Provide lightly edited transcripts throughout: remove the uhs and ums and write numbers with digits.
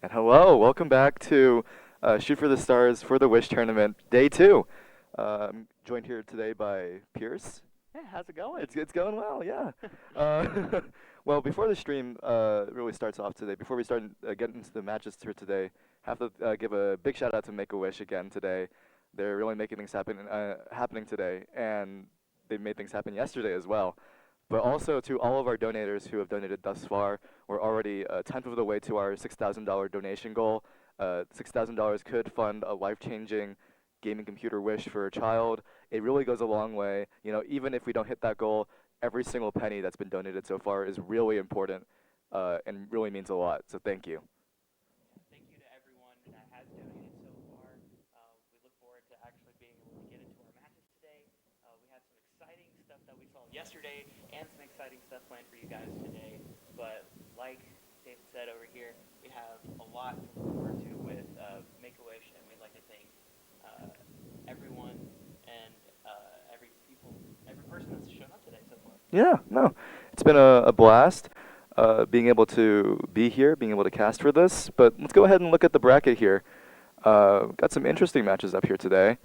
And hello, welcome back to Shoot for the Stars for the Wish Tournament, Day 2. I'm joined here today by Pierce. Hey, how's it going? It's going well, yeah. Well, before the stream really starts off today, before we start getting into the matches here today, have to give a big shout out to Make-A-Wish again today. They're really making things happening today, and they made things happen yesterday as well. But also to all of our donators who have donated thus far. We're already a tenth of the way to our $6,000 donation goal. $6,000 could fund a life-changing gaming computer wish for a child. It really goes a long way. You know, even if we don't hit that goal, every single penny that's been donated so far is really important and really means a lot. So thank you. Thank you to everyone that has donated so far. We look forward to actually being able to get into our matches today. We had some exciting stuff that we saw yesterday and some exciting stuff planned for you guys today. But like David said over here, we have a lot to look forward to with Make-A-Wish, and we'd like to thank everyone and every person that's shown up today so far. Yeah, no, it's been a blast being able to be here, being able to cast for this. But let's go ahead and look at the bracket here. Got some interesting matches up here today.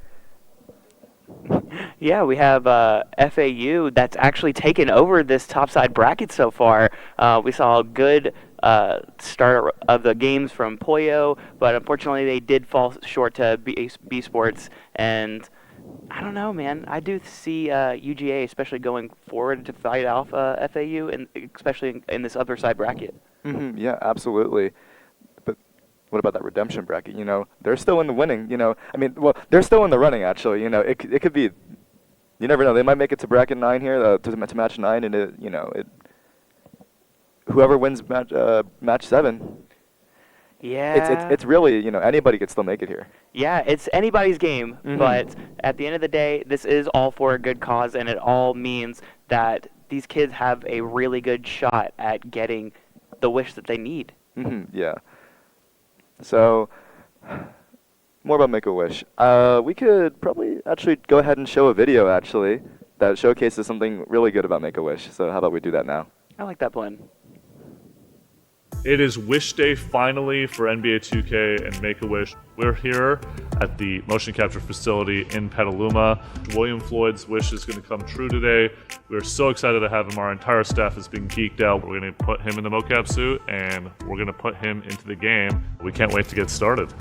Yeah, we have FAU that's actually taken over this topside bracket so far. We saw a good start of the games from Poyo, but unfortunately they did fall short to B Sports. And I don't know, man. I do see UGA especially going forward to fight off FAU, and especially in this upper side bracket. Mm-hmm, yeah, absolutely. But what about that redemption bracket? You know, they're still in the winning. You know, I mean, well, they're still in the running actually. You know, it could be. You never know. They might make it to bracket 9 here, to match 9, and whoever wins match 7. Yeah. It's really, anybody could still make it here. Yeah, it's anybody's game, Mm-hmm. but at the end of the day, this is all for a good cause, and it all means that these kids have a really good shot at getting the wish that they need. Mm-hmm, yeah. So, more about Make-A-Wish. We could probably actually go ahead and show a video, actually, that showcases something really good about Make-A-Wish. So how about we do that now? I like that plan. It is Wish Day finally for NBA 2K and Make-A-Wish. We're here at the motion capture facility in Petaluma. William Floyd's wish is going to come true today. We're so excited to have him. Our entire staff is being geeked out. We're going to put him in the mocap suit and we're going to put him into the game. We can't wait to get started.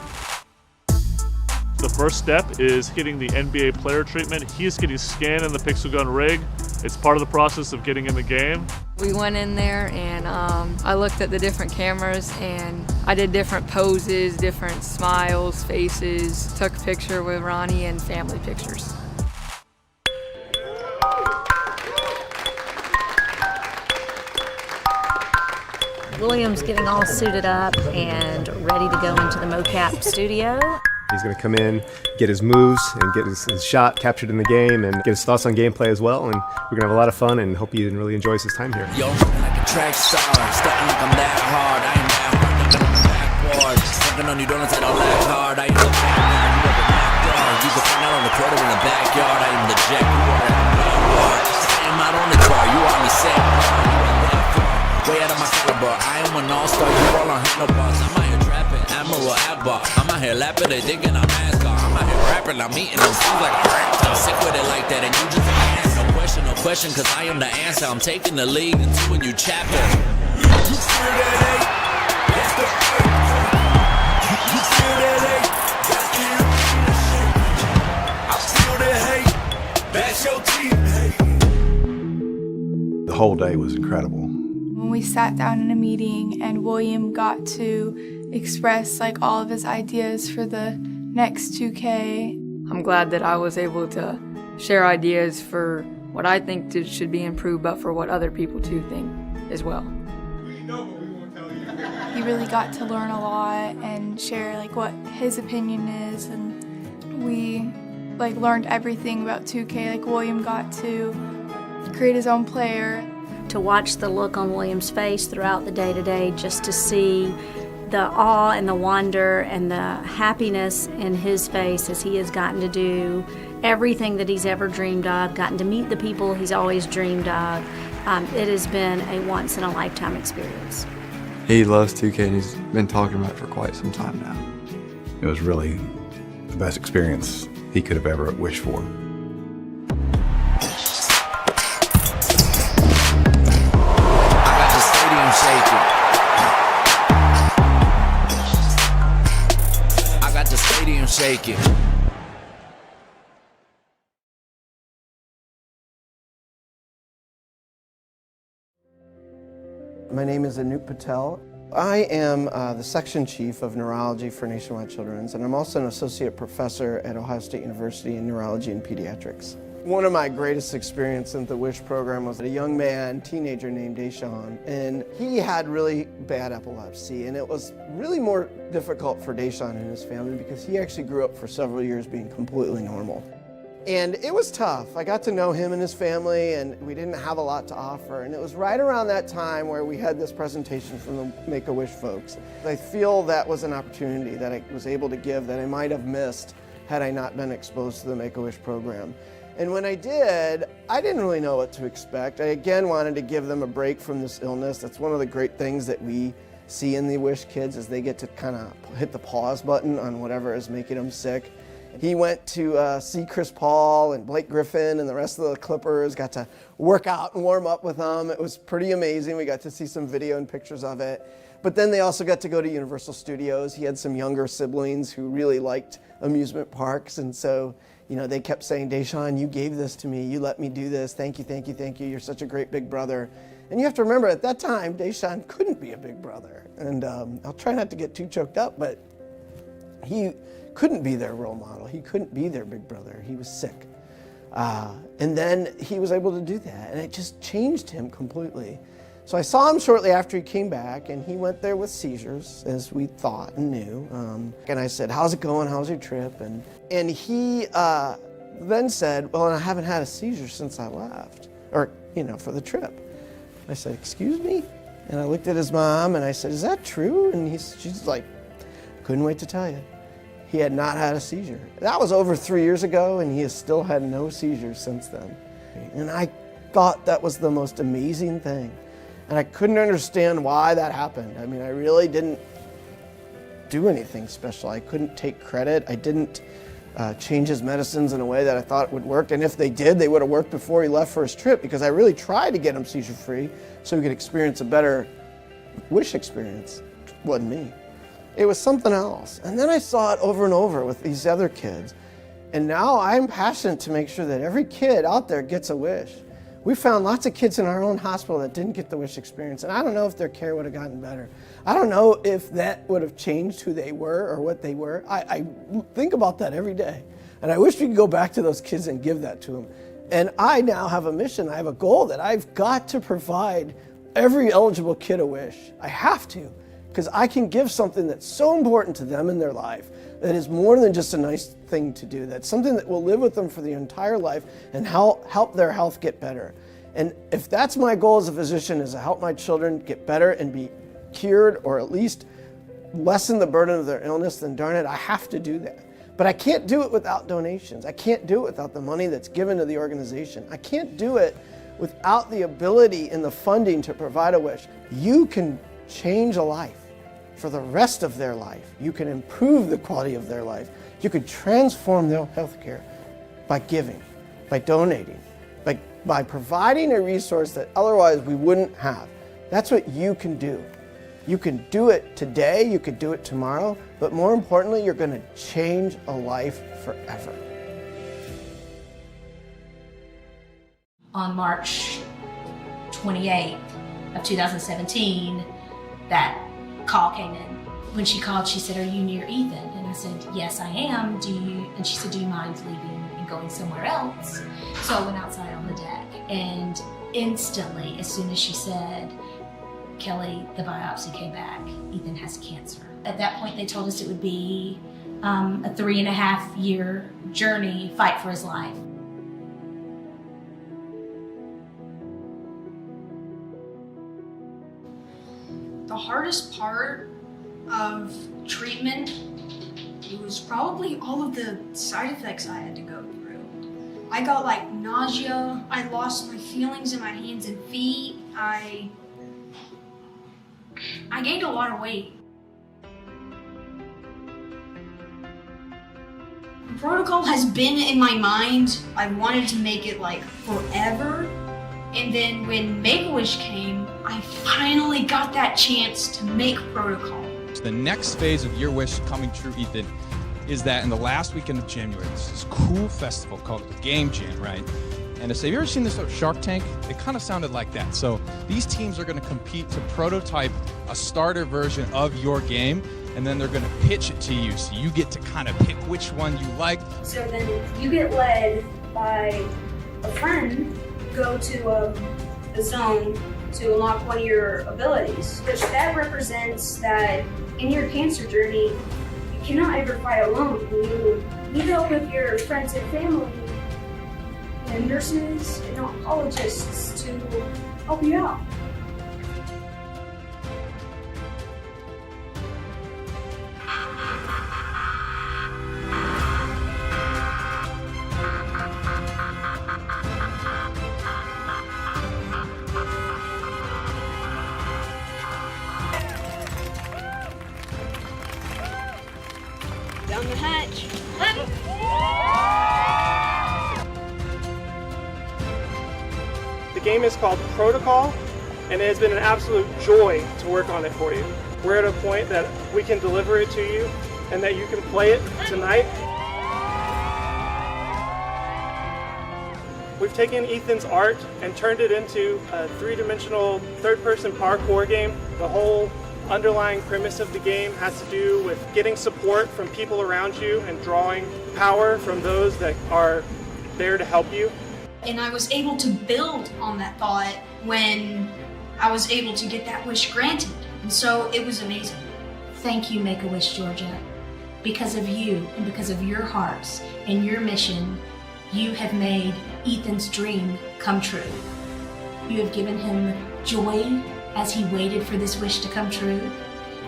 The first step is hitting the NBA player treatment. He is getting scanned in the Pixel Gun rig. It's part of the process of getting in the game. We went in there and I looked at the different cameras and I did different poses, different smiles, faces, took a picture with Ronnie and family pictures. William's getting all suited up and ready to go into the mocap studio. He's going to come in, get his moves, and get his shot captured in the game, and get his thoughts on gameplay as well. And we're going to have a lot of fun, and hope he really enjoys his time here. Yo, like a track star, stunting like I'm that hard. I ain't that hard, looking on backboards. Sucking on you donuts, I don't laugh hard. I ain't the bad guy, you are the black dog. You can find out on the quarter in the backyard. I am the jack, you are the black bar. I am out on the car, you are on the set. Way out of my caliber, I am an all-star, you all on handlebars. I'm out here trapping, Admiral Akbar. I'm out here lapping, they thinking I'm NASCAR. I'm out here rapping, I'm eating them fools like a rat. I'm sick with it like that, and you just answer. No question, cause I am the answer. I'm taking the lead into a new chapter. You feel that hate? That's the You feel that hate? That's the I feel that hate. That's your team. The whole day was incredible. When we sat down in a meeting and William got to express all of his ideas for the next 2K. I'm glad that I was able to share ideas for what I think should be improved, but for what other people too think as well. He really got to learn a lot and share what his opinion is, and we learned everything about 2K. William got to create his own player. To watch the look on William's face throughout the day-to-day, just to see the awe and the wonder and the happiness in his face as he has gotten to do everything that he's ever dreamed of, gotten to meet the people he's always dreamed of. It has been a once-in-a-lifetime experience. He loves 2K and he's been talking about it for quite some time now. It was really the best experience he could have ever wished for. I got the stadium shaking. I got the stadium shaking. My name is Anoop Patel. I am the section chief of neurology for Nationwide Children's, and I'm also an associate professor at Ohio State University in neurology and pediatrics. One of my greatest experiences in the WISH program was a young man, teenager named Deshaun, and he had really bad epilepsy, and it was really more difficult for Deshaun and his family because he actually grew up for several years being completely normal. And it was tough. I got to know him and his family, and we didn't have a lot to offer. And it was right around that time where we had this presentation from the Make-A-Wish folks. I feel that was an opportunity that I was able to give that I might have missed had I not been exposed to the Make-A-Wish program. And when I did, I didn't really know what to expect. I again wanted to give them a break from this illness. That's one of the great things that we see in the WISH kids is they get to kind of hit the pause button on whatever is making them sick. He went to see Chris Paul and Blake Griffin and the rest of the Clippers, got to work out and warm up with them. It was pretty amazing. We got to see some video and pictures of it. But then they also got to go to Universal Studios. He had some younger siblings who really liked amusement parks. And so, you know, they kept saying, Deshaun, you gave this to me. You let me do this. Thank you, thank you, thank you. You're such a great big brother. And you have to remember at that time, Deshaun couldn't be a big brother. And I'll try not to get too choked up, but he couldn't be their role model. He couldn't be their big brother. He was sick. And then he was able to do that, and it just changed him completely. So I saw him shortly after he came back, and he went there with seizures, as we thought and knew. And I said, how's it going? How's your trip? And he then said, well, I haven't had a seizure since I left, or, you know, for the trip. I said, excuse me? And I looked at his mom, and I said, is that true? And she's like, couldn't wait to tell you. He had not had a seizure. That was over 3 years ago, and he has still had no seizures since then. And I thought that was the most amazing thing. And I couldn't understand why that happened. I mean, I really didn't do anything special. I couldn't take credit. I didn't change his medicines in a way that I thought would work. And if they did, they would have worked before he left for his trip, because I really tried to get him seizure-free so he could experience a better WISH experience. It wasn't me. It was something else. And then I saw it over and over with these other kids. And now I'm passionate to make sure that every kid out there gets a WISH. We found lots of kids in our own hospital that didn't get the WISH experience, and I don't know if their care would have gotten better. I don't know if that would have changed who they were or what they were. I think about that every day. And I wish we could go back to those kids and give that to them. And I now have a mission, I have a goal that I've got to provide every eligible kid a WISH. I have to. Because I can give something that's so important to them in their life that is more than just a nice thing to do. That's something that will live with them for the entire life and help their health get better. And if that's my goal as a physician, is to help my children get better and be cured, or at least lessen the burden of their illness, then darn it, I have to do that. But I can't do it without donations. I can't do it without the money that's given to the organization. I can't do it without the ability and the funding to provide a WISH. You can change a life for the rest of their life. You can improve the quality of their life. You can transform their health care by giving, by donating, by providing a resource that otherwise we wouldn't have. That's what you can do. You can do it today, you could do it tomorrow, but more importantly, you're going to change a life forever. On March 28th of 2017, that call came in. When she called, she said, are you near Ethan? And I said, yes, I am. And she said, do you mind leaving and going somewhere else? So I went outside on the deck, and instantly, as soon as she said, Kelly, the biopsy came back, Ethan has cancer. At that point, they told us it would be a 3.5-year journey, fight for his life. The hardest part of treatment was probably all of the side effects I had to go through. I got like nausea, I lost my feelings in my hands and feet, I I gained a lot of weight. Protocol has been in my mind. I wanted to make it like forever. And then when Make-A-Wish came, I finally got that chance to make Protocol. The next phase of your wish coming true, Ethan, is that in the last weekend of January, there's this cool festival called the Game Jam, right? And have you ever seen this Shark Tank? It kind of sounded like that. So these teams are going to compete to prototype a starter version of your game, and then they're going to pitch it to you. So you get to kind of pick which one you like. So then if you get led by a friend, go to a zone to unlock one of your abilities, which that represents that in your cancer journey, you cannot ever fight alone. You need help with your friends and family, and nurses and oncologists to help you out. Down the hatch. The game is called Protocol, and it has been an absolute joy to work on it for you. We're at a point that we can deliver it to you and that you can play it tonight. We've taken Ethan's art and turned it into a three-dimensional third-person parkour game. The whole underlying premise of the game has to do with getting support from people around you and drawing power from those that are there to help you. And I was able to build on that thought when I was able to get that wish granted. And so it was amazing. Thank you, Make-A-Wish Georgia. Because of you and because of your hearts and your mission, you have made Ethan's dream come true. You have given him joy as he waited for this wish to come true,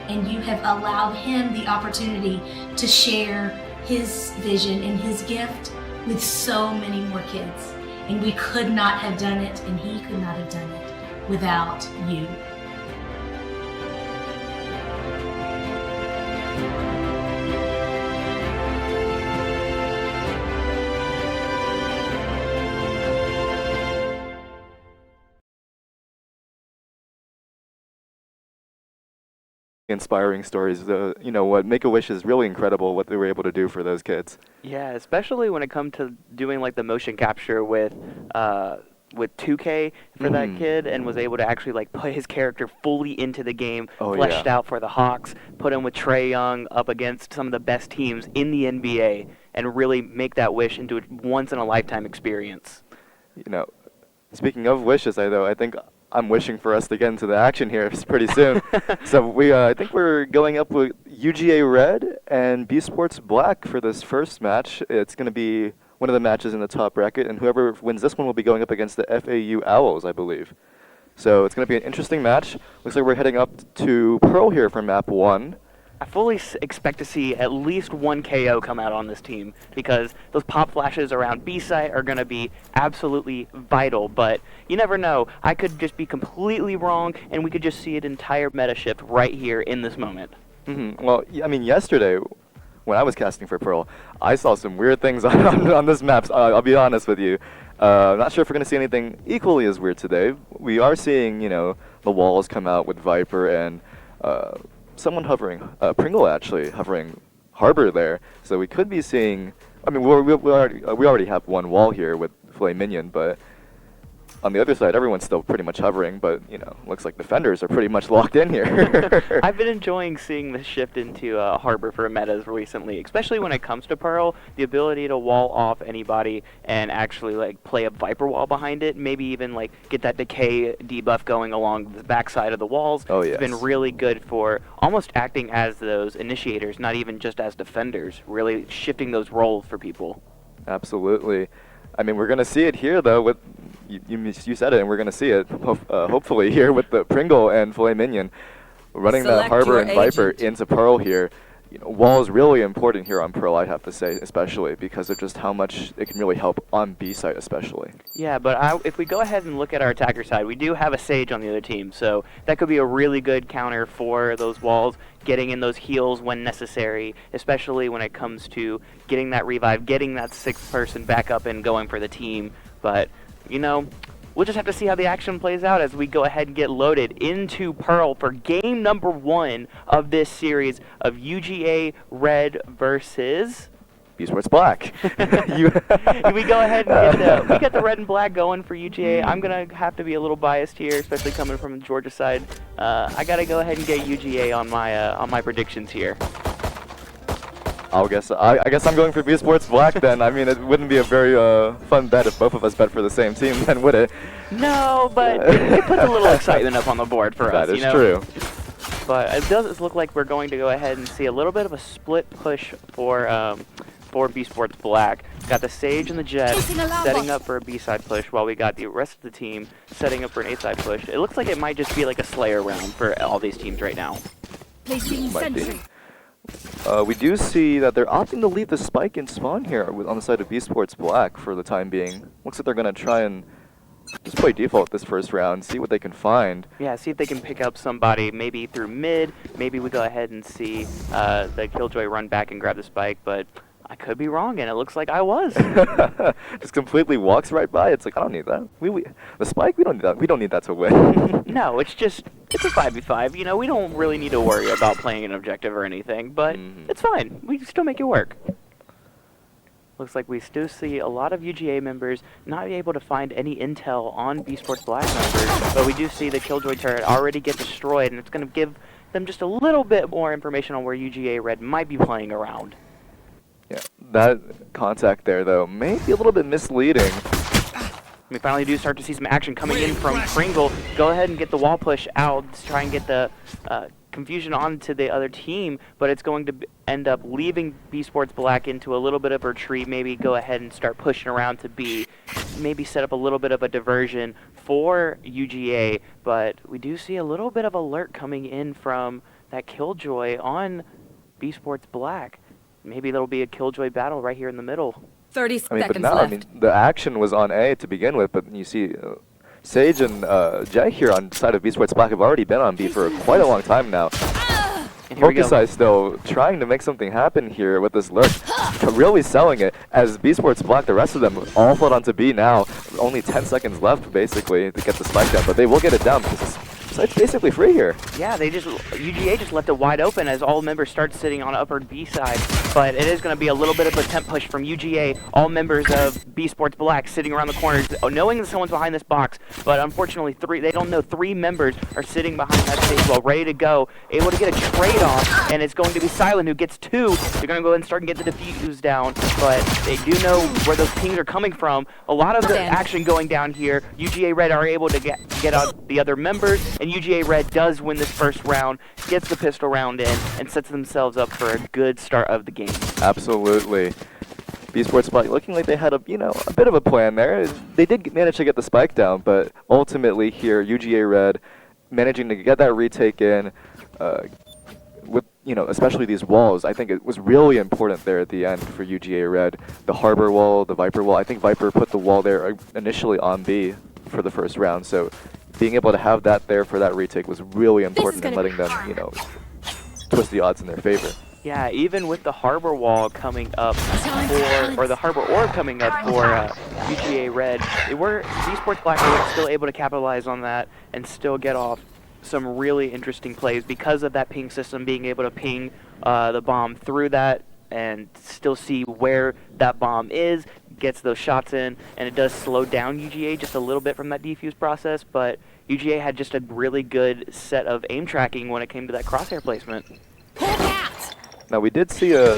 and you have allowed him the opportunity to share his vision and his gift with so many more kids. And we could not have done it, and he could not have done it without you. Inspiring stories. You know what, Make-A-Wish is really incredible what they were able to do for those kids. Yeah, especially when it comes to doing like the motion capture with 2K for that kid, and was able to actually like put his character fully into the game, fleshed out for the Hawks, put him with Trae Young up against some of the best teams in the NBA, and really make that wish into a once-in-a-lifetime experience. You know, speaking of wishes, I think I'm wishing for us to get into the action here pretty soon. So I think we're going up with UGA Red and B Sports Black for this first match. It's going to be one of the matches in the top bracket, and whoever wins this one will be going up against the FAU Owls, I believe. So it's going to be an interesting match. Looks like we're heading up to Pearl here for map 1. I fully expect to see at least one KO come out on this team, because those pop flashes around B-site are going to be absolutely vital, but you never know. I could just be completely wrong, and we could just see an entire meta shift right here in this moment. Well, I mean, yesterday, when I was casting for Pearl, I saw some weird things on this map. I'll be honest with you. I'm not sure if we're going to see anything equally as weird today. We are seeing, the walls come out with Viper and someone hovering, Pringle actually, hovering Harbor there. So we could be seeing, I mean, we already have one wall here with Flame Minion, but on the other side, everyone's still pretty much hovering, but, looks like defenders are pretty much locked in here. I've been enjoying seeing this shift into Harbor for metas recently, especially when it comes to Pearl. The ability to wall off anybody and actually, play a Viper wall behind it, maybe even, get that decay debuff going along the backside of the walls. Oh, yes. It's been really good for almost acting as those initiators, not even just as defenders, really shifting those roles for people. Absolutely. I mean, we're going to see it here, though, with you said it, and we're going to see it, hopefully, here with the Pringle and Flame Minion running Select the Harbor your and Viper agent. into Pearl here. wall is really important here on Pearl, I'd have to say, especially because of just how much it can really help on B side, especially. Yeah, but if we go ahead and look at our attacker side, we do have a Sage on the other team, so that could be a really good counter for those walls, getting in those heals when necessary, especially when it comes to getting that revive, getting that 6th person back up and going for the team. But, we'll just have to see how the action plays out as we go ahead and get loaded into Pearl for game number 1 of this series of UGA Red versus B Sports Black. We go ahead and get the red and black going for UGA. I'm gonna have to be a little biased here, especially coming from the Georgia side. I gotta go ahead and get UGA on my predictions here. I guess I'm going for B Sports Black then. I mean, it wouldn't be a very fun bet if both of us bet for the same team, then would it? No, but it puts a little excitement up on the board for us. That is true. But it does look like we're going to go ahead and see a little bit of a split push for B Sports Black. Got the Sage and the Jet setting up for a B-side push, while we got the rest of the team setting up for an A-side push. It looks like it might just be like a Slayer round for all these teams right now. Might be. We do see that they're opting to leave the spike in spawn here on the side of B Sports Black for the time being. Looks like they're going to try and just play default this first round, see what they can find. Yeah, see if they can pick up somebody maybe through mid. Maybe we go ahead and see the Killjoy run back and grab the spike, but I could be wrong, and it looks like I was. Just completely walks right by. It's like, I don't need that. The spike, we don't need that. We don't need that to win. No, it's a 5v5. We don't really need to worry about playing an objective or anything, but it's fine. We can still make it work. Looks like we still see a lot of UGA members not be able to find any intel on B Sports Black members, but we do see the Killjoy turret already get destroyed, and it's going to give them just a little bit more information on where UGA Red might be playing around. Yeah, that contact there, though, may be a little bit misleading. We finally do start to see some action coming in from Pringle. Go ahead and get the wall push out to try and get the confusion onto the other team, but it's going to end up leaving B Sports Black into a little bit of a retreat. Maybe go ahead and start pushing around to B. Maybe set up a little bit of a diversion for UGA, but we do see a little bit of alert coming in from that Killjoy on B Sports Black. Maybe there'll be a Killjoy battle right here in the middle. 30 seconds but left. the action was on A to begin with, but you see Sage and Jay here on the side of B Sports Black have already been on B for quite a long time now. Focuseye though trying to make something happen here with this lurk, really selling it as B Sports Black, the rest of them all float onto B now. Only 10 seconds left basically to get the spike down, but they will get it down because it's basically free here. Yeah, UGA just left it wide open as all members start sitting on upper B side, but it is going to be a little bit of a temp push from UGA. All members of B Sports Black sitting around the corners, knowing that someone's behind this box, but unfortunately they don't know 3 members are sitting behind that stage wall, ready to go, able to get a trade-off, and it's going to be Silent who gets 2. They're going to go ahead and start and get the defuse down, but they do know where those pings are coming from. A lot of the action going down here. UGA Red are able to get out the other members, and UGA Red does win this first round, gets the pistol round in, and sets themselves up for a good start of the game. Absolutely. B Sports Black looking like they had a bit of a plan there. They did manage to get the spike down, but ultimately here, UGA Red managing to get that retake in, with especially these walls. I think it was really important there at the end for UGA Red. The Harbor wall, the Viper wall. I think Viper put the wall there initially on B for the first round, so being able to have that there for that retake was really important in letting them, twist the odds in their favor. Yeah, even with the Harbor wall coming up or the Harbor orb coming up for UGA Red, B Sports Black were still able to capitalize on that and still get off some really interesting plays because of that ping system, being able to ping the bomb through that and still see where that bomb is, gets those shots in, and it does slow down UGA just a little bit from that defuse process, but UGA had just a really good set of aim tracking when it came to that crosshair placement. Now we did see a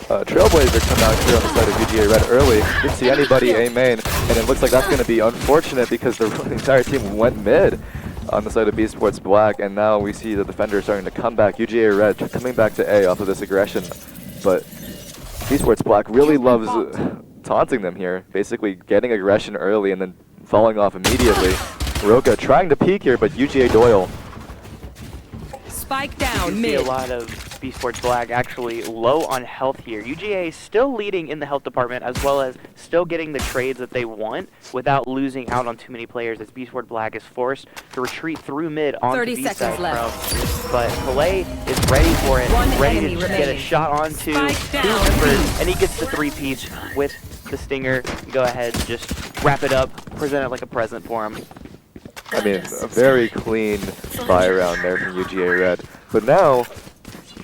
Trailblazer come out here on the side of UGA Red early. Didn't see anybody A main, and it looks like that's going to be unfortunate because the entire team went mid on the side of B Sports Black, and now we see the defender starting to come back. UGA Red coming back to A off of this aggression, but B Sports Black really loves taunting them here, basically getting aggression early and then falling off immediately. Roka trying to peek here, but UGA Doyle Spike down You see a lot of B Sports Black actually low on health here. UGA still leading in the health department, as well as still getting the trades that they want without losing out on too many players, as B Sports Black is forced to retreat through mid onto 30 B seconds side left. but Filet is ready for it, One ready to enemy get a remaining. shot onto Spike two down, members, and he gets the three-piece with the stinger. Go ahead and just wrap it up, present it like a present for him. I mean, a very clean buy round there from UGA Red. But now,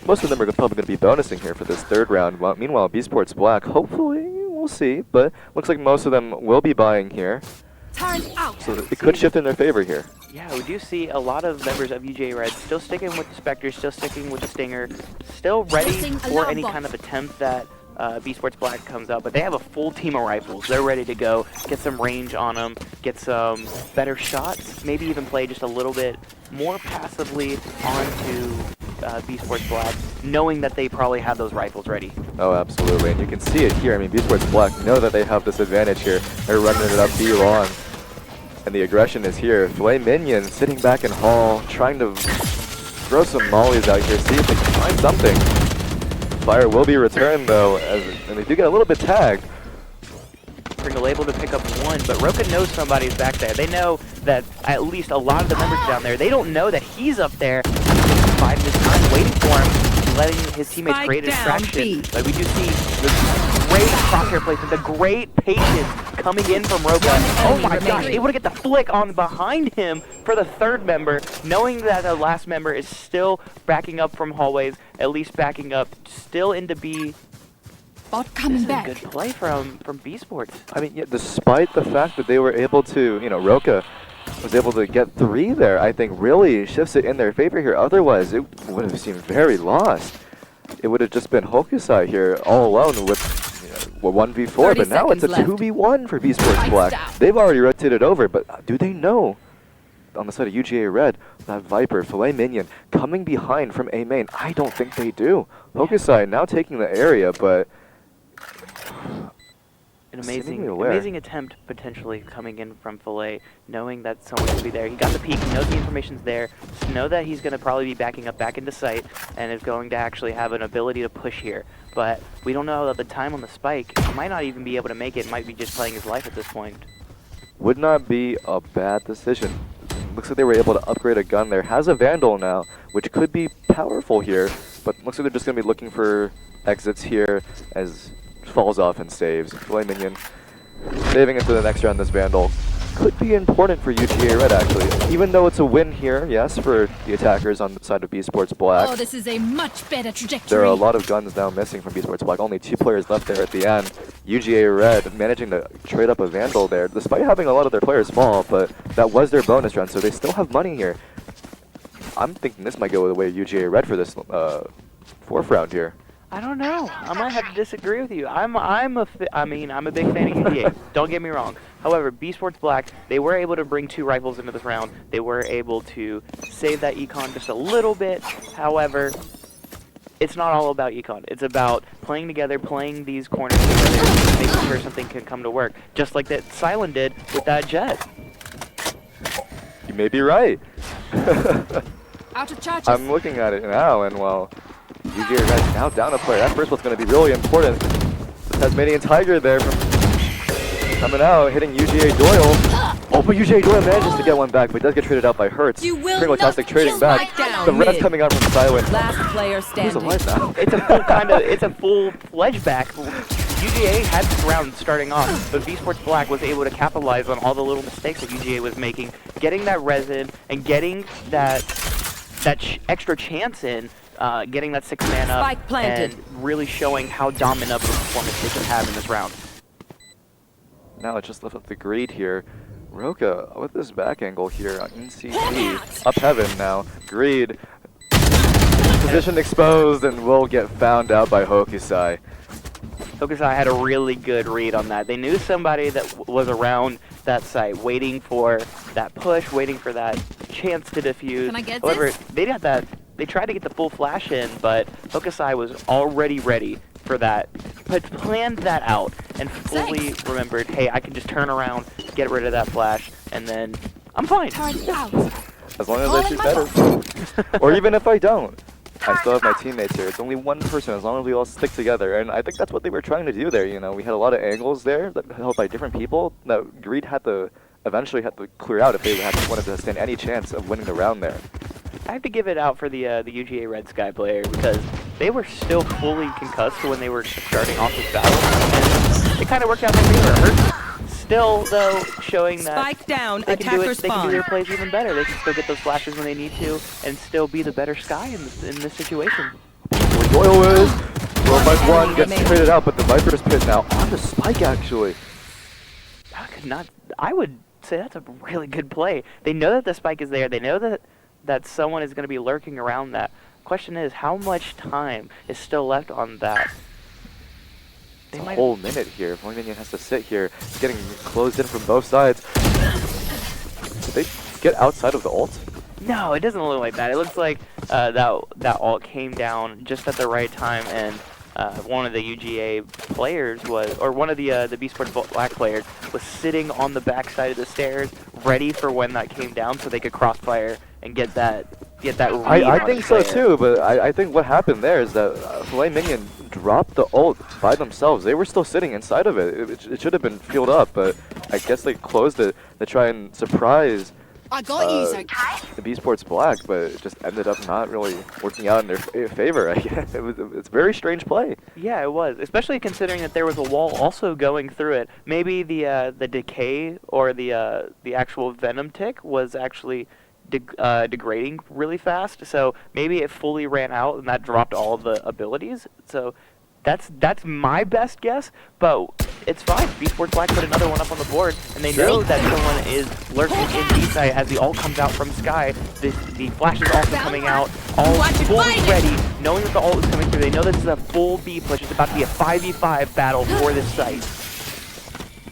most of them are probably going to be bonusing here for this third round. While, meanwhile, B Sports Black, hopefully, we'll see. But looks like most of them will be buying here. So it could shift in their favor here. Yeah, we do see a lot of members of UGA Red still sticking with the Spectre, still sticking with the Stinger, still ready for any kind of attempt that B Sports Black comes up, but they have a full team of rifles. They're ready to go, get some range on them, get some better shots, maybe even play just a little bit more passively onto B Sports Black, knowing that they probably have those rifles ready. Oh, absolutely, and you can see it here. I mean, B Sports Black know that they have this advantage here. They're running it up B long, and the aggression is here. Filet Minion sitting back in Hall, trying to throw some mollies out here, see if they can find something. Fire will be returned though, and they do get a little bit tagged. Pringle able to pick up one, but Roka knows somebody's back there. They know that at least a lot of the members down there, they don't know that he's up there. He's biding his time, waiting for him, letting his teammates Spike create a down, distraction. B. But we do see the great crosshair placement, the great patience coming in from Roka. Oh my gosh, able to get the flick on behind him for the third member, knowing that the last member is still backing up from hallways, at least backing up still into B. Bot coming back. Good play from B Sports. I mean, yeah, despite the fact that they were able to, you know, Roka was able to get 3 there, I think really shifts it in their favor here. Otherwise, it would have seemed very lost. It would have just been Hokusai here all alone with 1v4, but now it's a 2v1 for B Sports Black. They've already rotated over, but do they know? On the side of UGA Red, that Viper, Filet Minion, coming behind from A main. I don't think they do. Hokusai now taking the area, but An amazing attempt potentially coming in from Filet, knowing that someone could be there. He got the peek, he knows the information's there, so know that he's going to probably be backing up back into sight and is going to actually have an ability to push here. But we don't know at the time on the spike, he might not even be able to make it, might be just playing his life at this point. Would not be a bad decision. Looks like they were able to upgrade a gun there. Has a Vandal now, which could be powerful here, but looks like they're just going to be looking for exits here as falls off and saves. Filet Minion saving it to the next round. This Vandal could be important for UGA Red, actually. Even though it's a win here, yes, for the attackers on the side of B Sports Black. Oh, this is a much better trajectory. There are a lot of guns now missing from B Sports Black. Only 2 players left there at the end. UGA Red managing to trade up a Vandal there, despite having a lot of their players fall, but that was their bonus round, so they still have money here. I'm thinking this might go the way of UGA Red for this 4th round here. I don't know. I might have to disagree with you. I'm a big fan of UGA. Don't get me wrong. However, B Sports Black, they were able to bring 2 rifles into this round. They were able to save that econ just a little bit. However, it's not all about econ. It's about playing together, playing these corners together, making sure something can come to work. Just like that Silent did with that jet. You may be right. Out of charges. I'm looking at it now, and well, UGA Red's now down a player. That first one's going to be really important. The Tasmanian Tiger there from coming out, hitting UGA Doyle. Oh, but UGA Doyle manages to get one back, but does get traded out by Hertz. Pringletastic trading back. The red's coming out from Silent. Last player standing. Who's alive now? It's a full fledge back. UGA had this round starting off, but B Sports Black was able to capitalize on all the little mistakes that UGA was making, getting that resin and getting that extra chance in. Getting that 6-man up and really showing how dominant of a performance they can have in this round. Now it's just left with the Greed here. Roka with this back angle here on NCT. Up heaven now. Greed. Position exposed and will get found out by Hokusai. Hokusai had a really good read on that. They knew somebody that was around that site, waiting for that push, waiting for that chance to defuse. Can I get However, this? they got that. They tried to get the full flash in, but Hokusai was already ready for that, but planned that out and fully remembered, hey, I can just turn around, get rid of that flash, and then I'm fine. That As long as I shoot better. Or even if I don't. I still have my teammates here. It's only one person, as long as we all stick together. And I think that's what they were trying to do there, you know. We had a lot of angles there that held by different people that Greed had to eventually clear out if they wanted to stand any chance of winning the round there. I have to give it out for the UGA Red Sky player because they were still fully concussed when they were starting off this battle, and it kind of worked out in their favor. Still, though, showing that Spike down, they can do attacker it, they can do spawn. their plays even better. They can still get those flashes when they need to, and still be the better Sky in this situation. Where Doyle is, one gets traded out, but the Viper's pit now on the Spike actually. I would say that's a really good play. They know that the Spike is there. They know that someone is going to be lurking around that. Question is, how much time is still left on that? It's a whole minute here. Boy Minion has to sit here, getting closed in from both sides. Did they get outside of the ult? No, it doesn't look like that. It looks like that ult came down just at the right time, and one of the UGA players was, or one of the B Sports Black players was sitting on the back side of the stairs, ready for when that came down, so they could crossfire and get that read I on think the so player. too, but I think what happened there is that Filet Minion dropped the ult by themselves. They were still sitting inside of it. It should have been fueled up, but I guess they closed it to try and surprise the B Sports Black, but it just ended up not really working out in their favor. I guess it's a very strange play. Yeah, it was, especially considering that there was a wall also going through it. Maybe the decay or the actual venom tick was actually degrading really fast, so maybe it fully ran out and that dropped all of the abilities. So that's my best guess, but it's fine. B Sports Black put another one up on the board, and they know that someone is lurking in B site as the ult comes out from Sky. The flash is also coming out, all fully ready, knowing that the ult is coming through. They know this is a full B push. It's about to be a 5v5 battle for this site.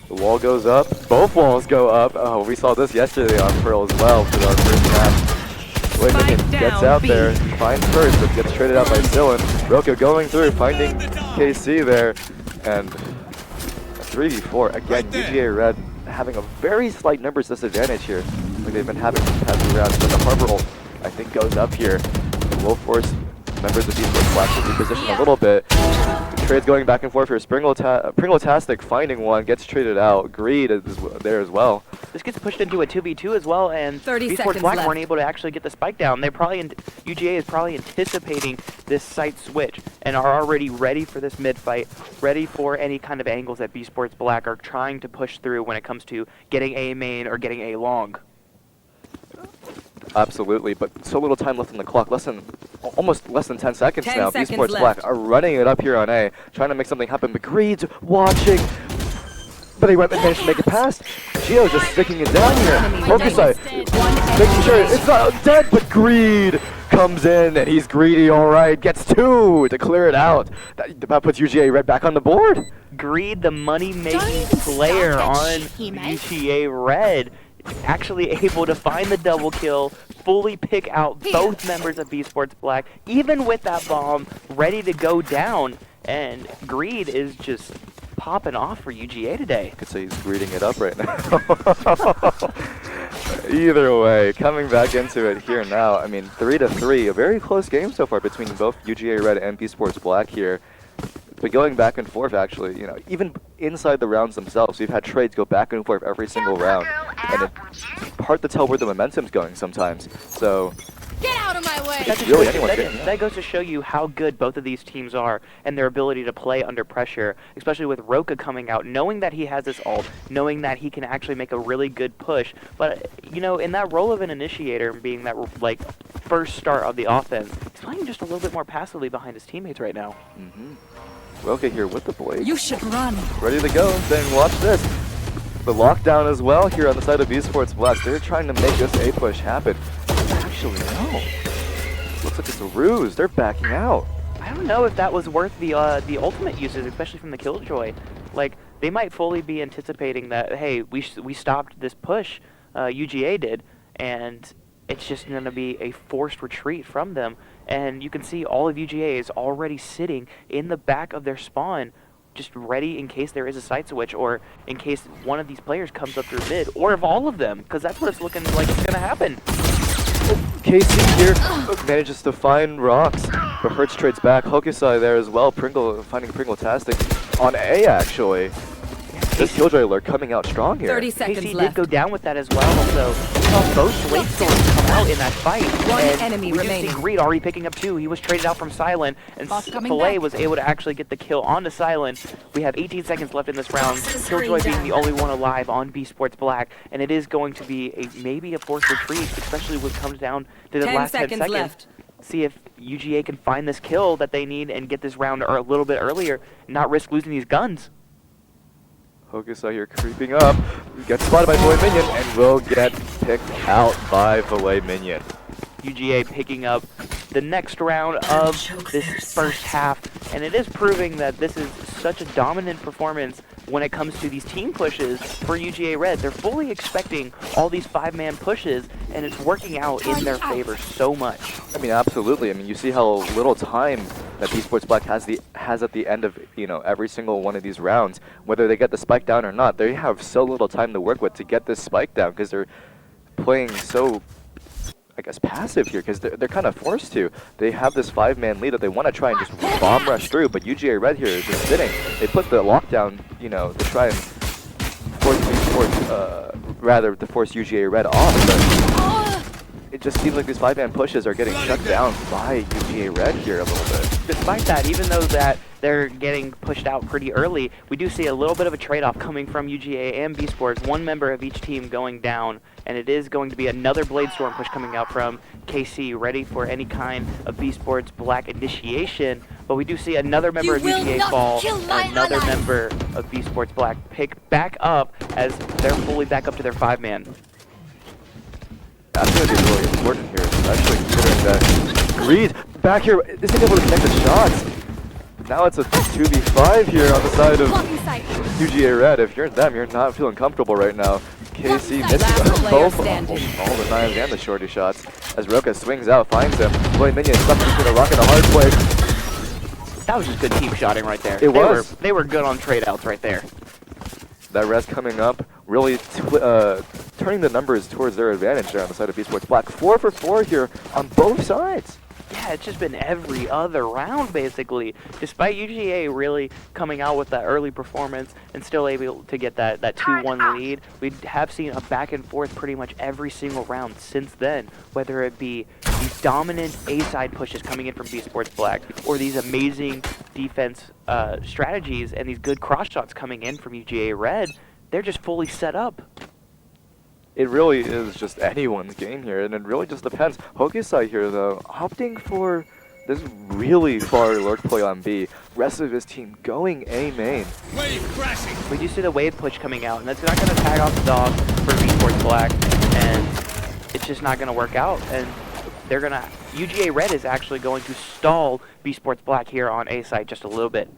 The wall goes up. Both walls go up. Oh, we saw this yesterday on Pearl as well for our first match. Filet Minion gets out there, finds first, but gets traded out by Dylan. Roka going through, finding KC there, and a 3v4. Again, UGA Red having a very slight numbers disadvantage here, like they've been having the past few rounds, but the Harbor ult, I think, goes up here. The will force members of these Black to reposition a little bit. Trades going back and forth here. Pringletastic finding one, gets traded out. Greed is there as well. This gets pushed into a 2v2 as well, and 30 B Sports seconds Black left. weren't able to actually get the spike down. They're probably UGA is probably anticipating this site switch and are already ready for this mid fight, ready for any kind of angles that B Sports Black are trying to push through when it comes to getting A main or getting A long. Absolutely, but so little time left on the clock. Almost less than 10 seconds 10 now. seconds B-Sports left. Black are running it up here on A, trying to make something happen, but Greed's watching. But he managed to make it past. Geo just sticking it down here. Focusite, making sure it's not dead, but Greed comes in, and he's greedy, all right. Gets two to clear it out. That puts UGA right back on the board. Greed, the money-making player on UGA Red, actually able to find the double kill, fully pick out both members of B Sports Black, even with that bomb ready to go down, and Greed is just popping off for UGA today. I could say he's greeting it up right now. Either way, coming back into it here now, I mean, 3-3, a very close game so far between both UGA Red and B Sports Black here. But going back and forth, actually, you know, even inside the rounds themselves, we've had trades go back and forth every single round, and it's hard to tell where the momentum's going sometimes. So Get out of my way! it's really anyone's game. That goes to show you how good both of these teams are and their ability to play under pressure, especially with Roka coming out, knowing that he has this ult, knowing that he can actually make a really good push. But, you know, in that role of an initiator, being that, like, first start of the offense, he's playing just a little bit more passively behind his teammates right now. Roka here with the blade. You should run. Ready to go, saying watch this. The lockdown as well here on the side of B Sports Black. They're trying to make this A push happen. Actually, no. Looks like it's a ruse. They're backing out. I don't know if that was worth the ultimate uses, especially from the Killjoy. Like, they might fully be anticipating that, hey, we stopped this push, UGA did, and it's just going to be a forced retreat from them. And you can see all of UGA is already sitting in the back of their spawn, just ready in case there is a side switch, or in case one of these players comes up through mid, or if all of them, because that's what it's looking like it's going to happen. KC here manages to find rocks, but Hertz trades back. Hokusai there as well. Pringle finding Pringle-tastic on A actually. This Killjoy alert coming out strong here. 30 seconds KC left. did go down with that as well, so we saw both Blade Storms come out in that fight. One and enemy we do remaining. see Greed already picking up 2. He was traded out from Silent, and Boss coming Filet back. was able to actually get the kill onto Silent. We have 18 seconds left in this round. Boss is Killjoy screen being the down. only one alive on B Sports Black, and it is going to be maybe a forced retreat, especially when it comes down to the 10 last 10 seconds seconds. left. See if UGA can find this kill that they need and get this round a little bit earlier, not risk losing these guns. Hokusai here creeping up, gets spotted by Filet Minion, and will get picked out by Filet Minion. UGA picking up the next round of this first half, and it is proving that this is such a dominant performance when it comes to these team pushes for UGA Red. They're fully expecting all these 5-man pushes, and it's working out in their favor so much. I mean, absolutely. I mean, you see how little time that B Sports Black has at the end of every single one of these rounds. Whether they get the spike down or not, they have so little time to work with to get this spike down because they're playing so, I guess, passive here because they're kind of forced to. They have this 5-man lead that they want to try and just bomb rush through, but UGA Red here is just sitting. They put the lockdown, to try and force UGA Red off, but it just seems like these 5-man pushes are getting shut down by UGA Red here a little bit. Despite that, even though that they're getting pushed out pretty early, we do see a little bit of a trade-off coming from UGA and B Sports, one member of each team going down, and it is going to be another Blade Storm push coming out from KC, ready for any kind of B Sports Black initiation, but we do see another member of UGA fall, and another member of B Sports Black pick back up as they're fully back up to their 5-man. That's going to be really important here, especially considering that Greed back here isn't able to connect the shots. Now it's a 2v5 here on the side of UGA Red. If you're them, you're not feeling comfortable right now. KC misses both all the knives and the shorty shots as Roka swings out, finds him. Boy, Minion stuck between a rock and a hard place. That was just good team shotting right there. They were good on trade-outs right there. That res coming up, really turning the numbers towards their advantage there on the side of B Sports Black. 4 for 4 here on both sides. Yeah, it's just been every other round, basically. Despite UGA really coming out with that early performance and still able to get that 2-1 lead, we have seen a back and forth pretty much every single round since then, whether it be these dominant A-side pushes coming in from B Sports Black, or these amazing defense strategies and these good cross shots coming in from UGA Red. They're just fully set up. It really is just anyone's game here, and it really just depends. Hokusai here, though, opting for this really far lurk play on B. Rest of his team going A main. Wave crashing. We do see the wave push coming out, and that's not going to tag off the dog for B Sports Black, and it's just not going to work out. And they're going to... UGA Red is actually going to stall B Sports Black here on A side just a little bit.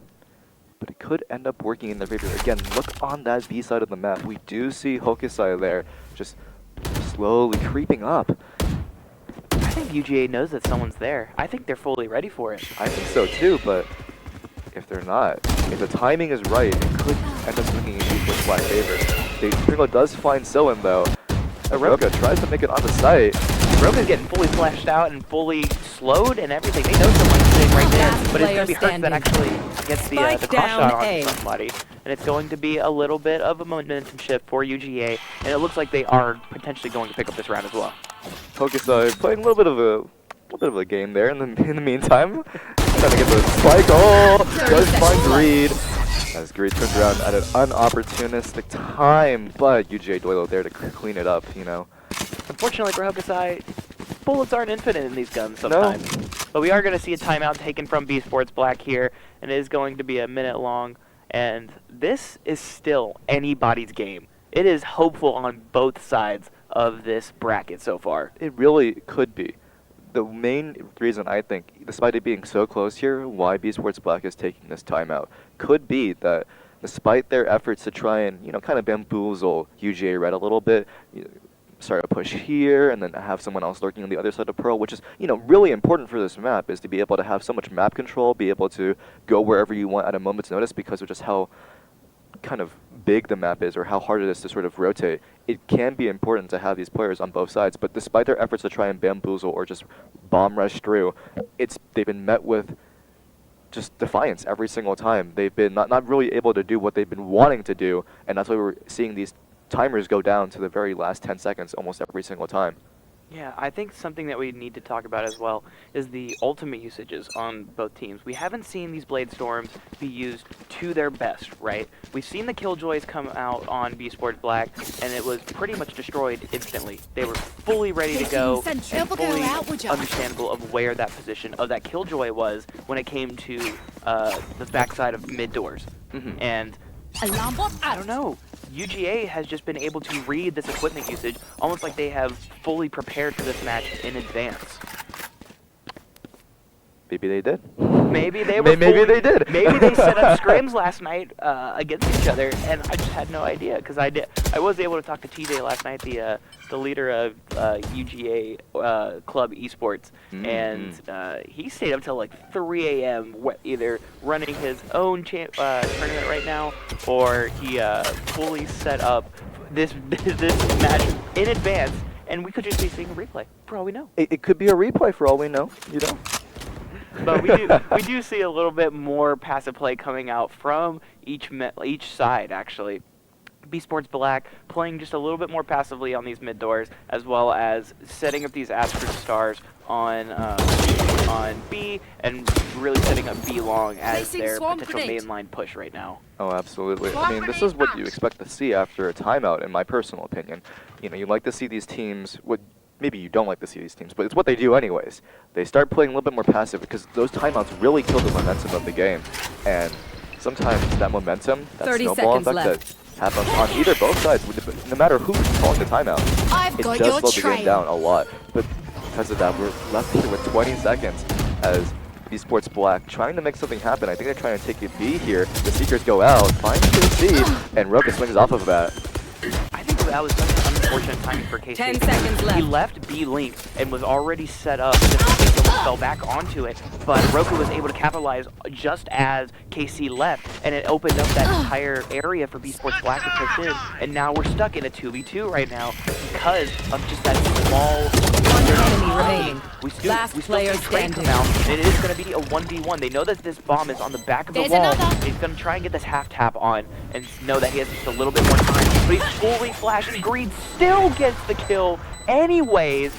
But it could end up working in their favor. Again, look on that B side of the map. We do see Hokusai there, just slowly creeping up. I think UGA knows that someone's there. I think they're fully ready for it. I think so too, but if they're not, if the timing is right, it could end up swinging in B-Sports Black favor. Pringle does find Sillen though. Roka tries to make it on the site. Roka's getting fully flashed out and fully slowed and everything. They know someone's sitting right there, but it's going to be Hertz that actually gets the cross shot on somebody. And it's going to be a little bit of a momentum shift for UGA, and it looks like they are potentially going to pick up this round as well. Hokusai playing a little bit of a game there in the meantime. Trying to get the spike. Oh, does find Greed. As Greed turns around at an unopportunistic time, but UGA Doilo there to clean it up, Unfortunately for Hokusai, bullets aren't infinite in these guns sometimes. No. But we are going to see a timeout taken from B Sports Black here, and it is going to be a minute long. And this is still anybody's game. It is hopeful on both sides of this bracket so far. It really could be. The main reason I think, despite it being so close here, why B Sports Black is taking this timeout could be that despite their efforts to try and, kind of bamboozle UGA Red a little bit, start a push here and then have someone else lurking on the other side of Pearl, which is, really important for this map, is to be able to have so much map control, be able to go wherever you want at a moment's notice because of just how kind of big the map is or how hard it is to sort of rotate it can be important to have these players on both sides, but despite their efforts to try and bamboozle or just bomb rush through, they've been met with just defiance every single time. They've been not really able to do what they've been wanting to do, and that's why we're seeing these timers go down to the very last 10 seconds almost every single time. Yeah, I think something that we need to talk about as well is the ultimate usages on both teams. We haven't seen these Blade Storms be used to their best, right? We've seen the Killjoys come out on B Sports Black, and it was pretty much destroyed instantly. They were fully ready to go, and fully understandable of where that position of that Killjoy was when it came to the backside of mid doors. And I don't know. UGA has just been able to read this equipment usage almost like they have fully prepared for this match in advance. Maybe they did. Maybe they were. Maybe they did. Maybe they set up scrims last night against each other, and I just had no idea because I was able to talk to TJ last night, the leader of UGA Club Esports, and he stayed up till like 3 a.m. either running his own tournament right now, or he fully set up this match in advance, and we could just be seeing a replay for all we know. It could be a replay for all we know, you know. But we do see a little bit more passive play coming out from each side, actually. B Sports Black playing just a little bit more passively on these mid doors, as well as setting up these Astrid Stars on B, and really setting up B long as their potential mainline push right now. Oh, absolutely. I mean, this is what you expect to see after a timeout, in my personal opinion. You know, you like to see these teams. Maybe you don't like to see these teams, but it's what they do anyways. They start playing a little bit more passive because those timeouts really kill the momentum of the game. And sometimes that momentum, that snowball effect that happens on either both sides, no matter who's calling the timeout, it does slow the game down a lot. But because of that, we're left here with 20 seconds as B Sports Black trying to make something happen. I think they're trying to take a B here. The Seekers go out, find KC, and Roka swings off of that. I think that was such an unfortunate timing for KC. 10 seconds left. He left B link and was already set up. Just fell back onto it, but Roku was able to capitalize just as KC left, and it opened up that entire area for B Sports Black to push in. And now we're stuck in a 2v2 right now because of just that small. One enemy remaining. We still Last player standing. Now, and it is going to be a 1v1. They know that this bomb is on the back of the wall. He's going to try and get this half tap on and know that he has just a little bit more time. But he's fully flashing. Greed still gets the kill anyways.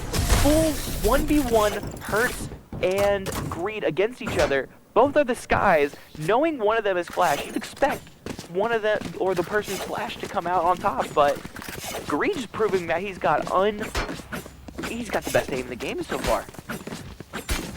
Full 1v1 Hurts and Greed against each other. Both are the skies. Knowing one of them is flash, you'd expect one of them or the person's flash to come out on top, but Greed's proving that he's got the best aim in the game so far.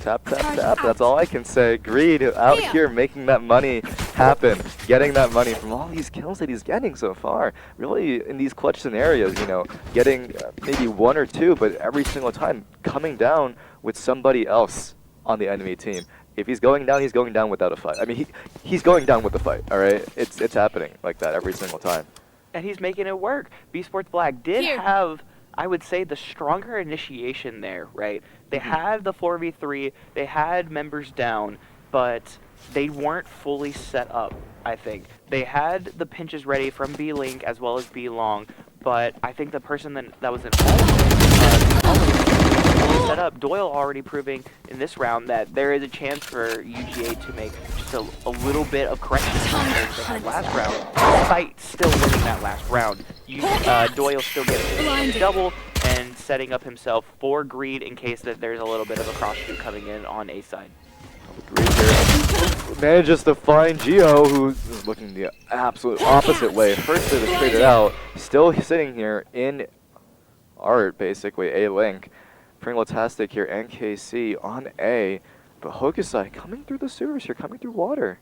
Tap, tap, tap. That's all I can say. Greed out here making that money happen, getting that money from all these kills that he's getting so far. Really, in these clutch scenarios, you know, getting maybe one or two, but every single time coming down with somebody else on the enemy team. If he's going down without a fight. I mean, he's going down with the fight, all right? It's happening like that every single time. And he's making it work. B Sports Black did have, I would say, the stronger initiation there, right? They had the 4v3, they had members down, but they weren't fully set up, I think. They had the pinches ready from B-Link as well as B-Long, but I think the person that was involved set up, Doyle already proving in this round that there is a chance for UGA to make just a little bit of corrections in the last round, despite still winning that last round. Doyle still getting a double and setting up himself for Greed in case that there's a little bit of a cross-shoot coming in on A side. Greed here manages to find Geo, who's looking the absolute opposite way. First it is traded out, still sitting here in Art, basically, A-Link. Pringletastic here, NKC on A, but Hokusai coming through the sewers here, coming through water.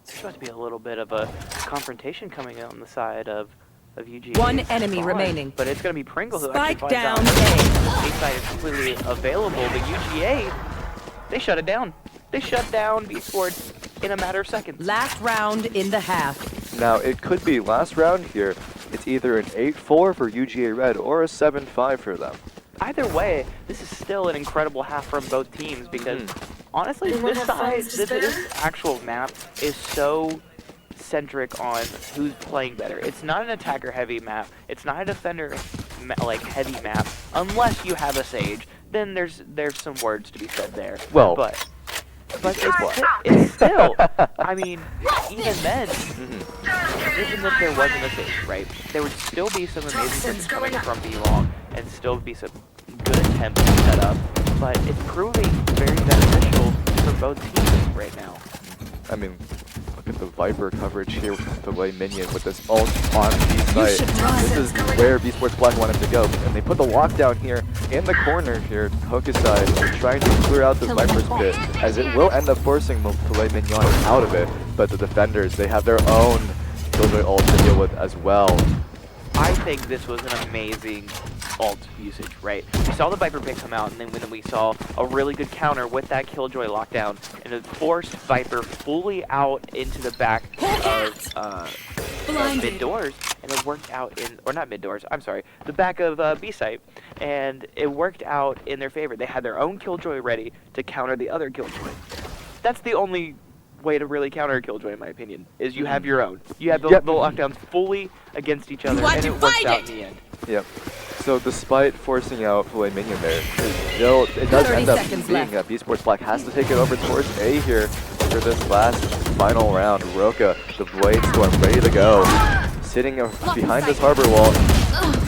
There's about to be a little bit of a confrontation coming on the side of UGA. One enemy remaining. But it's going to be Pringle who Spike actually down finds out A side is completely available, but UGA, they shut it down. They shut down B Sports in a matter of seconds. Last round in the half. Now, it could be last round here. It's either an 8-4 for UGA Red or a 7-5 for them. Either way, this is still an incredible half from both teams because honestly, this actual map is so centric on who's playing better. It's not an attacker-heavy map. It's not a defender heavy map. Unless you have a Sage, then there's some words to be said there. Well, but it's still, I mean, even then, even if there wasn't a Sage, right, there would still be some amazing things coming from B-Long and still be some good attempts to set up, but it's proving very beneficial for both teams right now. I mean, look at the Viper coverage here with the way Minion with this ult on B site. This is where B Sports Black wanted to go, and they put the lockdown here in the corner here. Hokusai trying to clear out this Viper's pit, as it will end up forcing the play Minion out of it. But the defenders, they have their own Killjoy ult to deal with as well. I think this was an amazing ult usage, right? We saw the Viper pick come out, and then we saw a really good counter with that Killjoy lockdown, and it forced Viper fully out into the back of mid doors, and it worked out in, or not mid doors, I'm sorry, the back of B site, and it worked out in their favor. They had their own Killjoy ready to counter the other Killjoy. That's the only way to really counter a Killjoy, in my opinion, is you have your own. You have the lockdowns fully against each other, and it works out in the end. Yep. So despite forcing out Filet Minion there, it does end up being B Sports Black has to take it over towards A here for this last final round. Roka, the Blade Storm, ready to go. Sitting behind this harbor wall.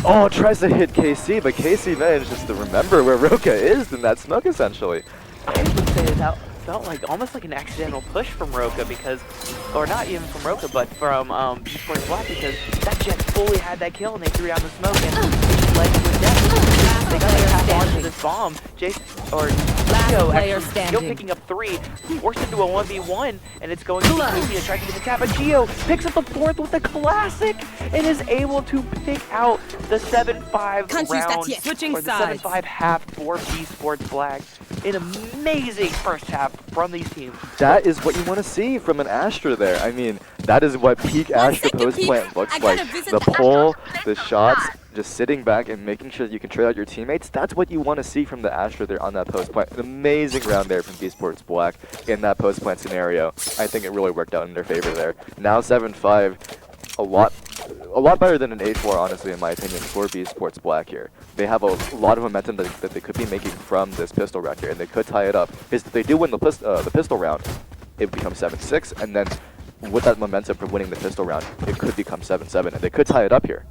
Oh, tries to hit KC, but KC manages to remember where Roka is in that smoke, essentially. I would say that felt like almost like an accidental push from Roka because, or not even from Roka, but from B Sports Black, because that Jet fully had that kill and they threw down the smoke and it led to a death. They got to tap onto this bomb. Gio actually still picking up 3, forced into a 1v1, and it's going to Casey to try to get the tap, but Gio picks up the 4th with a classic and is able to pick out the 7-5 round, or the 7-5 half for B Sports Black. An amazing first half from these teams. That is what you want to see from an Astra there. I mean, that is what peak Astra post plant looks like. The pull, the shots, just sitting back and making sure that you can trade out your teammates. That's what you want to see from the Astra there on that post plant. An amazing round there from B Sports Black in that post plant scenario. I think it really worked out in their favor there. Now 7-5, a lot better than an 8-4, honestly, in my opinion, for B Sports Black here. They have a lot of momentum that they could be making from this pistol round here, and they could tie it up. Because if they do win the pistol round, it becomes 7-6, and then with that momentum from winning the pistol round, it could become 7-7, and they could tie it up here.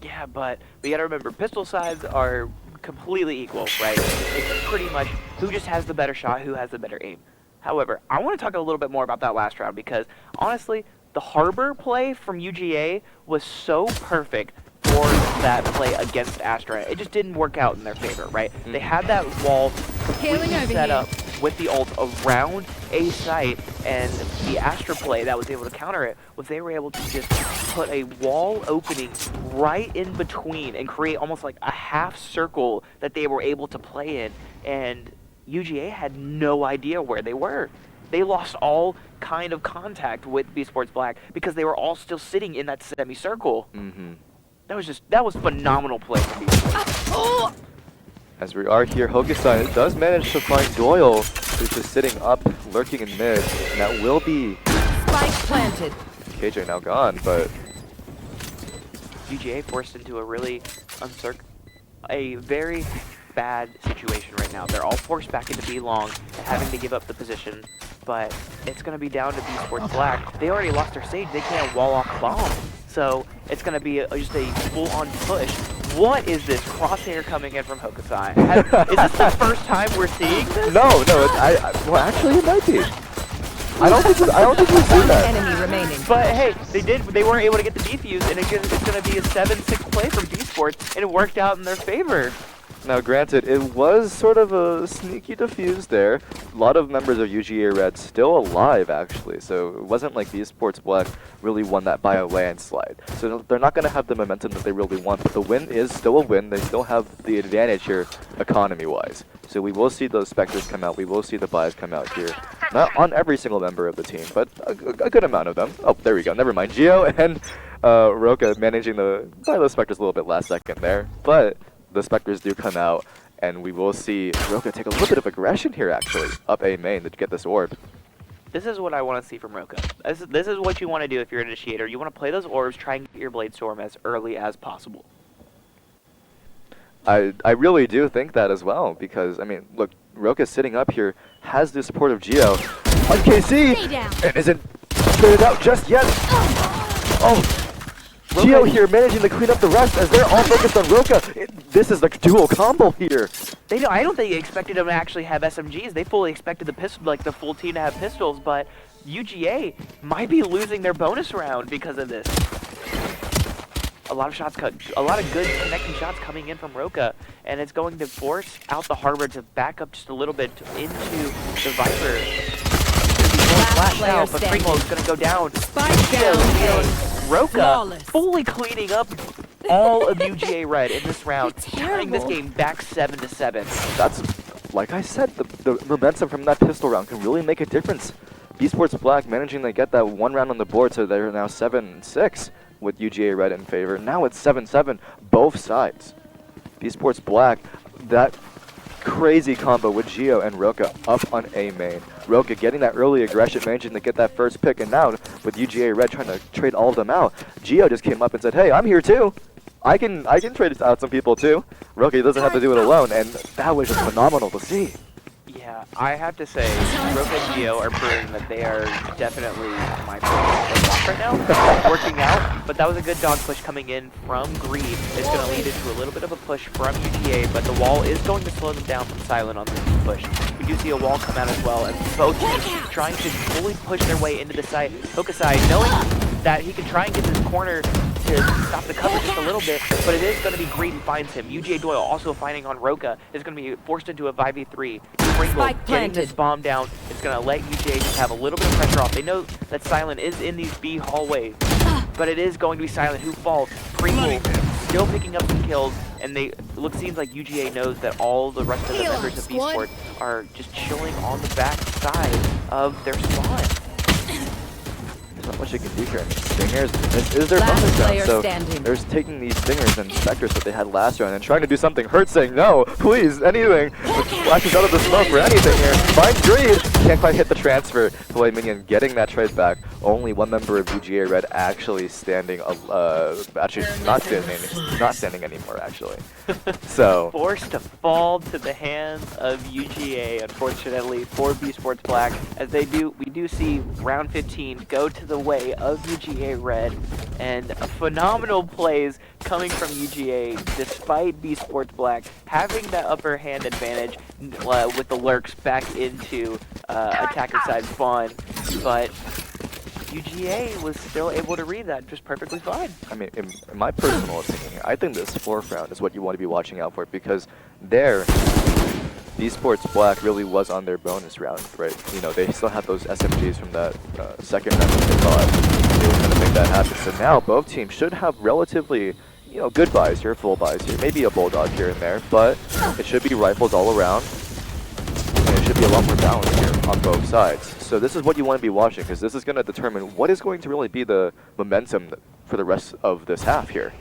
Yeah, but we gotta remember, pistol sides are completely equal, right? It's pretty much who just has the better shot, who has the better aim. However, I want to talk a little bit more about that last round, because honestly, the Harbor play from UGA was so perfect for that play against Astra. It just didn't work out in their favor, right? They had that wall completely set up with the ult around A site, and the Astra play that was able to counter it was they were able to just put a wall opening right in between and create almost like a half circle that they were able to play in, and UGA had no idea where they were. They lost all kind of contact with B Sports Black because they were all still sitting in that semicircle. That was phenomenal play from B Sports. As we are here, Hokusai does manage to find Doyle, who's just sitting up, lurking in mid, and that will be spike planted. KJ now gone, but UGA forced into a really a very bad situation right now. They're all forced back into B long and having to give up the position, but it's going to be down to B Sports Black. They already lost their Sage. They can't wall off the bomb, so it's going to be just a full-on push. What is this crosshair coming in from Hokusai? Is this the first time we're seeing this? No, well, actually, it might be. I don't think we've seen that. Enemy remaining. But hey, they weren't able to get the defuse, and it's going to be a 7-6 play from B Sports, and it worked out in their favor. Now, granted, it was sort of a sneaky defuse there. A lot of members of UGA Red still alive, actually, so it wasn't like B Sports Black really won that by a landslide. So they're not going to have the momentum that they really want, but the win is still a win. They still have the advantage here, economy-wise. So we will see those Spectres come out. We will see the buys come out here. Not on every single member of the team, but a good amount of them. Oh, there we go. Never mind. Gio and Roka managing to buy those Spectres a little bit last second there, but the Spectres do come out, and we will see Roka take a little bit of aggression here, actually, up A main to get this orb. This is what I want to see from Roka. This is what you want to do if you're an initiator. You want to play those orbs, try and get your Blade Storm as early as possible. I really do think that as well, because, I mean, look, Roka's sitting up here, has the support of Geo on KC, and isn't figured out just yet. Oh, Geo here managing to clean up the rest as they're all focused on Roka. This is the dual combo here. I don't think they expected them to actually have SMGs. They fully expected the pistol, like the full team to have pistols, but UGA might be losing their bonus round because of this. A lot of shots cut, a lot of good connecting shots coming in from Roka, and it's going to force out the Harbor to back up just a little bit into the Viper. Flash out, but Primo is going to go down. Roka fully cleaning up all of UGA Red in this round, turning this game back 7-7. That's, like I said, the momentum from that pistol round can really make a difference. Esports Black managing to get that one round on the board, so they're now 7-6 with UGA Red in favor. Now it's 7-7, both sides. Esports Black, that crazy combo with Geo and Roka up on A main. Roka getting that early aggression, managing to get that first pick, and now with UGA Red trying to trade all of them out, Geo just came up and said, hey, I'm here too. I can trade out some people too. Roka doesn't have to do it alone, and that was just phenomenal to see. Yeah, I have to say, Roka and Geo are proving that they are definitely my favorite right now. Working out, but that was a good dog push coming in from Greed. It's going to lead into a little bit of a push from UGA, but the wall is going to slow them down from Silent on this push. We do see a wall come out as well, and both teams trying to fully push their way into the side. Hokusai, knowing that he can try and get to this corner to stop the cover just a little bit, but it is going to be Greed who finds him. UGA Doyle also finding on Roka is going to be forced into a 5v3. Pringle getting this bomb down. It's going to let UGA just have a little bit of pressure off. They know that Silent is in these B hallways, but it is going to be Silent who falls. Pringle still picking up some kills, and seems like UGA knows that all the rest of the members of B-Sport are just chilling on the back side of their spawn. Not much you can do here. Stingers is their bonus round, so they're taking these Stingers and Spectres that they had last round and trying to do something. Hurt saying no, please, anything. Flashes out of the smoke for anything here. Finds Greed, can't quite hit the transfer. Filet Minion getting that trade back. Only one member of UGA Red actually standing, actually not standing anymore actually. So forced to fall to the hands of UGA, unfortunately, for B Sports Black, as we do see round 15 go to the way of UGA Red, and phenomenal plays coming from UGA despite B Sports Black having that upper hand advantage with the lurks back into attacker side spawn, but UGA was still able to read that just perfectly fine. I mean, in my personal opinion here, I think this fourth round is what you want to be watching out for, because there, Esports Black really was on their bonus round, right? You know, they still had those SMGs from that second round that they thought they were going to make that happen. So now both teams should have relatively, you know, good buys here, full buys here, maybe a Bulldog here and there, but it should be rifles all around, and it should be a lot more balance here on both sides. So this is what you want to be watching, because this is going to determine what is going to really be the momentum for the rest of this half here.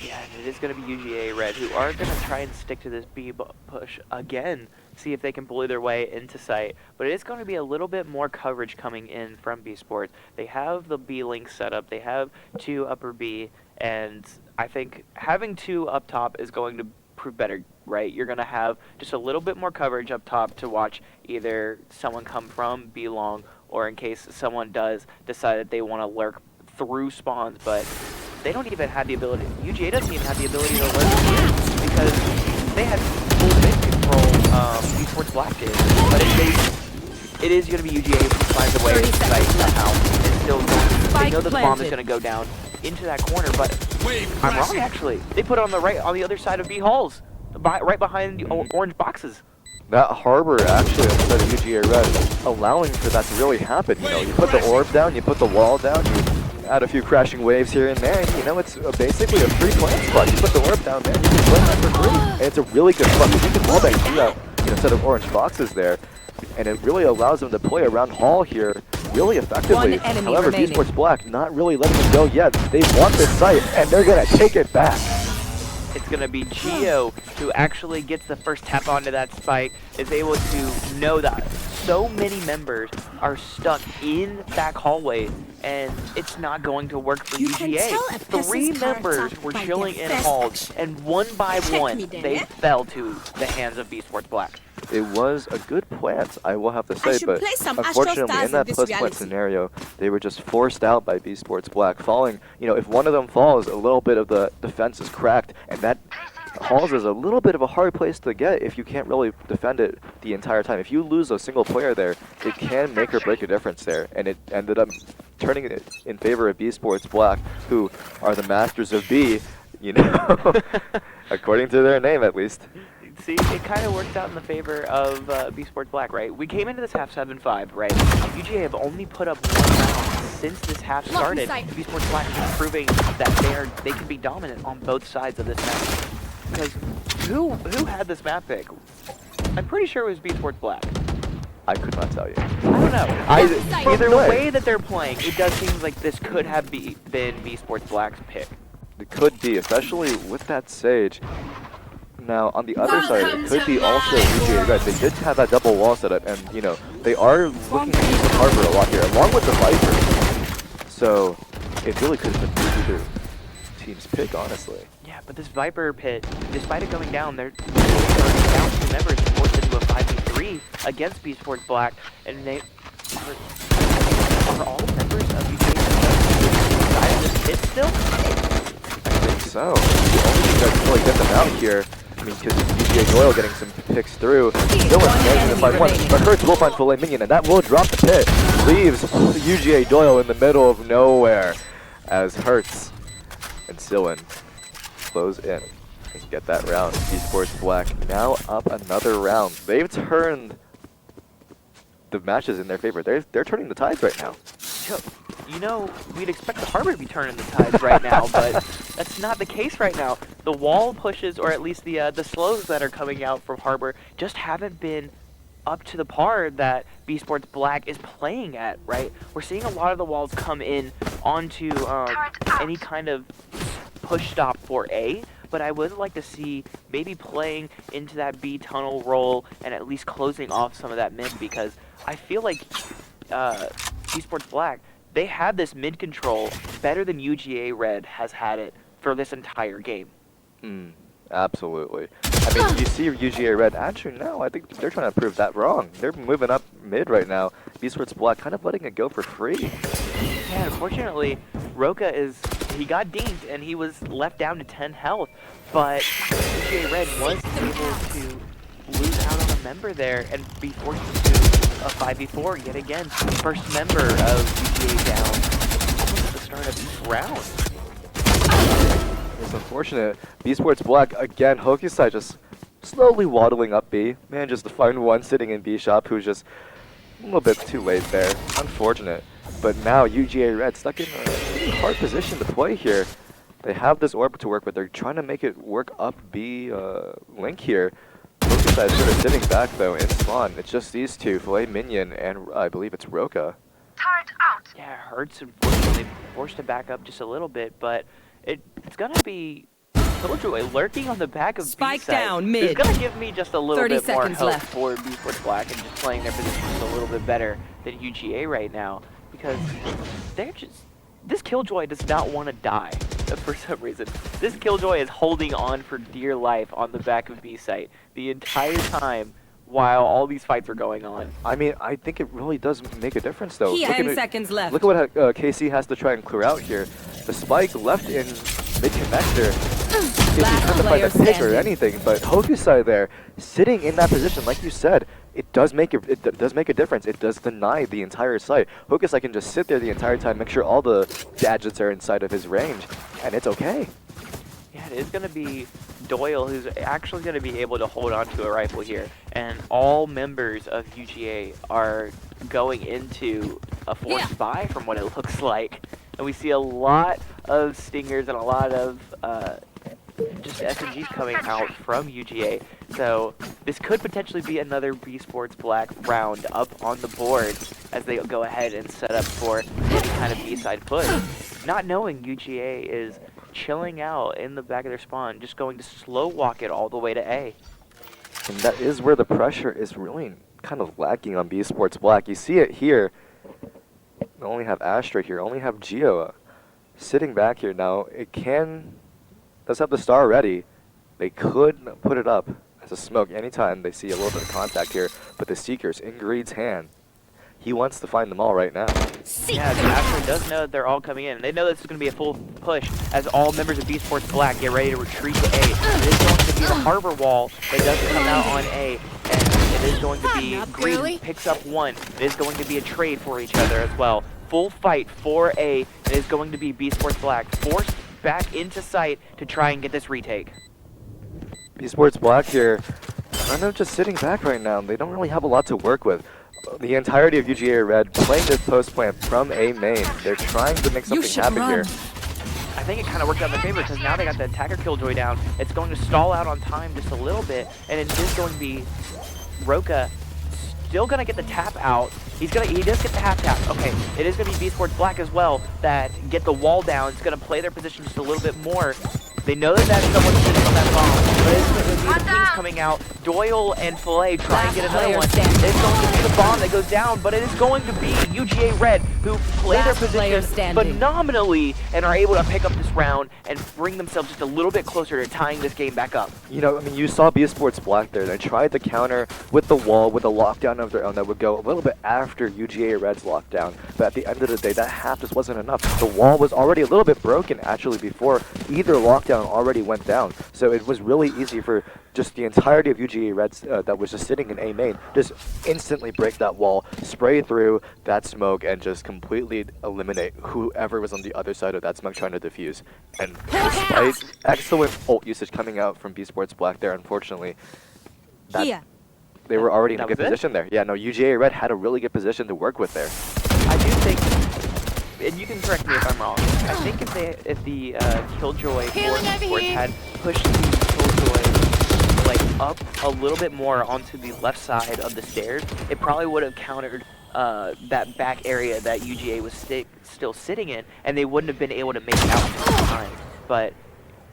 Yeah, and it is going to be UGA Red, who are going to try and stick to this B push again, see if they can bully their way into site. But it is going to be a little bit more coverage coming in from B Sports. They have the B link set up, they have two upper B, and I think having two up top is going to prove better, right? You're going to have just a little bit more coverage up top to watch either someone come from B long, or in case someone does decide that they want to lurk through spawns, but they don't even have the ability. UGA doesn't even have the ability to lurk here because they had full mid control. Esports Black did, but it is going to be UGA who finds a way to site somehow and still they know the bomb is going to go down into that corner, but I'm wrong actually. They put it on the other side of B halls, right behind the orange boxes. That harbor actually, instead of UGA Red, allowing for that to really happen. You know, you put the orb down, you put the wall down, you add a few crashing waves here and there, and you know, it's basically a free plant spot. You put the orb down there, you can play that for free. And it's a really good spot, because you can wallbang through that, you know, set of orange boxes there. And it really allows them to play around Hall here really effectively. However, B-Sports Black not really letting them go yet. They want this site, and they're going to take it back. It's going to be Gio who actually gets the first tap onto that spike, is able to know that so many members are stuck in back hallway, and it's not going to work for UGA. 3 members were chilling in halls, and one by one, they fell to the hands of B Sports Black. It was a good plant, I will have to say, but unfortunately in that plus plant scenario, they were just forced out by B Sports Black, falling. You know, if one of them falls, a little bit of the defense is cracked, and that halls is a little bit of a hard place to get if you can't really defend it the entire time. If you lose a single player there, it can make or break a difference there, and it ended up turning it in favor of B Sports Black, who are the masters of B, you know, according to their name at least. See, it kind of works out in the favor of B Sports Black, right? We came into this half 7-5, right? UGA have only put up 1 round since this half started. B Sports Black is proving that they can be dominant on both sides of this map. Because who had this map pick? I'm pretty sure it was B Sports Black. I could not tell you. I don't know. Either the way. way that they're playing, it does seem like this could have been B Sports Black's pick. It could be, especially with that Sage. Now, on the other side, it could be also UGA Red. They did have that double wall set up, and, you know, they are looking to use the Harbor a lot here, along with the Viper. So, it really could have been either team's pick, honestly. Yeah, but this Viper pit, despite it going down, they're down 2 members, forced into a 5v3 against B Sports Black, and they are all members of UGA side of this pit still? I think so. The only thing that can really get them out here, I mean, because UGA Doyle getting some picks through, still managing to find 1, but Hertz will find Filet Minion, and that will drop the pit. Leaves UGA Doyle in the middle of nowhere, as Hertz and Sillen close in and get that round. B Sports Black now up another round. They've turned the matches in their favor. They're turning the tides right now. You know, we'd expect the Harbor to be turning the tides right now, but that's not the case right now. The wall pushes, or at least the slows that are coming out from Harbor, just haven't been up to the par that B Sports Black is playing at, right? We're seeing a lot of the walls come in onto any kind of push stop for A, but I would like to see maybe playing into that B tunnel roll and at least closing off some of that mid, because I feel like B Sports Black, they have this mid control better than UGA Red has had it for this entire game. Absolutely. I mean, you see UGA Red, actually no, I think they're trying to prove that wrong. They're moving up mid right now. B Sports Black kind of letting it go for free. Yeah, unfortunately, Roka he got dinged and he was left down to 10 health, but UGA Red was able to lose out on a member there and be forced into a 5v4 yet again. First member of UGA down almost at the start of each round. It's unfortunate. B Sports Black, again, Hokusai just slowly waddling up B. Manages to find 1 sitting in B shop who's just a little bit too late there. Unfortunate. But now UGA Red stuck in a pretty hard position to play here. They have this orb to work with. They're trying to make it work up B link here. Hokusai is sort of sitting back though in spawn. It's just these two, Filet Minion and I believe it's Roka. Turret out. Yeah, Hertz unfortunately forced to back up just a little bit, but it's gonna be Killjoy lurking on the back of Spike B side. down mid. It's gonna give me just a little 30 bit more seconds hope left. for B Sports Black and just playing their position just a little bit better than UGA right now, because this Killjoy does not want to die for some reason. This Killjoy is holding on for dear life on the back of B site the entire time while all these fights are going on. I mean, I think it really does make a difference though. 10 seconds left. Look at what KC has to try and clear out here. The spike left in mid-connector isn't trying to find a pick or anything, but Hokusai there, sitting in that position, like you said, it does make a difference. It does deny the entire site. Hokusai can just sit there the entire time, make sure all the gadgets are inside of his range, and it's okay. Yeah, it is going to be Doyle who's actually going to be able to hold on to a rifle here, and all members of UGA are going into a forced buy from what it looks like. And we see a lot of stingers and a lot of just SMGs coming out from UGA. So this could potentially be another B Sports Black round up on the board as they go ahead and set up for any kind of B-side push. Not knowing UGA is chilling out in the back of their spawn, just going to slow walk it all the way to A. And that is where the pressure is really kind of lacking on B Sports Black. You see it here. They only have Astra here, only have Geo sitting back here now. It does have the star ready. They could put it up as a smoke anytime they see a little bit of contact here, but the Seeker's in Greed's hand. He wants to find them all right now. Yeah, so Astra does know that they're all coming in. They know this is going to be a full push as all members of B Sports Black get ready to retreat to A. It is going to be the harbor wall that does come out on A, and it is going to be Greed picks up one. It is going to be a trade for each other as well. Full fight for A. It is going to be B Sports Black forced back into sight to try and get this retake. B Sports Black here, kind of just sitting back right now. They don't really have a lot to work with. The entirety of UGA Red playing this post plant from A main. They're trying to make something happen here. I think it kind of worked out in their favor because now they got the attacker killjoy down. It's going to stall out on time just a little bit, and it is going to be Roka still going to get the tap out. He does get the half tap. Okay, it is going to be B Sports Black as well that get the wall down. It's going to play their position just a little bit more. They know that someone's sitting on that bomb, but it's going to be the Kings coming out. Doyle and Filet try and get another one. It's going to be the bomb that goes down, but it is going to be UGA Red who play their position phenomenally and are able to pick up this round and bring themselves just a little bit closer to tying this game back up. You know, I mean, you saw B Sports Black there. They tried to counter with the wall, with a lockdown of their own that would go a little bit after UGA Red's lockdown. But at the end of the day, that half just wasn't enough. The wall was already a little bit broken, actually, before either lockdown already went down. So it was really easy for just the entirety of UGA Reds that was just sitting in A main, just instantly break that wall, spray through that smoke, and just completely eliminate whoever was on the other side of that smoke trying to defuse. And despite excellent ult usage coming out from B Sports Black there, unfortunately, they were already in a good position there. Yeah, no, UGA Red had a really good position to work with there. I do think, and you can correct me if I'm wrong, I think if the Killjoy for Sports had pushed the Killjoy like up a little bit more onto the left side of the stairs, it probably would have countered that back area that UGA was still sitting in, and they wouldn't have been able to make it out in time. But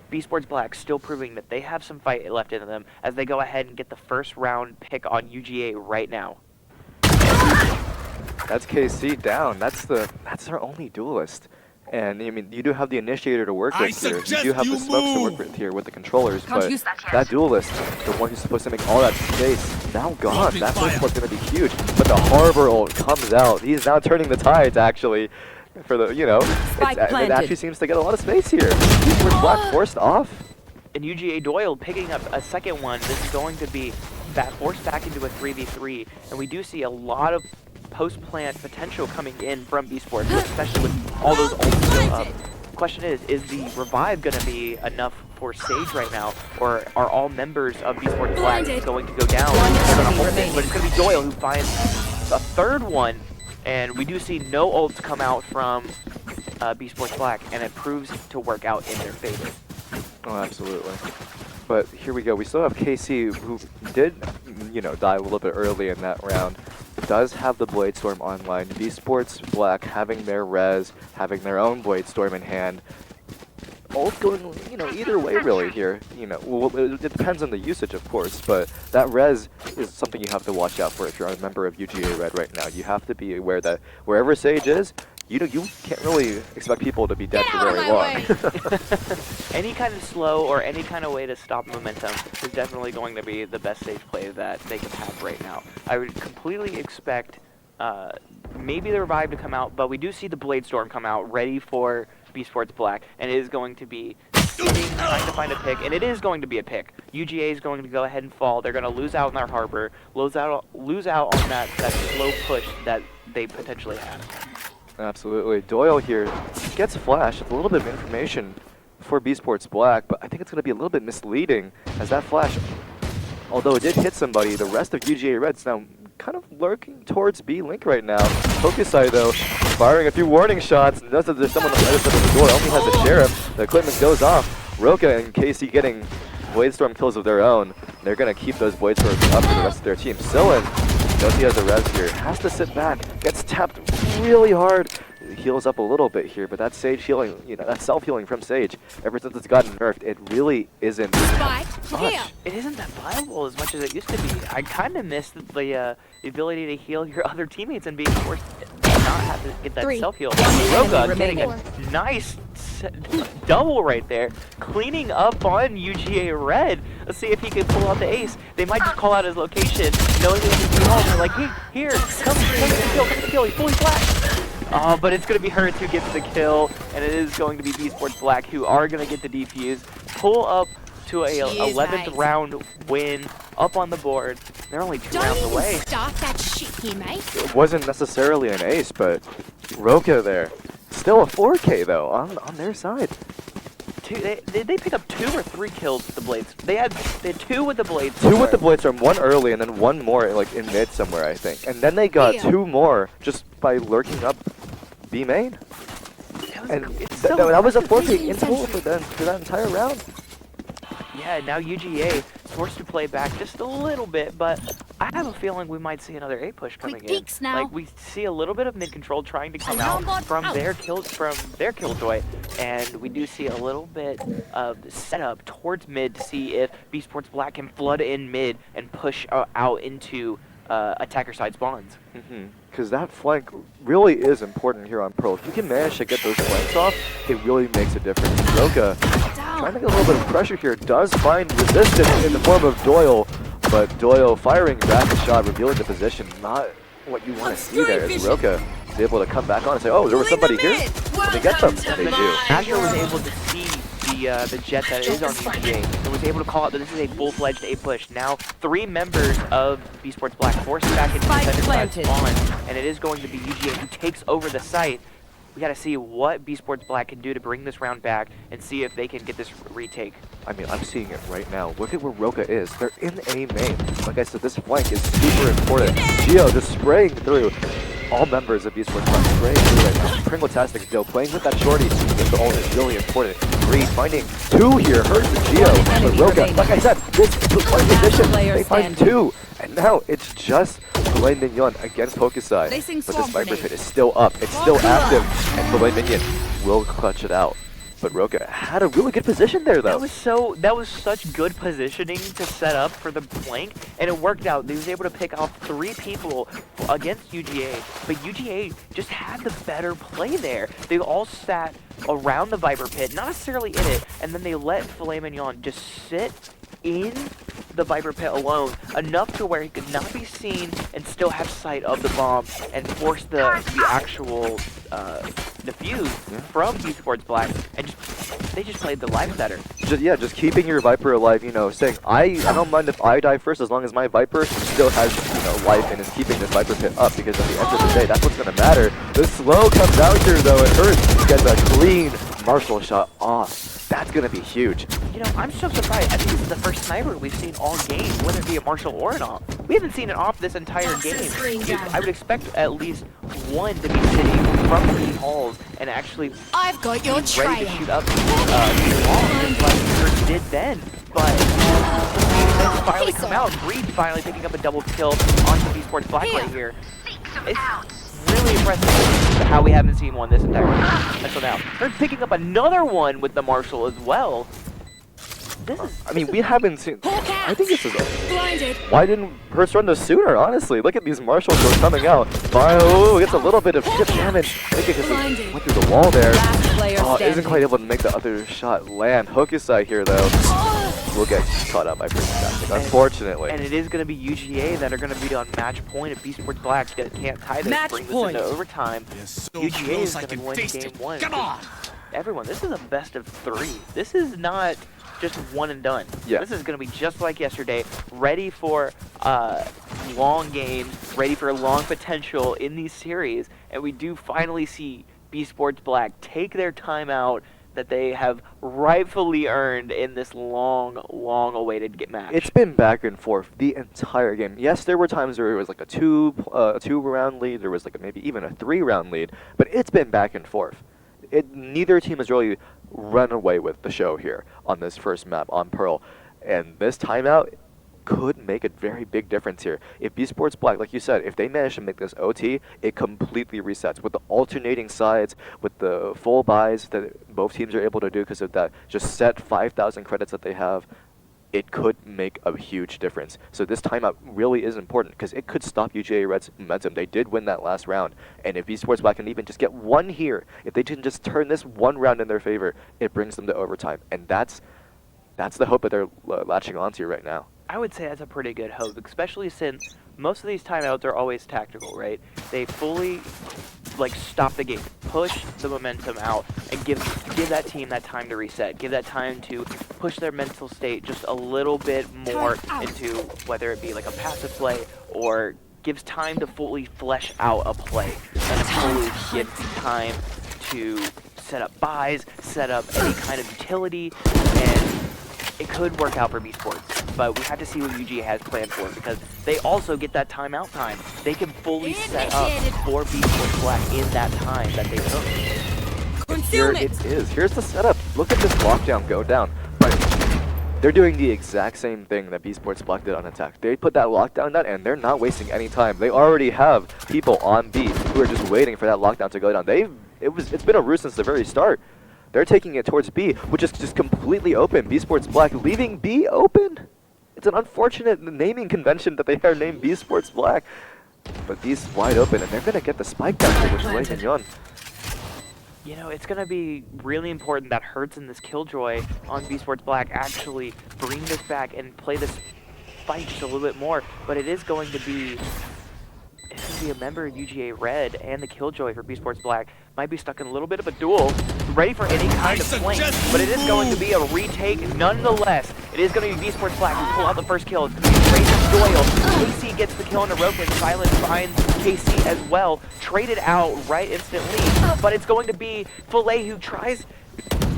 B Sports Black still proving that they have some fight left in them as they go ahead and get the first round pick on UGA right now. That's KC down. That's our only duelist. And I mean, you do have the initiator to work with here. You do have the smokes to work with here with the controllers, but that duelist, the one who's supposed to make all that space, now gone. That first one's going to be huge. But the Harbor ult comes out. He's now turning the tides, actually, for the, you know, it actually seems to get a lot of space here. B-Sports Black forced off. And UGA Doyle picking up a second one. This is going to be forced back into a 3v3, and we do see a lot of post-plant potential coming in from B Sports, especially with all those ults still up. Question is the revive going to be enough for Sage right now, or are all members of B Sports Black going to go down? They're going to hold it, but it's going to be Doyle who finds a third one, and we do see no ults come out from B Sports Black, and it proves to work out in their favor. Oh, absolutely. But here we go. We still have KC, who did, you know, die a little bit early in that round. Does have the Bladestorm online. B Sports Black having their res, having their own Bladestorm in hand. Both going, you know, either way really here. You know, well, it depends on the usage, of course, but that res is something you have to watch out for if you're a member of UGA Red right now. You have to be aware that wherever Sage is, you can't really expect people to be dead for very long. Any kind of slow or any kind of way to stop momentum is definitely going to be the best Sage play that they can have right now. I would completely expect maybe the revive to come out, but we do see the Bladestorm come out ready for B Sports Black, and it is going to be sitting, trying to find a pick, and it is going to be a pick. UGA is going to go ahead and fall. They're going to lose out on their harbor, lose out on that slow push that they potentially had. Absolutely. Doyle here gets flashed with a little bit of information for B Sports Black, but I think it's going to be a little bit misleading as that flash, although it did hit somebody, the rest of UGA Red's now kind of lurking towards B-Link right now. Focusai, though, firing a few warning shots. Notice that there's someone on the other side of the door. Only has the Sheriff. The equipment goes off. Roka and KC getting Bladestorm kills of their own. They're going to keep those Bladestorms up for the rest of their team. Sillin, knows he has a res here, has to sit back, gets tapped really hard. heals up a little bit here, but that Sage healing, that self-healing from Sage, ever since it's gotten nerfed, it really isn't much. It isn't that viable as much as it used to be. I kind of miss the ability to heal your other teammates and being forced to not have to get that self-heal. Roga getting a nice double right there, cleaning up on UGA Red. Let's see if he can pull out the ace. They might just call out his location, knowing that he's home. They're like, hey, here, come get the kill, he's fully flashed. Oh, but it's going to be Hurts who gets the kill, and it is going to be B-Sports Black who are going to get the defuse, pull up to a 11th round win, up on the board. They're only 2 rounds away. Start that shit here, mate. It wasn't necessarily an ace, but Roka there. Still a 4K though on their side. They pick up 2 or 3 kills with the blades. They had 2 with the blades. 2 with the blades from 1 early and then 1 more like in mid somewhere, I think. And then they got 2 more just by lurking up B main. And that was a 4K in total for that entire round. Yeah, now UGA forced to play back just a little bit, but I have a feeling we might see another A push coming in. Now. Like we see a little bit of mid control trying to come out from their killjoy, and we do see a little bit of setup towards mid to see if B-Sports Black can flood in mid and push out into attacker side spawns. Because that flank really is important here on Pearl. If you can manage to get those flanks off, it really makes a difference. Roka trying to get a little bit of pressure here, does find resistance in the form of Doyle, but Doyle firing rapid shot, revealing the position, not what you want to see there, as Roka is able to come back on and say, oh, there was somebody here? Let me get them. They do. Asher was able to see the jet that is on UGA and was able to call out that this is a full-fledged A push. Now 3 members of B-Sports Black forced back into the center side spawn, and it is going to be UGA who takes over the site. We got to see what B-Sports Black can do to bring this round back and see if they can get this retake. I mean, I'm seeing it right now. Look at where Roka is. They're in A main. Like I said, this flank is super important. Geo just spraying through. All members of B-Sports Black spraying through right now. Pringle-tastic still playing with that shorty. This ult is really important. Greed finding 2 here. Hurts the Geo. But Roka, like I said, this one position, they find 2. And now it's just Filet Mignon against Pokusai. But this Viper Pit is still up. It's still active. And Filet Mignon will clutch it out. But Roka had a really good position there, though. That was such good positioning to set up for the flank, and it worked out. He was able to pick off 3 people against UGA, but UGA just had the better play there. They all sat around the Viper Pit, not necessarily in it, and then they let Filet Mignon just sit in the Viper Pit alone, enough to where he could not be seen and still have sight of the bomb and force the actual defuse from B-Sports Black, and they just played the life better. Just keeping your Viper alive, saying, I don't mind if I die first as long as my Viper still has, life and is keeping this Viper Pit up, because at the end of the day, that's what's going to matter. The slow comes out here, though. It hurts. Gets a clean Marshall shot off. That's going to be huge. I'm so surprised. I think this is the first sniper we've seen all game, whether it be a Marshall or an op. We haven't seen an op this entire game. I would expect at least one to be sitting from the halls and actually I've got your ready trail. to shoot up the wall, just like Hurts did then. But it's finally come out. Greed finally picking up a double kill on the B-Sports Black right here. It's really impressive how we haven't seen one this entire game until now. They're picking up another one with the Marshall as well. We haven't seen. I think this is. Blinded. Why didn't Hurst run this sooner? Honestly, look at these Marshalls who are coming out. Bio gets a little bit of chip damage. I think it just went through the wall there. Isn't quite able to make the other shot land. Hokusai here though. We'll get caught up by Pringle-tastic, unfortunately. And it is going to be UGA that are going to be on match point if B-Sports Black can't tie this, bring this into overtime. UGA is going to win game 1. Come on! Everyone, this is a best of 3. This is not just one and done. Yeah. This is going to be just like yesterday, ready for long games, ready for long potential in these series, and we do finally see B-Sports Black take their time out that they have rightfully earned in this long awaited match. It's been back and forth the entire game. Yes, there were times where it was like a two round lead, there was like maybe even a 3-round lead, but it's been back and forth. Neither team has really run away with the show here on this first map on Pearl. And this timeout, could make a very big difference here. If B Sports Black, like you said, if they manage to make this OT, it completely resets. With the alternating sides, with the full buys that both teams are able to do because of that just set 5,000 credits that they have, it could make a huge difference. So this timeout really is important because it could stop UGA Red's momentum. They did win that last round, and if eSports Black can even just get one here, if they can just turn this one round in their favor, it brings them to overtime, and that's the hope that they're latching onto right now. I would say that's a pretty good hope, especially since most of these timeouts are always tactical, right? They fully stop the game, push the momentum out, and give that team that time to reset, give that time to push their mental state just a little bit more into whether it be like a passive play or gives time to fully flesh out a play and fully gives time to set up buys, set up any kind of utility, and it could work out for B Sports. But we have to see what UGA has planned for them because they also get that timeout time. They can fully set up for B Sports Black in that time that they took. Here it is. Here's the setup. Look at this lockdown go down. But they're doing the exact same thing that B Sports Black did on attack. They put that lockdown down, and they're not wasting any time. They already have people on B who are just waiting for that lockdown to go down. It's been a ruse since the very start. They're taking it towards B, which is just completely open. B Sports Black leaving B open. It's an unfortunate naming convention that they are named B Sports Black. But B's wide open, and they're going to get the spike down here with Wei Mignon. You know, it's going to be really important that Hertz and this Killjoy on B Sports Black actually bring this back and play this fight just a little bit more. But it is going to be a member of UGA Red and the Killjoy for B Sports Black. Might be stuck in a little bit of a duel, ready for any kind of flank, but it is going to be a retake nonetheless. It is going to be B Sports Black who pull out the first kill. It's going to be Tracer Doyle. KC gets the kill on the rope, and Silent finds KC as well. Traded out right instantly, but it's going to be Filet who tries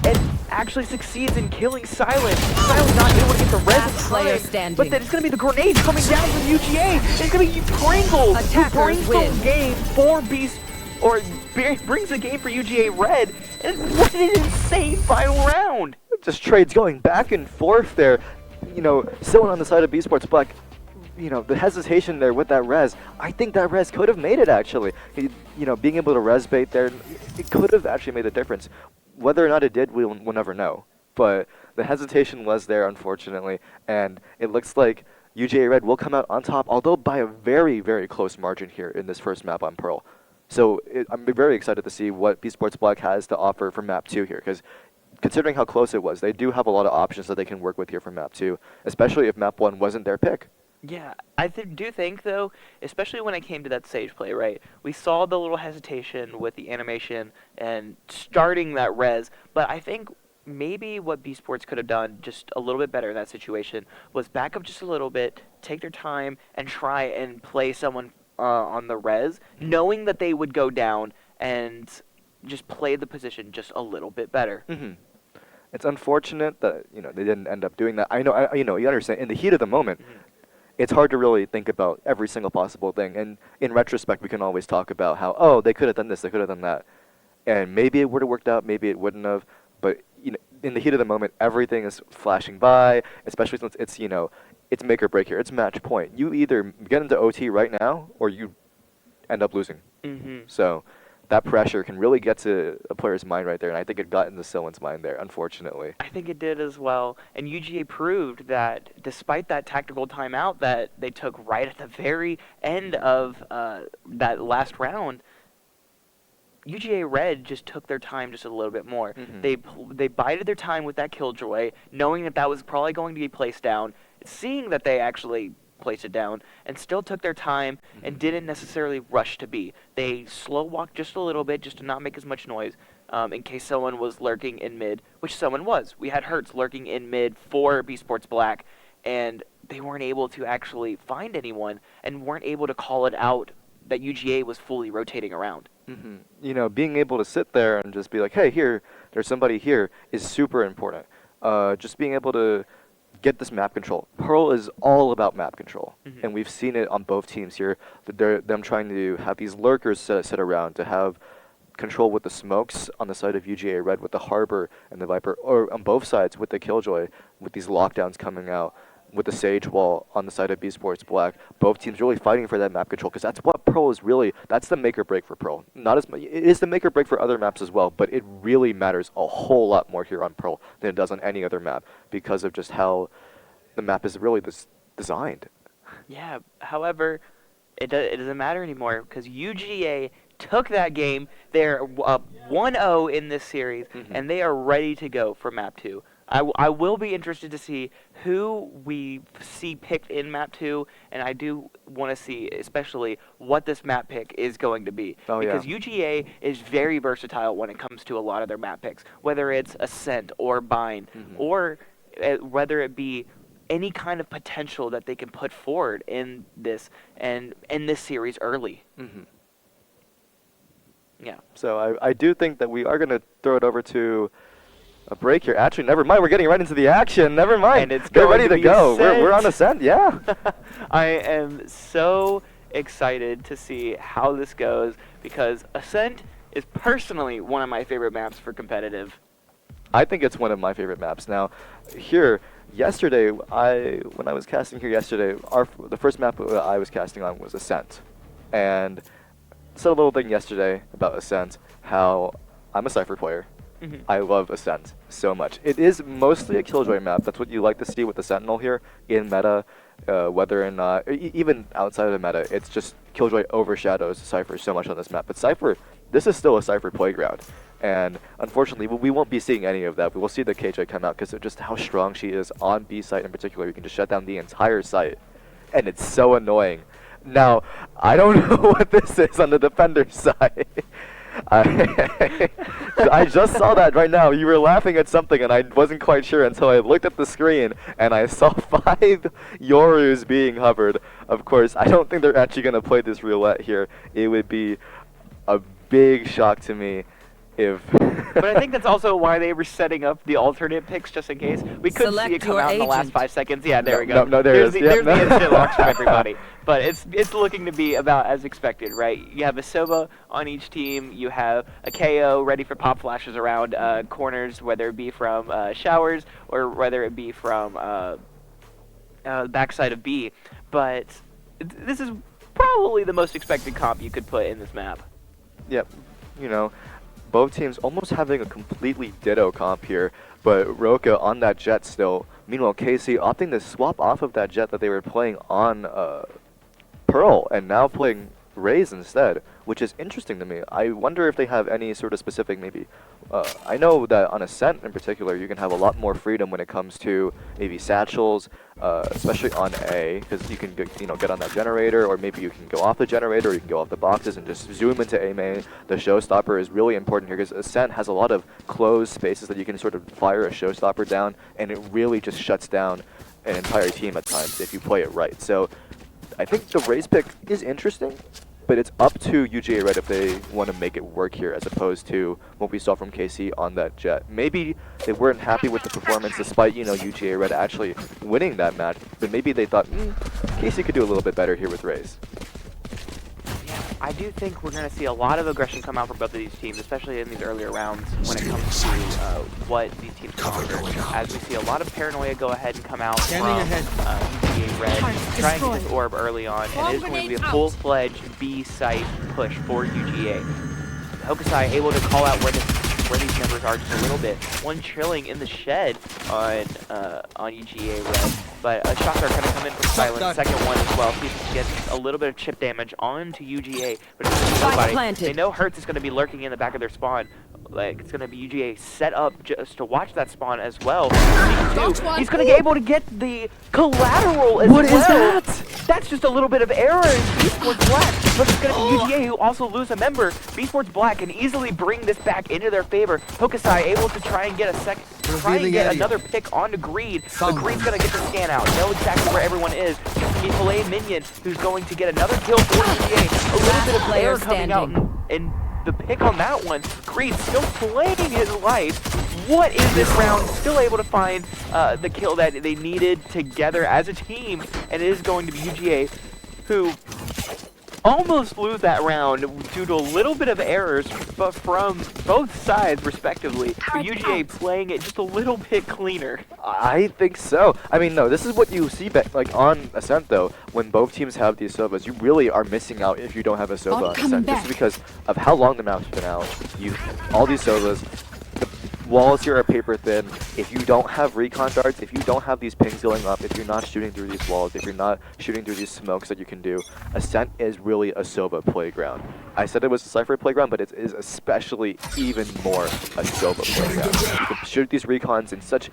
and actually succeeds in killing Silent. Silent not able to get the res in time, but then it's going to be the grenade coming down from UGA. It's going to be Pringle who brings the game for brings the game for UGA Red. And what an insane final round! Just trades going back and forth there. You know, still on the side of B Sports Black, you know, the hesitation there with that res. I think that res could have made it actually. You know, being able to res bait there, it could have actually made a difference. Whether or not it did, we'll never know. But the hesitation was there, unfortunately, and it looks like UGA Red will come out on top, although by a very, very close margin here in this first map on Pearl. So I'm very excited to see what B Sports Black has to offer for map 2 here, because considering how close it was, they do have a lot of options that they can work with here for map 2, especially if map 1 wasn't their pick. Yeah, I do think, though, especially when it came to that stage play, right? We saw the little hesitation with the animation and starting that res, but I think maybe what B Sports could have done just a little bit better in that situation was back up just a little bit, take their time, and try and play someone on the res, knowing that they would go down, and just play the position just a little bit better. Mm-hmm. It's unfortunate that, you know, they didn't end up doing that. I know, you know, you understand, in the heat of the moment, it's hard to really think about every single possible thing. And in retrospect, we can always talk about how, oh, they could have done this, they could have done that. And maybe it would have worked out, maybe it wouldn't have. But, you know, in the heat of the moment, everything is flashing by, especially since it's, you know, it's make or break here. It's match point. You either get into OT right now, or you end up losing. Mm-hmm. So that pressure can really get to a player's mind right there, and I think it got into Sillen's mind there, unfortunately. I think it did as well, and UGA proved that despite that tactical timeout that they took right at the very end of that last round, UGA Red just took their time just a little bit more. Mm-hmm. They bided their time with that Killjoy, knowing that was probably going to be placed down, seeing that they actually placed it down, and still took their time and didn't necessarily rush to B. They slow walked just a little bit just to not make as much noise in case someone was lurking in mid, which someone was. We had Hertz lurking in mid for B Sports Black, and they weren't able to actually find anyone and weren't able to call it out that UGA was fully rotating around. Mm-hmm. You know, being able to sit there and just be like, hey, here, there's somebody here, is super important. Just being able to get this map control. Pearl is all about map control, and we've seen it on both teams here. Them trying to have these lurkers sit around to have control with the smokes on the side of UGA Red with the Harbor and the Viper, or on both sides with the Killjoy with these lockdowns coming out. with the Sage wall on the side of B Sports Black. Both teams really fighting for that map control, because that's what Pearl is really. That's the make or break for Pearl. Not as much. It is the make or break for other maps as well, but it really matters a whole lot more here on Pearl than it does on any other map, because of just how the map is really designed. Yeah. However, it doesn't matter anymore because UGA took that game. They're up 1-0 in this series, and they are ready to go for Map 2. I will be interested to see who we see picked in Map 2, and I do want to see especially what this map pick is going to be. Because UGA is very versatile when it comes to a lot of their map picks, whether it's Ascent or Bind, or whether it be any kind of potential that they can put forward in this and in this series early. Yeah. So I do think that we are going to throw it over to a break here. Actually, never mind. We're getting right into the action. Never mind. And it's Get ready to go. Ascent. We're on Ascent. Yeah. I am so excited to see how this goes because Ascent is personally one of my favorite maps for competitive. I think it's one of my favorite maps. Now, here, yesterday, when I was casting here yesterday, the first map I was casting on was Ascent. And said a little thing yesterday about Ascent, how I'm a Cypher player. I love Ascent so much. It is mostly a Killjoy map. That's what you like to see with the Sentinel here in meta, whether or not, even outside of the meta, it's just Killjoy overshadows Cypher so much on this map. But Cypher, this is still a Cypher playground. And unfortunately, we won't be seeing any of that. We will see the KJ come out because of just how strong she is on B site in particular. You can just shut down the entire site. And it's so annoying. Now, I don't know what this is on the defender side. I just saw that right now. You were laughing at something, and I wasn't quite sure until I looked at the screen, and I saw 5 Yorus being hovered. Of course, I don't think they're actually going to play this roulette here. It would be a big shock to me if... But I think that's also why they were setting up the alternate picks, just in case. We couldn't see it come out in the last 5 seconds. Yeah, there we go. No, there's the instant locks from everybody. But it's looking to be about as expected, right? You have a Sova on each team. You have a KO ready for pop flashes around corners, whether it be from showers or whether it be from backside of B. But this is probably the most expected comp you could put in this map. Yep. You know, both teams almost having a completely ditto comp here, but Roka on that jet still. Meanwhile, KC opting to swap off of that jet that they were playing on Pearl and now playing Raze instead, which is interesting to me. I wonder if they have any sort of specific maybe. I know that on Ascent in particular, you can have a lot more freedom when it comes to maybe satchels, especially on A, because you can get on that generator, or maybe you can go off the generator, or you can go off the boxes and just zoom into A main. The showstopper is really important here because Ascent has a lot of closed spaces that you can sort of fire a showstopper down, and it really just shuts down an entire team at times if you play it right. So I think the Raze pick is interesting, but it's up to UGA Red if they want to make it work here, as opposed to what we saw from KC on that jet. Maybe they weren't happy with the performance despite, UGA Red actually winning that match, but maybe they thought, KC could do a little bit better here with Raze. I do think we're going to see a lot of aggression come out from both of these teams, especially in these earlier rounds when it comes to what these teams can offer. As we see a lot of paranoia go ahead and come out from UGA Red, trying to get this orb early on, and it is going to be a full-fledged B site push for UGA. Hokusai able to call out where these members are just a little bit. One chilling in the shed on UGA Red, but shots are going to come in from Silent. Second one as well. See if he can get a little bit of chip damage onto UGA, but it's going to be nobody. They know Hertz is going to be lurking in the back of their spawn. Like, it's going to be UGA set up just to watch that spawn as well. He's going to be able to get the collateral as well. What is that? That's just a little bit of error in B-Sports Black, but it's going to be UGA who also lose a member. B-Sports Black can easily bring this back into their favor. Hokusai able to try and get another pick onto Greed, but Greed's going to get the scan out, know exactly where everyone is. It's going to be Filet Minion who's going to get another kill for UGA. A little bit of error coming out and the pick on that one. Greed still playing his life. What is this round? Still able to find the kill that they needed together as a team, and it is going to be UGA who almost lose that round due to a little bit of errors from both sides, respectively. UGA playing it just a little bit cleaner. I think so. I mean, no, this is what you see like on Ascent, though. When both teams have these Sovas, you really are missing out if you don't have a Sova on Ascent, just because of how long the map's been out. All these Sovas, the walls here are paper thin. If you don't have recon darts, if you don't have these pings going up, if you're not shooting through these walls, if you're not shooting through these smokes that you can do, Ascent is really a Sova playground. I said it was a Cypher playground, but it is especially even more a Sova playground. You can shoot these recons in such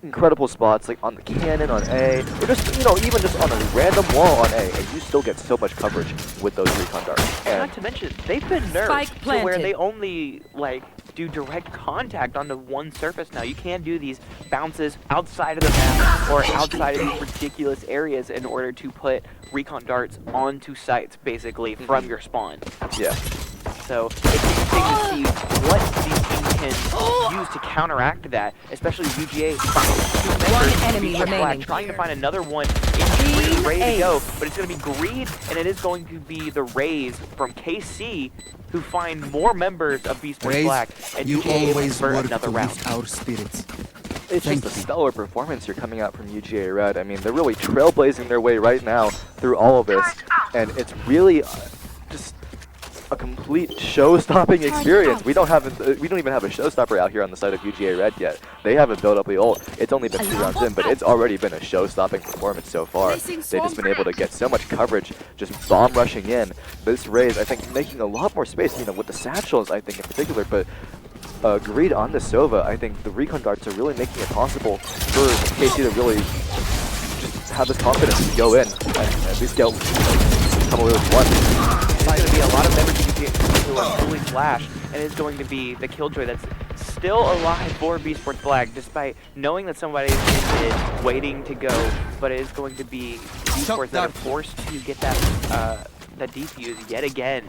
incredible spots, like on the cannon on A, or just, you know, even just on a random wall on A, and you still get so much coverage with those recon darts. And not to mention, they've been nerfed to where they only, like, do direct contact onto one surface now. You can't do these bounces outside of the map or outside of these ridiculous areas in order to put recon darts onto sites, basically, from your spawn. Yeah. So it's interesting to see what these teams can use to counteract that, especially UGA finding two members enemy remaining. trying to find another one in ready to go, but it's going to be Greed, and it is going to be the Rays from KC who find more members of Beast Boy Black, and you UGA always for work another to round. lift our spirits. It's just a stellar performance here coming out from UGA Red. I mean, they're really trailblazing their way right now through all of this, and it's really just a complete show-stopping experience. We don't even have a showstopper out here on the side of UGA Red yet. They haven't built up the ult. It's only been 2 rounds in, but it's already been a show-stopping performance so far. They've just been able to get so much coverage, just bomb rushing in. This Raze, I think, making a lot more space, you know, with the satchels, I think, in particular, but Greed on the Sova, I think the recon darts are really making it possible for KC to really just have this confidence to go in and at least get come away with one. It's going to be a lot of members who are fully flashed, and it's going to be the Killjoy that's still alive for Beast Sports Black, despite knowing that somebody is waiting to go, but it is going to be Beast Sports that are forced to get that defuse yet again.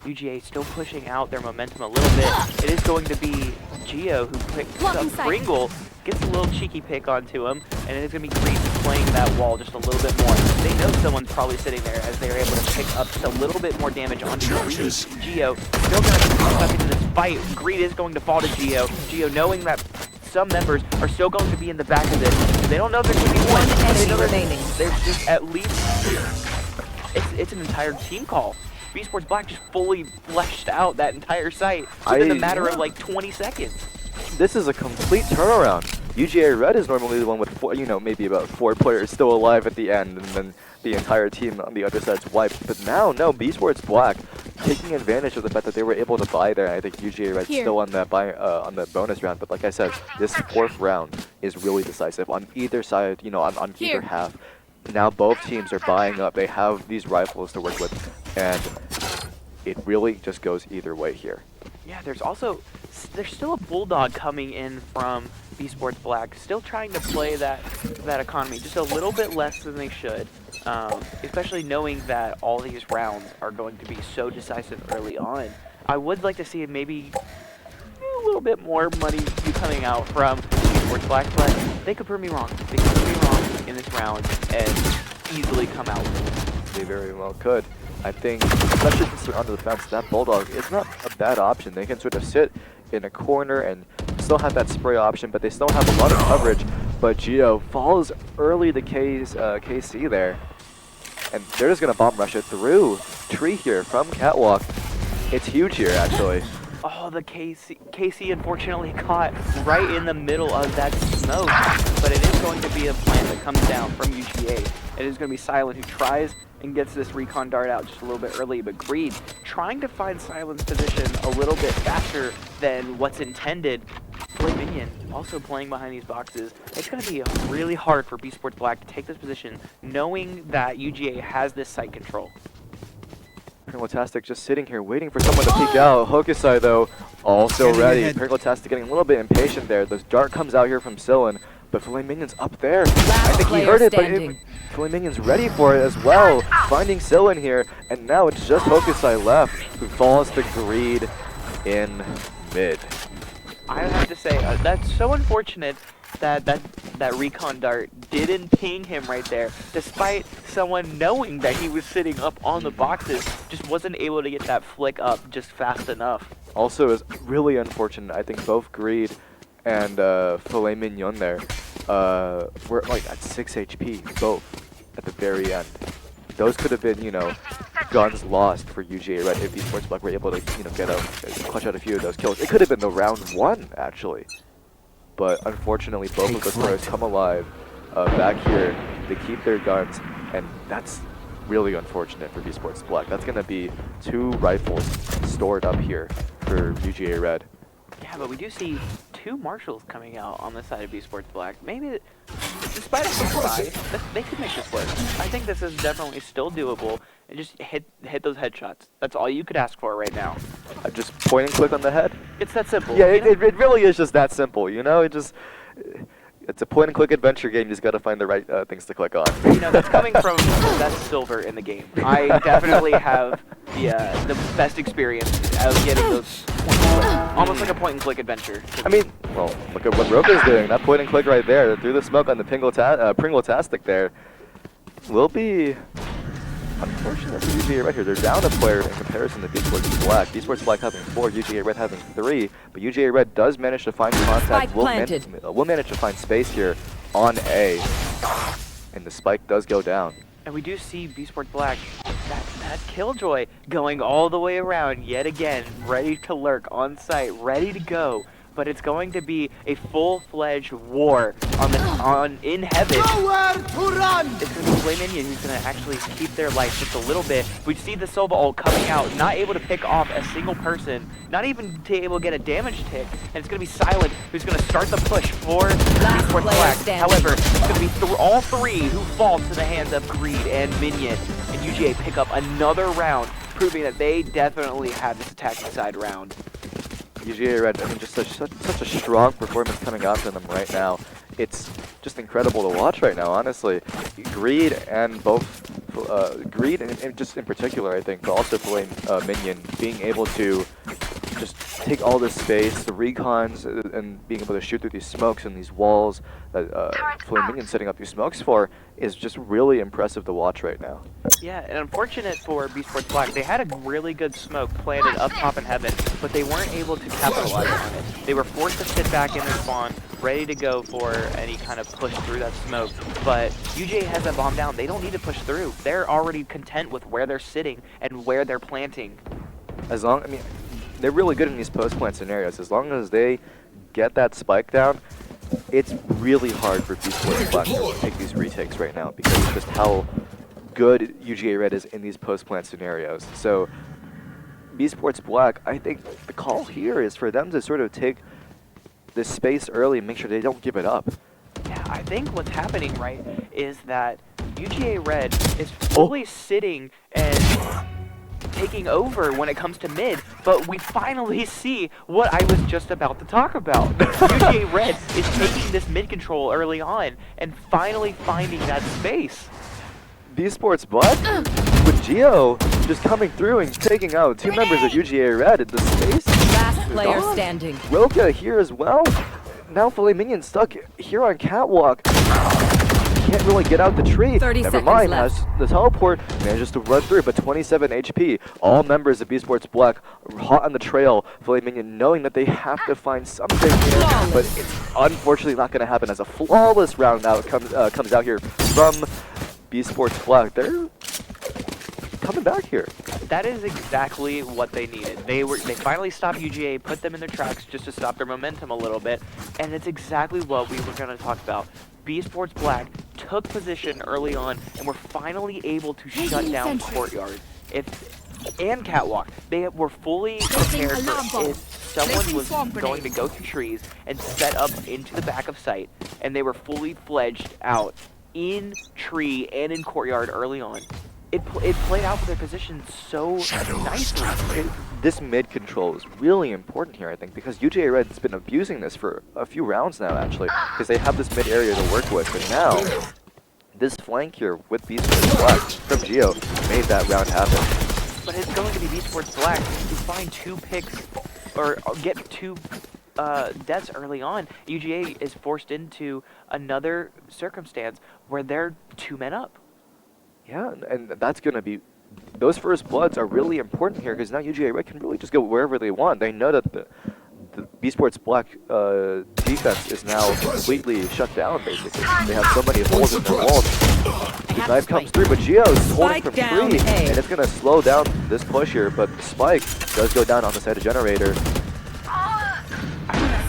UGA still pushing out their momentum a little bit. It is going to be Geo who picks up Pringle, gets a little cheeky pick onto him, and it is going to be Greed playing that wall just a little bit more. They know someone's probably sitting there as they are able to pick up just a little bit more damage onto Greed. Geo still going to come back into this fight. Greed is going to fall to Geo. Geo knowing that some members are still going to be in the back of this. They don't know there's going to be one enemy remaining. There's just at least, it's an entire team call. Beast Sports Black just fully fleshed out that entire site within a matter of like 20 seconds. This is a complete turnaround. UGA Red is normally the one with maybe about 4 players still alive at the end, and then the entire team on the other side's wiped. But now, no, Beast Sports Black taking advantage of the fact that they were able to buy there. I think UGA Red's still on that on the bonus round, but like I said, this 4th round is really decisive on either side. You know, on either half. Now both teams are buying up. They have these rifles to work with, and it really just goes either way here. Yeah, there's still a Bulldog coming in from Beast Sports Black, still trying to play that economy just a little bit less than they should, especially knowing that all these rounds are going to be so decisive early on. I would like to see maybe a little bit more money coming out from Beast Sports Black, but they could prove me wrong. They could prove me wrong in this round and easily come out. They very well could. I think, especially since they're under the fence, that Bulldog is not a bad option. They can sort of sit in a corner and still have that spray option, but they still have a lot of coverage. But Geo falls early to KC there, and they're just going to bomb rush it through Tree here from Catwalk. It's huge here, actually. Oh, the KC unfortunately caught right in the middle of that smoke, but it is going to be a plant that comes down from UGA. It is going to be Silent who tries and gets this recon dart out just a little bit early, but Greed trying to find Silent's position a little bit faster than what's intended. Flame Minion also playing behind these boxes. It's going to be really hard for Beast Sports Black to take this position, knowing that UGA has this site control. Pringletastic just sitting here waiting for someone to peek out. Hokusai, though, also ready. Pringletastic getting a little bit impatient there. The dart comes out here from Sillin, but Flame Minion's up there. I think he heard it, but Flame Minion's ready for it as well. Finding Sillin here, and now it's just Hokusai left, who falls to Greed in mid. I have to say, that's so unfortunate that recon dart didn't ping him right there, despite someone knowing that he was sitting up on the boxes, just wasn't able to get that flick up just fast enough. Also, it's really unfortunate. I think both Greed and Filet Mignon there were like at 6 HP, both at the very end. Those could have been, you know, guns lost for UGA Red if these Sports Black were able to, you know, clutch out a few of those kills. It could have been the round 1 actually, but unfortunately both of the players come alive back here. They keep their guns, and that's really unfortunate for V-Sports Black. That's gonna be 2 rifles stored up here for UGA Red. Yeah, but we do see 2 marshals coming out on the side of V-Sports Black. Maybe, despite the surprise, they could make this work. I think this is definitely still doable, and just hit those headshots. That's all you could ask for right now. Just point and click on the head? It's that simple. Yeah, it really is just that simple, you know? It's a point and click adventure game. You just gotta find the right things to click on. You know, that's coming from that's silver in the game. I definitely have the best experience of getting those almost like a point and click adventure. I mean, well, look at what Roka's doing. That point and click right there through the smoke on the Pringle-tastic there will be unfortunate for UGA Red here. They're down a player in comparison to V-Sports Black. V-Sports Black having 4, UGA Red having 3, but UGA Red does manage to find contact. Will manage to find space here on A, and the spike does go down. And we do see V-Sports Black, that Killjoy going all the way around yet again, ready to lurk on site, ready to go. But it's going to be a full-fledged war in heaven. Nowhere to run! It's going to be Flame Minion who's going to actually keep their life just a little bit. We see the Sova ult coming out, not able to pick off a single person, not even to able to get a damage tick. And it's going to be Silent who's going to start the push for V-Sports Black. However, it's going to be all 3 who fall to the hands of Greed and Minion. And UGA pick up another round, proving that they definitely have this attacking side round. UGA Red, I mean, just such a strong performance coming out from them right now. It's just incredible to watch right now, honestly. Greed and Greed and just in particular, I think, but also Flame Minion being able to just take all this space, the recons, and being able to shoot through these smokes and these walls that Flame Minion setting up these smokes for is just really impressive to watch right now. Yeah, and unfortunate for V-Sports Black, they had a really good smoke planted up top in heaven, but they weren't able to capitalize on it. They were forced to sit back in their spawn, ready to go for any kind of push through that smoke. But UGA has that bomb down. They don't need to push through. They're already content with where they're sitting and where they're planting. I mean, they're really good in these post-plant scenarios. As long as they get that spike down, it's really hard for V-Sports Black to take these retakes right now because of just how good UGA Red is in these post-plant scenarios. So V-Sports Black, I think the call here is for them to sort of take this space early and make sure they don't give it up. Yeah, I think what's happening, right, is that UGA Red is fully sitting and taking over when it comes to mid, but we finally see what I was just about to talk about. UGA Red is taking this mid control early on and finally finding that space. V-Sports Black with Geo just coming through and taking out 2 members of UGA Red at the space. Last player standing. Roka here as well. Now Filet Minion stuck here on Catwalk. Can't really get out the tree. 30 Never seconds mind, left. has the teleport, manages to run through, but 27 HP. All members of V-Sports Black hot on the trail. Filet Minion knowing that they have to find something here, but it's unfortunately not going to happen as a flawless round now comes out here from V-Sports Black. They're coming back here. That is exactly what they needed. They finally stopped UGA, put them in their tracks just to stop their momentum a little bit, and it's exactly what we were going to talk about. V-Sports Black took position early on and were finally able to shut down Courtyard and Catwalk. They were fully prepared for if someone was going to go through trees and set up into the back of site, and they were fully fledged out in tree and in Courtyard early on. It played out for their position so nicely. This mid control is really important here, I think, because UGA Red's been abusing this for a few rounds now, actually, because they have this mid area to work with, but now this flank here with V-Sports Black from Geo made that round happen. But it's going to be V-Sports Black to find 2 picks, or get 2 deaths early on, UGA is forced into another circumstance where they're 2 men up. Yeah, and that's going to be... Those first bloods are really important here because now UGA Red can really just go wherever they want. They know that the B Sports Black defense is now completely shut down, basically. They have so many holes in their walls. The knife comes through, but Gio's holding from 3, and it's going to slow down this push here, but Spike does go down on the side of Generator.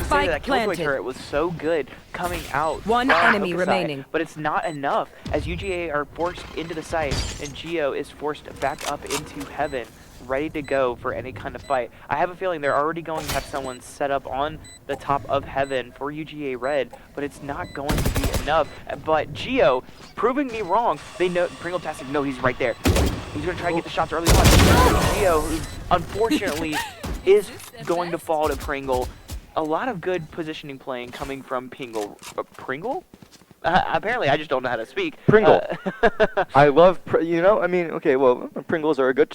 Spike that Killjoy turret was so good coming out. One enemy remaining. But it's not enough as UGA are forced into the site and Gio is forced back up into heaven, ready to go for any kind of fight. I have a feeling they're already going to have someone set up on the top of heaven for UGA Red, but it's not going to be enough. But Gio, proving me wrong, they know, Pringle-tastic, no, he's right there. He's going to try and get the shots early on. Gio, who unfortunately is going to fall to Pringle. A lot of good positioning playing coming from Pringle? Apparently, I just don't know how to speak. Pringle. I love, I mean, okay, well, Pringles are a good,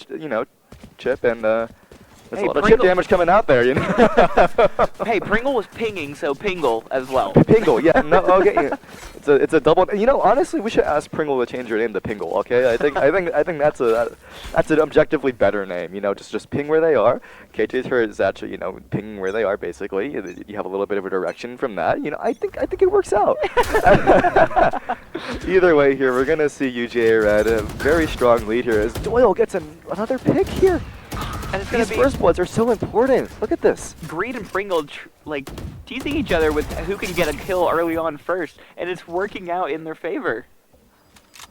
chip, and there's a lot of chip damage coming out there, Hey, Pringle was pinging, so Pingle as well. Pingle, yeah, no, okay, yeah. It's a double. Honestly, we should ask Pringle to change her name to Pingle. Okay, I think that's an objectively better name. Just ping where they are. KJ's her is actually pinging where they are basically. You have a little bit of a direction from that. I think it works out. Either way, here we're gonna see UGA Red a very strong lead here as Doyle gets another pick here. And it's gonna These first bloods are so important. Look at this. Greed and Pringle teasing each other with who can get a kill early on first, and it's working out in their favor.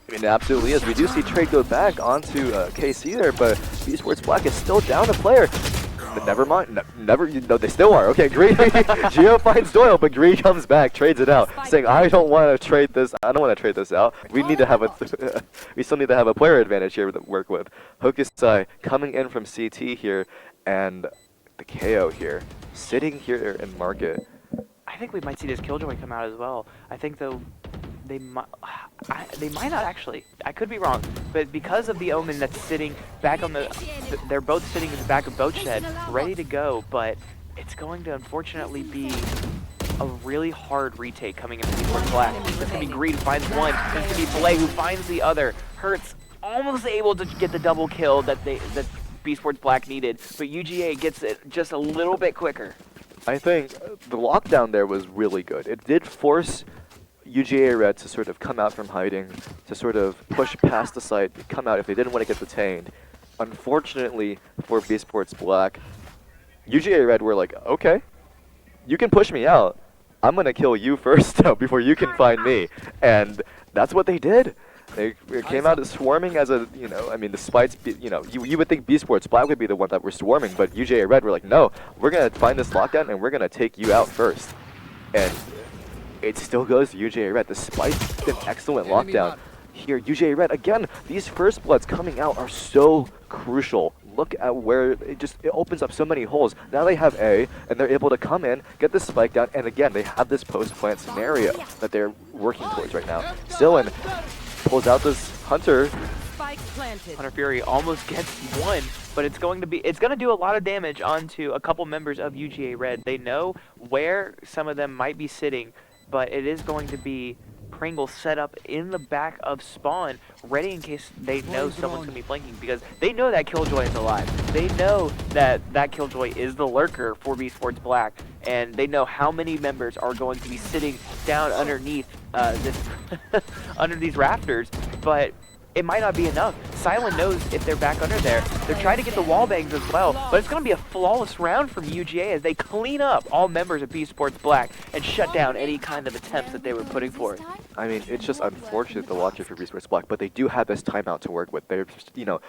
I mean, it absolutely is. We do see trade go back onto KC there, but B Sports Black is still down a player. But never mind. No, they still are. Okay, Green. Gio finds Doyle, but Green comes back, trades it out, saying, I don't want to trade this. I don't want to trade this out. We need to have we still need to have a player advantage here to work with. Hokusai coming in from CT here, and the KO here, sitting here in market. I think we might see this Killjoy come out as well. I think though they might not actually. I could be wrong, but because of the Omen that's sitting back on they're both sitting in the back of Boat Shed, ready to go. But it's going to unfortunately be a really hard retake coming in from B-Sports Black. It's gonna be Greed who finds one. It's gonna be Filet who finds the other. Hurts almost able to get the double kill that B Sports Black needed, but UGA gets it just a little bit quicker. I think the lockdown there was really good. It did force UGA Red to sort of come out from hiding, to sort of push past the site, come out if they didn't want to get detained. Unfortunately for B Sports Black, UGA Red were like, okay, you can push me out. I'm going to kill you first though before you can find me. And that's what they did. They came out as swarming as a, I mean, despite, you would think B Sports Black would be the one that were swarming, but UGA Red were like, no, we're going to find this lockdown and we're going to take you out first. And it still goes to UGA Red, despite an excellent lockdown. Here, UGA Red, again, these first bloods coming out are so crucial. Look at where it opens up so many holes. Now they have A, and they're able to come in, get the spike down, and again, they have this post-plant scenario that they're working towards right now. Sillin pulls out this Hunter. Hunter Fury almost gets one, but it's going to do a lot of damage onto a couple members of UGA Red. They know where some of them might be sitting, but it is going to be Pringle set up in the back of spawn, ready in case they know someone's going to be flanking, because they know that Killjoy is alive. They know that Killjoy is the lurker for B Sports Black, and they know how many members are going to be sitting down underneath under these rafters, but it might not be enough. Silent knows if they're back under there. They're trying to get the wall bangs as well, but it's going to be a flawless round from UGA as they clean up all members of B Sports Black and shut down any kind of attempts that they were putting forth. I mean, it's just unfortunate to watch it for B Sports Black, but they do have this timeout to work with. They're,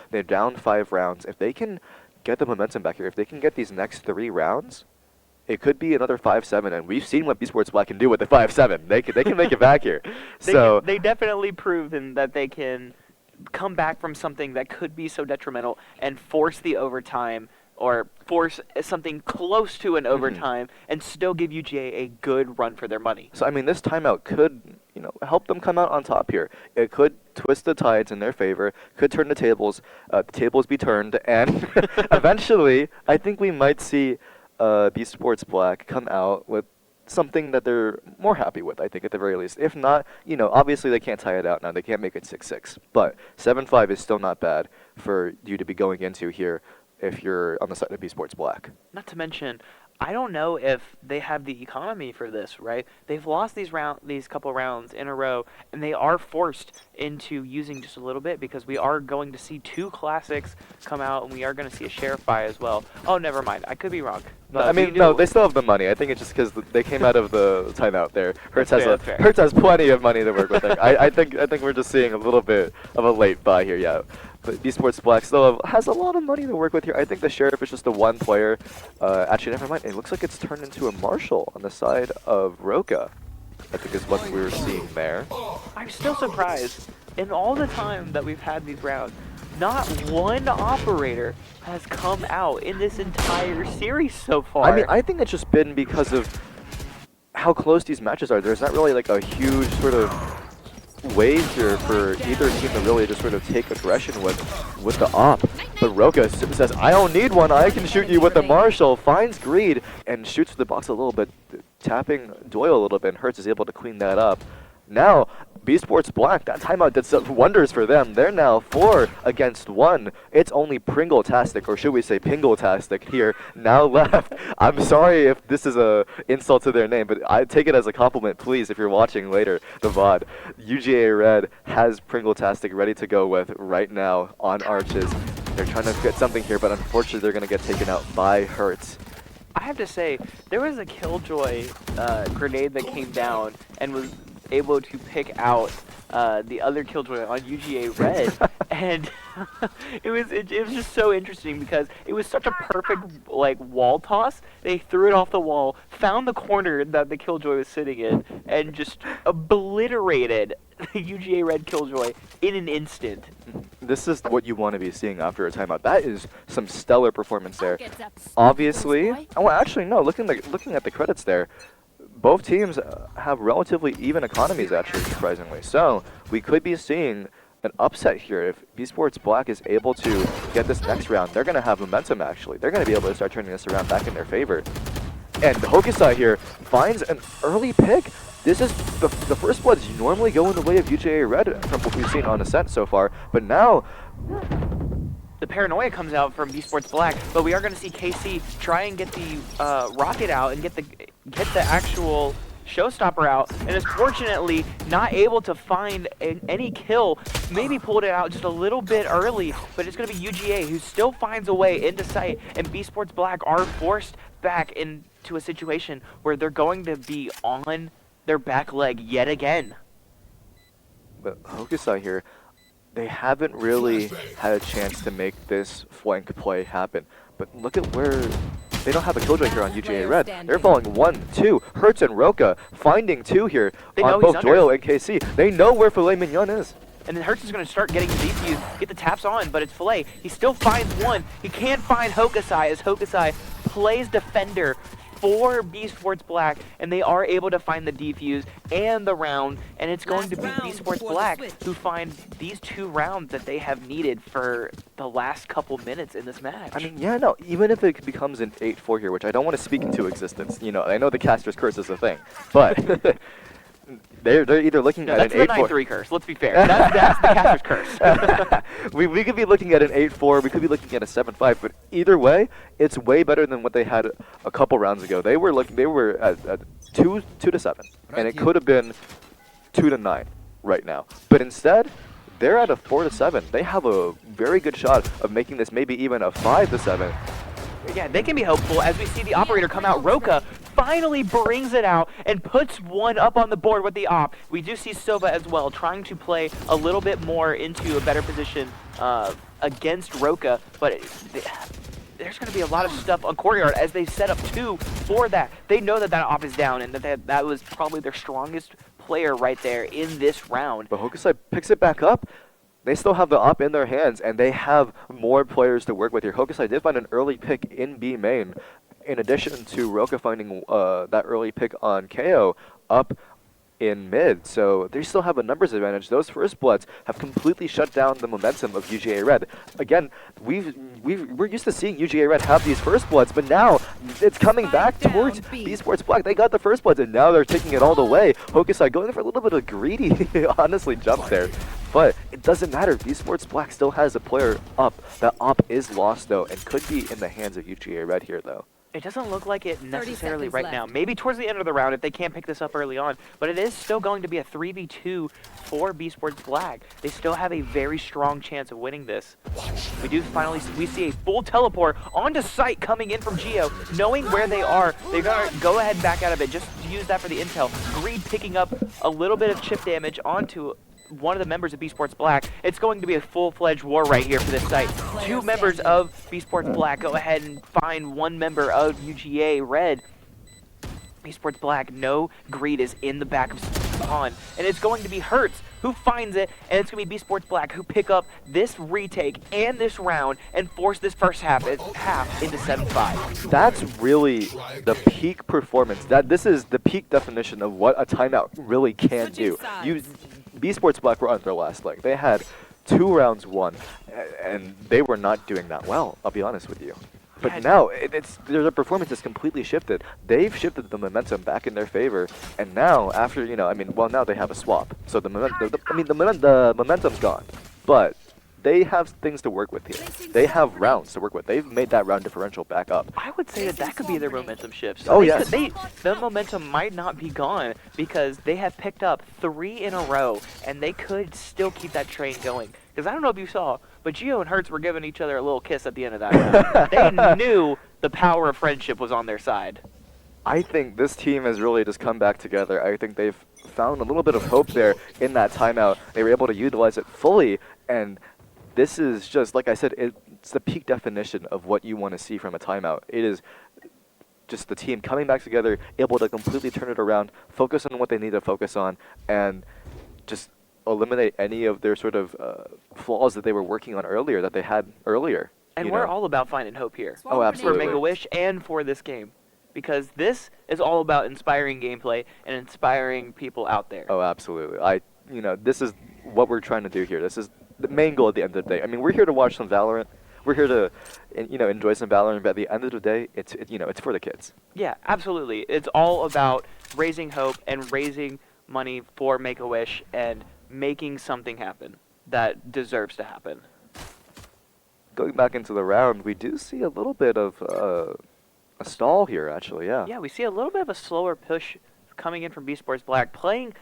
they're down 5 rounds. If they can get the momentum back here, if they can get these next 3 rounds, it could be another 5-7, and we've seen what B Sports Black can do with the 5-7. They can make it back here. They definitely proven that they can come back from something that could be so detrimental and force the overtime, or force something close to an overtime, and still give UGA a good run for their money. So I mean, this timeout could, help them come out on top here. It could twist the tides in their favor, could turn the tables be turned, and eventually, I think we might see B Sports Black come out with something that they're more happy with, I think, at the very least. If not, obviously they can't tie it out now. They can't make it 6-6. But 7-5 is still not bad for you to be going into here if you're on the side of B Sports Black. Not to mention, I don't know if they have the economy for this, right? They've lost these couple rounds in a row, and they are forced into using just a little bit because we are going to see 2 classics come out, and we are going to see a Sheriff buy as well. Oh, never mind. I could be wrong. No, they still have the money. I think it's just because they came out of the timeout there. Hertz fair. Hertz has plenty of money to work with. I think we're just seeing a little bit of a late buy here, yeah. But B Sports Black still has a lot of money to work with here. I think the Sheriff is just the one player. Actually, never mind. It looks like it's turned into a Marshall on the side of Roka. I think is what we were seeing there. I'm still surprised. In all the time that we've had these rounds, not one operator has come out in this entire series so far. I mean, I think it's just been because of how close these matches are. There's not really like a huge sort of wave here for either team to really just sort of take aggression with the op. But Roka says, I don't need one, I can shoot you with the Marshall, finds Greed, and shoots the box a little bit, tapping Doyle a little bit, and Hertz is able to clean that up. Now, B Sports Black, that timeout did some wonders for them. They're now 4 against 1. It's only Pringle-tastic, or should we say Pingle-tastic here, now left. I'm sorry if this is a insult to their name, but I take it as a compliment, please, if you're watching later, the VOD. UGA Red has Pringle-tastic ready to go with right now on Arches. They're trying to get something here, but unfortunately they're going to get taken out by Hertz. I have to say, there was a Killjoy grenade that came down and was able to pick out the other Killjoy on UGA Red, and it was just so interesting because it was such a perfect wall toss. They threw it off the wall, found the corner that the Killjoy was sitting in, and just obliterated the UGA Red Killjoy in an instant. This is what you want to be seeing after a timeout. That is some stellar performance there. Obviously, well, actually no. Looking at the credits there. Both teams have relatively even economies, actually, surprisingly. So we could be seeing an upset here. If B Sports Black is able to get this next round, they're going to have momentum, actually. They're going to be able to start turning this around back in their favor. And Hokusai here finds an early pick. This is the first bloods normally go in the way of UGA Red from what we've seen on Ascent so far. But now the paranoia comes out from B Sports Black, but we are going to see KC try and get the rocket out and get the actual showstopper out, and is fortunately not able to find any kill. Maybe pulled it out just a little bit early, but it's going to be UGA who still finds a way into sight, and B Sports Black are forced back into a situation where they're going to be on their back leg yet again. But Hokusai here, they haven't really had a chance to make this flank play happen. But look at where they don't have a Killjoy here on UGA Red. They're falling 1, 2. Hertz and Roka finding 2 here on both Doyle and KC. They know where Filet Mignon is. And then Hertz is going to start getting the defuse, get the taps on, but it's Filet. He still finds one. He can't find Hokusai as Hokusai plays defender for B Sports Black, and they are able to find the defuse and the round, and it's going to be B Sports Black who find these 2 rounds that they have needed for the last couple minutes in this match. I mean, yeah, no, even if it becomes an 8-4 here, which I don't want to speak into existence, I know the caster's curse is a thing, but they're either looking at an 8-4. That's the 9-3 curse, let's be fair. That's the caster's curse. we could be looking at an 8-4, we could be looking at a 7-5, but either way, it's way better than what they had a couple rounds ago. They were at 2-7, and it could have been 2-9 right now. But instead, they're at a 4-7. They have a very good shot of making this maybe even a 5-7. Yeah, they can be hopeful as we see the operator come out. Roka finally brings it out and puts one up on the board with the op. We do see Sova as well trying to play a little bit more into a better position against Roka, but there's going to be a lot of stuff on courtyard as they set up 2 for that. They know that op is down and that was probably their strongest player right there in this round. But Hokusai picks it back up. They still have the op in their hands, and they have more players to work with here. Hokusai did find an early pick in B main, in addition to Roka finding that early pick on KO up in mid, so they still have a numbers advantage. Those first bloods have completely shut down the momentum of UGA Red. Again, we're used to seeing UGA Red have these first bloods, but now it's coming back towards Esports Black. They got the first bloods, and now they're taking it all the way. Hokusai going for a little bit of greedy, honestly, jump there. But it doesn't matter. Esports Black still has a player up. That op is lost, though, and could be in the hands of UGA Red here, though. It doesn't look like it necessarily right now. Maybe towards the end of the round if they can't pick this up early on. But it is still going to be a 3v2 for B-Sports Black. They still have a very strong chance of winning this. We see a full teleport onto site coming in from Geo. Knowing where they are, they're going to go ahead and back out of it just to use that for the intel. Greed picking up a little bit of chip damage onto one of the members of B-Sports Black. It's going to be a full-fledged war right here for this site. Two members of B-Sports Black go ahead and find one member of UGA Red. B-Sports Black, no, Greed is in the back of Spawn, and it's going to be Hertz who finds it, and it's going to be B-Sports Black who pick up this retake and this round and force this first half into 7-5. That's really the peak performance. This is the peak definition of what a timeout really can do. B-Sports Black were on their last leg. They had 2 rounds won, and they were not doing that well, I'll be honest with you. But now, their performance has completely shifted. They've shifted the momentum back in their favor, and now, after, now they have a swap. So the momentum's gone, but they have things to work with here. They have rounds to work with. They've made that round differential back up. I would say that could be their momentum shift. So yes. The momentum might not be gone because they have picked up 3 in a row, and they could still keep that train going. Because I don't know if you saw, but Gio and Hertz were giving each other a little kiss at the end of that round. They knew the power of friendship was on their side. I think this team has really just come back together. I think they've found a little bit of hope there in that timeout. They were able to utilize it fully, and this is just, like I said, it's the peak definition of what you want to see from a timeout. It is just the team coming back together, able to completely turn it around, focus on what they need to focus on, and just eliminate any of their sort of flaws that they were working on earlier, that they had earlier. And we're all about finding hope here. Oh, absolutely. For Make-A-Wish and for this game. Because this is all about inspiring gameplay and inspiring people out there. Oh, absolutely. This is what we're trying to do here. This is the main goal at the end of the day. I mean, we're here to watch some Valorant. We're here to, enjoy some Valorant, but at the end of the day, it's for the kids. Yeah, absolutely. It's all about raising hope and raising money for Make-A-Wish and making something happen that deserves to happen. Going back into the round, we do see a little bit of a stall here, actually, yeah. Yeah, we see a little bit of a slower push coming in from B-Sports Black, playing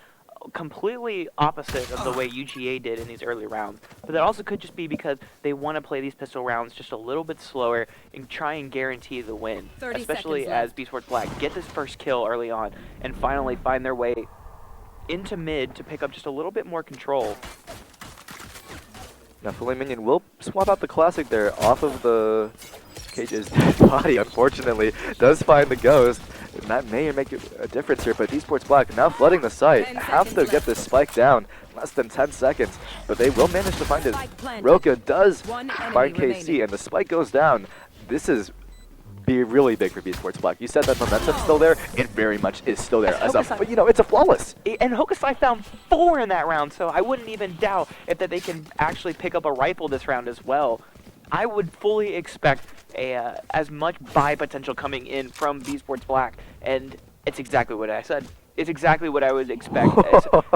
completely opposite of the way UGA did in these early rounds. But that also could just be because they want to play these pistol rounds just a little bit slower and try and guarantee the win. Especially as B-Sports Black get this first kill early on and finally find their way into mid to pick up just a little bit more control. Now Filet Minion will swap out the classic there off of the Cage's dead body, unfortunately. Does find the ghost. And that may make a difference here, but Esports Black now flooding the site. Have to get this spike down. Less than 10 seconds, but they will manage to find it. Roka does find KC, and the spike goes down. This is really big for B-Sports Black. You said that momentum's still there. It very much is still there. But it's a flawless. And Hokusai found 4 in that round, so I wouldn't even doubt that they can actually pick up a rifle this round as well. I would fully expect as much buy potential coming in from B-Sports Black, and it's exactly what I said. It's exactly what I would expect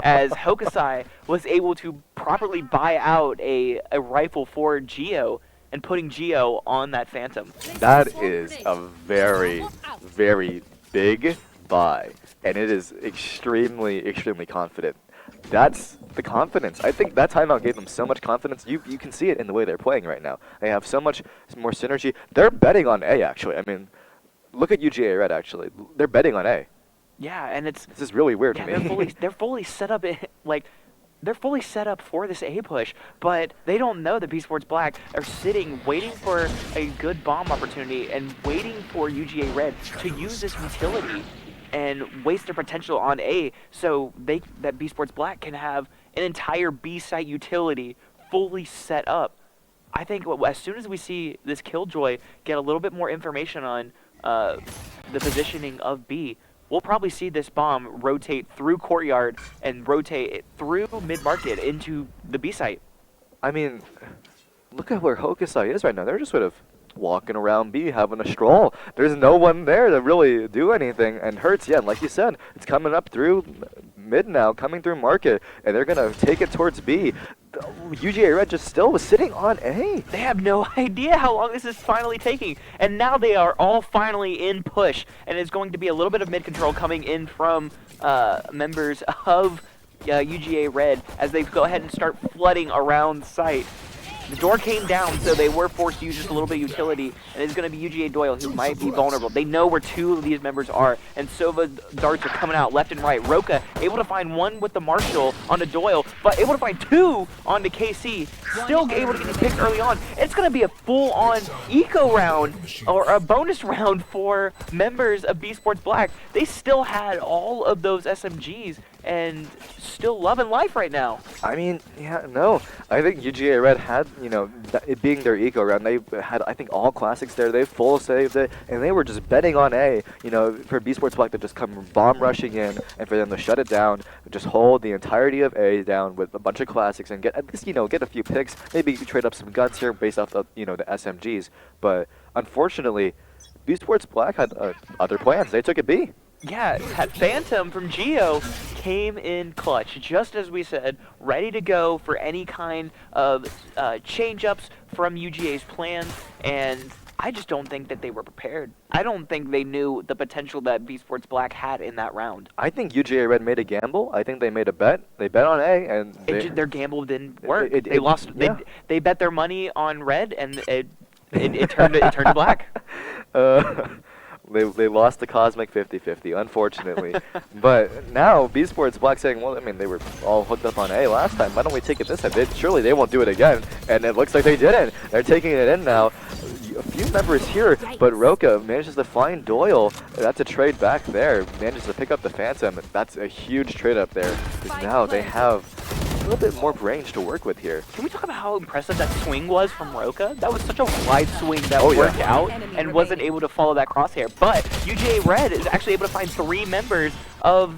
as Hokusai was able to properly buy out a rifle for Geo and putting Geo on that Phantom. That is a very, very big buy, and it is extremely, extremely confident. That's the confidence. I think that timeout gave them so much confidence. You can see it in the way they're playing right now. They have so much more synergy. They're betting on A, actually. I mean, look at UGA Red, actually. They're betting on A. Yeah, and this is really weird to me. They're fully set up, they're fully set up for this A push, but they don't know that B-Sports Black are sitting, waiting for a good bomb opportunity and waiting for UGA Red to use this utility and waste their potential on A, so that B-Sports Black can have an entire B site utility fully set up. I think as soon as we see this Killjoy get a little bit more information on the positioning of B, we'll probably see this bomb rotate through courtyard and rotate through mid-market into the B site. I mean, look at where Hokusai is right now. They're just sort of walking around B, having a stroll. There's no one there to really do anything. And Hertz, yeah, like you said, it's coming up through mid now, coming through market, and they're going to take it towards B. UGA Red just still was sitting on A. They have no idea how long this is finally taking. And now they are all finally in push. And it's going to be a little bit of mid-control coming in from members of UGA Red as they go ahead and start flooding around site. The door came down, so they were forced to use just a little bit of utility, and it's going to be UGA Doyle who might be vulnerable. They know where two of these members are, and Sova darts are coming out left and right. Roka able to find one with the Marshall onto Doyle, but able to find two onto KC. Still able to get the pick early on. It's going to be a full-on eco round, or a bonus round for members of B Sports Black. They still had all of those SMGs, and still loving life right now. I mean, yeah, no. I think UGA Red had, you know, it being their eco round, they had, I think, all classics there. They full saved it, and they were just betting on A, you know, for B Sports Black to just come bomb rushing in, and for them to shut it down, just hold the entirety of A down with a bunch of classics and get, at least, you know, get a few picks. Maybe trade up some guns here based off the, you know, the SMGs. But unfortunately, B Sports Black had other plans. They took it B. Yeah, that Phantom from Geo came in clutch, just as we said, ready to go for any kind of change-ups from UGA's plans, and I just don't think that they were prepared. I don't think they knew the potential that B Sports Black had in that round. I think UGA Red made a gamble. I think they made a bet. They bet on A, and their gamble didn't work. They lost. Yeah. They bet their money on Red, and it turned to black. They lost the Cosmic 50-50, unfortunately. But now, B Sports Black saying, well, I mean, they were all hooked up on A last time. Why don't we take it this time? Surely they won't do it again. And it looks like they didn't. They're taking it in now. A few members here, but Roka manages to find Doyle. That's a trade back there. Manages to pick up the Phantom. That's a huge trade up there. Because now they have a little bit more range to work with here. Can we talk about how impressive that swing was from Roka? That was such a wide swing that worked out and wasn't able to follow that crosshair. But UGA Red is actually able to find 3 members of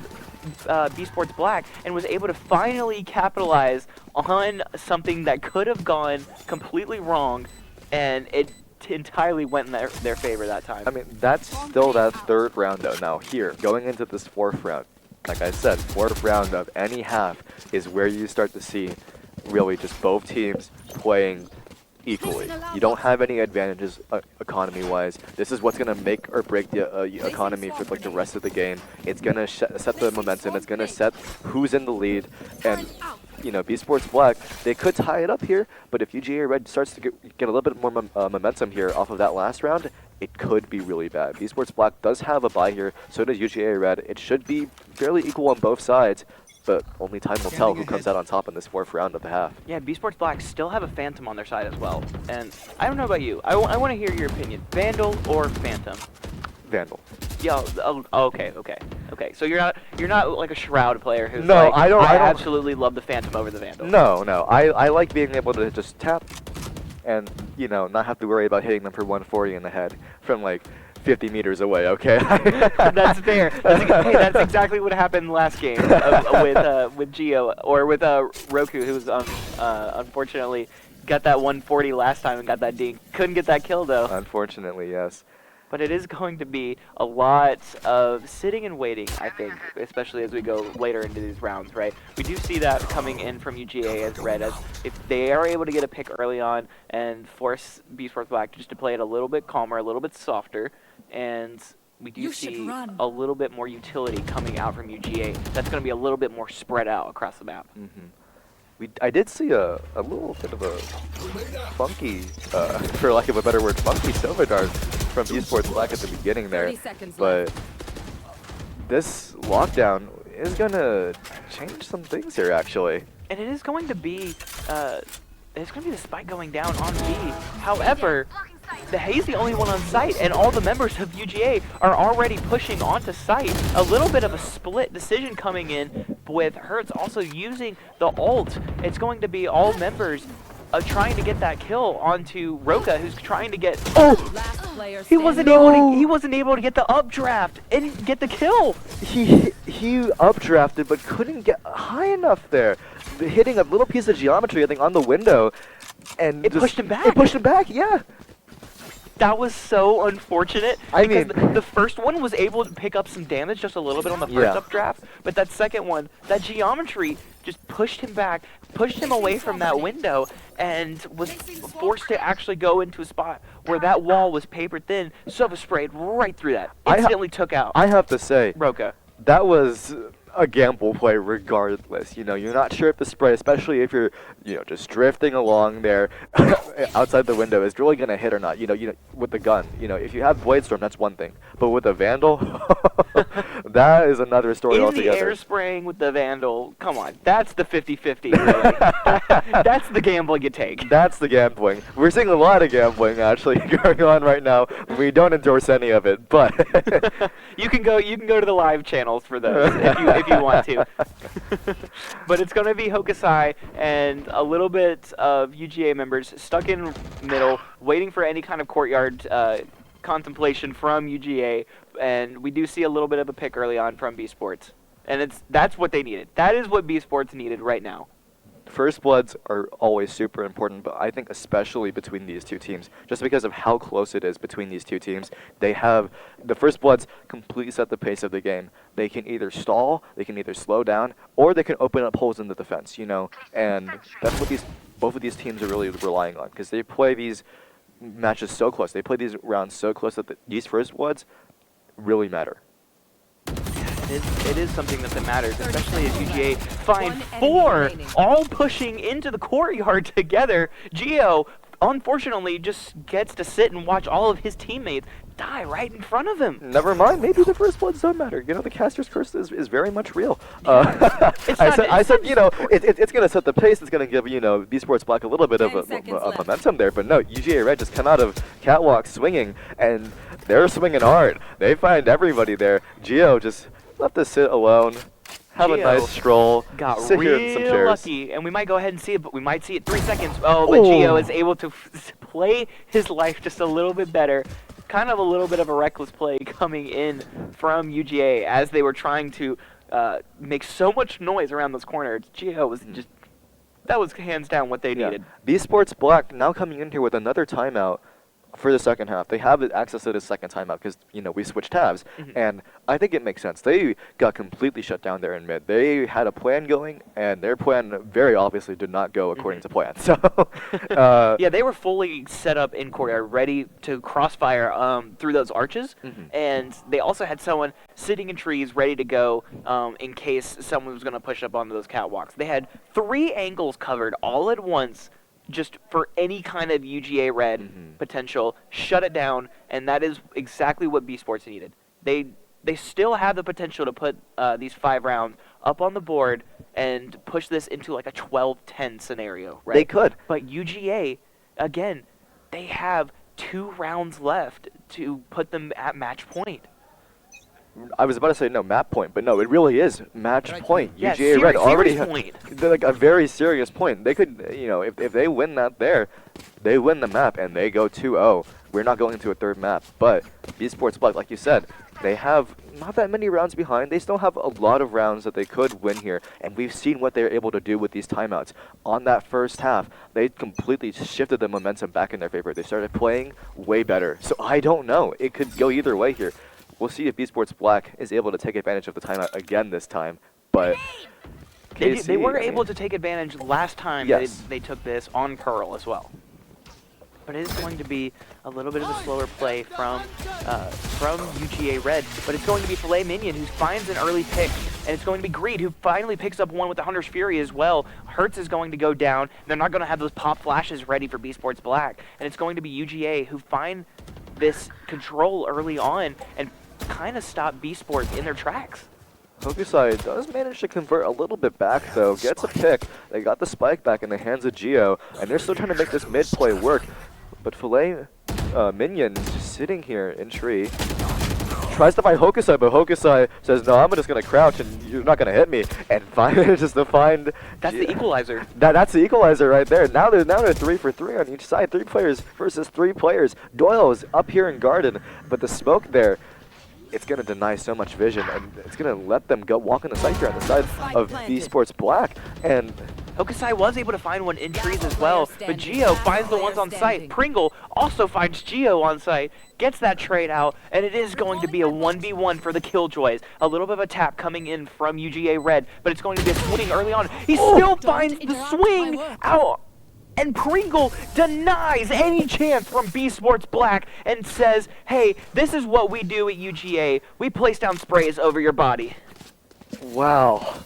B Sports Black and was able to finally capitalize on something that could have gone completely wrong, and it entirely went in their favor that time. I mean, that's still that 3rd round though. Now here, going into this 4th round, like I said, 4th round of any half is where you start to see really just both teams playing equally. You don't have any advantages economy-wise. This is what's going to make or break the economy for like the rest of the game. It's going to set the momentum. It's going to set who's in the lead. And, you know, B Sports Black, they could tie it up here, but if UGA Red starts to get a little bit more momentum here off of that last round, it could be really bad. B Sports Black does have a bye here, so does UGA Red. It should be fairly equal on both sides, but only time will tell who comes out on top in this 4th round of the half. Yeah, B Sports Black still have a Phantom on their side as well. And I don't know about you. I want to hear your opinion. Vandal or Phantom? Vandal. Yeah. Okay. So you're not like a Shroud player who's no, like, I don't absolutely love the Phantom over the Vandal. No. I like being able to just tap and, you know, not have to worry about hitting them for 140 in the head from like 50 meters away, okay? That's fair. Hey, that's exactly what happened last game with Geo, or with Roku, who's unfortunately got that 140 last time and got that dink. Couldn't get that kill, though. Unfortunately, yes. But it is going to be a lot of sitting and waiting, I think, especially as we go later into these rounds, right? We do see that coming in from UGA as Red, as if they are able to get a pick early on and force B Sports Black just to play it a little bit calmer, a little bit softer, and we do see a little bit more utility coming out from UGA. That's going to be a little bit more spread out across the map. I did see a little bit of a funky, for lack of a better word, funky Silver Dart from B Sports Black at the beginning there. But this lockdown is going to change some things here, actually. And it is going to be, the spike going down on B. However, he's the only one on site, and all the members of UGA are already pushing onto site. A little bit of a split decision coming in with Hertz also using the ult. It's going to be all members trying to get that kill onto Roka, who's trying to get. Last player He standing. wasn't able to get the updraft and get the kill. He updrafted but couldn't get high enough there. Hitting a little piece of geometry, I think, on the window, and It pushed him back. It pushed him back, yeah. That was so unfortunate. I because mean- the first one was able to pick up some damage just a little bit on the first Yeah. updraft, but that second one, that geometry just pushed him back, pushed him away from that window, and was forced to actually go into a spot where that wall was paper thin. Sova sprayed right through that. Instantly took out I have to say, Roka. that was a gamble play regardless. You know, you're not sure if the spray, especially if you're, you know, just drifting along there outside the window, is really going to hit or not. You know, with the gun. You know, if you have Blade Storm, that's one thing. But with a Vandal, that is another story In the altogether. air spraying with the Vandal, come on, that's the 50-50. Really. That's the gamble you take. That's the gambling. We're seeing a lot of gambling actually going on right now. We don't endorse any of it, but You can go to the live channels for those if you want to. But it's going to be Hokusai and a little bit of UGA members stuck in middle, waiting for any kind of courtyard contemplation from UGA, and we do see a little bit of a pick early on from B Sports, and that's what they needed. That is what B Sports needed right now. First Bloods are always super important, but I think especially between these two teams, just because of how close it is between these two teams, they have the First Bloods completely set the pace of the game. They can either stall, they can either slow down, or they can open up holes in the defense, you know, and that's what both of these teams are really relying on, because they play these matches so close, they play these rounds so close that these First Bloods really matter. It is something that matters, especially as UGA find 4 all pushing into the courtyard together. Gio, unfortunately, just gets to sit and watch all of his teammates die right in front of him. Never mind, maybe the First Bloods don't matter. You know, the caster's curse is very much real. I said, you know, it's going to set the pace. It's going to give, you know, B Sports Black a little bit of a momentum there. But no, UGA Red just come out of catwalk swinging, and they're swinging hard. They find everybody there. Gio just left to sit alone, have a nice stroll, got sit here in some real chairs. lucky, and we might go ahead and see it, but we might see it 3 seconds. Oh, but Gio is able to play his life just a little bit better. Kind of a little bit of a reckless play coming in from UGA as they were trying to make so much noise around those corners. Gio was just, that was hands down what they needed. B Sports Black now coming in here with another timeout for the second half. They have access to the second timeout because, you know, we switched tabs, and I think it makes sense. They got completely shut down there in mid. They had a plan going, and their plan very obviously did not go according to plan. So, yeah, they were fully set up in courtyard, ready to crossfire through those arches, and they also had someone sitting in trees ready to go in case someone was going to push up onto those catwalks. They had 3 angles covered all at once, just for any kind of UGA Red potential, shut it down, and that is exactly what B Sports needed. They still have the potential to put these 5 rounds up on the board and push this into like a 12-10 scenario, right? They could. But UGA, again, they have 2 rounds left to put them at match point. I was about to say no map point, but no, it really is match point. Yeah, UGA Red already point. They're like a very serious point. They could, you know, if they win that there, they win the map and they go 2-0. We're not going to a 3rd map, but B Sports Black, like you said, they have not that many rounds behind. They still have a lot of rounds that they could win here, and we've seen what they're able to do with these timeouts. On that first half, they completely shifted the momentum back in their favor. They started playing way better. So I don't know. It could go either way here. We'll see if B Sports Black is able to take advantage of the timeout again this time, but They were able to take advantage last time they took this on Pearl as well. But it is going to be a little bit of a slower play from UGA Red. But it's going to be Filet Minion who finds an early pick, and it's going to be Greed who finally picks up one with the Hunter's Fury as well. Hertz is going to go down. They're not going to have those pop flashes ready for B Sports Black, and it's going to be UGA who find this control early on and kind of stop B Sports in their tracks. Hokusai does manage to convert a little bit back though, gets a pick. They got the spike back in the hands of Gio, and they're still trying to make this mid play work. But Filet Minion just sitting here in tree, tries to find Hokusai, but Hokusai says, no, I'm just going to crouch and you're not going to hit me. And manages to find... That's the equalizer. That's the equalizer right there. Now they're 3 for 3 on each side. 3 players versus 3 players. Doyle is up here in Garden, but the smoke there, it's going to deny so much vision, and it's going to let them go walk on the site here on the side of B Sports Black. And Hokusai was able to find one in trees as well, but Gio finds the ones on site. Pringle also finds Gio on site, gets that trade out, and it is going to be a 1v1 for the Killjoys. A little bit of a tap coming in from UGA Red, but it's going to be a swing early on. He still finds the swing out, and Pringle denies any chance from B Sports Black and says, hey, this is what we do at UGA. We place down sprays over your body. wow.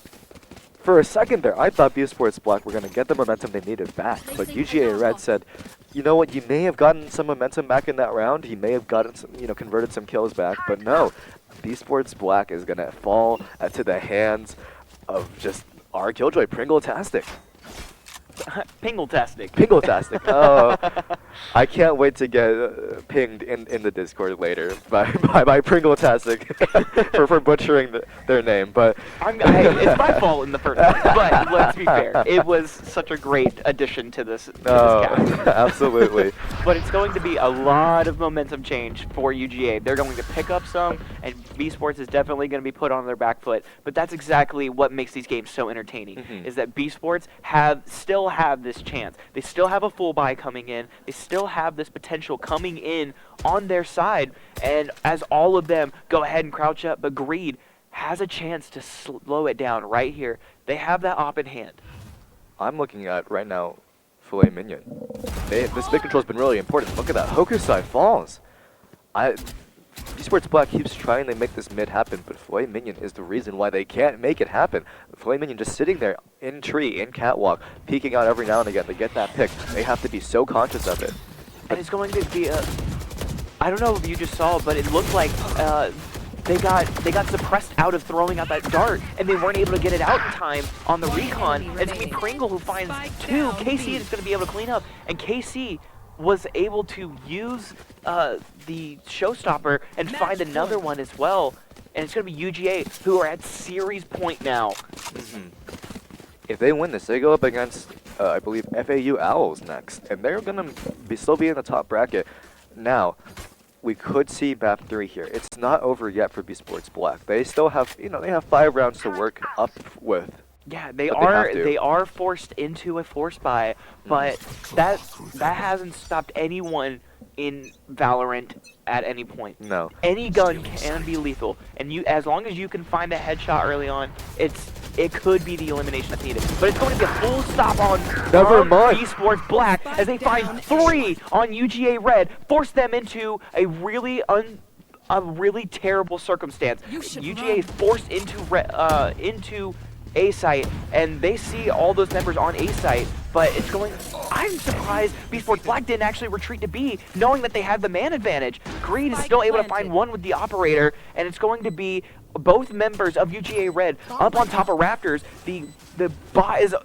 For a second there, I thought B Sports Black were going to get the momentum they needed back, but UGA Red said, you know what, you may have gotten some momentum back in that round, he may have gotten some, converted some kills back, but no, B Sports Black is going to fall to the hands of just our Killjoy, Pringle-tastic. Pingle-tastic. Pingle-tastic. Oh, I can't wait to get pinged in the Discord later by Pringle-tastic for butchering their name. But it's my fault in the first place. But let's be fair, it was such a great addition to this cast. Absolutely. But it's going to be a lot of momentum change for UGA. They're going to pick up some, and B Sports is definitely going to be put on their back foot. But that's exactly what makes these games so entertaining, is that B Sports still have this chance. They still have a full buy coming in. They still have this potential coming in on their side. And as all of them go ahead and crouch up, but Greed has a chance to slow it down right here. They have that op in hand. I'm looking at right now Filet Minion. This mid control has been really important. Look at that. Hokusai falls. Esports Black keeps trying to make this mid happen, but Filet Minion is the reason why they can't make it happen. Filet Minion just sitting there in tree, in catwalk, peeking out every now and again to get that pick. They have to be so conscious of it. And it's going to be I don't know if you just saw, but it looked like they got suppressed out of throwing out that dart, and they weren't able to get it out in time on the recon. And it's going to be Pringle who finds 2. KC is going to be able to clean up, and KC was able to use the showstopper and find another one as well. And it's going to be UGA who are at series point now. If they win this, they go up against, I believe, FAU Owls next. And they're going to still be in the top bracket. Now, we could see map 3 here. It's not over yet for B Sports Black. They still have, they have 5 rounds to work up with. Yeah, they are forced into a force buy, but that hasn't stopped anyone in Valorant at any point. No. Any gun can be lethal, and as long as you can find a headshot early on, it could be the elimination that's needed. But it's going to be a full stop on B Sports Black as they find 3 on UGA Red, force them into a really terrible circumstance. UGA is forced into A site, and they see all those members on A site, but it's going. I'm surprised B Sports Black didn't actually retreat to B, knowing that they had the man advantage. Greed is still able to find one with the operator, and it's going to be both members of UGA Red up on top of Raptors. The bot is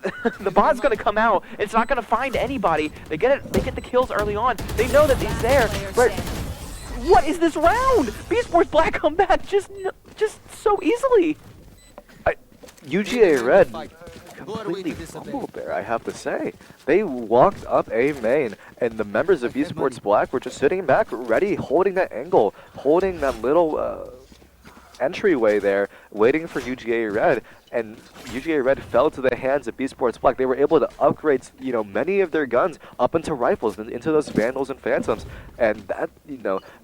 the bot's going to come out. It's not going to find anybody. They get it. They get the kills early on. They know that he's there, but what is this round? B Sports Black come back just so easily. UGA Red completely fumbled there, I have to say. They walked up A main, and the members of B Sports Black were just sitting back, ready, holding that angle, holding that little entryway there, waiting for UGA Red. And UGA Red fell to the hands of B Sports Black. They were able to upgrade, many of their guns up into rifles, into those Vandals and Phantoms. And that,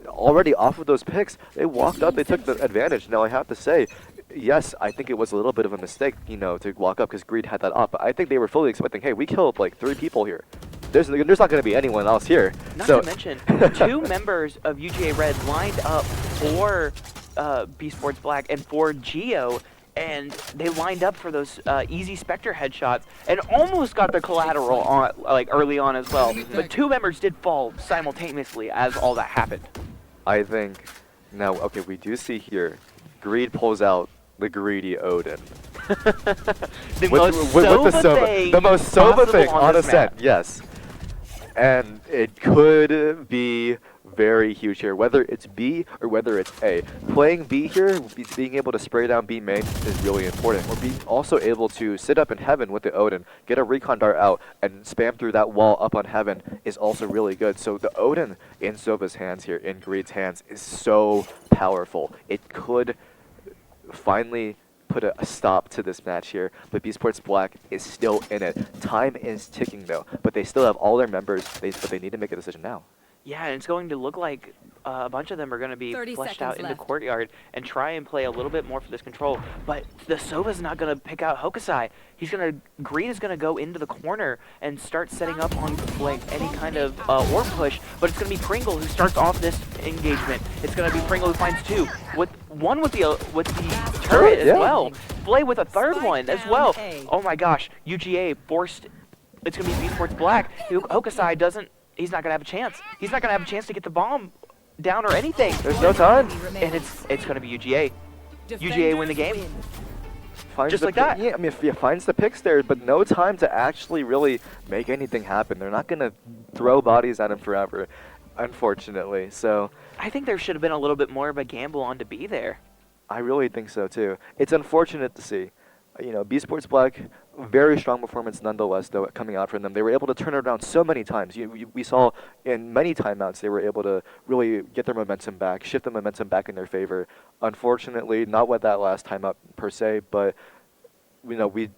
already off of those picks, they walked up, they took the advantage. Now, I have to say, yes, I think it was a little bit of a mistake, to walk up because Greed had that up. But I think they were fully expecting, hey, we killed like 3 people here. There's not going to be anyone else here. Not to mention, 2 members of UGA Red lined up for B Sports Black and for Geo, and they lined up for those easy Spectre headshots and almost got the collateral on, early on as well. But 2 members did fall simultaneously as all that happened. I think now, okay, we do see here, Greed pulls out the greedy Odin. The most Sova thing on Ascent, yes. And it could be very huge here, whether it's B or whether it's A. Playing B here, being able to spray down B main is really important. Or being also able to sit up in heaven with the Odin, get a recon dart out, and spam through that wall up on heaven is also really good. So the Odin in Sova's hands here, in Greed's hands, is so powerful. It could finally put a stop to this match here, but B-Sports Black is still in it. Time is ticking though, but they still have all their members, but they need to make a decision now. Yeah, and it's going to look like a bunch of them are going to be fleshed out in the courtyard and try and play a little bit more for this control. But the Sova's not going to pick out Hokusai. Greed is going to go into the corner and start setting up on like any kind of orb push. But it's going to be Pringle who starts off this engagement. It's going to be Pringle who finds two. One with the turret as well. Flay with a third one as well. Oh my gosh, UGA forced. It's going to be B-Sports Black. Hokusai doesn't. He's not going to have a chance. He's not going to have a chance to get the bomb down or anything. There's no time. And it's going to be UGA. UGA win the game. Just like that. Yeah, I mean, finds the picks there, but no time to actually really make anything happen. They're not going to throw bodies at him forever, unfortunately. So I think there should have been a little bit more of a gamble on to be there. I really think so, too. It's unfortunate to see. You know, B-Sports Black, very strong performance nonetheless, though, coming out from them. They were able to turn it around so many times. We saw in many timeouts they were able to really get their momentum back, shift the momentum back in their favor. Unfortunately, not with that last timeout per se, but we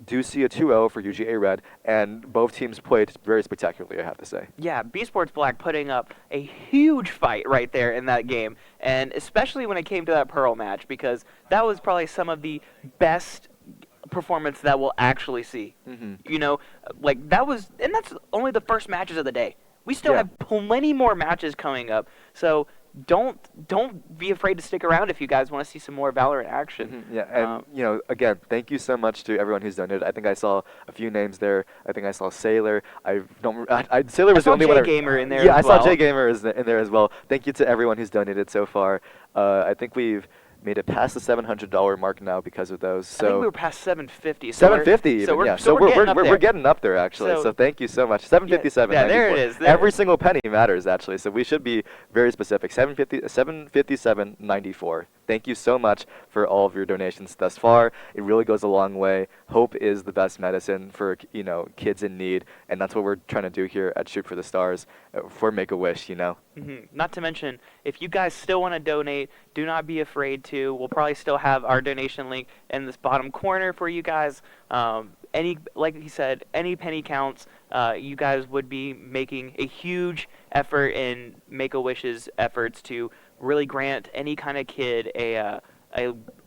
do see a 2-0 for UGA Red, and both teams played very spectacularly, I have to say. Yeah, B-Sports Black putting up a huge fight right there in that game, and especially when it came to that Pearl match, because that was probably some of the best performance that we'll actually see. You know, like that was, and that's only the first matches of the day. We still have plenty more matches coming up, so don't be afraid to stick around if you guys want to see some more Valorant action. Yeah, and you know, again, thank you so much to everyone who's donated. I think I saw a few names there. I think I saw Sailor. Sailor was the only one. J-Gamer in there. Yeah, as I saw J-Gamer in there as well. Thank you to everyone who's donated so far. I think we've made it past the $700 mark now because of those. So I think we were past $750. $750. So we're getting up there actually. So thank you so much. $757. Yeah, there it is. Every single penny matters actually. So we should be very specific. $757.94. Thank you so much for all of your donations thus far. It really goes a long way. Hope is the best medicine for kids in need, and that's what we're trying to do here at Shoot for the Stars for Make-A-Wish. Not to mention, if you guys still want to donate, do not be afraid to. We'll probably still have our donation link in this bottom corner for you guys. Like he said, any penny counts. You guys would be making a huge effort in Make-A-Wish's efforts to really grant any kind of kid a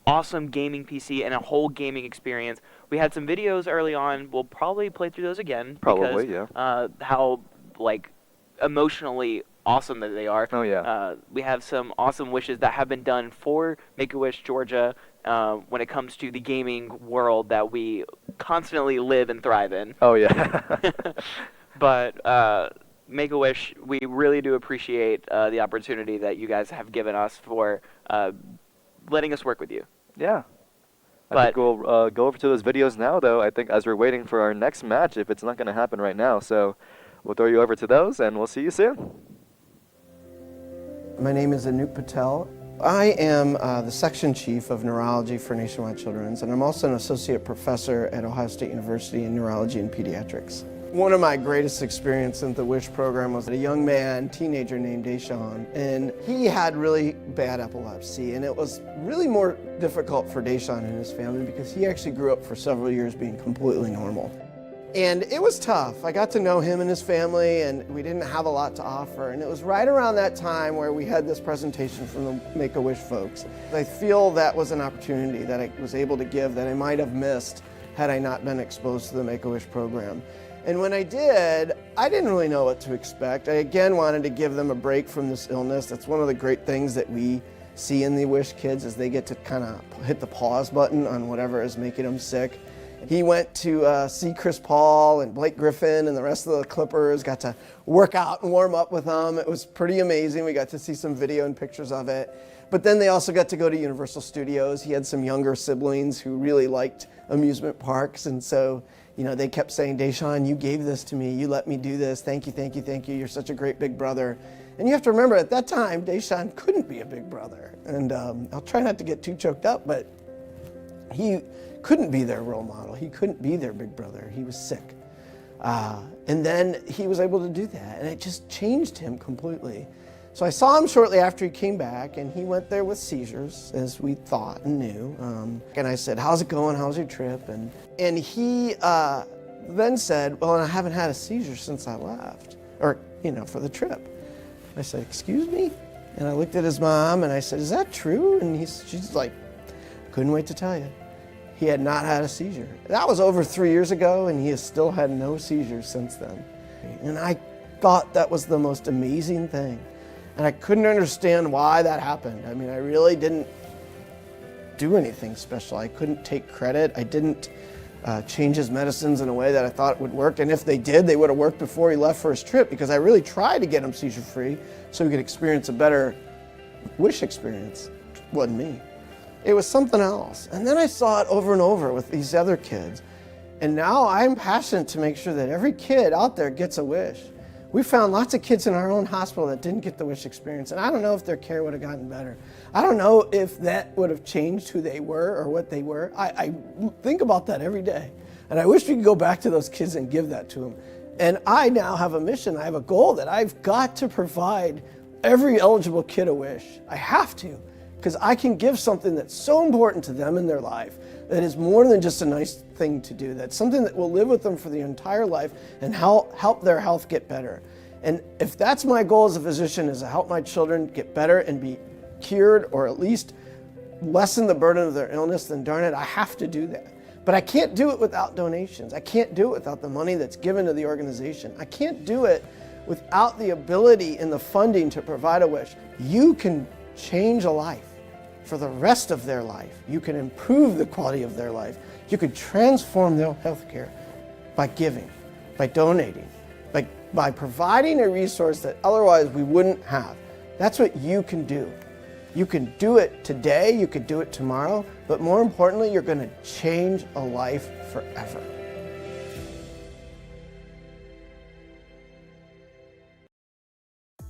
awesome gaming PC and a whole gaming experience. We had some videos early on. We'll probably play through those again. Probably, because, how emotionally awesome that they are. Oh yeah. We have some awesome wishes that have been done for Make-A-Wish Georgia when it comes to the gaming world that we constantly live and thrive in. Oh yeah. But Make-A-Wish, we really do appreciate the opportunity that you guys have given us for letting us work with you. Yeah. I think we'll go over to those videos now, though, I think as we're waiting for our next match, if it's not going to happen right now. So we'll throw you over to those, and we'll see you soon. My name is Anoop Patel. I am the section chief of neurology for Nationwide Children's, and I'm also an associate professor at Ohio State University in neurology and pediatrics. One of my greatest experiences in the WISH program was a young man, teenager named Deshaun, and he had really bad epilepsy, and it was really more difficult for Deshaun and his family because he actually grew up for several years being completely normal. And it was tough. I got to know him and his family, and we didn't have a lot to offer. And it was right around that time where we had this presentation from the Make-A-Wish folks. I feel that was an opportunity that I was able to give that I might have missed had I not been exposed to the Make-A-Wish program. And when I did, I didn't really know what to expect. I again wanted to give them a break from this illness. That's one of the great things that we see in the WISH kids is they get to kind of hit the pause button on whatever is making them sick. He went to see Chris Paul and Blake Griffin and the rest of the Clippers, got to work out and warm up with them. It was pretty amazing. We got to see some video and pictures of it. But then they also got to go to Universal Studios. He had some younger siblings who really liked amusement parks, and so they kept saying, Deshaun, you gave this to me. You let me do this. Thank you, thank you, thank you. You're such a great big brother. And you have to remember, at that time, Deshaun couldn't be a big brother. And I'll try not to get too choked up, but he couldn't be their role model. He couldn't be their big brother. He was sick. And then he was able to do that, and it just changed him completely. So I saw him shortly after he came back, and he went there with seizures, as we thought and knew. And I said, how's it going? How's your trip? And he then said, well, I haven't had a seizure since I left, or, for the trip. I said, excuse me? And I looked at his mom, and I said, is that true? And she's like, couldn't wait to tell you. He had not had a seizure. That was over 3 years ago, and he has still had no seizures since then. And I thought that was the most amazing thing. And I couldn't understand why that happened. I mean, I really didn't do anything special. I couldn't take credit. I didn't change his medicines in a way that I thought would work. And if they did, they would have worked before he left for his trip, because I really tried to get him seizure-free so he could experience a better wish experience. It wasn't me. It was something else. And then I saw it over and over with these other kids. And now I'm passionate to make sure that every kid out there gets a wish. We found lots of kids in our own hospital that didn't get the wish experience, and I don't know if their care would have gotten better. I don't know if that would have changed who they were or what they were. I think about that every day, and I wish we could go back to those kids and give that to them. And I now have a mission, I have a goal that I've got to provide every eligible kid a wish. I have to, because I can give something that's so important to them in their life that is more than just a nice thing to do. That's something that will live with them for the entire life and help their health get better. And if that's my goal as a physician, is to help my children get better and be cured, or at least lessen the burden of their illness, then darn it, I have to do that. But I can't do it without donations. I can't do it without the money that's given to the organization. I can't do it without the ability and the funding to provide a wish. You can change a life for the rest of their life. You can improve the quality of their life. You can transform their health care by giving, by donating, by providing a resource that otherwise we wouldn't have. That's what you can do. You can do it today, you could do it tomorrow, but more importantly, you're going to change a life forever.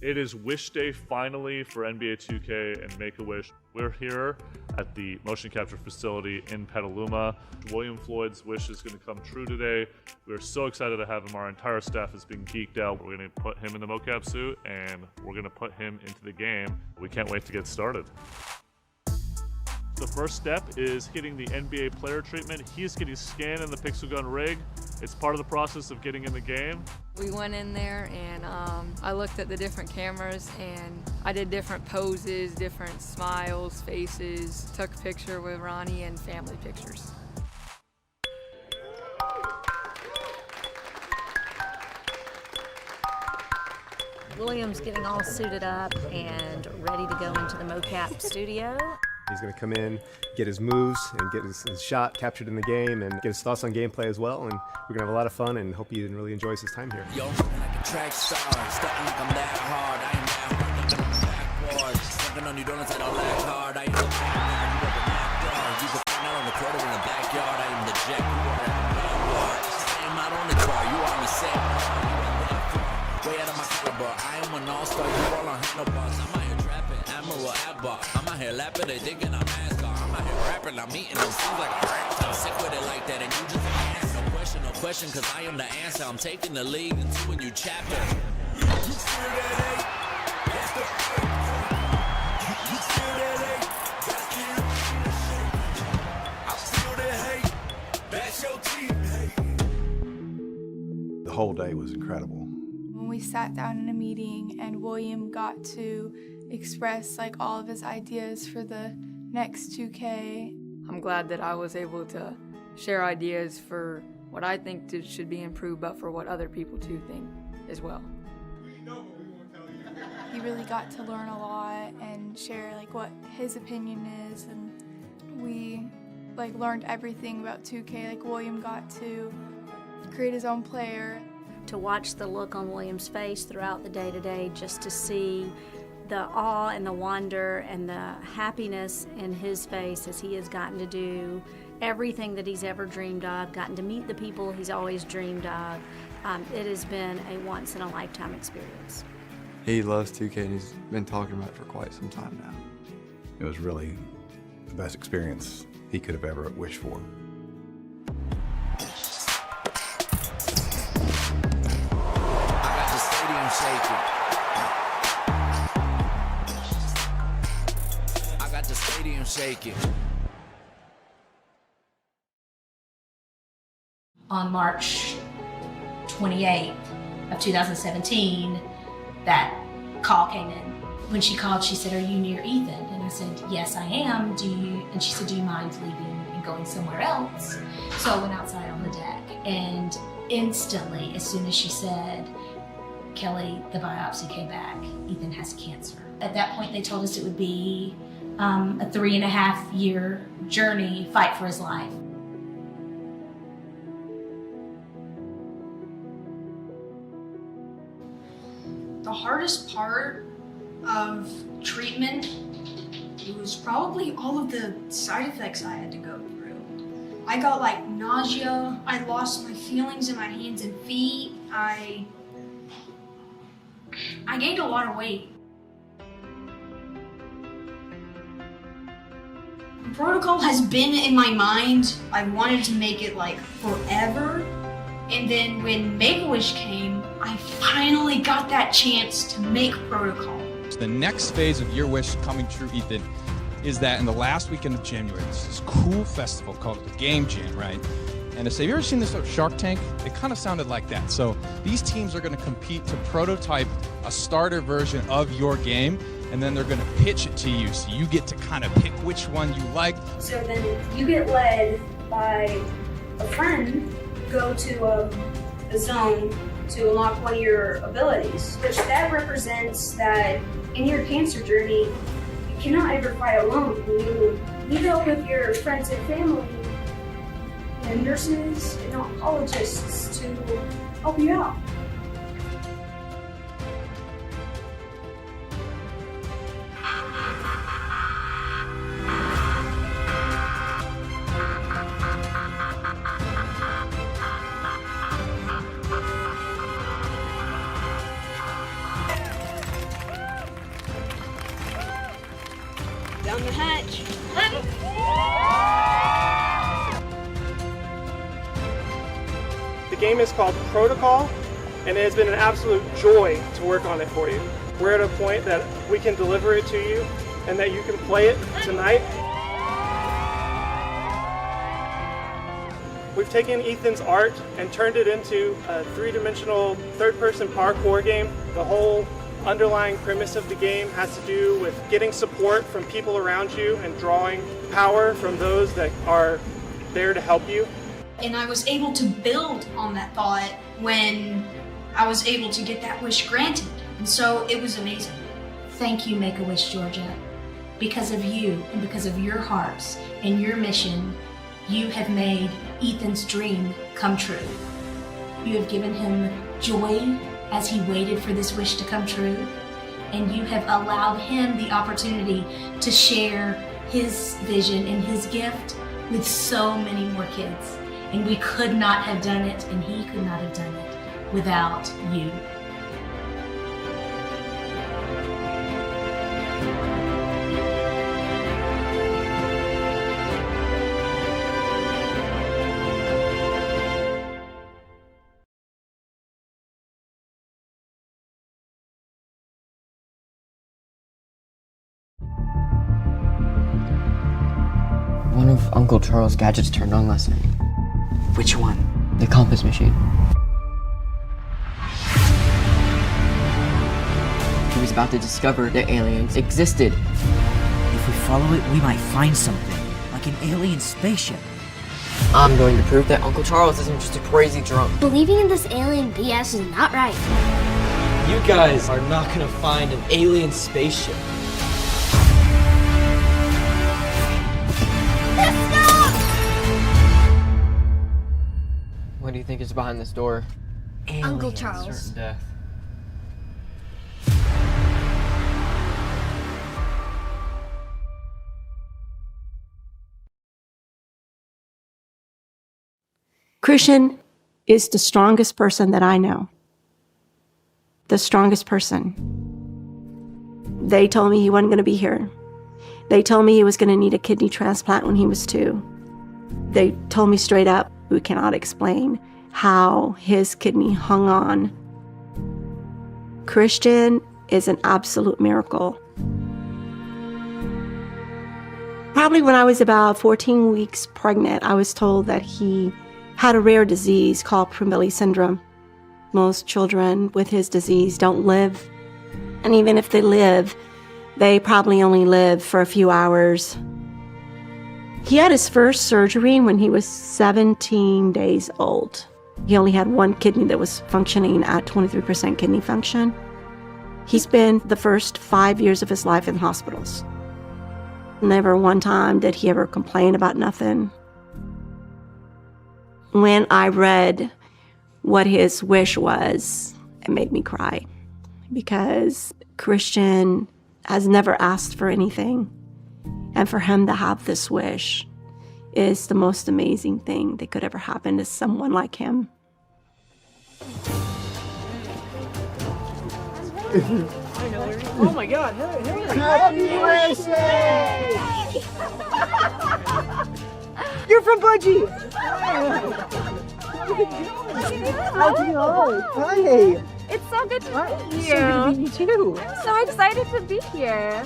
It is Wish Day finally for NBA 2K and Make-A-Wish. We're here at the motion capture facility in Petaluma. William Floyd's wish is going to come true today. We're so excited to have him. Our entire staff is being geeked out. We're going to put him in the mocap suit and we're going to put him into the game. We can't wait to get started. The first step is hitting the NBA player treatment. He's getting scanned in the Pixel Gun rig. It's part of the process of getting in the game. We went in there and I looked at the different cameras and I did different poses, different smiles, faces, took a picture with Ronnie and family pictures. William's getting all suited up and ready to go into the mocap studio. He's going to come in, get his moves, and get his shot captured in the game, and get his thoughts on gameplay as well. And we're going to have a lot of fun, and hope he really enjoys his time here. Yo, like a track star, stunting like I'm that hard. I ain't that hard, looking backwards. Sucking on you donuts, I don't lack hard. I ain't the bad you ever knocked on. You can find out on the court or in the backyard. I am the jack, you are at the backyard. I am out on the car, you are on the set. Way out of my caliber, I am an all-star, you all on handlebars. I'm out here trapping, Admiral Akbar. I'm out here lapping, they thinking I'm NASCAR. I'm out here rapping, I'm eating them seems like a rap. I'm sick with it like that, and you just answer. No question, cause I am the answer. I'm taking the lead into a new chapter. You feel that hate? That's the you feel that hate? That's the I feel that hate. That's your team. The whole day was incredible. When we sat down in a meeting and William got to express like all of his ideas for the next 2K. I'm glad that I was able to share ideas for what I think should be improved, but for what other people too think as well. He really got to learn a lot and share like what his opinion is, and we like learned everything about 2K. Like William got to create his own player. To watch the look on William's face throughout the day-to-day, just to see the awe and the wonder and the happiness in his face as he has gotten to do everything that he's ever dreamed of, gotten to meet the people he's always dreamed of. It has been a once-in-a-lifetime experience. He loves 2K and he's been talking about it for quite some time now. It was really the best experience he could have ever wished for. I got the stadium shaking. I got the stadium shaking. On March 28th of 2017, that call came in. When she called, she said, "Are you near Ethan?" And I said, "Yes, I am. And she said, "Do you mind leaving and going somewhere else?" So I went outside on the deck, and instantly, as soon as she said, "Kelly, the biopsy came back. Ethan has cancer." At that point, they told us it would be a 3.5-year journey, fight for his life. The hardest part of treatment was probably all of the side effects I had to go through. I got like nausea, I lost my feelings in my hands and feet, I gained a lot of weight. The protocol has been in my mind. I wanted to make it like forever. And then when Make-A-Wish came, I finally got that chance to make protocol. The next phase of Your Wish coming true, Ethan, is that in the last weekend of January, there's this cool festival called the Game Jam, right? And have you ever seen this Shark Tank? It kind of sounded like that. So these teams are going to compete to prototype a starter version of your game, and then they're going to pitch it to you. So you get to kind of pick which one you like. So then you get led by a friend, go to a zone to unlock one of your abilities, which that represents that in your cancer journey, you cannot ever fight alone. You need help with your friends and family, and nurses and oncologists to help you out. Down the hatch. The game is called Protocol, and it has been an absolute joy to work on it for you. We're at a point that we can deliver it to you and that you can play it tonight. We've taken Ethan's art and turned it into a three-dimensional third-person parkour game. The whole underlying premise of the game has to do with getting support from people around you and drawing power from those that are there to help you. And I was able to build on that thought when I was able to get that wish granted. And so it was amazing. Thank you, Make-A-Wish Georgia. Because of you and because of your hearts and your mission, you have made Ethan's dream come true. You have given him joy as he waited for this wish to come true, and you have allowed him the opportunity to share his vision and his gift with so many more kids. And we could not have done it, and he could not have done it without you. One of Uncle Charles' gadgets turned on last night. Which one? The compass machine. He was about to discover that aliens existed. If we follow it, we might find something, like an alien spaceship. I'm going to prove that Uncle Charles isn't just a crazy drunk. Believing in this alien BS is not right. You guys are not gonna find an alien spaceship. What do you think is behind this door? Uncle Charles. Certain death. Christian is the strongest person that I know. The strongest person. They told me he wasn't going to be here. They told me he was going to need a kidney transplant when he was 2. They told me straight up, we cannot explain how his kidney hung on. Christian is an absolute miracle. Probably when I was about 14 weeks pregnant, I was told that he had a rare disease called Prader-Willi syndrome. Most children with his disease don't live. And even if they live, they probably only live for a few hours. He had his first surgery when he was 17 days old. He only had one kidney that was functioning at 23% kidney function. He spent the first 5 years of his life in hospitals. Never one time did he ever complain about nothing. When I read what his wish was, it made me cry, because Christian has never asked for anything. And for him to have this wish is the most amazing thing that could ever happen to someone like him. Oh my God! Happy birthday! You're from Budgie! How's it going? Hi! It's so good to meet you. So good to meet you too. I'm so excited to be here.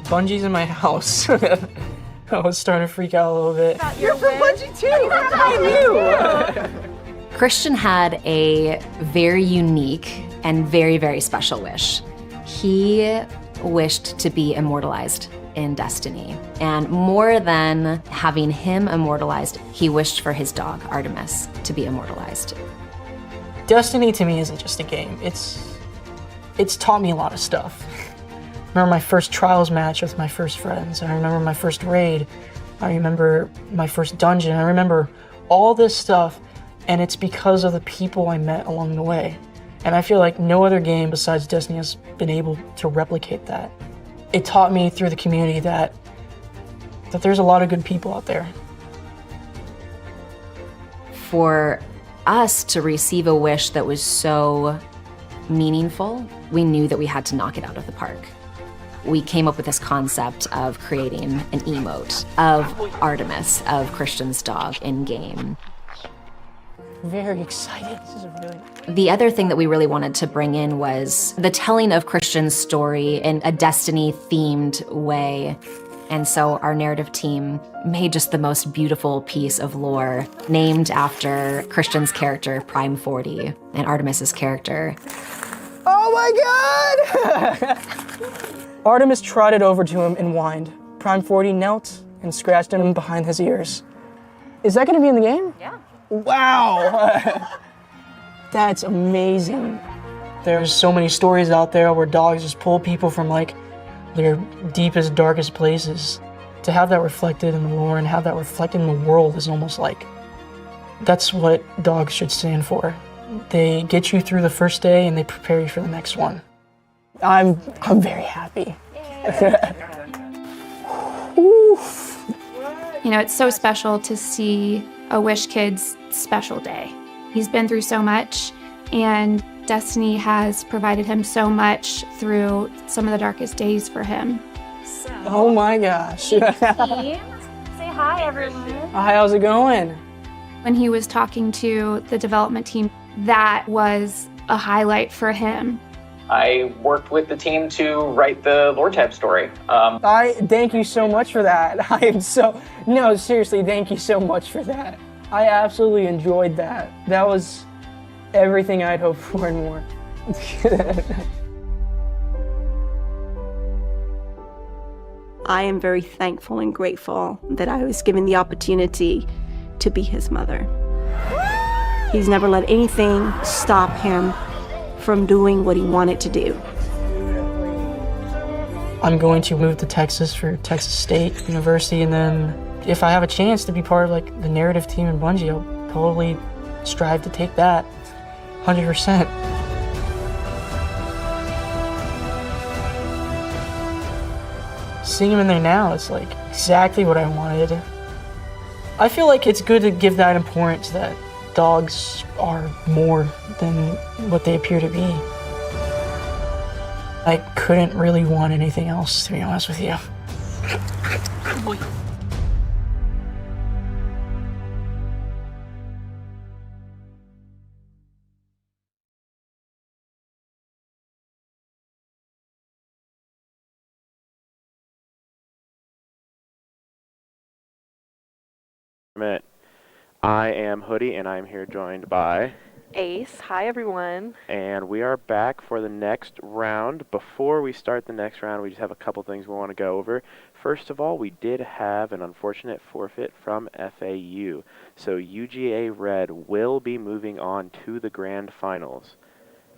Bungie's in my house. I was starting to freak out a little bit. You're from Budgie too! How are you? Christian had a very unique and very, very special wish. He wished to be immortalized in Destiny. And more than having him immortalized, he wished for his dog, Artemis, to be immortalized. Destiny to me isn't just a game. It's taught me a lot of stuff. I remember my first trials match with my first friends. I remember my first raid. I remember my first dungeon. I remember all this stuff, and it's because of the people I met along the way. And I feel like no other game besides Destiny has been able to replicate that. It taught me through the community that there's a lot of good people out there. For us to receive a wish that was so meaningful, we knew that we had to knock it out of the park. We came up with this concept of creating an emote of Artemis, of Christian's dog, in-game. Very excited. This is really... The other thing that we really wanted to bring in was the telling of Christian's story in a Destiny-themed way. And so our narrative team made just the most beautiful piece of lore named after Christian's character, Prime 40, and Artemis's character. Oh my God! Artemis trotted over to him and whined. Prime 40 knelt and scratched him behind his ears. Is that gonna be in the game? Yeah. Wow! That's amazing. There's so many stories out there where dogs just pull people from like their deepest, darkest places. To have that reflected in the lore and have that reflected in the world is almost like, that's what dogs should stand for. They get you through the first day and they prepare you for the next one. I'm very happy. You know, it's so special to see a Wish Kid's special day. He's been through so much, and Destiny has provided him so much through some of the darkest days for him. Oh my gosh. Say hi, everyone. Hi, how's it going? When he was talking to the development team, that was a highlight for him. I worked with the team to write the lore tab story. I thank you so much for that. I am so, no, seriously, thank you so much for that. I absolutely enjoyed that. That was everything I'd hoped for and more. I am very thankful and grateful that I was given the opportunity to be his mother. He's never let anything stop him from doing what he wanted to do. I'm going to move to Texas for Texas State University, and then if I have a chance to be part of like the narrative team in Bungie, I'll probably strive to take that 100%. Seeing him in there now, it's like exactly what I wanted. I feel like it's good to give that importance that dogs are more than what they appear to be. I couldn't really want anything else, to be honest with you. Good boy. I am Hoodie, and I'm here joined by Ace. Hi, everyone. And we are back for the next round. Before we start the next round, we just have a couple things we want to go over. First of all, we did have an unfortunate forfeit from FAU. So UGA Red will be moving on to the grand finals.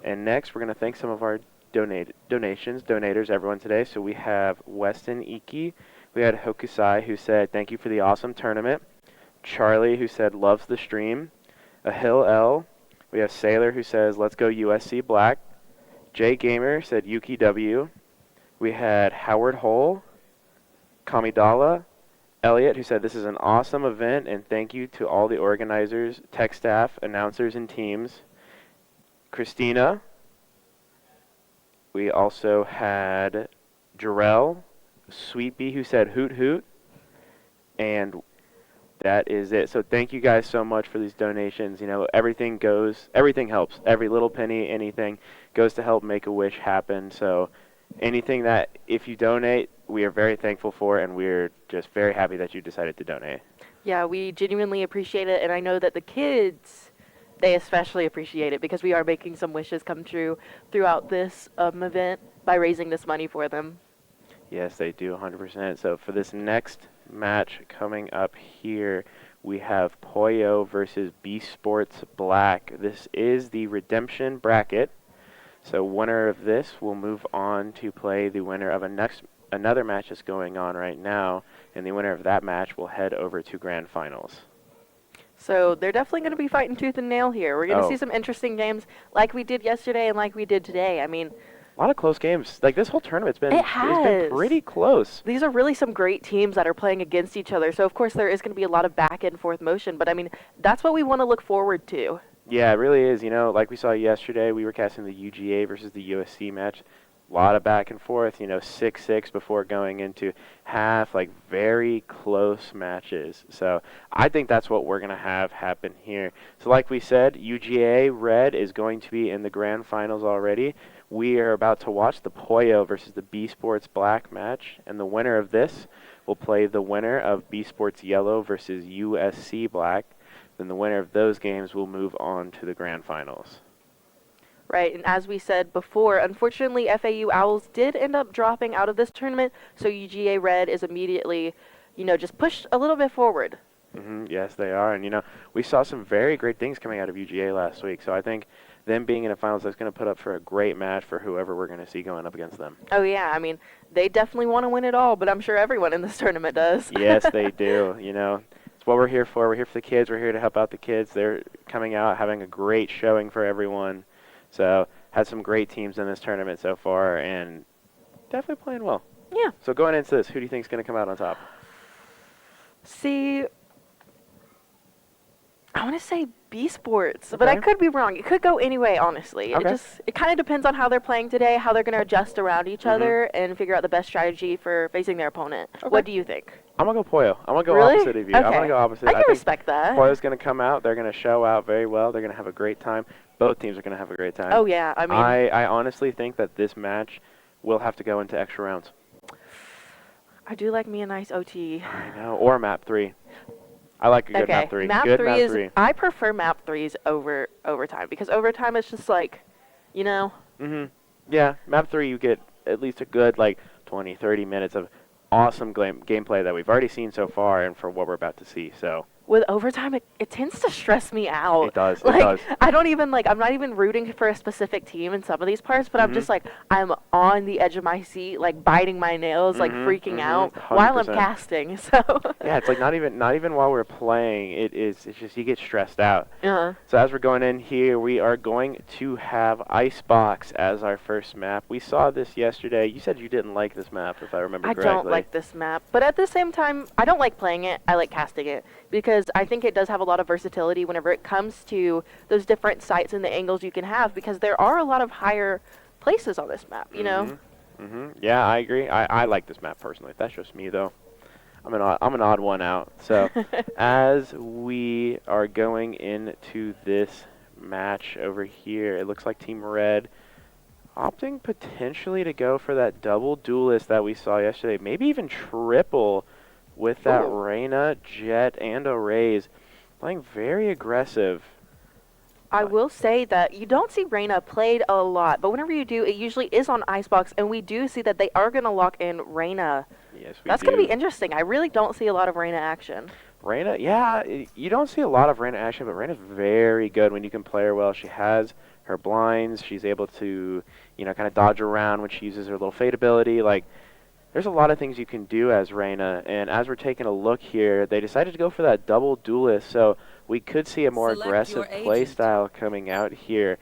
And next, we're going to thank some of our donators, everyone today. So we have Weston Iki. We had Hokusai, who said, thank you for the awesome tournament. Charlie, who said, loves the stream. Ahil L. We have Sailor, who says, let's go USC Black. Jay Gamer said, Yuki W. We had Howard Hole. Kamidala. Elliot, who said, this is an awesome event, and thank you to all the organizers, tech staff, announcers, and teams. Christina. We also had Jarrell. Sweetbee, who said, hoot hoot. And that is it. So thank you guys so much for these donations. You know, everything helps. Every little penny, anything goes to help make a wish happen. So anything that, if you donate, we are very thankful for, and we're just very happy that you decided to donate. Yeah, we genuinely appreciate it, and I know that the kids, they especially appreciate it because we are making some wishes come true throughout this event by raising this money for them. Yes, they do, 100%. So for this next match coming up here, we have Poyo versus B Sports Black. This is the redemption bracket. So winner of this will move on to play the winner of another match that's going on right now, and the winner of that match will head over to grand finals. So they're definitely going to be fighting tooth and nail here. We're going to see some interesting games like we did yesterday and like we did today. I mean, a lot of close games. Like, this whole tournament's been, it's been pretty close. These are really some great teams that are playing against each other. So, of course, there is going to be a lot of back and forth motion. But, I mean, that's what we want to look forward to. Yeah, it really is. You know, like we saw yesterday, we were casting the UGA versus the USC match. A lot of back and forth, you know, 6-6 before going into half, like very close matches. So I think that's what we're going to have happen here. So like we said, UGA Red is going to be in the grand finals already. We are about to watch the Poyo versus the B Sports Black match, and the winner of this will play the winner of B Sports Yellow versus USC Black. Then the winner of those games will move on to the grand finals. Right, and as we said before, unfortunately, FAU Owls did end up dropping out of this tournament, so UGA Red is immediately, you know, just pushed a little bit forward. Yes, they are, and, you know, we saw some very great things coming out of UGA last week, so I think them being in the finals, that's going to put up for a great match for whoever we're going to see going up against them. Oh, yeah, I mean, they definitely want to win it all, but I'm sure everyone in this tournament does. Yes, they do, you know. It's what we're here for. We're here for the kids. We're here to help out the kids. They're coming out, having a great showing for everyone. So, had some great teams in this tournament so far, and definitely playing well. Yeah. So, going into this, who do you think is going to come out on top? See, I want to say B Sports, but I could be wrong. It could go any way, honestly. Okay. It kind of depends on how they're playing today, how they're going to adjust around each other, and figure out the best strategy for facing their opponent. Okay. What do you think? I'm going to go Poyo. I'm going to go Really? opposite of you. Okay. I'm going to go opposite. I can respect that. Poyo's going to come out. They're going to show out very well. They're going to have a great time. Both teams are going to have a great time. Oh, yeah. I mean, I honestly think that this match will have to go into extra rounds. I do like me a nice OT. I know. Or map 3. I like a good map 3. Map good 3 map is. 3. I prefer map 3s over overtime because overtime is just like, you know. Yeah, map 3 you get at least a good like 20, 30 minutes of awesome gameplay that we've already seen so far, and for what we're about to see. So. With overtime, it tends to stress me out. It does. Like, it does. I don't even I'm not even rooting for a specific team in some of these parts, but I'm just like, I'm on the edge of my seat, like biting my nails, like freaking out 100%. while I'm casting. So. Yeah, it's like not even while we're playing. It's just you get stressed out. Uh-huh. So as we're going in here, we are going to have Icebox as our first map. We saw this yesterday. You said you didn't like this map, if I remember correctly. I don't like this map, but at the same time, I don't like playing it. I like casting it because I think it does have a lot of versatility whenever it comes to those different sites and the angles you can have, because there are a lot of higher places on this map, you know? Yeah, I agree. I like this map personally. That's just me, though. I'm an odd one out. So as we are going into this match over here, it looks like Team Red opting potentially to go for that double duelist that we saw yesterday, maybe even triple with that Reyna, Jet, and a Raze. Playing very aggressive. I will say that you don't see Reyna played a lot, but whenever you do, it usually is on Icebox, and we do see that they are going to lock in Reyna. Yes, we That's do. going to be interesting. I really don't see a lot of Reyna action. Reyna, yeah, you don't see a lot of Reyna action, but Reyna's very good when you can play her well. She has her blinds. She's able to, you know, kind of dodge around when she uses her little fade ability. Like, there's a lot of things you can do as Reyna, and as we're taking a look here, they decided to go for that double duelist, so we could see a more aggressive play style coming out here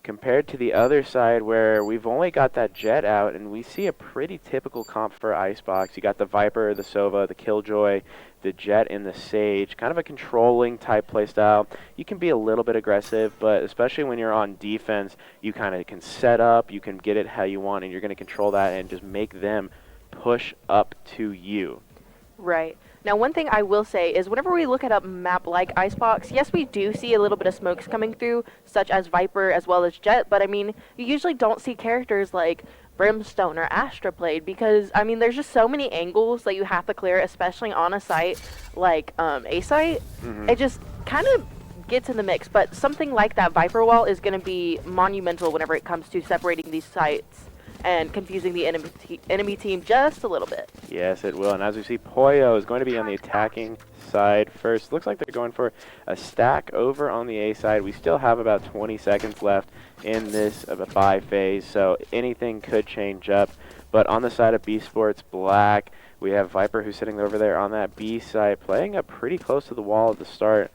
compared to the other side where we've only got that Jet out, and we see a pretty typical comp for Icebox. You got the Viper, the Sova, the Killjoy, the Jet, and the Sage. Kind of a controlling type play style. You can be a little bit aggressive, but especially when you're on defense, you kind of can set up, you can get it how you want, and you're going to control that and just make them push up to you. Right. Now, one thing I will say is whenever we look at a map like Icebox, yes, we do see a little bit of smokes coming through, such as Viper as well as Jet, but I mean, you usually don't see characters like Brimstone or Astra played because, I mean, there's just so many angles that you have to clear, especially on a site like A site. It just kind of gets in the mix, but something like that Viper wall is going to be monumental whenever it comes to separating these sites and confusing the enemy team just a little bit. Yes, it will. And as we see, Poyo is going to be on the attacking side first. Looks like they're going for a stack over on the A side. We still have about 20 seconds left in this buy phase, so anything could change up. But on the side of B Sports Black, we have Viper who's sitting over there on that B side, playing up pretty close to the wall at the start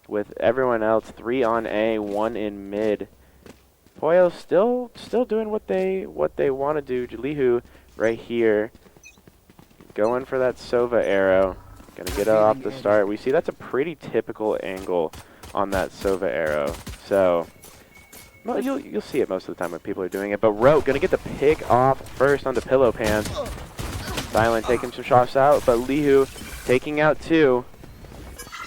with everyone else 3 on A, 1 in mid. Poyo still doing what they want to do. Jalihu right here, going for that Sova arrow. Gonna get it off the start. We see that's a pretty typical angle on that Sova arrow. So, well, you'll see it most of the time when people are doing it. But Rogue gonna get the pick off first on the pillow pants. Silent taking some shots out, but Lihu taking out 2.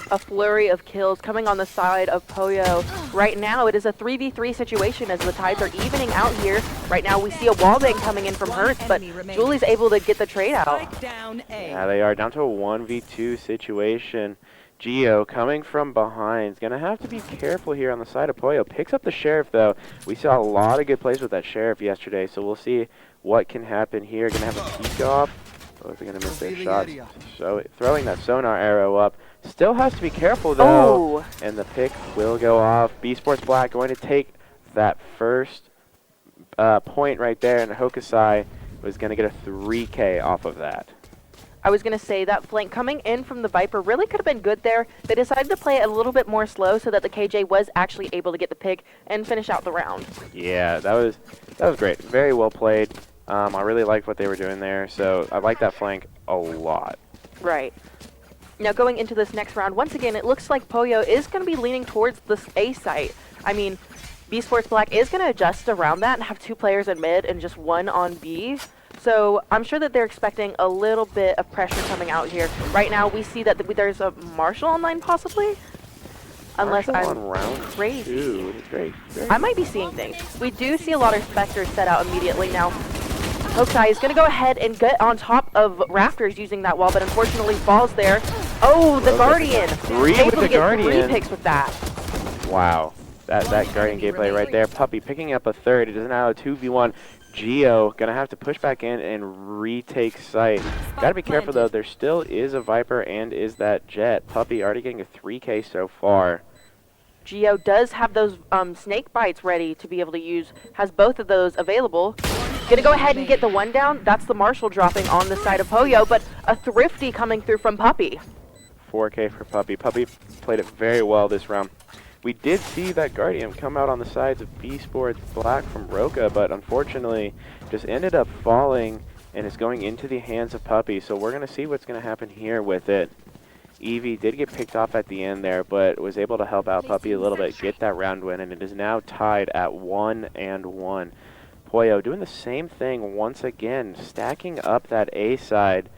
A flurry of kills coming on the side of Poyo. Right now, it is a 3v3 situation as the tides are evening out here. Right now, we see a wallbang coming in from Hertz, but Julie's able to get the trade out. Yeah, they are down to a 1v2 situation. Geo coming from behind is going to have to be careful here on the side of Poyo. Picks up the Sheriff, though. We saw a lot of good plays with that Sheriff yesterday, so we'll see what can happen here. Going to have a peek off. Both are going to miss their shots. So throwing that sonar arrow up. Still has to be careful, though. And the pick will go off. B Sports Black going to take that first point right there, and Hokusai was going to get a 3K off of that. I was going to say that flank coming in from the Viper really could have been good there. They decided to play it a little bit more slow so that the KJ was actually able to get the pick and finish out the round. Yeah, that was great. Very well played. I really liked what they were doing there, so I like that flank a lot. Right. Now going into this next round, once again, it looks like Poyo is going to be leaning towards this A site. I mean, B Sports Black is going to adjust around that and have 2 players in mid and just 1 on B. So I'm sure that they're expecting a little bit of pressure coming out here. Right now, we see that there's a Marshall online possibly. Unless Marshall I'm on round crazy. 2. Great. I might be seeing things. We do see a lot of Spectres set out immediately now. Hokusai is going to go ahead and get on top of Rafters using that wall, but unfortunately falls there. Oh, the Guardian! Able to get 3 picks with that. Wow. That Guardian gameplay right there. Puppy picking up a 3rd. It is now a 2v1. Geo going to have to push back in and retake site. Got to be careful, though. There still is a Viper and is that Jet. Puppy already getting a 3K so far. Geo does have those snake bites ready to be able to use. Has both of those available. Gonna go ahead and get the 1 down. That's the Marshall dropping on the side of Poyo, but a Thrifty coming through from Puppy. 4K for Puppy. Puppy played it very well this round. We did see that Guardian come out on the sides of B Sports Black from Roka, but unfortunately just ended up falling and is going into the hands of Puppy. So we're going to see what's going to happen here with it. Evie did get picked off at the end there, but was able to help out Puppy a little bit, get that round win, and it is now tied at 1-1. Poyo doing the same thing once again, stacking up that A side.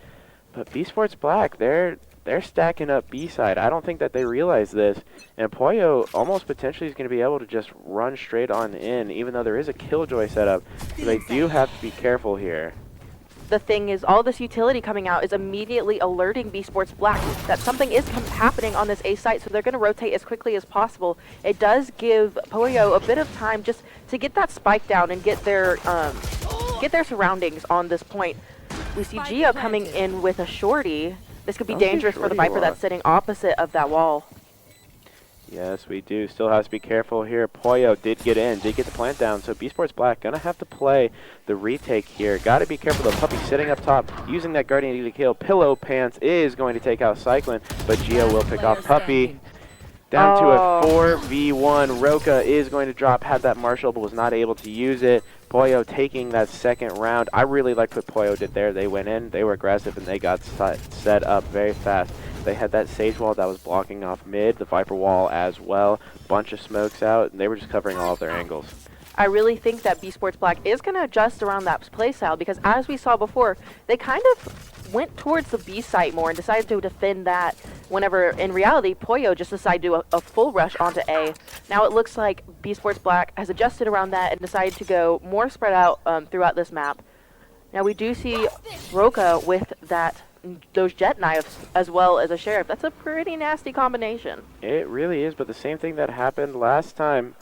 But B Sports Black, they're stacking up B side. I don't think that they realize this. And Poyo almost potentially is going to be able to just run straight on in, even though there is a Killjoy setup. So they do have to be careful here. The thing is, all this utility coming out is immediately alerting B Sports Black that something is happening on this A site, so they're going to rotate as quickly as possible. It does give Poyo a bit of time just to get that spike down and get their surroundings on this point. We see Gio coming in with a shorty. This could be dangerous for the Viper that's sitting opposite of that wall. Yes, we do. Still has to be careful here. Poyo did get in, did get the plant down, so B Sports Black gonna have to play the retake here. Gotta be careful though. Puppy sitting up top, using that Guardian to kill. Pillow Pants is going to take out Cyclone, but Gio will pick off Puppy. Down to a 4v1. Roka is going to drop, had that Marshall, but was not able to use it. Poyo taking that second round. I really liked what Poyo did there. They went in, they were aggressive, and they got set up very fast. They had that Sage wall that was blocking off mid, the Viper wall as well. Bunch of smokes out, and they were just covering all of their angles. I really think that B Sports Black is going to adjust around that play style because, as we saw before, they kind of went towards the B site more and decided to defend that whenever, in reality, Poyo just decided to do a full rush onto A. Now it looks like B Sports Black has adjusted around that and decided to go more spread out throughout this map. Now we do see Roka with those jet knives as well as a Sheriff. That's a pretty nasty combination. It really is, but the same thing that happened last time.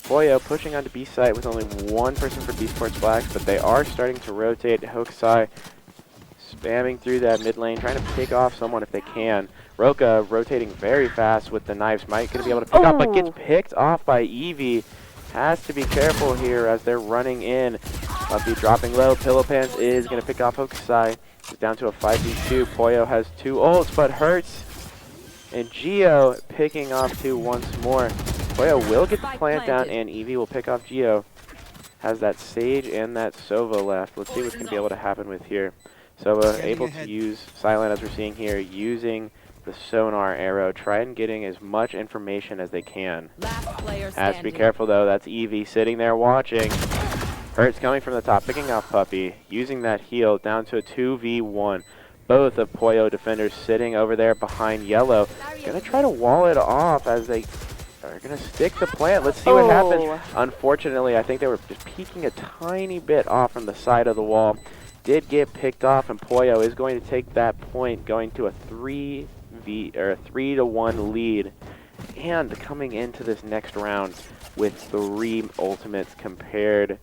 Poyo pushing onto B site with only one person for B Sports Blacks, but they are starting to rotate. Hokusai spamming through that mid lane, trying to pick off someone if they can. Roka rotating very fast with the knives. Might going to be able to pick off, but gets picked off by Eevee. Has to be careful here as they're running in. Puppy dropping low. Pillow Pants is going to pick off Hokusai. It's down to a 5v2. Poyo has 2 ults, but hurts. And Gio picking off 2 once more. Poyo will get the plant down, and Eevee will pick off Gio. Has that Sage and that Sova left. Let's see what's going to be able to happen with here. Sova able to use Silent, as we're seeing here, using the sonar arrow, try and getting as much information as they can. Has to be careful though, that's Eevee sitting there watching. Hurts coming from the top, picking off Puppy, using that heal down to a 2v1. Both of Poyo defenders sitting over there behind Yellow. Gonna try to wall it off as they are gonna stick the plant. Let's see what happens. Unfortunately, I think they were just peeking a tiny bit off from the side of the wall. Did get picked off, and Poyo is going to take that point, going to a 3-1 lead. And coming into this next round with 3 ultimates compared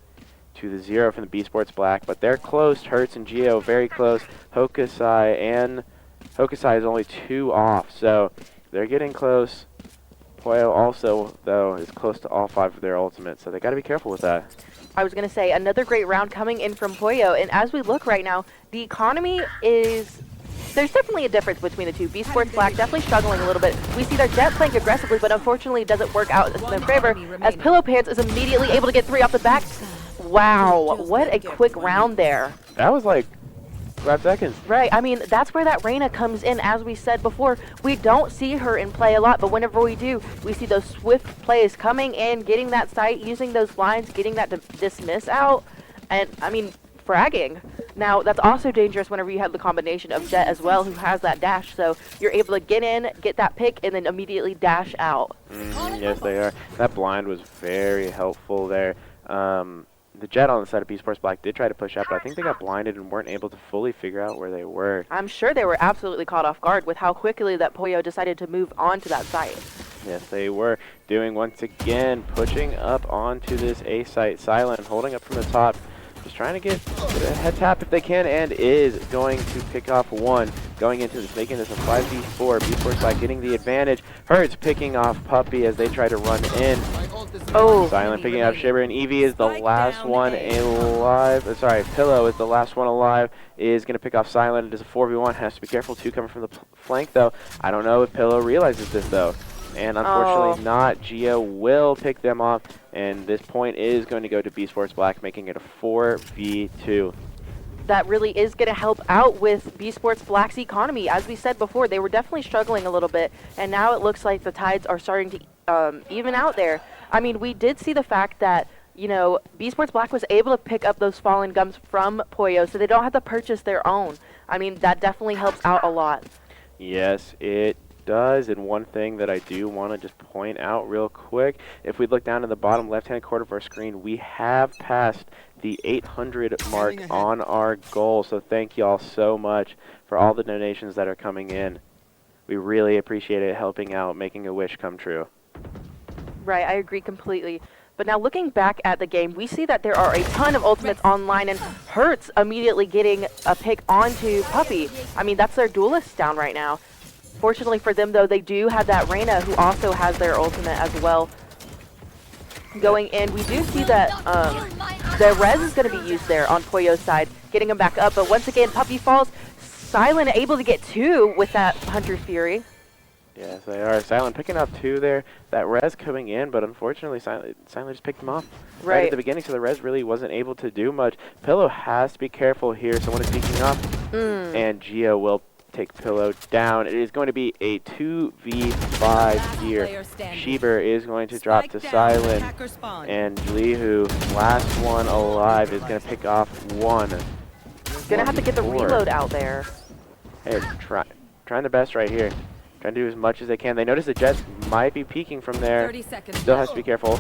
to the 0 from the B Sports Black, but they're close. Hurts and Gio very close. Hokusai is only 2 off, so they're getting close. Poyo also, though, is close to all 5 of their ultimates, so they got to be careful with that. I was going to say, another great round coming in from Poyo, and as we look right now, the economy is... There's definitely a difference between the two. B Sports Black definitely struggling a little bit. We see their jet playing aggressively, but unfortunately it doesn't work out in their favor, as Pillow Pants is immediately able to get 3 off the back. Wow, what a quick round there. That was like 5 seconds. Right, I mean, that's where that Reyna comes in. As we said before, we don't see her in play a lot, but whenever we do, we see those swift plays coming in, getting that sight, using those blinds, getting that dismiss out, and, I mean, fragging. Now, that's also dangerous whenever you have the combination of Jet as well, who has that dash, so you're able to get in, get that pick, and then immediately dash out. Yes, they are. That blind was very helpful there. The Jet on the side of B Sports Black did try to push up, but I think they got blinded and weren't able to fully figure out where they were. I'm sure they were absolutely caught off guard with how quickly that Poyo decided to move on to that site. Yes, they were doing once again, pushing up onto this A site. Silent holding up from the top, just trying to get a head tap if they can, and is going to pick off 1. Going into this, making this a 5v4. B Sports Black getting the advantage. Hurts picking off Puppy as they try to run in. Oh, Silent picking up Shiver, and Eevee is the last one alive. Sorry, Pillow is the last one alive. Is going to pick off Silent. It is a 4v1. Has to be careful. 2 coming from the flank, though. I don't know if Pillow realizes this, though. And unfortunately not. Gio will pick them off, and this point is going to go to B Sports Black, making it a 4v2. That really is going to help out with B Sports Black's economy. As we said before, they were definitely struggling a little bit, and now it looks like the tides are starting to even out there. I mean, we did see the fact that you know, B Sports Black was able to pick up those fallen gums from Poyo, so they don't have to purchase their own. I mean, that definitely helps out a lot. Yes, it does. And one thing that I do want to just point out real quick, if we look down in the bottom left-hand corner of our screen, we have passed the 800 mark on our goal. So thank y'all so much for all the donations that are coming in. We really appreciate it, helping out, making a wish come true. Right, I agree completely. But now looking back at the game, we see that there are a ton of ultimates online, and Hertz immediately getting a pick onto Puppy. I mean, that's their duelist down right now. Fortunately for them, though, they do have that Reyna, who also has their ultimate as well. Going in, we do see that the res is going to be used there on Poyo's side, getting him back up. But once again, Puppy falls. Silent able to get 2 with that Hunter's Fury. Yes, they are. Silent picking up 2 there. That res coming in, but unfortunately, Silent just picked him off right at the beginning, so the res really wasn't able to do much. Pillow has to be careful here. Someone is peeking up, and Gio will take Pillow down. It is going to be a 2v5 here. Sheeber is going to drop to Silent, and Lihu, last one alive, is going to pick off 1. Gonna have to get the reload out there. Hey, trying their best right here. Trying to do as much as they can. They notice the Jets might be peeking from there. Still has to be careful.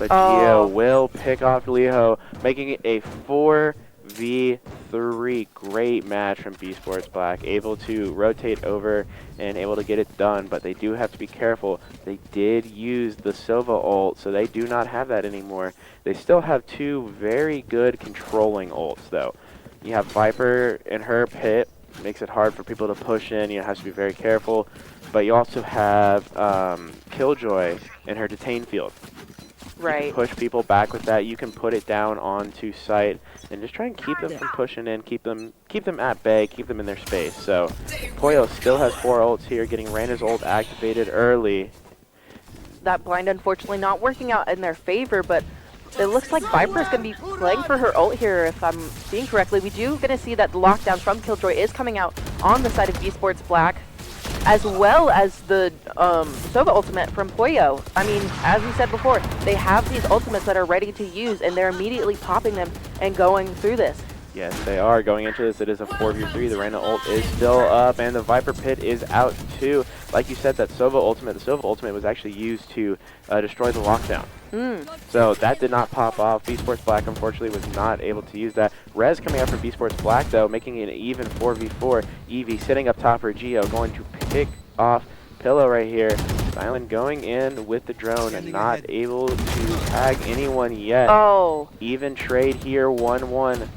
But Gio will pick off Liho, making it a 4v3. Great match from B Sports Black. Able to rotate over and able to get it done, but they do have to be careful. They did use the Silva ult, so they do not have that anymore. They still have 2 very good controlling ults, though. You have Viper in her pit. Makes it hard for people to push in. You have to be very careful. But you also have Killjoy in her detain field. Right. You can push people back with that. You can put it down onto site and just try and keep them from pushing in, keep them at bay, keep them in their space. So Poyo still has 4 ults here, getting Reyna's ult activated early. That blind unfortunately not working out in their favor, but it looks like Viper is going to be playing for her ult here, if I'm seeing correctly. We do going to see that the lockdown from Killjoy is coming out on the side of B Sports Black, as well as the Sova ultimate from Poyo. I mean, as we said before, they have these ultimates that are ready to use, and they're immediately popping them and going through this. Yes, they are going into this. It is a 4v3. The Reyna ult is still up, and the Viper pit is out too. Like you said, that Sova ultimate, the Sova ultimate was actually used to destroy the lockdown. So that did not pop off. B Sports Black, unfortunately, was not able to use that. Rez coming out from B Sports Black, though, making it an even 4v4. Eevee sitting up top for Gio, going to pick off Pillow right here. Silent going in with the drone and not able to tag anyone yet. Oh. Even trade here, 1-1.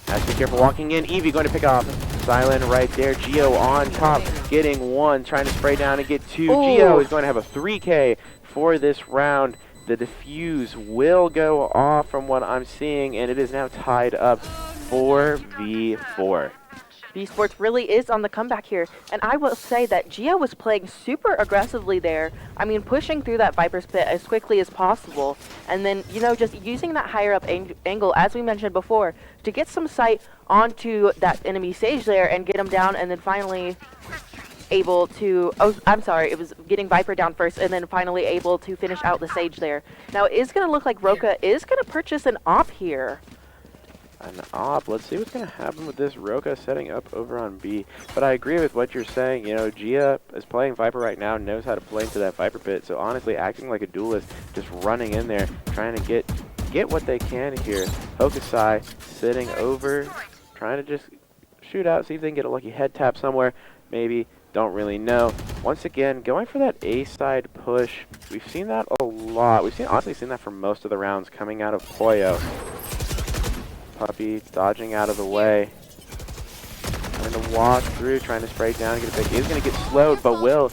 Has to be careful walking in. Eevee going to pick off Silent right there. Gio on top, getting 1, trying to spray down and get 2. Gio is going to have a 3K for this round. The defuse will go off from what I'm seeing, and it is now tied up 4v4. B Sports really is on the comeback here, and I will say that Gio was playing super aggressively there. I mean, pushing through that Viper's pit as quickly as possible, and then, you know, just using that higher up angle, as we mentioned before, to get some sight onto that enemy sage there and get him down, and then finally able to, oh, I'm sorry, it was getting Viper down first, and then finally able to finish out the sage there. Now, it is going to look like Roka is going to purchase an op here. An op. Let's see what's going to happen with this Roka setting up over on B. But I agree with what you're saying. You know, Gia is playing Viper right now, knows how to play into that Viper pit. So honestly, acting like a duelist, just running in there, trying to get what they can here. Hokusai sitting over, trying to just shoot out, see if they can get a lucky head tap somewhere. Maybe. Don't really know. Once again, going for that A side push. We've seen that a lot. We've honestly seen that for most of the rounds coming out of Poyo. Puppy dodging out of the way. Trying to walk through, trying to spray down, get a pick. Is going to get slowed, but will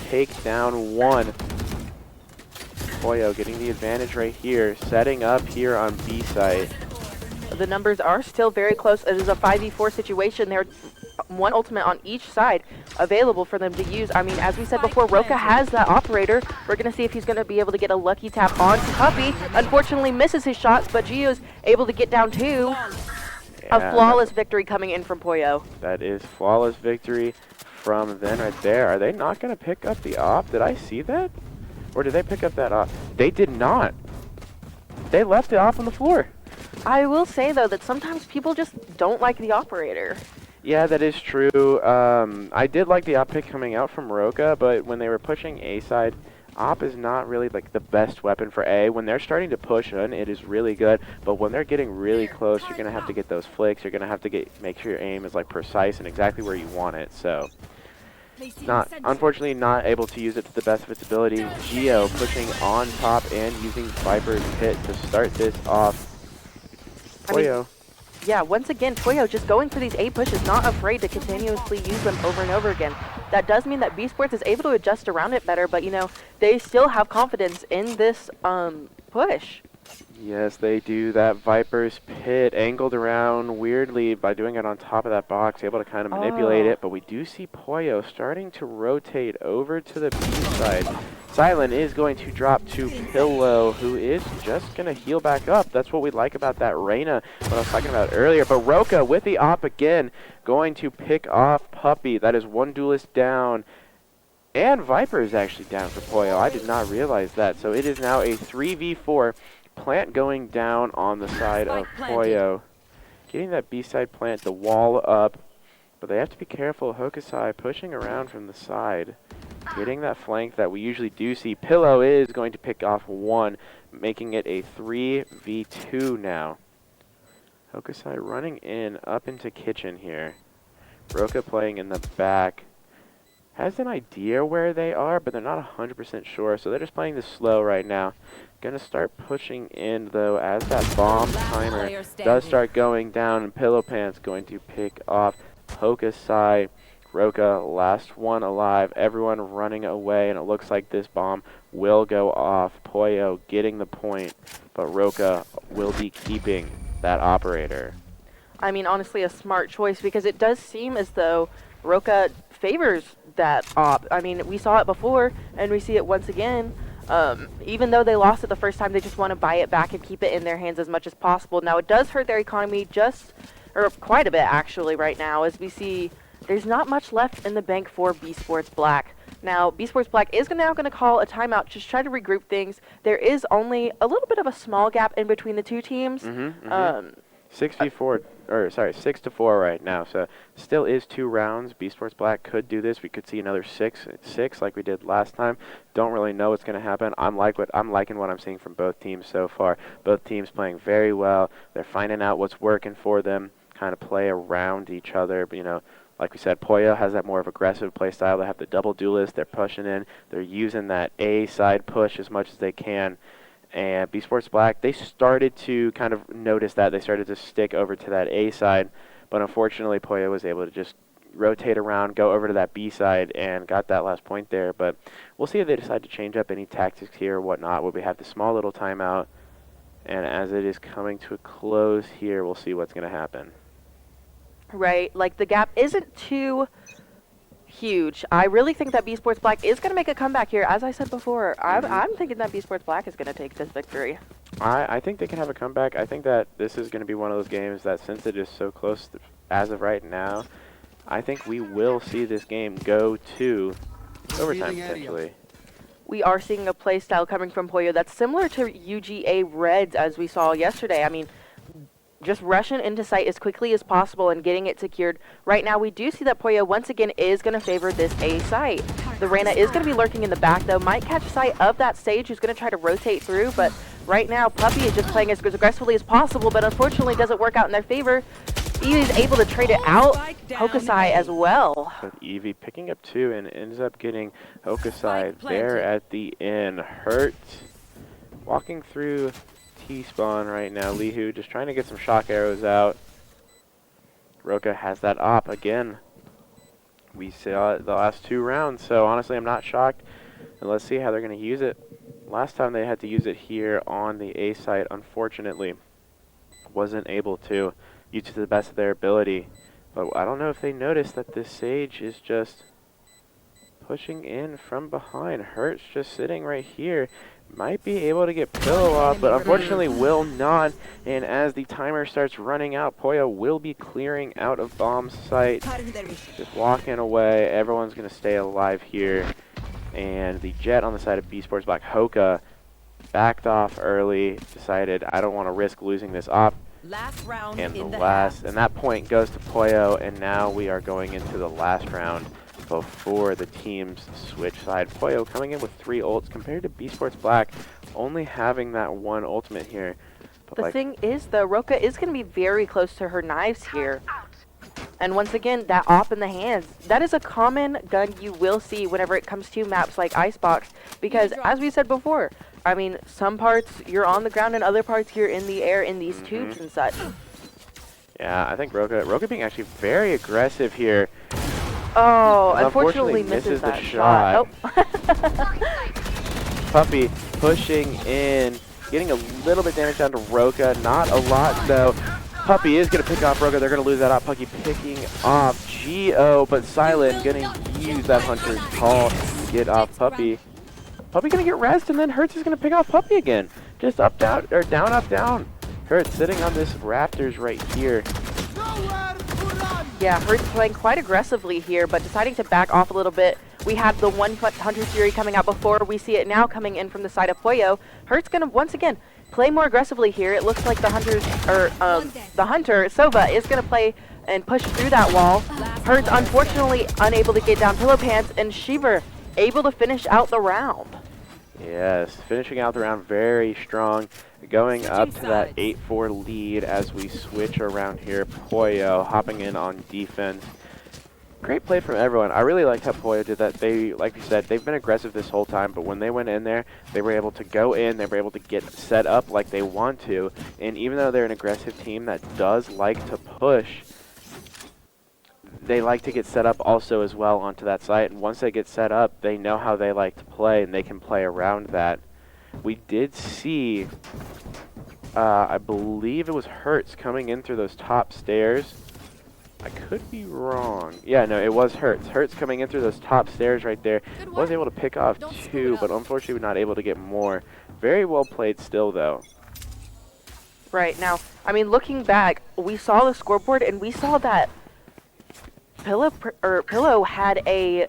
take down 1. Poyo getting the advantage right here, setting up here on B side. The numbers are still very close. It is a 5v4 situation. There, 1 ultimate on each side available for them to use. I mean, as we said before, Roka has that operator. We're going to see if he's going to be able to get a lucky tap on Puppy. Unfortunately, misses his shots, but Gio's able to get down 2. Yeah, a flawless victory coming in from Poyo. That is flawless victory from them right there. Are they not going to pick up the op? Did I see that? Or did they pick up that op? They did not. they left it off on the floor. I will say, though, that sometimes people just don't like the operator. Yeah, that is true. I did like the op pick coming out from Roka, but when they were pushing A side, op is not really like the best weapon for A. When they're starting to push in, it is really good, but when they're getting really close, you're gonna have to get those flicks. You're gonna have to make sure your aim is like precise and exactly where you want it. So, unfortunately, not able to use it to the best of its ability. Geo pushing on top and using Viper's Pit to start this off. Poyo. Yeah, once again, Toyo just going for these A pushes, not afraid to continuously use them over and over again. That does mean that B Sports is able to adjust around it better, but, you know, they still have confidence in this push. Yes, they do. That Viper's Pit angled around weirdly by doing it on top of that box, able to kind of manipulate it, but we do see Poyo starting to rotate over to the B side. Silent is going to drop to Pillow, who is just going to heal back up. That's what we like about that Reyna, what I was talking about earlier. But Roka with the op again, going to pick off Puppy. That is one duelist down. And Viper is actually down for Poyo. I did not realize that. So it is now a 3v4. Plant going down on the side of Poyo. Getting that B-side plant, the wall up. But they have to be careful. Hokusai pushing around from the side. Getting that flank that we usually do see. Pillow is going to pick off one, making it a 3v2 now. Hokusai running in up into kitchen here. Roka playing in the back. Has an idea where they are, but they're not 100% sure, so they're just playing this slow right now. Gonna start pushing in, though, as that bomb timer does start going down, and Pillow Pants going to pick off Hokusai. Roka, last one alive, everyone running away, and it looks like this bomb will go off. Poyo getting the point, but Roka will be keeping that operator. I mean, honestly, a smart choice, because it does seem as though Roka favors that op. I mean, we saw it before, and we see it once again. Even though they lost it the first time, they just want to buy it back and keep it in their hands as much as possible. Now, it does hurt their economy or quite a bit, actually, right now, as we see there's not much left in the bank for B Sports Black. Now, B Sports Black is now going to call a timeout, just try to regroup things. There is only a little bit of a small gap in between the two teams. 6 to 4 right now, so still is 2 rounds. B Sports Black could do this. We could see another 6 like we did last time. Don't really know what's going to happen. I'm liking what I'm seeing from both teams so far. Both teams playing very well. They're finding out what's working for them, kind of play around each other. But, you know, like we said, Poyo has that more of aggressive play style. They have the double duelist. They're pushing in. They're using that A side push as much as they can. And B Sports Black, they started to kind of notice that. They started to stick over to that A side. But unfortunately, Poyo was able to just rotate around, go over to that B side, and got that last point there. But we'll see if they decide to change up any tactics here or whatnot. We'll have the small little timeout. And as it is coming to a close here, we'll see what's going to happen. Right, like the gap isn't too huge. I really think that B Sports Black is going to make a comeback here. As I said before, I'm thinking that B Sports Black is going to take this victory. I think they can have a comeback. I think that this is going to be one of those games that, since it is so close as of right now, I think we will see this game go to overtime potentially. We are seeing a play style coming from Poyo that's similar to UGA Reds as we saw yesterday. I mean, just rushing into site as quickly as possible and getting it secured. Right now, we do see that Poyo once again is going to favor this A site. The Reyna is going to be lurking in the back, though. Might catch sight of that Sage, who's going to try to rotate through, but right now, Puppy is just playing as aggressively as possible, but unfortunately doesn't work out in their favor. Evie is able to trade it out. Hokusai as well. With Evie picking up 2 and ends up getting Hokusai there at the end. Hurt. Walking through T-spawn right now. Lihu just trying to get some shock arrows out. Roka has that op again. We saw it the last 2 rounds, so honestly I'm not shocked. And let's see how they're going to use it. Last time they had to use it here on the A site, unfortunately. Wasn't able to use it to the best of their ability. But I don't know if they noticed that this Sage is just pushing in from behind. Hurt's just sitting right here. Might be able to get Pillow off, but unfortunately will not. And as the timer starts running out, Poyo will be clearing out of bomb site. Just walking away. Everyone's going to stay alive here. And the Jet on the side of B Sports Black, Hoka, backed off early, decided I don't want to risk losing this op. Last round And in the the last, half. and that point goes to Poyo, and now we are going into the last round before the teams switch side. Poyo coming in with 3 ults compared to B Sports Black only having that 1 ultimate here. But The thing is, though, Roka is going to be very close to her knives here. And once again, that op in the hands, that is a common gun you will see whenever it comes to maps like Icebox. Because, as we said before, I mean, some parts you're on the ground and other parts you're in the air in these tubes and such. Yeah, I think Roka being actually very aggressive here. Oh, unfortunately misses the that shot. Oh. Puppy pushing in, getting a little bit damage down to Roka, not a lot though. Puppy is going to pick off Roka. They're going to lose that off. Puppy picking off Geo, but Silent going to use that Hunter's Call to get off Puppy. Puppy going to get rest, and then Hertz is going to pick off Puppy again. Just up, down, or down, up, down. Hertz sitting on this Raptors right here. Yeah, Hertz playing quite aggressively here, but deciding to back off a little bit. We had the one Hunter Fury coming out before. We see it now coming in from the side of Poyo. Hertz going to, once again, play more aggressively here. It looks like the Hunter, Sova, is going to play and push through that wall. Hertz, unfortunately, unable to get down Pillow Pants, and Shiver able to finish out the round. Yes, finishing out the round very strong. Going up to that 8-4 lead as we switch around here. Poyo hopping in on defense. Great play from everyone. I really liked how Poyo did that. They, like you said, they've been aggressive this whole time, but when they went in there, they were able to go in, they were able to get set up like they want to, and even though they're an aggressive team that does like to push, they like to get set up also as well onto that site, and once they get set up, they know how they like to play, and they can play around that. We did see, I believe it was Hertz coming in through those top stairs. I could be wrong. Yeah, no, it was Hertz. Hertz coming in through those top stairs right there. Was able to pick off 2, but unfortunately not able to get more. Very well played still, though. Right, now, I mean, looking back, we saw the scoreboard, and we saw that Pillow had a,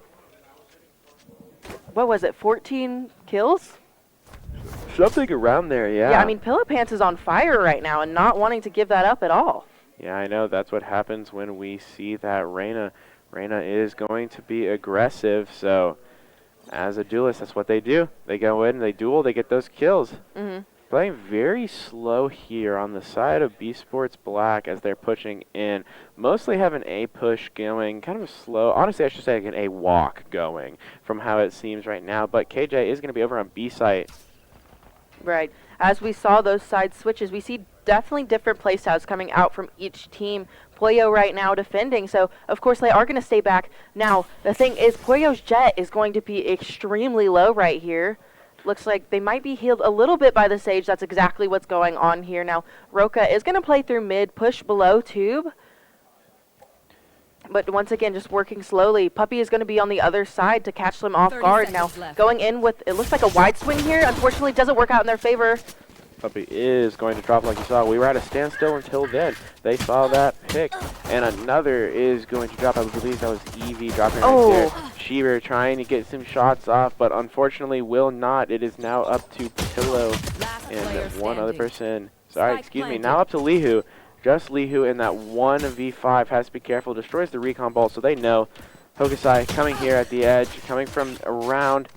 what was it, 14 kills? Something around there, yeah. Yeah, I mean, Pillow Pants is on fire right now and not wanting to give that up at all. Yeah, I know. That's what happens when we see that Reyna. Reyna is going to be aggressive, so as a duelist, that's what they do. They go in, they duel, they get those kills. Playing very slow here on the side of B Sports Black as they're pushing in. Mostly have an A push going, kind of slow. Honestly, I should say like an A walk going from how it seems right now, but KJ is going to be over on B site. Right. As we saw those side switches, we see definitely different playstyles coming out from each team. Poyo right now defending, so of course they are going to stay back. Now, the thing is, Poyo's Jet is going to be extremely low right here. Looks like they might be healed a little bit by the Sage. That's exactly what's going on here. Now, Roka is going to play through mid, push below tube. But once again, just working slowly. Puppy is going to be on the other side to catch them off guard. Now, going in with, it looks like a wide swing here. Unfortunately, doesn't work out in their favor. Puppy is going to drop like you saw. We were at a standstill until then. They saw that pick, and another is going to drop. I believe that was Eevee dropping right there. Shiver trying to get some shots off, but unfortunately will not. It is now up to Pillow and one other person. Sorry, excuse me. Now up to Lihu. Just Lihu in that 1v5 has to be careful. Destroys the recon ball, so they know. Hokusai coming here at the edge, coming from around.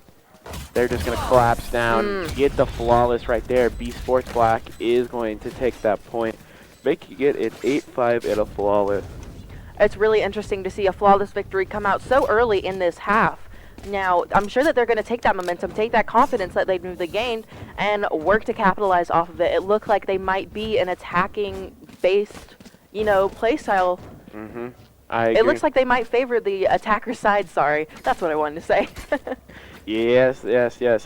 They're just going to collapse down, get the flawless right there. B Sports Black is going to take that point, making it an 8-5 and a flawless. It's really interesting to see a flawless victory come out so early in this half. Now, I'm sure that they're going to take that momentum, take that confidence that they've gained, and work to capitalize off of it. It looked like they might be an attacking-based, play style. I agree. It looks like they might favor the attacker side, sorry. That's what I wanted to say. Yes,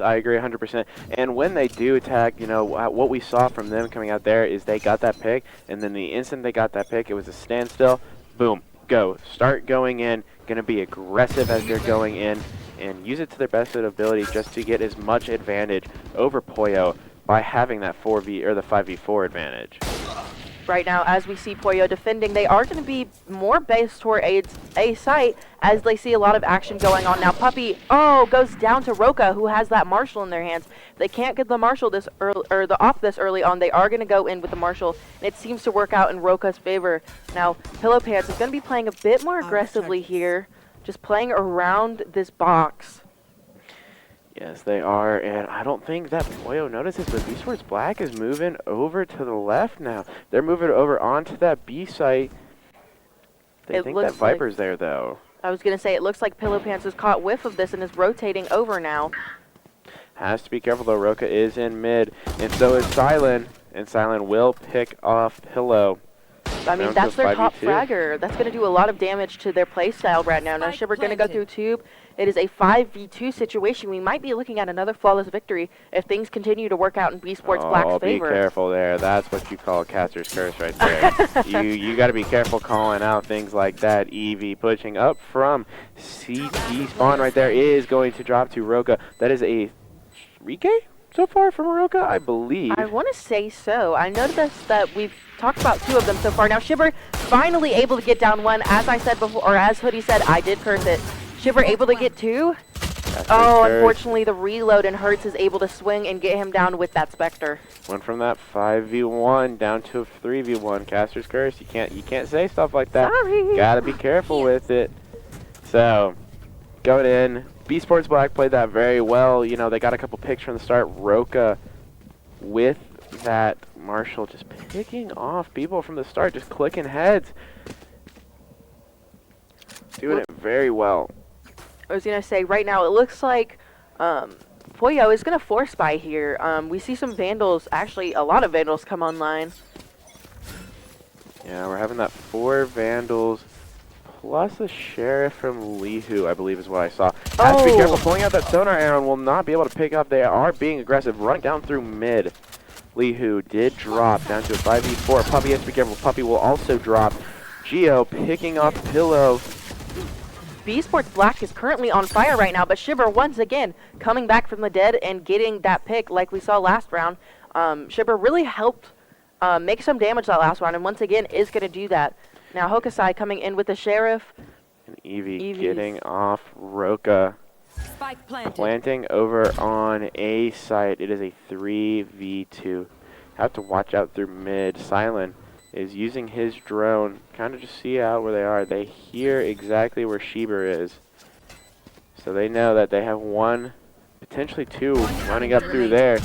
I agree 100%. And when they do attack, what we saw from them coming out there is they got that pick, and then the instant they got that pick, it was a standstill. Boom, go. Start going in, going to be aggressive as they're going in, and use it to their best ability just to get as much advantage over Poyo by having that 4v or the 5v4 advantage. Right now, as we see Pollo defending, they are going to be more based toward A site as they see a lot of action going on. Now, Puppy, goes down to Roca, who has that Marshall in their hands. If they can't get the Marshall this early, or the off this early on, they are going to go in with the Marshall, and it seems to work out in Roca's favor. Now, Pillow Pants is going to be playing a bit more aggressively here, just playing around this box. Yes, they are, and I don't think that Pollo notices, but B-Sports Black is moving over to the left now. They're moving over onto that B site. They think that Viper's there, though. I was going to say, it looks like Pillow Pants has caught whiff of this and is rotating over now. Has to be careful, though. Roca is in mid, and so is Silent, and Silent will pick off Pillow. I mean, that's their top fragger. That's going to do a lot of damage to their playstyle right now. Now, Shiver going to go through Tube. It is a 5v2 situation. We might be looking at another flawless victory if things continue to work out in B Sports Black's favor. Be careful there. That's what you call a caster's curse right there. you got to be careful calling out things like that. EV pushing up from CT spawn right there is going to drop to Roca. That is a 3K so far from Roca, I believe. I want to say so. I noticed that we've talked about 2 of them so far. Now, Shiver finally able to get down 1. As I said before, or as Hoodie said, I did curse it. Shiver able to get 2. Unfortunately, the reload, and Hertz is able to swing and get him down with that Spectre. Went from that 5v1 down to a 3v1. Caster's curse. You can't say stuff like that. Sorry. Gotta be careful with it. So, going in. B Sports Black played that very well. You know, they got a couple picks from the start. Roca with that Marshall just picking off people from the start, just clicking heads. Doing it very well. I was going to say, right now, it looks like Pollo is going to force buy here. We see some Vandals, actually a lot of Vandals come online. Yeah, we're having that 4 Vandals plus a Sheriff from Lihu, I believe is what I saw. Has to be careful, pulling out that sonar arrow and will not be able to pick up. They are being aggressive, running down through mid. Lihu did drop down to a 5v4. Puppy has to be careful. Puppy will also drop. Geo picking off Pillow. B Sports Black is currently on fire right now, but Shiver once again coming back from the dead and getting that pick like we saw last round. Shiver really helped make some damage that last round, and once again is going to do that. Now Hokusai coming in with the Sheriff. And Eevee getting off Roca. Spike planted. Planting over on A site. It is a 3v2. Have to watch out through mid. Silent is using his drone, kind of just see out where they are. They hear exactly where Sheber is. So they know that they have 1, potentially 2 running up through there.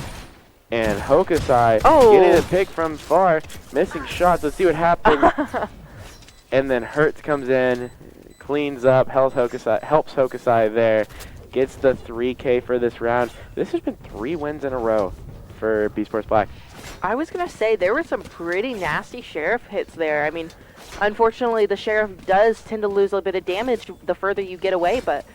And Hokusai getting a pick from far, missing shots. Let's see what happens. And then Hertz comes in, cleans up, helps Hokusai there, gets the 3K for this round. This has been 3 wins in a row for B Sports Black. I was going to say, there were some pretty nasty Sheriff hits there. I mean, unfortunately, the Sheriff does tend to lose a bit of damage the further you get away, but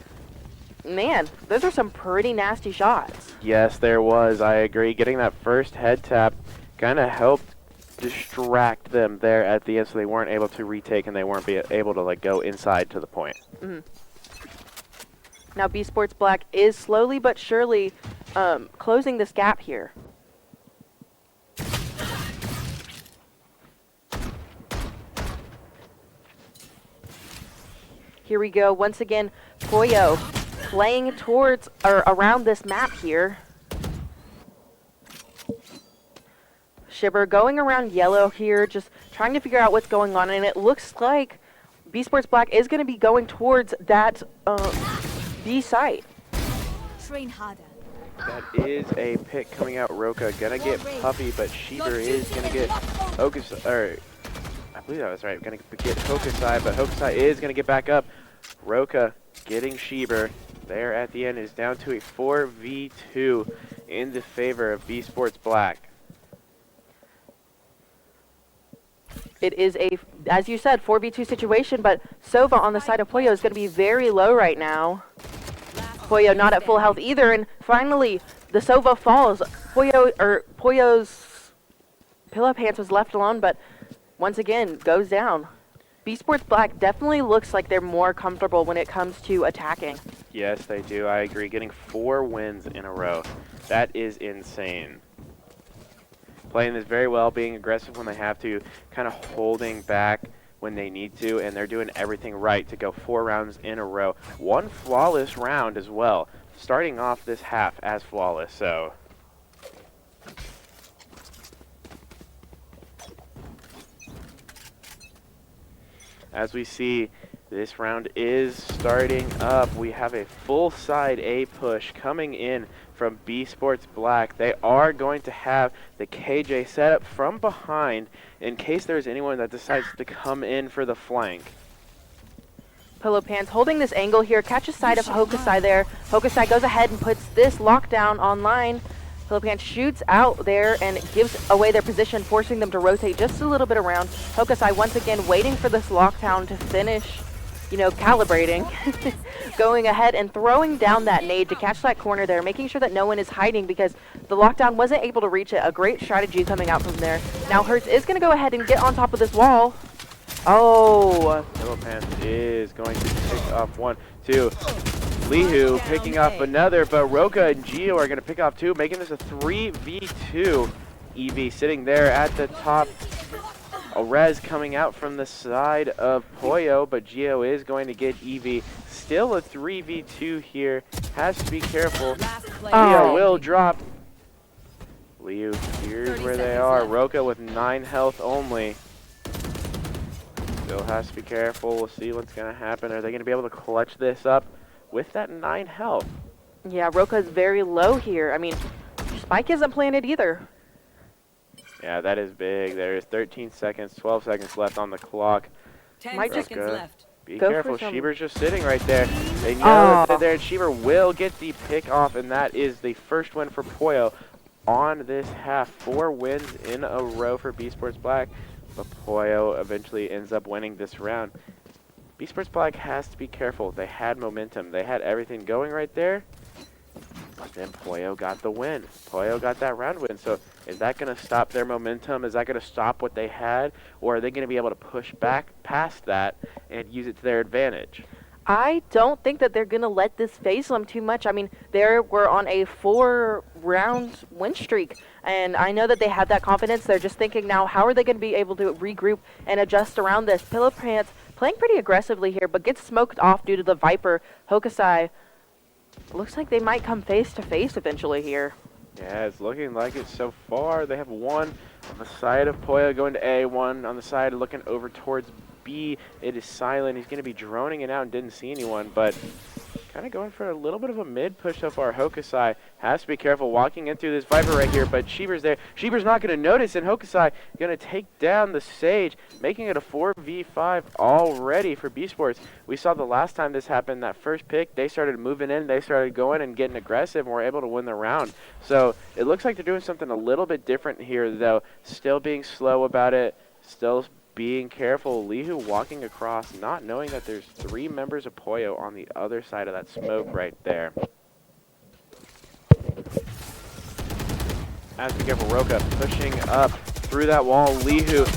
man, those are some pretty nasty shots. Yes, there was. I agree. Getting that first head tap kind of helped distract them there at the end, so they weren't able to retake and they weren't able to go inside to the point. Now B Sports Black is slowly but surely closing this gap here. Here we go once again. Pollo playing towards or around this map here. Shiver going around yellow here, just trying to figure out what's going on, and it looks like B Sports Black is going to be going towards that B site. Train harder. That is a pick coming out. Roca gonna get Puppy, but Sheber is gonna get Hokusai, or I believe that was right. Gonna get Hokusai, but Hokusai is gonna get back up. Roca getting Sheber. There at the end is down to a 4v2 in the favor of B Sports Black. It is a, as you said, 4v2 situation, but Sova on the side of Pollo is going to be very low right now. Pollo not at full health either, and finally the Sova falls. Pollo's Pillow Pants was left alone, but once again goes down. B Sports Black definitely looks like they're more comfortable when it comes to attacking. Yes, they do. I agree. Getting 4 wins in a row. That is insane. playing this very well, being aggressive when they have to, kind of holding back when they need to, and they're doing everything right to go 4 rounds in a row. 1 flawless round as well, starting off this half as flawless, so... As we see, this round is starting up. We have a full side A push coming in from B Sports Black. They are going to have the KJ set up from behind in case there's anyone that decides to come in for the flank. Pillow Pants holding this angle here, catches sight of Hokusai there. Hokusai goes ahead and puts this lockdown online. Pillow Pants shoots out there and gives away their position, forcing them to rotate just a little bit around. Hokusai once again waiting for this lockdown to finish, you know, calibrating. Going ahead and throwing down that nade to catch that corner there, making sure that no one is hiding because the lockdown wasn't able to reach it. A great strategy coming out from there. Now Hertz is going to go ahead and get on top of this wall. Oh. Pillow Pants is going to pick up 1, 2. Lihu picking up another, but Roka and Gio are going to pick off 2, making this a 3v2. EV sitting there at the top. A res coming out from the side of Poyo, but Gio is going to get EV. Still a 3v2 here. Has to be careful. Leo will drop. Liu, here's where they are. Roka with 9 health only. Still has to be careful. We'll see what's going to happen. Are they going to be able to clutch this up with that 9 health? Yeah, Roka's very low here. I mean, Spike isn't planted either. Yeah, that is big. There's 13 seconds, 12 seconds left on the clock. 10 seconds left. Be Go careful. for some- Sheeber's just sitting right there. They know that they're there. Sheeber will get the pick off, and that is the first win for Poyo on this half. 4 wins in a row for B Sports Black, but Poyo eventually ends up winning this round. B Sports Black has to be careful. They had momentum. They had everything going right there. But then Poyo got the win. Poyo got that round win. So is that going to stop their momentum? Is that going to stop what they had? Or are they going to be able to push back past that and use it to their advantage? I don't think that they're going to let this phase them too much. I mean, they were on a 4-round win streak, and I know that they had that confidence. They're just thinking now, how are they going to be able to regroup and adjust around this? Pillow Pants playing pretty aggressively here, but gets smoked off due to the Viper. Hokusai looks like they might come face-to-face eventually here. Yeah, it's looking like it so far. They have 1 on the side of Poyo going to A, 1 on the side looking over towards B. It is silent. He's going to be droning it out and didn't see anyone, but kind of going for a little bit of a mid push so far. Hokusai has to be careful walking in through this Viper right here, but Sheeber's there. Sheeber's not going to notice, and Hokusai going to take down the Sage, making it a 4v5 already for B Sports. We saw the last time this happened, that first pick, they started moving in, they started going and getting aggressive, and were able to win the round. So it looks like they're doing something a little bit different here, though. Still being slow about it, still being careful. Lihu walking across, not knowing that there's 3 members of Poyo on the other side of that smoke right there. As we careful, Roka pushing up through that wall. Lihu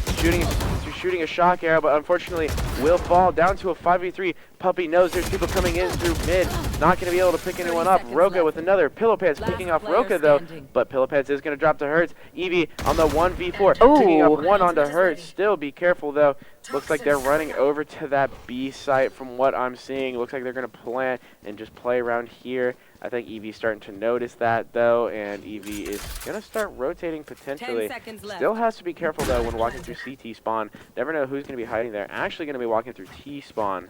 shooting a shock arrow, but unfortunately will fall down to a 5v3. Puppy knows there's people coming in through mid. Not going to be able to pick anyone up. Roka with another. Pillow Pants picking off Roka though, but Pillow Pants is going to drop to Hertz. Eevee on the 1v4, picking up 1 onto Hertz. Still be careful though. Looks like they're running over to that B site from what I'm seeing. Looks like they're going to plant and just play around here. I think Eevee's starting to notice that though, and Eevee is going to start rotating potentially. Still has to be careful though when walking through CT spawn. Never know who's going to be hiding there. Actually going to be walking through T spawn.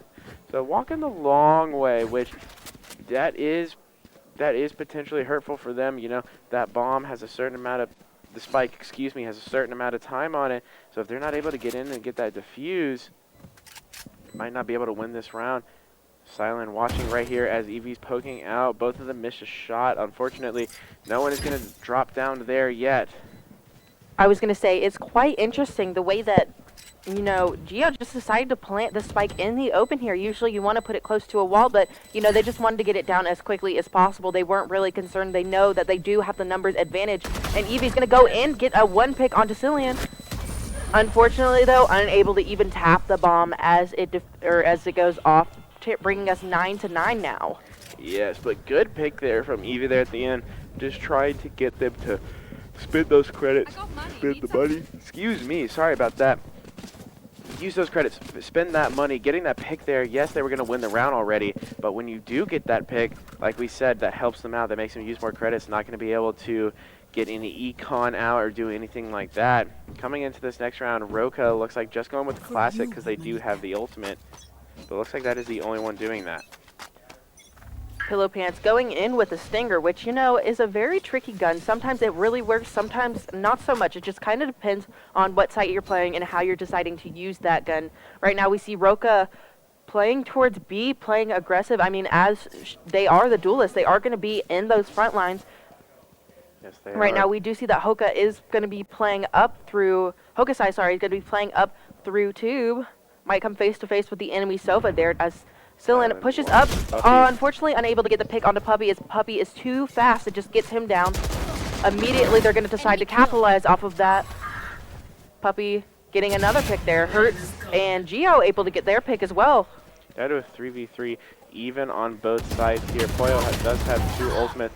So walking the long way, which that is potentially hurtful for them. You know, that bomb has a certain amount of, the spike, excuse me, has a certain amount of time on it. So if they're not able to get in and get that defuse, might not be able to win this round. Silent watching right here as Eevee's poking out. Both of them miss a shot. Unfortunately, no one is going to drop down there yet. I was going to say, it's quite interesting the way that, you know, Gio just decided to plant the spike in the open here. Usually you want to put it close to a wall, but, you know, they just wanted to get it down as quickly as possible. They weren't really concerned. They know that they do have the numbers advantage, and Eevee's going to go in, get a 1 pick onto Cillian. Unfortunately, though, unable to even tap the bomb as it goes off, bringing us 9-9 now. Yes, but good pick there from Eevee there at the end. Just trying to get them to Spend those credits. Spend the money. Excuse me. Sorry about that. Use those credits. Spend that money. Getting that pick there. Yes, they were going to win the round already. But when you do get that pick, like we said, that helps them out. That makes them use more credits. Not going to be able to get any econ out or do anything like that. Coming into this next round, Roka looks like just going with the classic because they do have the ultimate. But it looks like that is the only one doing that. Pillow Pants going in with a Stinger, which, you know, is a very tricky gun. Sometimes it really works, sometimes not so much. It just kind of depends on what site you're playing and how you're deciding to use that gun. Right now we see Roka playing towards B, playing aggressive. I mean, as they are the duelists, they are going to be in those front lines. Yes, they right are. now we do see that Hoka is going to be playing up through, Hokusai, sorry, is going to be playing up through tube. Might come face to face with the enemy Sova there as Sillin pushes up, unfortunately unable to get the pick onto Puppy as Puppy is too fast. It just gets him down. Immediately they're going to decide to capitalize off of that. Puppy getting another pick there. Hurts and Geo able to get their pick as well. Down to a 3v3 even on both sides here. Poyo does have 2 ultimates.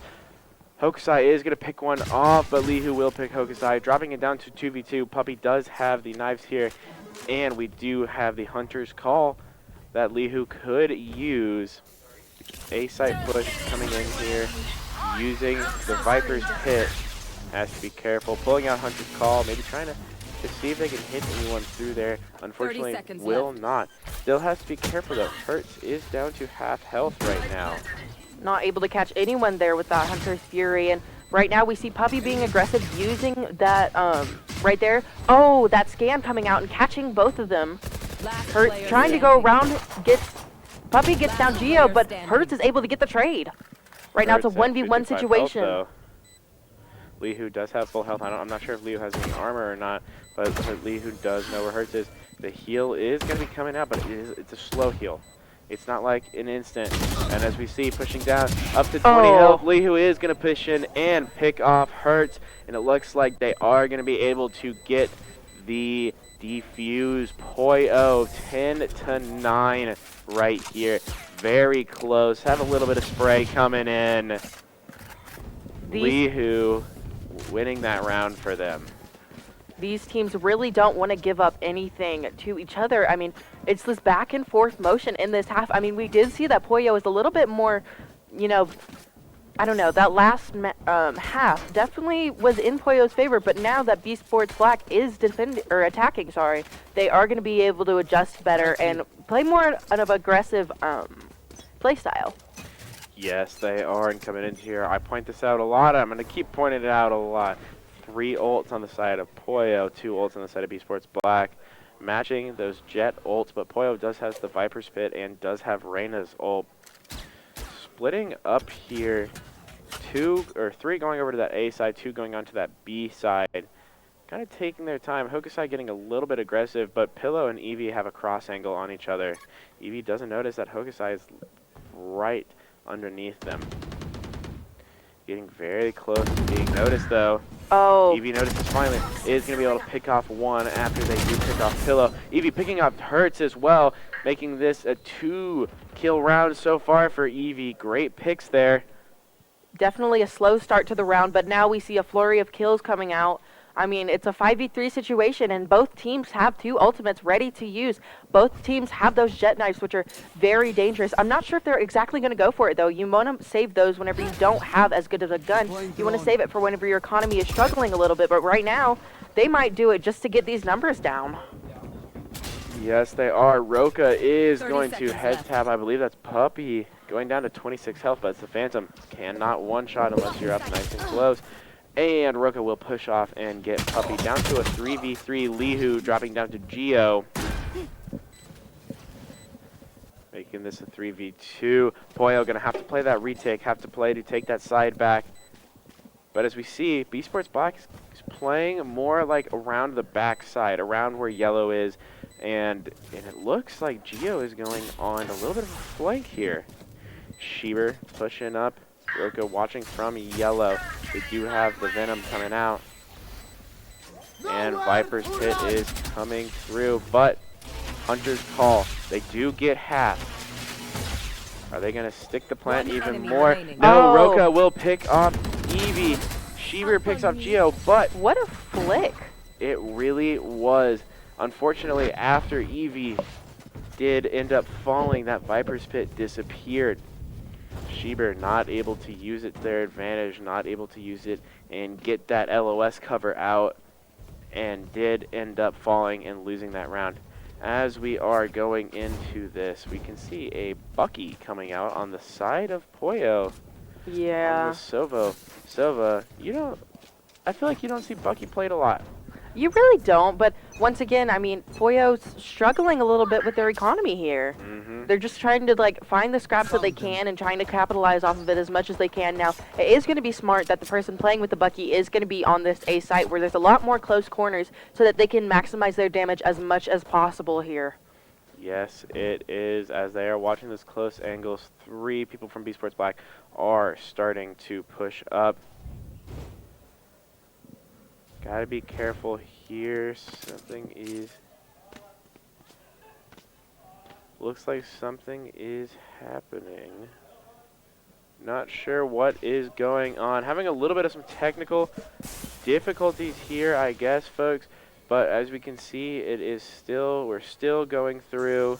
Hokusai is going to pick one off, but Lihu will pick Hokusai, dropping it down to 2v2. Puppy does have the knives here, and we do have the Hunter's Call that Lihu could use. A site push coming in here, using the Viper's Pit. Has to be careful, pulling out Hunter's Call, maybe trying to see if they can hit anyone through there. Unfortunately, will not. Still has to be careful though. Hertz is down to half health right now. Not able to catch anyone there with that Hunter's Fury, and right now we see Puppy being aggressive, using that right there. Oh, that scan coming out and catching both of them. Hertz trying to go around, Puppy gets down Geo, but Hertz is able to get the trade. Right now it's a 1v1 situation. Lihu does have full health. I'm not sure if Lihu has any armor or not, but Lihu does know where Hertz is. The heal is going to be coming out, but it's a slow heal. It's not like an instant. And as we see, pushing down up to 20 health, Lihu is going to push in and pick off Hertz. And it looks like they are going to be able to get the defuse. Poyo 10-9 right here. Very close. Have a little bit of spray coming in. Lihu winning that round for them. These teams really don't want to give up anything to each other. I mean, it's this back and forth motion in this half. I mean, we did see that Poyo is a little bit more, you know, I don't know, that last half definitely was in Poyo's favor, but now that B Sports Black is attacking, they are going to be able to adjust better and play more of an aggressive play style. Yes, they are, and coming in here, I point this out a lot. I'm going to keep pointing it out a lot. 3 ults on the side of Poyo, 2 ults on the side of B Sports Black, matching those Jet ults, but Poyo does have the Viper's Pit and does have Reyna's ult. Splitting up here, 2 or 3 going over to that A side, 2 going on to that B side. Kind of taking their time. Hokusai getting a little bit aggressive, but Pillow and Eevee have a cross angle on each other. Eevee doesn't notice that Hokusai is right underneath them. Getting very close to being noticed though. Eevee notices finally, is going to be able to pick off one after they do pick off Pillow. Eevee picking off Hertz as well, making this a 2-kill round so far for Eevee. Great picks there. Definitely a slow start to the round, but now we see a flurry of kills coming out. I mean, it's a 5v3 situation, and both teams have 2 ultimates ready to use. Both teams have those jet knives, which are very dangerous. I'm not sure if they're exactly going to go for it, though. You want to save those whenever you don't have as good of a gun. You want to save it for whenever your economy is struggling a little bit, but right now, they might do it just to get these numbers down. Yes, they are. Roka is going to head tap. I believe that's Puppy going down to 26 health, but it's the Phantom. Cannot one-shot unless you're up nice and close. And Roka will push off and get Puppy down to a 3v3. Lihu dropping down to Geo. Making this a 3v2. Poyo going to have to play that retake, have to play to take that side back. But as we see, B Sports Black is playing more like around the back side, around where yellow is. And it looks like Geo is going on a little bit of a flank here. Sheeber pushing up. Roka watching from yellow. They do have the Venom coming out. And Viper's Pit is coming through, but Hunter's Call. They do get half. Are they going to stick the plant even more? No, Roka will pick off Eevee. Schieber picks off Geo, but what a flick. It really was. Unfortunately, after Eevee did end up falling, that Viper's Pit disappeared. Schieber not able to use it to their advantage, not able to use it and get that LOS cover out, and did end up falling and losing that round. As we are going into this, we can see a Bucky coming out on the side of Poyo. Yeah. On the Sova. Sova, I feel like you don't see Bucky played a lot. You really don't, but once again, I mean, Poyo's struggling a little bit with their economy here. They're just trying to like find the scraps that they can and trying to capitalize off of it as much as they can. Now, it is going to be smart that the person playing with the Bucky is going to be on this A site where there's a lot more close corners so that they can maximize their damage as much as possible here. Yes, it is. As they are watching this close angles, 3 people from B Sports Black are starting to push up. Gotta be careful here. Something is... Looks like something is happening. Not sure what is going on. Having a little bit of some technical difficulties here, I guess, folks. But as we can see, we're still going through.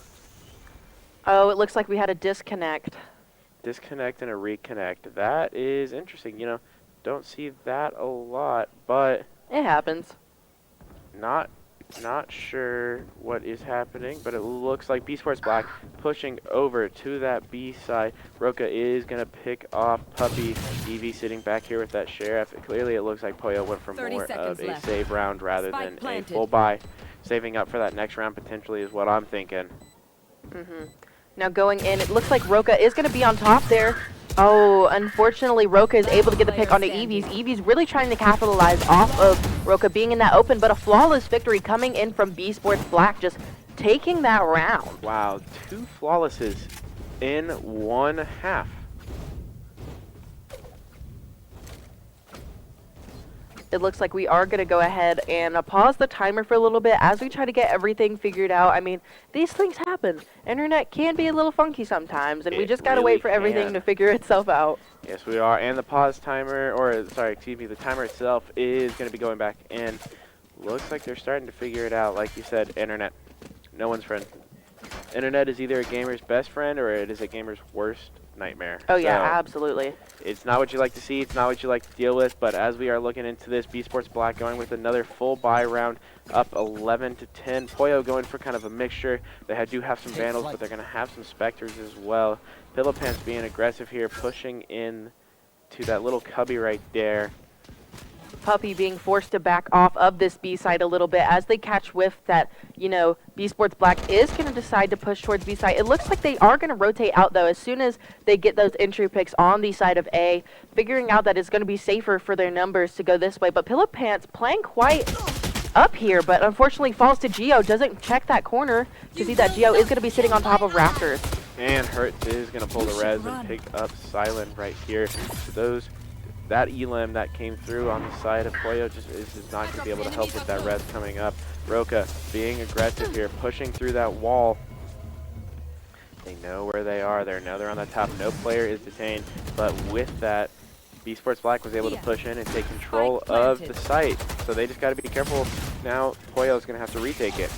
Oh, it looks like we had a disconnect. Disconnect and a reconnect. That is interesting. Don't see that a lot, but it happens. Not sure what is happening, but it looks like B Sports Black pushing over to that B side. Roka is going to pick off Puppy. Eevee sitting back here with that Sheriff. Clearly, it looks like Poyo went for more of a save round rather than a full buy. Saving up for that next round potentially is what I'm thinking. Now going in, it looks like Roka is going to be on top there. Oh, unfortunately, Roka is able to get the pick onto Eevee's. Eevee's really trying to capitalize off of Roka being in that open, but a flawless victory coming in from B Sports Black, just taking that round. Wow, 2 flawlesses in 1 half. It looks like we are going to go ahead and pause the timer for a little bit as we try to get everything figured out. I mean, these things happen. Internet can be a little funky sometimes, and we just got to wait for everything to figure itself out. Yes, we are. And the pause timer, the timer itself is going to be going back in. Looks like they're starting to figure it out. Like you said, internet, no one's friend. Internet is either a gamer's best friend or it is a gamer's worst nightmare. Oh yeah, absolutely. It's not what you like to see, it's not what you like to deal with, but as we are looking into this, B Sports Black going with another full buy round, up 11 to 10. Poyo going for kind of a mixture. They do have some Vandals, but they're going to have some Spectres as well. Pillow Pants being aggressive here, pushing in to that little cubby right there. Puppy being forced to back off of this B side a little bit as they catch whiff that, B Sports Black is going to decide to push towards B side. It looks like they are going to rotate out, though, as soon as they get those entry picks on the side of A, figuring out that it's going to be safer for their numbers to go this way. But Pillow Pants playing quite up here, but unfortunately falls to Geo, doesn't check that corner to see that Geo is going to be sitting on top of Raptors. And Hurt is going to pull the res and pick up Silent right here. That Elim that came through on the side of Poyo is not going to be able to help with that res coming up. Roka being aggressive here, pushing through that wall. They know where they are. They're on the top. No player is detained. But with that, B Sports Black was able to push in and take control of the site. So they just got to be careful. Now Poyo is going to have to retake it.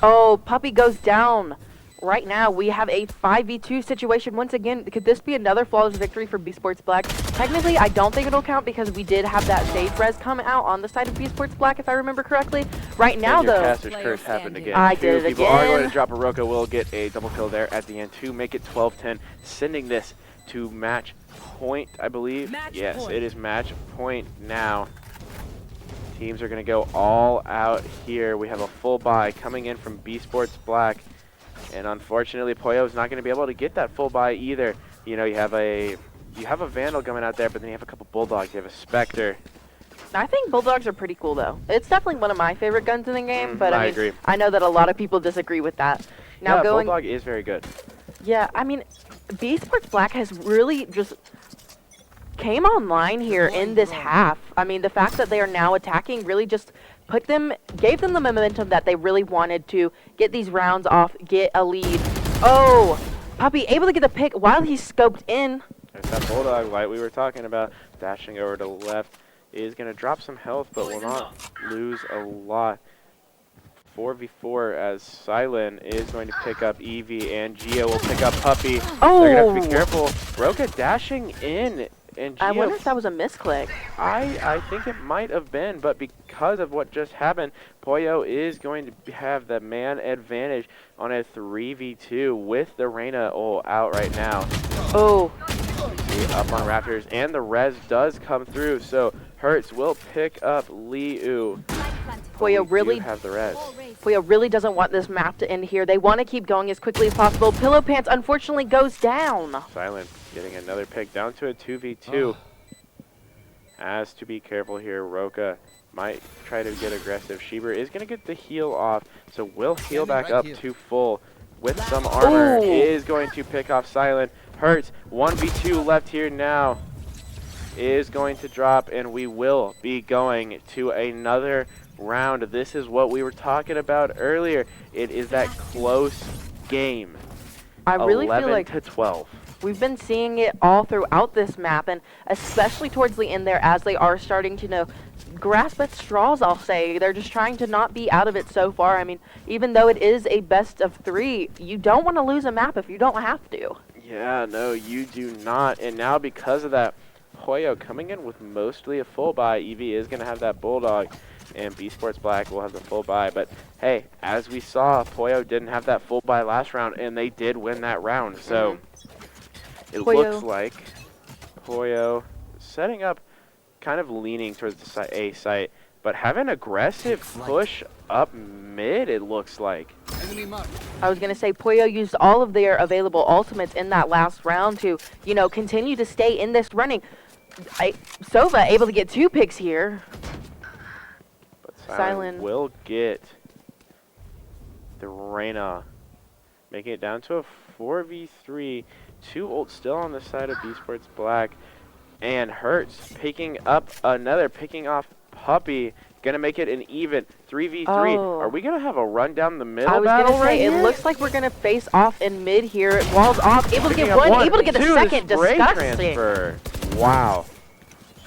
Oh, Puppy goes down. Right now, we have a 5v2 situation. Once again, could this be another flawless victory for B Sports Black? Technically, I don't think it'll count because we did have that stage res come out on the side of B Sports Black, if I remember correctly. Right now, though, Caster's curse happened again. I did it people again. Are going to drop a Roka. Will get a double kill there at the end to make it 12-10, sending this to match point, I believe. Yes, it is match point now. Teams are going to go all out here. We have a full buy coming in from B Sports Black. And unfortunately, Poyo is not going to be able to get that full buy either. You have a Vandal coming out there, but then you have a couple Bulldogs. You have a Spectre. I think Bulldogs are pretty cool, though. It's definitely one of my favorite guns in the game, but I agree. I know that a lot of people disagree with that. Now yeah, Bulldog is very good. Yeah, I mean, B Sports Black has really just came online here in this half. I mean, the fact that they are now attacking really just gave them the momentum that they really wanted to get these rounds off, get a lead. Oh, Puppy able to get the pick while he's scoped in. There's that Bulldog light we were talking about, dashing over to the left. is going to drop some health, but will not lose a lot. 4v4 as Silent is going to pick up Evie and Gia will pick up Puppy. Oh! They're going to have to be careful. Roka dashing in and Gia... I wonder if that was a misclick. I think it might have been, but because of what just happened, Pollo is going to have the man advantage on a 3v2 with the Reyna out right now. Oh. See, up on Raptors, and the res does come through, so Hertz will pick up Liu. Pollo really have the res. Pollo really doesn't want this map to end here. They want to keep going as quickly as possible. Pillow Pants unfortunately goes down. Silent getting another pick down to a 2v2. Has to be careful here. Roka might try to get aggressive. Sheeber is going to get the heal off, so will heal back up to full with some armor. Ooh. Is going to pick off Silent. Hurts 1v2 left here now. Is going to drop, and we will be going to another round. This is what we were talking about earlier. It is that close game. I really 11 feel like to 12. we've been seeing it all throughout this map, and especially towards the end there as they are starting to grasp at straws, I'll say. They're just trying to not be out of it so far. I mean, even though it is a best of 3, you don't want to lose a map if you don't have to. Yeah, no, you do not. And now because of that, Pollo coming in with mostly a full buy. Evie is going to have that Bulldog, and B Sports Black will have the full buy. But hey, as we saw, Pollo didn't have that full buy last round, and they did win that round. So it looks like Pollo setting up, kind of leaning towards the A site, but having an aggressive push up mid, it looks like. I was going to say, Pollo used all of their available ultimates in that last round to, continue to stay in this running. Sova able to get 2 picks here. But Silent will get the Reyna, making it down to a 4v3. 2 ults still on the side of B Sports Black. And Hertz picking up another, picking off Puppy. Gonna make it an even 3v3. Oh. Are we gonna have a run down the middle I was battle gonna say, right it here? looks like we're gonna face off in mid here. Walls off, able to Picking get up one, able to get the two, second. spray Disgusting. transfer. Wow.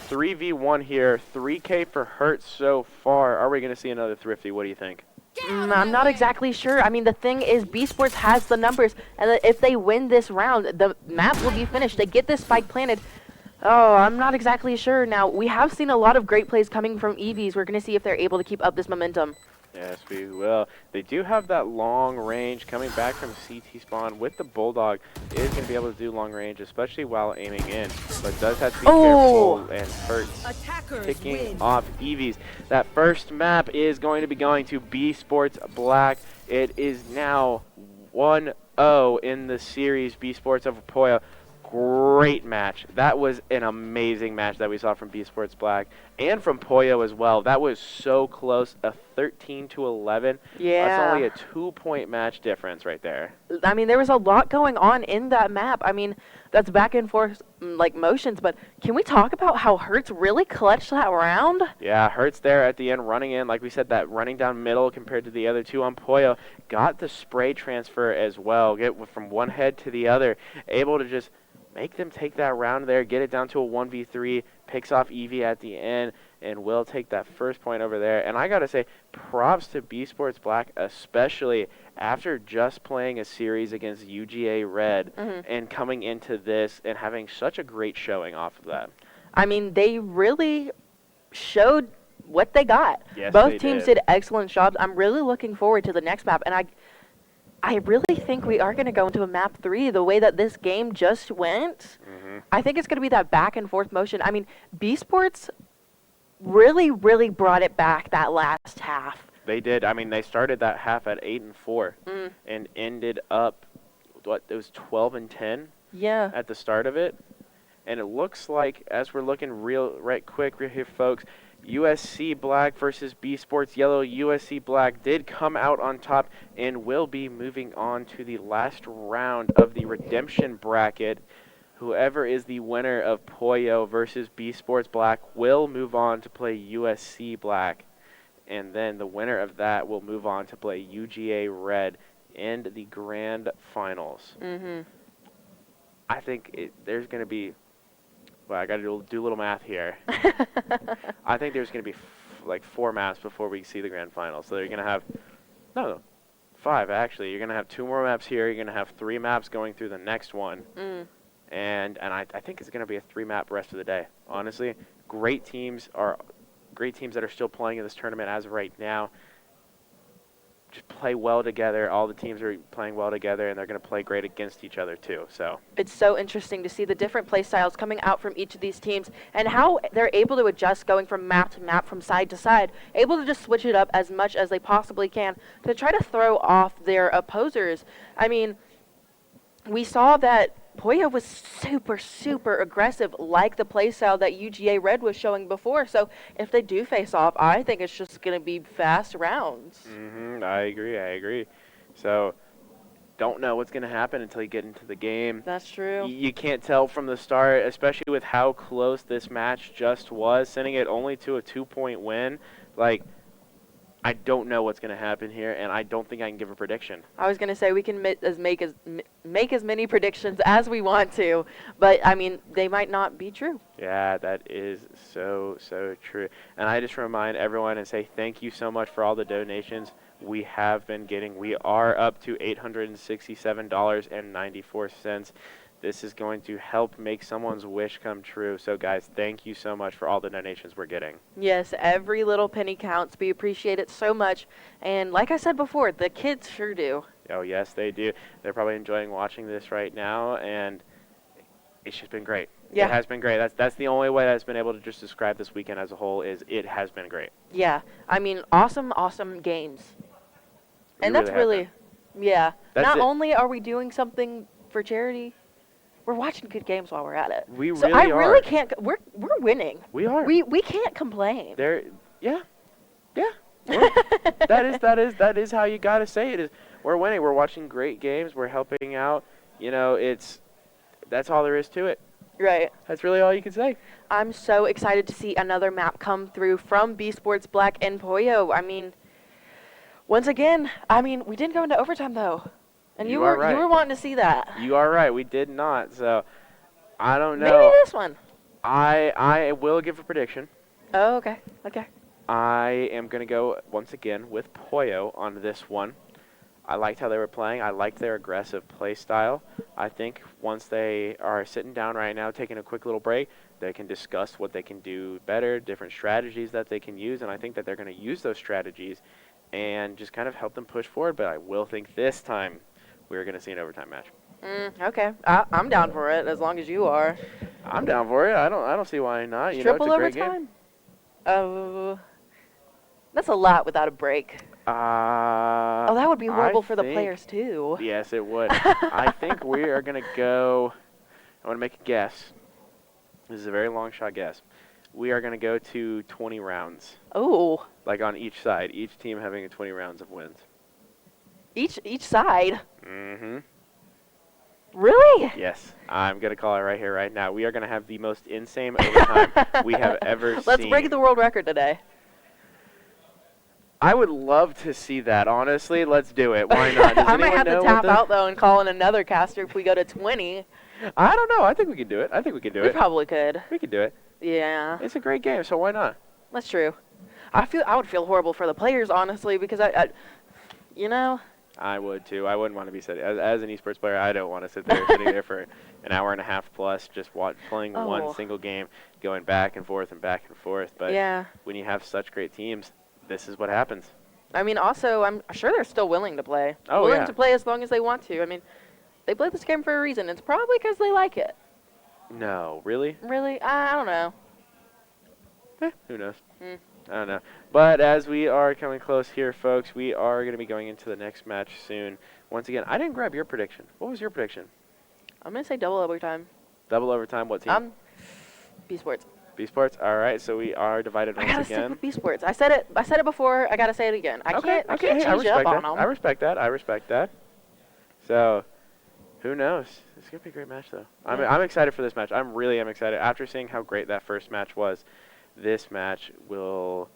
3v1 here. 3K for Hertz so far. Are we gonna see another Thrifty? What do you think? I'm not exactly sure. I mean, the thing is, B Sports has the numbers, and if they win this round, the map will be finished. They get this spike planted. Oh, I'm not exactly sure. Now, we have seen a lot of great plays coming from EVs. We're going to see if they're able to keep up this momentum. Yes, we will. They do have that long range coming back from CT spawn with the Bulldog. Is going to be able to do long range, especially while aiming in. But does have to be careful and Hurts picking off EVs. That first map is going to be going to B Sports Black. It is now 1-0 in the series. B Sports over Pollo. Great match. That was an amazing match that we saw from B Sports Black and from Pollo as well. That was so close, a 13-11. Yeah. That's only a 2-point match difference right there. I mean, there was a lot going on in that map. I mean, that's back and forth motions, but can we talk about how Hertz really clutched that round? Yeah, Hertz there at the end running in. Like we said, that running down middle compared to the other two on Pollo. Got the spray transfer as well. Get from one head to the other. Able to just make them take that round there, get it down to a 1v3, picks off Evie at the end, and will take that first point over there. And I got to say, props to B Sports Black, especially after just playing a series against UGA Red and coming into this and having such a great showing off of that. I mean, they really showed what they got. Yes, Both teams did excellent jobs. I'm really looking forward to the next map, and I really think we are going to go into a map 3 the way that this game just went. I think it's going to be that back and forth motion. I mean, B Sports really, really brought it back that last half. They did. I mean, they started that half at 8-4 and ended up, it was 12-10 at the start of it. And it looks like, as we're looking right quick here, folks, USC Black versus B Sports Yellow. USC Black did come out on top and will be moving on to the last round of the redemption bracket. Whoever is the winner of Pollo versus B Sports Black will move on to play USC Black. And then the winner of that will move on to play UGA Red in the grand finals. I think there's going to be Well, I got to do a little math here. I think there's going to be like 4 maps before we see the grand final. So you're going to have, no, 5 actually. You're going to have 2 more maps here. You're going to have 3 maps going through the next one. And I think it's going to be a 3-map rest of the day. Honestly, great teams that are still playing in this tournament as of right now. Just play well together. All the teams are playing well together, and they're going to play great against each other too. So it's so interesting to see the different play styles coming out from each of these teams and how they're able to adjust going from map to map, from side to side, able to just switch it up as much as they possibly can to try to throw off their opposers. I mean, we saw that Poyo was super, super aggressive, like the playstyle that UGA Red was showing before. So if they do face off, I think it's just going to be fast rounds. I agree. So don't know what's going to happen until you get into the game. That's true. You can't tell from the start, especially with how close this match just was, sending it only to a 2-point win. Like, I don't know what's going to happen here, and I don't think I can give a prediction. I was going to say we can make as many predictions as we want to, but, I mean, they might not be true. Yeah, that is so true. And I just remind everyone and say thank you so much for all the donations we have been getting. We are up to $867.94. This is going to help make someone's wish come true. So, guys, thank you so much for all the donations we're getting. Yes, every little penny counts. We appreciate it so much. And like I said before, the kids sure do. Oh, yes, they do. They're probably enjoying watching this right now, and it's just been great. Yeah. It has been great. That's the only way that's been able to just describe this weekend as a whole is it has been great. Yeah. I mean, awesome games. And that's really, yeah. Not only are we doing something for charity, we're watching good games while we're at it. We so really I really can't. We're winning. We are. We can't complain. Yeah. that is how you gotta say it. Is we're winning. We're watching great games. We're helping out. You know, that's all there is to it. Right. That's really all you can say. I'm so excited to see another map come through from B Sports Black and Poyo. I mean, once again, we didn't go into overtime though. And you were wanting to see that. You are right. We did not. So I don't know. Maybe this one. I will give a prediction. Oh, okay. Okay. I am going to go once again with Poyo on this one. I liked how they were playing. I liked their aggressive play style. I think once they are sitting down right now, taking a quick little break, they can discuss what they can do better, different strategies that they can use, and I think that they're going to use those strategies and just kind of help them push forward. But I will think this time we're going to see an overtime match. Okay. I'm down for it as long as you are. I'm down for it. I don't see why not. Triple it's a great overtime? Game. Oh, that's a lot without a break. That would be horrible for the players too. Yes, it would. I think we are going to go, I want to make a guess. This is a very long shot guess. We are going to go to 20 rounds. Oh. Like on each side, each team having 20 rounds of wins. Each side? Mm-hmm. Really? Yes. I'm going to call it right here, right now. We are going to have the most insane overtime we have ever seen. Let's break the world record today. I would love to see that, honestly. Let's do it. Why not? I might have to tap out, though, and call in another caster if we go to 20. I don't know. I think we can do it. We probably could. We could do it. Yeah. It's a great game, so why not? That's true. I would feel horrible for the players, honestly, because you know. I would too. I wouldn't want to be sitting as an esports player. I don't want to sit there sitting there for an hour and a half plus just playing one single game, going back and forth and back and forth. But when you have such great teams, this is what happens. I mean, also, I'm sure they're still willing to play. Oh, willing to play as long as they want to. I mean, they play this game for a reason. It's probably because they like it. No, really? Really? I don't know. Who knows? I don't know. But as we are coming close here, folks, we are going to be going into the next match soon. Once again, I didn't grab your prediction. What was your prediction? I'm going to say double overtime. Double overtime? What team? B Sports. B Sports? All right, so we are divided once again. I got to stick with B Sports. I said it before. I got to say it again. I can't change up on them. I respect that. So, who knows? It's going to be a great match, though. Yeah. I'm excited for this match. I really am excited. After seeing how great that first match was, this match will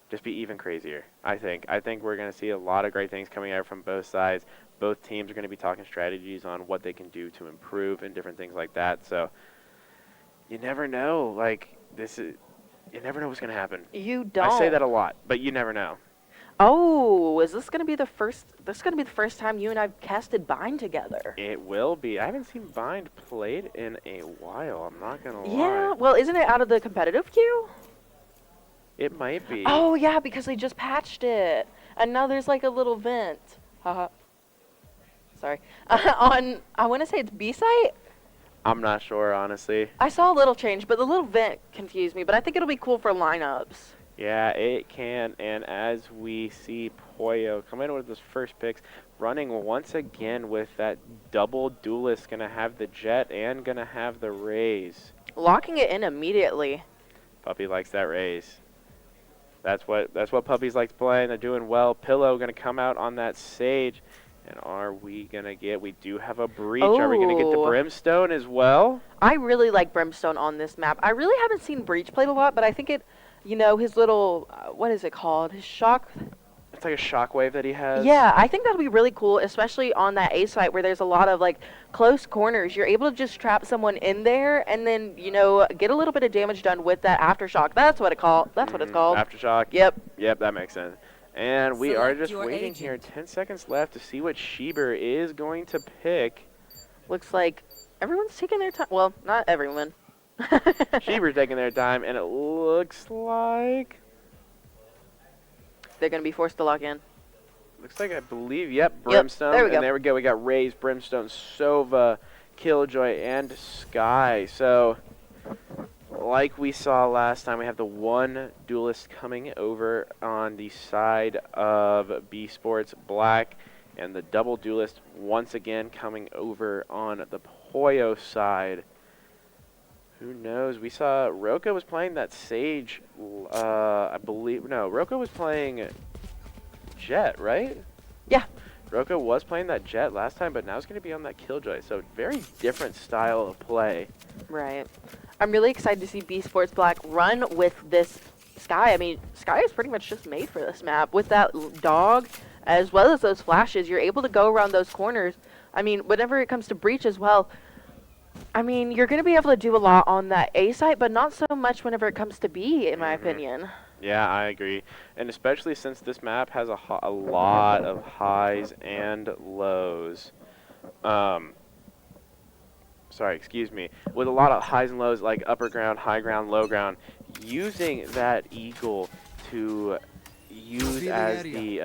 just be even crazier, I think. I think we're going to see a lot of great things coming out from both sides. Both teams are going to be talking strategies on what they can do to improve and different things like that. So, you never know. Like, you never know what's going to happen. You don't. I say that a lot, but you never know. Oh, is this gonna be the first? This is gonna be the first time you and I've casted Bind together. It will be. I haven't seen Bind played in a while. I'm not gonna lie. Yeah. Well, isn't it out of the competitive queue? It might be. Oh yeah, because they just patched it, and now there's like a little vent. Haha. Sorry. I want to say it's B site. I'm not sure, honestly. I saw a little change, but the little vent confused me. But I think it'll be cool for lineups. Yeah, it can, and as we see Poyo come in with his first picks, running once again with that double duelist, gonna have the Jet and gonna have the Raze. Locking it in immediately. Puppy likes that Raze. That's what Puppies likes playing. They're doing well. Pillow gonna come out on that Sage, and are we gonna get? We do have a Breach. Are we gonna get the Brimstone as well? I really like Brimstone on this map. I really haven't seen Breach played a lot, but I think it. You know, his little, what is it called? His shock? It's like a shockwave that he has. Yeah, I think that'll be really cool, especially on that A site where there's a lot of, like, close corners. You're able to just trap someone in there and then, you know, get a little bit of damage done with that aftershock. That's what it's called. Aftershock. Yep. Yep, that makes sense. And we are just waiting agent. here. 10 seconds left to see what Sheber is going to pick. Looks like everyone's taking their time. Well, not everyone. Sheber's taking their time, and it looks like they're going to be forced to lock in. Looks like, I believe, yep, Brimstone. There we go. And there we go. We got Raze, Brimstone, Sova, Killjoy, and Sky. So, like we saw last time, we have the one duelist coming over on the side of B Sports Black, and the double duelist once again coming over on the Poyo side. Who knows? We saw Roka was playing that Sage, I believe. No, Roka was playing Jet, right? Yeah. Roka was playing that Jet last time, but now it's going to be on that Killjoy. So very different style of play. Right. I'm really excited to see B Sports Black run with this Sky. I mean, Sky is pretty much just made for this map. With that dog, as well as those flashes, you're able to go around those corners. I mean, whenever it comes to Breach as well, I mean, you're going to be able to do a lot on that A site, but not so much whenever it comes to B, in my opinion. Yeah, I agree. And especially since this map has a lot of highs and lows. Sorry, excuse me. With a lot of highs and lows, like upper ground, high ground, low ground, using that Eagle to use as the,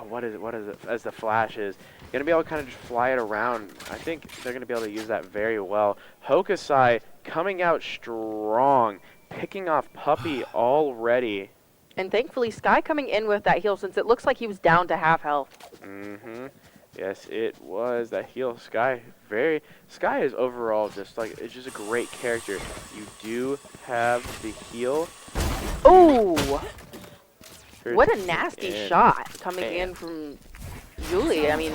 what is it, as the flash is, going to be able to kind of just fly it around. I think they're going to be able to use that very well. Hokusai coming out strong, picking off Puppy already. And thankfully, Sky coming in with that heal, since it looks like he was down to half health. Mm-hmm. Yes, it was that heal. Sky is overall just like, it's just a great character. You do have the heal. Oh! What a nasty shot coming in from Julie. I mean,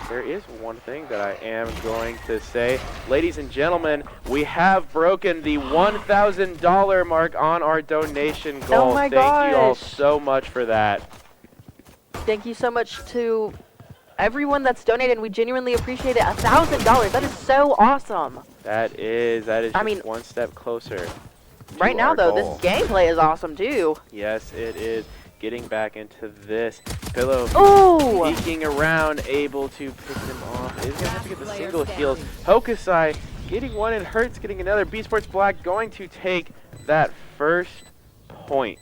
there is one thing that I am going to say. Ladies and gentlemen, we have broken the $1,000 mark on our donation goal. Oh my Thank you all gosh. so much for that. Thank you so much to everyone that's donated. We genuinely appreciate it. $1,000. That is so awesome. That is just I mean, one step closer. Right now, though, this gameplay is awesome, too. Yes, it is. Getting back into this. Pillow peeking around, able to pick them off. Is going to have to get the single heals. Hokusai getting one and Hurts getting another. B Sports Black going to take that first point.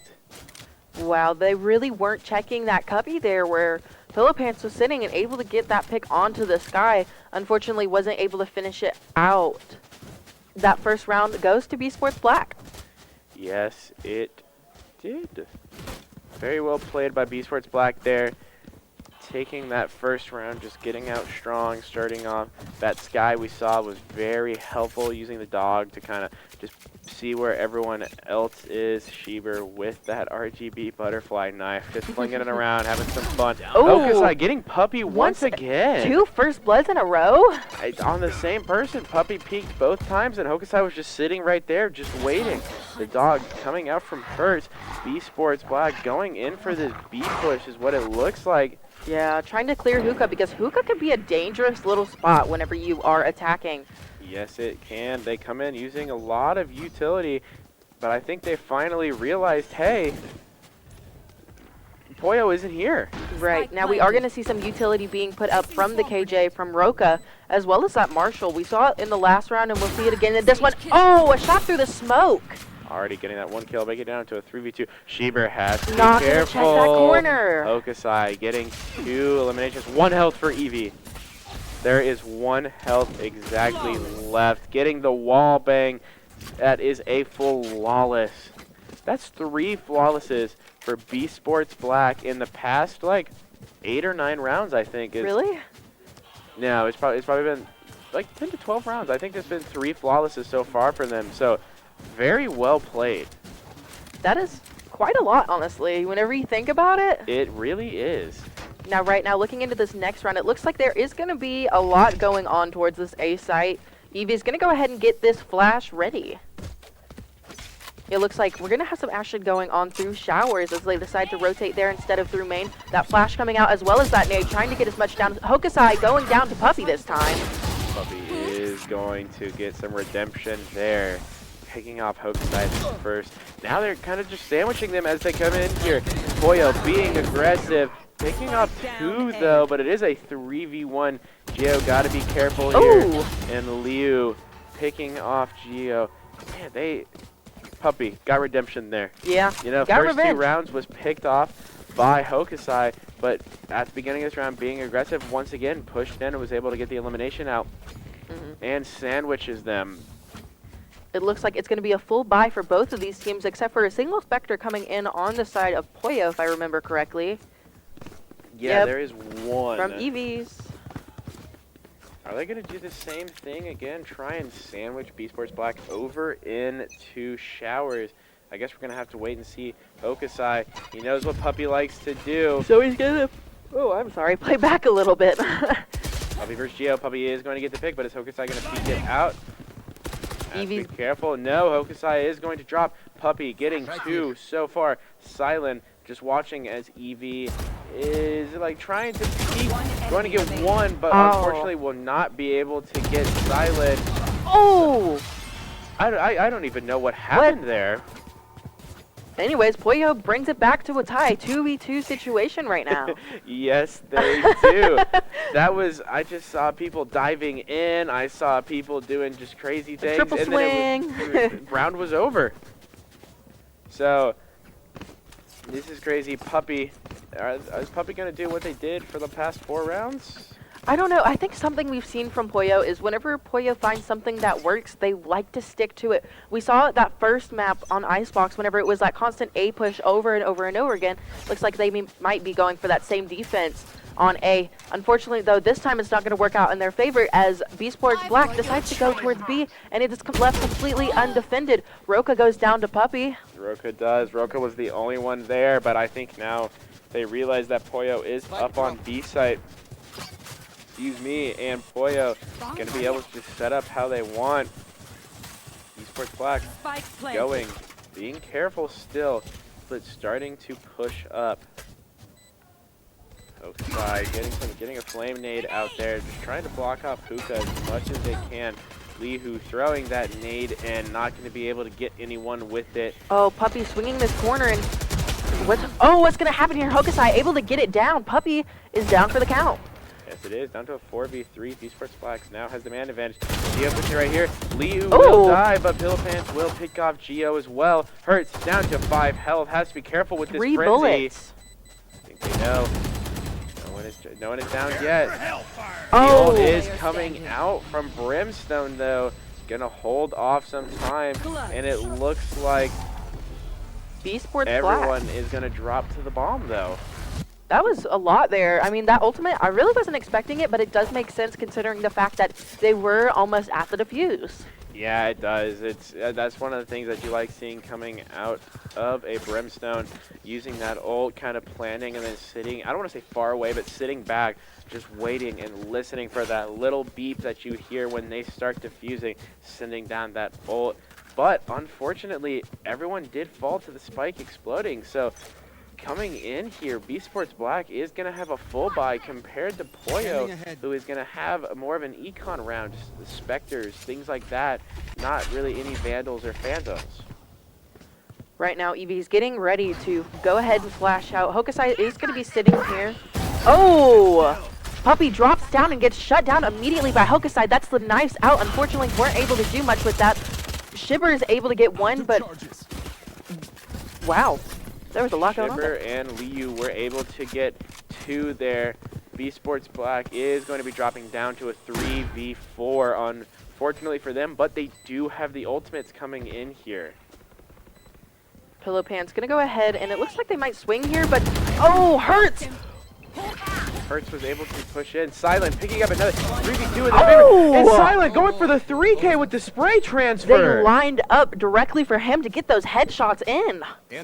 Wow, they really weren't checking that cubby there where Pillow Pants was sitting and able to get that pick onto the Sky. Unfortunately, wasn't able to finish it out. That first round goes to B Sports Black. Yes, it did. Very well played by B Sports Black there. Taking that first round, just getting out strong, starting off. That Sky we saw was very helpful, using the dog to kind of just see where everyone else is. Sheber with that RGB butterfly knife, just flinging it around, having some fun. Hokusai getting Puppy once again. 2 first bloods in a row? On the same person. Puppy peeked both times, and Hokusai was just sitting right there, just waiting. The dog coming out from Hurts. B Sports Black going in for this B push is what it looks like. Yeah, trying to clear hookah because hookah can be a dangerous little spot whenever you are attacking. Yes, it can. They come in using a lot of utility, but I think they finally realized, hey, Pollo isn't here. Right, now we are going to see some utility being put up from the KJ, from Roka, as well as that Marshall. We saw it in the last round, and we'll see it again in this one. Oh, a shot through the smoke. Already getting that 1 kill, make it down to a 3v2. Schieber has to be Not gonna careful. check that corner. Hokusai getting 2 eliminations. 1 health for Eevee. There is 1 health exactly left. Getting the wall bang. That is a flawless. That's 3 flawlesses for B Sports Black in the past, like, 8 or 9 rounds, I think. Really? No, it's probably been like 10 to 12 rounds. I think there's been 3 flawlesses so far for them. So, very well played. That is quite a lot, honestly, whenever you think about it. It really is. Now, right now, looking into this next round, it looks like there is going to be a lot going on towards this A site. Eevee is going to go ahead and get this flash ready. It looks like we're going to have some action going on through showers as they decide to rotate there instead of through main. That flash coming out as well as that nade, trying to get as much down. Hokusai going down to Puppy this time. Puppy is going to get some redemption there. Picking off Hokusai first. Now they're kind of just sandwiching them as they come in here. Pollo being aggressive. Picking up 2 though, but it is a 3v1. Geo got to be careful here. Ooh. And Liu picking off Geo. Man, Puppy got redemption there. Yeah, you know, got first revenge. 2 rounds was picked off by Hokusai, but at the beginning of this round, being aggressive once again, pushed in and was able to get the elimination out and sandwiches them. It looks like it's going to be a full buy for both of these teams, except for a single Spectre coming in on the side of Pollo, if I remember correctly. Yeah, there is 1. From Eevees. Are they going to do the same thing again? Try and sandwich B Sports Black over into showers. I guess we're going to have to wait and see. Hokusai, he knows what Puppy likes to do. So he's going to, play back a little bit. Puppy versus Geo. Puppy is going to get the pick, but is Hokusai going to peek it out? Be careful. No, Hokusai is going to drop. Puppy getting 2 so far. Silent just watching as Eevee is like trying to peek. Going to get 1, but unfortunately will not be able to get Silent. Oh! I don't even know what happened there. Anyways, Pollo brings it back to a tie. 2v2 situation right now. Yes, they do. I just saw people diving in. I saw people doing just crazy things. Triple swing. Then round was over. So, this is crazy. Puppy, is Puppy going to do what they did for the past 4 rounds? I don't know. I think something we've seen from Pollo is whenever Pollo finds something that works, they like to stick to it. We saw it that first map on Icebox whenever it was that constant A push over and over and over again. Looks like they might be going for that same defense on A. Unfortunately, though, this time it's not going to work out in their favor as B Sports Black decides to go towards B, and it is left completely undefended. Roka goes down to Puppy. Roka does. Roka was the only one there, but I think now they realize that Pollo is up on B site. Excuse me, and Pollo going to be able to just set up how they want. Esports Black going, being careful still, but starting to push up. Hokusai getting a flame nade out there, just trying to block off Hookah as much as they can. Lihu throwing that nade and not going to be able to get anyone with it. Oh, Puppy swinging this corner and what's going to happen here? Hokusai able to get it down. Puppy is down for the count. Yes, it is. Down to a 4v3. B Sports Blacks now has the man advantage. Geo pushing right here. Liu will die, but Pillipants will pick off Geo as well. Hurts down to 5 health. Has to be careful with this 3 frenzy. bullets. I think they know. No one is down yet. Oh! The ult is coming out from Brimstone, though. Gonna hold off some time, and it looks like B Sports everyone Black is gonna drop to the bomb, though. That was a lot there. I mean, that ultimate, I really wasn't expecting it, but it does make sense considering the fact that they were almost at the defuse. Yeah, it does. That's one of the things that you like seeing coming out of a Brimstone, using that ult, kind of planning and then sitting, I don't want to say far away, but sitting back, just waiting and listening for that little beep that you hear when they start defusing, sending down that ult. But unfortunately, everyone did fall to the spike exploding, so coming in here, B Sports Black is going to have a full buy compared to Poyo, who is going to have more of an econ round, Spectres, things like that, not really any Vandals or Phantoms. Right now, Eevee's getting ready to go ahead and flash out. Hokusai is going to be sitting here. Oh! Puppey drops down and gets shut down immediately by Hokusai. That's the knives out. Unfortunately, weren't able to do much with that. Shiver is able to get one, but wow, there was a lot going on Shiver there. and Liu were able to get 2 there. B Sports Black is going to be dropping down to a 3v4, unfortunately for them, but they do have the ultimates coming in here. Pillow Pants gonna go ahead, and it looks like they might swing here, but oh, Hurts! Hurts was able to push in. Silent picking up another 3v2 in the favor. And Silent going for the 3K with the spray transfer. They lined up directly for him to get those headshots in.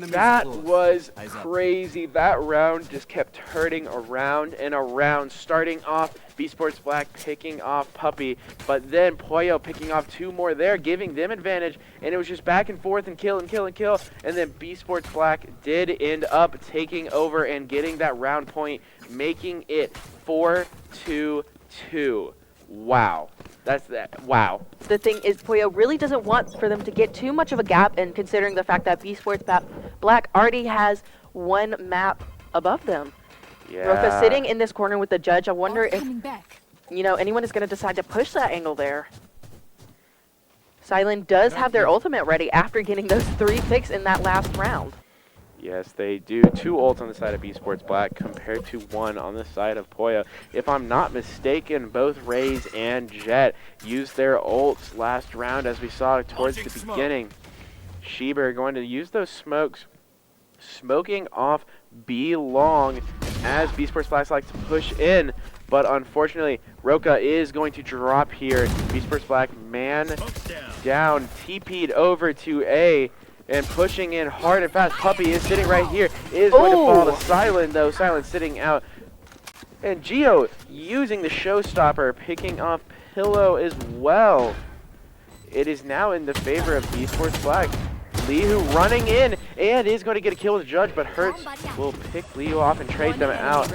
That was crazy. That round just kept turning around and around, starting off B Sports Black picking off Puppey, but then Poyo picking off 2 more there, giving them advantage, and it was just back and forth and kill and kill and kill, and then B Sports Black did end up taking over and getting that round point, making it 4-2-2. Wow. That's that. Wow. The thing is, Poyo really doesn't want for them to get too much of a gap, and considering the fact that B Sports Black already has 1 map above them. Yeah. Roka sitting in this corner with the judge. I wonder if, you know, anyone is going to decide to push that angle there. Silent does have their ultimate ready after getting those 3 picks in that last round. Yes, they do. 2 ults on the side of B Sports Black compared to 1 on the side of Poyo. If I'm not mistaken, both Raze and Jet used their ults last round, as we saw towards the beginning. Sheber going to use those smokes, smoking off B long as B Sports Black likes to push in. But unfortunately, Roka is going to drop here. B Sports Black man down, TP'd over to A. And pushing in hard and fast. Puppey is sitting right here. Is going to fall to Silent, though. Silent sitting out. And Geo using the showstopper, picking off Pillow as well. It is now in the favor of B Sports Black. Liu running in and is going to get a kill with Judge, but Hurts will pick Liu off and trade them out.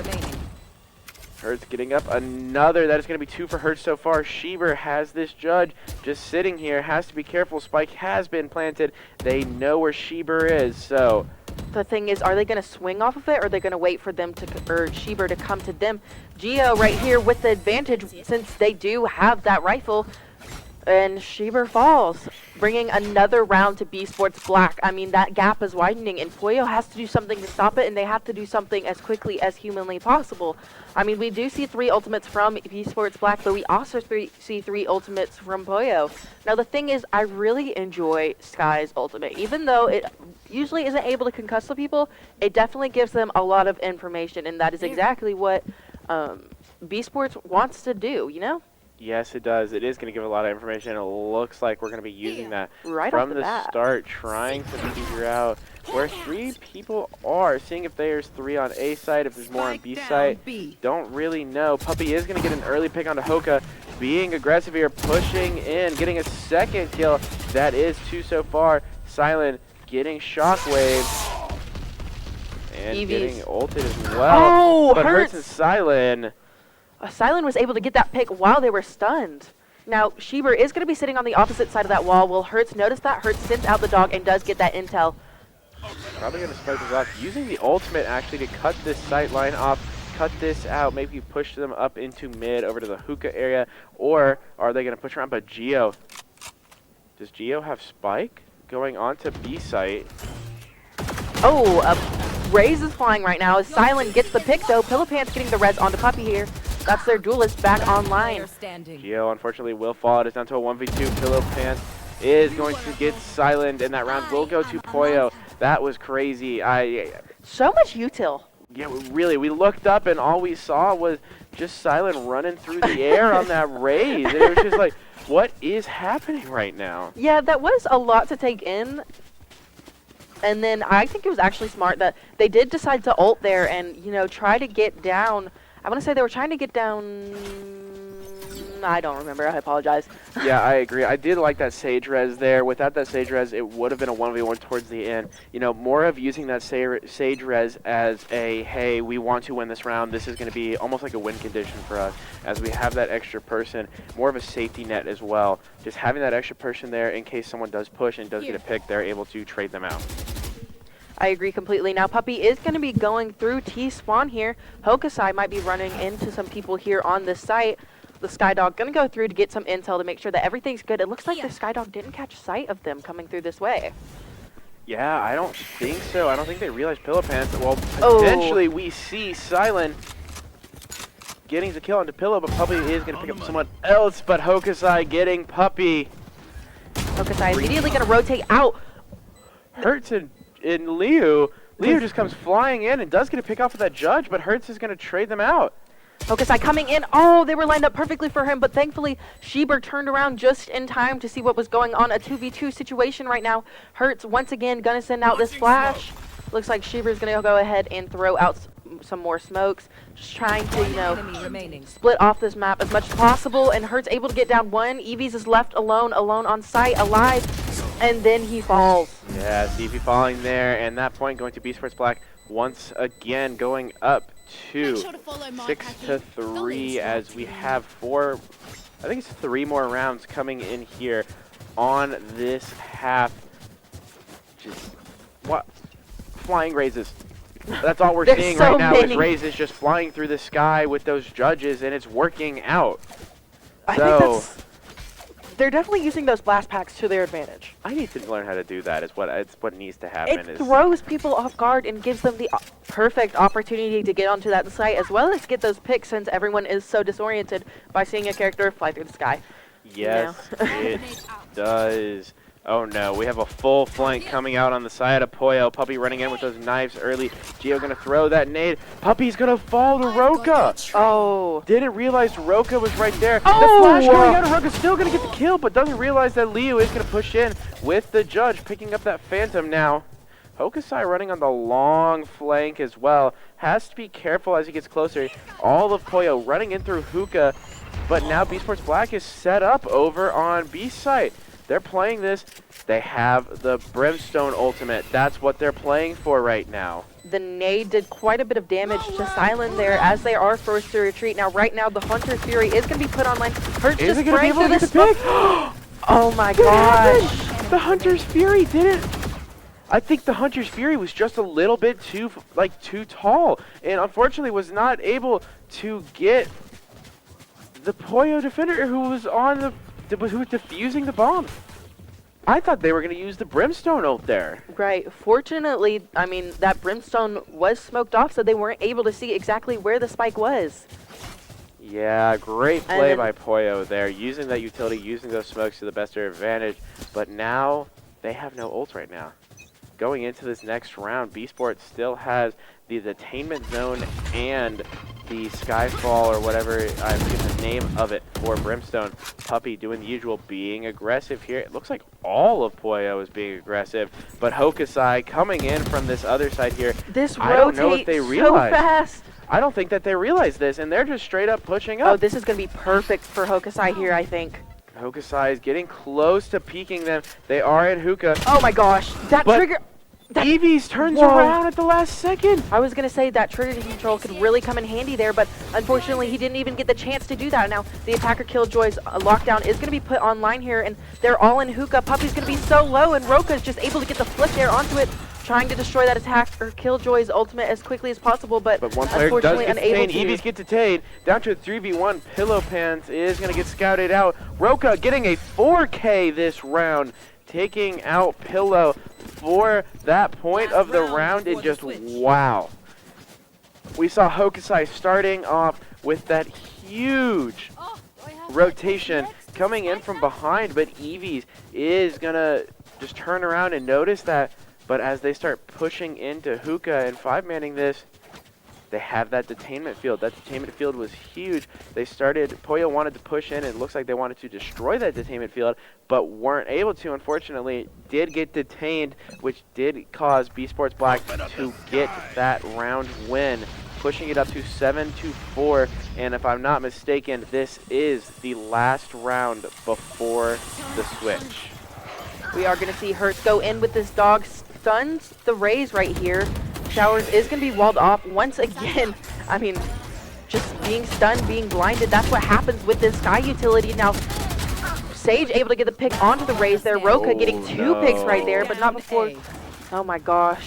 Hurts getting up another. That is going to be 2 for Hurts so far. Sheber has this Judge just sitting here. Has to be careful. Spike has been planted. They know where Sheber is, so. The thing is, are they going to swing off of it, or are they going to wait for them to, or Sheber to come to them? Geo right here with the advantage, since they do have that rifle. And Sheber falls, bringing another round to B Sports Black. I mean, that gap is widening, and Poyo has to do something to stop it, and they have to do something as quickly as humanly possible. I mean, we do see 3 ultimates from B Sports Black, but we also see 3 ultimates from Poyo. Now, the thing is, I really enjoy Sky's ultimate. Even though it usually isn't able to concuss the people, it definitely gives them a lot of information, and that is exactly what B Sports wants to do, you know? Yes, it does. It is going to give a lot of information. It looks like we're going to be using that right from off the bat. Start, trying to figure out where 3 people are, seeing if there's 3 on A side, if there's more on B side. Don't really know. Puppey is going to get an early pick onto Hoka, being aggressive here, pushing in, getting a 2nd kill. That is 2 so far. Silent getting Shockwave and getting ulted as well. Oh, but Hurts and Silent. Silent was able to get that pick while they were stunned. Now, Sheber is going to be sitting on the opposite side of that wall. Will Hurts notice that? Hurts sends out the dog and does get that intel. Probably going to spike this off. Using the ultimate, actually, to cut this sight line off, cut this out, maybe push them up into mid over to the hookah area, or are they going to push around? But Geo, does Geo have spike going on to B site? Oh, Raze is flying right now as Silent gets the pick, though. Pillow Pants getting the res onto Puppey here. That's their duelist back online. Geo, unfortunately, will fall. It is down to a 1v2. Pillow Pants is going to get Silent, and that round will go to Poyo. That was crazy. So much util. Yeah, really. We looked up, and all we saw was just Silent running through the air on that Raze. And it was just like, what is happening right now? Yeah, that was a lot to take in. And then I think it was actually smart that they did decide to ult there and, you know, try to get down. I want to say they were trying to get down I don't remember. I apologize. Yeah, I agree. I did like that Sage Res there. Without that Sage Res, it would have been a 1v1 towards the end. You know, more of using that Sage Res as a, hey, we want to win this round. This is going to be almost like a win condition for us, as we have that extra person. More of a safety net as well. Just having that extra person there in case someone does push and does get a pick, they're able to trade them out. I agree completely. Now, Puppy is going to be going through T-Spawn here. Hokusai might be running into some people here on this site. The Skydog going to go through to get some intel to make sure that everything's good. It looks like the Skydog didn't catch sight of them coming through this way. Yeah, I don't think so. I don't think they realized Pillow Pants. Well, potentially we see Silent getting the kill onto Pillow, but Puppy is going to pick up someone else. But Hokusai getting Puppy. Hokusai immediately going to rotate out. Hurts in Liu. Liu just comes flying in and does get a pick off of that Judge, but Hertz is going to trade them out. Hokusai coming in. Oh, they were lined up perfectly for him, but thankfully Sheber turned around just in time to see what was going on. A 2v2 situation right now. Hertz once again going to send out this flash. Looks like Sheber's going to go ahead and throw out some more smokes. Just trying to, you know, split off this map as much as possible. And Hertz able to get down one. Eevees is left alone on site, alive. And then he falls. Yeah, Stevie falling there, and that point going to B Sports Black once again, going up to 6-3 as we have I think it's 3 more rounds coming in here on this half. Just what? Flying raises. That's all we're seeing right now is raises just flying through the sky with those Judges, and it's working out. I think that's... They're definitely using those blast packs to their advantage. I need to learn how to do that. It's what needs to happen. It throws people off guard and gives them the perfect opportunity to get onto that site, as well as get those picks, since everyone is so disoriented by seeing a character fly through the sky. Yes, it does. Oh no, we have a full flank coming out on the side of Poyo. Puppy running in with those knives early. Gio gonna throw that nade. Puppy's gonna fall to Roka. Oh. Didn't realize Roka was right there. Oh. The flash going out of Roka's still gonna get the kill, but doesn't realize that Liu is gonna push in with the Judge, picking up that Phantom now. Hokusai running on the long flank as well. Has to be careful as he gets closer. All of Poyo running in through Hookah, but now B Sports Black is set up over on B site. They're playing this. They have the Brimstone ultimate. That's what they're playing for right now. The nade did quite a bit of damage to Silent there as they are forced to retreat. Now, right now, the Hunter's Fury is going to be put online. Hertz is just it going to be able to get the pick? Oh my gosh. The Hunter's Fury didn't. I think the Hunter's Fury was just a little bit too tall, and unfortunately was not able to get the Poyo defender who was who was defusing the bomb. I thought they were going to use the Brimstone ult there. Right. Fortunately, I mean, that Brimstone was smoked off, so they weren't able to see exactly where the spike was. Yeah, great play by Poyo there, using that utility, using those smokes to the best of their advantage. But now, they have no ult right now. Going into this next round, B Sports still has the Detainment Zone and the Skyfall, or whatever, I forget the name of it, for Brimstone. Puppy doing the usual, being aggressive here. It looks like all of Poyo is being aggressive, but Hokusai coming in from this other side here. This I don't know if they realize. So fast. I don't think that they realize this, and they're just straight up pushing up. Oh, this is going to be perfect for Hokusai here, I think. Hokusai is getting close to peeking them. They are in Hookah. Oh my gosh, that trigger... Eevees turns around at the last second. I was going to say that trigger control could really come in handy there, but unfortunately he didn't even get the chance to do that. Now, the attacker Killjoy's lockdown is going to be put online here, and they're all in Hookah. Puppy's going to be so low, and Roka is just able to get the flick there onto it, trying to destroy that attacker Killjoy's ultimate as quickly as possible, but one player does get unable detained. Eevees get detained. Down to a 3v1. Pillow Pants is going to get scouted out. Roka getting a 4K this round, taking out Pillow for that point of the round, and just wow. We saw Hokusai starting off with that huge rotation coming in from behind, but Eevees is gonna just turn around and notice that, but as they start pushing into Hookah and 5-manning this, they have that detainment field. That detainment field was huge. Poyo wanted to push in, and it looks like they wanted to destroy that detainment field, but weren't able to, unfortunately. Did get detained, which did cause B Sports Black to get that round win. pushing it up to 7-4. And if I'm not mistaken, this is the last round before the switch. We are going to see Hertz go in with this dog, stuns the Rays right here. Showers is going to be walled off once again. I mean, just being stunned, being blinded, that's what happens with this Sky utility. Now, Sage able to get the pick onto the Rays there. Roka getting two picks right there, but not before. Oh my gosh.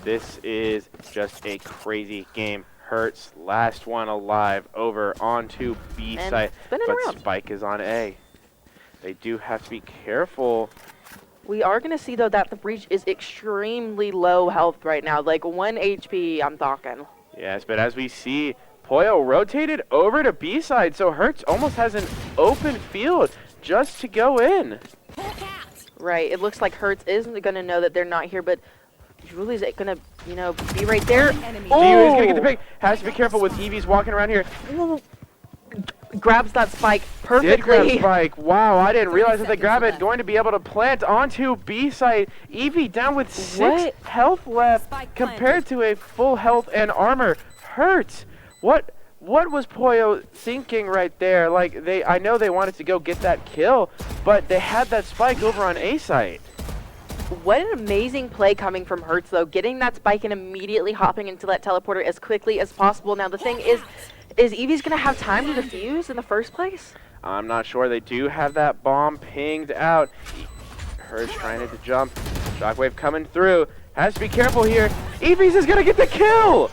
This is just a crazy game. Hertz, last one alive, over onto B side, but Spike is on A. They do have to be careful. We are going to see, though, that the Breach is extremely low health right now. Like 1 HP, I'm talking. Yes, but as we see, Poyo rotated over to B side, so Hertz almost has an open field just to go in. Right, it looks like Hertz isn't going to know that they're not here, but Julie's going to, you know, be right there. Julie's going to get the pick. Has to be careful with Eevee's walking around here. Grabs that spike perfectly. Did grab spike. Wow, I didn't realize that they grab it. Going to be able to plant onto B side. Eevee down with 6 health left compared to a full health and armor. Hurts. What was Poyo thinking right there? Like, I know they wanted to go get that kill, but they had that spike over on A site. What an amazing play coming from Hertz, though. Getting that spike and immediately hopping into that teleporter as quickly as possible. Now, the thing is Eevee's going to have time to defuse in the first place? I'm not sure. They do have that bomb pinged out. Hertz trying to jump. Shockwave coming through. Has to be careful here. Eevee's is going to get the kill!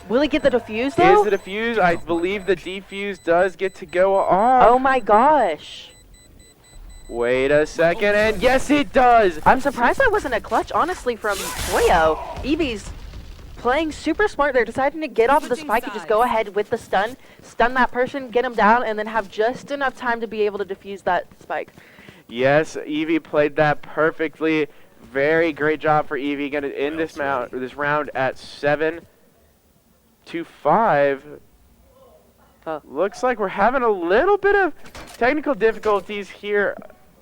Will he get the defuse, though? Is the defuse? I believe the defuse does get to go off. Oh, my gosh. Wait a second, and yes, it does! I'm surprised that wasn't a clutch, honestly, from Poyo. Eevee's playing super smart. They're deciding to get off of the spike and just go ahead with the stun that person, get him down, and then have just enough time to be able to defuse that spike. Yes, Eevee played that perfectly. Very great job for Eevee. Going to end this round at 7-5. Looks like we're having a little bit of technical difficulties here.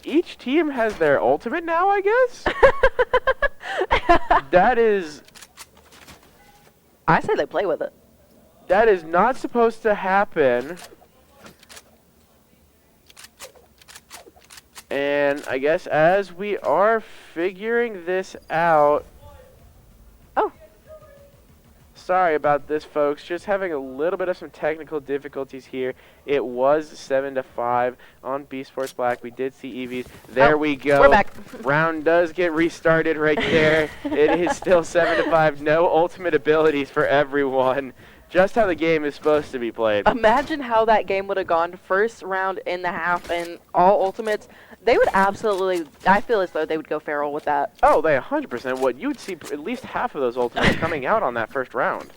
Each team has their ultimate now, I guess? That is... I say they play with it. That is not supposed to happen. And I guess as we are figuring this out... Oh. Sorry about this, folks. Just having a little bit of some technical difficulties here. It was 7-5 on B Sports Black. We did see Eevee's. There we go. We're back. Round does get restarted right there. It is still 7-5. No ultimate abilities for everyone. Just how the game is supposed to be played. Imagine how that game would have gone first round in the half and all ultimates. They would absolutely, I feel as though they would go feral with that. Oh, they 100% would. You would see at least half of those ultimates coming out on that first round.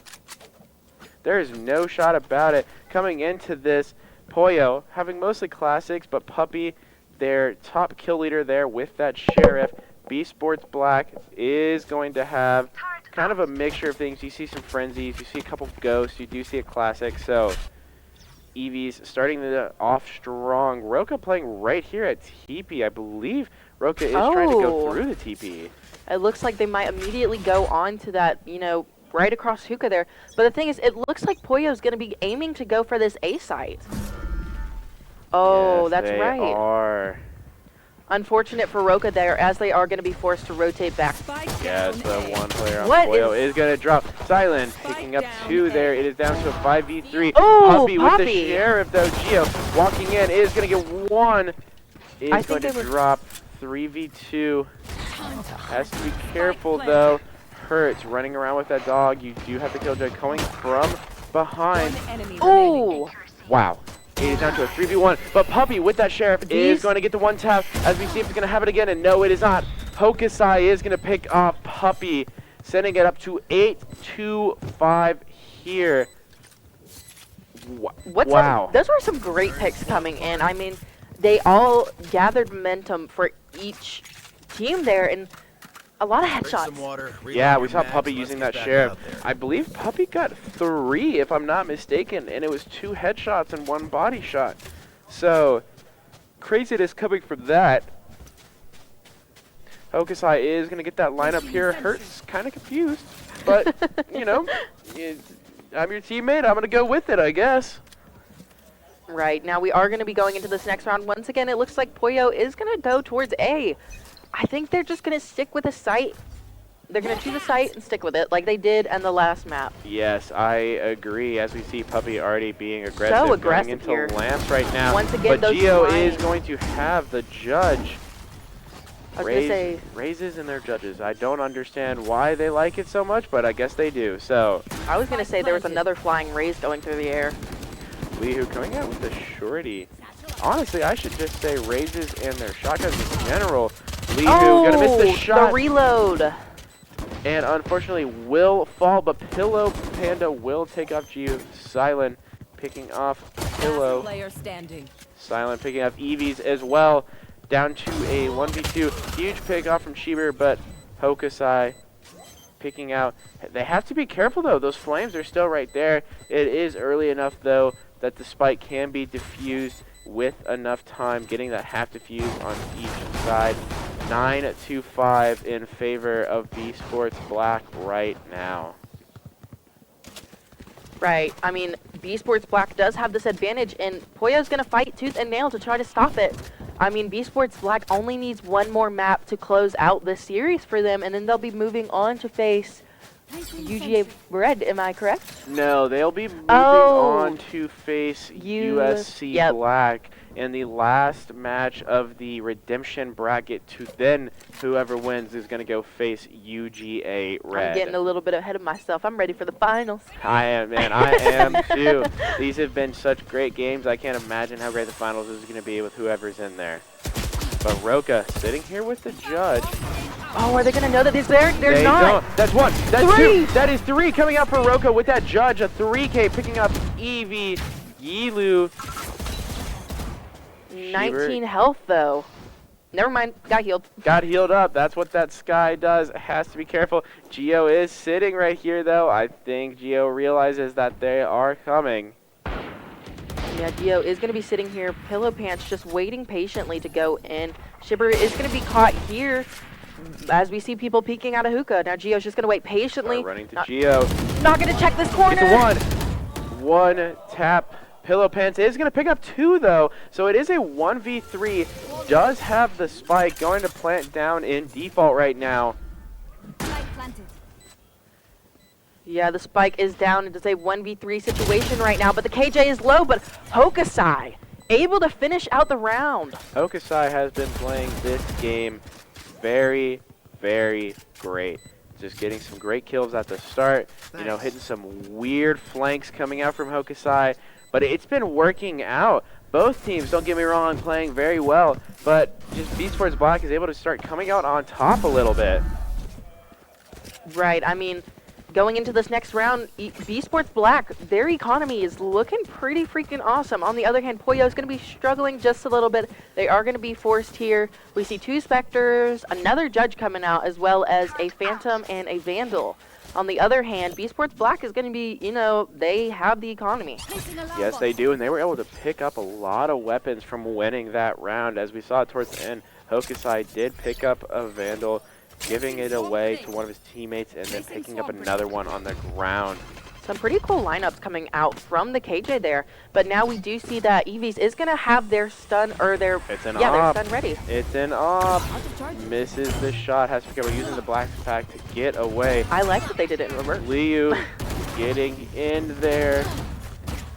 There is no shot about it. Coming into this, Poyo having mostly classics, but Puppy, their top kill leader there with that Sheriff. B Sports Black is going to have kind of a mixture of things. You see some frenzies, you see a couple ghosts, you do see a classic. So Eevee's starting off strong. Roka playing right here at TP. I believe Roka is trying to go through the TP. It looks like they might immediately go on to that, you know, right across hookah there. But the thing is, it looks like Poyo's going to be aiming to go for this A site. Oh, yes, that's they right. Are. Unfortunate for Roka there, as they are going to be forced to rotate back. Yes, the one player on Poyo is going to drop. Silent picking up 2 there. It is down to a 5v3. Oh, Puppy with the Sheriff, though. Gio walking in is going to get 1. Is going to drop 3v2. Has to be careful, though. Hurts running around with that dog. You do have the killjoy going from behind. Oh! Wow. It is down to a 3v1, but Puppy with that Sheriff is going to get the 1 tap as we see if it's going to happen again, and no, it is not. Hokusai is going to pick off Puppy, sending it up to 8-5 here. Wow. Those were some great picks coming in. I mean, they all gathered momentum for each team there, and a lot of headshots. Yeah, we saw Puppy using that Sheriff. I believe Puppy got 3, if I'm not mistaken, and it was 2 headshots and 1 body shot. So, craziness coming from that. Hokusai is going to get that lineup here. Hurts kind of confused, but, you know, I'm your teammate. I'm going to go with it, I guess. Right, now we are going to be going into this next round. Once again, it looks like Pollo is going to go towards A. I think they're just going to stick with a site. They're going to choose a site and stick with it like they did in the last map. Yes, I agree. As we see Puppy already being aggressive, So aggressive going into here. Lance right now. Once again, but those Gio flying. is going to have the judge I was gonna say, raises in their judges. I don't understand why they like it so much, but I guess they do. So I was going to say there was another flying raise going through the air. Liu coming out with the shorty. Honestly, I should just say raises and their shotguns in general. Liu gonna miss the shot. The reload. And unfortunately will fall, but Pillow Panda will take off Gio. Silent picking off Pillow. Player standing. Silent picking off Eevees as well. Down to a 1v2. Huge pick off from Shiber, but Hokusai picking out. They have to be careful though. Those flames are still right there. It is early enough though that the spike can be diffused with enough time, getting that half diffuse on each side. 9-5 in favor of B Sports Black right now. Right. I mean, B Sports Black does have this advantage, and Pollo's going to fight tooth and nail to try to stop it. I mean, B Sports Black only needs one more map to close out this series for them, and then they'll be moving on to face UGA Red. Am I correct? No, they'll be moving on to face USC Black in the last match of the redemption bracket. To then, whoever wins is going to go face UGA Red. I'm getting a little bit ahead of myself. I'm ready for the finals. I am, man. I am too. These have been such great games. I can't imagine how great the finals is going to be with whoever's in there. But Roka sitting here with the judge. Oh, are they going to know that he's there? They're They not. don't. That's one. That's Three. two. That is three coming out for Roka with that judge. A 3K picking up Eevee. Yilu. 19 health, though. Never mind. Got healed. Got healed up. That's what that Sky does. Has to be careful. Gio is sitting right here, though. I think Gio realizes that they are coming. Yeah, Gio is going to be sitting here. Pillow Pants just waiting patiently to go in. Shiber is going to be caught here as we see people peeking out of hookah. Now Gio's just going to wait patiently. Running to Gio. Not going to check this corner. It's a one tap. Pillow Pants is going to pick up two, though. So it is a 1v3. Does have the spike going to plant down in default right now. Yeah, the spike is down. It is a 1v3 situation right now, but the KJ is low, but Hokusai able to finish out the round. Hokusai has been playing this game very, very great. Just getting some great kills at the start, you know, hitting some weird flanks coming out from Hokusai, but it's been working out. Both teams, don't get me wrong, playing very well, but just B Sports Black is able to start coming out on top a little bit. Right, I mean, going into this next round, B Sports Black, their economy is looking pretty freaking awesome. On the other hand, Pollo is going to be struggling just a little bit. They are going to be forced here. We see two Spectres, another Judge coming out, as well as a Phantom and a Vandal. On the other hand, B Sports Black is going to be, you know, they have the economy. Yes, they do, and they were able to pick up a lot of weapons from winning that round. As we saw towards the end, Hokusai did pick up a Vandal, giving it away to one of his teammates, and then picking up another one on the ground. Some pretty cool lineups coming out from the KJ there, but now we do see that Eevees is going to have their stun, or their, It's an their op. stun ready. It's an op. Misses the shot. Has to be careful using the black pack to get away. I like that they did it in reverse. Liu getting in there,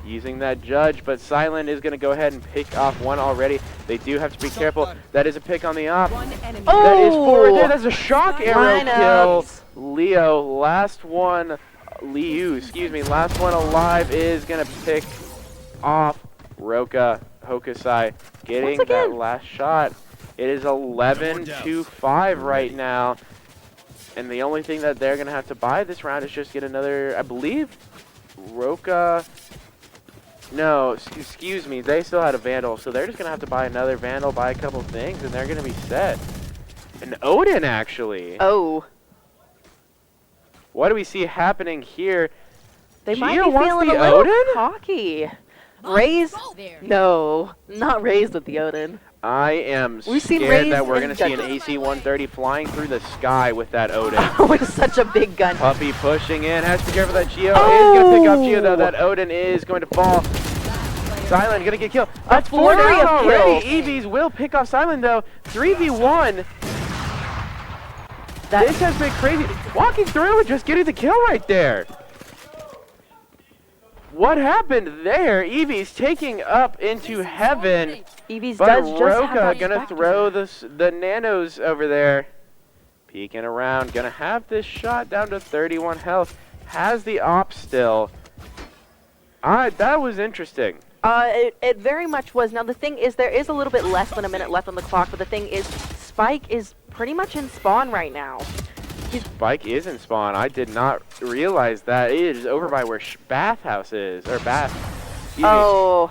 using that judge, but Silent is going to go ahead and pick off one already. They do have to be careful. That is a pick on the op. Oh! That is forward there. That's a shock arrow kill. Lineups. Leo, last one. Liu, excuse me, last one alive is going to pick off Roka. Hokusai getting that last shot. It is 11-5 right now. And the only thing that they're going to have to buy this round is just get another, I believe, Roka. No, excuse me, they still had a Vandal, so they're just going to have to buy another Vandal, buy a couple things, and they're going to be set. An Odin, actually. Oh. What do we see happening here? They Gio might be wants feeling the a little Odin? cocky. Raise? No, not raised with the Odin. I am We've seen scared Rays that we're and going to see an Judges. AC-130 flying through the sky with that Odin. With such a big gun. Puppy pushing in. Has to be careful that Geo is going to pick up Geo, though. That Odin is going to fall. Silent going to get killed. That's 4 flurry down of already. kills. EVs will pick off Silent, though. 3v1. This has been crazy. Walking through and just getting the kill right there. What happened there? Eevee's taking up into heaven. Eevee's but does just have Roka that gonna spectacle. throw the nanos over there. Peeking around. Gonna have this shot down to 31 health. Has the op still. That was interesting. It very much was. Now, the thing is, there is a little bit less than a minute left on the clock, but the thing is, Spike is pretty much in spawn right now. Spike is in spawn. I did not realize that. It is over by where Bathhouse is. Or Bath. Excuse me.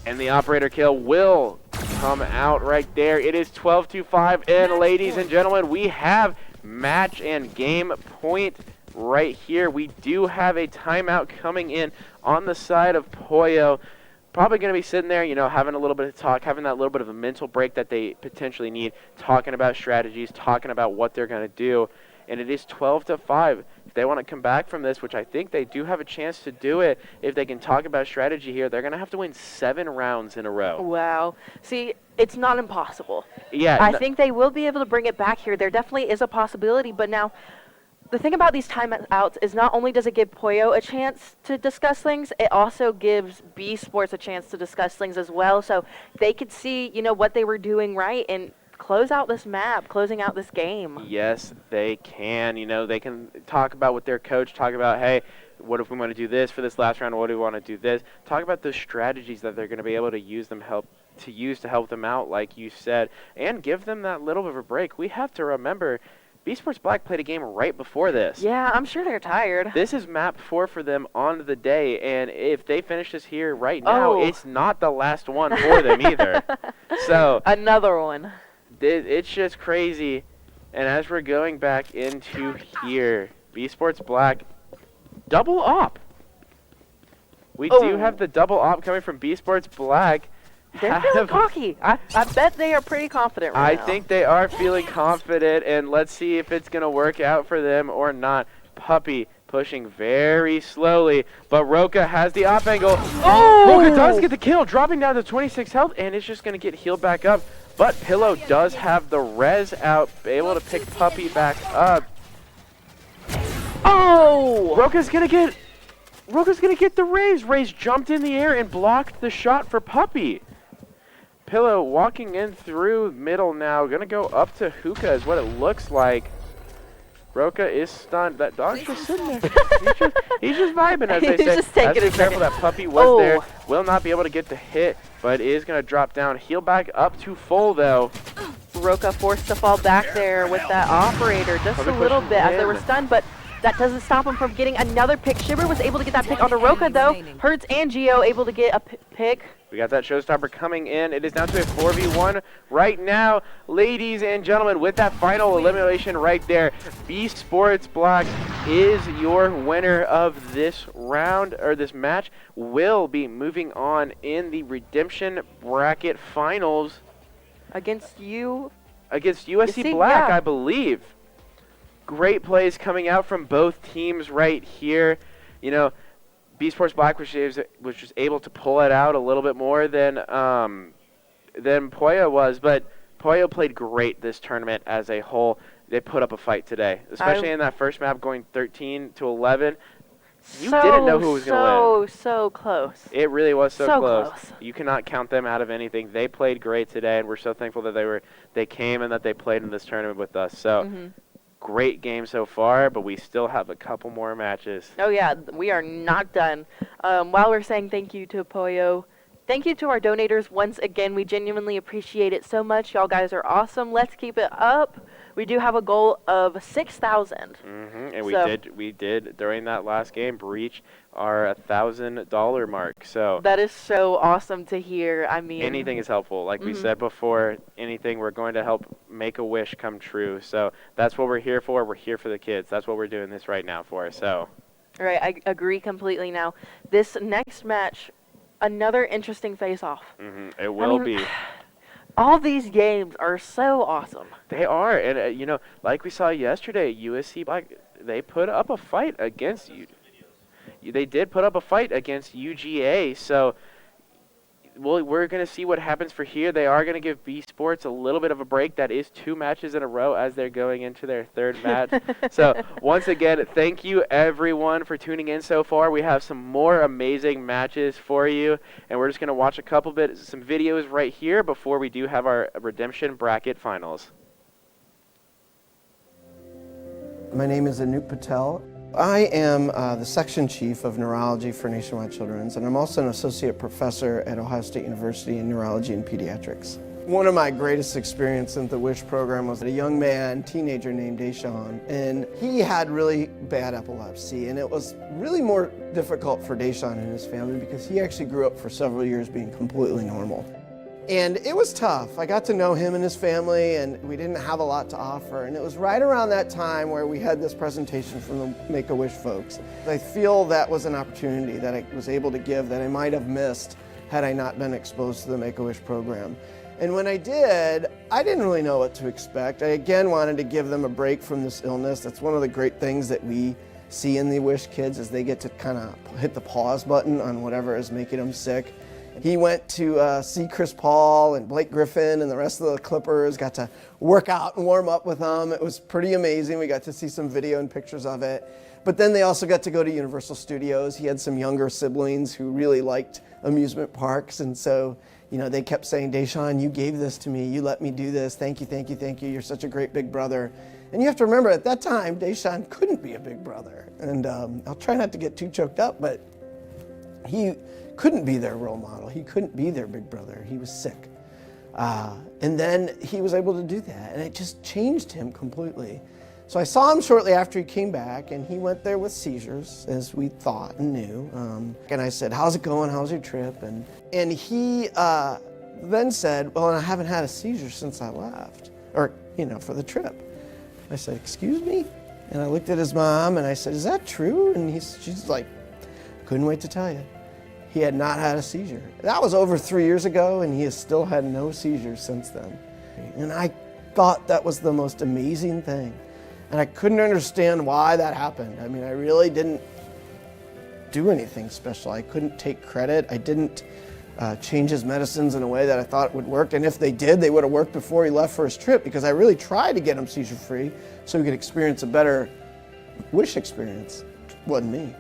And the operator kill will come out right there. It is 12-5. And ladies and gentlemen, we have match and game point right here. We do have a timeout coming in on the side of Poyo. Probably going to be sitting there, you know, having a little bit of talk, having that little bit of a mental break that they potentially need, talking about strategies, talking about what they're going to do. And it is 12-5. If they want to come back from this, which I think they do have a chance to do it, if they can talk about strategy here, they're going to have to win 7 rounds in a row. Wow. See, it's not impossible. Yeah. I think they will be able to bring it back here. There definitely is a possibility, but now the thing about these timeouts is not only does it give Poyo a chance to discuss things, it also gives B Sports a chance to discuss things as well. So they could see, you know, what they were doing right and close out this map, closing out this game. Yes, they can. You know, they can talk about with their coach, talk about, hey, what if we want to do this for this last round? What do we want to do this? Talk about the strategies that they're going to be able to use to help them out, like you said, and give them that little bit of a break. We have to remember, B Sports Black played a game right before this. Yeah, I'm sure they're tired. This is map 4 for them on the day, and if they finish this here right now, it's not the last one for them either. So another one. It's just crazy. And as we're going back into here, B Sports Black, double op. We do have the double op coming from B Sports Black. They're feeling cocky. I bet they are pretty confident right now. I think they are feeling confident, and let's see if it's going to work out for them or not. Puppy pushing very slowly, but Roka has the op angle. Roka does get the kill, dropping down to 26 health, and it's just going to get healed back up. But Pillow does have the res out, able to pick Puppy back up. Roka's going to get the raise. Raise jumped in the air and blocked the shot for Puppy. Pillow walking in through middle now. Going to go up to Hookah is what it looks like. Roka is stunned. That dog's just sitting there. he's just vibing, as they say. He's just taking Be careful. That Puppy was there. Will not be able to get the hit, but is going to drop down. Heal back up to full, though. Roka forced to fall back there with that operator just a little bit as they were stunned, but that doesn't stop him from getting another pick. Shiver was able to get that pick onto Roka, though. Hertz and Geo able to get a pick. We got that showstopper coming in. It is down to a 4v1 right now. Ladies and gentlemen, with that final elimination right there, B Sports Black is your winner of this round, or this match. Will be moving on in the Redemption Bracket Finals. Against USC Black, I believe. Great plays coming out from both teams right here. You know, B Sports Black was just able to pull it out a little bit more than Poyo was, but Poyo played great this tournament as a whole. They put up a fight today, especially in that first map going 13-11. You didn't know who was going to win. So close. It really was so close. You cannot count them out of anything. They played great today, and we're so thankful that they came and that they played in this tournament with us. So. Great game so far, but we still have a couple more matches. Oh yeah, we are not done. While we're saying thank you to Poyo, thank you to our donators once again. We genuinely appreciate it so much. Y'all guys are awesome. Let's keep it up. We do have a goal of 6,000. And we did during that last game breach our $1,000 mark. So that is so awesome to hear. I mean, anything is helpful. Like we said before, anything, we're going to help make a wish come true. So that's what we're here for. We're here for the kids. That's what we're doing this right now for. So. All right, I agree completely. Now, this next match, another interesting face-off. It will be. All these games are so awesome. They are, and you know, like we saw yesterday, USC Black, they put up a fight against you. They did put up a fight against UGA, so we're going to see what happens for here. They are going to give B Sports a little bit of a break. That is 2 matches in a row as they're going into their 3rd match. So once again, thank you everyone for tuning in so far. We have some more amazing matches for you, and we're just going to watch some videos right here before we do have our redemption bracket finals. My name is Anoop Patel. I am the section chief of neurology for Nationwide Children's, and I'm also an associate professor at Ohio State University in neurology and pediatrics. One of my greatest experiences in the WISH program was a young man, teenager named Deshaun, and he had really bad epilepsy, and it was really more difficult for Deshaun and his family because he actually grew up for several years being completely normal. And it was tough. I got to know him and his family, and we didn't have a lot to offer. And it was right around that time where we had this presentation from the Make-A-Wish folks. I feel that was an opportunity that I was able to give that I might have missed had I not been exposed to the Make-A-Wish program. And when I did, I didn't really know what to expect. I again wanted to give them a break from this illness. That's one of the great things that we see in the WISH kids is they get to kind of hit the pause button on whatever is making them sick. He went to see Chris Paul and Blake Griffin and the rest of the Clippers, got to work out and warm up with them. It was pretty amazing. We got to see some video and pictures of it. But then they also got to go to Universal Studios. He had some younger siblings who really liked amusement parks. And so, you know, they kept saying, Deshaun, you gave this to me. You let me do this. Thank you, thank you, thank you. You're such a great big brother. And you have to remember at that time, Deshaun couldn't be a big brother. And I'll try not to get too choked up, but he couldn't be their role model. He couldn't be their big brother. He was sick. And then he was able to do that, and it just changed him completely. So I saw him shortly after he came back, and he went there with seizures, as we thought and knew. And I said, how's it going? How's your trip? And he then said, well, I haven't had a seizure since I left, or, you know, for the trip. I said, excuse me? And I looked at his mom, and I said, is that true? And she's like, couldn't wait to tell you. He had not had a seizure. That was over 3 years ago, and he has still had no seizures since then. And I thought that was the most amazing thing. And I couldn't understand why that happened. I mean, I really didn't do anything special. I couldn't take credit. I didn't change his medicines in a way that I thought would work. And if they did, they would have worked before he left for his trip, because I really tried to get him seizure-free so he could experience a better WISH experience. It wasn't me.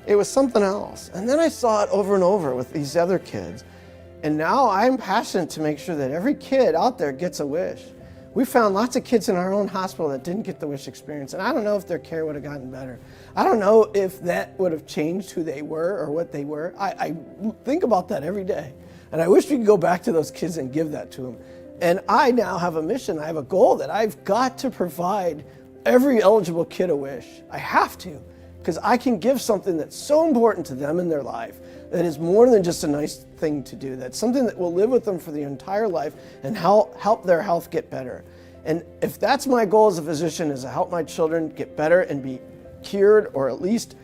It was something else. And then I saw it over and over with these other kids. And now I'm passionate to make sure that every kid out there gets a WISH. We found lots of kids in our own hospital that didn't get the WISH experience, and I don't know if their care would have gotten better. I don't know if that would have changed who they were or what they were. I think about that every day. And I wish we could go back to those kids and give that to them. And I now have a mission, I have a goal that I've got to provide every eligible kid a WISH. I have to. Because I can give something that's so important to them in their life that is more than just a nice thing to do. That's something that will live with them for the entire life and help their health get better. And if that's my goal as a physician, is to help my children get better and be cured, or at least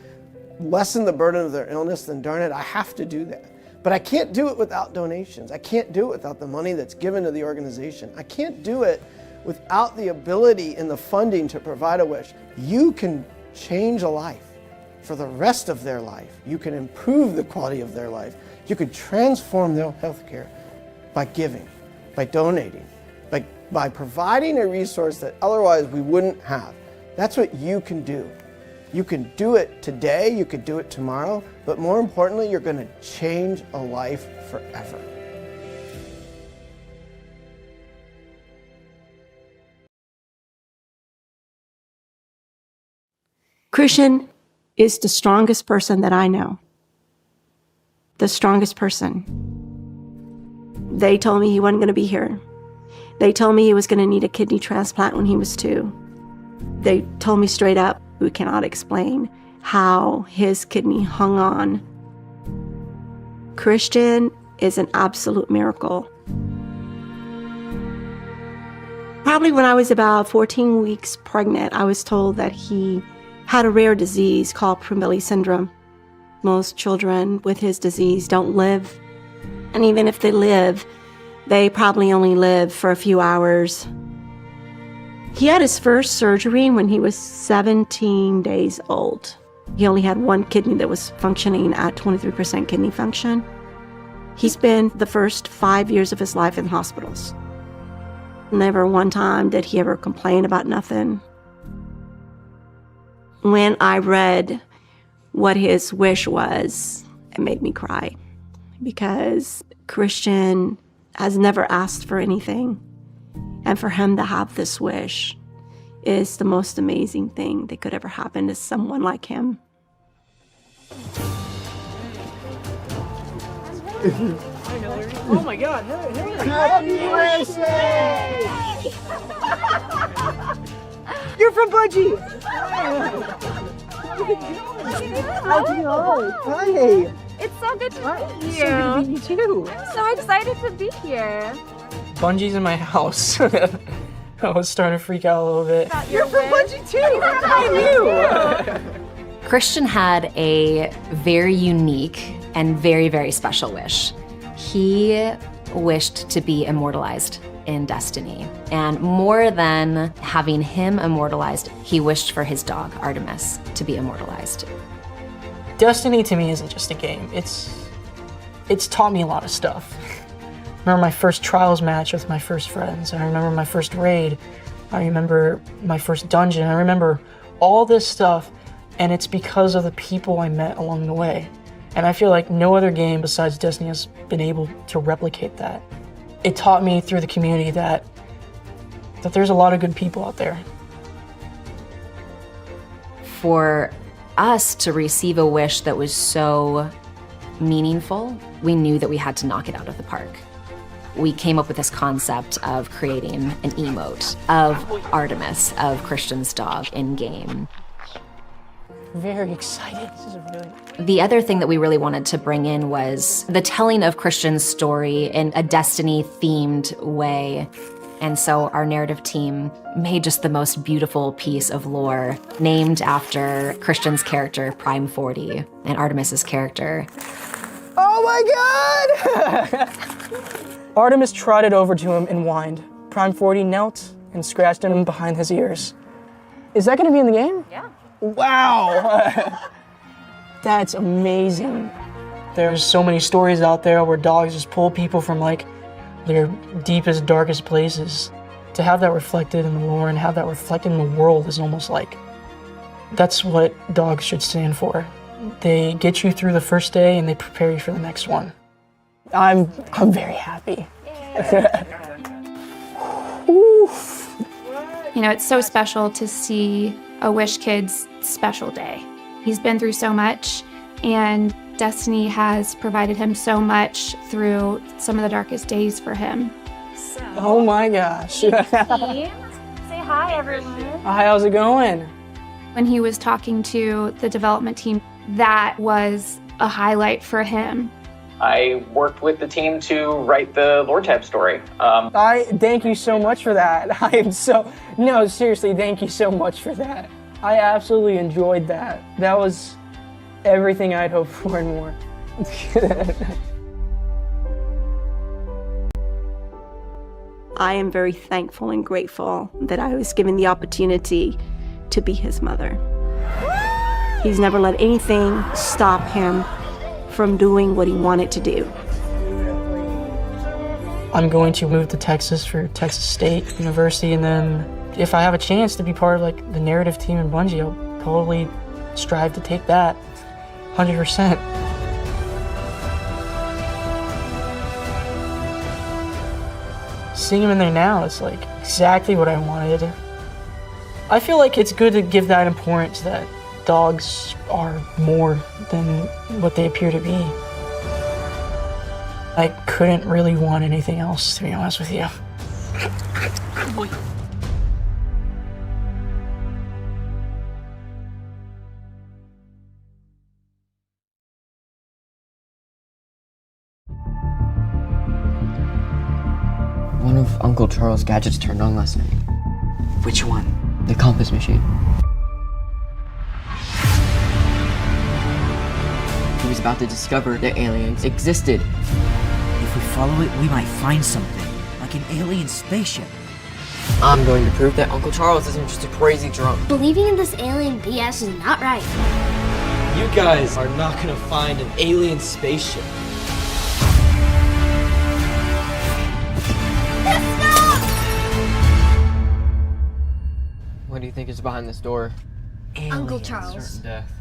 lessen the burden of their illness, then darn it, I have to do that. But I can't do it without donations. I can't do it without the money that's given to the organization. I can't do it without the ability and the funding to provide a WISH. You can change a life for the rest of their life. You can improve the quality of their life. You can transform their health care by giving, by donating, by providing a resource that otherwise we wouldn't have. That's what you can do. You can do it today, you could do it tomorrow, but more importantly, you're going to change a life forever. Christian is the strongest person that I know. The strongest person. They told me he wasn't going to be here. They told me he was going to need a kidney transplant when he was 2. They told me straight up, we cannot explain how his kidney hung on. Christian is an absolute miracle. Probably when I was about 14 weeks pregnant, I was told that he had a rare disease called Prader-Willi syndrome. Most children with his disease don't live. And even if they live, They probably only lived for a few hours. He had his first surgery when he was 17 days old. He only had one kidney that was functioning at 23% kidney function. He spent the first 5 years of his life in hospitals. Never one time did he ever complain about nothing. When I read what his wish was, it made me cry, because Christian has never asked for anything. And for him to have this wish is the most amazing thing that could ever happen to someone like him. Oh my God! Happy birthday! You're from Bungie. Hi. It's so good to meet you. So good to meet you too. So excited to be here. Bungie's in my house. I was starting to freak out a little bit. You're from Bungie too. I knew. Christian had a very unique and very, very special wish. He wished to be immortalized in Destiny. And more than having him immortalized, he wished for his dog, Artemis, to be immortalized. Destiny to me isn't just a game. It's taught me a lot of stuff. I remember my first trials match with my first friends. I remember my first raid. I remember my first dungeon. I remember all this stuff, and it's because of the people I met along the way. And I feel like no other game besides Destiny has been able to replicate that. It taught me through the community that there's a lot of good people out there. For us to receive a wish that was so meaningful, we knew that we had to knock it out of the park. We came up with this concept of creating an emote of Artemis, of Christian's dog, in-game. Very excited. This is a really... The other thing that we really wanted to bring in was the telling of Christian's story in a Destiny-themed way. And so our narrative team made just the most beautiful piece of lore named after Christian's character, Prime 40, and Artemis's character. Oh my God! Artemis trotted over to him and whined. Prime 40 knelt and scratched him behind his ears. Is that gonna be in the game? Yeah. Wow! That's amazing. There's so many stories out there where dogs just pull people from like their deepest, darkest places. To have that reflected in the lore and have that reflected in the world is almost like, that's what dogs should stand for. They get you through the first day and they prepare you for the next one. I'm very happy. You know, it's so special to see a Wish Kid's special day. He's been through so much, and Destiny has provided him so much through some of the darkest days for him. Oh my gosh. Say hi, everyone. Hi, how's it going? When he was talking to the development team, that was a highlight for him. I worked with the team to write the lore tab story. I thank you so much for that. I am so, no, seriously, thank you so much for that. I absolutely enjoyed that. That was everything I'd hoped for and more. I am very thankful and grateful that I was given the opportunity to be his mother. He's never let anything stop him from doing what he wanted to do. I'm going to move to Texas for Texas State University, and then if I have a chance to be part of like the narrative team in Bungie, I'll totally strive to take that 100%. Seeing him in there now, it's like exactly what I wanted. I feel like it's good to give that importance that dogs are more than what they appear to be. I couldn't really want anything else, to be honest with you. One of Uncle Charles' gadgets turned on last night. Which one? The compass machine. He was about to discover that aliens existed. If we follow it, we might find something, like an alien spaceship. I'm going to prove that Uncle Charles isn't just a crazy drunk. Believing in this alien BS is not right. You guys are not gonna find an alien spaceship. What do you think is behind this door? Uncle Alien, Charles. certain death.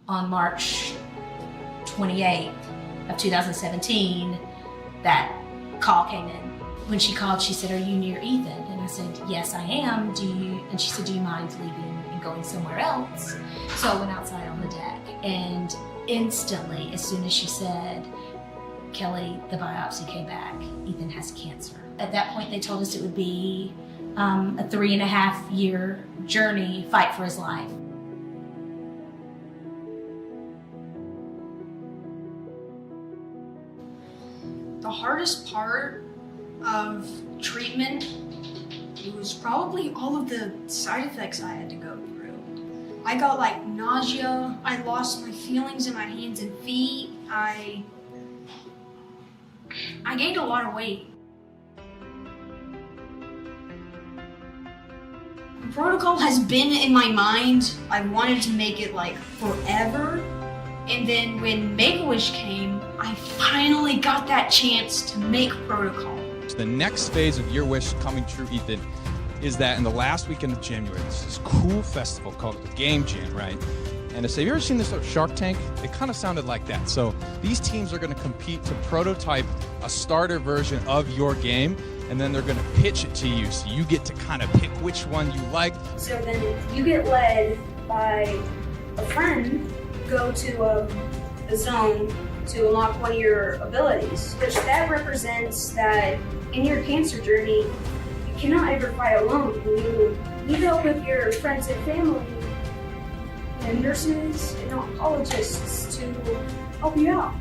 On March 28th of 2017, that call came in. When she called, she said, "Are you near Ethan?" And I said, "Yes, I am. And she said, "Do you mind leaving and going somewhere else?" So I went outside on the deck, and instantly, as soon as she said, "Kelly, the biopsy came back. Ethan has cancer." At that point, they told us it would be a 3.5-year journey, fight for his life. The hardest part of treatment was probably all of the side effects I had to go through. I got like nausea, I lost my feelings in my hands and feet, I gained a lot of weight. The protocol has been in my mind. I wanted to make it like forever. And then when Make-A-Wish came, I finally got that chance to make protocol. The next phase of your wish coming true, Ethan, is that in the last weekend of January, there's this cool festival called the Game Jam, right? And have you ever seen this Shark Tank? It kind of sounded like that. So these teams are going to compete to prototype a starter version of your game, and then they're going to pitch it to you. So you get to kind of pick which one you like. So then if you get led by a friend, go to a zone to unlock one of your abilities, which that represents that in your cancer journey, you cannot ever fight alone. You need help with your friends and family and nurses and oncologists to help you out.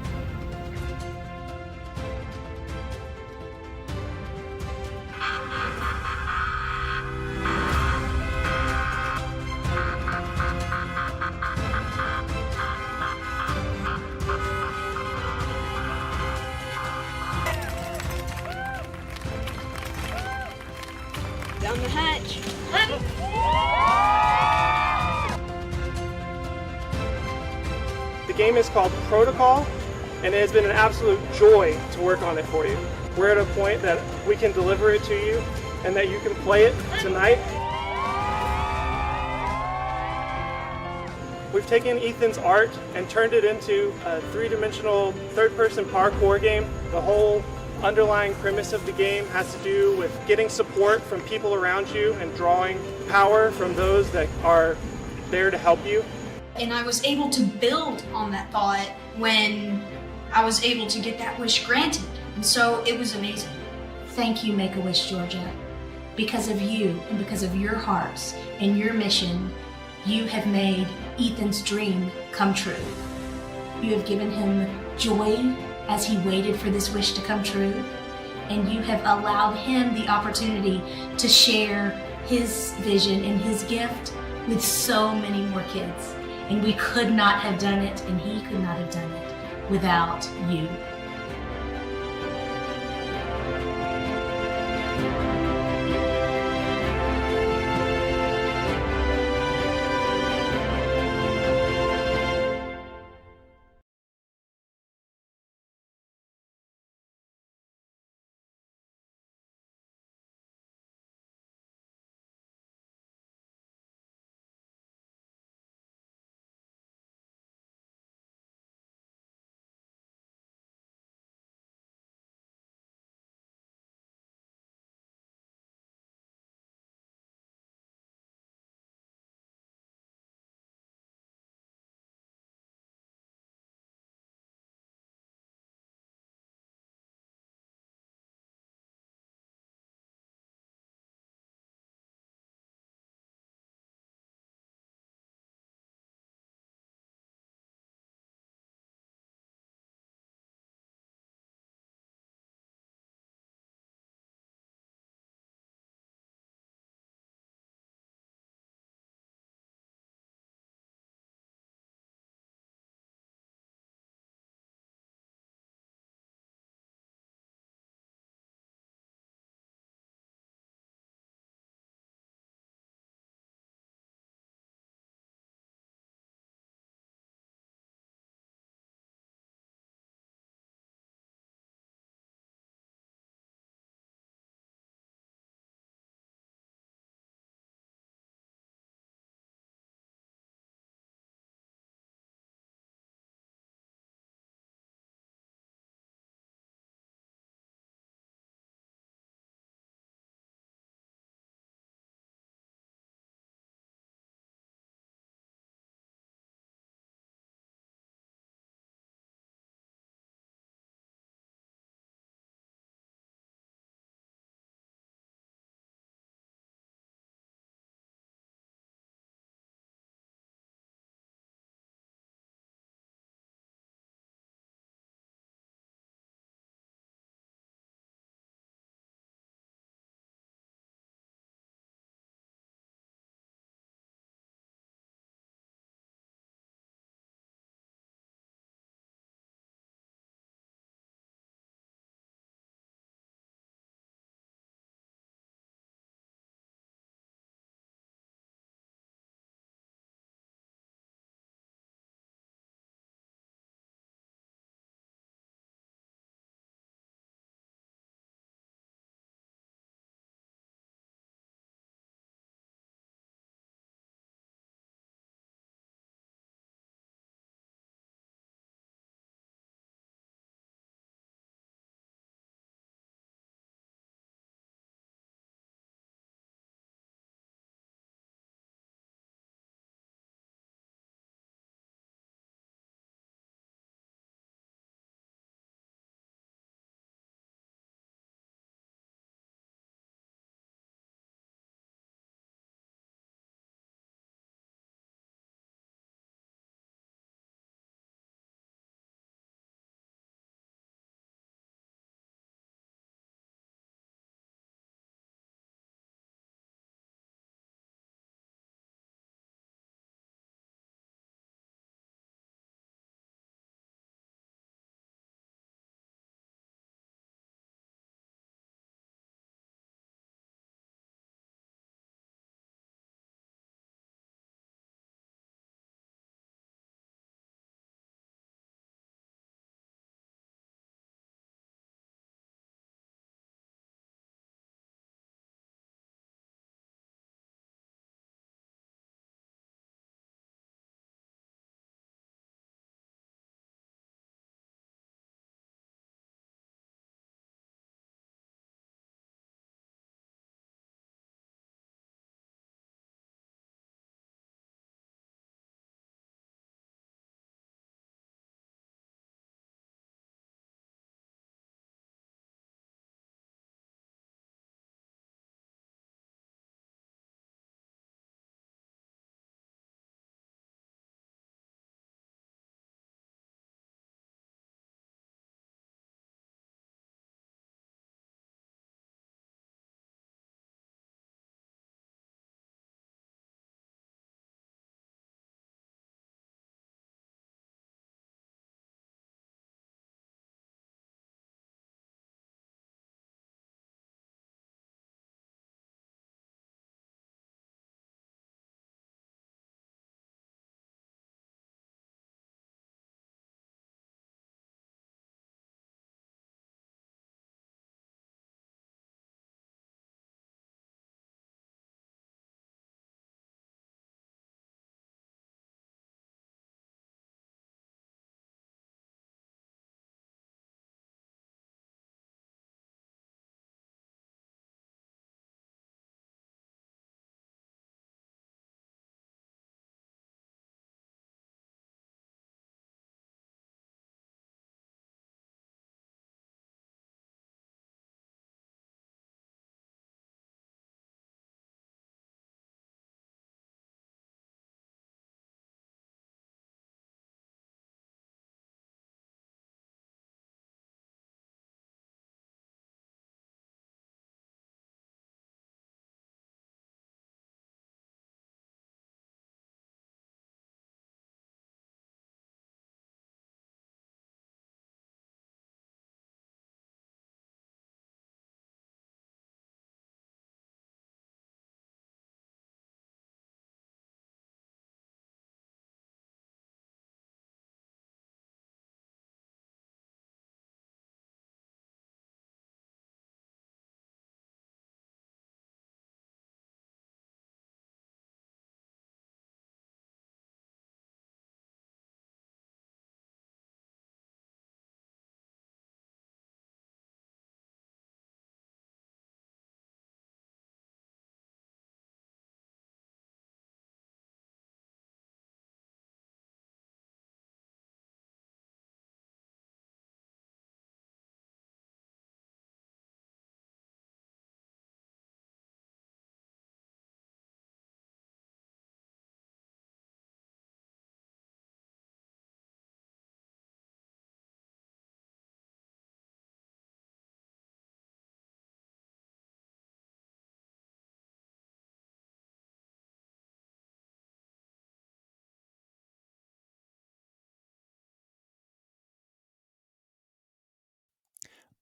Down the hatch. The game is called Protocol, and it has been an absolute joy to work on it for you. We're at a point that we can deliver it to you and that you can play it tonight. We've taken Ethan's art and turned it into a three-dimensional third-person parkour game. The whole underlying premise of the game has to do with getting support from people around you and drawing power from those that are there to help you. And I was able to build on that thought when I was able to get that wish granted. And so it was amazing. Thank you, Make-A-Wish Georgia. Because of you and because of your hearts and your mission, you have made Ethan's dream come true. You have given him joy as he waited for this wish to come true, and you have allowed him the opportunity to share his vision and his gift with so many more kids. And we could not have done it, and he could not have done it without you.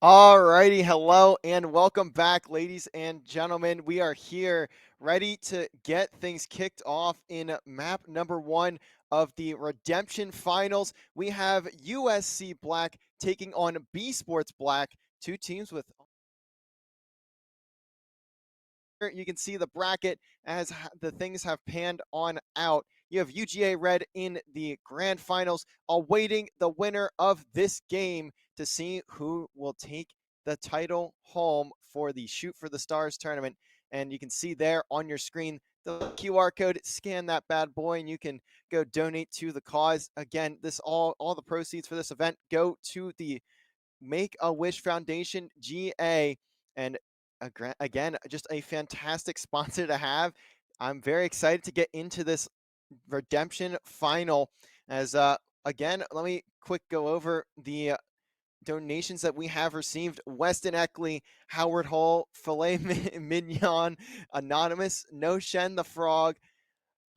Alrighty, hello and welcome back, ladies and gentlemen. We are here ready to get things kicked off in map number 1 of the Redemption Finals. We have USC Black taking on B Sports Black, two teams with... You can see the bracket as the things have panned on out. You have UGA Red in the grand finals, awaiting the winner of this game to see who will take the title home for the Shoot for the Stars tournament. And you can see there on your screen the QR code. Scan that bad boy and you can go donate to the cause. Again, this all the proceeds for this event go to the Make-A-Wish Foundation GA. And again, just a fantastic sponsor to have. I'm very excited to get into this Redemption final. As again, let me quick go over the donations that we have received. Weston Eckley, Howard Hall, Filet Mignon, Anonymous, No Shen the Frog,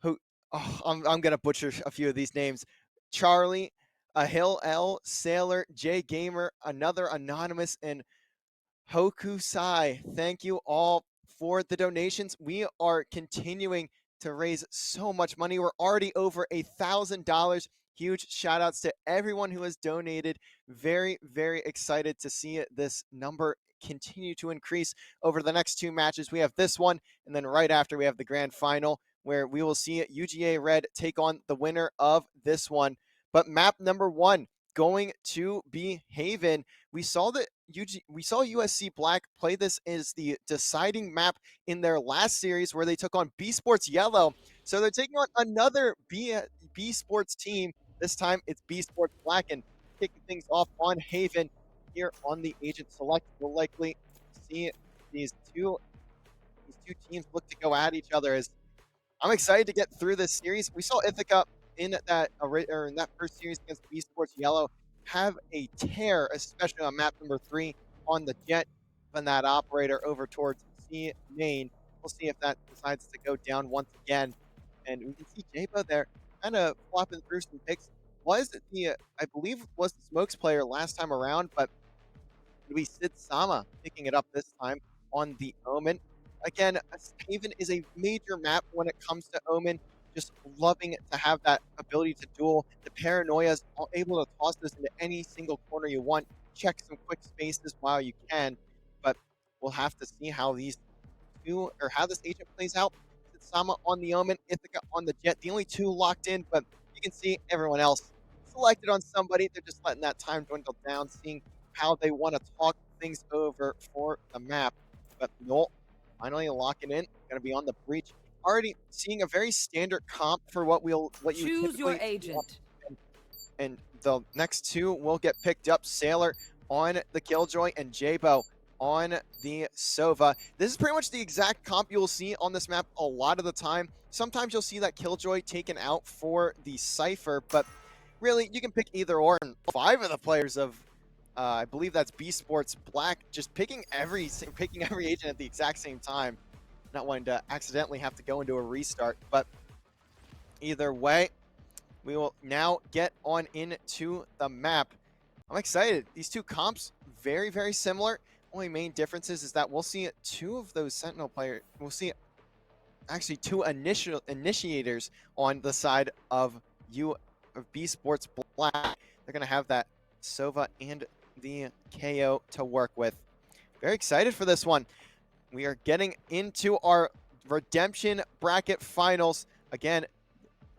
who I'm gonna butcher a few of these names. Charlie, a Hill L, Sailor, J Gamer, another Anonymous, and Hokusai. Thank you all for the donations. We are continuing to raise so much money. We're already over $1,000. Huge shout outs to everyone who has donated. Very, very excited to see this number continue to increase over the next two matches. We have this one, and then right after we have the grand final, where we will see UGA Red take on the winner of this one. But map number 1 going to be Haven. We saw USC Black play this as the deciding map in their last series where they took on B Sports Yellow. So they're taking on another B Sports team. This time it's B Sports Black, and kicking things off on Haven here on the Agent Select. We'll likely see these two teams look to go at each other. As I'm excited to get through this series. We saw Ithaca in that first series against B Sports Yellow have a tear, especially on map number 3 on the jet from that operator over towards C main. We'll see if that decides to go down once again. And we can see Jabo there kind of flopping through some picks. Was the I believe was the Smokes player last time around, but we Sid Sama picking it up this time on the Omen. Again, Haven is a major map when it comes to Omen. Just loving to have that ability to duel. The Paranoia is able to toss this into any single corner you want. Check some quick spaces while you can. But we'll have to see how these two, or how this agent plays out. Sama on the Omen, Ithaca on the Jet. The only two locked in, but you can see everyone else selected on somebody. They're just letting that time dwindle down, seeing how they want to talk things over for the map. But Noel finally locking in, going to be on the breach. Already seeing a very standard comp for what you choose your agent. And the next two will get picked up. Sailor on the Killjoy and Jabo on the Sova. This is pretty much the exact comp you'll see on this map a lot of the time. Sometimes you'll see that Killjoy taken out for the Cypher, but really you can pick either or. And 5 of the players of I believe that's B Sports Black just picking every agent at the exact same time, not wanting to accidentally have to go into a restart. But either way, we will now get on into the map. I'm excited. These two comps very, very similar. Only main differences is that we'll see 2 of those Sentinel players. We'll see actually 2 initiators on the side of B Sports Black. They're going to have that Sova and the KO to work with. Very excited for this one. We are getting into our Redemption Bracket Finals. Again,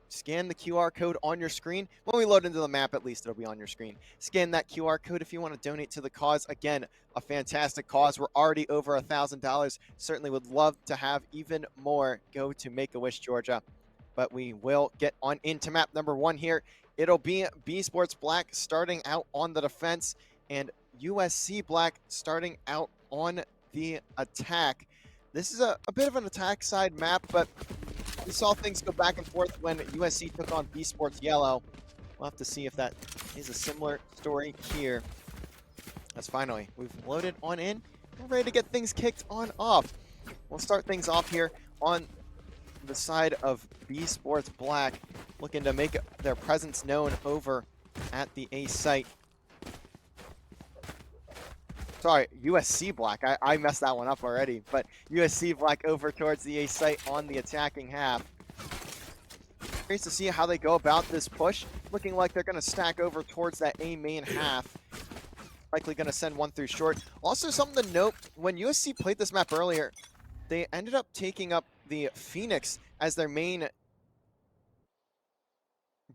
scan the QR code on your screen. When we load into the map, at least it'll be on your screen. Scan that QR code if you want to donate to the cause. Again, a fantastic cause. We're already over $1,000. Certainly would love to have even more go to Make-A-Wish, Georgia. But we will get on into map number 1 here. It'll be B Sports Black starting out on the defense and USC Black starting out on the attack. This is a bit of an attack side map, but we saw things go back and forth when USC took on B Sports Yellow. We'll have to see if that is a similar story here. As finally, we've loaded on in. We're ready to get things kicked on off. We'll start things off here on the side of B Sports Black, looking to make their presence known over at the A site. Sorry, USC Black. I messed that one up already. But USC Black over towards the A site on the attacking half. Curious to see how they go about this push. Looking like they're going to stack over towards that A main half. Likely going to send one through short. Also, something to note, when USC played this map earlier, they ended up taking up the Phoenix as their main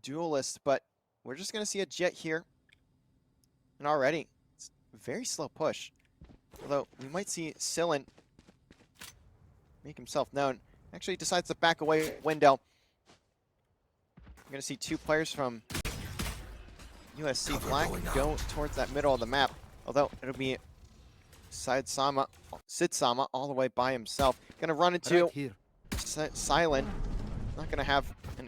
duelist, but we're just going to see a Jet here. And already, it's a very slow push. Although, we might see Sillin make himself known. Actually decides to back away window. We're going to see two players from USC Black go towards that middle of the map. Although, it'll be Sid Sama all the way by himself. Going to run into Silent. Not going to have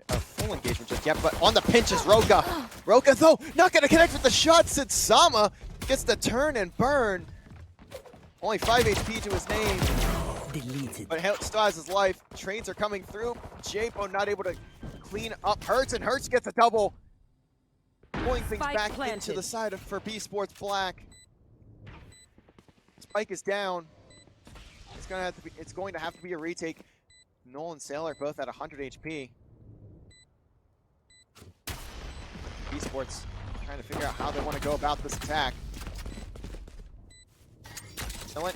a full engagement just yet, but on the pinch is Roka. Roka, though, not going to connect with the shot. Sid Sama gets the turn and burn. Only 5 HP to his name. Deleted. But he still has his life. Trades are coming through. Japo not able to clean up Hertz, and Hertz gets a double. Pulling things back into the side for B Sports Black. Spike is down. It's going to have to be a retake. Noel and Sailor both at 100 HP. B Sports trying to figure out how they want to go about this attack. Silent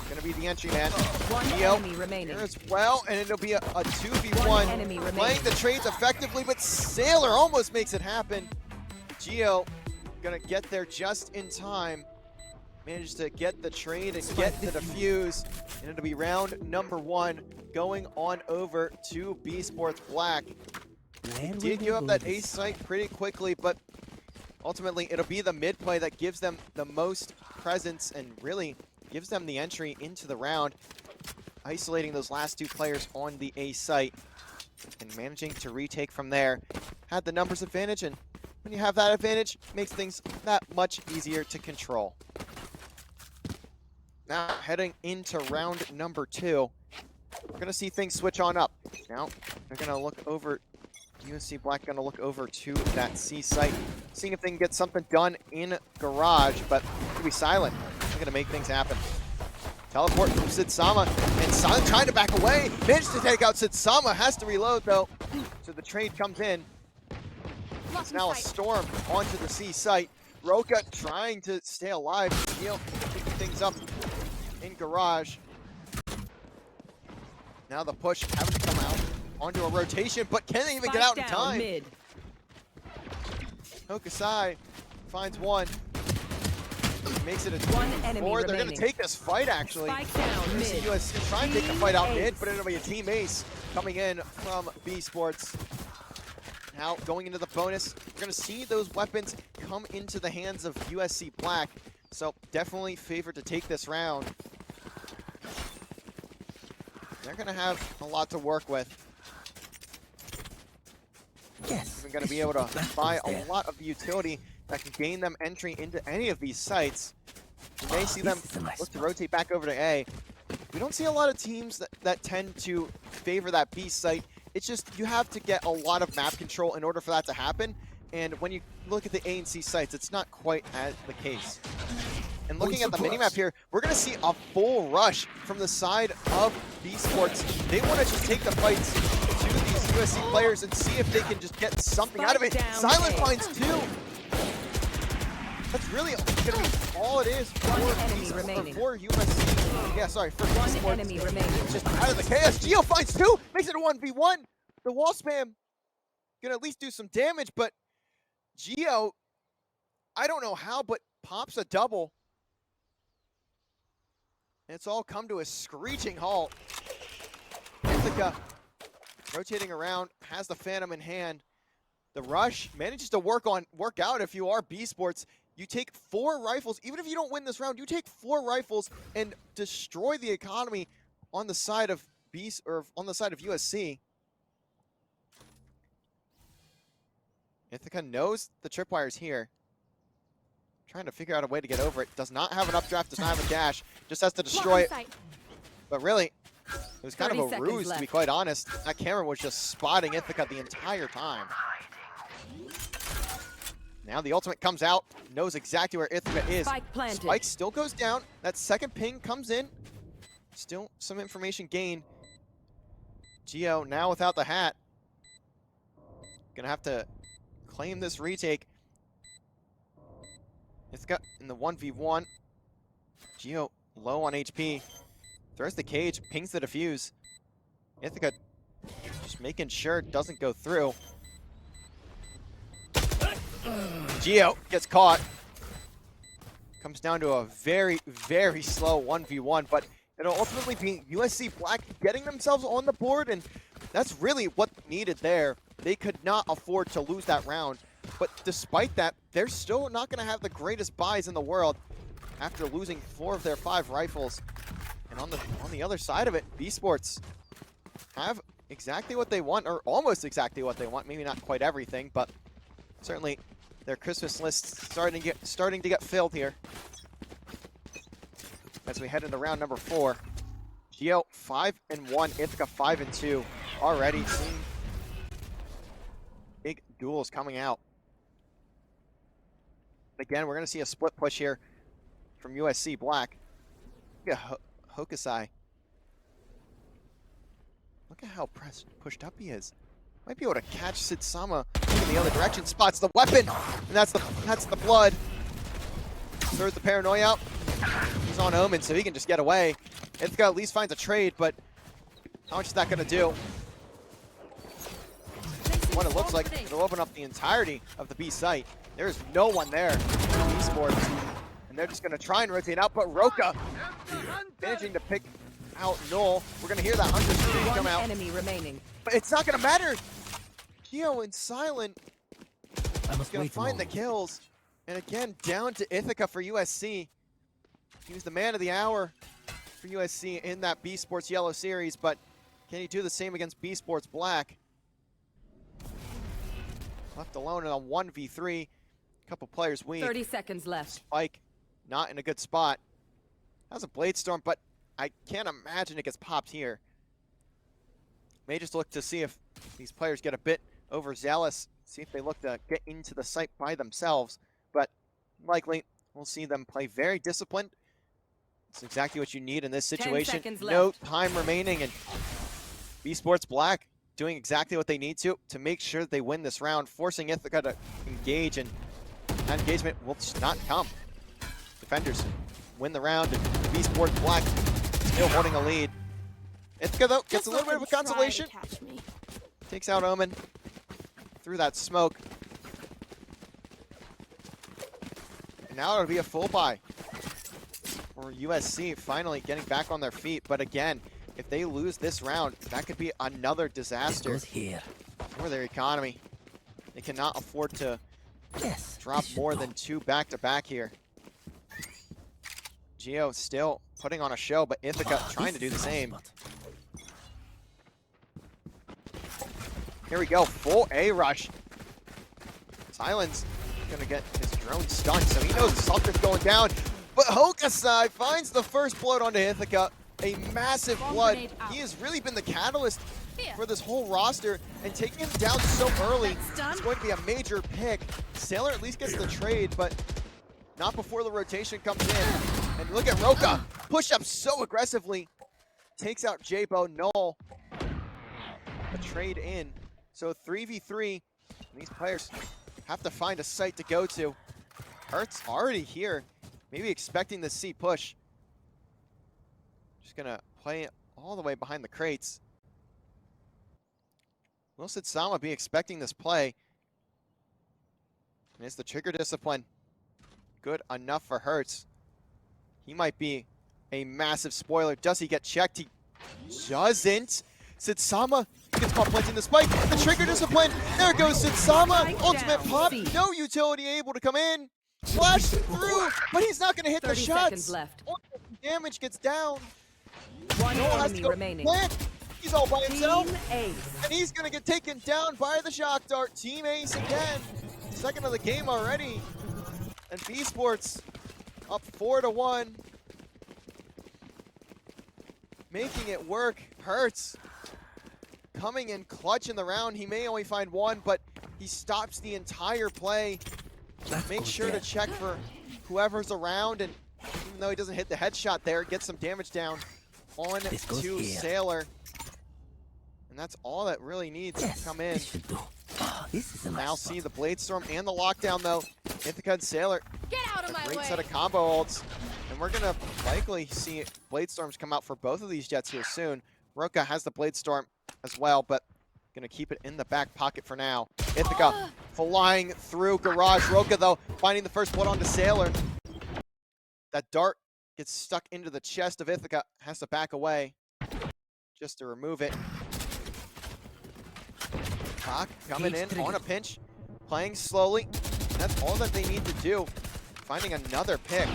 gonna be the entry man. One Neo enemy remaining. here as well, and it'll be a 2v1. enemy remaining. Playing the trades effectively, but Sailor almost makes it happen. Geo gonna get there just in time. Managed to get the trade and get the defuse, and it'll be round number 1 going on over to B Sports Black. Did give up that ace site pretty quickly, but ultimately it'll be the mid play that gives them the most presence and really gives them the entry into the round, isolating those last 2 players on the A site and managing to retake from there. Had the numbers advantage, and when you have that advantage, makes things that much easier to control. Now heading into round number 2, we're gonna see things switch on up. Now they're gonna look over, USC Black gonna look over to that C site, seeing if they can get something done in garage, but it'll be Silent. They're gonna make things happen. Teleport from Sid Sama, and Silent trying to back away. Managed to take out Sid Sama, has to reload though. So the trade comes in. It's now a storm onto the C site. Roka trying to stay alive. Neil picking things up in garage. Now the push having to come out onto a rotation, but can they even get out in time? Mid. Hokusai finds one. Makes it a 2v4. They're going to remaining. take this fight, actually. USC trying to take the fight out mid, but it'll be a team ace coming in from B Sports. Now, going into the bonus, we're going to see those weapons come into the hands of USC Black. So, definitely favored to take this round. They're going to have a lot to work with. Yes. They're going to be able to buy a lot of the utility that can gain them entry into any of these sites. You may see them look to rotate back over to A. We don't see a lot of teams that tend to favor that B site. It's just you have to get a lot of map control in order for that to happen. And when you look at the A and C sites, it's not quite as the case. And looking at the minimap here, we're going to see a full rush from the side of B Sports. They want to just take the fights to these USC players and see if they can just get something out of it. Silent finds 2. That's really going to be all it is for USC. Yeah, sorry, for B Sports. Enemy remaining. Just out of the chaos. Geo finds 2, makes it a 1v1. The wall spam gonna at least do some damage, but Geo, I don't know how, but pops a double. And it's all come to a screeching halt. Ithaca rotating around, has the Phantom in hand. The rush manages to work out if you are B Sports. You take 4 rifles, even if you don't win this round, you take 4 rifles and destroy the economy on the side of on the side of USC. Ithaca knows the tripwire's here. Trying to figure out a way to get over it. Does not have an updraft, does not have a dash. Just has to destroy it. But really, it was kind of a ruse, to be quite honest. That camera was just spotting Ithaca the entire time. Now the ultimate comes out, knows exactly where Ithaca is. Spike planted. Spike still goes down. That second ping comes in. Still some information gained. Geo now without the hat. Gonna have to claim this retake. Ithaca in the 1v1. Geo low on HP. Throws the cage, pings the defuse. Ithaca just making sure it doesn't go through. Geo gets caught. Comes down to a very, very slow 1v1, but it'll ultimately be USC Black getting themselves on the board, and that's really what needed there. They could not afford to lose that round, but despite that, they're still not going to have the greatest buys in the world after losing 4 of their 5 rifles. And on the other side of it, B-Sports have exactly what they want, or almost exactly what they want. Maybe not quite everything, but certainly their Christmas list starting to get filled here as we head into round number 4. Geo 5-1, Ithaca 5-2. Already seeing big duels coming out. Again, we're going to see a split push here from USC Black. Look at Hokusai. Look at how pushed up he is. Might be able to catch Sitsama in the other direction. Spots the weapon, and that's the blood. Throws the paranoia out. He's on Omen, so he can just get away. Ithaca at least finds a trade, but how much is that going to do? What it looks like, it'll open up the entirety of the B site. There's no one there in esports, and they're just going to try and rotate out, but Roka managing to pick out Null. We're going to hear that Hunter scream come out. Enemy remaining. But it's not going to matter. Geo and Silent I is going to find the kills. And again, down to Ithaca for USC. He was the man of the hour for USC in that B Sports Yellow series, but can he do the same against B Sports Black? Left alone in a 1v3. A couple players weak. 30 seconds left. Spike not in a good spot. Has a Blade Storm, but I can't imagine it gets popped here. May just look to see if these players get a bit overzealous, see if they look to get into the site by themselves, but likely we'll see them play very disciplined. It's exactly what you need in this situation. 10 seconds No left. time remaining, and B Sports Black doing exactly what they need to make sure that they win this round, forcing Ithaca to engage, and that engagement will just not come. Defenders win the round, and B Sports Black still holding a lead. Ithaca, though, gets a little bit of a consolation. Takes out Omen through that smoke. And now it'll be a full buy for USC, finally getting back on their feet. But again, if they lose this round, that could be another disaster for their economy. They cannot afford to drop more than 2 back-to-back here. Geo still putting on a show, but Ithaca trying to do the same. Here we go, full A rush. Silence gonna get his drone stunned, so he knows something's going down. But Hokusai finds the first blood onto Ithaca. A massive blood. He has really been the catalyst for this whole roster, and taking him down so early is going to be a major pick. Sailor at least gets the trade, but not before the rotation comes in. And look at Roka, push up so aggressively. Takes out J-Bo, Null. A trade in. So 3v3, and these players have to find a site to go to. Hurt's already here, maybe expecting the C push. Just gonna play it all the way behind the crates. Will Sitsama be expecting this play? And is the trigger discipline good enough for Hurts? He might be a massive spoiler. Does he get checked? He doesn't. Sitsama gets caught planting the spike. The trigger discipline. There goes Sitsama. Ultimate pop. No utility able to come in. Flash through, but he's not going to hit the 30 shots. seconds left. Damage gets down. One Noel has enemy to go remaining. plant. He's all by himself. Team Ace. And he's going to get taken down by the shock dart. Team Ace again. Second of the game already. And B Sports up 4-1. Making it work. Hurts coming in clutch in the round. He may only find one, but he stops the entire play. make sure to check for whoever's around, and even though he doesn't hit the headshot there, get some damage down on to Sailor. And that's all that really needs to come in. Now see the Blade Storm and the lockdown though. Ithaca and Sailor, Get out of my great way. set of combo ults. And we're gonna likely see Blade Storms come out for both of these Jets here soon. Roka has the Blade Storm as well, but gonna keep it in the back pocket for now. Ithaca flying through Garage. Roka though, finding the first blood onto Sailor. That dart gets stuck into the chest of Ithaca, has to back away just to remove it. Hawk coming in on a pinch, playing slowly. That's all that they need to do. Finding another pick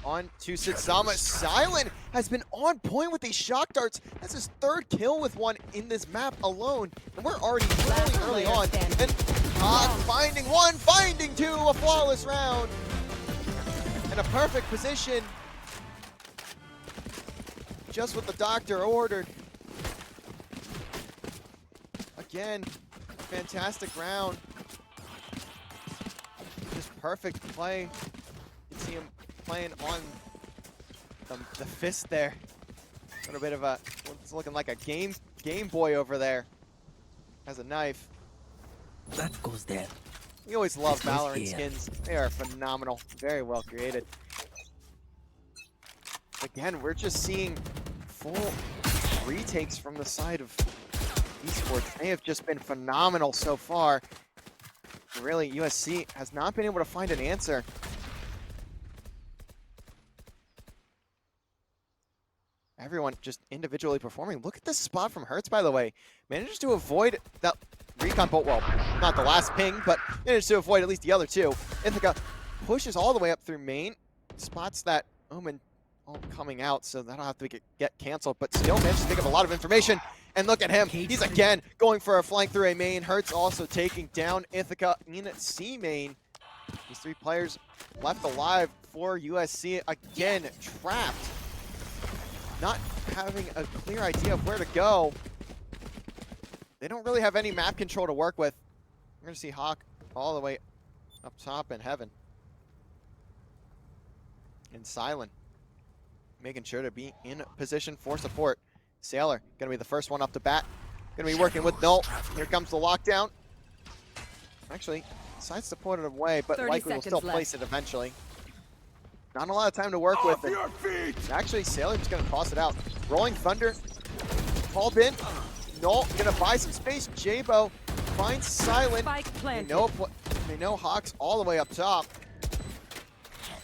on to Satsama. Silent has been on point with these shock darts. That's his third kill with one in this map alone. And we're already really early on. And Hawk finding one, finding two, a flawless round. And a perfect position. Just what the doctor ordered. Again, fantastic round. Just perfect play. You can see him playing on the fist there. A little bit of a, it's looking like a Game Boy over there. Has a knife. That goes there. We always love Valorant skins. They are phenomenal. Very well created. Again, we're just seeing full retakes from the side of esports. They have just been phenomenal so far. Really, USC has not been able to find an answer. Everyone just individually performing. Look at this spot from Hertz, by the way. Manages to avoid that recon bolt. Well, not the last ping, but managed to avoid at least the other two. Ithaca pushes all the way up through main. Spots that Omen all coming out, so that'll have to get canceled, but still managed to pick up a lot of information. And look at him. He's again going for a flank through A main. Hertz also taking down Ithaca in C main. These three players left alive for USC. Again, trapped. Not having a clear idea of where to go. They don't really have any map control to work with. We're going to see Hawk all the way up top in heaven. And Silent making sure to be in position for support. Sailor going to be the first one up to bat. Going to be working with Null. Here comes the lockdown. Actually, decides to put it away, but likely will still place it eventually. Not a lot of time to work with. Actually, Sailor's going to toss it out. Rolling Thunder called in. Null going to buy some space. Jabo finds Silent. They know Hawk's all the way up top.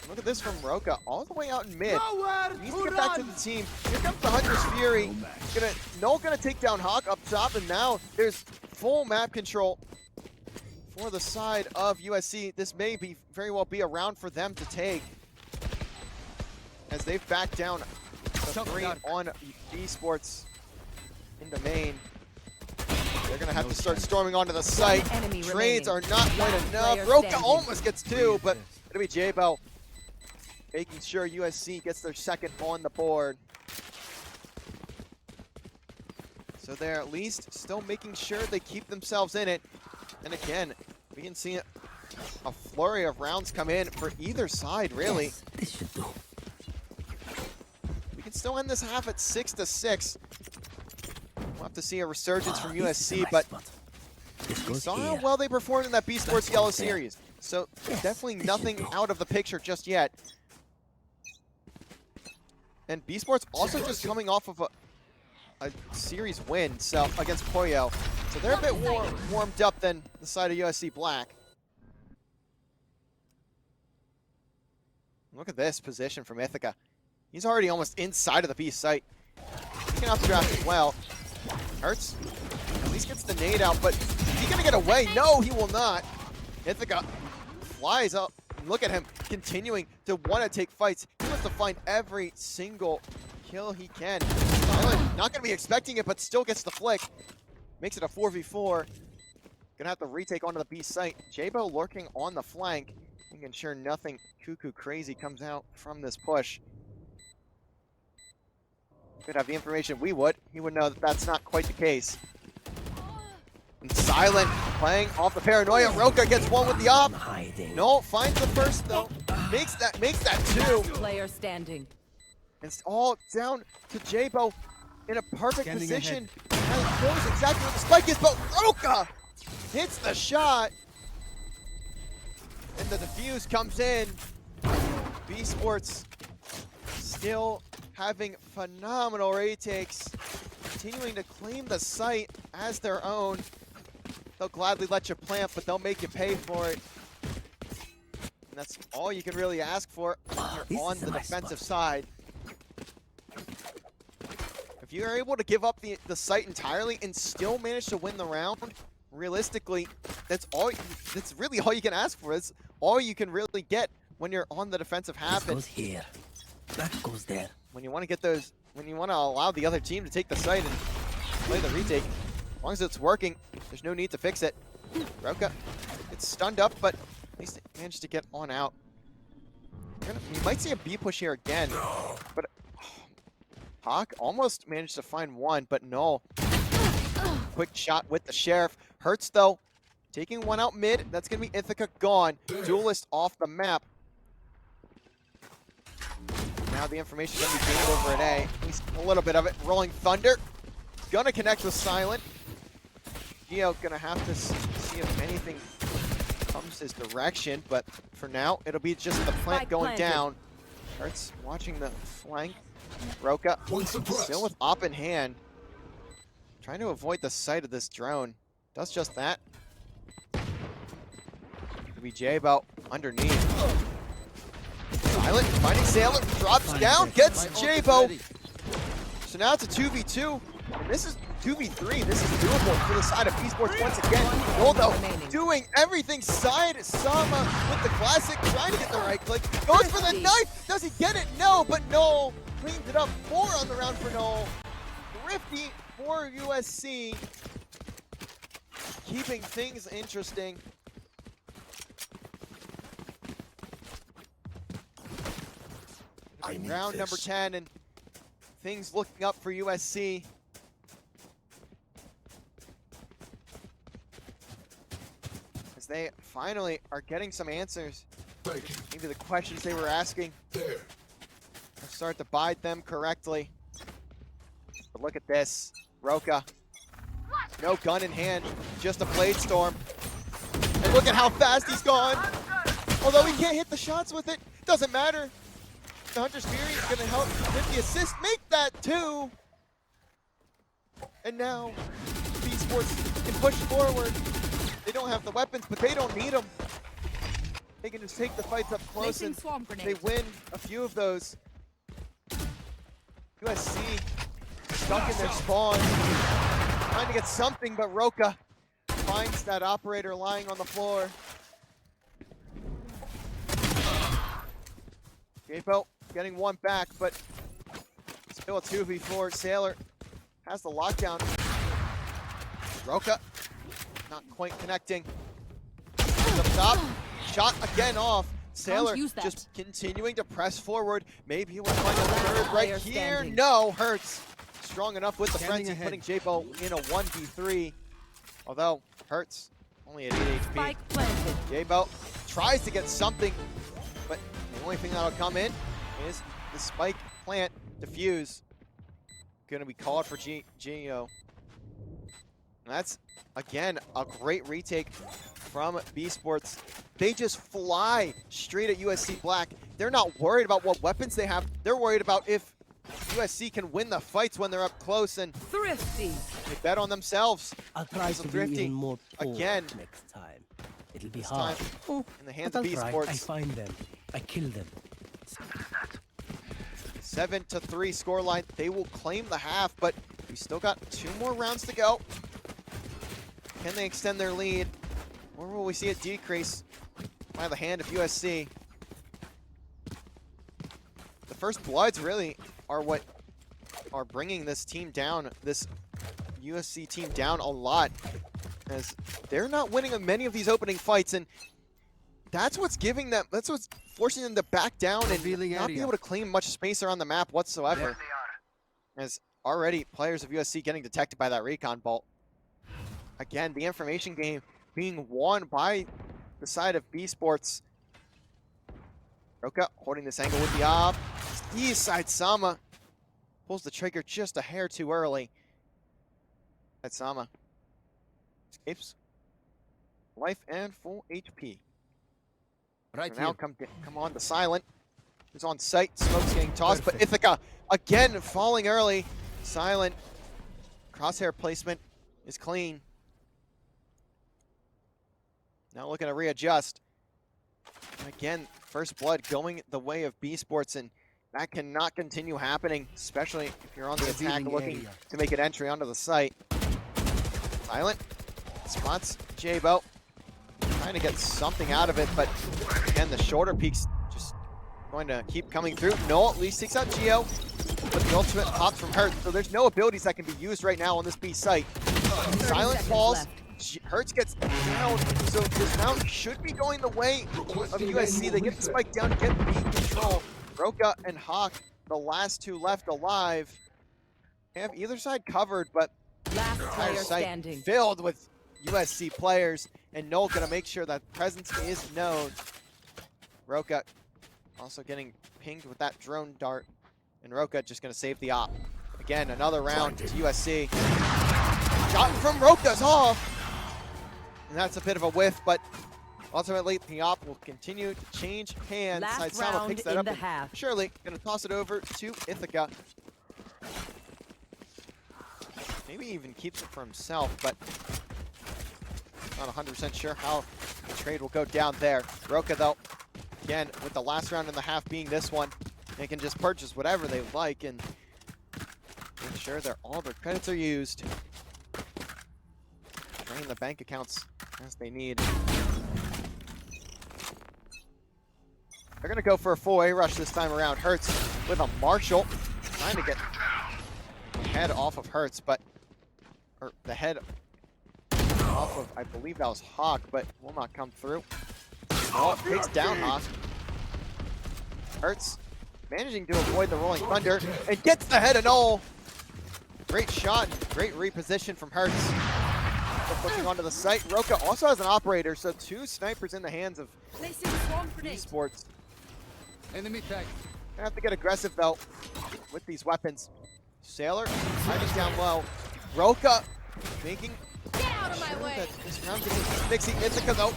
Look at this from Roka, all the way out in mid. He needs to get back to the team. Here comes the Hunter's Fury. Null gonna take down Hawk up top, and now there's full map control for the side of USC. This may be very well be a round for them to take, as they've backed down the three on esports into main. They're gonna have to start storming onto the site. Trades are not quite enough. Roka almost gets two, but it'll be Jabo making sure USC gets their second on the board. So they're at least still making sure they keep themselves in it. And again, we can see a flurry of rounds come in for either side, really. Yes, this should do. We can still end this half at 6-6. We'll have to see a resurgence from USC, but we saw how well they performed in that B Sports Yellow Series. So definitely nothing out of the picture just yet. And B Sports also just coming off of a series win against Poyo. So they're a bit warmed up than the side of USC Black. Look at this position from Ithaca. He's already almost inside of the B site. He can updraft as well. Hertz at least gets the nade out, but is he gonna get away? No, he will not. Ithaca flies up. Look at him continuing to want to take fights. He wants to find every single kill he can. Not going to be expecting it, but still gets the flick. Makes it a 4v4. Gonna have to retake onto the B site. Jabo lurking on the flank, making sure nothing cuckoo crazy comes out from this push. Could have the information we would. He would know that that's not quite the case. And Silent playing off the paranoia. Roka gets one with the op. No, finds the first though. Makes that two. Player standing. It's all down to Jabo in a perfect position. And knows exactly where the spike is, but Roka hits the shot. And the defuse comes in. B Sports still having phenomenal retakes, continuing to claim the site as their own. They'll gladly let you plant, but they'll make you pay for it. And that's all you can really ask for when you're on the defensive side. If you are able to give up the site entirely and still manage to win the round, realistically, that's really all you can ask for. It's all you can really get when you're on the defensive half. This goes here. That goes there. When you want to get those, when you want to allow the other team to take the site and play the retake, as long as it's working, there's no need to fix it. Roka gets stunned up, but at least it managed to get on out. We might see a B push here again, but Hawk almost managed to find one, but no. Quick shot with the Sheriff. Hurts though, taking one out mid. That's gonna be Ithaca gone. Duelist off the map. Now the information gonna be gained over an A. At least a little bit of it. Rolling Thunder. Gonna connect with Silent. Geo gonna have to see if anything comes his direction, but for now, it'll be just the plant going down. Hurts watching the flank. Roka still with op in hand. Trying to avoid the sight of this drone. Does just that. Could be Jabo underneath. Silent finding Sailor. Drops down. Gets Jabo. So now it's a 2v2. And this is 2v3. This is doable for the side of esports once again. Goldo doing everything side. Sama with the classic. Trying to get the right click. Goes for the knife. Does he get it? No, but Noel cleans it up. 4 on the round for Noel. Thrifty for USC, keeping things interesting. Round number 10, and things looking up for USC. As they finally are getting some answers. Maybe the questions they were asking. They'll start to bide them correctly. But look at this. Roka. No gun in hand, just a Blade Storm. And look at how fast he's gone. Although he can't hit the shots with it, doesn't matter. The Hunter's Fury is going to help with the assist, make that 2. And now, B Sports can push forward. They don't have the weapons, but they don't need them. They can just take the fights up close, and they win a few of those. USC stuck in their spawns, trying to get something, but Roka finds that operator lying on the floor. Jabo getting one back, but still a 2v4. Sailor has the lockdown. Roka not quite connecting. Up top, shot again off. Sailor just continuing to press forward. Maybe he will find a third right here. No, Hurts strong enough with the frenzy, putting Jabo in a 1v3. Although Hurts only at 8 HP. Jabo tries to get something, but the only thing that'll come in is the spike plant defuse. Gonna be called for Geo. That's again a great retake from B Sports. They just fly straight at USC Black. They're not worried about what weapons they have. They're worried about if USC can win the fights when they're up close, and Thrifty. They bet on themselves. I'll try to be even more again next time. It'll be this hard. time in the hands of B Sports. I find them. I kill them. 7-3 scoreline. They will claim the half, but we still got 2 more rounds to go. Can they extend their lead, or will we see it decrease by the hand of USC? The first bloods really are what are bringing this team down, this USC team down a lot, as they're not winning many of these opening fights, and that's what's giving them, that's what's forcing them to back down and not be able to claim much space around the map whatsoever. As already players of USC getting detected by that recon bolt. Again, the information game being won by the side of B Sports. Roka holding this angle with the op. East side Sama pulls the trigger just a hair too early. That Sama escapes. Life and full HP. Right So now here. come on the Silent. Who's on site. Smoke's getting tossed, but Ithaca again falling early. Silent. Crosshair placement is clean. Now looking to readjust. Again, first blood going the way of B Sports, and that cannot continue happening, especially if you're on the attack looking to make an entry onto the site. Silent spots J-Bo, trying to get something out of it, but again, the shoulder peaks just going to keep coming through. No, at least takes out Geo, but the ultimate pops from Hertz, so there's no abilities that can be used right now on this B site. Silent falls. Hertz gets down, so this round should be going the way of USC. They get the spike down to get B control. Roka and Hawk, the last two left alive. They have either side covered, but the entire site filled with USC players, and Noel gonna make sure that presence is known. Roka also getting pinged with that drone dart, and Roka just gonna save the op. Again, another round to USC. Shot from Roka's off. And that's a bit of a whiff, but ultimately the op will continue to change hands. Last Sama round picks that in up. the half. Shirley gonna toss it over to Ithaca. Maybe even keeps it for himself, but not 100% sure how the trade will go down there. Roka though, again, with the last round in the half being this one, they can just purchase whatever they like and make sure that all their credits are used. Drain the bank accounts as they need. They're gonna go for a full A rush this time around. Hertz with a Marshall, trying to get the head off of Hertz, but or the head off of, I believe that was Hawk, but will not come through. Oh, it takes down Hawk. Hertz managing to avoid the Rolling Thunder and gets the head of Noel. Great shot, great reposition from Hertz. Pushing onto the site. Roka also has an operator, so two snipers in the hands of esports. Enemy tag. Gonna have to get aggressive though with these weapons. Sailor hiding down low. Roka making sure that this round gets mixing. Ithaca though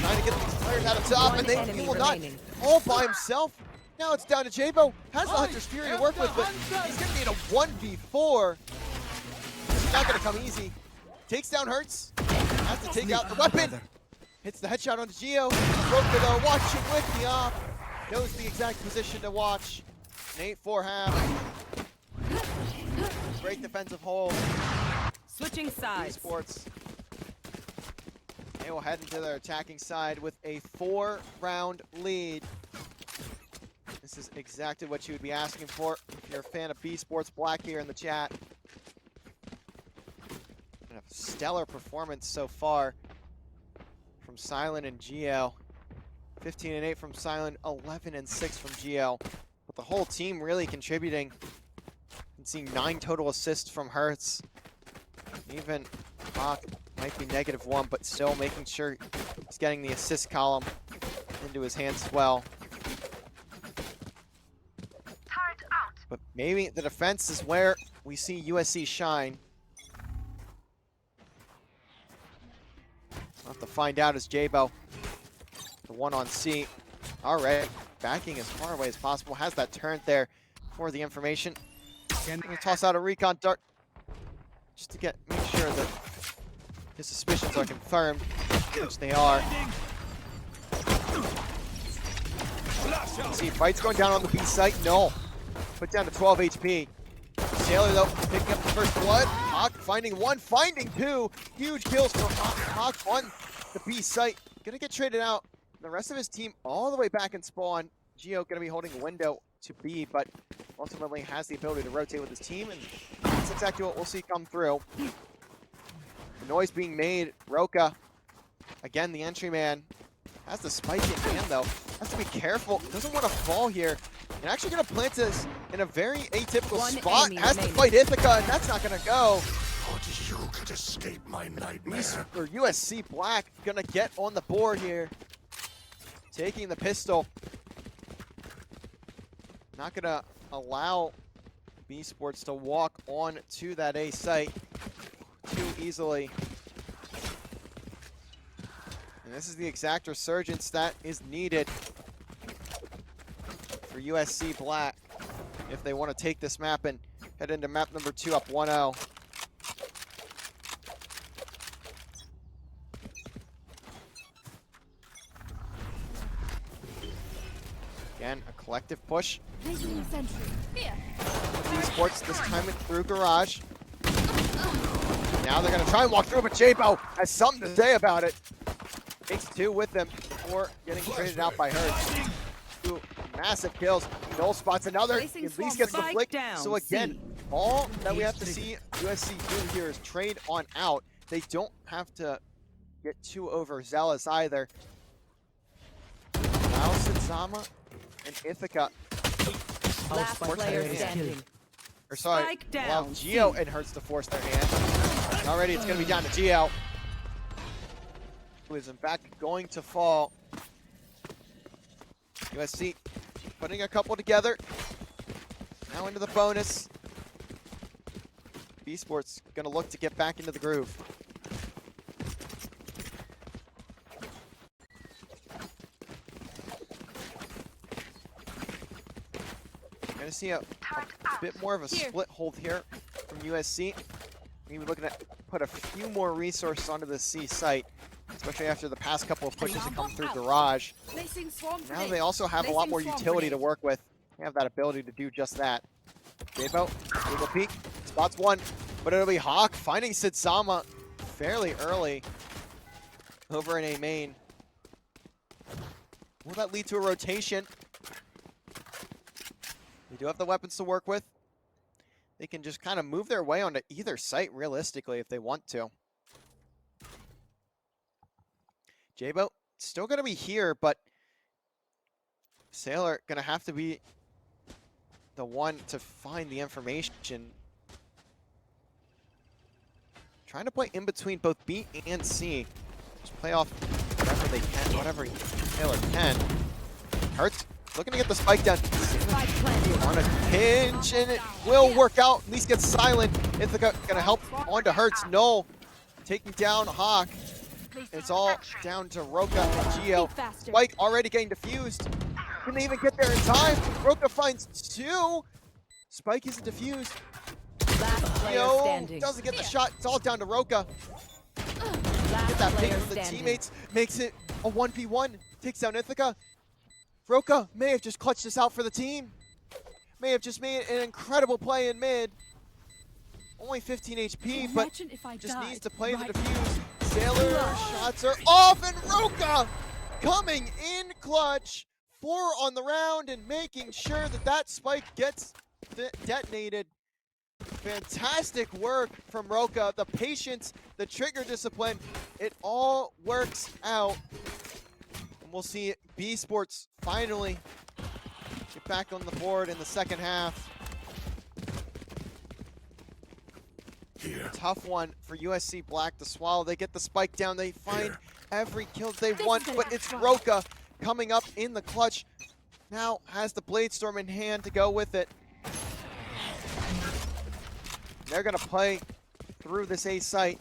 trying to get these players out of top, and he will not all by himself. Now it's down to J-Bo. Has the Hunter's Fury to work with, but he's gonna need a 1v4. This is not gonna come easy. Takes down Hertz. Has to take out the weapon. Hits the headshot onto Geo. Roka though, watching with the op. Knows the exact position to watch. An 8-4 half. Great defensive hold. Switching sides. Esports. They will head into their attacking side with a 4-round lead. This is exactly what you would be asking for if you're a fan of B Sports. Black here in the chat. A stellar performance so far from Silent and GL. 15-8 from Silent, 11-6 from GL. But the whole team really contributing. And seeing 9 total assists from Hertz. Even Hawk might be -1, but still making sure he's getting the assist column into his hands as well. But maybe the defense is where we see USC shine. We'll have to find out as J-Bo, the one on C. All right, backing as far away as possible. Has that turret there for the information. Gonna toss out a recon dart just to make sure that his suspicions are confirmed, which they are. See, fights going down on the B site. No, put down to 12 HP. Sailor though, picking up the first blood. Hawk finding one, finding two. Huge kills for Hawk on the B site. Gonna get traded out. The rest of his team all the way back in spawn. Geo gonna be holding a window to B, but ultimately has the ability to rotate with his team, and that's exactly what we'll see come through. The noise being made. Roka, again the entry man, has the spike in hand though. Has to be careful. Doesn't want to fall here. And actually gonna plant this in a very atypical spot. Has to fight Ithaca, and that's not gonna go. can't escape my nightmare. Or USC Black gonna get on the board here. Taking the pistol. Not gonna allow B Sports to walk on to that A site too easily. And this is the exact resurgence that is needed for USC Black if they want to take this map and head into map number 2 up 1-0. Again, a collective push. Sports this time through garage. Now they're gonna try and walk through, but Jabo has something to say about it. Takes 2 with them before getting traded out by Hurts. 2 massive kills. Noel spots another. At least gets the flick. So again, all that we have to see USC do here is trade on out. They don't have to get too overzealous either. Now Sadzama and Ithaca. Last player standing. Or sorry, allow Geo and Hurts to force their hand. Already it's going to be down to Geo, who is in fact going to fall. USC putting a couple together. Now into the bonus. B Sports going to look to get back into the groove. Going to see a bit more of a split hold here from USC. Maybe looking to put a few more resources onto the C site, especially after the past couple of pushes to come through garage. Now they also have a lot more utility to work with. They have that ability to do just that. Jabo, Google peek, spots 1, but it'll be Hawk finding Sadzama fairly early over in A main. Will that lead to a rotation? They do have the weapons to work with. They can just kind of move their way onto either site realistically if they want to. Jabo still going to be here, but Sailor going to have to be the one to find the information. Trying to play in between both B and C. Just play off whatever they can, whatever Sailor can. Hurts looking to get the spike down. On a pinch, and it will work out. At least get silent. Ithaca gonna help onto Hurts. No, taking down Hawk. It's all down to Roka and Geo. Spike already getting defused. Can they even get there in time? Roka finds 2. Spike isn't defused. Geo doesn't get the shot. It's all down to Roka. Get that ping from the teammates. Makes it a 1v1. Takes down Ithaca. Roka may have just clutched this out for the team. May have just made an incredible play in mid. Only 15 HP, but just needs to play the defuse. Sailor shots are off, and Roka coming in clutch. 4 on the round and making sure that that spike gets detonated. Fantastic work from Roka. The patience, the trigger discipline, it all works out. And we'll see B Sports finally get back on the board in the second half. Tough one for USC Black to swallow. They get the spike down. They find every kill they want, but it's Roka coming up in the clutch. Now has the Blade Storm in hand to go with it. They're going to play through this A site.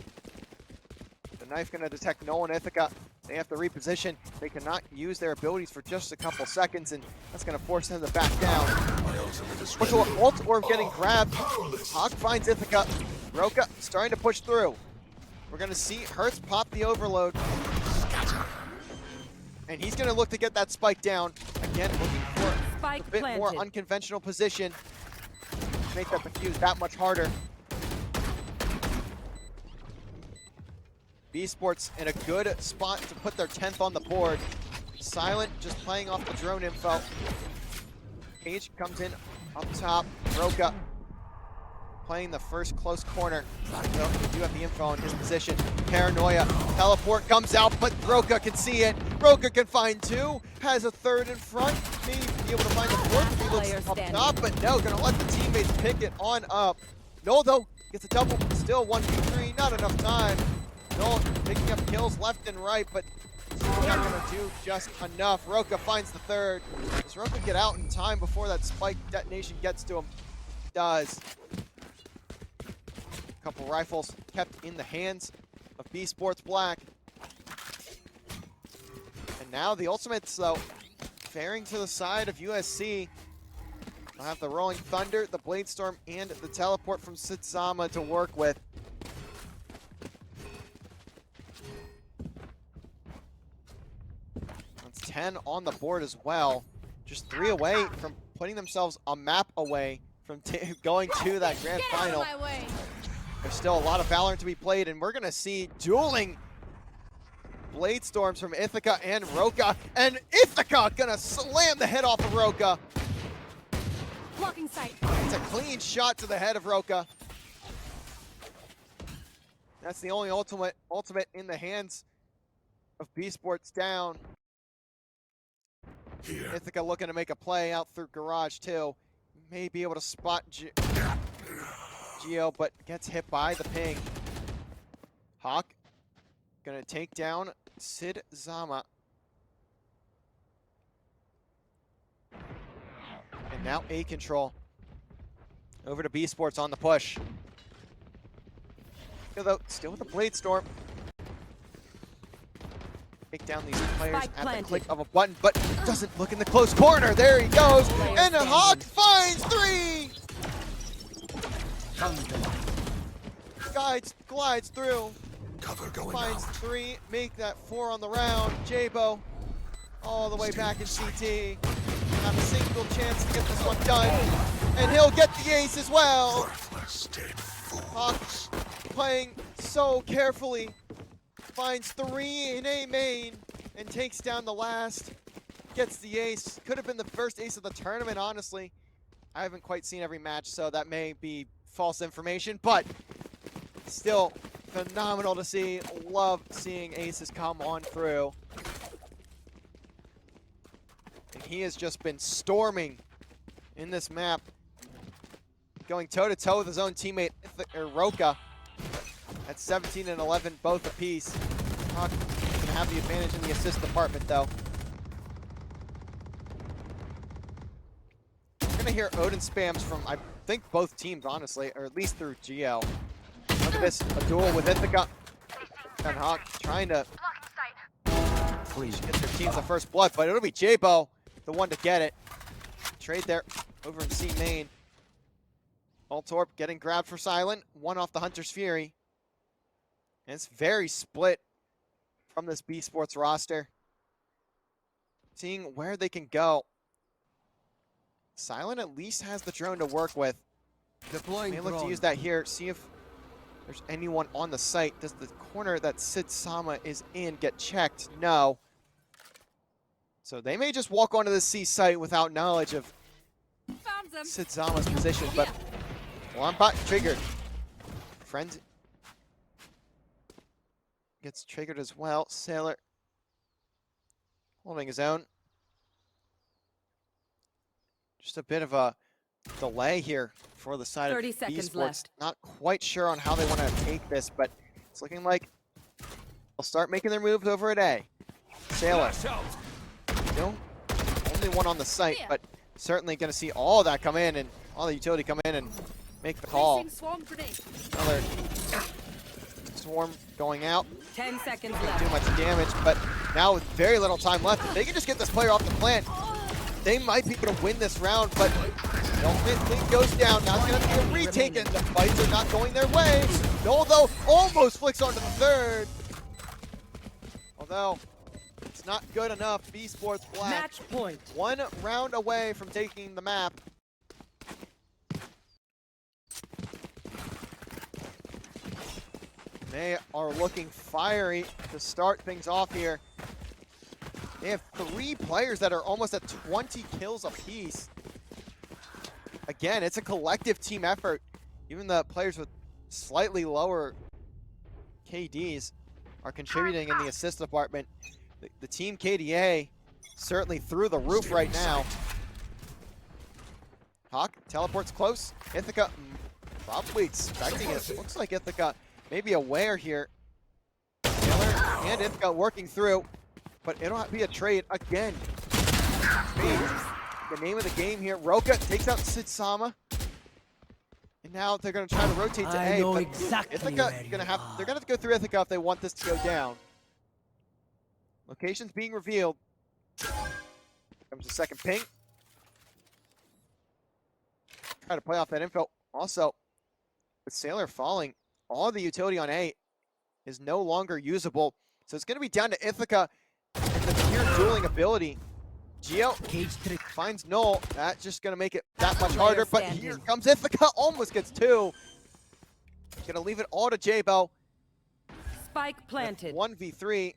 The knife going to detect Nolan Ithaca. They have to reposition. They cannot use their abilities for just a couple seconds, and that's going to force them to back down. Ult Orb getting grabbed. Hawk finds Ithaca. Roka starting to push through. We're going to see Hurts pop the overload. And he's going to look to get that spike down. Again, looking for a bit more unconventional position to make that defuse that much harder. B Sports in a good spot to put their 10th on the board. Silent just playing off the drone info. Cage comes in up top. Roka playing the first close corner. We do have the info on his position. Paranoia. Teleport comes out, but Roka can see it. Roka can find 2. Has a 3rd in front. Maybe be able to find the 4th if he looks up top, but no, gonna let the teammates pick it on up. No, though, Gets a double, still 1v3, not enough time. Nolan picking up kills left and right, but not gonna do just enough. Roka finds the third. Does Roka get out in time before that spike detonation gets to him? He does. A couple rifles kept in the hands of B Sports Black. And now the ultimates, though, faring to the side of USC. They'll have the Rolling Thunder, the Blade Storm, and the teleport from Sitsama to work with. That's 10 on the board as well. Just 3 away from putting themselves a map away from going to that grand final. There's still a lot of Valorant to be played, and we're going to see dueling Blade Storms from Ithaca and Roka. And Ithaca gonna slam the head off of Roka. Blocking sight. It's a clean shot to the head of Roka. That's the only ultimate in the hands of B Sports down. Here. Ithaca looking to make a play out through Garage too. May be able to spot Geo, but gets hit by the ping. Hawk gonna take down Sid Zama. And now A control. Over to B Sports on the push. Though, still with the Blade Storm. Take down these players at the click of a button, but doesn't look in the close corner. There he goes. And Hawk finds 3. Glides through. Cover going Finds out. 3, make that 4 on the round. Jabo all the way back in CT. Not a single chance to get this one done. And he'll get the ace as well. Hawk playing so carefully. Finds 3 in A main and takes down the last. Gets the ace. Could have been the first ace of the tournament, honestly. I haven't quite seen every match, so that may be false information, but still phenomenal to see. Love seeing aces come on through. And he has just been storming in this map. Going toe-to-toe with his own teammate, Roka. At 17 and 11, both apiece. Hawk gonna have the advantage in the assist department, though. We're gonna hear Odin spams from, I think, both teams, honestly, or at least through GL. Look at this, a duel with Ithaca. And Hawk trying to get their teams the first blood, but it'll be Jabo, the one to get it. Trade there over in C main. Altorp getting grabbed for Silent, one off the Hunter's Fury. And it's very split from this B Sports roster. Seeing where they can go. Silent at least has the drone to work with. May look to use that here, see if there's anyone on the site. Does the corner that Sid Sama is in get checked? No. So they may just walk onto the C site without knowledge of Sid Sama's position, but one bot triggered. Friend gets triggered as well. Sailor holding his own. Just a bit of a delay here for the side of 30 seconds esports. left. Not quite sure on how they want to take this, but it's looking like they'll start making their moves over at A. Sailor. No, only one on the site, but certainly going to see all of that come in and all the utility come in and make the call. Another swarm going out. 10 seconds Can't left. do much damage, but now with very little time left, if they can just get this player off the plant, they might be able to win this round, but the ultimate lead goes down. Now it's going to be a retake, and the fights are not going their way. Although almost flicks onto the third. Although it's not good enough. B Sports Black. Match point. 1 round away from taking the map. They are looking fiery to start things off here. They have 3 players that are almost at 20 kills apiece. Again, it's a collective team effort. Even the players with slightly lower KDs are contributing in the assist department. The team KDA certainly through the roof right now. Hawk teleports close. Ithaca Probably expecting it. Looks like Ithaca maybe aware here. Taylor and Ithaca working through, but it'll be a trade again. The name of the game here. Roka takes out Sitsama. And now they're going to try to rotate to A, but exactly Ithaca they're going to have to go through Ithaca if they want this to go down. Locations being revealed. Comes the second ping. Try to play off that info. Also, with Sailor falling, all the utility on A is no longer usable. So it's going to be down to Ithaca and the pure dueling ability. Geo finds Null. That's just going to make it that much harder. But here comes Ithaca. Almost gets two. Going to leave it all to J-Bo. Spike planted. 1v3.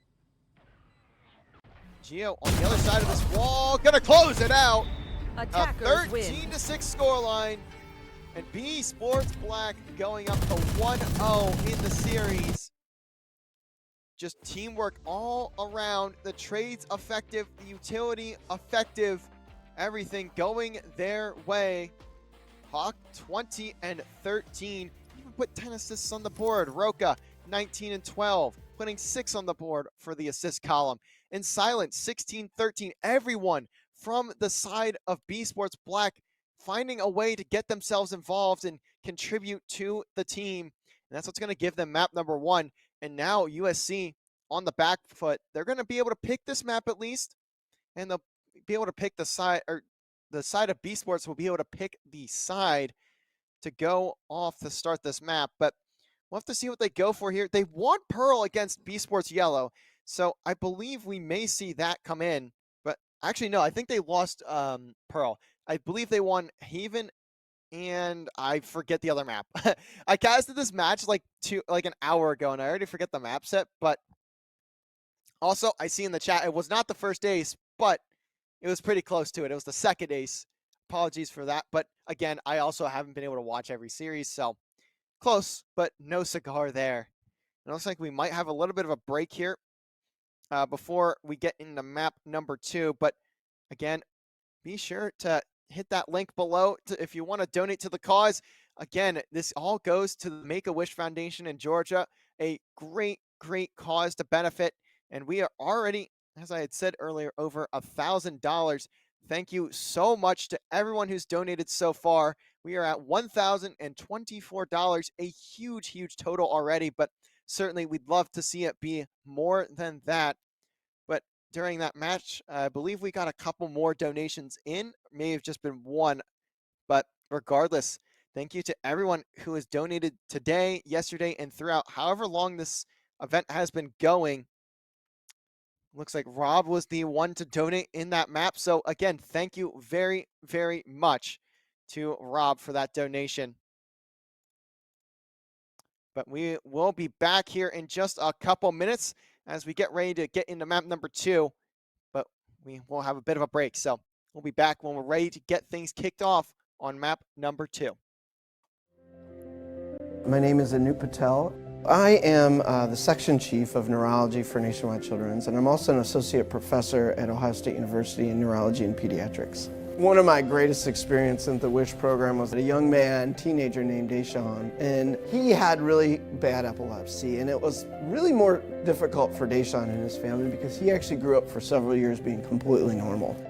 Geo on the other side of this wall. Going to close it out. Attackers a 13-6 scoreline. And B Sports Black going up to 1-0 in the series. Just teamwork all around. The trades effective, the utility effective, everything going their way. Hawk 20 and 13. Even put 10 assists on the board. Roka 19 and 12, putting 6 on the board for the assist column. And Silent 16-13. Everyone from the side of B Sports Black finding a way to get themselves involved and contribute to the team. And that's what's going to give them map number 1. And now USC on the back foot. They're going to be able to pick this map at least. And they'll be able to pick the side, or the side of B Sports will be able to pick the side to go off to start this map. But we'll have to see what they go for here. They won Pearl against B Sports Yellow. So I believe we may see that come in. But actually, no, I think they lost Pearl. I believe they won Haven, and I forget the other map. I casted this match like an hour ago, and I already forget the map set. But also, I see in the chat, it was not the first ace, but it was pretty close to it. It was the second ace. Apologies for that. But again, I also haven't been able to watch every series, so close, but no cigar there. It looks like we might have a little bit of a break here before we get into map number 2. But again, be sure to hit that link below if you want to donate to the cause. Again, this all goes to the Make-A-Wish Foundation in Georgia, a great, great cause to benefit. And we are already, as I had said earlier, over $1,000. Thank you so much to everyone who's donated so far. We are at $1,024, a huge, huge total already, but certainly we'd love to see it be more than that. But during that match, I believe we got a couple more donations in, may have just been one, but regardless, thank you to everyone who has donated today, yesterday, and throughout however long this event has been going. Looks like Rob was the one to donate in that map. So again, thank you very, very much to Rob for that donation. But we will be back here in just a couple minutes as we get ready to get into map number 2. But we will have a bit of a break. So we'll be back when we're ready to get things kicked off on map number 2. My name is Anu Patel. I am the section chief of neurology for Nationwide Children's, and I'm also an associate professor at Ohio State University in neurology and pediatrics. One of my greatest experiences in the WISH program was a young man, teenager named Deshaun, and he had really bad epilepsy, and it was really more difficult for Deshaun and his family because he actually grew up for several years being completely normal.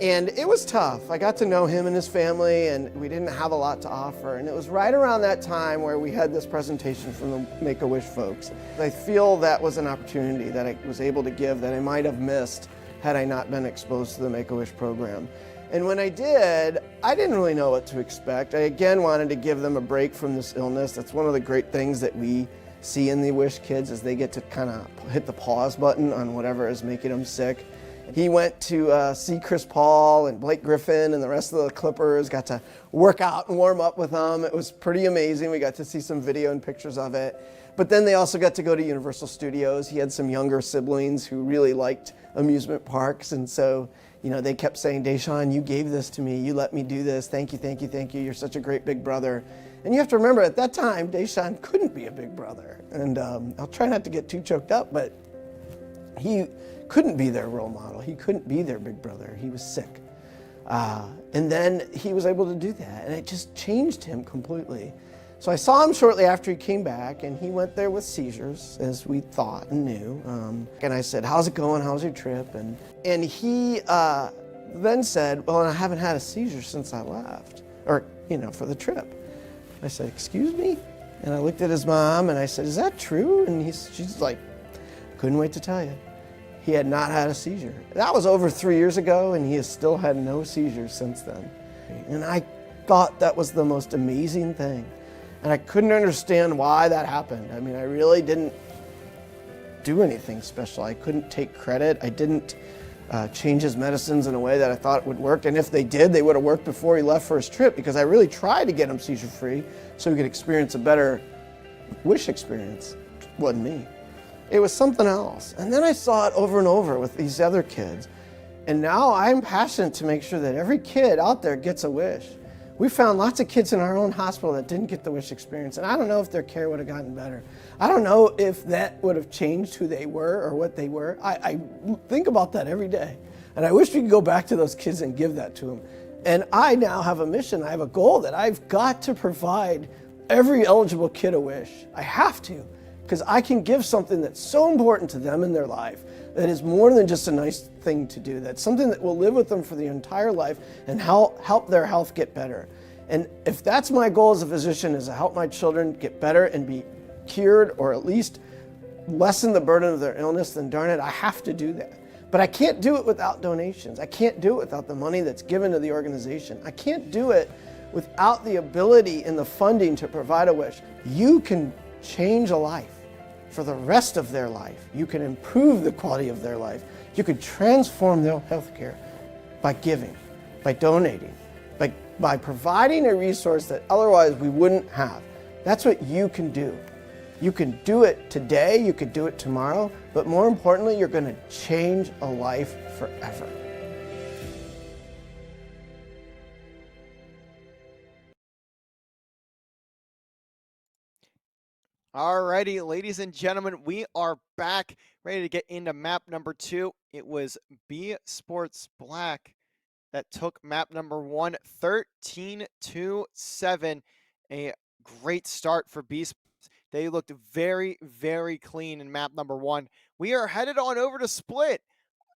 And it was tough. I got to know him and his family, and we didn't have a lot to offer. And it was right around that time where we had this presentation from the Make-A-Wish folks. I feel that was an opportunity that I was able to give that I might have missed had I not been exposed to the Make-A-Wish program. And when I did, I didn't really know what to expect. I again wanted to give them a break from this illness. That's one of the great things that we see in the WISH kids is they get to kind of hit the pause button on whatever is making them sick. He went to see Chris Paul and Blake Griffin and the rest of the Clippers, got to work out and warm up with them. It was pretty amazing. We got to see some video and pictures of it. But then they also got to go to Universal Studios. He had some younger siblings who really liked amusement parks. And so, you know, they kept saying, Deshaun, you gave this to me. You let me do this. Thank you, thank you, thank you. You're such a great big brother. And you have to remember at that time, Deshaun couldn't be a big brother. And I'll try not to get too choked up, but he couldn't be their role model. He couldn't be their big brother. He was sick. And then he was able to do that, and it just changed him completely. So I saw him shortly after he came back, and he went there with seizures, as we thought and knew. And I said, how's it going? How's your trip? And he then said, well, I haven't had a seizure since I left, or, for the trip. I said, excuse me? And I looked at his mom, and I said, is that true? And she's like, couldn't wait to tell you. He had not had a seizure. That was over 3 years ago, and he has still had no seizures since then. And I thought that was the most amazing thing. And I couldn't understand why that happened. I mean, I really didn't do anything special. I couldn't take credit. I didn't change his medicines in a way that I thought would work. And if they did, they would have worked before he left for his trip, because I really tried to get him seizure-free so he could experience a better wish experience. It wasn't me. It was something else. And then I saw it over and over with these other kids. And now I'm passionate to make sure that every kid out there gets a wish. We found lots of kids in our own hospital that didn't get the wish experience, and I don't know if their care would have gotten better. I don't know if that would have changed who they were or what they were. I think about that every day, and I wish we could go back to those kids and give that to them. And I now have a mission, I have a goal that I've got to provide every eligible kid a wish. I have to, because I can give something that's so important to them in their life, that is more than just a nice thing to do. That's something that will live with them for the entire life and help their health get better. And if that's my goal as a physician, is to help my children get better and be cured, or at least lessen the burden of their illness, then darn it, I have to do that. But I can't do it without donations. I can't do it without the money that's given to the organization. I can't do it without the ability and the funding to provide a wish. You can change a life for the rest of their life. You can improve the quality of their life. You can transform their health care by giving, by donating, by providing a resource that otherwise we wouldn't have. That's what you can do. You can do it today, you could do it tomorrow, but more importantly, you're going to change a life forever. Alrighty, ladies and gentlemen, we are back, ready to get into map number 2. It was B Sports Black that took map number 1, 13-7. A great start for B Sports. They looked very, very clean in map number 1. We are headed on over to Split,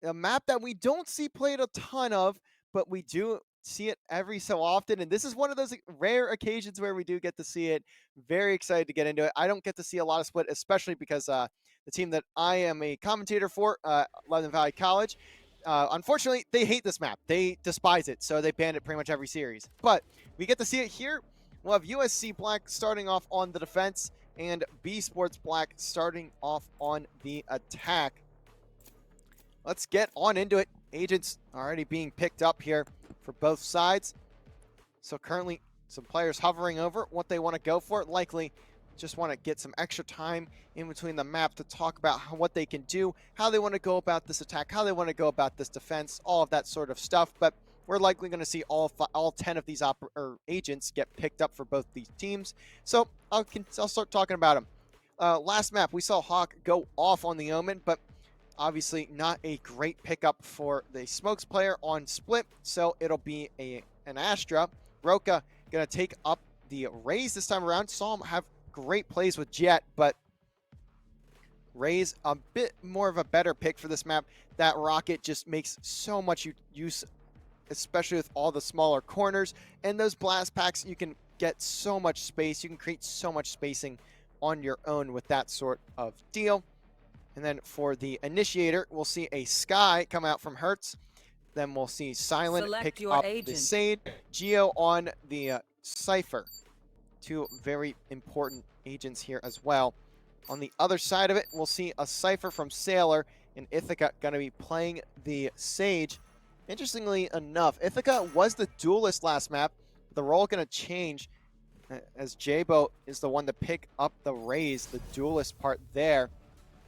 a map that we don't see played a ton of, but we do see it every so often, and this is one of those rare occasions where we do get to see it. Very excited to get into it. I don't get to see a lot of Split, especially because the team that I am a commentator for, Lebanon Valley College, unfortunately, they hate this map. They despise it, so they ban it pretty much every series. But we get to see it here. We'll have USC Black starting off on the defense, and B Sports Black starting off on the attack. Let's get on into it. Agents already being picked up here for both sides. So currently some players hovering over what they want to go for. Likely just want to get some extra time in between the map to talk about what they can do, how they want to go about this attack, how they want to go about this defense, all of that sort of stuff. But we're likely going to see all 10 of these agents get picked up for both these teams. So I'll start talking about them. Last map, we saw Hawk go off on the Omen, but obviously not a great pickup for the Smokes player on Split, so it'll be an Astra. Roka going to take up the Raze this time around. Saw him have great plays with Jet, but Raze a bit more of a better pick for this map. That Rocket just makes so much use, especially with all the smaller corners. And those blast packs, you can get so much space. You can create so much spacing on your own with that sort of deal. And then for the Initiator, we'll see a Sky come out from Hertz. Then we'll see Silent pick up the Sage. Geo on the Cypher. Two very important agents here as well. On the other side of it, we'll see a Cypher from Sailor, and Ithaca going to be playing the Sage. Interestingly enough, Ithaca was the duelist last map. The role going to change as Jabo is the one to pick up the Raze, the duelist part there.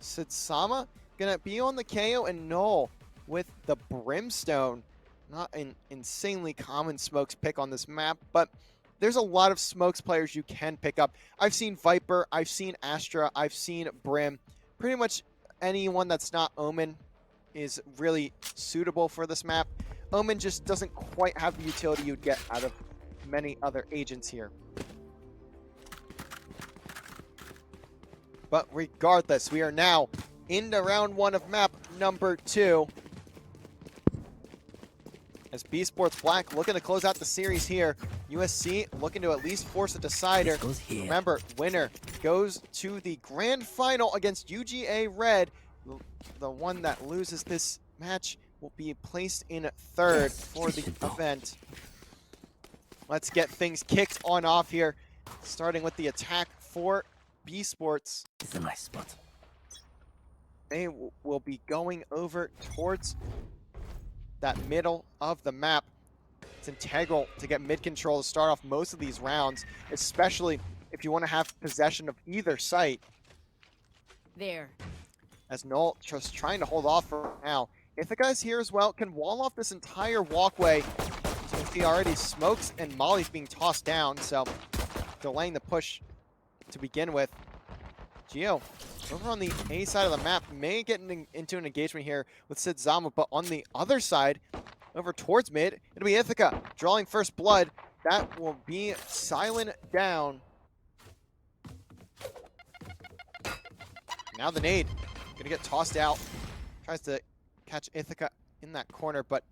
Sidsama gonna be on the KO, and Null with the Brimstone. Not an insanely common Smokes pick on this map, but there's a lot of Smokes players you can pick up. I've seen Viper, I've seen Astra, I've seen Brim. Pretty much anyone that's not Omen is really suitable for this map. Omen just doesn't quite have the utility you'd get out of many other agents here. But regardless, we are now into round 1 of map number 2. As B Sports Black looking to close out the series here. USC looking to at least force a decider. Remember, winner goes to the grand final against UGA Red. The one that loses this match will be placed in 3rd for the event. Let's get things kicked on off here, starting with the attack for B Sports. It's a nice spot. They will be going over towards that middle of the map. It's integral to get mid control to start off most of these rounds, especially if you want to have possession of either site. There. As Null just trying to hold off for now. Ithaca is here as well, can wall off this entire walkway. So you see already smokes and Molly's being tossed down, so delaying the push to begin with. Geo over on the A side of the map may get into an engagement here with Sid Zama, but on the other side, over towards mid, it'll be Ithaca drawing first blood. That will be Silent down. Now the nade, gonna get tossed out. Tries to catch Ithaca in that corner, but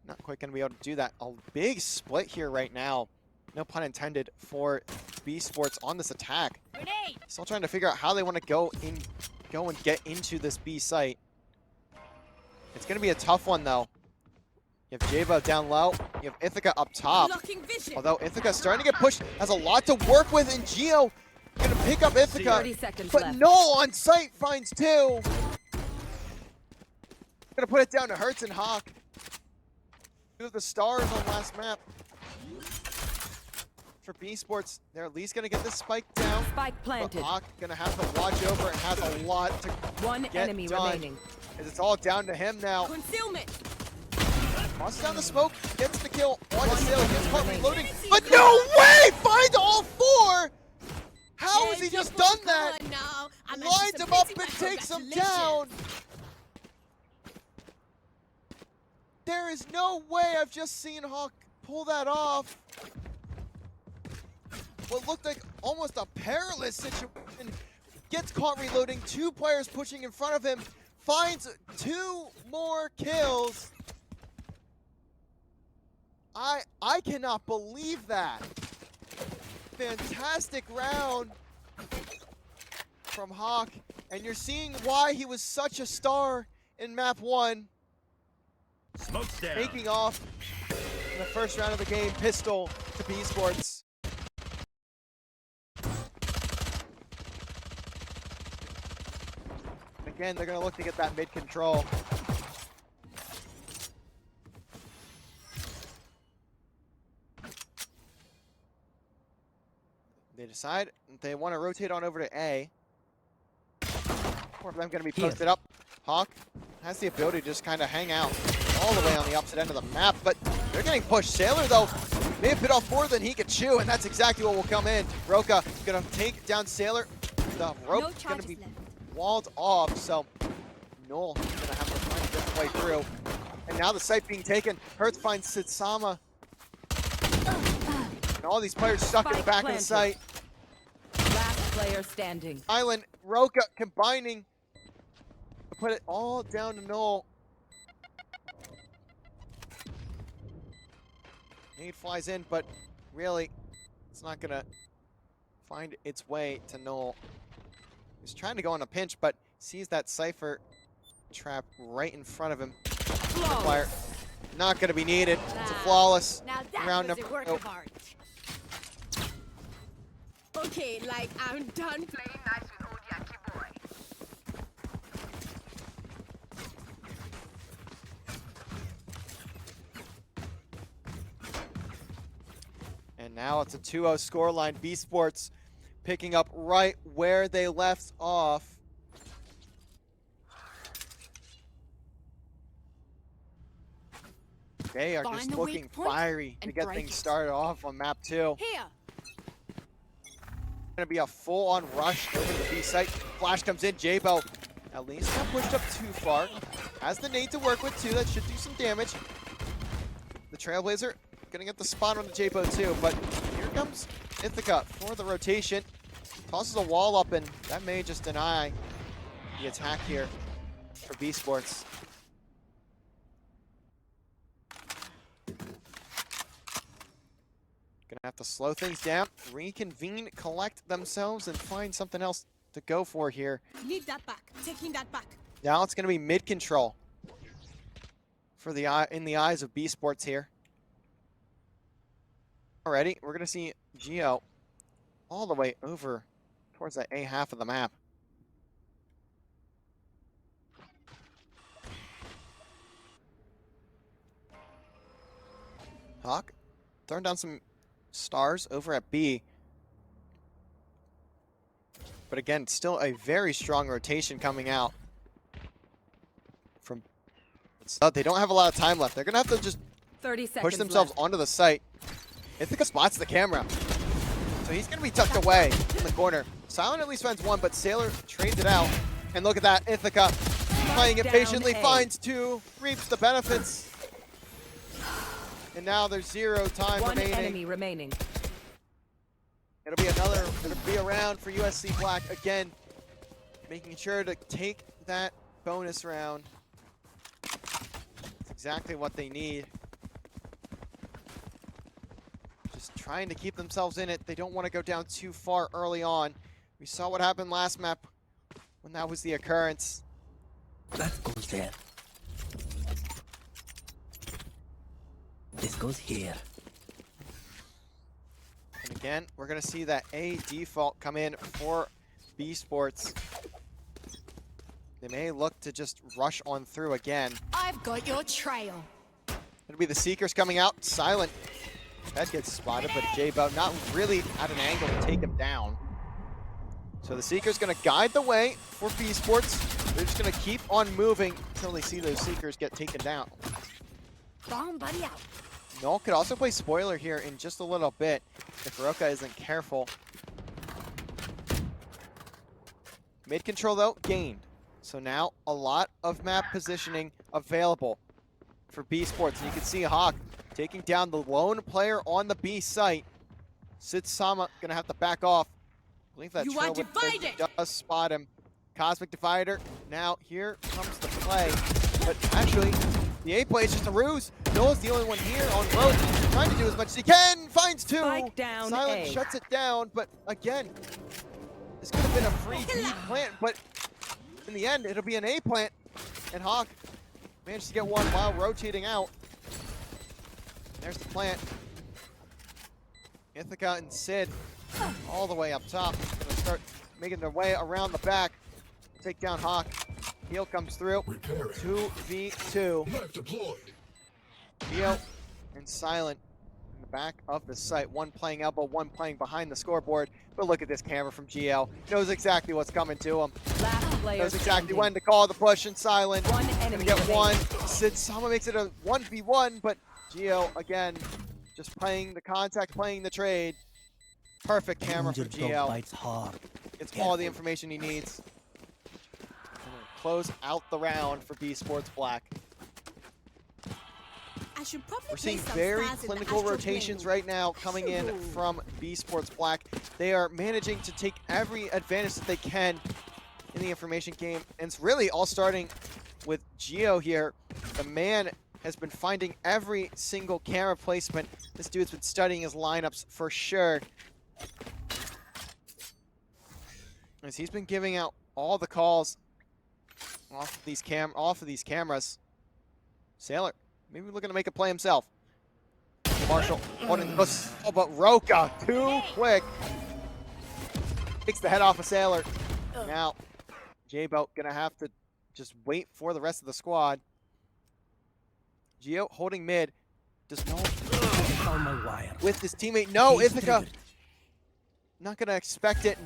not quite gonna be able to do that. A big split here right now. No pun intended for B Sports on this attack. Grenade. Still trying to figure out how they want to go and get into this B site. It's going to be a tough one though. You have Jabo down low. You have Ithaca up top. Although Ithaca's starting to get pushed, has a lot to work with, and Geo going to pick up Ithaca. 30 seconds but left. Null on site finds 2. Going to put it down to Hertz and Hawk. 2 of the stars on last map. For B Sports, they're at least gonna get this spike down. Spike planted. But Hawk gonna have to watch over and has a lot to One get enemy done. remaining. As it's all down to him now. Concealment. Tosses down the smoke, gets the kill on his sail, gets caught reloading. But no way! Finds all 4! How has he just done that? Lines him up and takes him down. There is no way I've just seen Hawk pull that off. What looked like almost a perilous situation. Gets caught reloading, 2 players pushing in front of him, finds 2 more kills. I cannot believe that. Fantastic round from Hawk, and you're seeing why he was such a star in map 1. Smokes down. Taking off in the first round of the game, pistol to B Sports. Again, they're going to look to get that mid control. They decide they want to rotate on over to A. 4 of them going to be posted up. Hawk has the ability to just kind of hang out all the way on the opposite end of the map, but they're getting pushed. Sailor, though, may have bit off more than he could chew, and that's exactly what will come in. Roka going to take down Sailor. The rope is going to be walled off, so Null is going to have to find a different way through. And now the site being taken. Hertz finds Sitsama. And all these players stuck in the back of the site. Last player standing. Island, Roka combining to put it all down to Null. Nade flies in, but really, it's not going to find its way to Null. He's trying to go on a pinch, but sees that Cypher trap right in front of him. Fire. Not going to be needed. It's a flawless round number. Okay, like I'm done playing nice with old Yankee boy. And now it's a 2-0 scoreline. B Sports picking up right where they left off. They are just looking fiery to get things started off on map 2. Here. Gonna be a full-on rush over the B site. Flash comes in, Jabo at least not pushed up too far. Has the nade to work with too, that should do some damage. The Trailblazer gonna get the spot on the Jabo too, but here comes Ithaca for the rotation. Tosses a wall up, and that may just deny the attack here for B Sports. Gonna have to slow things down, reconvene, collect themselves, and find something else to go for here. Need that back. Taking that back. Now it's gonna be mid control for in the eyes of B Sports here. Already, we're gonna see Geo all the way over towards that A half of the map. Hawk throwing down some stars over at B. But again, still a very strong rotation coming out from. They don't have a lot of time left. They're gonna have to just 30 seconds push themselves left. onto the site. Ithaca spots the camera, so he's gonna be tucked away in the corner. Silent at least finds one, but Sailor trades it out. And look at that, Ithaca playing it patiently, finds two, reaps the benefits. And now there's 0 time One remaining. enemy remaining. It'll be a round for USC Black again, making sure to take that bonus round. That's exactly what they need. Just trying to keep themselves in it. They don't want to go down too far early on. We saw what happened last map when that was the occurrence. That goes there. This goes here. And again, we're going to see that A default come in for B Sports. They may look to just rush on through again. I've got your trail. It'll be the Seekers coming out. Silent. That gets spotted, but J-Bow not really at an angle to take him down. So the Seeker's going to guide the way for B Sports. They're just going to keep on moving until they see those Seekers get taken down. Bomb buddy out. Null could also play spoiler here in just a little bit if Roka isn't careful. Mid control though, gained. So now a lot of map positioning available for B Sports. And you can see Hawk taking down the lone player on the B site. Sid Sama gonna have to back off. I believe that You are trail divided. does spot him. Cosmic Divider. Now here comes the play. But actually, the A play is just a ruse. Noah's the only one here on road, trying to do as much as he can. Finds two. Spike down Silent A. shuts it down, but again, this could have been a free B plant, but in the end, it'll be an A plant. And Hawk managed to get one while rotating out. There's the plant. Ithaca and Sid all the way up top. Gonna start making their way around the back. Take down Hawk. Heal comes through. 2v2. Geo and Silent in the back of the site. One playing elbow, one playing behind the scoreboard. But look at this camera from GL. Knows exactly what's coming to him. Last player Knows exactly standing. when to call the push, and Silent One gonna enemy get remaining. one. Sid Sama makes it a 1v1, but Geo again just playing the contact, playing the trade. Perfect camera from GL. Bites hard. It's all the information he needs. Close out the round for B Sports Black. I should probably We're seeing play some very stars in the clinical astral rotations plane. right now coming in from B Sports Black. They are managing to take every advantage that they can in the information game. And it's really all starting with Geo here. The man has been finding every single camera placement. This dude's been studying his lineups for sure. As he's been giving out all the calls off of these cameras. Sailor, maybe looking to make a play himself. Marshall, oh, but Roka, too quick. Takes the head off of Sailor. Now, J-Boat gonna have to just wait for the rest of the squad. Geo holding mid. Does no with his teammate. No, Ithaca. Not gonna expect it.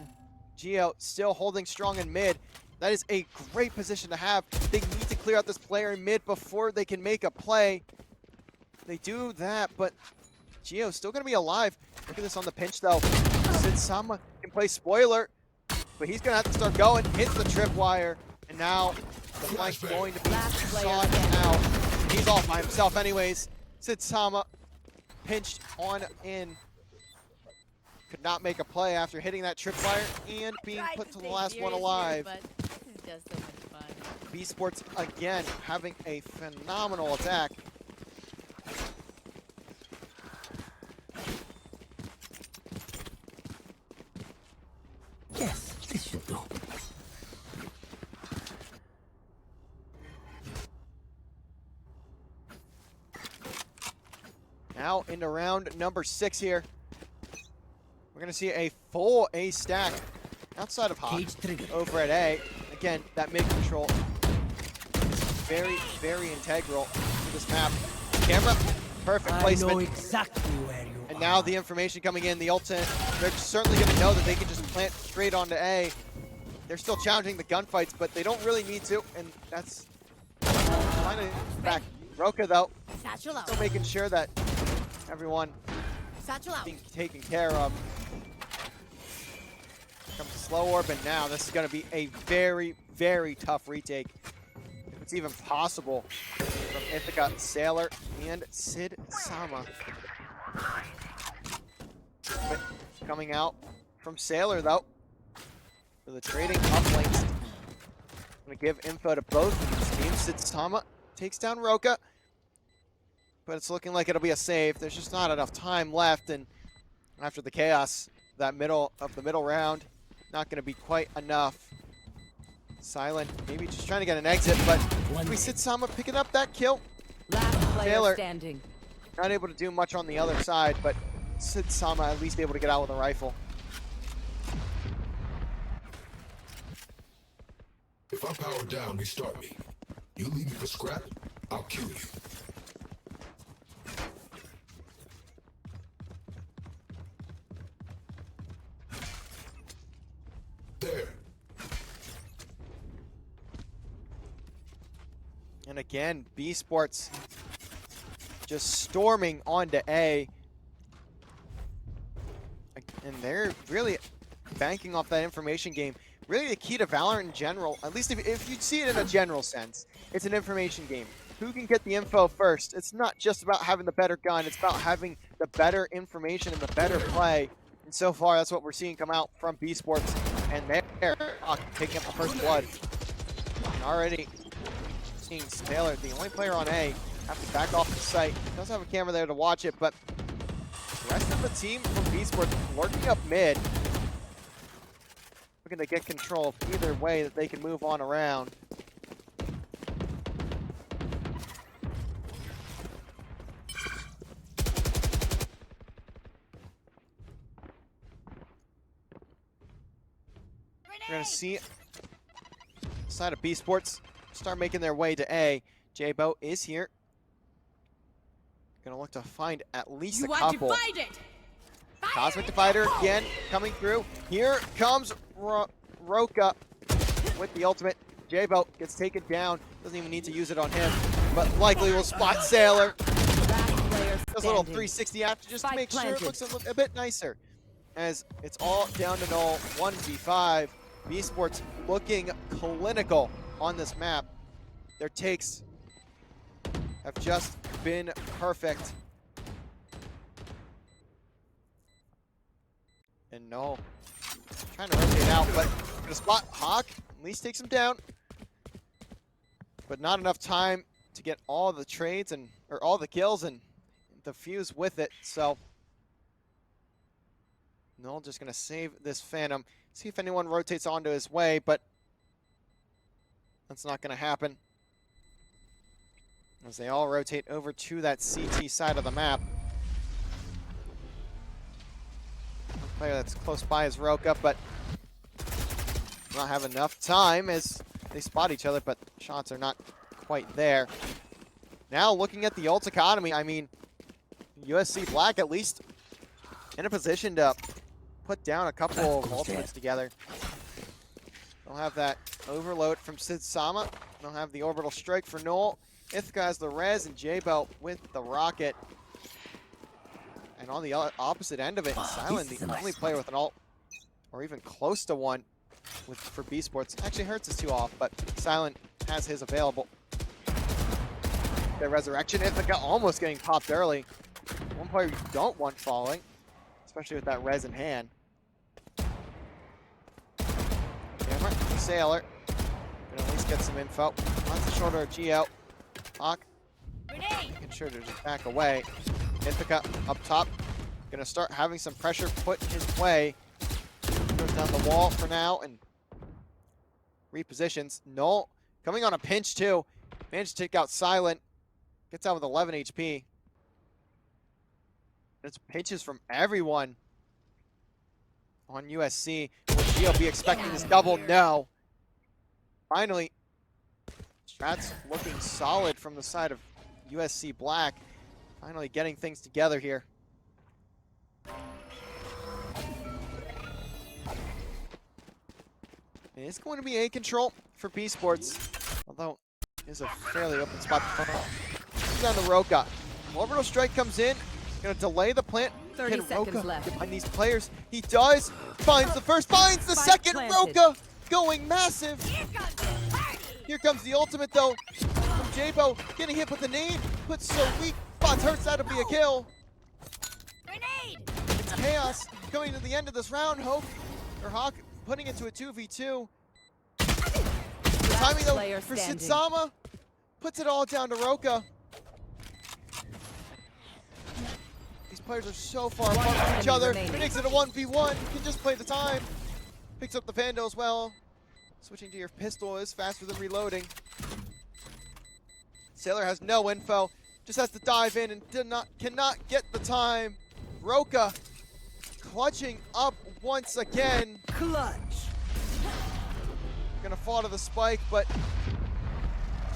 Geo still holding strong in mid. That is a great position to have. They need to clear out this player in mid before they can make a play. They do that, but Geo's still going to be alive. Look at this on the pinch, though. Sid Sama can play spoiler, but he's going to have to start going. Hits the tripwire, and now the flank's going to be sought out. He's all by himself anyways. Sid Sama pinched on in. could not make a play after hitting that tripwire and being put to the last one alive. But this is just so much fun. B Sports again having a phenomenal attack. Yes, this should do. Now into round number 6 here. We're gonna see a full A stack outside of Hawk over at A. Again, that mid control is very, very integral to this map. Camera, perfect placement. I know exactly where you and now the information coming in, the ultimate, they're certainly gonna know that they can just plant straight onto A. They're still challenging the gunfights, but they don't really need to, and that's kind of back. Roka though, Satchel out. still making sure that everyone Satchel out. being taken care of. Comes a slow orb, and now this is going to be a very, very tough retake. If it's even possible from Ithaca, Sailor, and Sid Sama. But coming out from Sailor, though, for the trading uplinks. Going to give info to both of these teams. Sid Sama takes down Roka, but it's looking like it'll be a save. There's just not enough time left, and after the chaos, that middle round, not going to be quite enough. Silent, maybe just trying to get an exit, but we Sid Sama picking up that kill. Last player Taylor standing. not able to do much on the other side, but Sid Sama at least able to get out with a rifle. If I power down, restart me. You leave me for scrap, I'll kill you. There. And again, B Sports just storming onto A. And they're really banking off that information game. Really the key to Valorant in general, at least if you see it in a general sense, it's an information game. Who can get the info first? It's not just about having the better gun, it's about having the better information and the better play. And so far, that's what we're seeing come out from B Sports. And they're taking up the first blood. And already seeing Taylor, the only player on A, have to back off the site. Does have a camera there to watch it, but the rest of the team from B Sports lurking up mid. Looking to get control of either way that they can move on around. We're going to see side of B Sports start making their way to A. J-Bo is here. Going to look to find at least a couple. Divide it. Cosmic Divider again coming through. Here comes Roka with the ultimate. J-Bo gets taken down. Doesn't even need to use it on him, but likely will spot Sailor. Does a little 360 after just to make sure it looks a bit nicer. As it's all down to null, 1v5. B Sports looking clinical on this map. Their takes have just been perfect. And no, trying to rotate out, but gonna spot Hawk, at least takes him down. But not enough time to get all the trades or all the kills and the fuse with it, so Null just gonna save this Phantom. See if anyone rotates onto his way, but that's not gonna happen. As they all rotate over to that CT side of the map. One player that's close by is Roka, but not have enough time as they spot each other, but shots are not quite there. Now looking at the ult economy, I mean, USC Black at least in a position to put down a couple of ultimates together. They'll have that overload from Sid Sama. They'll have the orbital strike for Null. Ithaca has the res and J-Belt with the rocket. And on the opposite end of it, Silent, the only player with an ult, or even close to one for B Sports. Actually, Hertz is 2 off, but Silent has his available. Their resurrection, Ithaca almost getting popped early. One player you don't want falling. especially with that res in hand. Camera, Sailor. Gonna at least get some info. On the shoulder of Geo. Hawk. Making sure to just back away. Ithaca up top. Gonna start having some pressure put his way. Goes down the wall for now and repositions. Null coming on a pinch too. Managed to take out Silent. Gets out with 11 HP. It's pinches from everyone on USC. Will Geo be expecting this double? No. Finally, Strat's looking solid from the side of USC Black. Finally getting things together here. It is going to be A control for B Sports, although it is a fairly open spot. Down to Roka. Orbital strike comes in. Gonna delay the plant. 30 Can seconds Roka left. get behind these players? He does. Finds the first. Finds the Spike second. planted. Roka going massive. Here comes the ultimate though from Jabo. Getting hit with the nade. Puts so weak. Bots hurts. That'll be a kill. It's chaos coming to the end of this round. Hawk putting it to a 2v2. The timing though for Sitsama puts it all down to Roka. These players are so far apart from each other. Makes it a 1v1. Can just play the time. Picks up the Vandal as well. Switching to your pistol is faster than reloading. Sailor has no info. Just has to dive in and cannot get the time. Roka clutching up once again. Clutch. Gonna fall to the spike, but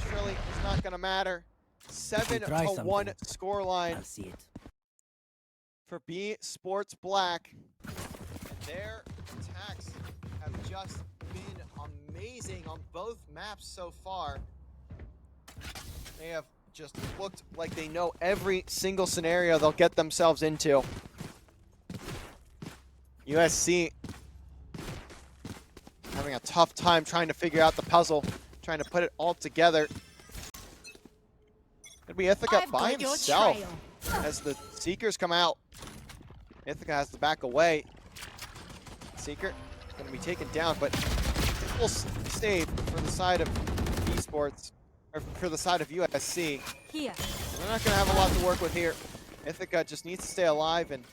surely it's not gonna matter. 7-1 scoreline I'll see it. for B Sports Black. Their attacks have just been amazing on both maps so far. They have just looked like they know every single scenario they'll get themselves into. USC having a tough time trying to figure out the puzzle, trying to put it all together. It'll be Ithaca by himself as the Seekers come out. Ithaca has to back away. Seeker is going to be taken down, but full save for the side of esports, or for the side of USC. Here. They're not going to have a lot to work with here. Ithaca just needs to stay alive and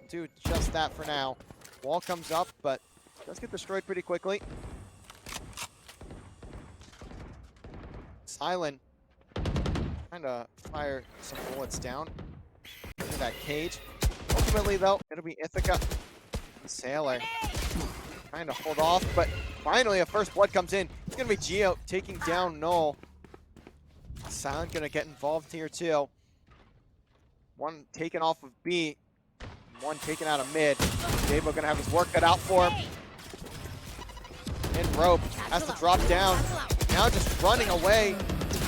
do just that for now. Wall comes up, but does get destroyed pretty quickly. Silent trying to fire some bullets down into that cage. Ultimately, though, it'll be Ithaca and Sailor trying to hold off, but finally a first blood comes in. It's going to be Geo taking down Null. Silent going to get involved here, too. One taken off of B, one taken out of mid. Jabo going to have his work cut out for him. And Rope has to drop down. Now just running away.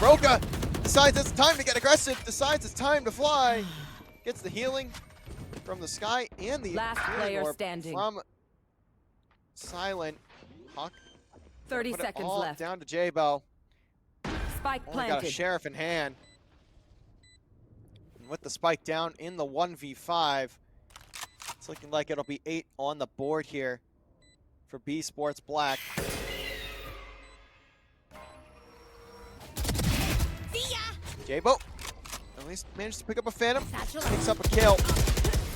Roka decides it's time to get aggressive, decides it's time to fly. Gets the healing from the sky and the last player standing from Silent. Hawk 30 put it seconds all left. down to Jabo. Spike Only planted. got a sheriff in hand. And with the spike down in the 1v5, it's looking like it'll be 8 on the board here for B Sports Black. Jabo at least managed to pick up a Phantom. Picks up a kill.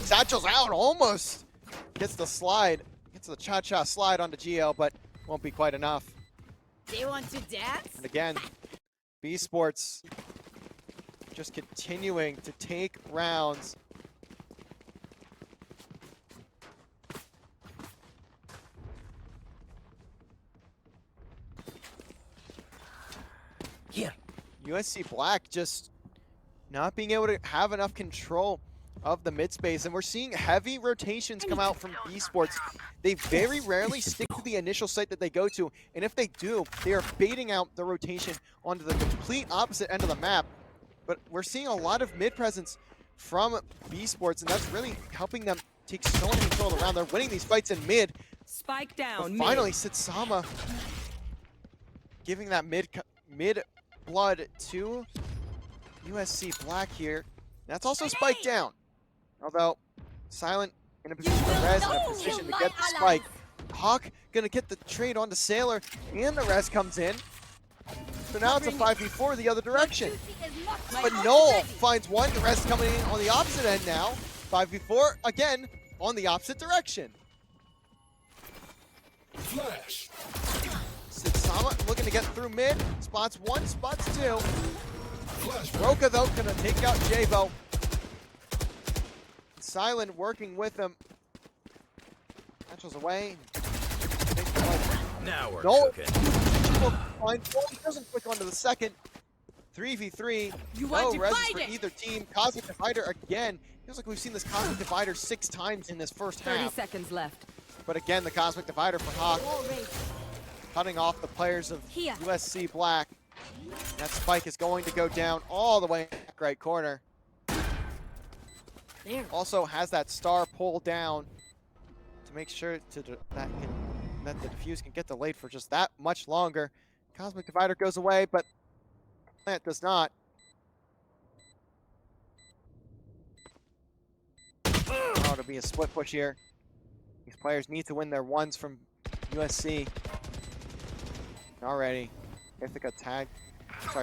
Satchel's out almost. Gets the slide. Gets the cha-cha slide onto Geo, but won't be quite enough. They want to dance? And again, B Sports just continuing to take rounds. Here. USC Black just not being able to have enough control of the mid space, and we're seeing heavy rotations come out from B Sports. They very rarely stick to the initial site that they go to, and if they do, they are baiting out the rotation onto the complete opposite end of the map. But we're seeing a lot of mid presence from B Sports, and that's really helping them take so much control of the round. They're winning these fights in mid. Spike down. But finally, Sitsama giving that mid blood to USC Black here. That's also spiked down. Although Silent in a position for Rez, in a position to get the spike. Hawk gonna get the trade onto Sailor, and the Rez comes in. So now it's a 5v4 the other direction. But Noel finds one, the Rez coming in on the opposite end now. 5v4, again, on the opposite direction. Flash. Sitsama looking to get through mid. Spots one, spots two. Roka, though, gonna take out Jabo. Silent working with him. Matches away. Now we're Noel cooking. He doesn't click onto the second. 3v3. You want to Res fight for it? either team. Cosmic Divider again. Feels like we've seen this Cosmic Divider 6 times in this first 30 half. seconds left. But again, the Cosmic Divider for Hawk. Cutting off the players of Here. USC Black. That spike is going to go down all the way in the back right corner. There. Also has that star pull down to make sure that the defuse can get delayed for just that much longer. Cosmic Divider goes away, but Plant does not. Oh, it'll be a split push here. These players need to win their ones from USC. Already, Ithaca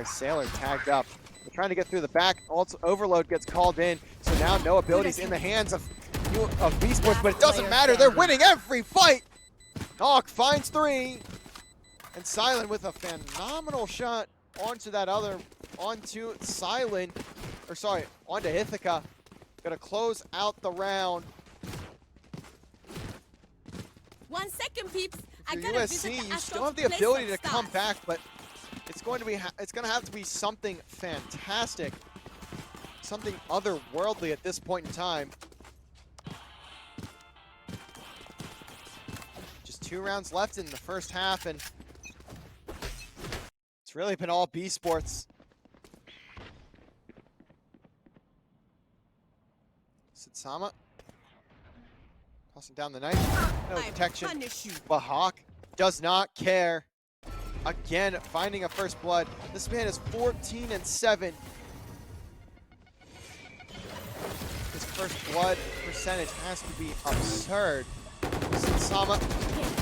Sailor tagged up. They're trying to get through the back. Also, Overload gets called in, so now no abilities in the hands of B-Sports, but it doesn't matter. They're winning every fight. Hawk finds 3, and Silent with a phenomenal shot onto onto Ithaca. Gonna close out the round. 1 second, peeps. I For gotta USC, visit the you still Astros have the place ability of to come stars. back, but it's gonna have to be something fantastic, something otherworldly at this point in time. Just 2 rounds left in the first half, and it's really been all B Sports. Sitsama tossing down the knife. No detection. But Hawk does not care. Again, finding a first blood. This man is 14-7. His first blood percentage has to be absurd. Sitsama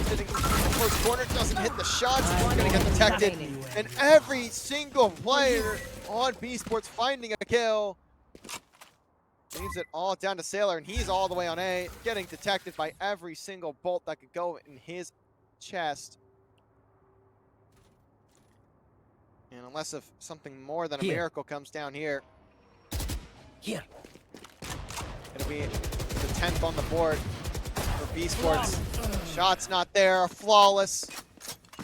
sitting in the first corner, doesn't hit the shots, he's gonna get detected. And every single player on B Sports finding a kill. Leaves it all down to Sailor, and he's all the way on A, getting detected by every single bolt that could go in his chest. And unless if something more than a miracle comes down here, it'll be the 10th on the board for B Sports. Shot's not there, flawless.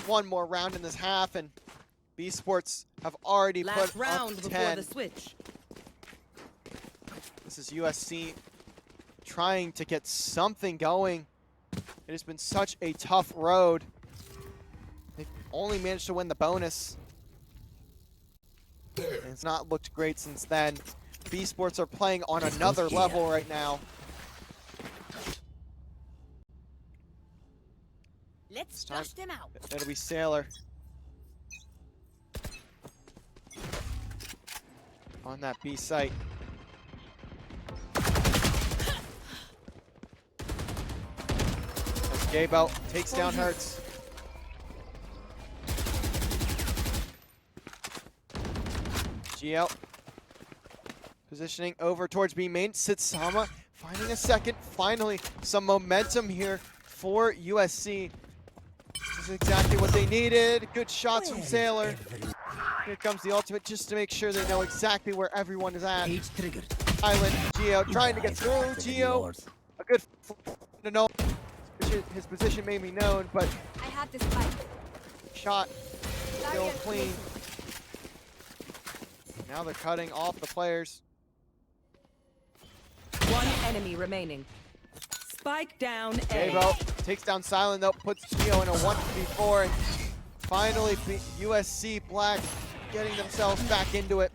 One more round in this half, and B Sports have already Last put round up before 10. the switch. This is USC trying to get something going. It has been such a tough road. They've only managed to win the bonus. And it's not looked great since then. B Sports are playing on another level right now. Let's flush them out. It'll be Sailor on that B site. Jabo takes down Hertz. GL positioning over towards B main. Sitsama finding a second. Finally, some momentum here for USC. This is exactly what they needed. Good shots from Sailor. Here comes the ultimate just to make sure they know exactly where everyone is at. Island, Geo trying to get through. Geo, a good to know. His position made me known, but I have this fight. Shot still clean. Now they're cutting off the players. 1 enemy remaining. Spike down A. Jabo takes down Silent though, puts Geo in a 1v4, and finally USC Black getting themselves back into it.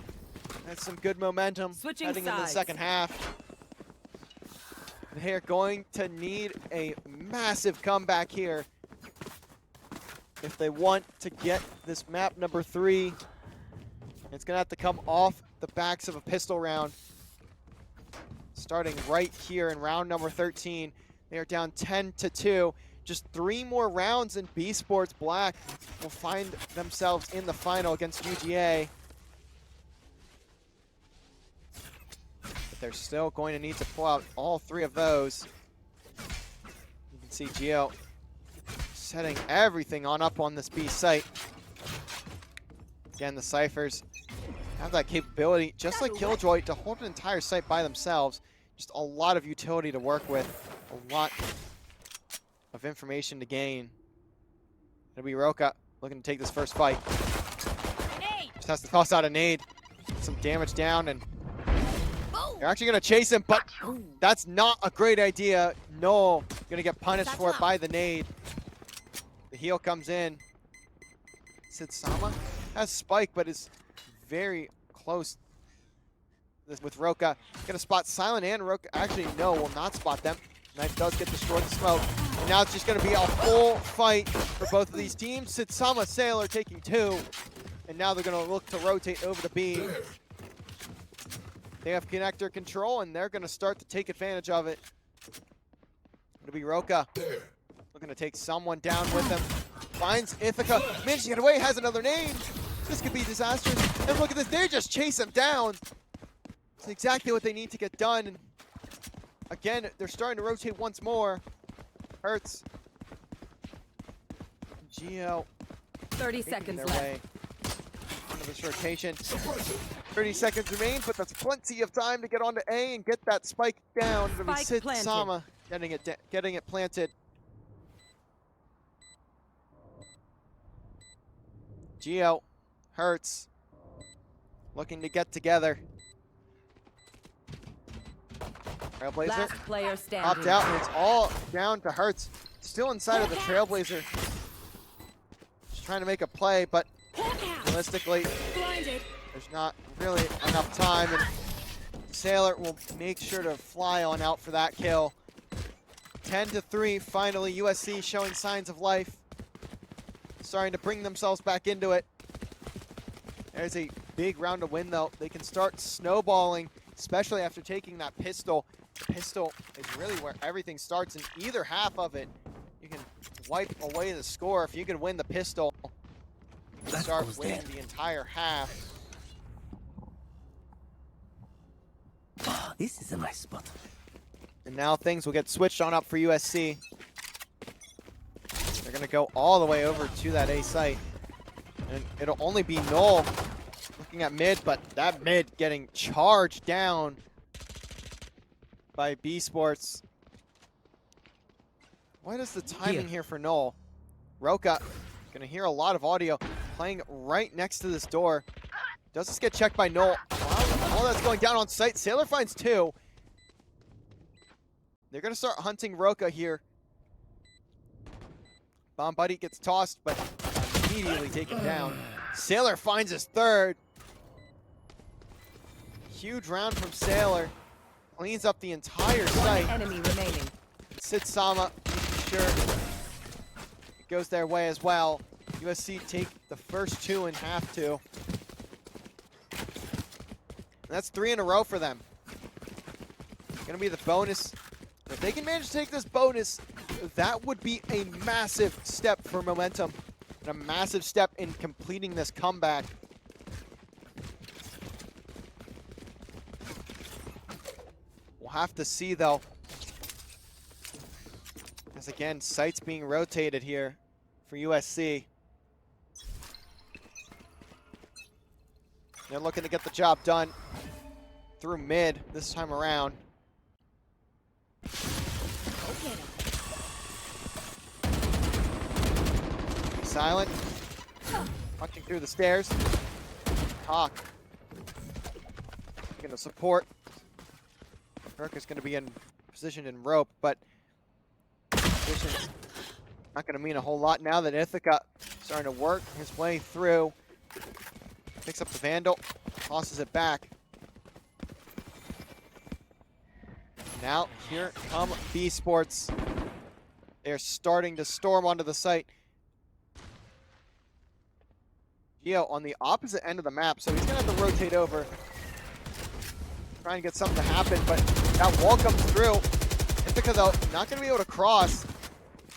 That's some good momentum heading into the second half. They're going to need a massive comeback here if they want to get this map number 3. It's going to have to come off the backs of a pistol round. starting right here in round number 13. They are down 10-2. Just 3 more rounds and B Sports Black will find themselves in the final against UGA. But they're still going to need to pull out all 3 of those. You can see Gio setting everything up on this B site. Again, the Cyphers have that capability, just like Killjoy, to hold an entire site by themselves. Just a lot of utility to work with, a lot of information to gain. It'll be Roka looking to take this first fight. Just has to toss out a nade, get some damage down, and they're actually going to chase him, but that's not a great idea. No, going to get punished for it by the nade. The heal comes in. Sitsama has Spike, but is very close with Roka. Going to spot Silent and Roka. Actually, no, will not spot them. Knife does get destroyed to smoke. And now it's just going to be a full fight for both of these teams. Sitsama, Sailor taking 2. And now they're going to look to rotate over to B. They have connector control, and they're going to start to take advantage of it. It'll be Roka looking to take someone down with him. Finds Ithaca. Manages to get away, has another name. This could be disastrous. And look at this, they just chase him down. It's exactly what they need to get done. And again, they're starting to rotate once more. Hurts. Gio. 30 seconds left. Into this rotation. 30 seconds remain, but that's plenty of time to get onto A and get that spike down. It'll be Sitsama getting it planted. Gio, Hurts, looking to get together. Trailblazer Last player standing. popped out, and it's all down to Hurts. Still inside of the Trailblazer. Just trying to make a play, but realistically, there's not really enough time, and Sailor will make sure to fly on out for that kill. 10-3, finally, USC showing signs of life. Starting to bring themselves back into it. There's a big round to win, though. They can start snowballing, especially after taking that pistol. The pistol is really where everything starts in either half of it. You can wipe away the score. If you can win the pistol, you can start winning the entire half. Oh, this is a nice spot. And now things will get switched on up for USC. They're going to go all the way over to that A site. And it'll only be Null looking at mid, but that mid getting charged down by B Sports. What is the timing here for Null? Roka, going to hear a lot of audio playing right next to this door. Does this get checked by Null? Wow, all that's going down on site. Sailor finds 2. They're going to start hunting Roka here. Bomb Buddy gets tossed, but immediately taken down. Sailor finds his 3rd. Huge round from Sailor. Cleans up the entire site. One enemy remaining. Sitsama, sure, it goes their way as well. USC take the first 2 and have to. And that's 3 in a row for them. Gonna be the bonus. If they can manage to take this bonus, that would be a massive step for momentum and a massive step in completing this comeback. We'll have to see, though. As again, sites being rotated here for USC. They're looking to get the job done through mid this time around. Silent. Punching through the stairs. Hawk. Going to support. Burke is going to be in position in rope, but position's not going to mean a whole lot now that Ithaca starting to work his way through. Picks up the Vandal, tosses it back. Now, here come B Sports. They're starting to storm onto the site. Gio on the opposite end of the map, so he's going to have to rotate over. Try and get something to happen, but That wall comes through. Ithaca, though, not going to be able to cross.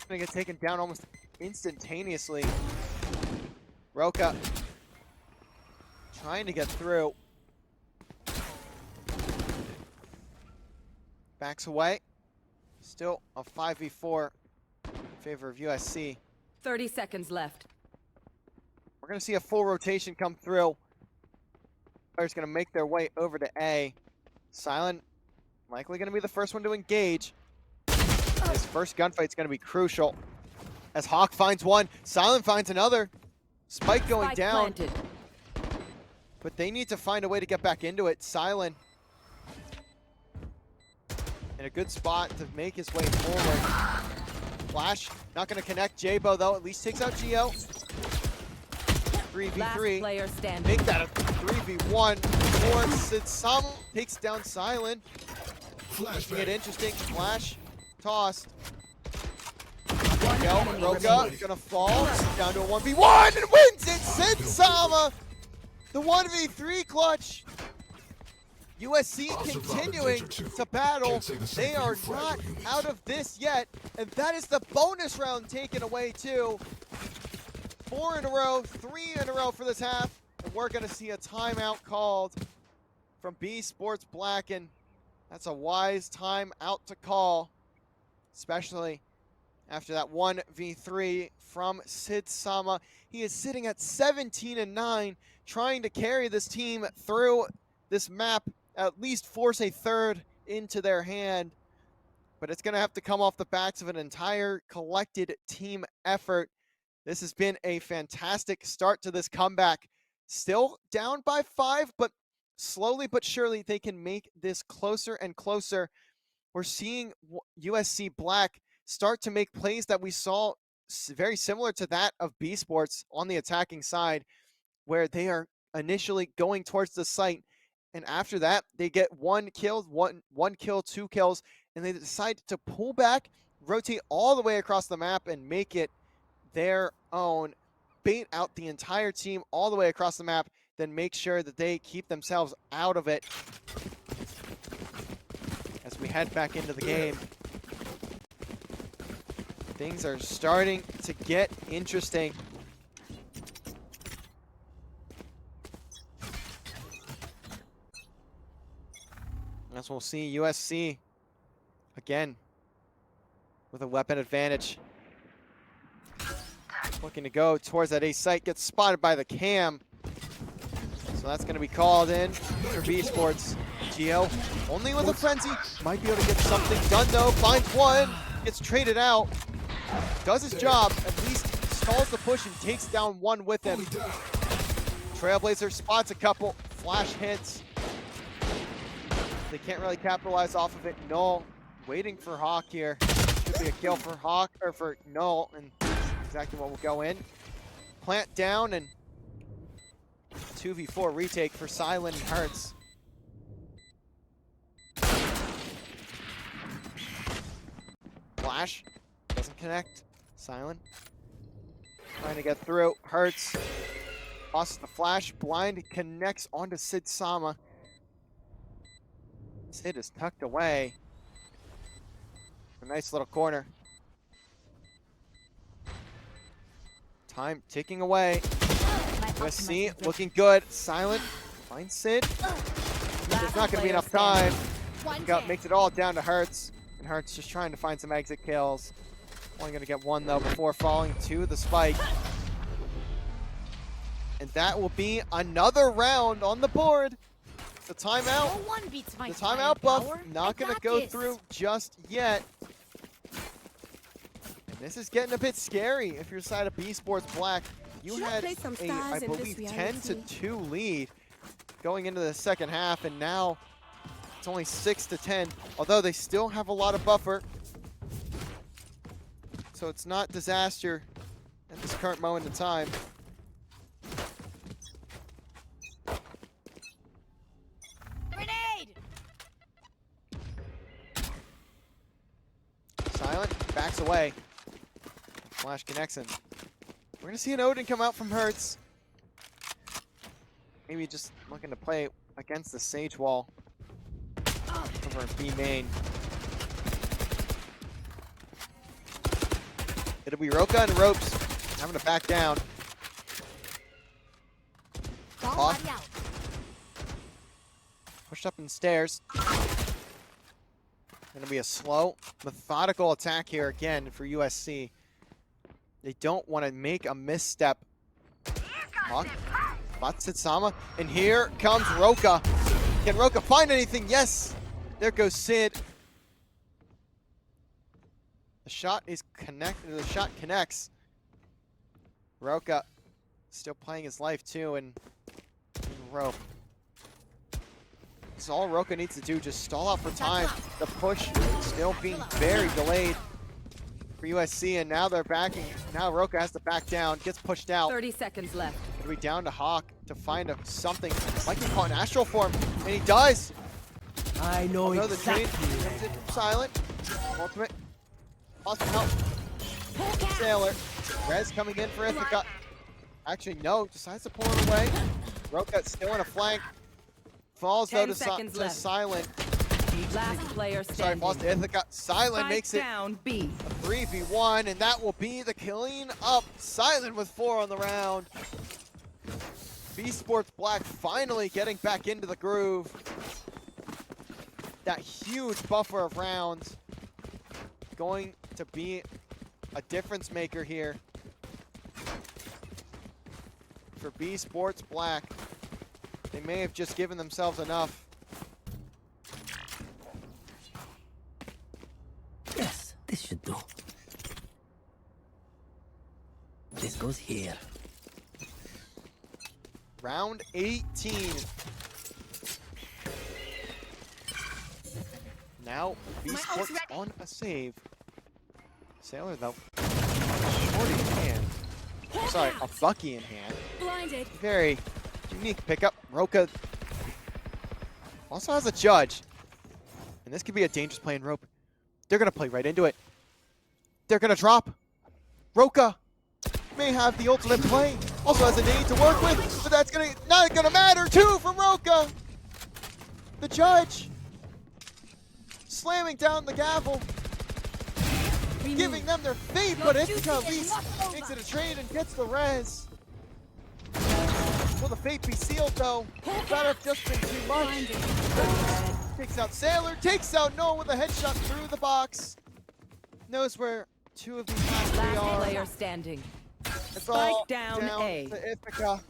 Going to get taken down almost instantaneously. Roka trying to get through. Backs away. Still a 5v4 in favor of USC. 30 seconds left. We're going to see a full rotation come through. Players going to make their way over to A. Silent likely going to be the first one to engage. His first gunfight's going to be crucial. As Hawk finds one, Silent finds another. Spike going down. Planted. But they need to find a way to get back into it. Silent in a good spot to make his way forward. Flash not going to connect. Jabo, though, at least takes out Geo. 3v3. Player standing. Make that a 3v1. Or Sitsam takes down Silent. Making it interesting. Flash tossed. Roka gonna fall down to a 1v1 and wins it. Sitsama, the 1v3 clutch. USC continuing to battle. They are not out of this yet, and that is the bonus round taken away too. 4 in a row, 3 in a row for this half, and we're gonna see a timeout called from B Sports Black, and that's a wise timeout to call, especially after that 1v3 from Sid Sama. He is sitting at 17-9, trying to carry this team through this map, at least force a third into their hand. But it's going to have to come off the backs of an entire collected team effort. This has been a fantastic start to this comeback. Still down by 5, but slowly but surely they can make this closer and closer. We're seeing USC Black start to make plays that we saw very similar to that of B Sports on the attacking side, where they are initially going towards the site, and after that they get one kill, 2 kills, and they decide to pull back, rotate all the way across the map, and make it their own. Bait out the entire team all the way across the map, then make sure that they keep themselves out of it as we head back into the game. Things are starting to get interesting. As we'll see USC again with a weapon advantage. Looking to go towards that A site, gets spotted by the cam. So that's going to be called in for B Sports. Geo only with a frenzy. Might be able to get something done though. Finds one, gets traded out. Does his job, at least stalls the push and takes down one with him. Trailblazer spots a couple, flash hits. They can't really capitalize off of it. Null waiting for Hawk here. Should be a kill for Hawk, or for Null, and exactly what will go in. Plant down, and 2v4 retake for Silent and Hertz. Flash doesn't connect. Silent trying to get through. Hertz loses the flash. Blind connects onto Sid Sama. Sid is tucked away. A nice little corner. Time ticking away. USC looking good. Silent finds Sid. There's not going to be enough time. Makes it all down to Hertz. And Hertz just trying to find some exit kills. Only going to get one, though, before falling to the spike. And that will be another round on the board. The timeout. The timeout buff not going to go through just yet. And this is getting a bit scary if you're side of B Sports Black. You had a, I believe, 10-2 lead going into the second half, and now it's only 6-10, although they still have a lot of buffer. So it's not disaster at this current moment in time. Grenade! Silent backs away. Flash connects him. We're going to see an Odin come out from Hertz. Maybe just looking to play against the Sage Wall. over in B main. It'll be Roka and Ropes having to back down. Off. Pushed up in stairs. Gonna be a slow, methodical attack here again for USC. They don't want to make a misstep. Spots Sama, and here comes Roka. Can Roka find anything? Yes! There goes Sid. The shot is connected. The shot connects. Roka still playing his life too, and rope. That's all Roka needs to do. Just stall out for time. The push still being very delayed for USC, and now they're backing. Now Roka has to back down. Gets pushed out. 30 seconds left. It'll be down to Hawk to find something. Like he caught an astral form, and he does. I know Another exactly. trade comes in from Silent. Ultimate. Awesome help. Sailor. Rez coming in for Ithaca. Actually, no. Decides to pull it away. Roka still in a flank. Falls though to Silent. Last player Sorry, standing. falls to Ithaca. Silent Spike makes it down B. a 3v1, and that will be the clean up. Silent with 4 on the round. B Sports Black finally getting back into the groove. That huge buffer of rounds going to be a difference maker here for B Sports Black. They may have just given themselves enough. Yes, this should do. This goes here. Round 18. Now, B Sports on a save. Sailor, though, shorty in hand. Sorry, a Bucky in hand. Blinded. Very unique pickup. Roka also has a judge. And this could be a dangerous play in rope. They're going to play right into it. They're going to drop. Roka may have the ultimate play. Also has a nade to work with, but that's not going to matter. 2 from Roka. The judge slamming down the gavel, giving them their fate, but Ithaca at least makes it a trade and gets the res. Will the fate be sealed though? That have just been too much. Takes out Sailor, takes out Noah with a headshot through the box. Knows where 2 of these last 3 Last are. player standing. It's all Spike down A. to Ithaca.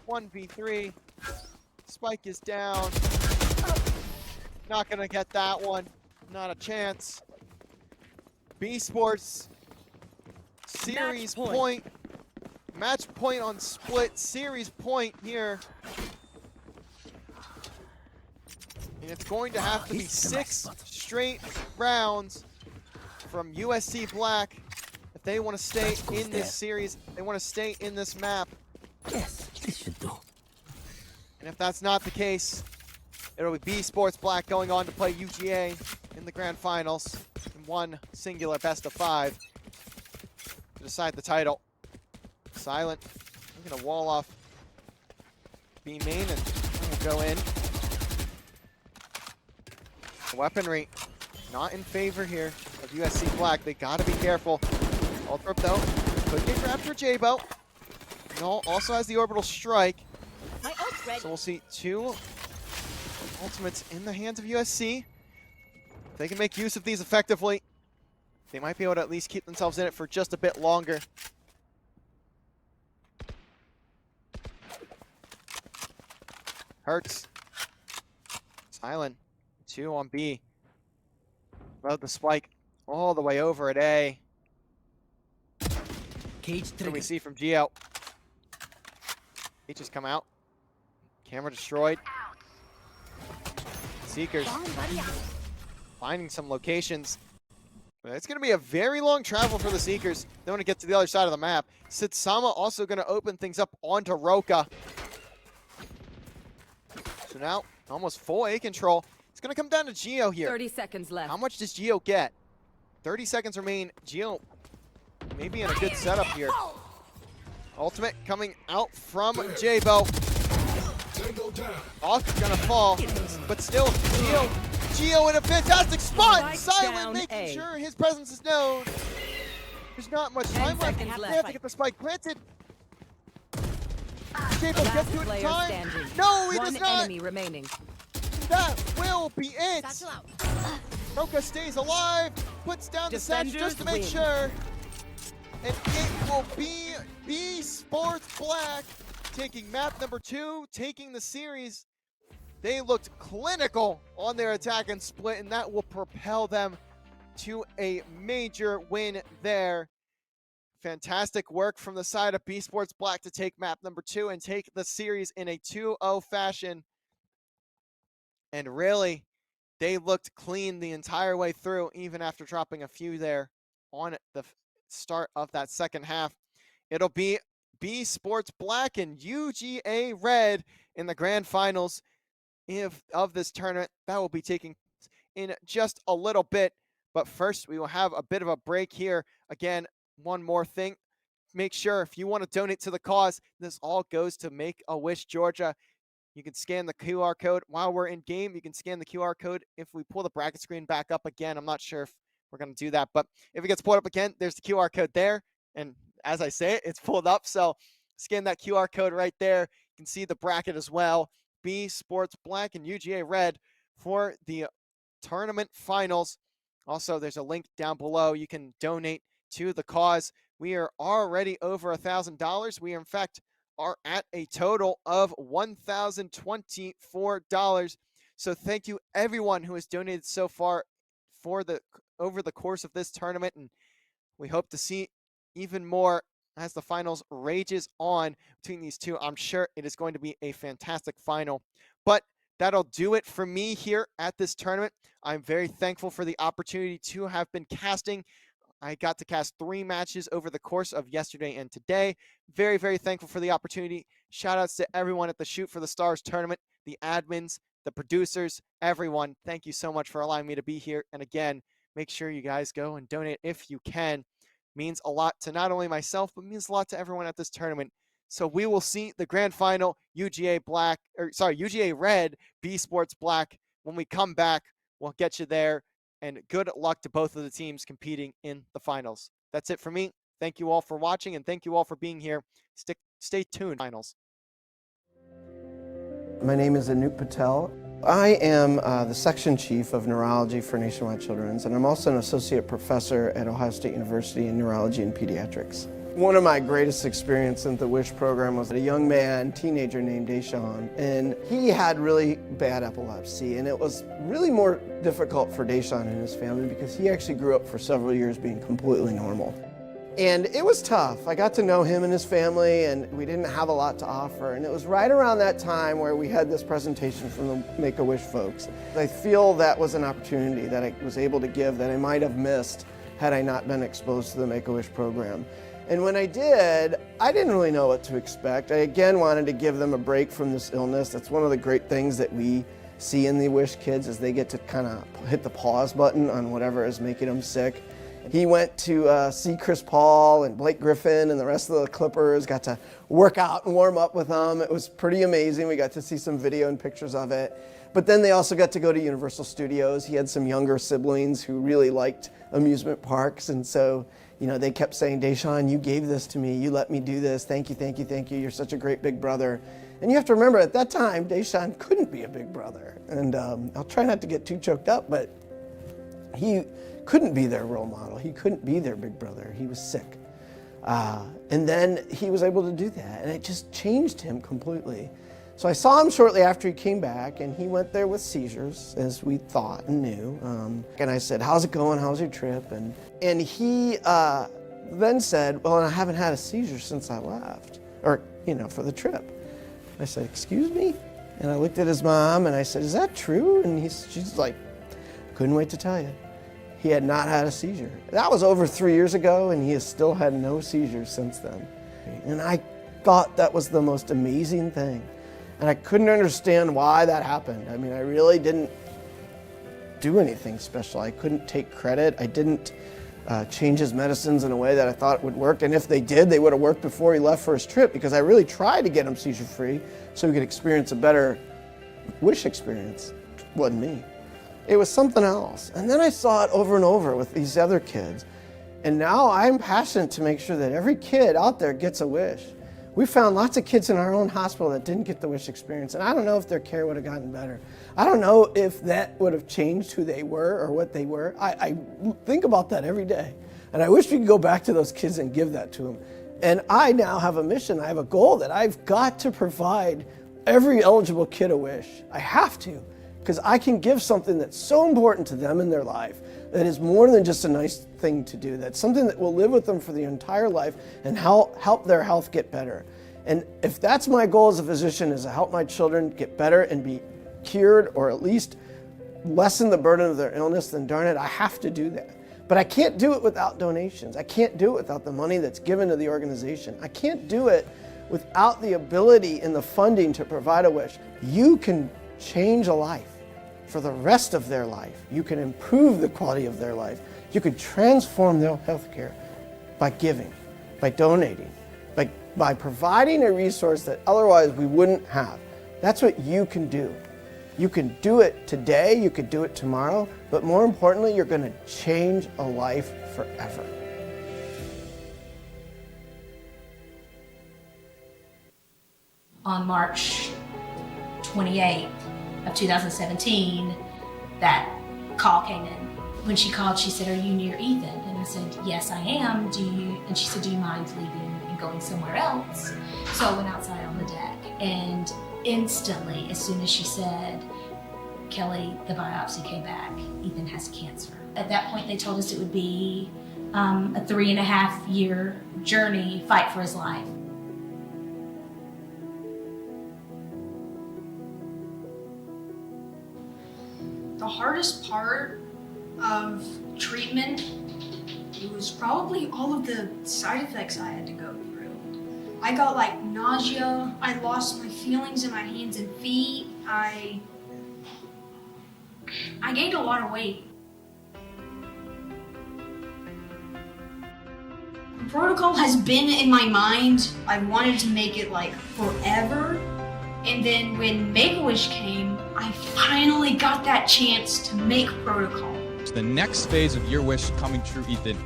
1v3. Spike is down. Not gonna get that one. Not a chance. B Sports series point. Match point on split. Series point here. And it's going to have to be 6 straight rounds from USC Black if they want to stay in this series. They want to stay in this map. Yes, this should do. And if that's not the case, it'll be B Sports Black going on to play UGA in the grand finals in one singular best of 5 to decide the title. Silent, we're gonna wall off B main and we'll go in. Weaponry not in favor here of USC Black. They gotta be careful. Ultra though could get grabbed for J-Bo. No, also has the orbital strike. So we'll see 2 ultimates in the hands of USC. If they can make use of these effectively, they might be able to at least keep themselves in it for just a bit longer. Hurts. Silent. 2 on B. Load the spike all the way over at A. Cage What do we see from Geo? Cage has come out. Camera destroyed. Seekers finding some locations. But it's going to be a very long travel for the Seekers. They want to get to the other side of the map. Sitsama also going to open things up onto Roka. So now, almost full A control. It's going to come down to Geo here. 30 seconds left. How much does Geo get? 30 seconds remain. Geo maybe in a good setup here. Ultimate coming out from J-Bo. Off gonna fall, but still Geo Geo in a fantastic spot. Spike Silent down making A. sure his presence is known. There's not much time left. seconds They left. have to get the spike planted. Jacob gets to it in Player time. standing. No, he One does not. enemy remaining. That will be it. Roka stays alive, puts down the satch just to make Defenders sure. And it will be B Sports Black taking map number 2, taking the series. They looked clinical on their attack and split, and that will propel them to a major win there. Fantastic work from the side of B Sports Black to take map number 2 and take the series in a 2-0 fashion. And really, they looked clean the entire way through, even after dropping a few there on the start of that second half. It'll be B Sports Black and UGA Red in the grand finals of this tournament. That will be taking in just a little bit. But first, we will have a bit of a break here. Again, one more thing. Make sure if you want to donate to the cause, this all goes to Make-A-Wish Georgia. You can scan the QR code while we're in game. You can scan the QR code. If we pull the bracket screen back up again, I'm not sure if we're going to do that, but if it gets pulled up again, there's the QR code there. And as I say it, it's pulled up. So scan that QR code right there. You can see the bracket as well. B Sports Black and UGA Red for the tournament finals. Also, there's a link down below. You can donate to the cause. We are already over $1,000. We are, in fact, are at a total of $1,024. So thank you everyone who has donated so far over the course of this tournament, and we hope to see even more as the finals rages on between these two. I'm sure it is going to be a fantastic final. But that'll do it for me here at this tournament. I'm very thankful for the opportunity to have been casting. I got to cast 3 matches over the course of yesterday and today. Very, very thankful for the opportunity. Shout outs to everyone at the Shoot for the Stars tournament, the admins, the producers, everyone. Thank you so much for allowing me to be here. And again, make sure you guys go and donate if you can. Means a lot to not only myself, but means a lot to everyone at this tournament. So we will see the grand final, UGA Red, B Sports Black. When we come back, we'll get you there. And good luck to both of the teams competing in the finals. That's it for me. Thank you all for watching, and thank you all for being here. Stay tuned. Finals. My name is Anup Patel. I am the section chief of neurology for Nationwide Children's, and I'm also an associate professor at Ohio State University in neurology and pediatrics. One of my greatest experiences in the WISH program was a young man, teenager named Deshaun, and he had really bad epilepsy, and it was really more difficult for Deshaun and his family because he actually grew up for several years being completely normal. And it was tough. I got to know him and his family, and we didn't have a lot to offer. And it was right around that time where we had this presentation from the Make-A-Wish folks. I feel that was an opportunity that I was able to give that I might have missed had I not been exposed to the Make-A-Wish program. And when I did, I didn't really know what to expect. I again wanted to give them a break from this illness. That's one of the great things that we see in the WISH kids is they get to kind of hit the pause button on whatever is making them sick. He went to see Chris Paul and Blake Griffin and the rest of the Clippers, got to work out and warm up with them. It was pretty amazing. We got to see some video and pictures of it. But then they also got to go to Universal Studios. He had some younger siblings who really liked amusement parks. And so, you know, they kept saying, Deshaun, you gave this to me. You let me do this. Thank you, thank you, thank you. You're such a great big brother. And you have to remember at that time, Deshaun couldn't be a big brother. And I'll try not to get too choked up, but he couldn't be their role model. He couldn't be their big brother. He was sick. And then he was able to do that, and it just changed him completely. So I saw him shortly after he came back, and he went there with seizures, as we thought and knew. And I said, how's it going? How's your trip? And he then said, well, I haven't had a seizure since I left, or, you know, for the trip. I said, excuse me? And I looked at his mom, and I said, is that true? And she's like, couldn't wait to tell you. He had not had a seizure. That was over 3 years ago, and he has still had no seizures since then. And I thought that was the most amazing thing. And I couldn't understand why that happened. I mean, I really didn't do anything special. I couldn't take credit. I didn't change his medicines in a way that I thought would work. And if they did, they would have worked before he left for his trip, because I really tried to get him seizure-free so he could experience a better WISH experience. It wasn't me. It was something else. And then I saw it over and over with these other kids. And now I'm passionate to make sure that every kid out there gets a wish. We found lots of kids in our own hospital that didn't get the wish experience, and I don't know if their care would have gotten better. I don't know if that would have changed who they were or what they were. I think about that every day. And I wish we could go back to those kids and give that to them. And I now have a mission, I have a goal that I've got to provide every eligible kid a wish. I have to, because I can give something that's so important to them in their life that is more than just a nice thing to do. That's something that will live with them for the entire life and help their health get better. And if that's my goal as a physician, is to help my children get better and be cured, or at least lessen the burden of their illness, then darn it, I have to do that. But I can't do it without donations. I can't do it without the money that's given to the organization. I can't do it without the ability and the funding to provide a wish. You can change a life for the rest of their life. You can improve the quality of their life. You can transform their health care by giving, by donating, by providing a resource that otherwise we wouldn't have. That's what you can do. You can do it today, you could do it tomorrow, but more importantly, you're going to change a life forever. On March 28th of 2017, that call came in. When she called, she said, "Are you near Ethan?" And I said, "Yes, I am. And she said, "Do you mind leaving and going somewhere else?" So I went outside on the deck, and instantly, as soon as she said, "Kelly, the biopsy came back. Ethan has cancer." At that point, they told us it would be a 3.5-year journey, fight for his life. The hardest part of treatment was probably all of the side effects I had to go through. I got like nausea, I lost my feelings in my hands and feet, I gained a lot of weight. The protocol has been in my mind. I wanted to make it like forever. And then when Make-A-Wish came, I finally got that chance to make protocol. The next phase of your wish coming true, Ethan,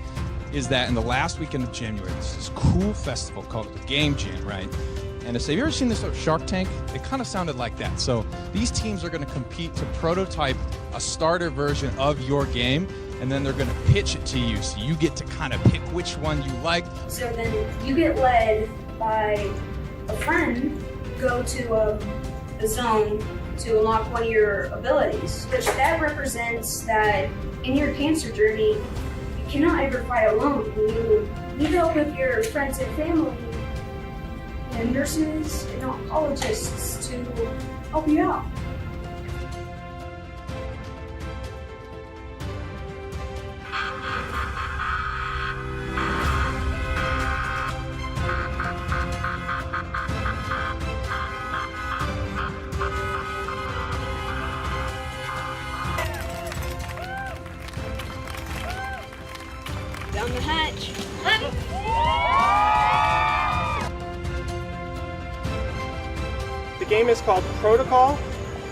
is that in the last weekend of January, there's this cool festival called the Game Jam, right? And have you ever seen this Shark Tank? It kind of sounded like that. So these teams are going to compete to prototype a starter version of your game, and then they're going to pitch it to you. So you get to kind of pick which one you like. So then you get led by a friend, go to a zone to unlock one of your abilities. Which that represents that in your cancer journey, you cannot ever fight alone. You need help with your friends and family and nurses and oncologists to help you out. Down the hatch. The game is called Protocol,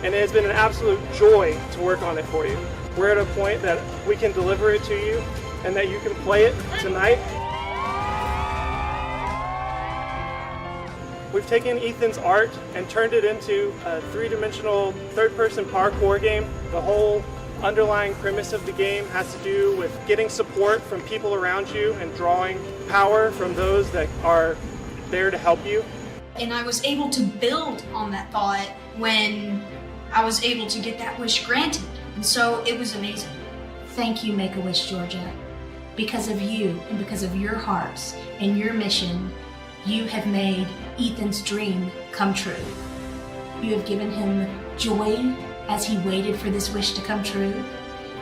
and it has been an absolute joy to work on it for you. We're at a point that we can deliver it to you and that you can play it tonight. We've taken Ethan's art and turned it into a 3-dimensional third-person parkour game. The whole underlying premise of the game has to do with getting support from people around you and drawing power from those that are there to help you. And I was able to build on that thought when I was able to get that wish granted. And so it was amazing. Thank you, Make-A-Wish Georgia. Because of you and because of your hearts and your mission, you have made Ethan's dream come true. You have given him joy as he waited for this wish to come true,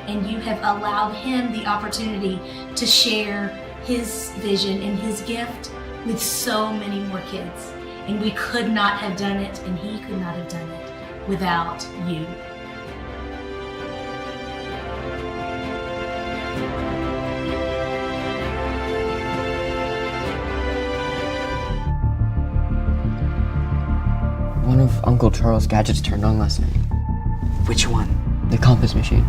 and you have allowed him the opportunity to share his vision and his gift with so many more kids. And we could not have done it, and he could not have done it without you. One of Uncle Charles' gadgets turned on last night. Which one? The compass machine.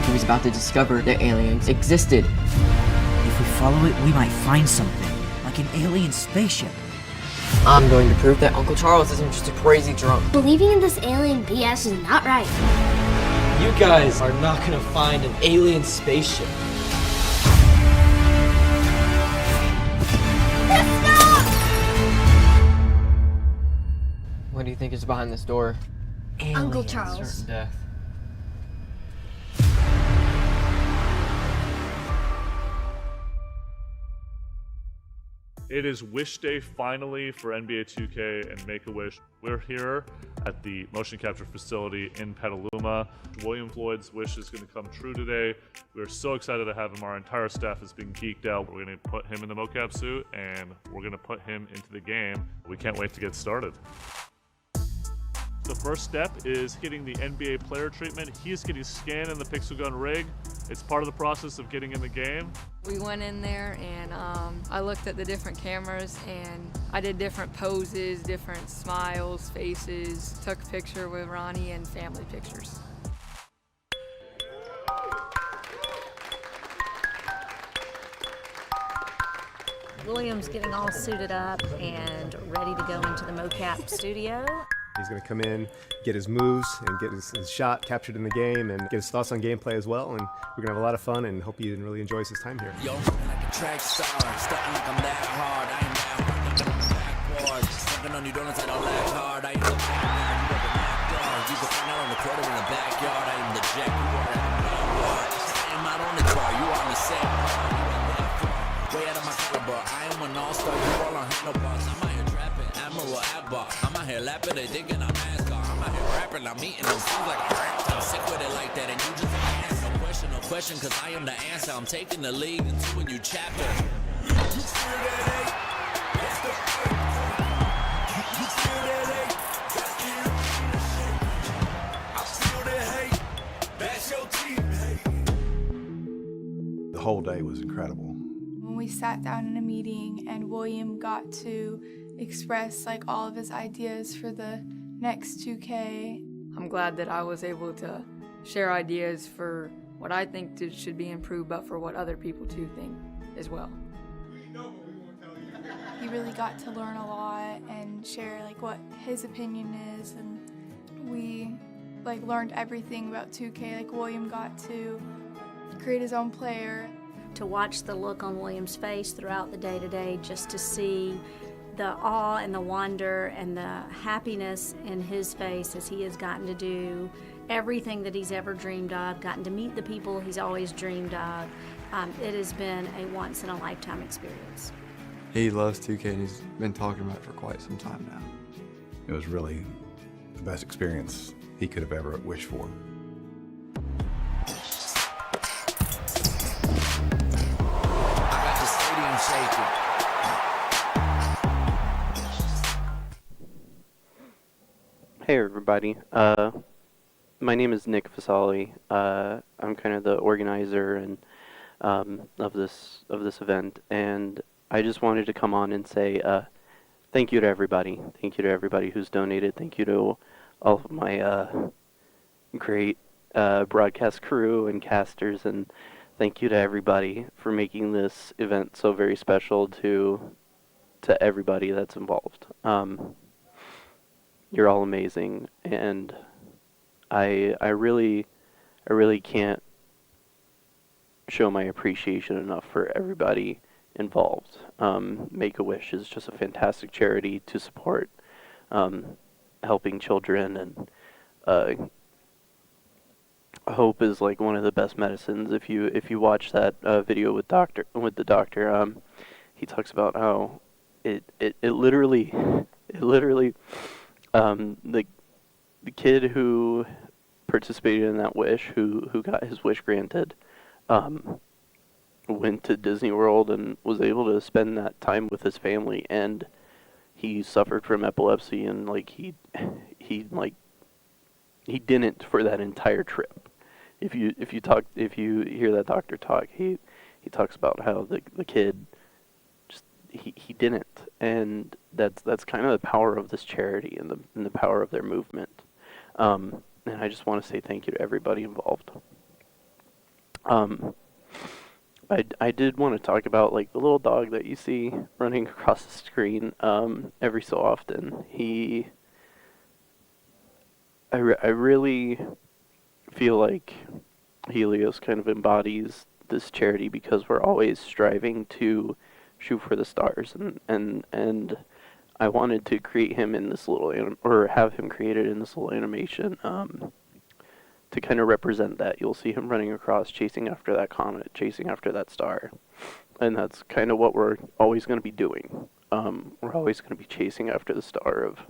He was about to discover that aliens existed. If we follow it, we might find something, like an alien spaceship. I'm going to prove that Uncle Charles isn't just a crazy drunk. Believing in this alien BS is not right. You guys are not gonna find an alien spaceship. What do you think is behind this door? Uncle Charles. Certain death. It is Wish Day finally for NBA 2K and Make-A-Wish. We're here at the motion capture facility in Petaluma. William Floyd's wish is going to come true today. We're so excited to have him. Our entire staff is being geeked out. We're going to put him in the mocap suit and we're going to put him into the game. We can't wait to get started. The first step is getting the NBA player treatment. He's getting scanned in the Pixel Gun rig. It's part of the process of getting in the game. We went in there and I looked at the different cameras and I did different poses, different smiles, faces, took a picture with Ronnie and family pictures. William's getting all suited up and ready to go into the mocap studio. He's going to come in, get his moves, and get his shot captured in the game, and get his thoughts on gameplay as well. And we're going to have a lot of fun, and hope he really enjoys his time here. Yo, like a track star, stunting like I'm that hard. I am that hard, backwards. Stepping on your donuts, I don't laugh hard. I am the backyard, you are the backdoor. You can find out on the quarter in the backyard. I am the jack, you are at the backyard. I am out on the car, you are on the set. Way out of my caliber, I am an all-star, you all on handlebars. I'm out here trapping, Admiral Akbar. I'm out here lapping, they thinking I'm NASCAR. I'm out here rapping, I'm eating them foods like a rat. I'm sick with it like that, and you just answer. No question, cause I am the answer. I'm taking the lead into a new chapter. You feel that hate? That's the you feel that hate? That's the I feel that hate. That's your team hate. The whole day was incredible. When we sat down in a meeting and William got to express like all of his ideas for the next 2K. I'm glad that I was able to share ideas for what I think should be improved, but for what other people too think as well. He really got to learn a lot and share like what his opinion is, and we like learned everything about 2K. Like William got to create his own player. To watch the look on William's face throughout the day-to-day, just to see the awe and the wonder and the happiness in his face as he has gotten to do everything that he's ever dreamed of, gotten to meet the people he's always dreamed of. It has been a once-in-a-lifetime experience. He loves 2K and he's been talking about it for quite some time now. It was really the best experience he could have ever wished for. I got the stadium shaking. Hey everybody, my name is Nick Fasali. I'm kind of the organizer and of this event, and I just wanted to come on and say thank you to everybody. Thank you to everybody who's donated. Thank you to all of my great broadcast crew and casters, and thank you to everybody for making this event so very special to everybody that's involved. You're all amazing, and I really can't show my appreciation enough for everybody involved. Make-A-Wish is just a fantastic charity to support helping children, and hope is like one of the best medicines. If you watch that video with the doctor, he talks about how it literally the kid who participated in that wish, who got his wish granted, went to Disney World and was able to spend that time with his family, and he suffered from epilepsy, and like he didn't for that entire trip. If you hear that doctor talk, he talks about how the kid just he didn't, and that's kind of the power of this charity and the power of their movement. And I just want to say thank you to everybody involved. I did want to talk about like the little dog that you see running across the screen every so often. I really feel like Helios kind of embodies this charity because we're always striving to shoot for the stars, and I wanted to create him in this little or have him created in this little animation to kind of represent that. You'll see him running across, chasing after that comet, chasing after that star, and that's kind of what we're always going to be doing. We're always going to be chasing after the star of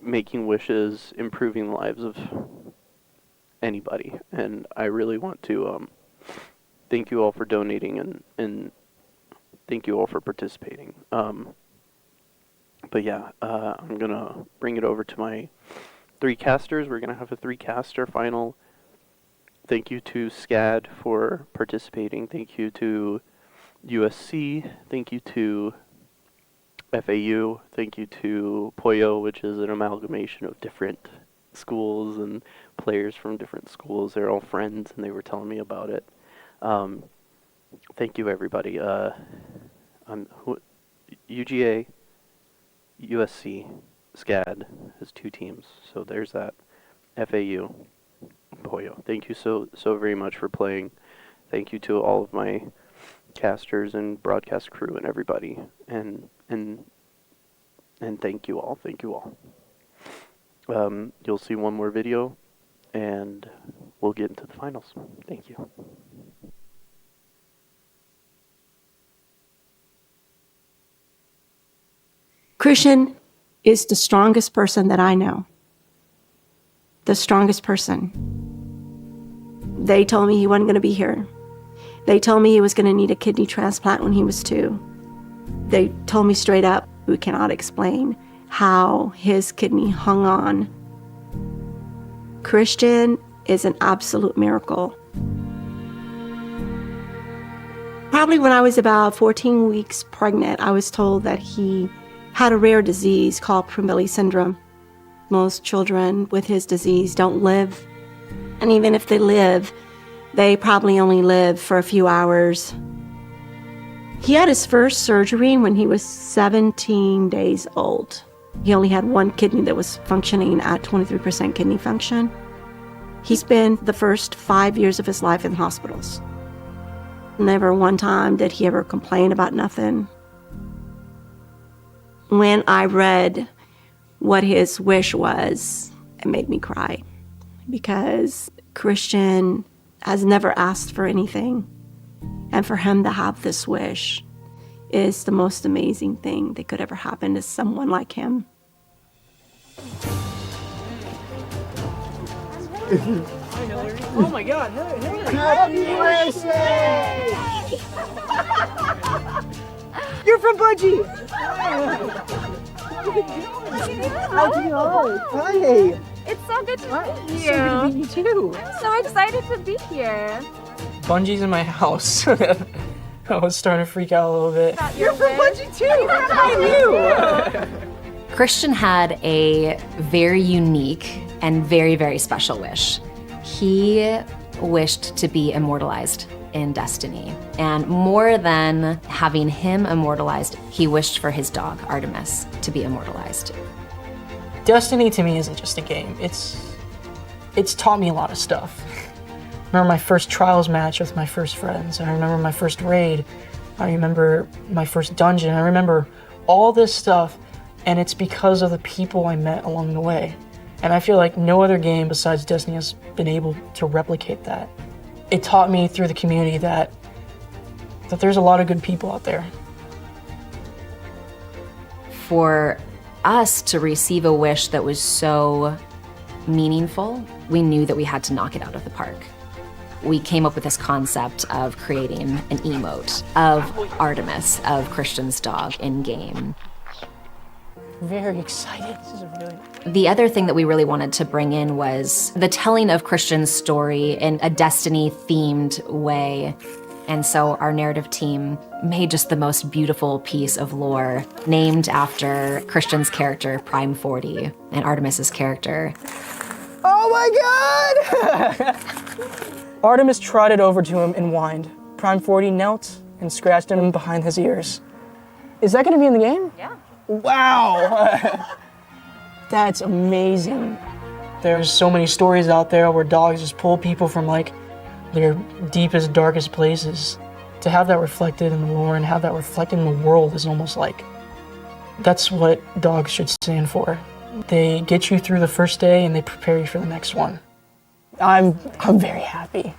making wishes, improving the lives of anybody. And I really want to thank you all for donating and thank you all for participating. But yeah, I'm going to bring it over to my 3 casters. We're going to have a 3-caster final. Thank you to SCAD for participating. Thank you to USC. Thank you to FAU. Thank you to Pollo, which is an amalgamation of different schools and players from different schools. They're all friends, and they were telling me about it. Thank you, everybody. UGA, USC, SCAD has 2 teams, so there's that. FAU, Pollo. Thank you so very much for playing. Thank you to all of my casters and broadcast crew and everybody, and thank you all. Thank you all. You'll see one more video, and we'll get into the finals. Thank you. Christian is the strongest person that I know. The strongest person. They told me he wasn't going to be here. They told me he was going to need a kidney transplant when he was 2. They told me straight up, we cannot explain how his kidney hung on. Christian is an absolute miracle. Probably when I was about 14 weeks pregnant, I was told that he had a rare disease called Prader-Willi syndrome. Most children with his disease don't live. And even if they live, they probably only live for a few hours. He had his first surgery when he was 17 days old. He only had 1 kidney that was functioning at 23% kidney function. He spent the first 5 years of his life in hospitals. Never one time did he ever complain about nothing. When I read what his wish was, it made me cry, because Christian has never asked for anything. And for him to have this wish is the most amazing thing that could ever happen to someone like him. Oh my God, Hillary! Happy birthday! You're from Budgie! Hi! It's so good to meet you. So good to meet you too. I'm so excited to be here. Bungie's in my house. I was starting to freak out a little bit. You're from Bungie too! I knew! Christian had a very unique and very, very special wish. He wished to be immortalized in Destiny. And more than having him immortalized, he wished for his dog, Artemis, to be immortalized. Destiny to me isn't just a game. It's taught me a lot of stuff. I remember my first trials match with my first friends. I remember my first raid. I remember my first dungeon. I remember all this stuff, and it's because of the people I met along the way. And I feel like no other game besides Destiny has been able to replicate that. It taught me through the community that there's a lot of good people out there. For us to receive a wish that was so meaningful, we knew that we had to knock it out of the park. We came up with this concept of creating an emote of Artemis, of Christian's dog, in-game. Very excited. This is really... The other thing that we really wanted to bring in was the telling of Christian's story in a Destiny-themed way. And so our narrative team made just the most beautiful piece of lore named after Christian's character, Prime 40, and Artemis's character. Oh my God! Artemis trotted over to him and whined. Prime 40 knelt and scratched him behind his ears. Is that gonna be in the game? Yeah. Wow! That's amazing. There's so many stories out there where dogs just pull people from like their deepest, darkest places. To have that reflected in the lore and have that reflected in the world is almost like, that's what dogs should stand for. They get you through the first day and they prepare you for the next one. I'm very happy.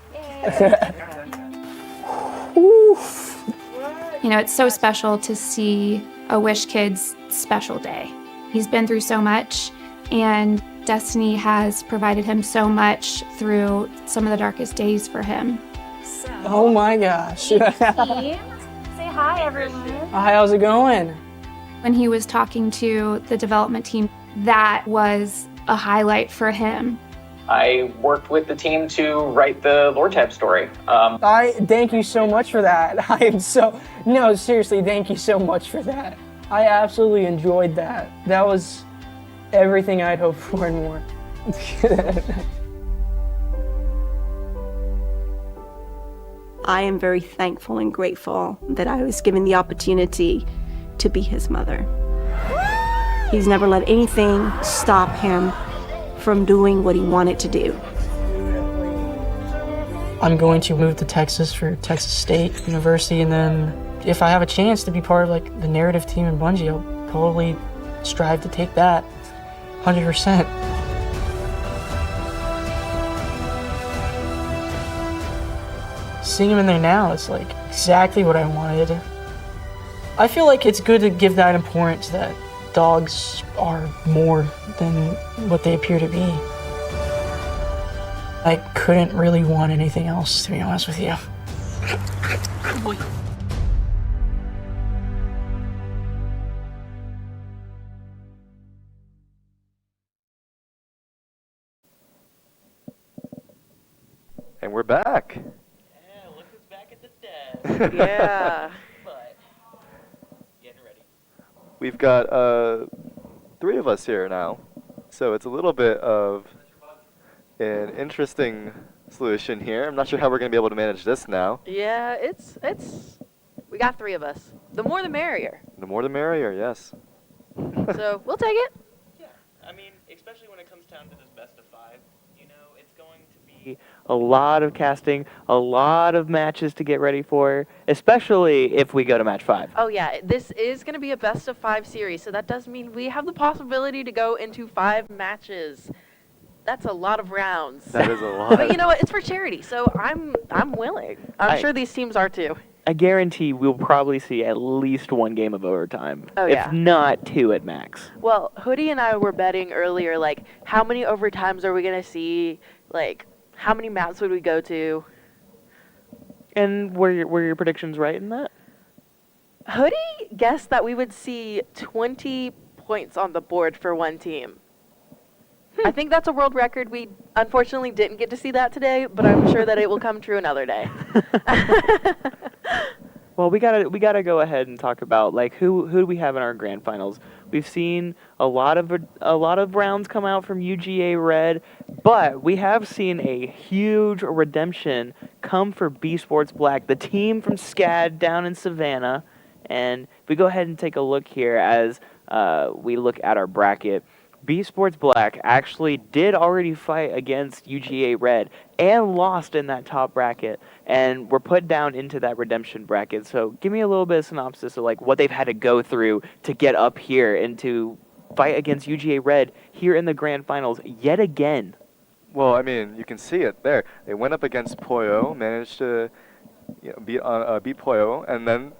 You know, it's so special to see a Wish kid's special day. He's been through so much, and Destiny has provided him so much through some of the darkest days for him. Oh my gosh. Say hi, everyone. Hi, how's it going? When he was talking to the development team, that was a highlight for him. I worked with the team to write the lore tab story. I thank you so much for that. No, seriously, thank you so much for that. I absolutely enjoyed that. That was everything I'd hoped for and more. I am very thankful and grateful that I was given the opportunity to be his mother. He's never let anything stop him from doing what he wanted to do. I'm going to move to Texas for Texas State University, and then if I have a chance to be part of like the narrative team in Bungie, I'll totally strive to take that 100%. Seeing him in there now, it's like exactly what I wanted. I feel like it's good to give that importance that dogs are more than what they appear to be. I couldn't really want anything else, to be honest with you. Good boy. And we're back. Yeah, look who's back at the desk. Yeah. But, getting ready. We've got 3 of us here now, so it's a little bit of an interesting solution here. I'm not sure how we're going to be able to manage this now. Yeah, we got 3 of us. The more the merrier. The more the merrier, yes. So we'll take it. Yeah, I mean, especially when it comes down to this best of 5, you know, it's going to be a lot of casting, a lot of matches to get ready for, especially if we go to match 5. Oh yeah, this is going to be a best of 5 series, so that does mean we have the possibility to go into 5 matches. That's a lot of rounds. That is a lot. But you know what? It's for charity, so I'm willing. I'm sure these teams are too. I guarantee we'll probably see at least 1 game of overtime, Oh, yeah. if not 2 at max. Well, Hoodie and I were betting earlier, like, how many overtimes are we going to see? Like, how many maps would we go to? And were your predictions right in that? Hoodie guessed that we would see 20 points on the board for 1 team. I think that's a world record. We unfortunately didn't get to see that today, but I'm sure that it will come true another day. Well, we gotta go ahead and talk about like who do we have in our grand finals. We've seen a lot of rounds come out from UGA Red, but we have seen a huge redemption come for B Sports Black, the team from SCAD down in Savannah. And we go ahead and take a look here as we look at our bracket. B Sports Black actually did already fight against UGA Red and lost in that top bracket, and were put down into that redemption bracket. So give me a little bit of synopsis of like what they've had to go through to get up here and to fight against UGA Red here in the grand finals yet again. Well, I mean, you can see it there. They went up against Poyo, managed to beat Poyo, and then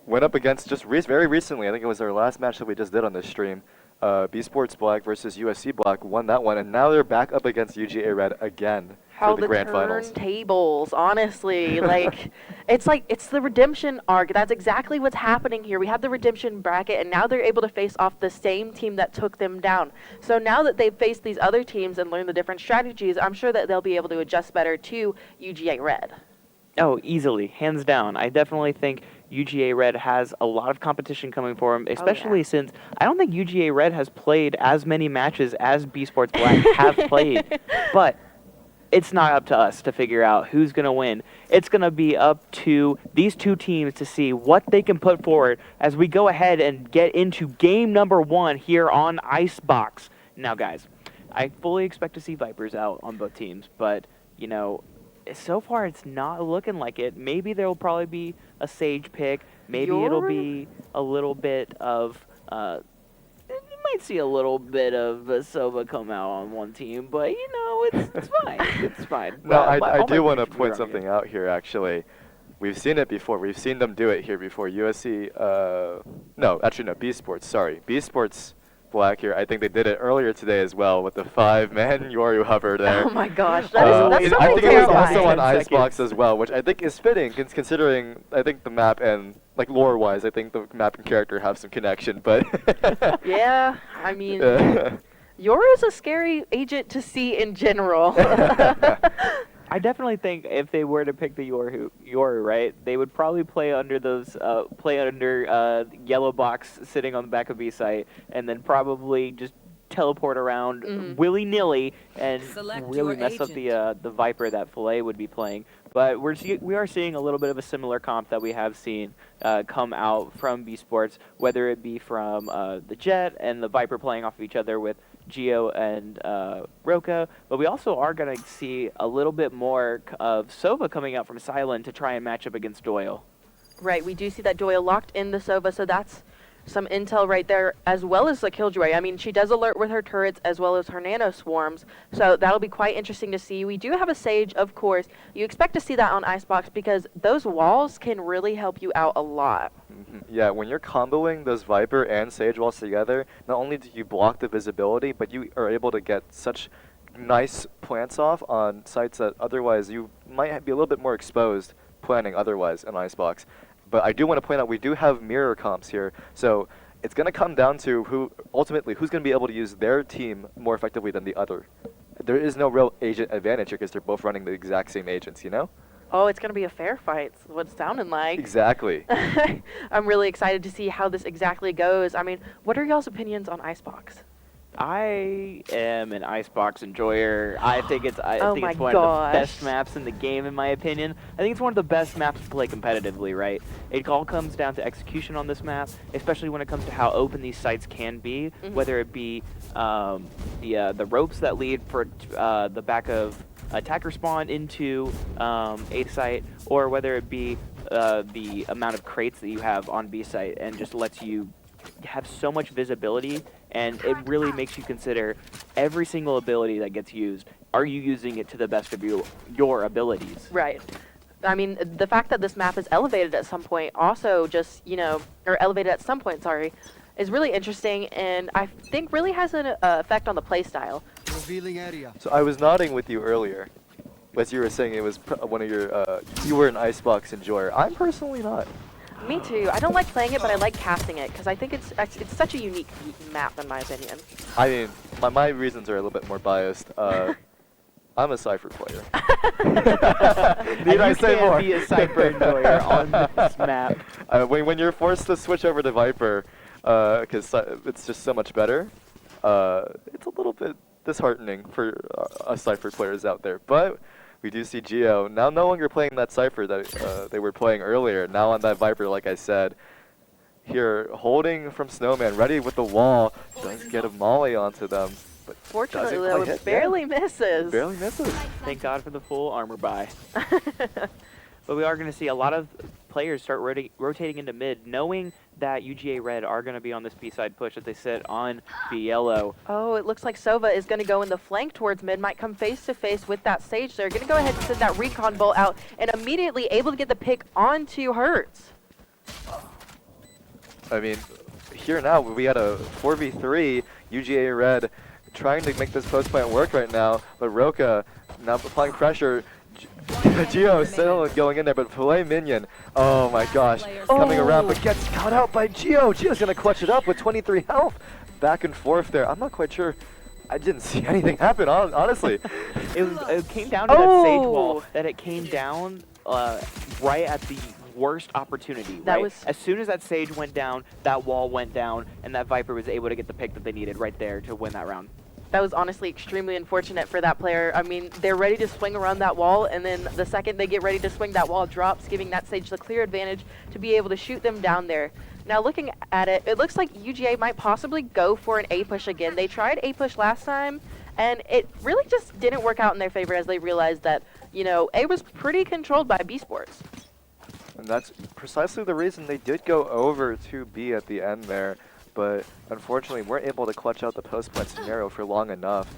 went up against just very recently. I think it was our last match that we just did on this stream. B Sports Black versus USC Black won that one, and now they're back up against UGA Red again for the grand finals. Turntables, honestly, like it's the redemption arc. That's exactly what's happening here. We have the redemption bracket, and now they're able to face off the same team that took them down. So now that they've faced these other teams and learned the different strategies, I'm sure that they'll be able to adjust better to UGA Red. Oh, easily, hands down. I definitely think UGA Red has a lot of competition coming for him, especially since I don't think UGA Red has played as many matches as B Sports Black have played. But it's not up to us to figure out who's going to win. It's going to be up to these two teams to see what they can put forward as we go ahead and get into game number 1 here on Icebox. Now, guys, I fully expect to see Vipers out on both teams, but, you know, so far it's not looking like it. Maybe there will probably be a Sage pick. Maybe it'll be a little bit of... you might see a little bit of Sova come out on one team, but, you know, it's fine. It's fine. No, I do want to point something out here, actually. We've seen it before. We've seen them do it here before. USC, no, actually, no, B Sports, sorry. B Sports Black here, I think they did it earlier today as well with the 5-man Yoru hover there. Oh my gosh, that's so I think it was terrifying. also on Icebox as well, which I think is fitting, considering I think the map and, like, lore-wise, I think the map and character have some connection, but... Yeah, I mean, Yoru is a scary agent to see in general. I definitely think if they were to pick the Yoru, right, they would probably play under those, yellow box sitting on the back of B site, and then probably just teleport around willy-nilly and really mess up the Viper that Filet would be playing. But we are seeing a little bit of a similar comp that we have seen come out from B Sports, whether it be from the Jet and the Viper playing off of each other with Geo and Roka, but we also are going to see a little bit more of Sova coming out from Silent to try and match up against Doyle. Right, we do see that Doyle locked in the Sova, so that's some intel right there, as well as the Killjoy. I mean, she does alert with her turrets as well as her nano swarms, so that'll be quite interesting to see. We do have a Sage, of course. You expect to see that on Icebox because those walls can really help you out a lot. Yeah, when you're comboing those Viper and Sage walls together, not only do you block the visibility, but you are able to get such nice plants off on sites that otherwise you might be a little bit more exposed planning otherwise in Icebox. But I do want to point out we do have mirror comps here, so it's going to come down to who's going to be able to use their team more effectively than the other. There is no real agent advantage here because they're both running the exact same agents, you know? Oh, it's going to be a fair fight, is what it's sounding like. Exactly. I'm really excited to see how this exactly goes. I mean, what are y'all's opinions on Icebox? I am an Icebox enjoyer. I think it's one of the best maps in the game, in my opinion. I think it's one of the best maps to play competitively, right? It all comes down to execution on this map, especially when it comes to how open these sites can be, whether it be the ropes that lead for the back of attacker spawn into A site, or whether it be the amount of crates that you have on B site and just lets you have so much visibility, and it really makes you consider every single ability that gets used. Are you using it to the best of your abilities? Right. I mean, the fact that this map is elevated at some point also just, you know, or elevated at some point, sorry, is really interesting, and I think really has an effect on the playstyle. Revealing area. So I was nodding with you earlier, as you were saying it was one of your, you were an Icebox enjoyer. I'm personally not. Me too. I don't like playing it, but I like casting it because I think it's such a unique map in my opinion. I mean, my reasons are a little bit more biased. I'm a Cypher player. Need I say more? You can't be a Cypher enjoyer on this map. When you're forced to switch over to Viper, because it's just so much better, it's a little bit disheartening for us Cypher players out there. But we do see Geo now no longer playing that Cypher that they were playing earlier. Now on that Viper, like I said, here holding from Snowman, ready with the wall, does get a molly onto them. But fortunately, though, it barely misses. Barely misses. Thank God for the full armor buy. But we are going to see a lot of players start rotating into mid, knowing that UGA Red are going to be on this B-side push as they sit on B Yellow. Oh, it looks like Sova is going to go in the flank towards mid, might come face-to-face with that Sage. They're going to go ahead and send that recon bolt out and immediately able to get the pick onto Hertz. I mean, here now, we had a 4v3, UGA Red trying to make this post plant work right now, but Roka now applying pressure. Geo still going in there, but Filet Minion, oh my gosh, coming around, but gets caught out by Geo. Geo's going to clutch it up with 23 health. Back and forth there. I'm not quite sure. I didn't see anything happen, honestly. It came down to that Sage wall, that it came down right at the worst opportunity. That right? was as soon as that Sage went down, that wall went down, and that Viper was able to get the pick that they needed right there to win that round. That was honestly extremely unfortunate for that player. I mean, they're ready to swing around that wall, and then the second they get ready to swing, that wall drops, giving that Sage the clear advantage to be able to shoot them down there. Now, looking at it, it looks like UGA might possibly go for an A push again. They tried A push last time, and it really just didn't work out in their favor as they realized that, you know, A was pretty controlled by B Sports. And that's precisely the reason they did go over to B at the end there. But unfortunately, weren't able to clutch out the post-plant scenario for long enough.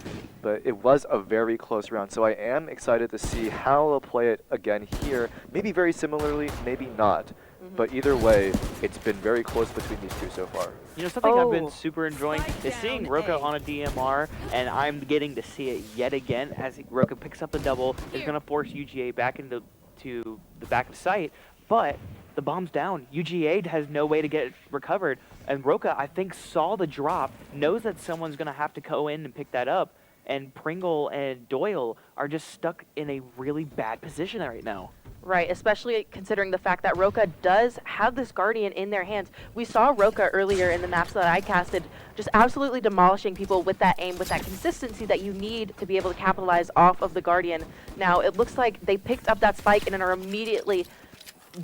But it was a very close round, so I am excited to see how they'll play it again here. Maybe very similarly, maybe not. But either way, it's been very close between these two so far. You know, something I've been super enjoying is seeing Roka on a DMR, and I'm getting to see it yet again as Roka picks up the double. Is going to force UGA back into the back of sight, but the bomb's down. UGA has no way to get it recovered, and Roka, I think, saw the drop, knows that someone's going to have to go in and pick that up, and Pringle and Doyle are just stuck in a really bad position right now. Right, especially considering the fact that Roka does have this Guardian in their hands. We saw Roka earlier in the maps that I casted just absolutely demolishing people with that aim, with that consistency that you need to be able to capitalize off of the Guardian. Now, it looks like they picked up that spike and are immediately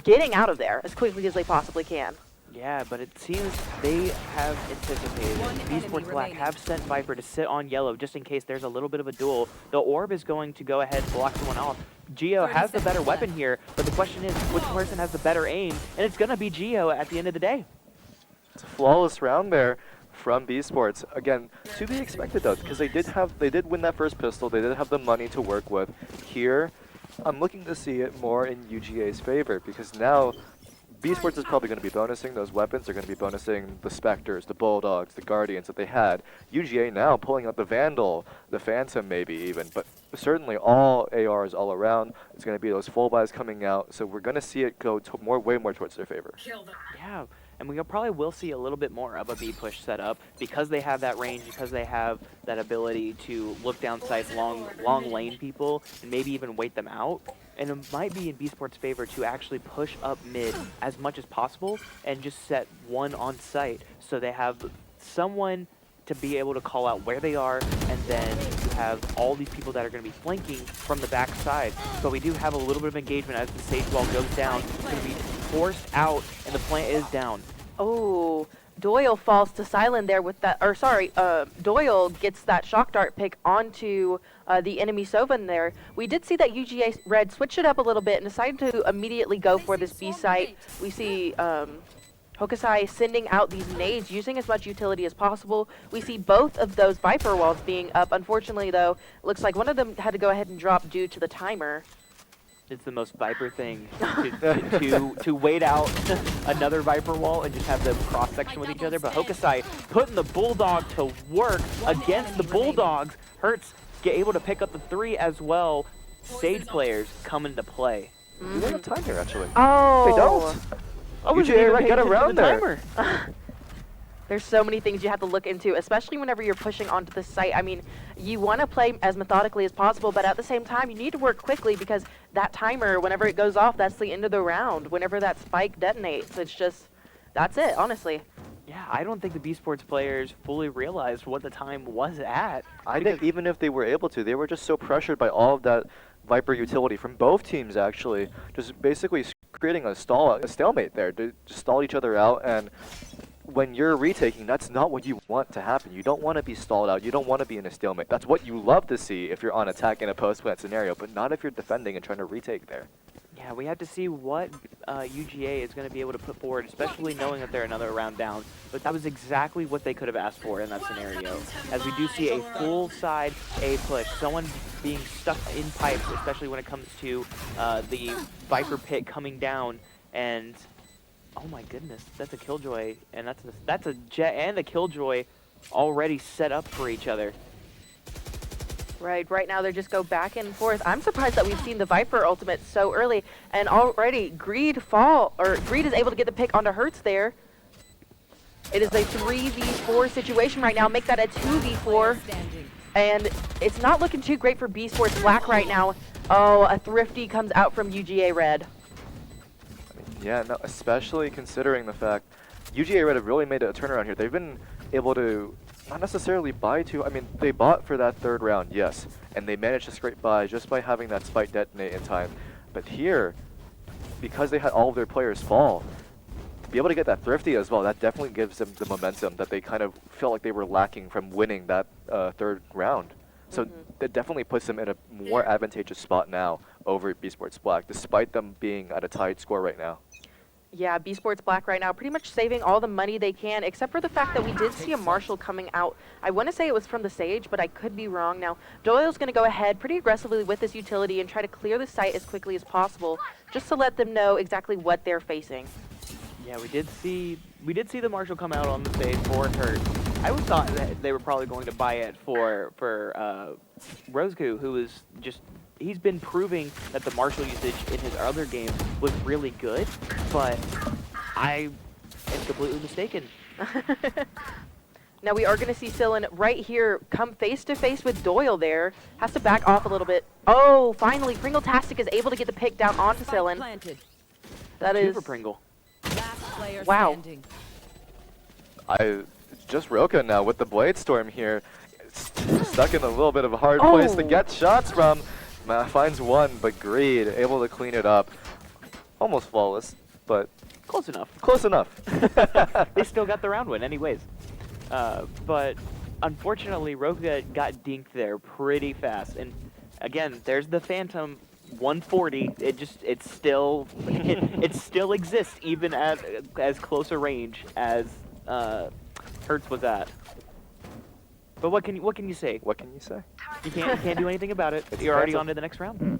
getting out of there as quickly as they possibly can. Yeah, but it seems they have anticipated. B-Sports Black have sent Viper to sit on yellow just in case there's a little bit of a duel. The orb is going to go ahead and block someone off. Geo has the better weapon here, but the question is which person has the better aim, and it's going to be Geo at the end of the day. It's a flawless round there from B Sports. Again, to be expected though, because they did win that first pistol. They did have the money to work with. Here, I'm looking to see it more in UGA's favor because now B Sports is probably going to be bonusing those weapons. They're going to be bonusing the Spectres, the Bulldogs, the Guardians that they had. UGA now pulling out the Vandal, the Phantom maybe even, but certainly all ARs all around. It's going to be those full buys coming out, so we're going to see it go way more towards their favor. Yeah, and we probably will see a little bit more of a B push setup because they have that range, because they have that ability to look down sights, long lane people, and maybe even wait them out. And it might be in B Sports' favor to actually push up mid as much as possible and just set one on site so they have someone to be able to call out where they are, and then you have all these people that are going to be flanking from the back side. But we do have a little bit of engagement as the Sage wall goes down. It's going to be forced out, and the plant is down. Oh, Doyle falls to silent there with that, or sorry, Doyle gets that shock dart pick onto the enemy Sovan there. We did see that UGA Red switch it up a little bit and decided to immediately go for this B site. We see Hokusai sending out these nades, using as much utility as possible. We see both of those Viper walls being up. Unfortunately, though, it looks like one of them had to go ahead and drop due to the timer. It's the most Viper thing to wait out another Viper wall and just have them cross-section with each other. But Hokusai putting the Bulldog to work against the Bulldogs. Hurts able to pick up the 3 as well. Sage players come into play. Do they have time here, actually? Oh. They don't. Oh, UGA got around there. There's so many things you have to look into, especially whenever you're pushing onto the site. I mean, you want to play as methodically as possible, but at the same time, you need to work quickly because that timer, whenever it goes off, that's the end of the round. Whenever that spike detonates, it's just, that's it, honestly. Yeah, I don't think the B Sports players fully realized what the time was at. I think even if they were able to, they were just so pressured by all of that Viper utility from both teams, actually. Just basically creating a stalemate there to just stall each other out. And when you're retaking, that's not what you want to happen. You don't want to be stalled out. You don't want to be in a stalemate. That's what you love to see if you're on attack in a post-plant scenario, but not if you're defending and trying to retake there. Yeah, we have to see what UGA is going to be able to put forward, especially knowing that they're another round down. But that was exactly what they could have asked for in that scenario. As we do see a full side A push, someone being stuck in pipes, especially when it comes to the Viper pit coming down. And oh my goodness, that's a Killjoy, and that's a Jet and a Killjoy already set up for each other. Right now they just go back and forth. I'm surprised that we've seen the Viper ultimate so early, and already Greed is able to get the pick onto Hurts there. It is a 3v4 situation right now, make that a 2v4, and it's not looking too great for B Sports Black right now. Oh, a Thrifty comes out from UGA Red. Yeah, no, especially considering the fact UGA Red have really made a turnaround here. They've been able to not necessarily buy two. I mean, they bought for that third round, yes, and they managed to scrape by just by having that spike detonate in time. But here, because they had all of their players fall, to be able to get that Thrifty as well, that definitely gives them the momentum that they kind of felt like they were lacking from winning that third round. So that definitely puts them in a more advantageous spot now over B Sports Black, despite them being at a tied score right now. Yeah, B Sports Black right now pretty much saving all the money they can, except for the fact that we did see a Marshall coming out. I want to say it was from the Sage, but I could be wrong. Now, Doyle's going to go ahead pretty aggressively with this utility and try to clear the site as quickly as possible, just to let them know exactly what they're facing. Yeah, we did see the Marshall come out on the stage for Hurt. I always thought that they were probably going to buy it for Roseku, who is just, he's been proving that the Marshall usage in his other games was really good, but I am completely mistaken. Now we are going to see Sillin right here come face to face with Doyle there. Has to back off a little bit. Oh, finally, Pringle-tastic is able to get the pick down onto Sillin. That is... for Pringle. Wow. Just Roka now with the Blade Storm here. Stuck in a little bit of a hard place to get shots from. Finds one, but Greed able to clean it up. Almost flawless, but close enough. Close enough. They still got the round win anyways. But unfortunately, Roka got dinked there pretty fast. And again, there's the Phantom 140. It still exists even at as close a range as Hertz was at. But what can you say? What can you say? You can't do anything about it. You're already on to the next round.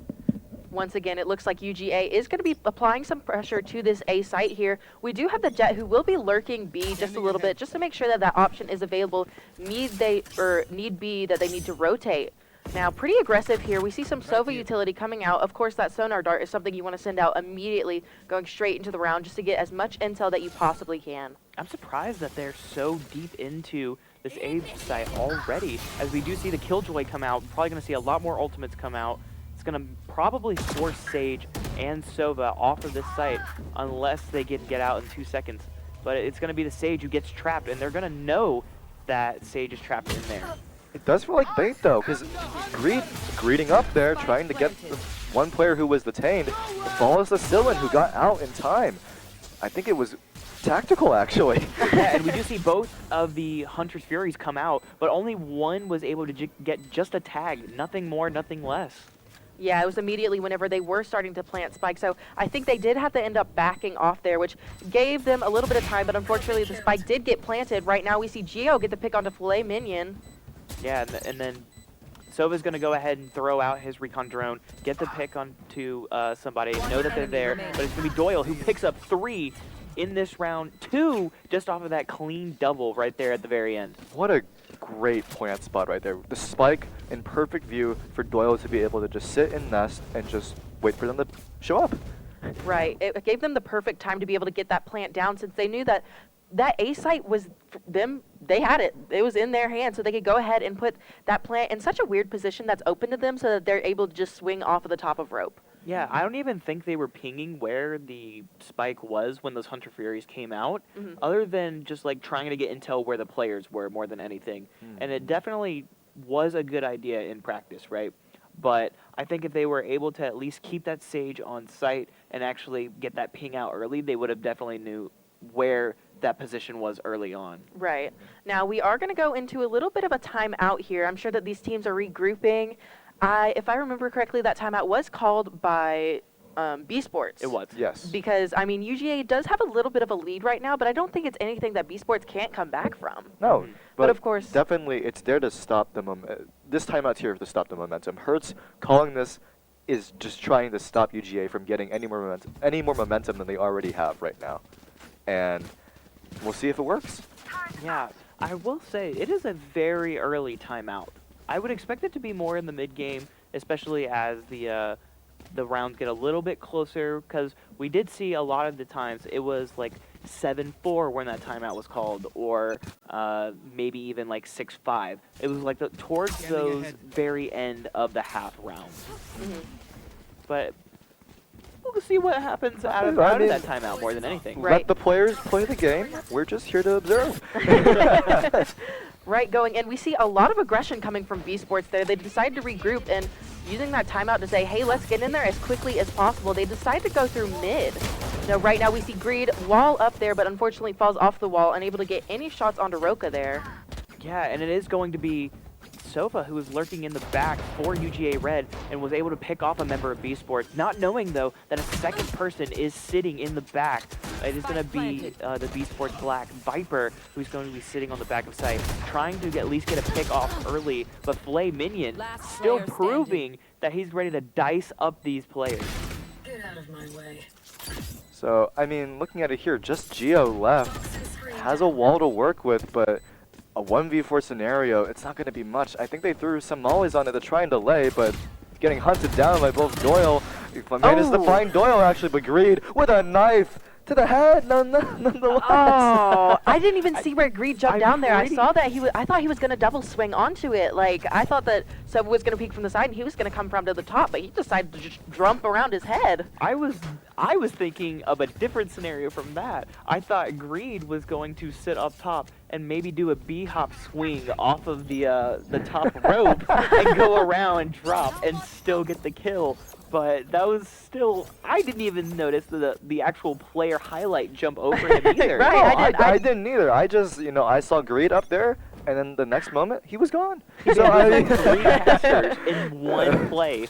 Once again, it looks like UGA is going to be applying some pressure to this A site here. We do have the Jet, who will be lurking B just a little bit, just to make sure that that option is available. Need be that they need to rotate. Now, pretty aggressive here. We see some Sova utility coming out. Of course, that sonar dart is something you want to send out immediately, going straight into the round just to get as much intel that you possibly can. I'm surprised that they're so deep into this A site already, as we do see the Killjoy come out. Probably going to see a lot more ultimates come out. It's going to probably force Sage and Sova off of this site unless they get out in 2 seconds. But it's going to be the Sage who gets trapped, and they're going to know that Sage is trapped in there. It does feel like bait though, because greeting up there, trying to get the one player who was detained. The ball is the Sillin who got out in time. I think it was tactical actually. Yeah, and we do see both of the Hunter's Furies come out, but only one was able to get just a tag, nothing more, nothing less. Yeah, it was immediately whenever they were starting to plant spike. So I think they did have to end up backing off there, which gave them a little bit of time, but unfortunately the spike did get planted. Right now we see Geo get the pick onto Filet Minion. Yeah, and then Sova's going to go ahead and throw out his recon drone, get the pick onto somebody, know that they're there, but it's going to be Doyle who picks up 3 in this round, 2 just off of that clean double right there at the very end. What a great plant spot right there. The spike in perfect view for Doyle to be able to just sit and nest and just wait for them to show up. Right. It gave them the perfect time to be able to get that plant down, since they knew that that A site was them. They had it. It was in their hands, so they could go ahead and put that plant in such a weird position that's open to them so that they're able to just swing off of the top of rope. Yeah, I don't even think they were pinging where the spike was when those Hunter Furies came out, other than just like trying to get intel where the players were more than anything. And it definitely was a good idea in practice, right? But I think if they were able to at least keep that Sage on site and actually get that ping out early, they would have definitely knew where that position was early on. Right. Now we are going to go into a little bit of a timeout here. I'm sure that these teams are regrouping. If I remember correctly, that timeout was called by B Sports. It was. Yes. Because, I mean, UGA does have a little bit of a lead right now, but I don't think it's anything that B Sports can't come back from. No. But of course, definitely it's there to stop the this timeout's here to stop the momentum. Hertz calling this is just trying to stop UGA from getting any more momentum than they already have right now. And we'll see if it works. Yeah, I will say it is a very early timeout. I would expect it to be more in the mid game, especially as the rounds get a little bit closer, because we did see a lot of the times it was like 7-4 when that timeout was called, or maybe even like 6-5. It was like towards those very end of the half rounds. but we'll see what happens out of that timeout more than anything. Let the players play the game. We're just here to observe. Right, going in. We see a lot of aggression coming from B Sports there. They decide to regroup, and using that timeout to say, hey, let's get in there as quickly as possible, they decide to go through mid. Now, right now we see Greed wall up there, but unfortunately falls off the wall, unable to get any shots onto Roka there. Yeah, and it is going to be Sofa who was lurking in the back for UGA Red and was able to pick off a member of B Sports, not knowing though that a second person is sitting in the back. It is going to be the B Sports Black Viper who's going to be sitting on the back of site, trying to at least get a pick off early, but Filet Minion still proving that he's ready to dice up these players. Get out of my way. So, I mean, looking at it here, just Geo left. Has a wall to work with, but a 1v4 scenario, it's not going to be much. I think they threw some mollies on it to try and delay, but getting hunted down by both Doyle. Manages to find Doyle, actually, but Greed with a knife to the head, nonetheless. Oh, I didn't even see where Greed jumped down there. I saw that I thought he was going to double swing onto it. Like, I thought that Sub was going to peek from the side and he was going to come from to the top, but he decided to just jump around his head. I was thinking of a different scenario from that. I thought Greed was going to sit up top and maybe do a B-hop swing off of the top rope and go around and drop and still get the kill. But that was still, I didn't even notice the actual player highlight jump over him either. Right, no, I didn't either. I just, I saw Greed up there, and then the next moment, he was gone. So I mean, 3 casters in one play.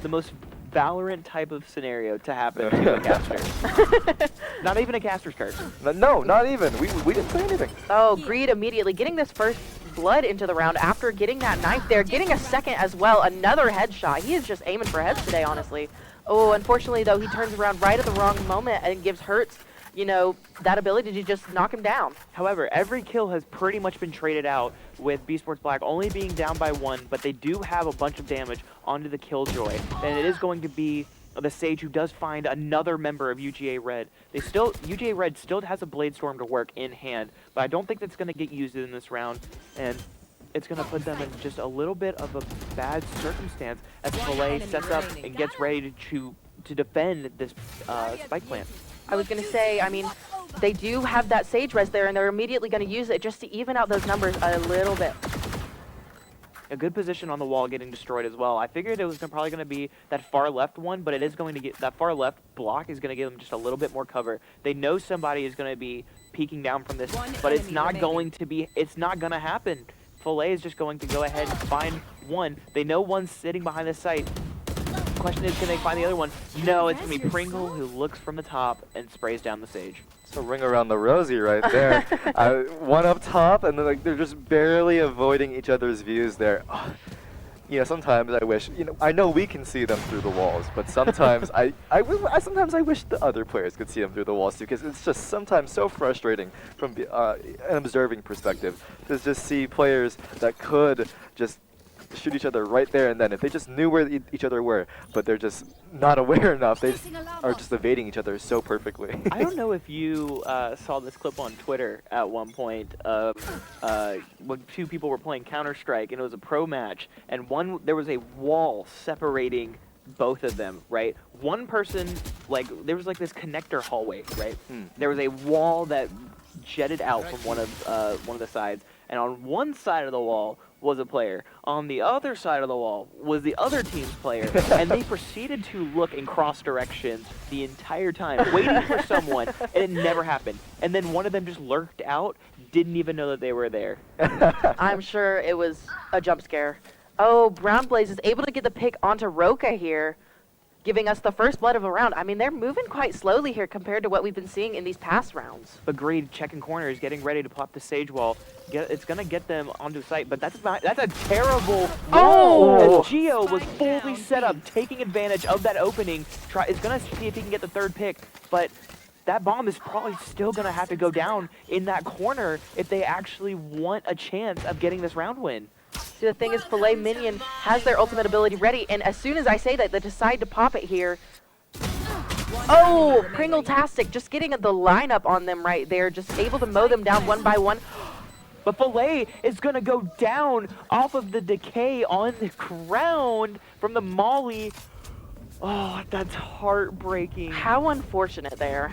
The most Valorant type of scenario to happen to a caster. Not even a caster's card. No, not even. We didn't say anything. Oh, Greed immediately getting this first blood into the round after getting that knife there, getting a second as well, another headshot. He is just aiming for heads today, honestly. Oh, unfortunately though, he turns around right at the wrong moment and gives Hertz, that ability to just knock him down. However, every kill has pretty much been traded out, with B Sports Black only being down by 1, but they do have a bunch of damage onto the Killjoy, and it is going to be the Sage who does find another member of UGA Red. UGA Red still has a Blade Storm to work in hand, but I don't think that's going to get used in this round, and it's going to put them in just a little bit of a bad circumstance as Filet sets up and gets ready to defend this spike plant. I was going to say, I mean, they do have that Sage res there, and they're immediately going to use it just to even out those numbers a little bit. A good position on the wall getting destroyed as well. I figured it was probably going to be that far left one, but it is going to get that far left block is going to give them just a little bit more cover. They know somebody is going to be peeking down from this, but it's not going to happen. Filet is just going to go ahead and find one. They know one's sitting behind the site. The question is, can they find the other one? No, it's going to be Pringle who looks from the top and sprays down the Sage. It's a ring around the rosy right there. One up top, and then they're just barely avoiding each other's views there. Sometimes I wish, I know we can see them through the walls, but sometimes sometimes I wish the other players could see them through the walls too, because it's just sometimes so frustrating from an observing perspective to just see players that could just shoot each other right there and then if they just knew where each other were, but they're just not aware enough. They are just evading each other so perfectly. I don't know if you saw this clip on Twitter at one point of when 2 people were playing Counter-Strike and it was a pro match, and there was a wall separating both of them, right? One person, there was this connector hallway, right? There was a wall that jetted out from one of the sides, and on one side of the wall was a player. On the other side of the wall was the other team's player, and they proceeded to look in cross directions the entire time, waiting for someone, and it never happened. And then one of them just lurked out, didn't even know that they were there. I'm sure it was a jump scare. Oh, Brown Blaze is able to get the pick onto Roka here, giving us the first blood of a round. I mean, they're moving quite slowly here compared to what we've been seeing in these past rounds. But Greed checking corners, getting ready to pop the Sage wall. It's going to get them onto site, but that's a terrible roll. Geo was fully set up, taking advantage of that opening. Is going to see if he can get the third pick, but that bomb is probably still going to have to go down in that corner if they actually want a chance of getting this round win. See, the thing is, Filet Minion has their ultimate ability ready, and as soon as I say that, they decide to pop it here. Oh, Pringle-tastic, just getting the lineup on them right there, just able to mow them down one by one. But Filet is going to go down off of the decay on the ground from the molly. Oh, that's heartbreaking. How unfortunate there.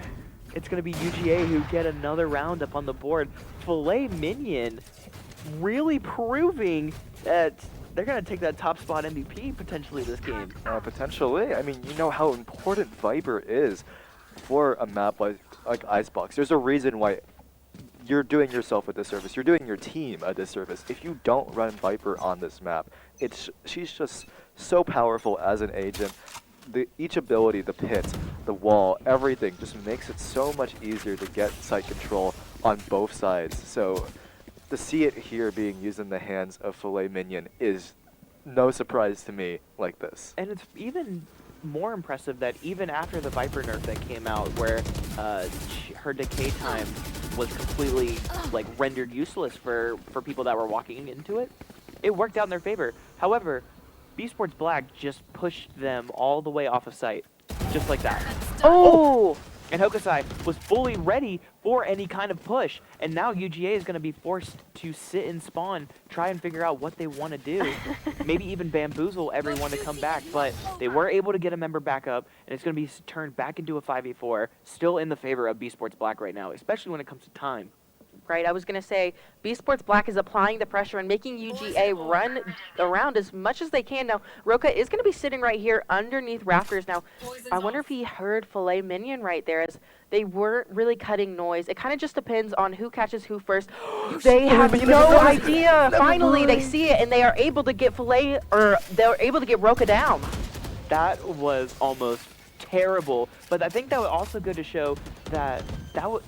It's going to be UGA who get another round up on the board. Filet Minion really proving that they're going to take that top spot MVP potentially this game. Potentially. I mean, you know how important Viper is for a map like Icebox. There's a reason why you're doing yourself a disservice. You're doing your team a disservice if you don't run Viper on this map. She's just so powerful as an agent. Each ability, the pit, the wall, everything just makes it so much easier to get site control on both sides. So to see it here being used in the hands of Filet Minion is no surprise to me like this. And it's even more impressive that even after the Viper nerf that came out where her decay time was completely like rendered useless for people that were walking into it, it worked out in their favor. However, B-Sports Black just pushed them all the way off of site, just like that. Oh! And Hokusai was fully ready for any kind of push, and now UGA is going to be forced to sit and spawn, try and figure out what they want to do, maybe even bamboozle everyone to come back, but they were able to get a member back up, and it's going to be turned back into a 5v4, still in the favor of B-Sports Black right now, especially when it comes to time. Right, I was going to say, B-Sports Black is applying the pressure and making UGA run around as much as they can. Now, Roka is going to be sitting right here underneath rafters. Now, I wonder if he heard Filet Minion right there, as they weren't really cutting noise. It kind of just depends on who catches who first. They have no idea. Finally, they see it, and they are able to get Filet, or they're able to get Roka down. That was almost terrible, but I think that was also good to show that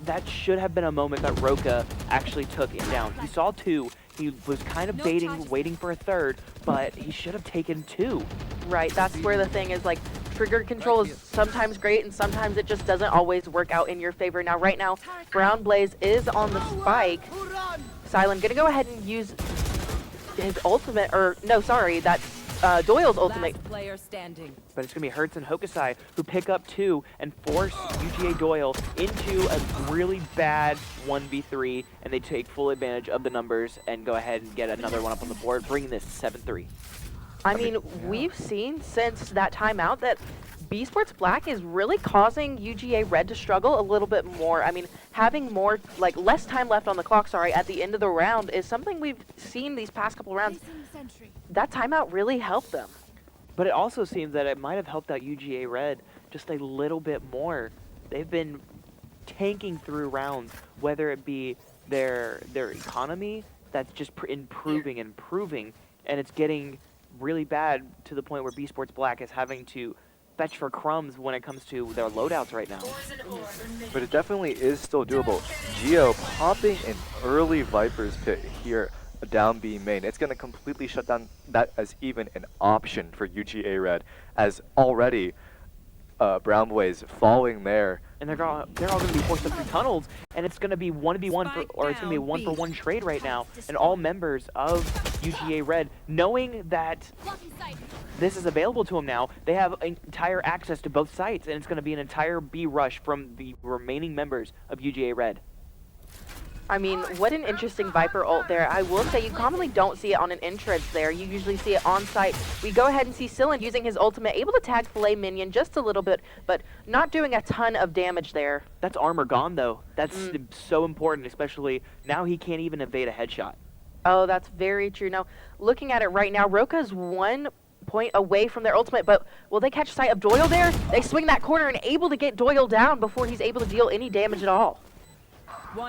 that should have been a moment that Roka actually took it down. He saw two, he was kind of baiting, waiting for a third, but he should have taken two. Right, that's where the thing is, like, trigger control is sometimes great and sometimes it just doesn't always work out in your favor. Now, right now, Brown Blaze is on the spike. Silent gonna go ahead and use his ultimate, or no, sorry, that's Doyle's ultimate. Player standing. But it's going to be Hertz and Hokusai who pick up two and force UGA Doyle into a really bad 1v3, and they take full advantage of the numbers and go ahead and get another one up on the board, bringing this 7-3. I mean, we've seen since that timeout that B-Sports Black is really causing UGA Red to struggle a little bit more. I mean, having more, like, less time left on the clock, sorry, at the end of the round is something we've seen these past couple rounds. That timeout really helped them. But it also seems that it might have helped out UGA Red just a little bit more. They've been tanking through rounds, whether it be their economy that's just improving and improving, and it's getting really bad to the point where B-Sports Black is having to fetch for crumbs when it comes to their loadouts right now. But it definitely is still doable. Geo popping an early Viper's pit here down B main. It's going to completely shut down that as even an option for UGA Red, as already Brown Blaze falling there. And they're all going to be forced up through tunnels, and it's going to be 1v1, or it's going to be a 1-for-1 trade right now. And all members of UGA Red, knowing that this is available to them now, they have entire access to both sites, and it's going to be an entire B rush from the remaining members of UGA Red. I mean, what an interesting Viper ult there. I will say you commonly don't see it on an entrance there. You usually see it on site. We go ahead and see Sillen using his ultimate, able to tag Filet Minion just a little bit, but not doing a ton of damage there. That's armor gone, though. That's so important, especially now he can't even evade a headshot. Oh, that's very true. Now, looking at it right now, Roka's 1 point away from their ultimate, but will they catch sight of Doyle there? They swing that corner and able to get Doyle down before he's able to deal any damage at all.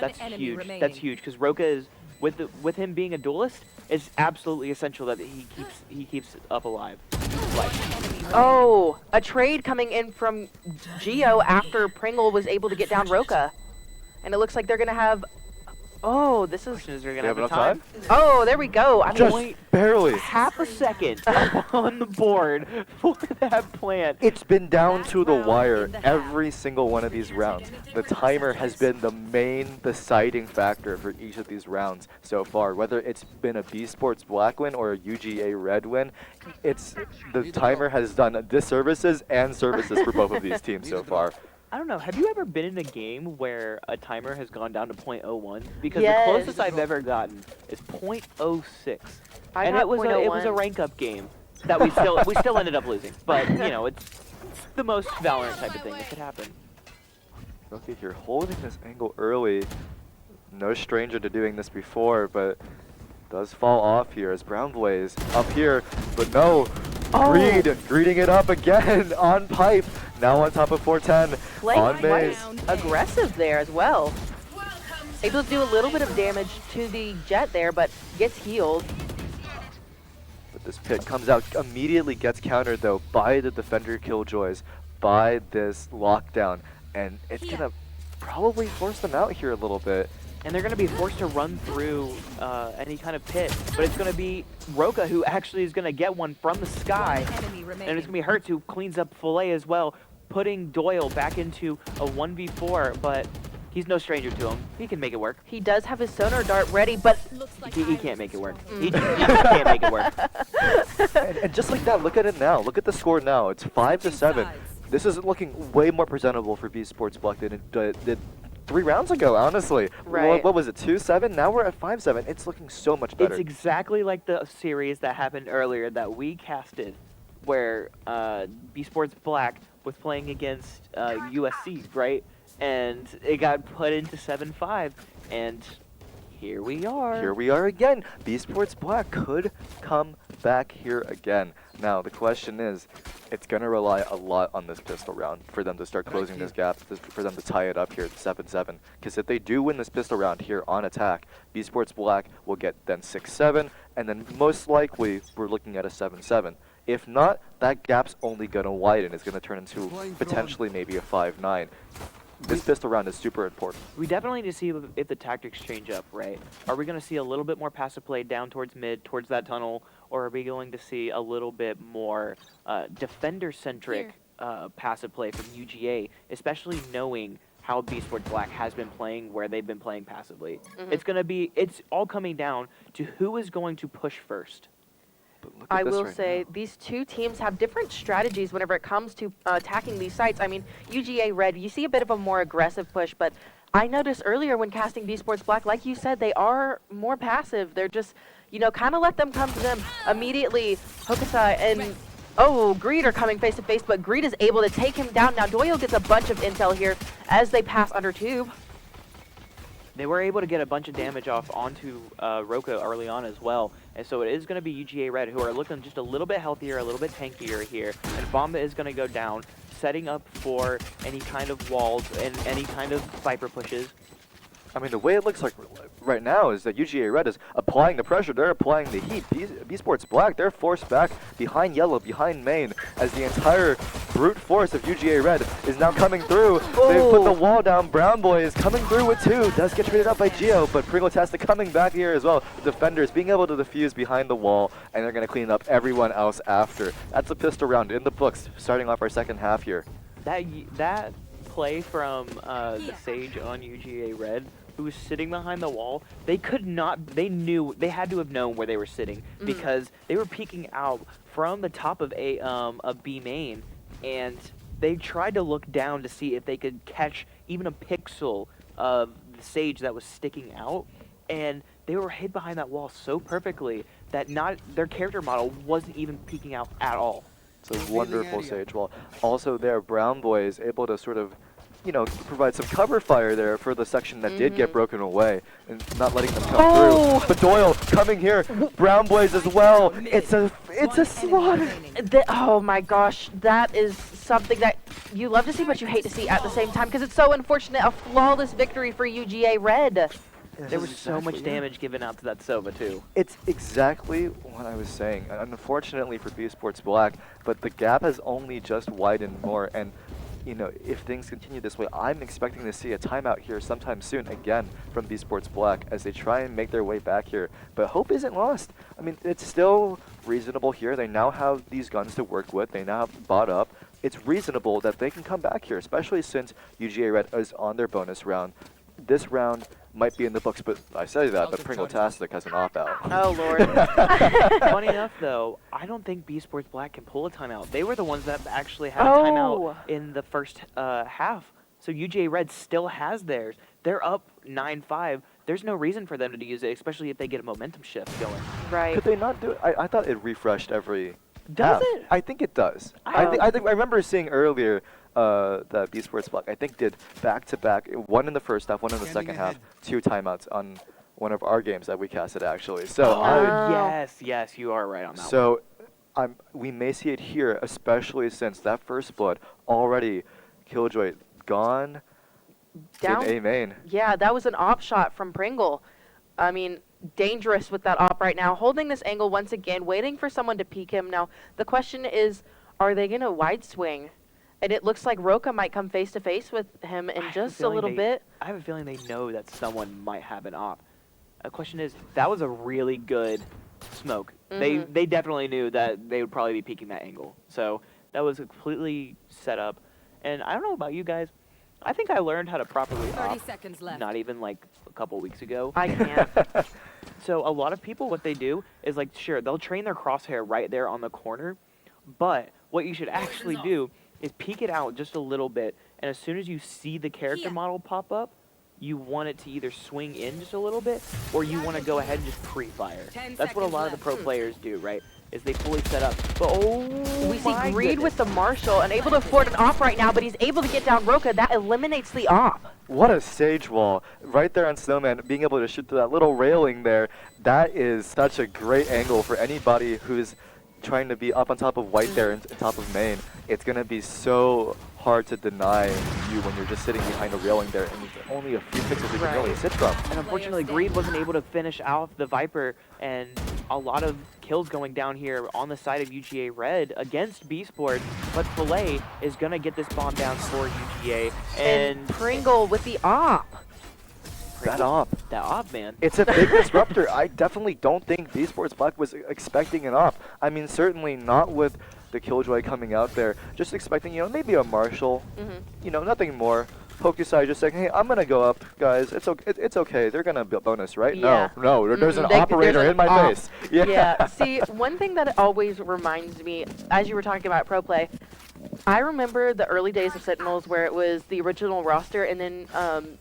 That's huge. That's huge, because Roka is, with him being a duelist, it's absolutely essential that he keeps up alive. Oh, a trade coming in from Geo after Pringle was able to get down Roka, and it looks like they're gonna have. Oh, this is. Is gonna have enough time? Oh, there we go. I mean, barely. Half a second on the board for that plan. It's been down to the wire every single one of these rounds. The timer has been the main deciding factor for each of these rounds so far. Whether it's been a B-Sports Black win or a UGA Red win, the timer has done disservices and services for both of these teams so far. I don't know. Have you ever been in a game where a timer has gone down to 0.01? Because yes. The closest I've ever gotten is 0.06, and it was a rank up game that we still ended up losing. But you know, the most Valorant type of thing that could happen. Okay, here holding this angle early. No stranger to doing this before, but does fall off here as Brown Blaze up here, but no. Greed, greeting it up again on pipe. Now on top of 410 on base. Aggressive there as well. Able to do a little bit of damage to the Jet there, but gets healed. But this pit comes out, immediately gets countered though by the defender killjoys, by this lockdown, and it's gonna probably force them out here a little bit. And they're going to be forced to run through any kind of pit, but it's going to be Roka who actually is going to get one from the sky, and it's going to be Hertz who cleans up Filet as well, putting Doyle back into a 1v4, but he's no stranger to him. He can make it work. He does have his sonar dart ready, but he can't make it work. He can't make it work. And just like that, look at it now. Look at the score now. It's 5-7. This is looking way more presentable for B Sports Black than it did 3 rounds ago, honestly. Right. What was it, 2-7? Now we're at 5-7. It's looking so much better. It's exactly like the series that happened earlier that we casted, where B Sports Black was playing against USC, right? And it got put into 7-5, and here we are. Here we are again. B Sports Black could come back here again. Now, the question is, it's going to rely a lot on this pistol round for them to start closing this gap, for them to tie it up here at 7-7. Because if they do win this pistol round here on attack, B Sports Black will get then 6-7, and then most likely we're looking at a 7-7. If not, that gap's only going to widen. It's going to turn into potentially maybe a 5-9. This pistol round is super important. We definitely need to see if the tactics change up, right? Are we going to see a little bit more passive play down towards mid, towards that tunnel, or are we going to see a little bit more defender-centric passive play from UGA, especially knowing how B Sports Black has been playing, where they've been playing passively? It's all coming down to who is going to push first. I will say these two teams have different strategies whenever it comes to attacking these sites. I mean, UGA Red, you see a bit of a more aggressive push, but I noticed earlier when casting B Sports Black, like you said, they are more passive. They're just, you know, kind of let them come to them immediately. Hokusai and, Greed are coming face to face, but Greed is able to take him down. Now Doyle gets a bunch of intel here as they pass under tube. They were able to get a bunch of damage off onto Roka early on as well. And so it is going to be UGA Red who are looking just a little bit healthier, a little bit tankier here. And Bomba is going to go down, setting up for any kind of walls and any kind of Viper pushes. I mean, the way it looks like right now is that UGA Red is applying the pressure. They're applying the heat. B Sports Black, they're forced back behind yellow, behind main, as the entire brute force of UGA Red is now coming through. They've put the wall down. Brown Boy is coming through with 2. Does get traded up by Geo, but Pringletastic coming back here as well. The defenders being able to defuse behind the wall, and they're going to clean up everyone else after. That's a pistol round in the books, starting off our second half here. That play from the Sage on UGA Red, who was sitting behind the wall, they had to have known where they were sitting because they were peeking out from the top of B main, and they tried to look down to see if they could catch even a pixel of the Sage that was sticking out, and they were hid behind that wall so perfectly that their character model wasn't even peeking out at all. It's a wonderful Sage wall. Also there, Brown Boy is able to sort of, you know, provide some cover fire there for the section that did get broken away and not letting them come through. But Doyle coming here, Brown Boys as well. It's a slaughter. Oh my gosh, that is something that you love to see, but you hate to see at the same time because it's so unfortunate. A flawless victory for UGA Red. There was so much damage given out to that Sova too. It's exactly what I was saying. Unfortunately for B Sports Black, but the gap has only just widened more, and you know, if things continue this way, I'm expecting to see a timeout here sometime soon again from B Sports Black as they try and make their way back here. But hope isn't lost. I mean, it's still reasonable here. They now have these guns to work with. They now have bought up. It's reasonable that they can come back here, especially since UGA Red is on their bonus round. This round might be in the books, but I say that, but Pringletastic has an opt-out. Oh, Lord. Funny enough, though, I don't think B Sports Black can pull a timeout. They were the ones that actually had a timeout in the first half. So UGA Red still has theirs. They're up 9-5. There's no reason for them to use it, especially if they get a momentum shift going. Right. Could they not do it? I thought it refreshed every Does have. it? I think it does. I remember seeing earlier that B Sports Block, I think, did back-to-back, one in the first half, one in the second half, 2 timeouts on one of our games that we casted, actually. So yes, you are right on that one. So we may see it here, especially since that first blood already Killjoy gone Down. in A main. Yeah, that was an op shot from Pringle. I mean, dangerous with that op right now. Holding this angle once again, waiting for someone to peek him. Now, the question is, are they going to wide swing? And it looks like Roka might come face to face with him in just a little bit. I have a feeling they know that someone might have an op. The question is, that was a really good smoke. They definitely knew that they would probably be peeking that angle. So that was completely set up. And I don't know about you guys, I think I learned how to properly 30 seconds left. not even like a couple weeks ago. I can't. So a lot of people, what they do is like, sure, they'll train their crosshair right there on the corner, but what you should actually do is peek it out just a little bit, and as soon as you see the character model pop up, you want it to either swing in just a little bit, or you want to go ahead and just pre-fire. That's what a lot of the pro players do, right? Is they fully set up. But we see Greed with the Marshall, unable to afford an op right now, but he's able to get down Roka. That eliminates the op. What a sage wall. Right there on Snowman, being able to shoot through that little railing there, that is such a great angle for anybody who's trying to be up on top of white there and top of main. It's going to be so hard to deny you when you're just sitting behind a railing there, and it's only a few pixels you can really sit from. And unfortunately, Greed wasn't able to finish off the Viper, and a lot of kills going down here on the side of UGA Red against B Sport, but Filet is going to get this bomb down for UGA. And Pringle with the op. That op. That op, man. It's a big disruptor. I definitely don't think B Sports Black was expecting an op. I mean, certainly not with the Killjoy coming out there. Just expecting, you know, maybe a Marshall. You know, nothing more. Hokusai just saying, hey, I'm going to go up, guys. It's okay. They're going to bonus, right? Yeah. No. There's an operator in my face. Yeah. See, one thing that always reminds me, as you were talking about pro play, I remember the early days of Sentinels where it was the original roster, and then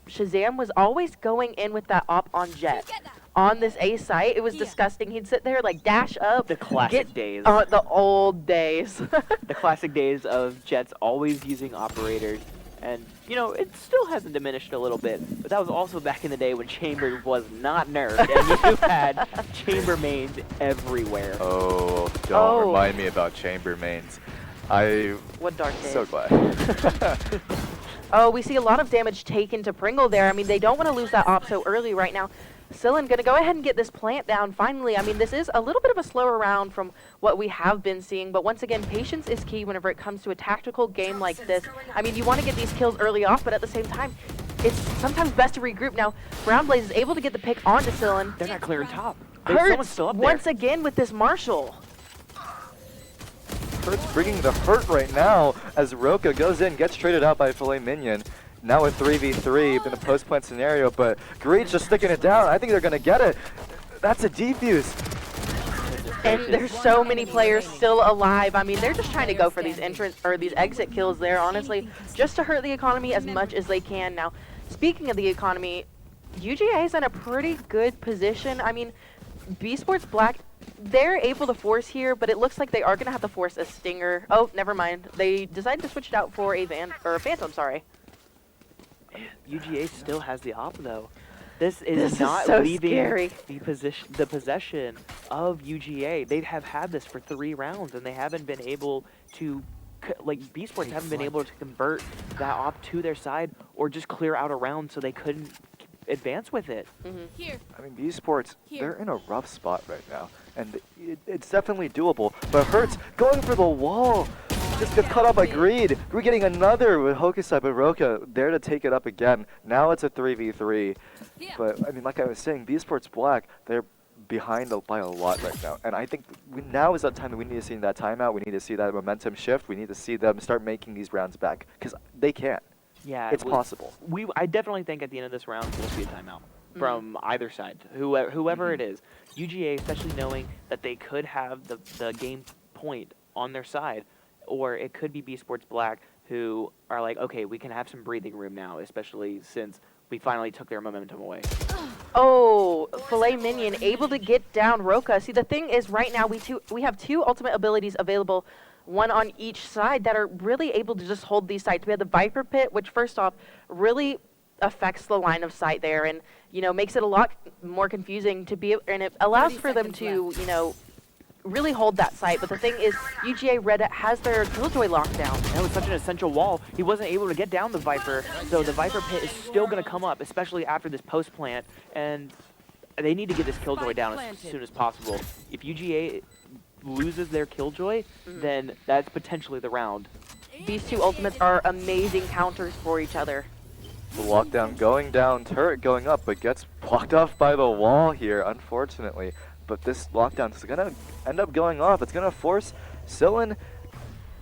Shazam was always going in with that op on Jet. On this A site, it was disgusting. He'd sit there, like, dash up. The classic days. The old days. The classic days of Jets always using operators. And, you know, it still hasn't diminished a little bit, but that was also back in the day when Chamber was not nerfed, and you had Chamber mains everywhere. Oh, don't remind me about Chamber mains. What dark days. So glad. Oh, we see a lot of damage taken to Pringle there. I mean, they don't want to lose that op so early right now. Sillin going to go ahead and get this plant down finally. I mean, this is a little bit of a slower round from what we have been seeing, but once again, patience is key whenever it comes to a tactical game like this. I mean, you want to get these kills early off, but at the same time, it's sometimes best to regroup. Now, Brown Blaze is able to get the pick onto Sillin. They're not clearing top. Hurts still up there. once again with this Marshall. Hurt's bringing the hurt right now as Roka goes in, gets traded out by Filet Minion. Now a 3v3 in a post-plant scenario, but Greed's just sticking it down. I think they're going to get it. That's a defuse. And there's so many players still alive. I mean, they're just trying to go for these these exit kills there, honestly, just to hurt the economy as much as they can. Now, speaking of the economy, UGA is in a pretty good position. I mean, B Sports Black, they're able to force here, but it looks like they are going to have to force a Stinger. Oh, never mind. They decided to switch it out for a Phantom, sorry. UGA still has the op, though. This is not so leaving scary. the possession of UGA. They have had this for 3 rounds, and they haven't been able to, like, B Sports haven't been able to convert that op to their side or just clear out a round so they couldn't advance with it. I mean, B Sports, they're in a rough spot right now, and it's definitely doable. But Hurts going for the wall. Just got cut off by Greed. We're getting another with Hokusai, but Roka there to take it up again. Now it's a 3v3. But, I mean, like I was saying, B Sports Black, they're behind by a lot right now. And I think now is that time that we need to see that timeout. We need to see that momentum shift. We need to see them start making these rounds back. Because they can. Yeah, it's possible. I definitely think at the end of this round, we'll see a timeout from either side, whoever it is. UGA, especially knowing that they could have the game point on their side, or it could be B Sports Black, who are like, okay, we can have some breathing room now, especially since we finally took their momentum away. Oh, Filet Minion able to get down Roka. See, the thing is right now we have 2 ultimate abilities available, one on each side, that are really able to just hold these sites. We have the Viper Pit, which first off really affects the line of sight there and, you know, makes it a lot more confusing to be, and it allows for them to, you know, really hold that site. But the thing is, UGA Red has their Killjoy locked down. That was such an essential wall. He wasn't able to get down the Viper, so the Viper Pit is still going to come up, especially after this post plant, and they need to get this Killjoy down as soon as possible. If UGA loses their Killjoy, then that's potentially the round. These 2 ultimates are amazing counters for each other. The lockdown going down, turret going up, but gets blocked off by the wall here, unfortunately. But this lockdown is going to end up going off. It's going to force Sillin.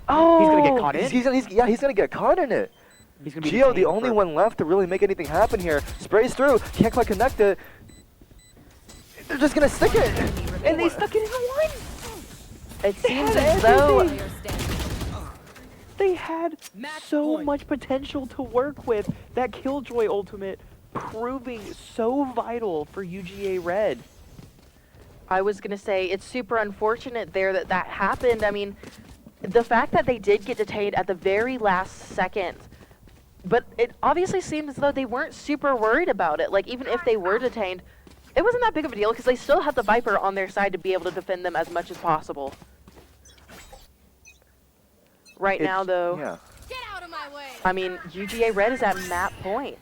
Oh! He's going to get caught in? He's going to get caught in it. Geo, the only one left to really make anything happen here. Sprays through, can't quite connect it. They're just going to stick it. And they stuck it in one! It seems as though they had so much potential to work with. That Killjoy ultimate proving so vital for UGA Red. I was going to say, it's super unfortunate there that happened. I mean, the fact that they did get detained at the very last second, but it obviously seemed as though they weren't super worried about it. Like, even if they were detained, it wasn't that big of a deal because they still had the Viper on their side to be able to defend them as much as possible. Right now, though, yeah. Get out of my way. I mean, UGA Red is at map point.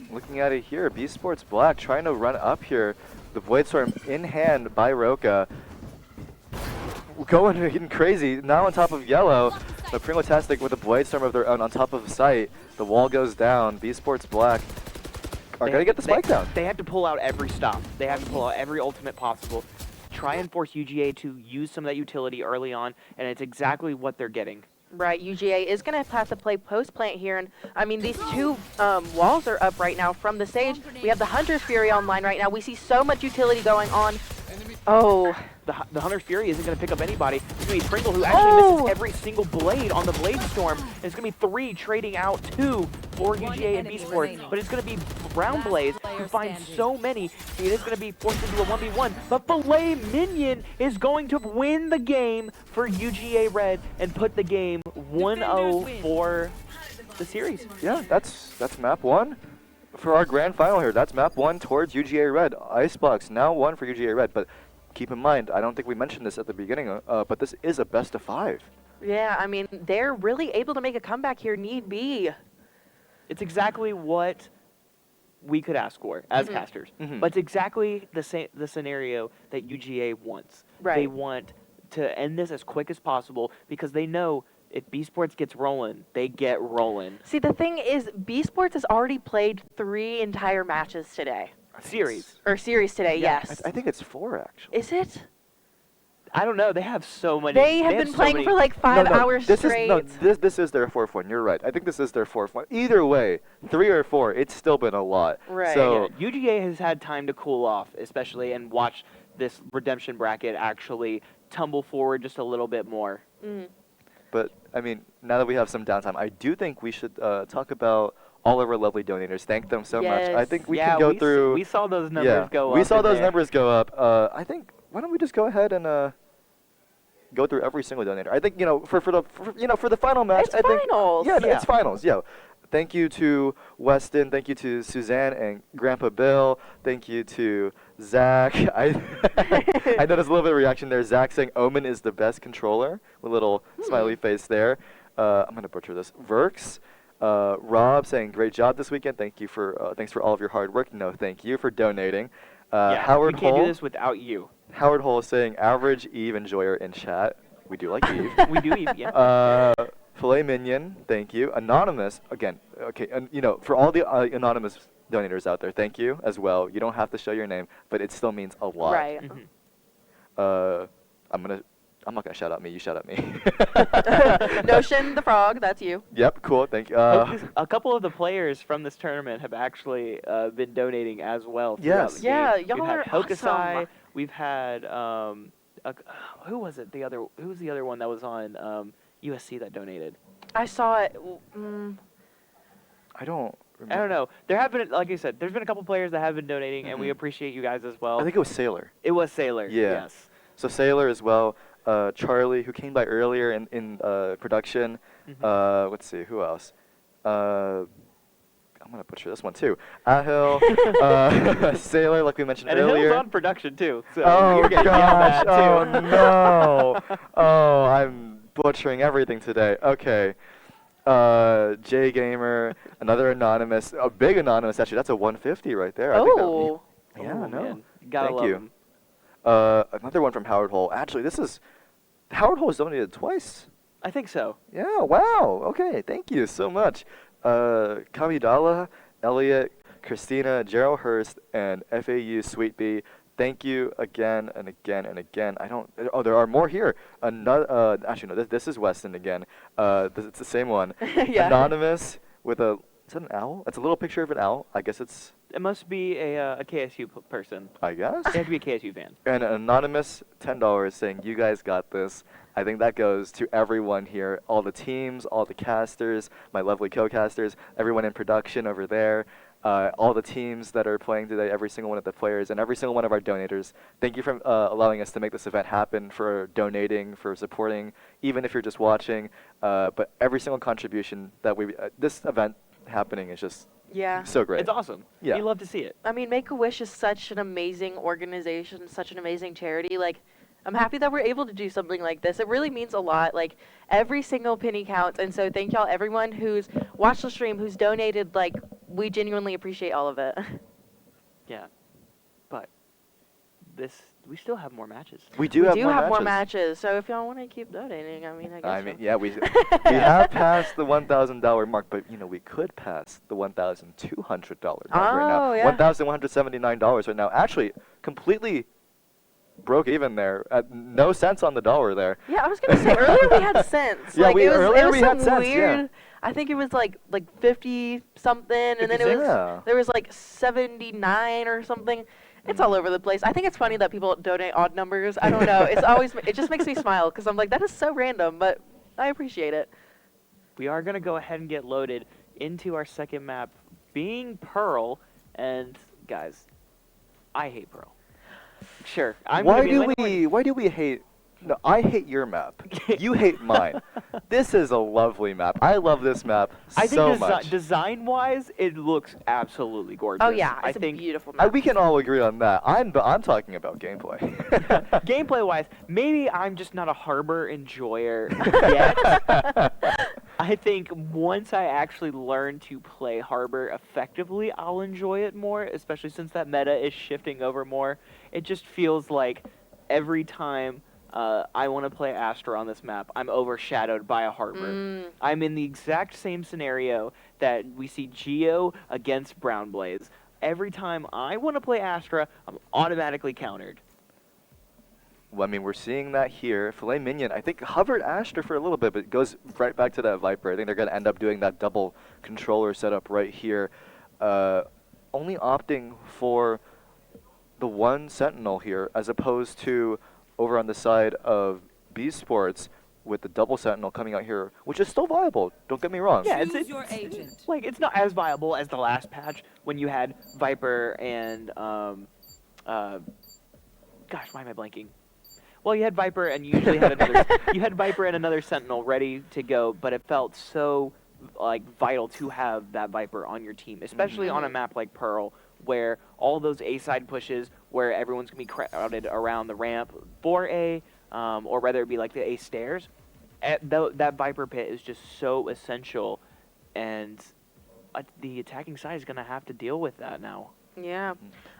Looking at it here, B Sports Black trying to run up here. The Void Storm in hand by Roka. Going crazy, now on top of Yellow. The Primotastic with a Blade Storm of their own on top of the site. The wall goes down. B Sports Black are going to get the spike down. They have to pull out every stop. They have to pull out every ultimate possible. Try and force UGA to use some of that utility early on, and it's exactly what they're getting. Right, UGA is going to have to play post-plant here, and I mean, these 2 walls are up right now from the stage. We have the Hunter's Fury online right now. We see so much utility going on. Oh. The Hunter's Fury isn't going to pick up anybody. It's going to be Pringle, who actually misses every single blade on the Blade Storm. And it's going to be 3 trading out 2 for UGA and B Sports. But it's going to be Brown Blaze, who finds so many. It is going to be forced into a 1v1. But Filet Minion is going to win the game for UGA Red and put the game 1-0 for the series. Yeah, that's map 1 for our grand final here. That's map 1 towards UGA Red. Icebox now 1 for UGA Red, but keep in mind, I don't think we mentioned this at the beginning, but this is a best of 5. Yeah, I mean, they're really able to make a comeback here, need be. It's exactly what we could ask for as casters. But it's exactly the scenario that UGA wants. Right. They want to end this as quick as possible because they know if B Sports gets rolling, they get rolling. See, the thing is, B Sports has already played 3 entire matches today. Series today, yeah. yes. I think it's 4 actually. Is it? I don't know. They have so many. They have been playing for like 5 hours straight. This is their 4th one. You're right. I think this is their 4th one. Either way, 3 or 4, it's still been a lot. Right. So yeah, UGA has had time to cool off, especially, and watch this redemption bracket actually tumble forward just a little bit more. But I mean, now that we have some downtime, I do think we should talk about all of our lovely donators. Thank them so much. I think we can go through. We saw those numbers go up. We saw those numbers go up. I think why don't we just go ahead and go through every single donator? I think for the final match. It's finals. It's finals. Yeah. Thank you to Weston. Thank you to Suzanne and Grandpa Bill. Thank you to Zach. I noticed a little bit of reaction there. Zach saying Omen is the best controller with a little smiley face there. I'm gonna butcher this. Verks. Rob saying great job this weekend. Thank you for thanks for all of your hard work. No, thank you for donating. Howard we can't Hole. do this without you. Howard Hole saying average Eve enjoyer in chat. We do like Eve. We do Eve. Yeah. Filet Minion, thank you. Anonymous, again, okay, and for all the anonymous donators out there, thank you as well. You don't have to show your name, but it still means a lot. Right. I'm not gonna shout out me. You shout out me. Notion the Frog, that's you. Yep, cool. Thank you. A couple of the players from this tournament have actually been donating as well. Yes. Yeah, y'all y'all are Hokusai. awesome. We've had who was it? Who was the other one that was on USC that donated? I saw it. I don't I don't know. There have been, like I said, there's been a couple players that have been donating, and we Mhm. appreciate you guys as well. I think it was Sailor. It was Sailor. Yeah. Yes. So Sailor as well. Charlie, who came by earlier in production. Let's see, who else? I'm gonna butcher this one too. Ahil, Sailor, like we mentioned And earlier. Hill's on production too. So Oh you're getting yelled gosh! at, too. Oh no! Oh, I'm butchering everything today. Okay. J Gamer, another anonymous, a big anonymous actually. That's a 150 right there. I think Oh. that, yeah, Oh, no. man. Gotta Thank love you. him. Another one from Howard Hole. Actually, this is Howard Hole has donated twice. I think so. Yeah. Wow. Okay. Thank you so much. Kamidala, Elliot, Christina, Gerald Hurst, and FAU Sweet Bee. Thank you again and again and again. I don't. Oh, there are more here. Another. Actually, no. This is Weston again. It's the same one. Yeah. Anonymous with a. Is that an owl? It's a little picture of an owl. I guess it's. It must be a KSU person. I guess. They have to be a KSU fan. And an anonymous $10 saying, "You guys got this." I think that goes to everyone here, all the teams, all the casters, my lovely co-casters, everyone in production over there, all the teams that are playing today, every single one of the players, and every single one of our donators. Thank you for allowing us to make this event happen, for donating, for supporting, even if you're just watching. But every single contribution that this event happening is just Yeah. so great. It's awesome. Yeah. You love to see it. I mean, Make-A-Wish is such an amazing organization, such an amazing charity. Like, I'm happy that we're able to do something like this. It really means a lot. Like, every single penny counts. And so thank y'all, everyone who's watched the stream, who's donated. Like, we genuinely appreciate all of it. Yeah. But we still have more matches. We do have more matches. matches. So if y'all want to keep donating, I mean, I guess. I mean, yeah, we have passed the $1,000 mark, but we could pass the $1,200 mark right now. yeah. $1,179 right now. Actually, completely broke even there. At no cents on the dollar there. Yeah, I was gonna say earlier we had cents. Yeah, like, it was earlier we some had cents, weird. yeah. I think it was like 50 something, and then it was Yeah. there was like 79 or something. It's all over the place. I think it's funny that people donate odd numbers. I don't know. It just makes me smile because I'm like, that is so random, but I appreciate it. We are going to go ahead and get loaded into our second map, being Pearl. And, guys, I hate Pearl. Sure. Why do we hate? No, I hate your map. You hate mine. This is a lovely map. I love this map I so think much. design-wise, it looks absolutely gorgeous. Oh yeah, I it's think a beautiful map. We can all agree on that. I'm talking about gameplay. gameplay-wise, maybe I'm just not a Harbor enjoyer yet. I think once I actually learn to play Harbor effectively, I'll enjoy it more, especially since that meta is shifting over more. It just feels like every time I want to play Astra on this map, I'm overshadowed by a Harbor. I'm in the exact same scenario that we see Geo against Brown Blaze. Every time I want to play Astra, I'm automatically countered. Well, I mean, we're seeing that here. Filet Minion, I think, hovered Astra for a little bit, but it goes right back to that Viper. I think they're going to end up doing that double controller setup right here. Only opting for the one Sentinel here, as opposed to over on the side of B Sports with the double Sentinel coming out here, which is still viable. Don't get me wrong. Yeah, it's not as viable as the last patch when you had Viper and gosh, why am I blanking? Well, you had Viper and you usually had another Sentinel ready to go, but it felt so vital to have that Viper on your team, especially on a map like Pearl, where all those A-side pushes, where everyone's going to be crowded around the ramp for A, or whether it be like the A stairs, that Viper pit is just so essential, and the attacking side is going to have to deal with that now. Yeah.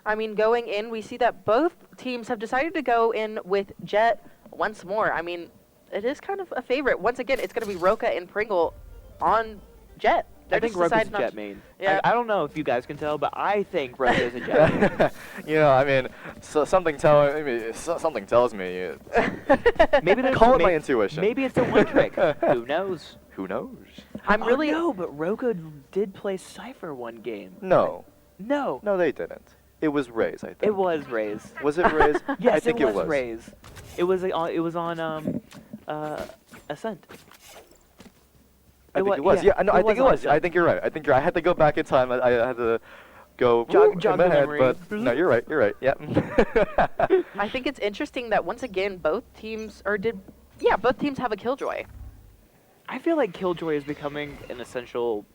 I mean, going in, we see that both teams have decided to go in with Jet once more. I mean, it is kind of a favorite. Once again, it's going to be Roka and Pringle on Jet. I think Roka's Jet main. Yeah. I don't know if you guys can tell, but I think Roka is a Jet main. I mean, something tells me. Maybe call it my intuition. Maybe it's a one trick. Who knows? Who knows? No, but Roka did play Cypher one game. No. No. No, they didn't. It was Raze, I think. It was Raze. Was it Raze? Yes, I think it was Raze. It was on Ascent. I think it was. Yeah, no, I think it was. I think you're right. I had to go back in time. I had to go jog in my the head, memory. but no, you're right. You're right. Yeah. I think it's interesting that once again both teams have a Killjoy. I feel like Killjoy is becoming an essential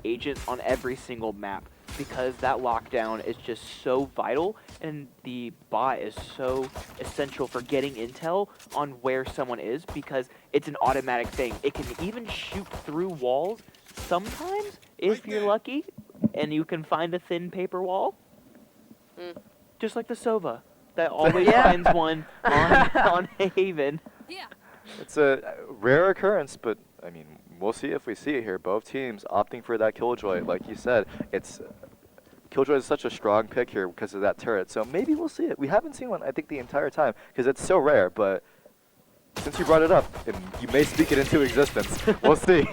agent on every single map because that lockdown is just so vital, and the bot is so essential for getting intel on where someone is because it's an automatic thing. It can even shoot through walls sometimes if you're lucky, and you can find a thin paper wall, just like the Sova that always finds one on Haven. Yeah. It's a rare occurrence, but I mean, we'll see if we see it here. Both teams opting for that Killjoy. Like you said, Killjoy is such a strong pick here because of that turret. So maybe we'll see it. We haven't seen one, I think, the entire time because it's so rare. But since you brought it up, and you may speak it into existence, we'll see.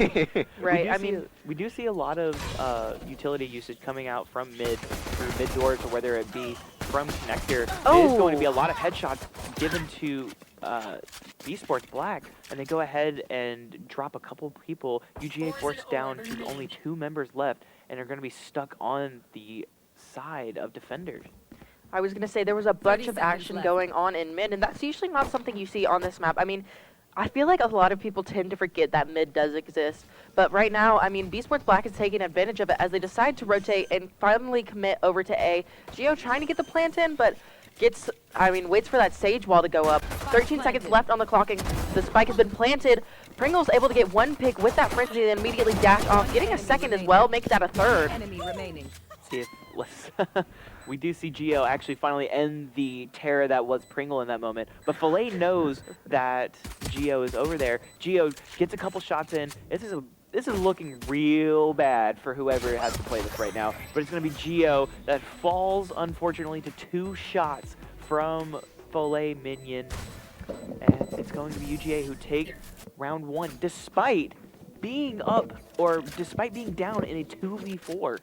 Right. We do see a lot of utility usage coming out from mid through mid doors, or whether it be from connector. There's going to be a lot of headshots given to esports Black, and they go ahead and drop a couple people. UGA forced down to only 2 members left, and are going to be stuck on the side of defenders. I was going to say there was a bunch of action going on in mid, and that's usually not something you see on this map. I mean, I feel like a lot of people tend to forget that mid does exist. But right now, I mean, Sports Black is taking advantage of it as they decide to rotate and finally commit over to A. Geo trying to get the plant in, but waits for that Sage wall to go up. 13 seconds left on the clock, and the spike has been planted. Pringle's able to get 1 pick with that frenzy, then immediately dash off, getting a second as well, makes that a third. See if we do see Geo actually finally end the terror that was Pringle in that moment. But Filet knows that Geo is over there. Geo gets a couple shots in. This is looking real bad for whoever has to play this right now. But it's going to be Geo that falls, unfortunately, to 2 shots from Filet Minion. And it's going to be UGA who take round 1, despite being up, or despite being down in a 2v4.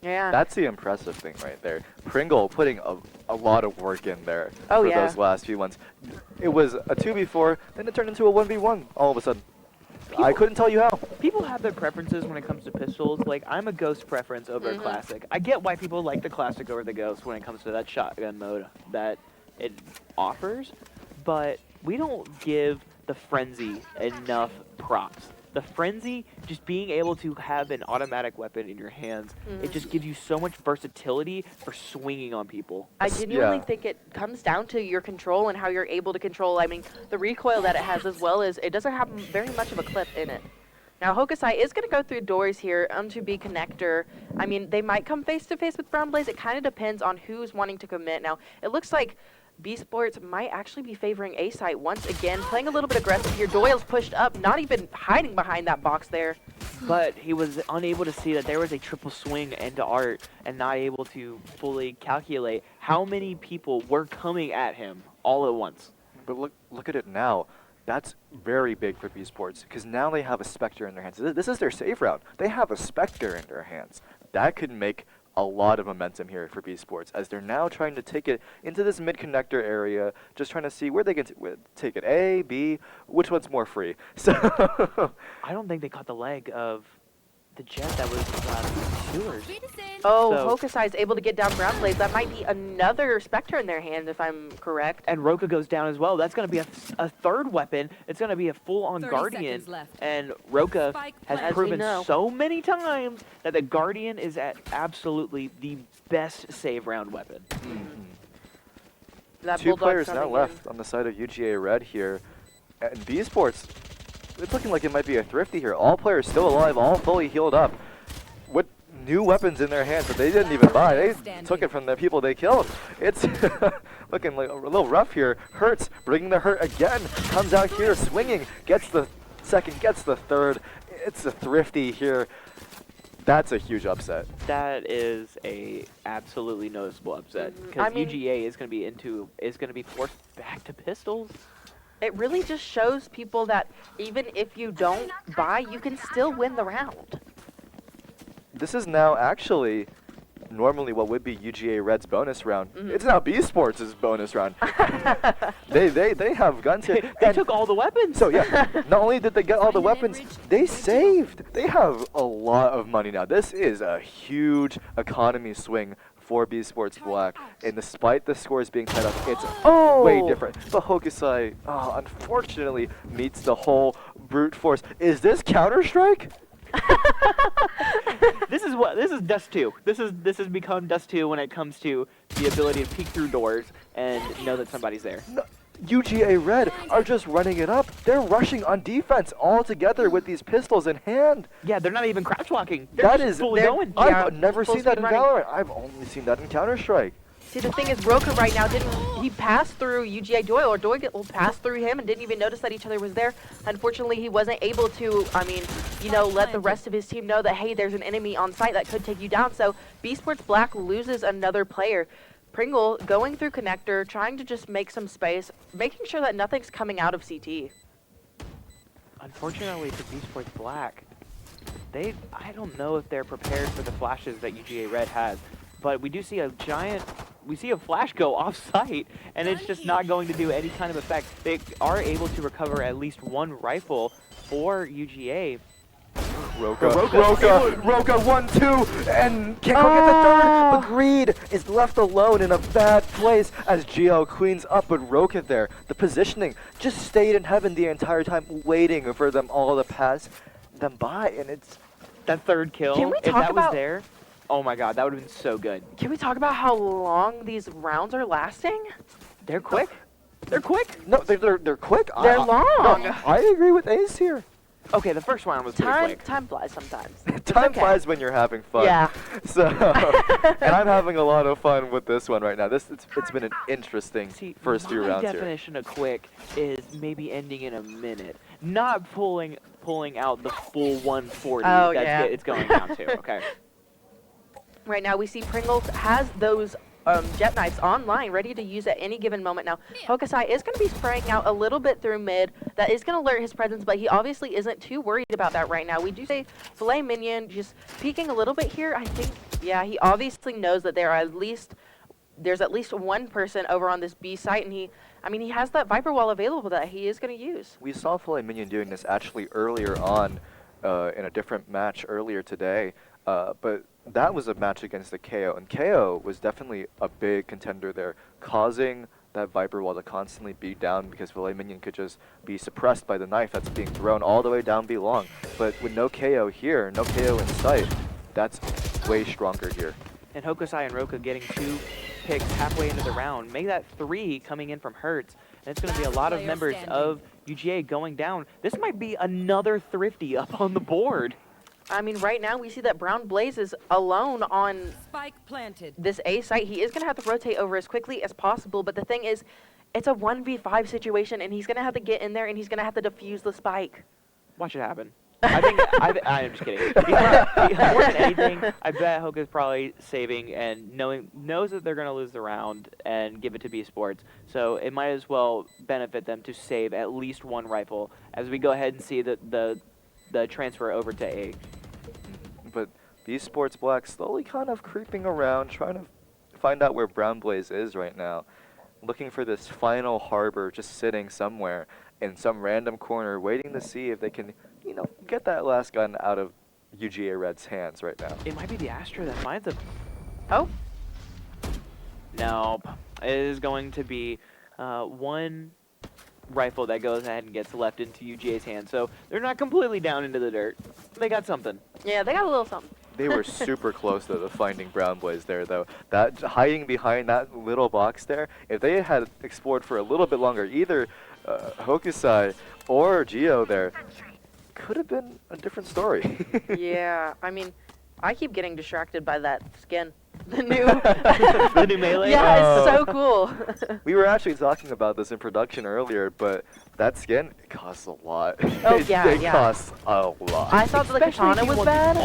Yeah. That's the impressive thing right there. Pringle putting a lot of work in there for those last few ones. It was a 2v4, then it turned into a 1v1 all of a sudden. I couldn't tell you how. People have their preferences when it comes to pistols. Like, I'm a Ghost preference over a Classic. I get why people like the Classic over the Ghost when it comes to that shotgun mode that it offers, but we don't give the Frenzy enough props. The Frenzy, just being able to have an automatic weapon in your hands, it just gives you so much versatility for swinging on people. I genuinely think it comes down to your control and how you're able to control, the recoil that it has, as well as it doesn't have very much of a clip in it. Now, Hokusai is going to go through doors here onto B connector. I mean, they might come face-to-face with Brown Blaze. It kind of depends on who's wanting to commit. Now, it looks like B Sports might actually be favoring A site once again, playing a little bit aggressive here. Doyle's pushed up, not even hiding behind that box there. But he was unable to see that there was a triple swing into Art and not able to fully calculate how many people were coming at him all at once. But look at it now. That's very big for B Sports because now they have a Spectre in their hands. This is their save round. They have a Spectre in their hands. That could make a lot of momentum here for B Sports as they're now trying to take it into this mid-connector area, just trying to see where they can take it. A, B, which one's more free? So I don't think they caught the leg of the jet that was Sewers. Oh, Hokusai is able to get down Brown Blaze. That might be another Spectre in their hand, if I'm correct. And Roka goes down as well. That's going to be a third weapon. It's going to be a full-on Guardian. And Roka has proven so many times that the Guardian is absolutely the best save round weapon. Two players now left on the side of UGA Red here. And B Sports, it's looking like it might be a thrifty here. All players still alive, all fully healed up. With new weapons in their hands that they didn't even buy. They took it from the people they killed. It's looking like a little rough here. Hurts, bringing the hurt again. Comes out here swinging. Gets the second, gets the third. It's a thrifty here. That's a huge upset. That is a absolutely noticeable upset because UGA is going to be forced back to pistols. It really just shows people that even if you don't buy, you can still win the round. This is now actually normally what would be UGA Red's bonus round. It's now B Sports' bonus round. they have guns here. They took all the weapons. So yeah, not only did they get all the weapons, they saved. They have a lot of money now. This is a huge economy swing for B Sports Black, and despite the scores being tied up, it's way different. But Hokusai, unfortunately, meets the whole brute force. Is this Counter-Strike? This is Dust 2. This has become Dust 2 when it comes to the ability to peek through doors and know that somebody's there. No, UGA Red are just running it up. They're rushing on defense all together with these pistols in hand. Yeah, they're not even crouch walking. They're just fully going. I've never seen that in Valorant. I've only seen that in Counter-Strike. See, the thing is, Roka right now he passed through UGA Doyle, or Doyle passed through him and didn't even notice that each other was there. Unfortunately, he wasn't able to, let the rest of his team know that, hey, there's an enemy on site that could take you down. So B Sports Black loses another player. Pringle going through connector, trying to just make some space, making sure that nothing's coming out of CT. Unfortunately for B Sports Black, I don't know if they're prepared for the flashes that UGA Red has, but we do see a flash go off-site, and it's just not going to do any kind of effect. They are able to recover at least one rifle for UGA. Roka, 1-2, and can't go get the third, but Greed is left alone in a bad place as Geo cleans up with Roka there. The positioning just stayed in heaven the entire time, waiting for them all to pass them by, and it's... That third kill, Can we if talk that about was there, oh my god, that would have been so good. Can we talk about how long these rounds are lasting? They're quick. They're quick. No, they're quick. They're long. No, I agree with Ace here. Okay, the first round was pretty quick. Time flies sometimes. Time flies when you're having fun. Yeah. So, and I'm having a lot of fun with this one right now. It's been an interesting first few rounds here. My definition of quick is maybe ending in a minute, not pulling out the full 140 it's going down to. Okay. Right now we see Pringle has those jet knives online, ready to use at any given moment. Now, Hokusai is going to be spraying out a little bit through mid. That is going to alert his presence, but he obviously isn't too worried about that right now. We do say Filet Minion just peeking a little bit here. I think, yeah, he obviously knows that there's at least one person over on this B site, and he has that Viper Wall available that he is going to use. We saw Filet Minion doing this actually earlier on in a different match earlier today, but that was a match against the KO, and KO was definitely a big contender there, causing that Viper Wall to constantly be down because Filet Minion could just be suppressed by the knife that's being thrown all the way down B long. But with no KO here, no KO in sight, that's way stronger here. And Hokusai and Roka getting 2 picks halfway into the round, make that 3 coming in from Hertz, and it's going to be a lot of members of UGA going down. This might be another Thrifty up on the board. Right now we see that Brown Blaze is alone on this A site. He is going to have to rotate over as quickly as possible, but the thing is, it's a 1v5 situation, and he's going to have to get in there, and he's going to have to defuse the spike. Watch it happen. I'm just kidding. More than anything, I bet Hoka's probably saving and knows that they're going to lose the round and give it to B Sports. So it might as well benefit them to save at least one rifle as we go ahead and see the transfer over to A. But B Sports Black slowly kind of creeping around, trying to find out where Brown Blaze is right now. Looking for this final harbor just sitting somewhere in some random corner, waiting to see if they can, get that last gun out of UGA Red's hands right now. It might be the Astra that finds him. Oh. Nope. It is going to be one rifle that goes ahead and gets left into UGA's hands. So they're not completely down into the dirt. They got something. Yeah, they got a little something. They were super close to finding Brown Blaze there, though. That hiding behind that little box there, if they had explored for a little bit longer, either Hokusai or Geo there, could have been a different story. Yeah, I keep getting distracted by that skin. The new melee? Yeah, it's so cool. We were actually talking about this in production earlier, but that skin, it costs a lot. Oh, it yeah. costs a lot. I thought the katana was bad.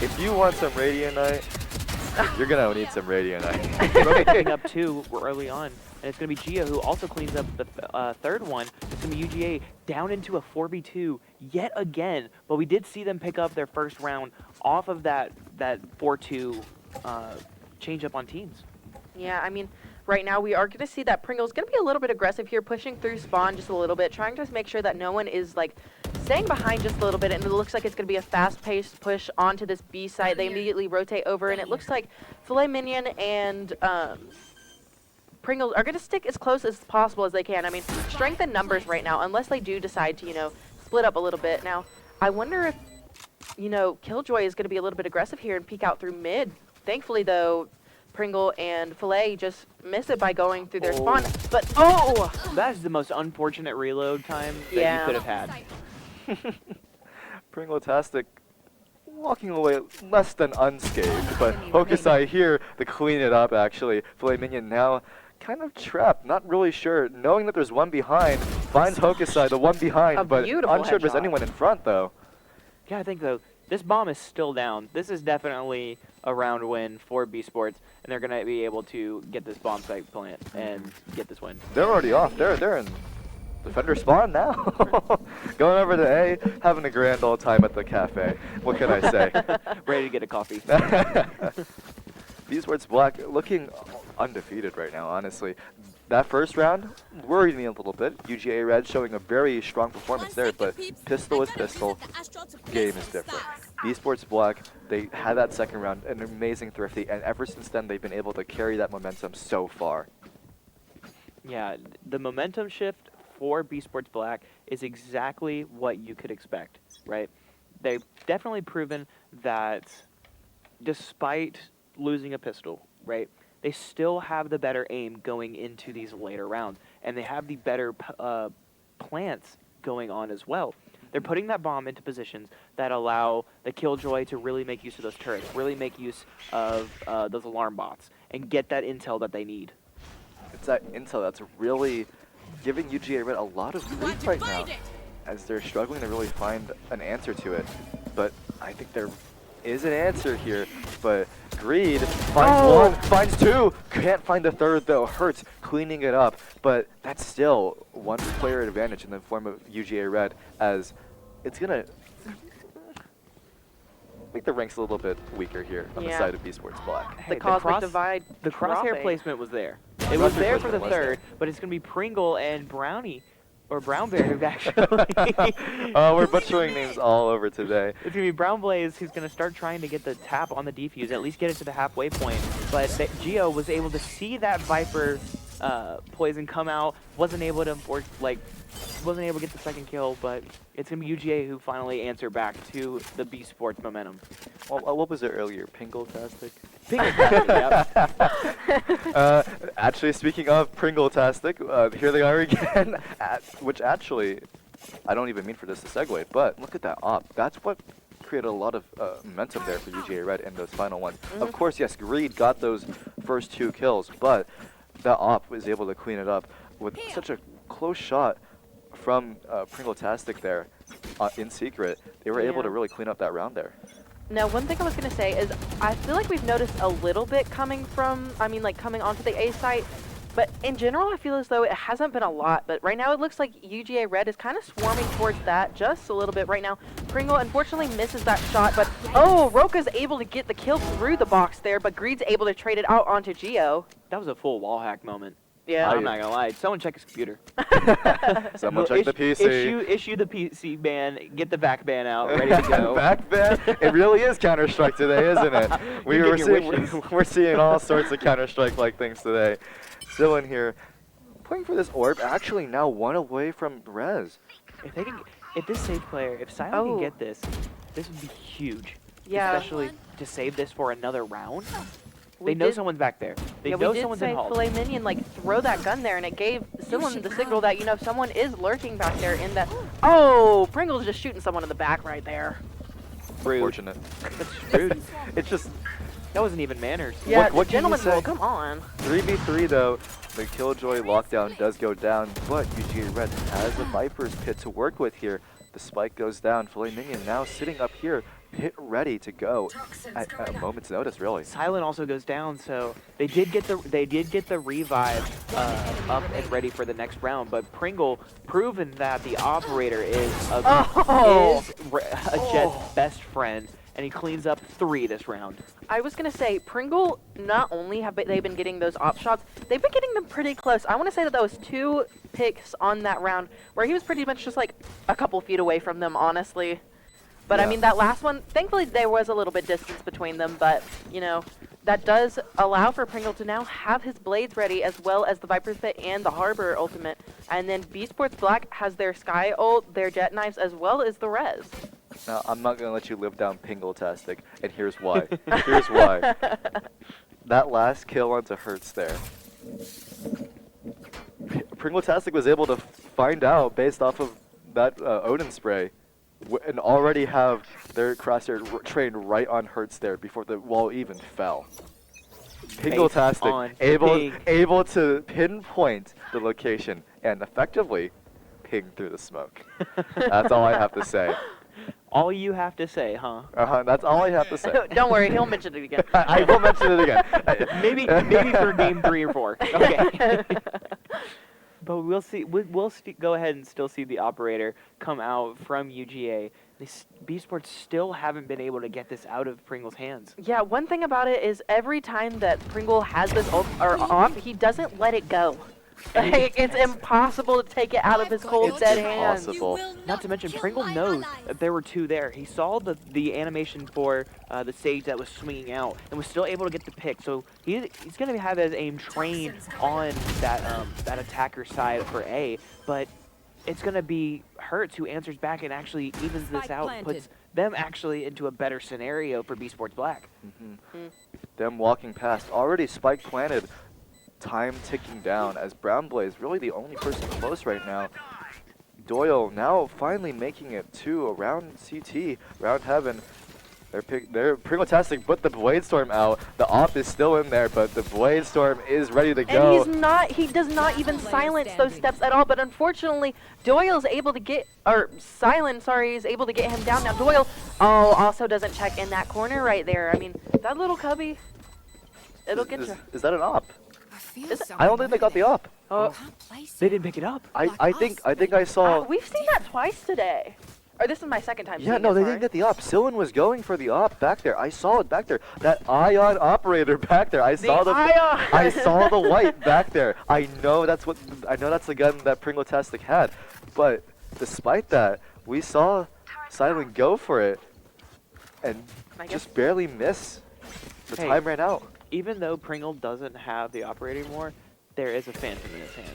If you want some Radianite, you're going to need some Radianite. Roka picking up 2 early on, and it's going to be Gia who also cleans up the third one. It's going to be UGA down into a 4v2 yet again, but we did see them pick up their first round off of that that 4-2 change up on teams. Yeah, I mean, right now we are going to see that Pringle's going to be a little bit aggressive here, pushing through spawn just a little bit, trying to make sure that no one is like staying behind just a little bit, and it looks like it's going to be a fast-paced push onto this B site. They immediately rotate over, and it looks like Filet Mignon and Pringles are going to stick as close as possible as they can. I mean, strength in numbers right now, unless they do decide to, you know, split up a little bit. Now, I wonder if, you know, Killjoy is going to be a little bit aggressive here and peek out through mid. Thankfully, though, Pringle and Filet just miss it by going through their spawn. But, that is the most unfortunate reload time that you could have had. Pringle-tastic walking away less than unscathed, but Hokusai here to clean it up, actually. Filet Mignon now kind of trapped, not really sure, knowing that there's one behind, finds Hokusai, the one behind, but unsure if there's anyone in front, though. Yeah, I think, though, this bomb is still down. This is definitely a round win for B Sports, and they're going to be able to get this bomb site plant and get this win. They're already off. They're in defender spawn now. Going over to A, having a grand old time at the cafe. What can I say? Ready to get a coffee. B Sports Black looking undefeated right now, honestly. That first round worried me a little bit. UGA Red showing a very strong performance there, but pistol is pistol, game is different. B Sports Black, they had that second round, an amazing thrifty, and ever since then they've been able to carry that momentum so far. Yeah, the momentum shift for B Sports Black is exactly what you could expect, right? They've definitely proven that despite losing a pistol, right, they still have the better aim going into these later rounds, and they have the better plants going on as well. They're putting that bomb into positions that allow the Killjoy to really make use of those turrets, really make use of those alarm bots, and get that intel that they need. It's that intel that's really giving UGA Red a lot of grief right now, as they're struggling to really find an answer to it. But I think there is an answer here, but Greed finds one, finds two, can't find the third though, hurts cleaning it up, but that's still one player advantage in the form of UGA Red, as it's gonna make the ranks a little bit weaker here on the side of B Sports Black. Hey, the cosmic divide. The crosshair placement was there. It was there for the third, but it's going to be Pringle and Brownie, or Brownberry, actually. We're butchering names all over today. It's going to be Brown Blaze who's going to start trying to get the tap on the defuse, at least get it to the halfway point. But Geo was able to see that Viper poison come out, wasn't able to get the second kill, but it's going to be UGA who finally answer back to the B Sports momentum. Well, what was it earlier? Pringle-tastic? Pringle-tastic, yep. Actually, speaking of Pringle-tastic, here they are again, which actually, I don't even mean for this to segue, but look at that op. That's what created a lot of momentum there for UGA Red in those final ones. Of course, yes, Greed got those first two kills, but that op was able to clean it up with such a close shot from Pringle-tastic there in secret. They were able to really clean up that round there. Now, one thing I was going to say is I feel like we've noticed a little bit coming from, coming onto the A site, but in general, I feel as though it hasn't been a lot. But right now, it looks like UGA Red is kind of swarming towards that just a little bit right now. Pringle unfortunately misses that shot, but Roka's able to get the kill through the box there, but Greed's able to trade it out onto Geo. That was a full wall hack moment. Yeah. I'm not gonna lie. Someone check his computer. Someone check the PC. Issue the PC ban. Get the back ban out. Ready to go. Back ban? It really is Counter-Strike today, isn't it? We're seeing all sorts of Counter-Strike-like things today. Still in here, playing for this orb. Actually, now one away from Rez. If this Sage player, if Silent can get this would be huge. Yeah. Especially to save this for another round. They know someone's back there. They know someone's in Hall. Filet Mignon, throw that gun there, and it gave Sillin the signal that, someone is lurking back there in that. Oh, Pringle's just shooting someone in the back right there. Rude. Unfortunate. That's rude. It's just... That wasn't even manners. Yeah, what gentleman's rule, come on. 3v3 though, the Killjoy lockdown does go down, but UGA Red has a Viper's pit to work with here. The spike goes down. Filet Mignon now sitting up here, pit ready to go at a moment's notice, really. Silent also goes down, so they did get the revive up and ready for the next round. But Pringle proven that the operator is Jet's best friend and he cleans up 3 this round. I was going to say, Pringle, not only have they been getting those op shots, they've been getting them pretty close. I want to say that was 2 picks on that round where he was pretty much just like a couple feet away from them, honestly. But I mean, that last one, thankfully there was a little bit distance between them, but, you know, that does allow for Pringle to now have his blades ready, as well as the Viper's Pit and the Harbor ultimate. And then B Sports Black has their Sky ult, their Jet Knives, as well as the Res. Now, I'm not going to let you live down Pingle-tastic, and here's why. Here's why. That last kill onto Hertz there. Pringle-tastic was able to find out, based off of that Odin spray, and already have their crosshair trained right on Hertz there before the wall even fell. Pingle-tastic able to pinpoint the location and effectively ping through the smoke. That's all I have to say. All you have to say, huh? That's all I have to say. Don't worry, he'll mention it again. I will mention it again. maybe for game 3 or 4. Okay. But we'll see. We'll go ahead and still see the operator come out from UGA. B Sports still haven't been able to get this out of Pringle's hands. Yeah, one thing about it is every time that Pringle has this ult or off, he doesn't let it go. Like, it's impossible to take it out of his cold, dead hands. Not to mention, Pringle knows that there were 2 there. He saw the animation for the Sage that was swinging out and was still able to get the pick. So he's going to have his aim trained on that attacker side for A, but it's going to be Hertz who answers back and actually evens this out, puts them actually into a better scenario for B Sports Black. Them walking past, already spike planted. Time ticking down as Brown Blaze really the only person close right now. Doyle now finally making it to around CT, around heaven. They're Pringle-tastic, put the Blade Storm out. The op is still in there, but the Blade Storm is ready to go. And he does not even silence those steps at all, but unfortunately, Doyle's able to get, Silent, sorry, is able to get him down. Now Doyle, also doesn't check in that corner right there. I mean, that little cubby, it'll get you. Is that an op? I don't think they got the op. They didn't pick it up. I think I saw. We've seen that twice today. Or this is my second time seeing Yeah, no, it, they didn't get the op. Sillin was going for the op back there. I saw it back there. That Ion operator back there. I saw the white back there. I know that's the gun that Pringle-tastic had. But despite that, we saw Silent go for it and just barely miss. The time ran out. Even though Pringle doesn't have the operator anymore, there is a Phantom in his hand.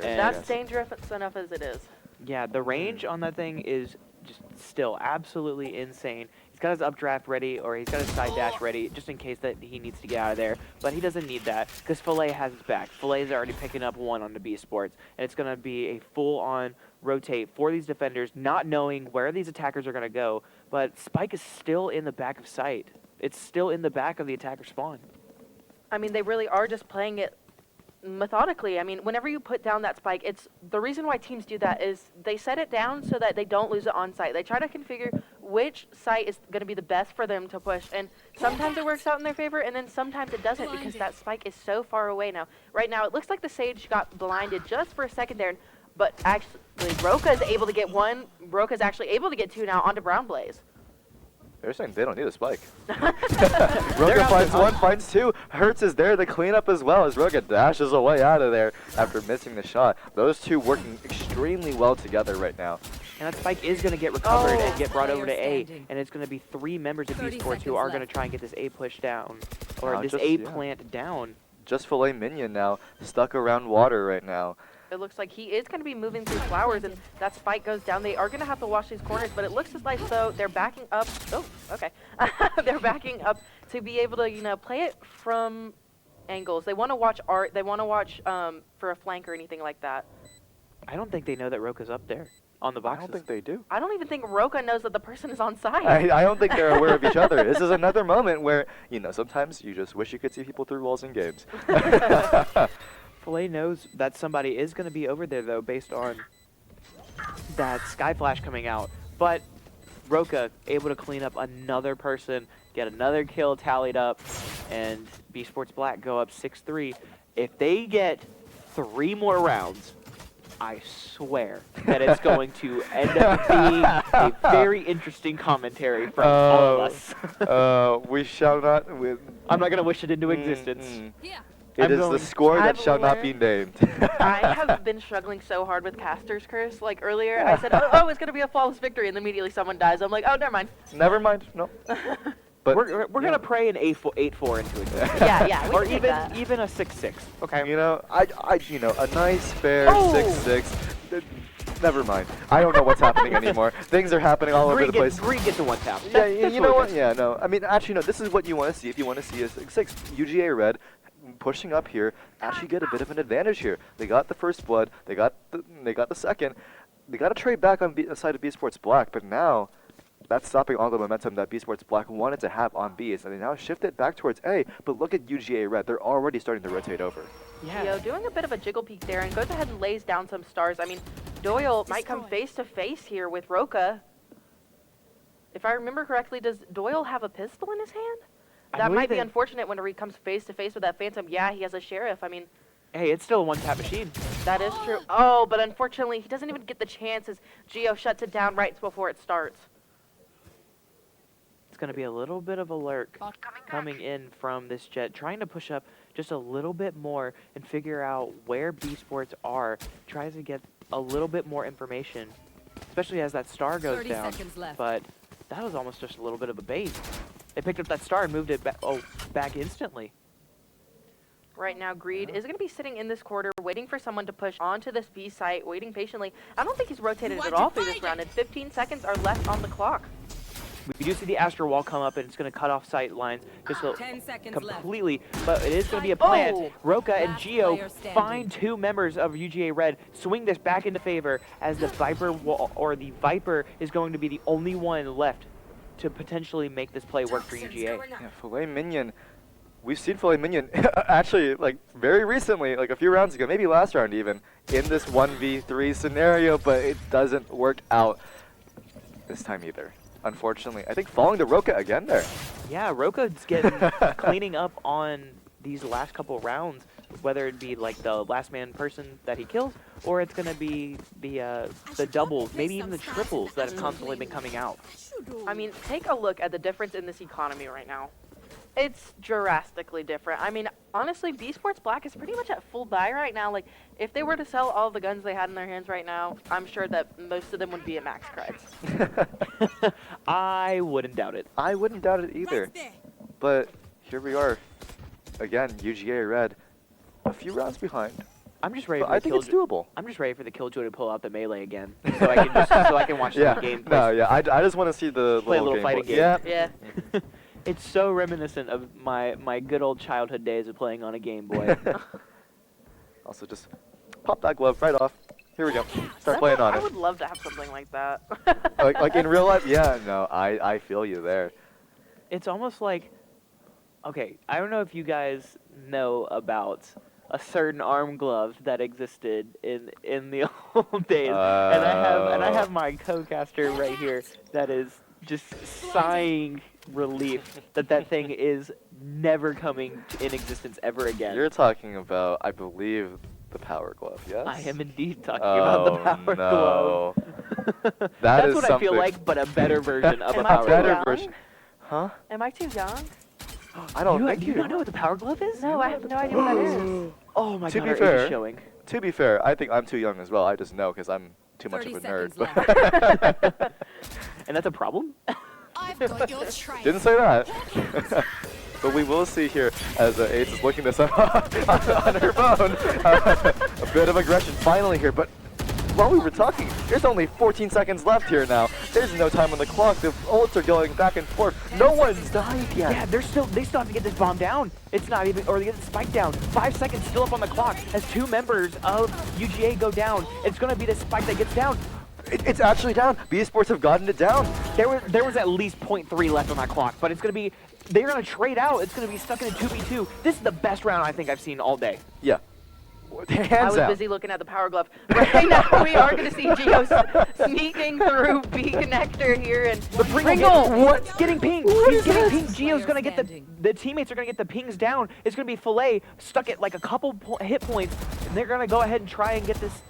That's dangerous enough as it is. Yeah, the range on that thing is just still absolutely insane. He's got his updraft ready, or he's got his side dash ready, just in case that he needs to get out of there. But he doesn't need that, because Filet has his back. Filet's already picking up 1 on the B Sports, and it's going to be a full-on rotate for these defenders, not knowing where these attackers are going to go. But Spike is still in the back of sight. It's still in the back of the attacker spawn. I mean, they really are just playing it methodically. I mean, whenever you put down that spike, it's the reason why teams do that is they set it down so that they don't lose it on site. They try to configure which site is going to be the best for them to push, and sometimes it works out in their favor, and then sometimes it doesn't because that spike is so far away now. Right now, it looks like the Sage got blinded just for a second there, but actually, Roka is able to get 1. Roka is actually able to get 2 now onto Brown Blaze. They're saying they don't need a spike. Roka finds 1, finds 2. Hertz is there to clean up as well as Roka dashes away out of there after missing the shot. Those two working extremely well together right now. And that spike is going to get recovered and get brought over to A. And it's going to be 3 members of B Sports who are going to try and get this A push down. Or this A plant down. Just Filet Minion now, stuck around water right now. It looks like he is going to be moving through flowers, and that spike goes down. They are going to have to watch these corners, but it looks like though they're backing up. Oh, okay. They're backing up to be able to, you know, play it from angles. They want to watch art. They want to watch for a flank or anything like that. I don't think they know that Roka's up there on the boxes. I don't think they do. I don't even think Roka knows that the person is on site. I don't think they're aware of each other. This is another moment where, you know, sometimes you just wish you could see people through walls in games. Filet knows that somebody is going to be over there, though, based on that Sky Flash coming out. But Roka able to clean up another person, get another kill tallied up, and B Sports Black go up 6-3. If they get 3 more rounds, I swear that it's going to end up being a very interesting commentary from all of us. We shall not. I'm not going to wish it into existence. It is the score that shall not be named. I have been struggling so hard with Caster's Curse. Like earlier, I said, oh, it's going to be a flawless victory, and immediately someone dies. I'm like, oh, never mind. Never mind. No. But we're gonna pray an 8-4 into it. Yeah, we or can take even a 6-6. Okay. You know, a nice fair 6-6. Never mind. I don't know what's happening anymore. Things are happening all over the place. Green gets a 1 tap. Yeah, you know what? Yeah, no. I mean, actually, no. This is what you want to see. If you want to see a 6-6, UGA Red pushing up here, actually get a bit of an advantage here. They got the first blood. They got the second. They got to trade back on the side of B Sports Black, but now that's stopping all the momentum that B Sports Black wanted to have on B's, and they now shift it back towards A. But look at UGA Red; they're already starting to rotate over. Yeah. Gio doing a bit of a jiggle peek there and goes ahead and lays down some stars. I mean, Doyle might come face to face here with Roca. If I remember correctly, does Doyle have a pistol in his hand? That might be unfortunate whenever he comes face to face with that Phantom. Yeah, he has a Sheriff. I mean, hey, it's still a 1-tap machine. That is true. Oh, but unfortunately, he doesn't even get the chance as Gio shuts it down right before it starts. It's going to be a little bit of a lurk coming in from this Jet, trying to push up just a little bit more and figure out where B Sports are. Tries to get a little bit more information, especially as that star goes 30 down. seconds left. But that was almost just a little bit of a bait. They picked up that star and moved it back instantly. Right now, Greed is going to be sitting in this quarter, waiting for someone to push onto this B site, waiting patiently. I don't think he's rotated at all through this round, and 15 seconds are left on the clock. We do see the Astro Wall come up, and it's going to cut off sight lines just 10 seconds completely, but it is going to be a plant. Oh. Roca and Gio player standing. find 2 members of UGA Red, swing this back into favor as the Viper wall, or the Viper is going to be the only one left to potentially make this play work for UGA. Yeah, Filet Minion. We've seen Filet Minion actually, like, very recently, like a few rounds ago, maybe last round even, in this 1v3 scenario, but it doesn't work out this time either. Unfortunately, I think falling to Roca again there. Yeah, Roca's getting cleaning up on these last couple rounds, whether it be like the last man person that he kills, or it's going to be the doubles, maybe even the triples that have constantly been coming out. I mean, take a look at the difference in this economy right now. It's drastically different. I mean, honestly, B Sports Black is pretty much at full buy right now. Like, if they were to sell all the guns they had in their hands right now, I'm sure that most of them would be at max creds. I wouldn't doubt it. I wouldn't doubt it either. But here we are. Again, UGA Red, a few rounds behind. I'm just ready. But I think it's doable. I'm just ready for the Killjoy to pull out the melee again, so I can watch the game. No, yeah, I just want to see the play a little fighting game. Yeah. It's so reminiscent of my good old childhood days of playing on a Game Boy. Also, just pop that glove right off. Here we go. Start playing on it. I would love to have something like that. like in real life? Yeah, no, I feel you there. It's almost like, okay, I don't know if you guys know about a certain arm glove that existed in the old days, and I have my co-caster right here that is just sighing relief that thing is never coming in existence ever again. You're talking about, I believe, the Power Glove, yes? I am indeed talking about the Power Glove. That's what I feel like, but a better version of a Power Glove. Huh? Am I too young? I don't think Do you not know what the Power Glove is? No, I have no idea what that is. Oh my to god, be our fair, age is showing. To be fair, I think I'm too young as well. I just know because I'm too much of a nerd. And that's a problem? Didn't say that. But we will see here as Ace is looking this up on her phone. A bit of aggression finally here, but while we were talking, there's only 14 seconds left here now. There's no time on the clock. The ults are going back and forth. No one's died yet. Yeah, they still have to get this bomb down. It's not even, or they get the spike down. 5 seconds still up on the clock as 2 members of UGA go down. It's going to be the spike that gets down. It's actually down. B Sports have gotten it down. There was at least 0.3 left on that clock, but it's going to be, they're going to trade out. It's going to be stuck in a 2v2. This is the best round I think I've seen all day. Yeah. I was busy looking at the power glove. Right now, we are going to see Gio sneaking through B connector here, and the Pringle getting pinged. He's getting pinged. Gio's going to get the teammates are going to get the pings down. It's going to be Filet stuck at like a couple hit points, and they're going to go ahead and try and get this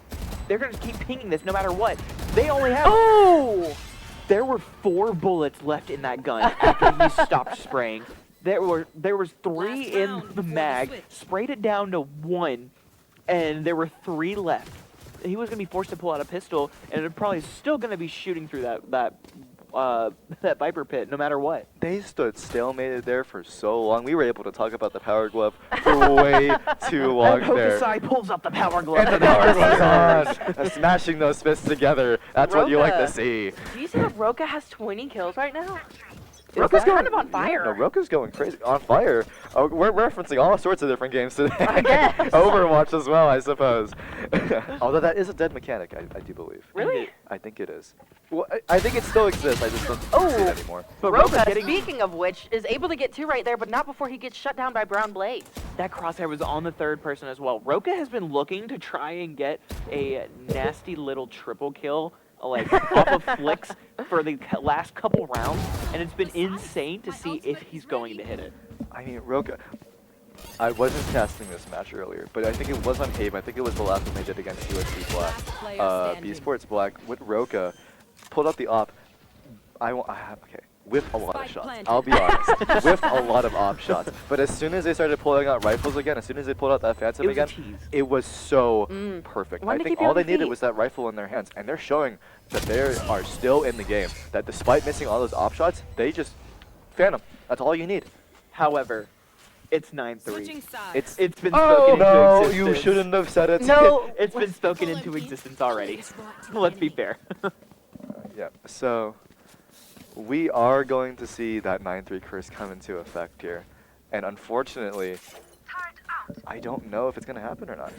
They're gonna keep pinging this no matter what. They only have. Oh! There were 4 bullets left in that gun after he stopped spraying. There was 3 in the mag. Sprayed it down to 1, and there were 3 left. He was gonna be forced to pull out a pistol, and it probably still gonna be shooting through that Viper pit no matter what. They stood stalemated there for so long. We were able to talk about the power glove for way too long And there. Hokusai pulls up the power glove. And the power glove on. Smashing those fists together. That's what you like to Roka. see. Do you see that Roka has 20 kills right now? Roka's kind of on fire. No, Roka's going crazy. On fire. Oh, we're referencing all sorts of different games today. I guess. Overwatch as well, I suppose. Although that is a dead mechanic, I do believe. Really? I think it is. Well, I think it still exists. I just don't see it anymore. But Roka, getting speaking of which, is able to get 2 right there, but not before he gets shut down by Brown Blaze. That crosshair was on the 3rd person as well. Roka has been looking to try and get a nasty little triple kill, like off of flicks for the last couple rounds, and it's been insane to see if he's going to hit it. I mean, Roka, I wasn't casting this match earlier, but I think it was on Haven. I think it was the last one they did against USC Black. B Sports Black with Roka, pulled out the op. With a lot of shots. I'll be honest. With a lot of op shots. But as soon as they started pulling out rifles again, as soon as they pulled out that Phantom again, it was so perfect. I think all they needed was that rifle in their hands, and they're showing that they are still in the game. That despite missing all those op shots, they just Phantom. That's all you need. However, it's 9-3. It's been spoken no, into existence. you shouldn't have said it. No, it's been spoken into existence already. Let's be fair. Yeah, so we are going to see that 9-3 curse come into effect here. And unfortunately, I don't know if it's going to happen or not.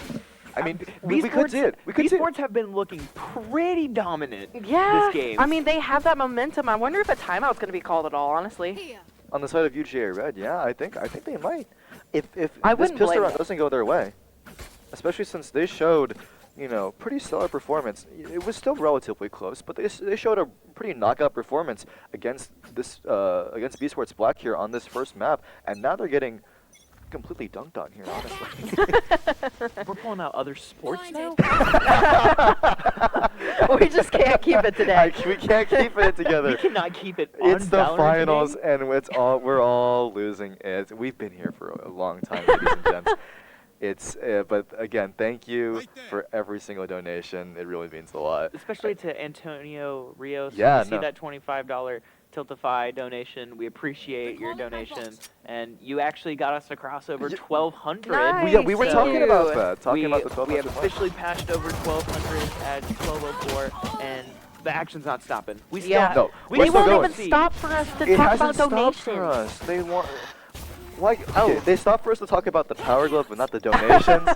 I mean, we could see it. Esports have been looking pretty dominant Yeah. this game. I mean, they have that momentum. I wonder if a timeout's going to be called at all, honestly. On the side of UGA Red, yeah, I think they might. If I this wouldn't pistol blame round them. doesn't go their way, especially since they showed, pretty stellar performance. It was still relatively close, but they showed a pretty knockout performance against this against B Sports Black here on this first map, and now they're getting completely dunked on here, honestly. We're pulling out other sports now? We just can't keep it today. We can't keep it together. We cannot keep it on It's the Valorant finals, today? and we're all losing it. We've been here for a long time, ladies and gents. It's, but again, thank you for every single donation. It really means a lot. Especially to Antonio Rios. Yeah, We see that $25 Tiltify donation. We appreciate your donation, and you actually got us across over 1,200. Nice, we were thank talking you. about that. Talking about the We 1,200 have mark. officially passed over 1,200 at 12:04, and the action's not stopping. We still Yeah. No, we They still won't going. even stop for us to It talk hasn't about stopped donations. for us. They want. They stopped for us to talk about the power glove, but not the donations.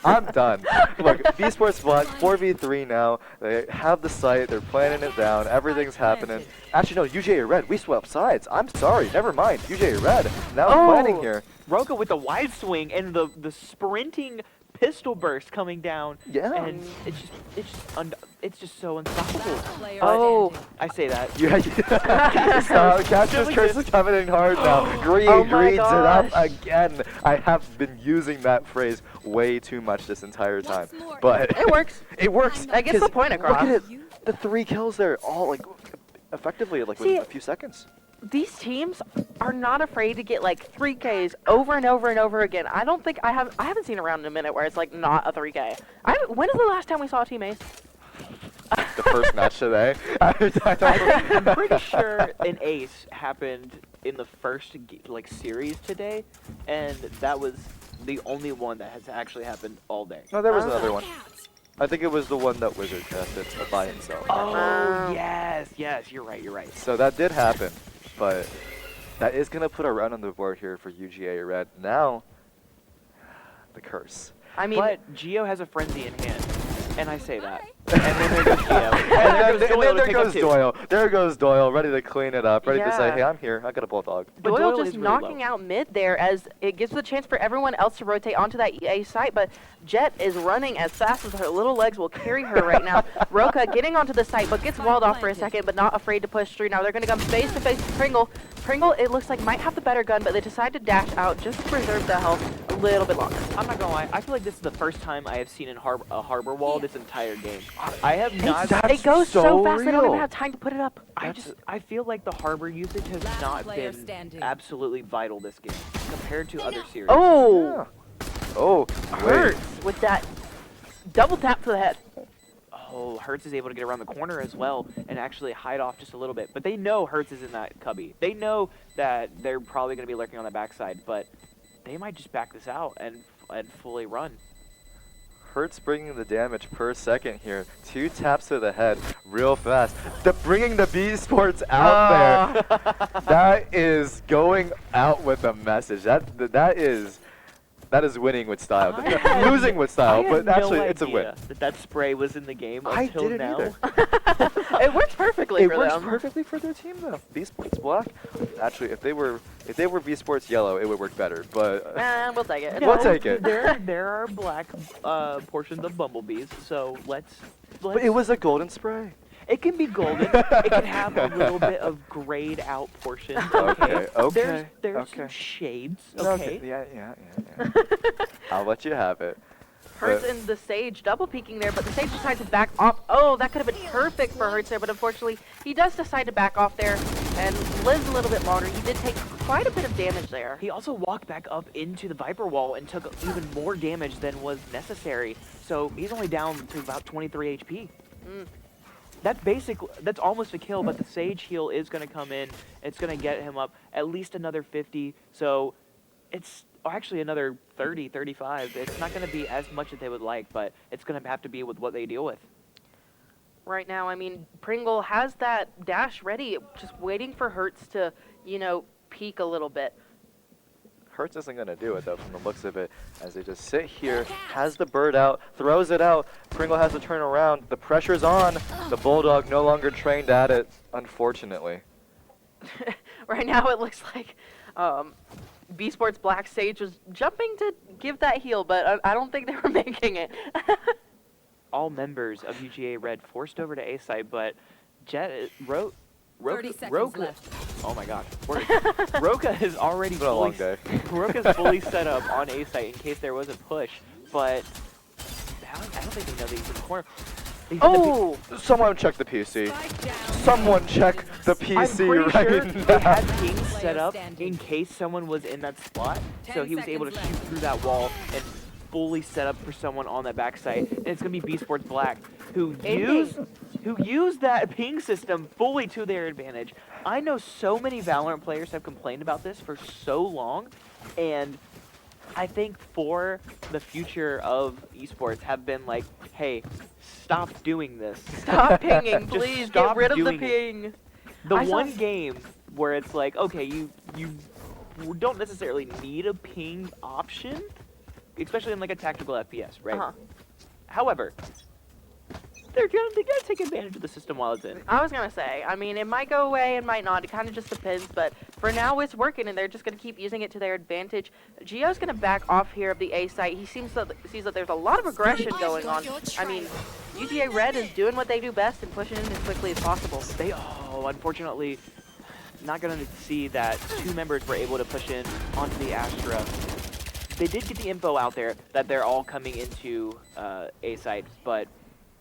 I'm done. Look, B Sports Black 4v3 now. They have the site. They're planning it down. Everything's happening. Actually, no. UJ Red. We swapped sides. I'm sorry. Never mind. UJ Red. Now planning here. Roka with the wide swing and the sprinting pistol burst coming down. Yeah. And it's just so unstoppable. Oh. I say that. Capture's curse is coming in hard now. Greed Oh my reads it up gosh. again. I have been using that phrase way too much this entire time, but It works. It works. That gets the 'cause point across. Look at it. The 3 kills there, all effectively within a few seconds. These teams are not afraid to get like 3Ks over and over and over again. I don't think I haven't seen a round in a minute where it's like not a 3K. When is the last time we saw Team Ace? The first match today. I'm pretty sure an ace happened in the first series today, and that was the only one that has actually happened all day. No, there was another one. I think it was the one that Wizard casted by himself. Oh, yes, you're right. So that did happen, but that is going to put a round on the board here for UGA Red. Now, the curse. I mean, but Gio has a frenzy in hand, and I say that. And then there goes Gio. And then there goes Doyle. Doyle. There goes Doyle, ready to clean it up, ready to say, Yeah. hey, I'm here. I got a bulldog. But Doyle Doyle just is really knocking low. out mid there as it gives the chance for everyone else to rotate onto that EA site, but Jet is running as fast as her little legs will carry her right now. Roka getting onto the site, but gets walled off for a second, but not afraid to push through. Now they're going to come face to face with Pringle. Pringle, it looks like, might have the better gun, but they decide to dash out just to preserve the health a little bit longer. I'm not gonna lie, I feel like this is the first time I have seen a harbor wall this entire game. I have not. It goes so fast they don't even have time to put it up. I feel like the harbor usage has not been absolutely vital this game compared to other series. Oh! Oh, Hurts with that double tap to the head. Oh, Hertz is able to get around the corner as well and actually hide off just a little bit. But they know Hertz is in that cubby. They know that they're probably going to be lurking on the backside, but they might just back this out and fully run. Hertz bringing the damage per second here. 2 taps to the head real fast. Bringing the B Sports out there. That is going out with a message. That is winning with style. Losing with style, but actually it's a win. That spray was in the game I until didn't now. either. It works perfectly for them. It works perfectly for their team though. B Sports Black. Actually, if they were B Sports Yellow, it would work better. But we'll take it. We'll take it. There are black portions of bumblebees, so let's. But it was a golden spray. It can be golden. It can have a little bit of grayed out portions. Okay. There's some shades. Okay. Yeah. I'll let you have it. Hertz and the Sage double peeking there, but the Sage decides to back off. Oh, that could have been perfect for Hertz there, but unfortunately, he does decide to back off there and lives a little bit longer. He did take quite a bit of damage there. He also walked back up into the Viper wall and took even more damage than was necessary. So he's only down to about 23 HP. That's almost a kill, but the Sage heal is going to come in. It's going to get him up at least another 50. So it's actually another 30, 35. It's not going to be as much as they would like, but it's going to have to be with what they deal with. Right now, I mean, Pringle has that dash ready, just waiting for Hertz to, peek a little bit. Hertz isn't going to do it, though, from the looks of it, as they just sit here, has the bird out, throws it out. Pringle has to turn around. The pressure's on. The Bulldog no longer trained at it, unfortunately. Right now, it looks like B Sports Black Sage was jumping to give that heal, but I don't think they were making it. All members of UGA Red forced over to A site, but Roka. Oh my God. Roka is already Roka's fully set up on A site in case there was a push, but I don't think they know that he's in the corner. Oh! Someone check the PC. Someone check the PC I'm right sure now. They had pings set up in case someone was in that spot, so he was able to shoot through that wall and fully set up for someone on that backside. And it's gonna be B Sports Black who used that ping system fully to their advantage. I know so many Valorant players have complained about this for so long, and I think for the future of esports have been like, hey, stop doing this. Stop pinging, please. Get rid of the ping. The one game where it's like, okay, you don't necessarily need a ping option, especially in like a tactical FPS, right? However, they're gonna take advantage of the system while it's in. I was gonna say, I mean, it might go away, it might not. It kind of just depends. But for now, it's working, and they're just gonna keep using it to their advantage. Gio's gonna back off here of the A site. He sees that there's a lot of aggression going on. I mean, UGA Red is doing what they do best and pushing in as quickly as possible. They unfortunately not gonna see that 2 members were able to push in onto the Astra. They did get the info out there that they're all coming into A site, but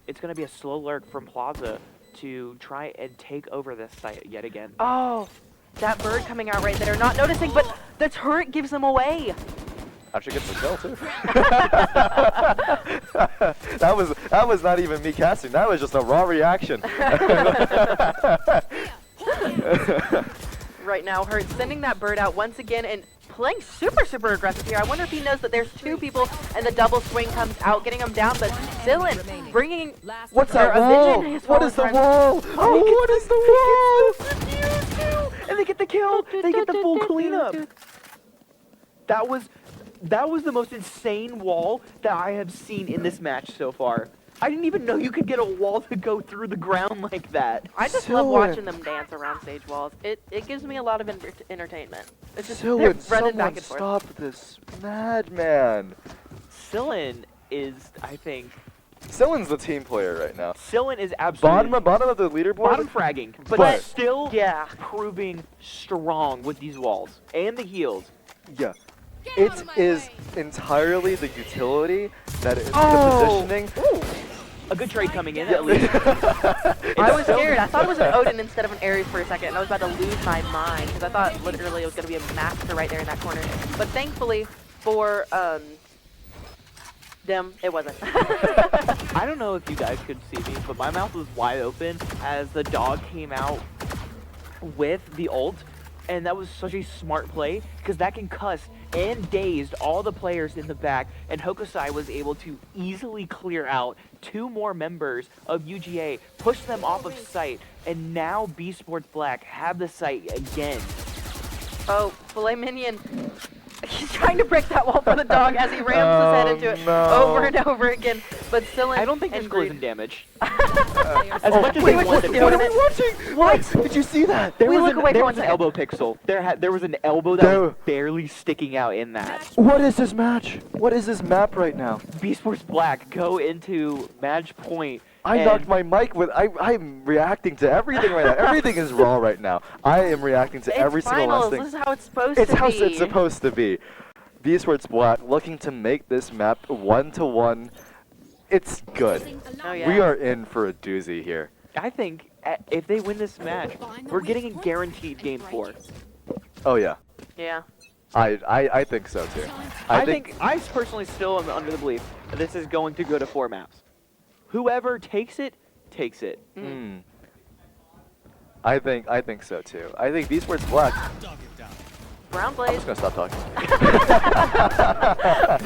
it's going to be a slow lurk from Plaza to try and take over this site yet again. Oh, that bird coming out right there. Not noticing, but the turret gives them away. Actually gets the kill, too. that was not even me casting. That was just a raw reaction. Right now, Hertz sending that bird out once again and playing super aggressive here. I wonder if he knows that there's 2 people and the double swing comes out, getting him down, but Dylan bringing... What's that wall? What is the wall? Oh, what is the wall? And they get the kill. They get the full cleanup. That was the most insane wall that I have seen in this match so far. I didn't even know you could get a wall to go through the ground like that. I just love watching them dance around stage walls. It gives me a lot of entertainment. It's just they're running back and forth. Stop this madman. Sillin is, I think, Sillon's the team player right now. Sillon is absolutely Bottom of the leaderboard. bottom fragging, but still proving strong with these walls and the heals. Yeah. It is entirely the utility that is the positioning. Ooh. A good trade coming in at least. I was scared. I thought it was an Odin instead of an Ares for a second, and I was about to lose my mind because I thought literally it was going to be a master right there in that corner. But thankfully for them, it wasn't. I don't know if you guys could see me, but my mouth was wide open as the dog came out with the ult, and that was such a smart play because that concussed and dazed all the players in the back, and Hokusai was able to easily clear out 2 more members of UGA, push them off of site, and now B Sports Black have the site again. Oh, Filet Minion. He's trying to break that wall for the dog as he rams his head into it over and over again. But still, I don't think there's collision damage. As Oh, much as we they were wanted just to. doing it. What? Did you see that? There We was look away there for was 1 an second. elbow pixel. There was an elbow that was barely sticking out in that. What is this match? What is this map right now? B Sports Black go into match point. I knocked my mic with. I'm reacting to everything right now. Everything is raw right now. I am reacting to every single last thing. This is how it's supposed It's to how be. it's supposed to be. B Sports Black looking to make this map 1-to-1. It's good. Oh, yeah. We are in for a doozy here. I think if they win this match, we're getting a guaranteed game 4. Oh yeah. Yeah. I think so too. I personally still am under the belief that this is going to go to 4 maps. Whoever takes it, takes it. I think so too. I think B Sports Black. Brown I'm Blaze. just gonna stop talking.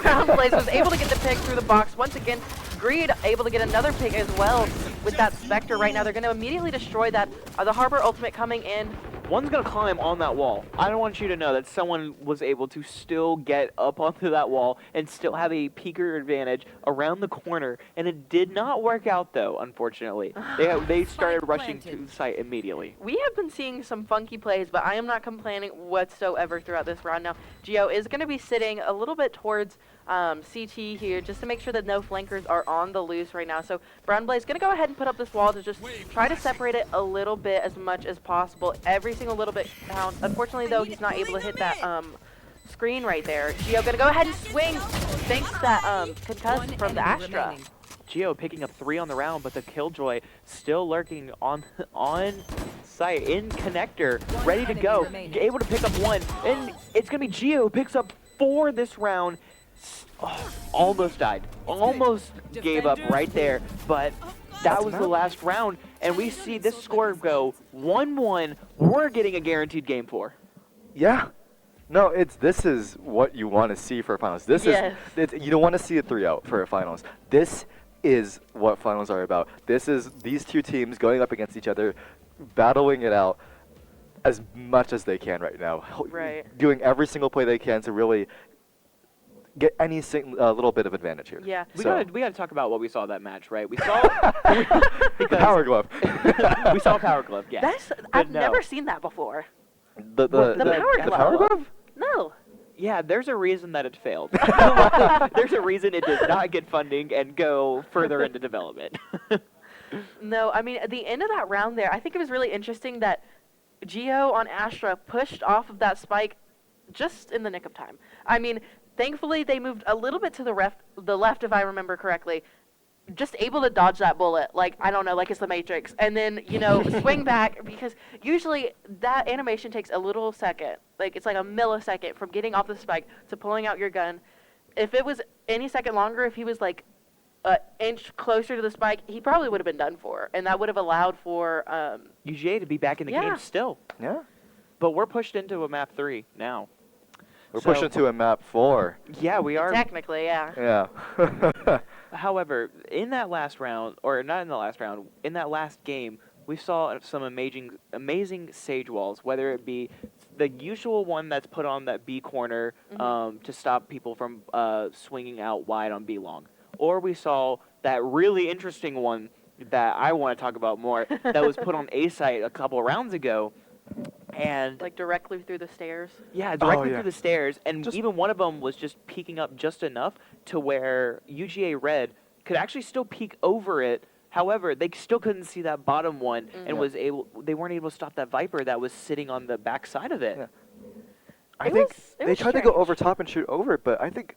Brown Blaze was able to get the pick through the box. Once again, Greed able to get another pick as well with that Spectre right now. They're going to immediately destroy that. The Harbor Ultimate coming in. One's going to climb on that wall. I don't want you to know that someone was able to still get up onto that wall and still have a peeker advantage around the corner. And it did not work out, though, unfortunately. They started rushing to the site immediately. We have been seeing some funky plays, but I am not complaining whatsoever throughout this round. Now, Gio is going to be sitting a little bit towards CT here just to make sure that no flankers are on the loose right now. So Brown Blaze going to go ahead and put up this wall to just try to separate it a little bit as much as possible. Every single little bit counts. Unfortunately, though, he's not able to hit that screen right there. Gio going to go ahead and swing thanks to that concuss from the Astra. Gio picking up 3 on the round, but the Killjoy still lurking on site in connector, ready to go, able to pick up 1, and it's gonna be Gio who picks up 4 this round. Almost died, almost gave up right there, but that was the last round, and we see this score go 1-1. We're getting a guaranteed game 4. Yeah. No, this is what you want to see for finals. This is you don't want to see a 3-0 for a finals. This is what finals are about. This is these 2 teams going up against each other, battling it out as much as they can right now. Right. Doing every single play they can to really get any little bit of advantage here. Yeah. We gotta talk about what we saw that match, right? We saw the Power Glove. We saw Power Glove, yes. I've never seen that before. The Power Glove? No. Yeah, there's a reason that it failed. There's a reason it did not get funding and go further into development. No, I mean, at the end of that round there, I think it was really interesting that Gio on Astra pushed off of that spike just in the nick of time. I mean, thankfully they moved a little bit to the left, if I remember correctly. Just able to dodge that bullet, like, I don't know, like it's the Matrix. And then, swing back, because usually that animation takes a little second. Like, it's like a millisecond from getting off the spike to pulling out your gun. If it was any second longer, if he was like an inch closer to the spike, he probably would have been done for. And that would have allowed for UGA to be back in the game still. Yeah. But we're pushed into a map 3 now. We're pushing to a map 4. Yeah, we are. Technically, yeah. Yeah. However, in that last round, or not in the last round, in that last game, we saw some amazing Sage walls, whether it be the usual one that's put on that B corner to stop people from swinging out wide on B long. Or we saw that really interesting one that I want to talk about more that was put on A site a couple rounds ago. And like directly through the stairs. Yeah, directly through the stairs, and even one of them was just peeking up just enough to where UGA Red could actually still peek over it. However, they still couldn't see that bottom one, and they weren't able to stop that Viper that was sitting on the back side of it. Yeah. I think they tried to go over top and shoot over it, but I think,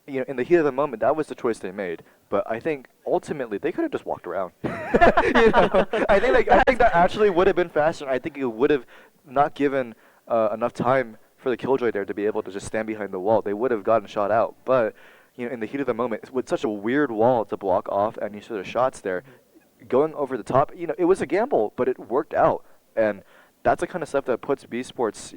in the heat of the moment, that was the choice they made. But I think ultimately they could have just walked around. I think that actually would have been faster. I think it would have not given enough time for the Killjoy there to be able to just stand behind the wall. They would have gotten shot out, but in the heat of the moment, with such a weird wall to block off any sort of shots there, going over the top, it was a gamble, but it worked out, and that's the kind of stuff that puts B Sports.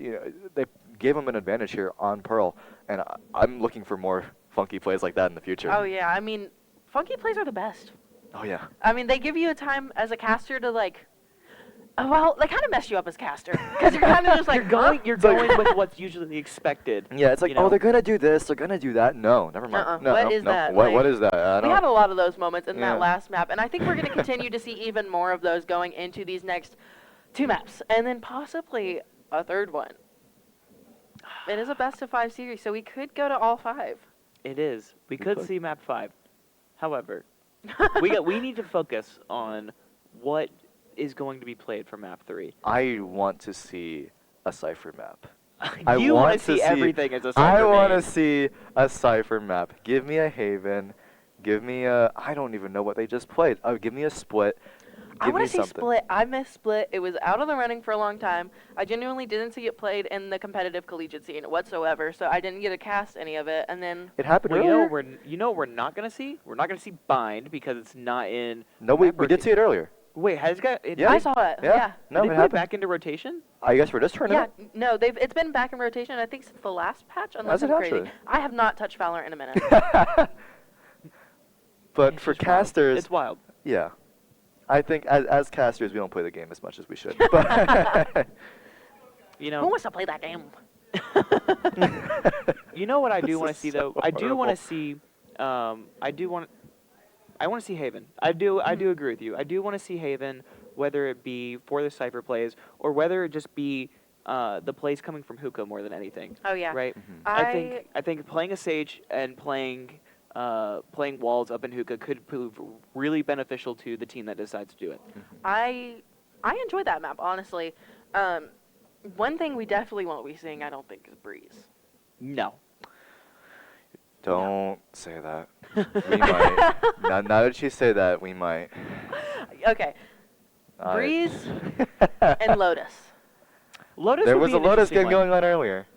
They gave them an advantage here on Pearl, and I'm looking for more funky plays like that in the future. Oh yeah, I mean, funky plays are the best. Oh yeah. I mean, they give you a time as a caster to like. Well, they kind of mess you up as caster because you're kind of just like you're going with what's usually expected. Yeah, it's like, oh, they're gonna do this, they're gonna do that. No, never mind. No, what is that? What is that? I We don't. had a lot of those moments in that last map, and I think we're going to continue to see even more of those going into these next 2 maps, and then possibly a third one. It is a best of 5 series, so we could go to all 5. It is. We could see map 5. However, we need to focus on what is going to be played for map 3. I want to see a Cypher map. You want to see everything as a Cypher I want main. to see a Cypher map. Give me a Haven. Give me a. I don't even know what they just played. Give me a Split. I Give want me to see something. Split. I miss Split. It was out of the running for a long time. I genuinely didn't see it played in the competitive collegiate scene whatsoever, so I didn't get to cast any of it. And then It happened Well, earlier. you know what we're not going to see? We're not going to see Bind because it's not in. No, we did see it earlier. Wait, has it got? Yeah. I saw it. Yeah. No, they it put it happened. back into rotation? I guess for this tournament. Yeah, no, it's been back in rotation. I think since the last patch, unless Has it I'm crazy. actually? I have not touched Valorant in a minute. But for casters, It's wild. Yeah, I think as casters we don't play the game as much as we should. But You know. Who wants to play that game? You know what I do This want to is see so though? I do want horrible. to see. I want to see Haven. I do agree with you. I do want to see Haven, whether it be for the Cypher plays or whether it just be the plays coming from Hookah more than anything. Oh yeah. Right. I think playing a Sage and playing walls up in Hookah could prove really beneficial to the team that decides to do it. I enjoyed that map, honestly. One thing we definitely won't be seeing, I don't think, is Breeze. No. don't say that. We might. Now that you say that, we might. Okay. Breeze and Lotus. Lotus. There would was be a an Lotus interesting game one. going on earlier.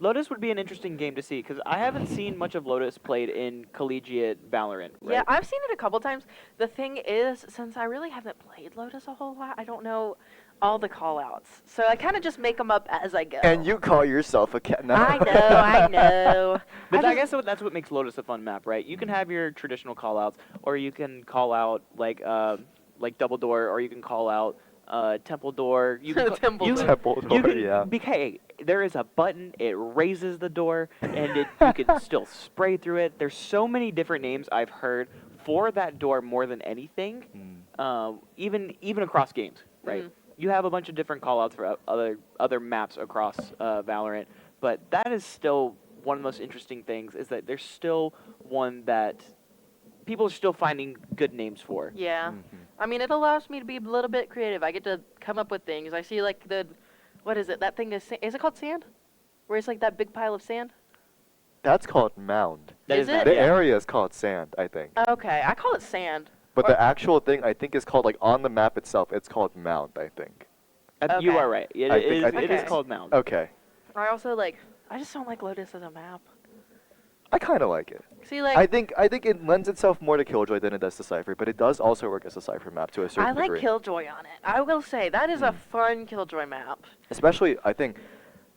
Lotus would be an interesting game to see because I haven't seen much of Lotus played in collegiate Valorant. Right? Yeah, I've seen it a couple times. The thing is, since I really haven't played Lotus a whole lot, I don't know all the call-outs. So I kind of just make them up as I go. And you call yourself a cat? No. I know. But I guess that's what makes Lotus a fun map, right? You can have your traditional call-outs, or you can call out like Double Door, or you can call out Temple Door. You can Temple Door, yeah. Hey, there is a button. It raises the door, and you can still spray through it. There's so many different names I've heard for that door more than anything, even across games, right? You have a bunch of different callouts for other maps across Valorant, but that is still one of the most interesting things. Is that there's still one that people are still finding good names for. Yeah. I mean, it allows me to be a little bit creative. I get to come up with things. I see like what is it? That thing is it called sand? Where it's like that big pile of sand? That's called mound. Is it? The area is called sand, I think. Okay, I call it sand. But the actual thing, I think, is called, like, on the map itself, it's called mound, I think. You are right. It is called mound. Okay. I also I just don't like Lotus as a map. I kind of like it. See, like I think it lends itself more to Killjoy than it does to Cypher, but it does also work as a Cypher map to a certain I like degree. Killjoy on it. I will say that is a fun Killjoy map. Especially, I think,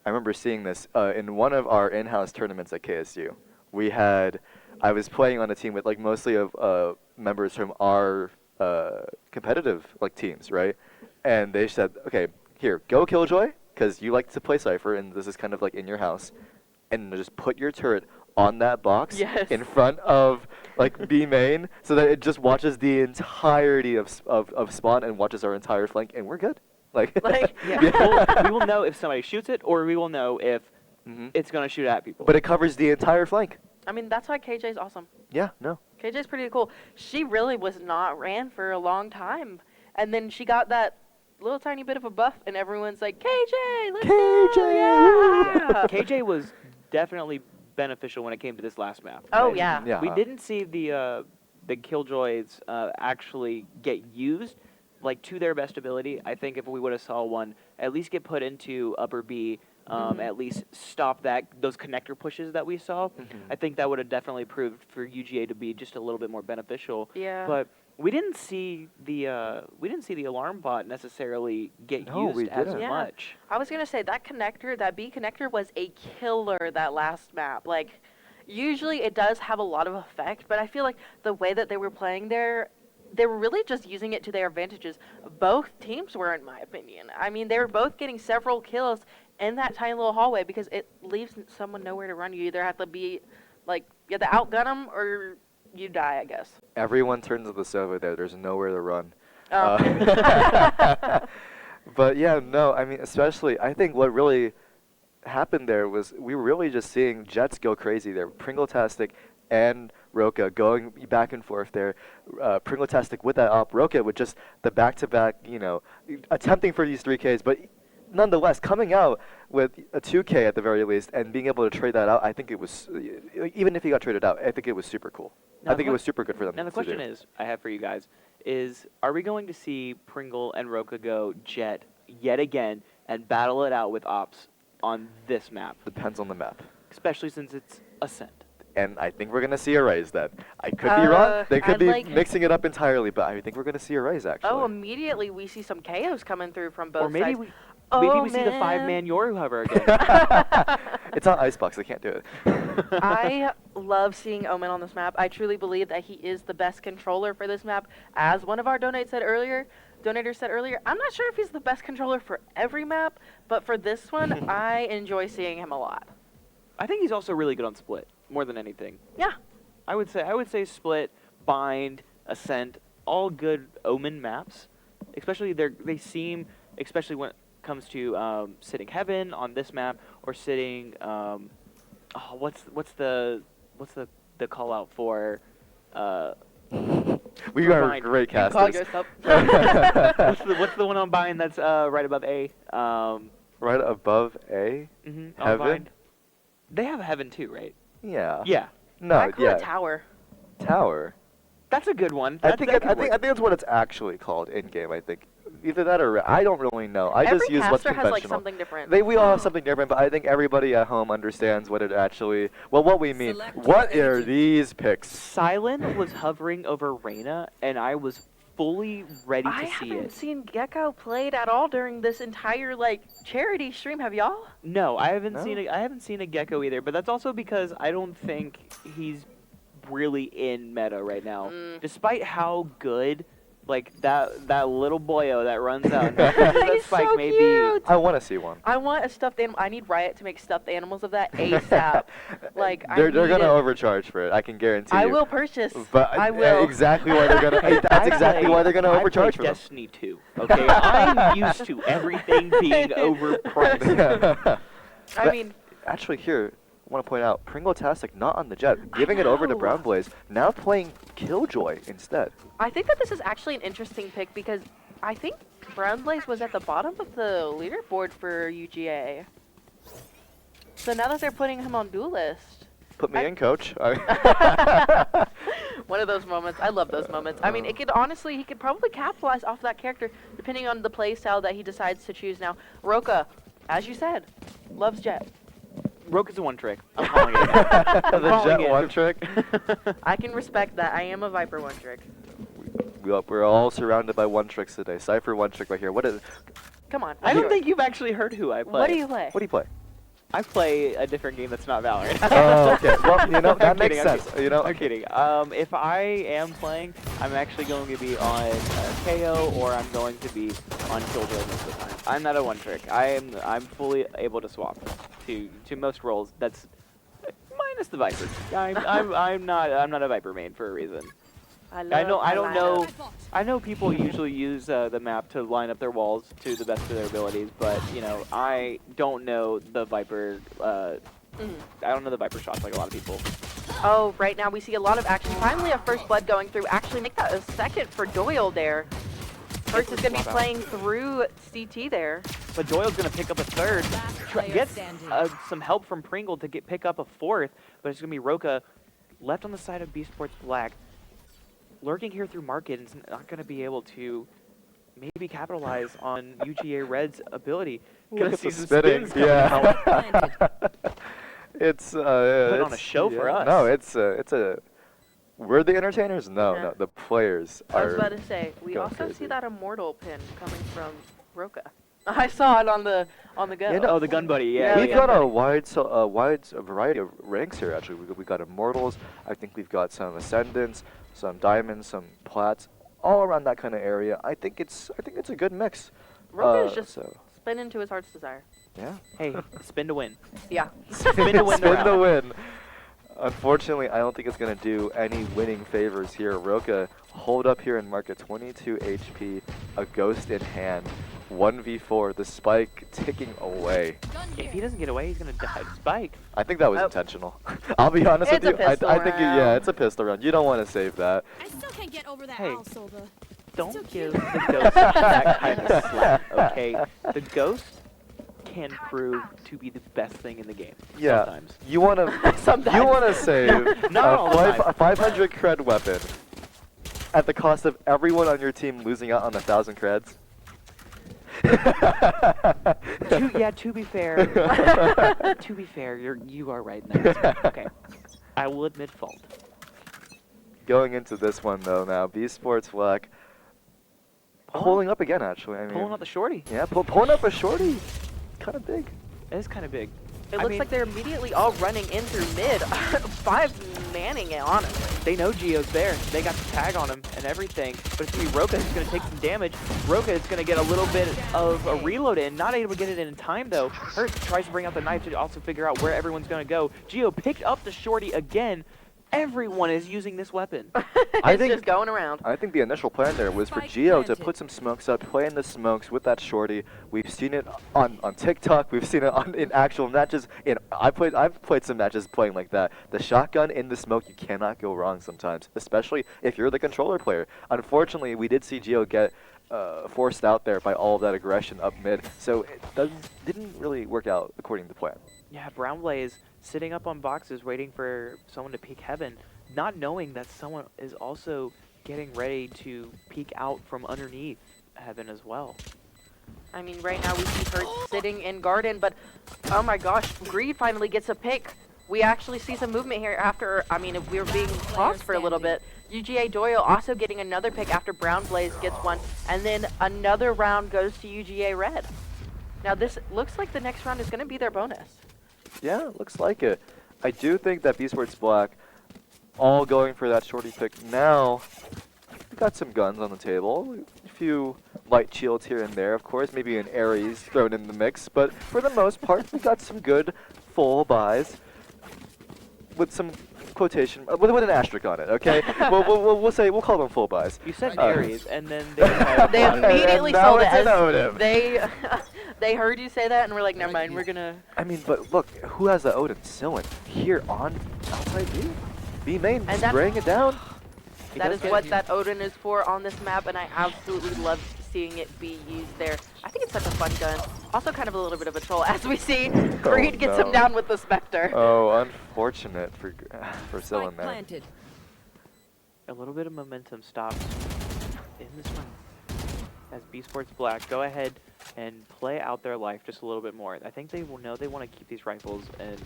I remember seeing this in one of our in-house tournaments at KSU. I was playing on a team with mostly of members from our competitive teams, right? And they said, okay, here, go Killjoy, because you like to play Cypher, and this is kind of in your house, and just put your turret on that box in front of B main, so that it just watches the entirety of spawn and watches our entire flank, and we're good. We will know if somebody shoots it, or we will know if it's going to shoot at people. But it covers the entire flank. I mean, that's why KJ's awesome. Yeah, no. KJ's pretty cool. She really was not ran for a long time. And then she got that little tiny bit of a buff, and everyone's like, KJ, let's go! Yeah! KJ was definitely beneficial when it came to this last map. Oh, right? yeah. We didn't see the Killjoys actually get used like to their best ability. I think if we would have saw one at least get put into upper B, at least stop those connector pushes that we saw, I think that would have definitely proved for UGA to be just a little bit more beneficial. Yeah. But we didn't see the alarm bot necessarily get used as much. I was gonna say that connector, that B connector, was a killer that last map. Like, usually it does have a lot of effect, but I feel like the way that they were playing there, they were really just using it to their advantages. Both teams were, in my opinion. I mean, they were both getting several kills in that tiny little hallway because it leaves someone nowhere to run. You either have to be, like, you have to outgun them or you die, I guess. Everyone turns to the server there. There's nowhere to run. Oh. But yeah, no, I mean, especially, I think what really happened there was we were really just seeing Jets go crazy there. Pringletastic and Roka going back and forth there. Pringletastic with that op, Roka with just the back-to-back, you know, attempting for these 3Ks, but nonetheless, coming out with a 2K at the very least and being able to trade that out, I think it was, even if he got traded out, I think it was super cool. I think it was super good for them. Now the question is, I have for you guys, is are we going to see Pringle and Roka go Jet yet again and battle it out with ops on this map? Depends on the map. Especially since it's Ascent. And I think we're going to see a Rise then. I could be wrong. They could I'd be like- mixing it up entirely, but I think we're going to see a Rise actually. Oh, immediately we see some KOs coming through from both Or maybe sides. we see the 5-man Yoru hover again. It's on Icebox. I can't do it. I love seeing Omen on this map. I truly believe that he is the best controller for this map. As one of our donators said earlier, I'm not sure if he's the best controller for every map, but for this one, I enjoy seeing him a lot. I think he's also really good on Split, more than anything. Yeah. I would say Split, Bind, Ascent, all good Omen maps. Especially they seem, especially when it comes to sitting Heaven on this map or sitting what's the call out for we for are Bind? great You call casters. yourself- what's the one on Bind that's right above A? Right above A? On Heaven? Bind? They have Heaven too, right? Yeah. Yeah. No, I call yeah. it Tower. Tower. That's a good one. I think that's what it's actually called in game. I think either that or I don't really know. I Every just use what's caster has, like, conventional. something different. We all have something different, but I think everybody at home understands what it actually. Well, what we mean. What are these picks? Silent was hovering over Reyna, and I was fully ready to I see haven't it. seen Gecko played at all during this entire charity stream. Have y'all? No, I haven't seen a Gecko either, but that's also because I don't think he's really in meta right now. Despite how good that little boyo that runs out that spike so may cute. I want to see one. I want a stuffed animal. I need Riot to make stuffed animals of that ASAP. They're gonna overcharge for it. I can guarantee I you. will purchase. But I will. exactly why they're gonna. That's exactly why they're gonna overcharge for I them. Destiny 2. Okay, I'm used to everything being overpriced. I mean, actually, here I want to point out Pringletastic not on the Jet, giving it over to Brown Blaze, now playing Killjoy instead. I think that this is actually an interesting pick because I think Brown Blaze was at the bottom of the leaderboard for UGA. So now that they're putting him on Duelist. Put me in, coach. One of those moments. I love those moments. I mean, he could probably capitalize off that character depending on the play style that he decides to choose now. Roka, as you said, loves Jet. Roka's a one trick. I'm calling it. The Jet one trick. I can respect that. I am a Viper one trick. We're all surrounded by one tricks today. Cypher one trick right here. What is? Come on. I don't think you've actually heard who I play. What do you play? What do you play? I play a different game that's not Valorant. Oh, okay. Well, that makes kidding, sense. I'm kidding. If I am playing, I'm actually going to be on KO or I'm going to be on Killjoy most of the time. I'm not a one trick. I'm fully able to swap to most roles. That's minus the Viper. I'm not a Viper main for a reason. I know people usually use the map to line up their walls to the best of their abilities, but I don't know the Viper. I don't know the Viper shots like a lot of people. Oh, right now we see a lot of action. Finally a first blood going through. Actually make that a second for Doyle there. First is going to be playing through CT there. But Doyle's going to pick up a third. Gets some help from Pringle to pick up a fourth, but it's going to be Roka left on the side of B Sports Black. Lurking here through Market and is not going to be able to maybe capitalize on UGA Red's ability. Look at the spinning. Yeah. It's put on a show for us. No, it's a. We're the entertainers. No, the players are. I was about to say we also crazy. see that immortal pin coming from Roka. I saw it on the go. Yeah, no, oh, the gun buddy. Yeah, we've got a wide variety of ranks here. Actually, we got immortals. I think we've got some ascendants, some diamonds, some plats, all around that kind of area. I think it's a good mix. Roka is just spinning to his heart's desire. Yeah. Hey, spin to win. Yeah. Spin to win. Spin to win. Unfortunately, I don't think it's going to do any winning favors here. Roka, hold up here in Market, 22 HP, a ghost in hand, 1v4, the spike ticking away. If he doesn't get away, he's going to die to spike. I think that was intentional. I'll be honest with you. I think it's a pistol round. You don't want to save that. I still can't get over that Hey, Solva. don't give the ghost that kind of slack, okay? The ghost can prove to be the best thing in the game. Yeah, sometimes. you want to save a 500 cred weapon at the cost of everyone on your team losing out on 1,000 creds. To be fair, you are right in that. Okay, I will admit fault. Going into this one though, now B Sports Black pulling up again. Actually, I mean, pulling up the shorty. Yeah, pulling up a shorty. Kind of big. It is kind of big. It looks like they're immediately all running in through mid. 5 manning it, honestly. They know Gio's there. They got the tag on him and everything. But it's going to be Roka who's going to take some damage. Roka is going to get a little bit of a reload in. Not able to get it in time, though. Hurt tries to bring out the knife to also figure out where everyone's going to go. Gio picked up the shorty again. Everyone is using this weapon. I think just going around. I think the initial plan there was for Gio to put some smokes up, play in the smokes with that shorty. We've seen it on TikTok. We've seen it in actual matches. I've played some matches playing like that. The shotgun in the smoke, you cannot go wrong sometimes, especially if you're the controller player. Unfortunately, we did see Gio get forced out there by all of that aggression up mid, so it didn't really work out according to plan. Yeah, Brown Blaze sitting up on boxes waiting for someone to peek heaven, not knowing that someone is also getting ready to peek out from underneath heaven as well. I mean, right now we see her sitting in garden, but oh my gosh, Greed finally gets a pick. We actually see some movement here after, I mean, if we were being tossed for a little bit. UGA Doyle also getting another pick after Brown Blaze gets one, and then another round goes to UGA Red. Now this looks like the next round is going to be their bonus. Yeah, looks like it. I do think that B Sports Black all going for that shorty pick now. We got some guns on the table, a few light shields here and there, of course, maybe an Ares thrown in the mix, but for the most part, we got some good full buys with some quotation, with an asterisk on it, okay? we'll call them full buys. You said Ares, and then they immediately sold it as Odin. they heard you say that and we're like, never mind, we're gonna. I mean, but look, who has the Odin? Sillin here on outside B. B main, And spraying it down. That is what that Odin is for on this map, and I absolutely love seeing it be used there. I think it's such a fun gun. Also kind of a little bit of a troll, as we see Greed gets him down with the Spectre. Oh, unfortunate for Sillin there. Planted. A little bit of momentum stops in this round as B Sports Black go ahead and play out their life just a little bit more. I think they will know they want to keep these rifles and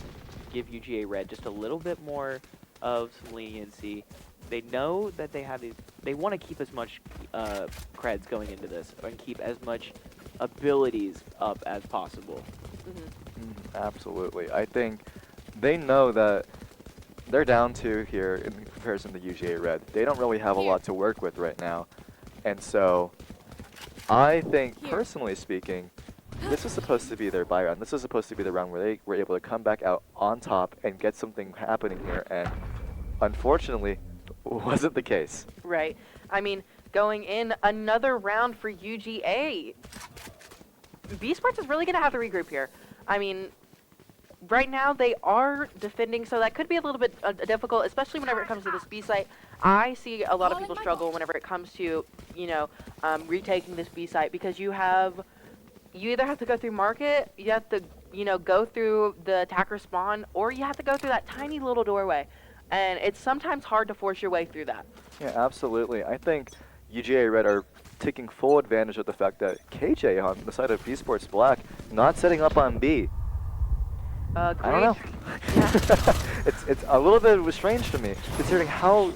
give UGA Red just a little bit more of some leniency. They know that they have these. They want to keep as much creds going into this and keep as much abilities up as possible. Absolutely. I think they know that they're down 2 here in comparison to UGA Red. They don't really have a lot to work with right now. And so I think, personally speaking, this was supposed to be their buy round. This was supposed to be the round where they were able to come back out on top and get something happening here. And unfortunately, wasn't the case. Right. I mean, going in another round for UGA. B Sports is really going to have to regroup here. I mean, right now they are defending, so that could be a little bit difficult, especially whenever it comes to this B site. I see a lot of people struggle whenever it comes to, you know, retaking this B site, because you either have to go through market, you have to, you know, go through the attacker spawn, or you have to go through that tiny little doorway. And it's sometimes hard to force your way through that. Yeah, absolutely. I think UGA Red are taking full advantage of the fact that KJ on the side of B Sports Black not setting up on B. I don't know. it's a little bit strange to me, considering how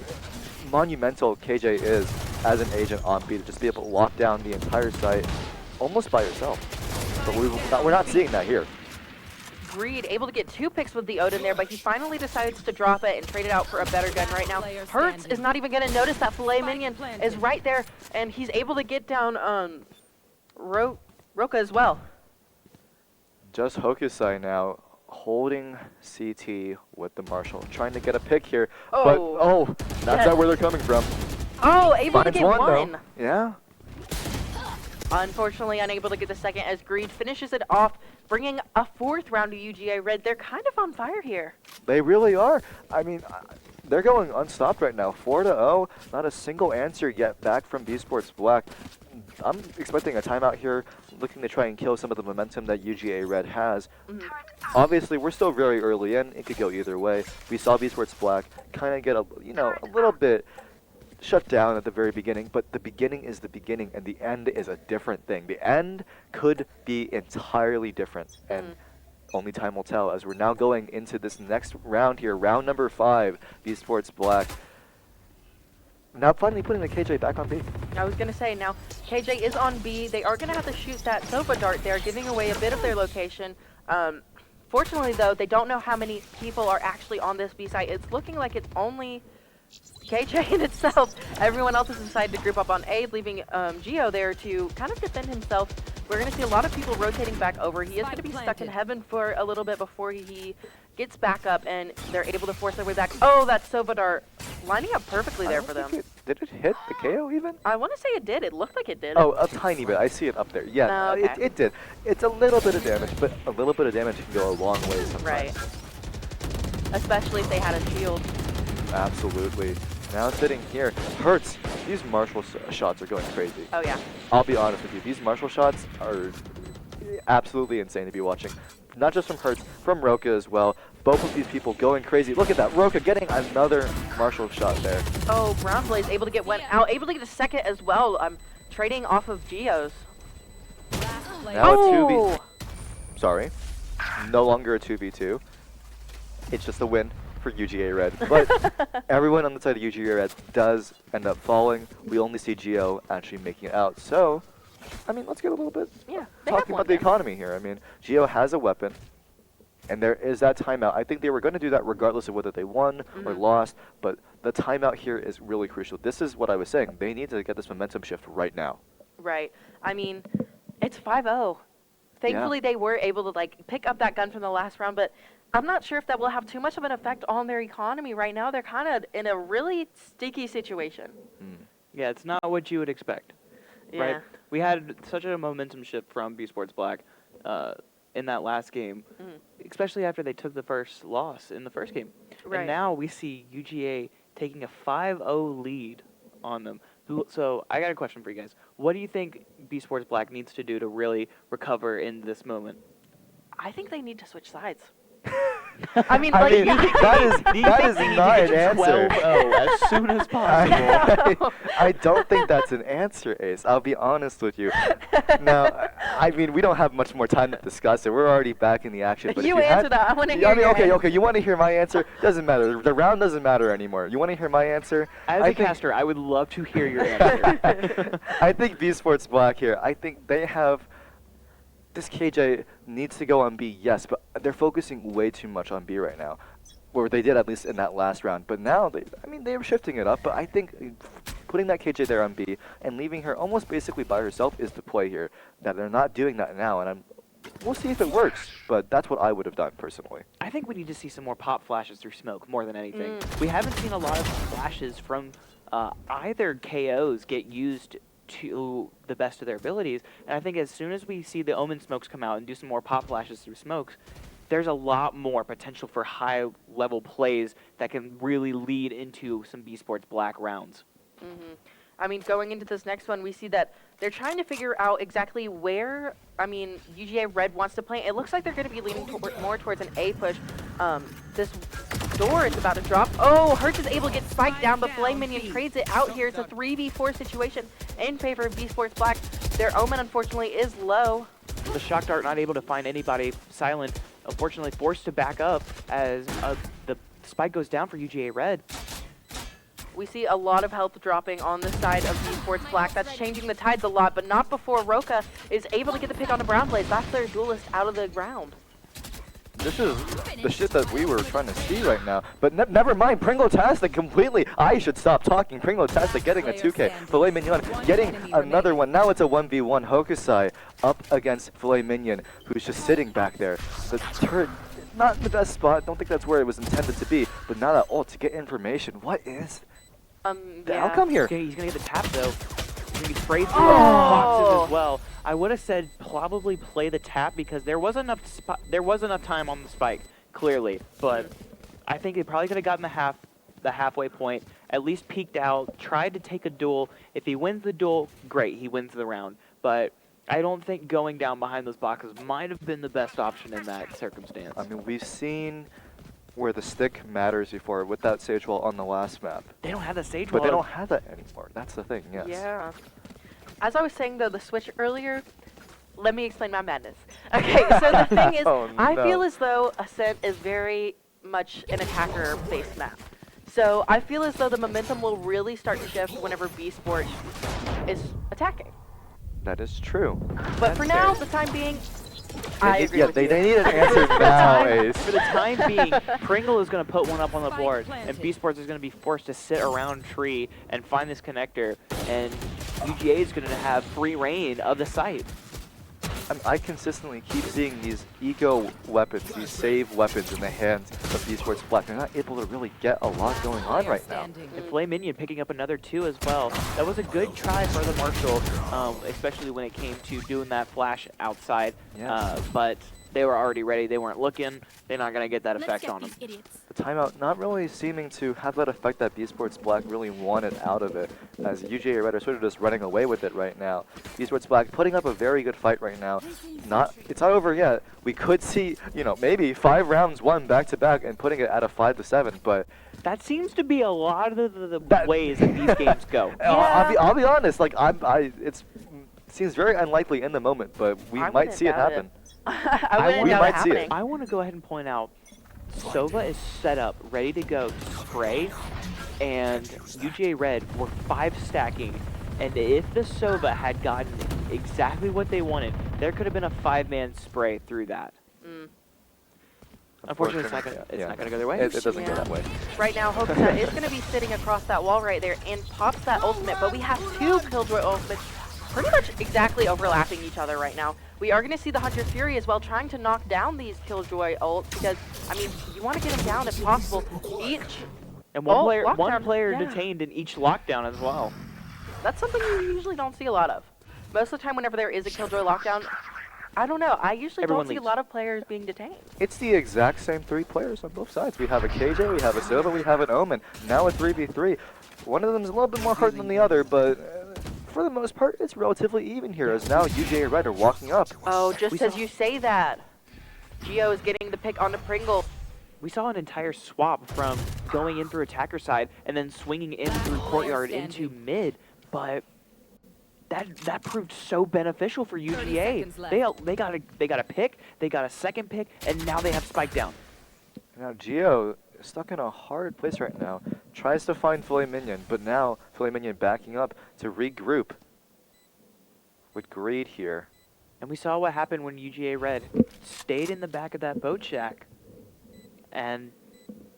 monumental KJ is as an agent on B, to just be able to lock down the entire site almost by yourself. But we're not seeing that here. Greed able to get 2 picks with the Odin there, but he finally decides to drop it and trade it out for a better gun right now. Hertz is not even going to notice that Filet Minion is right there, and he's able to get down Roka as well. Just Hokusai now holding CT with the Marshal, trying to get a pick here, but that's not where they're coming from. Oh, able to Finds get one. Yeah. Unfortunately, unable to get the second as Greed finishes it off, bringing a 4th round to UGA Red. They're kind of on fire here. They really are. I mean, they're going unstopped right now. 4-0, not a single answer yet back from B Sports Black. I'm expecting a timeout here, looking to try and kill some of the momentum that UGA Red has. Obviously, we're still very early in. It could go either way. We saw B Sports Black kind of get a little bit shut down at the very beginning, but the beginning is the beginning, and the end is a different thing. The end could be entirely different, and only time will tell, as we're now going into this next round here, round number 5, B Sports Black. Now finally putting the KJ back on B. I was going to say, now KJ is on B. They are going to have to shoot that Sova dart there, giving away a bit of their location. Fortunately, though, they don't know how many people are actually on this B site. It's looking like it's only KJ in itself. Everyone else has decided to group up on A, leaving Geo there to kind of defend himself. We're going to see a lot of people rotating back over. He is going to be stuck in heaven for a little bit before he gets back up, and they're able to force their way back. Oh, that Sova dart lining up perfectly there for them. Did it hit the KO even? I want to say it did. It looked like it did. Oh, a tiny bit. I see it up there. Yeah, okay. it did. It's a little bit of damage, but a little bit of damage can go a long way sometimes. Right. Especially if they had a shield. Absolutely. Now sitting here, Hertz, these Marshall shots are going crazy. Oh, yeah. I'll be honest with you, these Marshall shots are absolutely insane to be watching. Not just from Hertz, from Roka as well. Both of these people going crazy. Look at that, Roka getting another Marshall shot there. Oh, Brown Blaze able to get one out, able to get a second as well. Trading off of Geo's. Now a 2v... Sorry. No longer a 2v2. It's just a win for UGA Red. But everyone on the side of UGA Red does end up falling. We only see Geo actually making it out. So, I mean, let's get a little bit talking about the economy here. I mean, Geo has a weapon, and there is that timeout. I think they were going to do that regardless of whether they won or lost, but the timeout here is really crucial. This is what I was saying. They need to get this momentum shift right now. Right. I mean, it's 5-0. Thankfully, they were able to, pick up that gun from the last round, but I'm not sure if that will have too much of an effect on their economy right now. They're kind of in a really sticky situation. Yeah, it's not what you would expect. Yeah. Right? We had such a momentum shift from B Sports Black in that last game, especially after they took the first loss in the first game. Right. And now we see UGA taking a 5-0 lead on them. So I got a question for you guys. What do you think B Sports Black needs to do to really recover in this moment? I think they need to switch sides. that is not an answer. 12-0 as soon as possible. I don't think that's an answer, Ace. I'll be honest with you. Now, I mean, we don't have much more time to discuss it. We're already back in the action. But you answer that. I want to hear okay. You want to hear my answer? Doesn't matter. The round doesn't matter anymore. You want to hear my answer? As a caster, I would love to hear your answer. I think B Sports Black here, I think they have... This KJ needs to go on B, yes, but they're focusing way too much on B right now. Or they did, at least in that last round. But now, they were shifting it up. But I think putting that KJ there on B and leaving her almost basically by herself is the play here. That they're not doing that now, and we'll see if it works. But that's what I would have done, personally. I think we need to see some more pop flashes through smoke more than anything. We haven't seen a lot of flashes from either KOs get used to the best of their abilities, and I think as soon as we see the Omen smokes come out and do some more pop flashes through smokes, there's a lot more potential for high-level plays that can really lead into some B Sports Black rounds. Mm-hmm. I mean, going into this next one, we see that they're trying to figure out exactly where, UGA Red wants to play. It looks like they're going to be leaning more towards an A push. This door is about to drop. Oh, Hertz is able to get spiked down, but Filet Minion trades it out here. It's a 3v4 situation in favor of B Sports Black. Their Omen, unfortunately, is low. The Shock Dart not able to find anybody. Silent, unfortunately, forced to back up as the spike goes down for UGA Red. We see a lot of health dropping on the side of B Sports Black. That's changing the tides a lot, but not before Roka is able to get the pick on the Brown Blaze. That's their duelist out of the ground. This is the shit that we were trying to see right now. But never mind, Pringle-tastic completely. I should stop talking. Pringle-tastic getting a 2K. Filet Mignon getting another one. Now it's a 1v1. Hokusai up against Filet Minion, who's just sitting back there. The turret, not in the best spot. Don't think that's where it was intended to be. But now that ult to get information. What is the outcome here? Okay, he's going to get the tap, though. He's going to be sprayed through boxes as well. I would have said probably play the tap because there was enough time on the spike, clearly. But I think they probably could have gotten the halfway point, at least peeked out, tried to take a duel. If he wins the duel, great, he wins the round. But I don't think going down behind those boxes might have been the best option in that circumstance. I mean, we've seen where the stick matters before with that Sage Wall on the last map. They don't have the Sage Wall. But they don't have that anymore. That's the thing, yes. Yeah. As I was saying, though, the switch earlier, let me explain my madness. Okay, so the thing is, I feel as though Ascent is very much an attacker-based map. So I feel as though the momentum will really start to shift whenever B Sport is attacking. That is true. But for now, the time being, I agree with they you. need an answer now, Ace. For the time being, Pringle is going to put one up on the board, and B Sports is going to be forced to sit around tree and find this connector, and UGA is going to have free reign of the site. I consistently keep seeing these eco weapons, these save weapons in the hands of B Sports Black. They're not able to really get a lot going on right now. And Filet Minion picking up another 2 as well. That was a good try for the Marshall, especially when it came to doing that flash outside. Yes. But they were already ready. They weren't looking. They're not going to get that effect on them. The timeout not really seeming to have that effect that B Sports Black really wanted out of it, as UGA Red are sort of just running away with it right now. B Sports Black putting up a very good fight right now. It's not over yet. We could see, maybe 5 rounds won back-to-back and putting it at a 5-7, but that seems to be a lot of the ways that these games go. Yeah. I'll be honest, it seems very unlikely in the moment, but we might see it happen. We might see it. I want to go ahead and point out, Sova is set up, ready to go to spray, and UGA Red were 5 stacking, and if the Sova had gotten exactly what they wanted, there could have been a 5-man spray through that. Unfortunately, it's not going to go their way. It doesn't go that way. Right now, Hokusa is going to be sitting across that wall right there and pops that ultimate, but we have 2 Killjoy ultimates pretty much exactly overlapping each other right now. We are going to see the Hunter's Fury as well, trying to knock down these Killjoy ults because, you want to get them down if possible. And one player detained in each lockdown as well. That's something you usually don't see a lot of. Most of the time whenever there is a Killjoy lockdown, I don't know, I usually don't see a lot of players being detained. It's the exact same 3 players on both sides. We have a KJ, we have a Sova, we have an Omen. Now a 3v3. One of them is a little bit more hurt than the other, but for the most part, it's relatively even here, as now UGA Red are walking up. Oh, just as you say that, Geo is getting the pick onto Pringle. We saw an entire swap from going in through attacker side and then swinging in through courtyard into mid, but that proved so beneficial for UGA. They got a pick, they got a second pick, and now they have spike down. Now Geo is stuck in a hard place right now. Tries to find Filet Minion, but now Filet Minion backing up to regroup with Greed here. And we saw what happened when UGA Red stayed in the back of that boat shack, and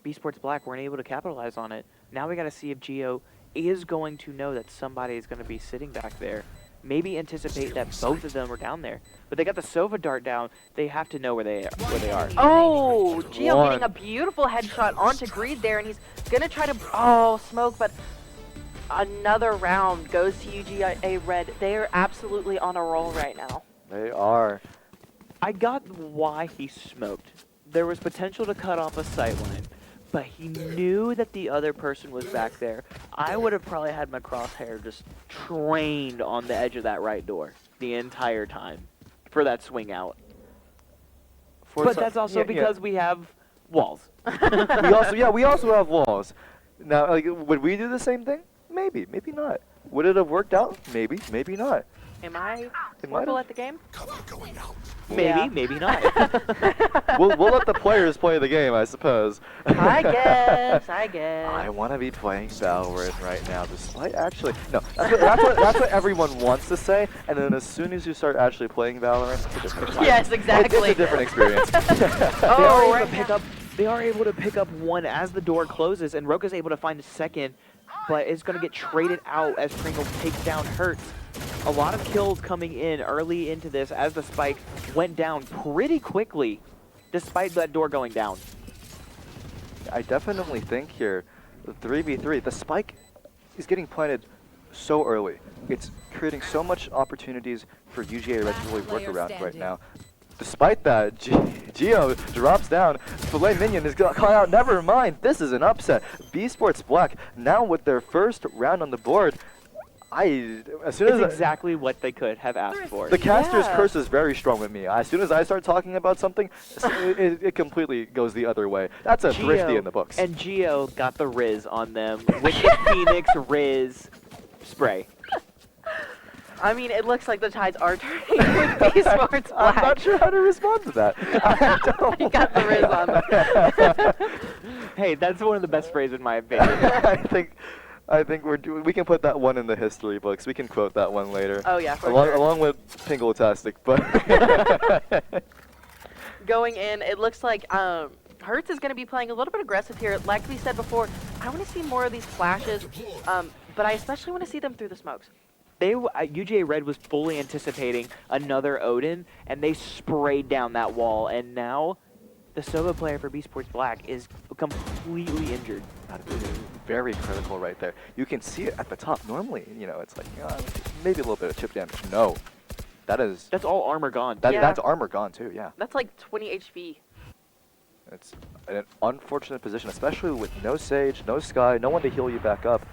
B Sports Black weren't able to capitalize on it. Now we got to see if Geo is going to know that somebody is going to be sitting back there. Maybe anticipate that both of them are down there. But they got the Sova dart down. They have to know where they are. Oh, Geo getting a beautiful headshot onto Greed there, and he's going to try to smoke, but another round goes to UGA Red. They are absolutely on a roll right now. They are. I got why he smoked. there was potential to cut off a sight line, but he knew that the other person was back there. I would have probably had my crosshair just trained on the edge of that right door the entire time for that swing out. But that's also because we have walls. we also have walls. Now, like, would we do the same thing? Maybe, maybe not. Would it have worked out? Maybe, maybe not. Am I It horrible might at the game? Maybe, Yeah. maybe not. we'll let the players play the game, I suppose. I guess. I want to be playing Valorant right now, despite actually... No, that's what everyone wants to say, and then as soon as you start actually playing Valorant, it's a different experience. Yes, exactly. It's a different experience. They are able to pick up one as the door closes, and Roka's able to find a second, but it's going to get traded out as Pringle takes down Hertz. A lot of kills coming in early into this as the spike went down pretty quickly, despite that door going down. I definitely think here, the 3v3, the spike is getting planted so early. It's creating so much opportunities for UGA Red to really work around right now. Despite that, Geo drops down. Filet Minion is caught out. Never mind, this is an upset. B Sports Black now with their first round on the board. As soon as It's exactly what they could have asked for. the caster's curse is very strong with me. As soon as I start talking about something, it completely goes the other way. That's a thrifty in the books. And Geo got the Riz on them with the Phoenix Riz spray. I mean, it looks like the tides are turning with B Sports Black. I'm not sure how to respond to that. He got the Riz on them. Hey, that's one of the best sprays in my opinion. I think we can put that one in the history books. We can quote that one later. Oh yeah, for along, sure. along with Pingle-tastic, but Going in, it looks like Hertz is going to be playing a little bit aggressive here. Like we said before, I want to see more of these flashes, but I especially want to see them through the smokes. UGA Red was fully anticipating another Odin, and they sprayed down that wall, and now the solo player for B Sports Black is completely injured. very critical right there. You can see it at the top. Normally, it's like maybe a little bit of chip damage. No, that's all armor gone. That's armor gone too. Yeah. That's like 20 HP. It's an unfortunate position, especially with no Sage, no Sky, no one to heal you back up.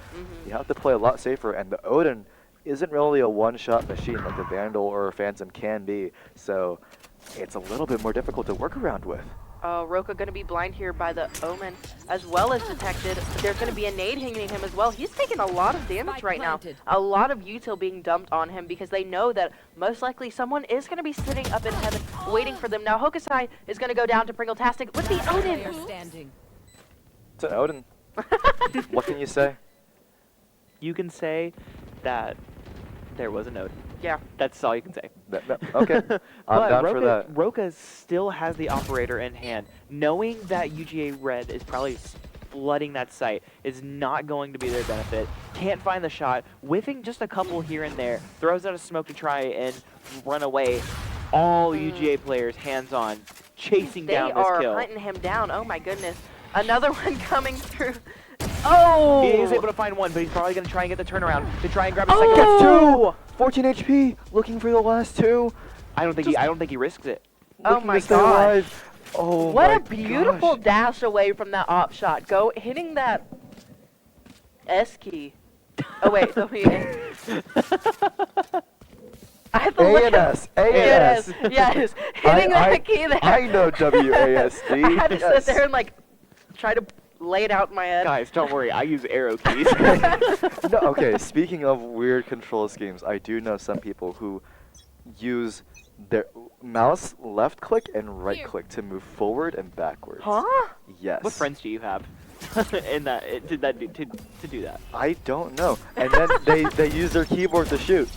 You have to play a lot safer, and the Odin isn't really a one-shot machine like the Vandal or a Phantom can be, so it's a little bit more difficult to work around with. Roka going to be blind here by the Omen as well as detected. There's going to be a nade hitting him as well. He's taking a lot of damage right now. A lot of util being dumped on him because they know that most likely someone is going to be sitting up in heaven waiting for them. Now Hokusai is going to go down to Pringle-tastic with the Odin. It's an Odin. What can you say? You can say that there was a Odin. Yeah. That's all you can say. Okay. I'm down for that. Roka still has the operator in hand. Knowing that UGA Red is probably flooding that site is not going to be their benefit. Can't find the shot. Whiffing just a couple here and there. Throws out a smoke to try and run away. All UGA players hands-on, chasing down this kill. They are hunting him down. Oh my goodness. Another one coming through. Oh! He is able to find one, but he's probably going to try and get the turnaround to try and grab a second. Gets two! 14 HP, looking for the last two. I don't think he risks it. Oh my stay god. alive. Oh what my a beautiful dash away from that op shot. Hitting that S key. Oh wait, I have to look A&S. Yes. Hitting that key there. I know WASD. I had to sit there and try to lay it out in my head. Guys, don't worry. I use arrow keys. No, okay, speaking of weird control schemes, I do know some people who use their mouse left click and right click to move forward and backwards. Huh? Yes. What friends do you have in that to do that? I don't know. And then they use their keyboard to shoot.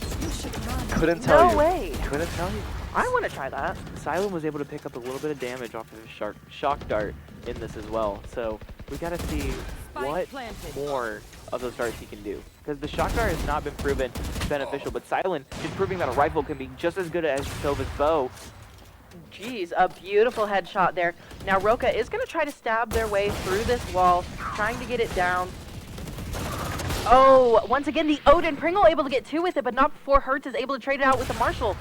Couldn't tell you. No way. Couldn't tell you. I want to try that. Silent was able to pick up a little bit of damage off of his shock dart in this as well. So we got to see what more of those darts he can do. Because the shock dart has not been proven beneficial, but Silent is proving that a rifle can be just as good as Sova's bow. Jeez, a beautiful headshot there. Now Roka is going to try to stab their way through this wall, trying to get it down. Oh, once again, the Odin. Pringle able to get two with it, but not before Hertz is able to trade it out with the Marshall.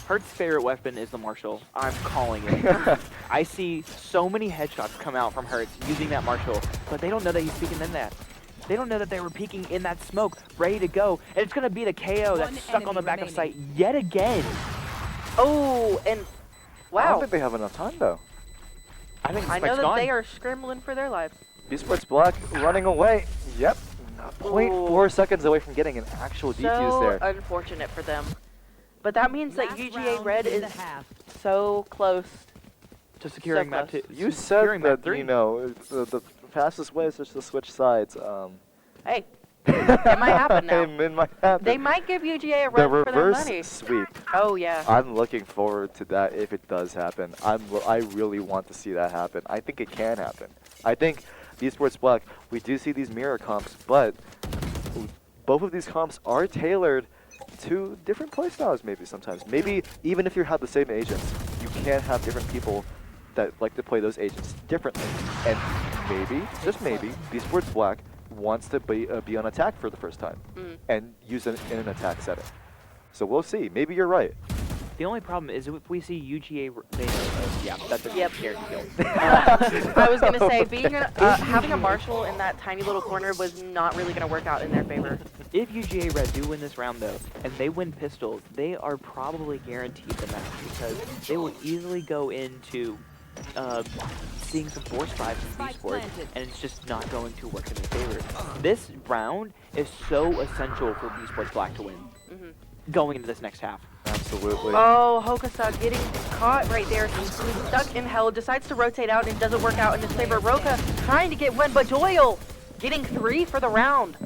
Hertz' favorite weapon is the Marshall. I'm calling it. I see so many headshots come out from Hertz using that Marshall, but they don't know that he's peeking in that. They don't know that they were peeking in that smoke, ready to go. And it's going to be the KO that's stuck on the back of sight yet again. Oh, and wow. I don't think they have enough time, though. I think I know that they are scrambling for their lives. B-Sports Black running away. Yep. 0.4 seconds away from getting an actual defuse there. So unfortunate for them. But that means that UGA Red is so close to securing so map 2. You said that, you know, the fastest way is just to switch sides. Hey, it might happen now. It might happen. They might give UGA a The run for their money. reverse sweep. Oh, yeah. I'm looking forward to that if it does happen. I really want to see that happen. I think it can happen. I think B-Sports Black, we do see these mirror comps, but both of these comps are tailored to different playstyles maybe sometimes. Maybe even if you have the same agents, you can have different people that like to play those agents differently. And maybe, just maybe, B-Sports Black wants to be on attack for the first time and use it in an attack setting. So we'll see. Maybe you're right. The only problem is if we see UGA, yeah, that's a scary kill. I was going to say, having a Marshall in that tiny little corner was not really going to work out in their favor. If UGA Red do win this round, though, and they win pistols, they are probably guaranteed the match because they will easily go into seeing some force drives from B-Sports, and it's just not going to work in their favor. This round is so essential for B-Sports Black to win going into this next half. Absolutely. Oh, Hokusa getting caught right there. He's stuck in hell, decides to rotate out, and it doesn't work out in his favor. Roka trying to get one, but Doyle getting 3 for the round.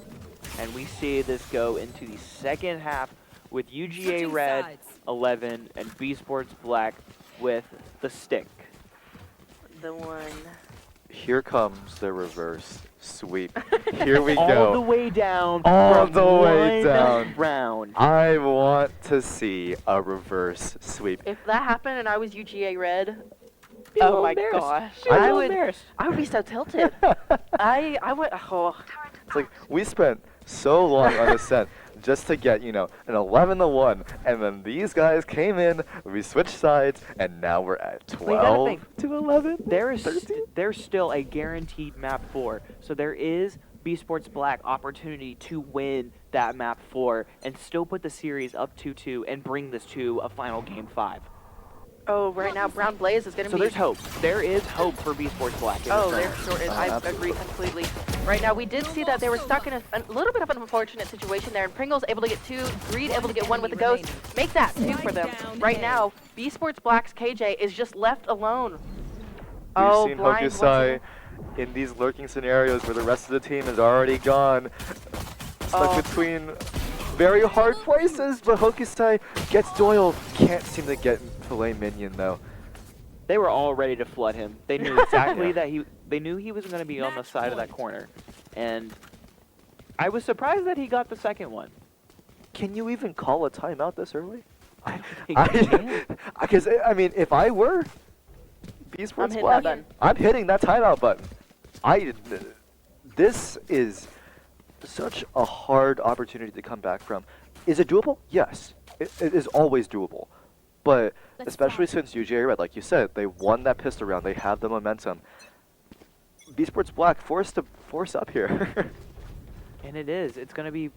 And we see this go into the second half with UGA Red 11 and B-Sports Black with the stick. The one. Here comes the reverse sweep. Here we All go. the way down. All from the way one down. Round. I want to see a reverse sweep. If that happened and I was UGA Red, oh my gosh. I would be so tilted. I would, oh. It's like, we spent so long on this set just to get, you know, an 11-1, and then these guys came in, we switched sides, and now we're at 12 to 11. There's still a guaranteed map 4, so there is B-Sports Black opportunity to win that map 4 and still put the series up 2-2 and bring this to a final game 5. Oh, right now Brown Blaze is going to So be... there's hope. There is hope for B-Sports Black. Oh, there sure is. I agree completely. Right now, we did see that they were stuck in a little bit of an unfortunate situation there, and Pringle's able to get 2, Greed able to get 1 with the Ghost. Make that 2 for them. Right now, B-Sports Black's KJ is just left alone. We've seen Hokusai in these lurking scenarios where the rest of the team is already gone. Stuck between very hard places, but Hokusai gets Doyle. Can't seem to get Filet Minion, though. They were all ready to flood him. They knew exactly that they knew he was going to be on the side of that corner. And I was surprised that he got the second one. Can you even call a timeout this early? I don't think you can. Because, I mean, if I were B-Sports Black, I'm hitting that timeout button. This is such a hard opportunity to come back from. Is it doable? Yes. It is always doable. But especially since UGA Red, like you said, they won that pistol round. They have the momentum. B-Sports Black forced to force up here. And it is. It's going to be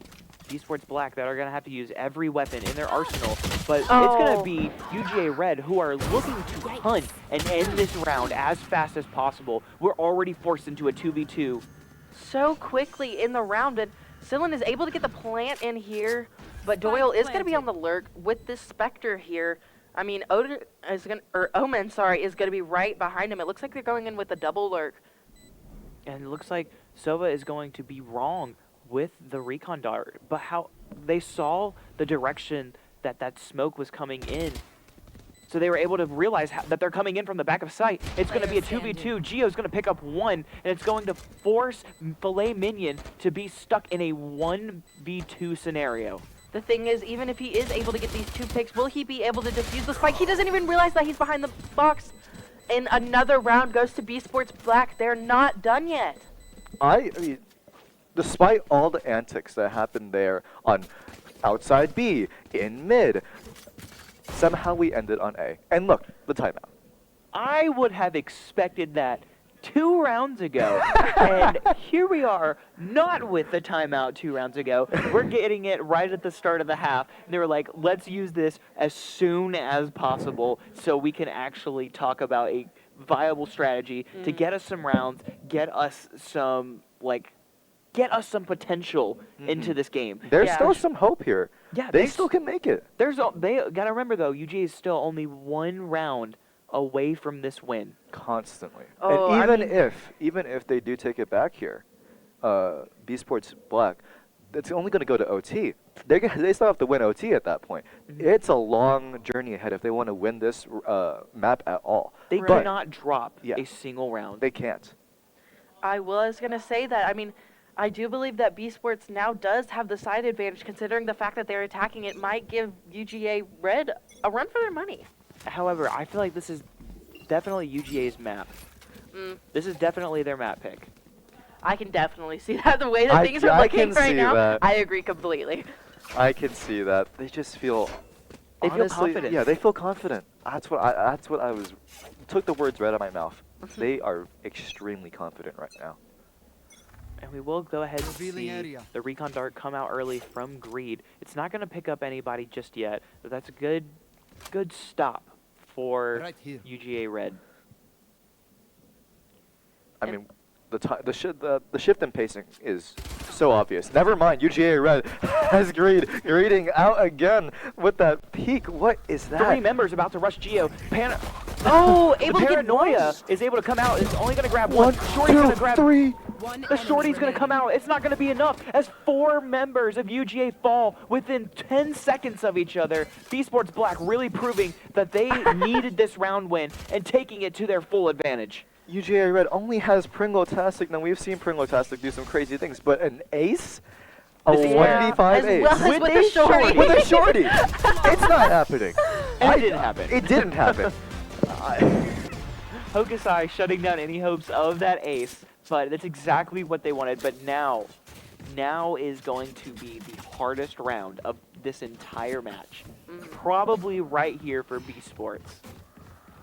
B-Sports Black that are going to have to use every weapon in their arsenal. But it's going to be UGA Red who are looking to hunt and end this round as fast as possible. We're already forced into a 2v2. So quickly in the round, and Sillin is able to get the plant in here, but Doyle is going to be on the lurk with this Spectre here. I mean, Omen is going to be right behind him. It looks like they're going in with a double lurk. And it looks like Sova is going to be wrong with the recon dart. But how they saw the direction that that smoke was coming in. So they were able to realize that they're coming in from the back of sight. It's going to be a 2v2. Gio's going to pick up 1, and it's going to force Filet Minion to be stuck in a 1v2 scenario. The thing is, even if he is able to get these 2 picks, will he be able to defuse the spike? He doesn't even realize that he's behind the box. And another round goes to B-Sports Black. They're not done yet. I mean, despite all the antics that happened there on outside B, in mid, somehow we ended on A. And look, the timeout. I would have expected that 2 rounds ago, and here we are, not with the timeout 2 rounds ago. We're getting it right at the start of the half, and they were like, let's use this as soon as possible so we can actually talk about a viable strategy to get us some rounds, get us some potential into this game. There's still some hope here. Yeah, they still can make it. They gotta remember though, UGA is still only 1 round away from this win. Constantly. Oh, and even if they do take it back here, B Sports Black, it's only going to go to OT. They still have to win OT at that point. It's a long journey ahead if they want to win this map at all. They cannot drop a single round. They can't. I was going to say that. I mean, I do believe that B Sports now does have the side advantage, considering the fact that they're attacking. It might give UGA Red a run for their money. However, I feel like this is definitely UGA's map. This is definitely their map pick. I can definitely see that. The way that things are looking right now, that. I agree completely. I can see that. They just feel... They feel confident. Yeah, they feel confident. That's what I was... Took the words right out of my mouth. They are extremely confident right now. And we will go ahead and see the recon dart come out early from Greed. It's not going to pick up anybody just yet, but that's a good stop for UGA Red. I mean, the shift in pacing is so obvious. Never mind, UGA Red has Greeding out again with that peak. What is that? 3 members about to rush Geo. Able to get Paranoia is able to come out. It's only going to grab 1. Shorty's going to grab 3. The Shorty's going to come out. It's not going to be enough as 4 members of UGA fall within 10 seconds of each other. B Sports Black really proving that they needed this round win and taking it to their full advantage. UGA Red only has Pringle-tastic. Now, we've seen Pringle-tastic do some crazy things, but an ace? A 1v5 ace? Well with a shorty. With a shorty! It's not happening. It didn't happen. It didn't happen. Hokusai shutting down any hopes of that ace, but that's exactly what they wanted. But now is going to be the hardest round of this entire match. Probably right here for B Sports.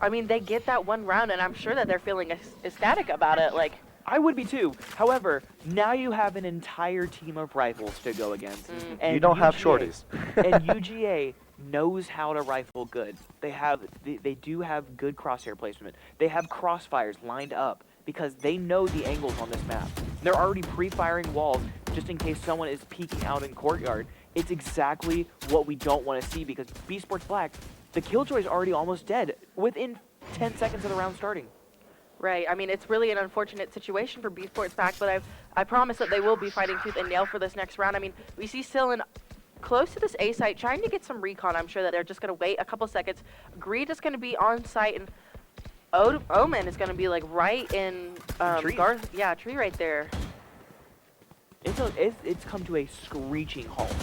I mean, they get that 1 round, and I'm sure that they're feeling ecstatic about it. Like, I would be too. However, now you have an entire team of rifles to go against. And you don't have shorties. And UGA knows how to rifle good. They do have good crosshair placement. They have crossfires lined up because they know the angles on this map. They're already pre-firing walls just in case someone is peeking out in courtyard. It's exactly what we don't want to see because B Sports Black, the Killjoy is already almost dead within 10 seconds of the round starting. Right. I mean, it's really an unfortunate situation for B Sports Black, but I promise that they will be fighting tooth and nail for this next round. I mean, we see Sillin close to this A site trying to get some recon. I'm sure that they're just going to wait a couple seconds. Greed is going to be on site, and Omen is going to be like right in tree right there. It's come to a screeching halt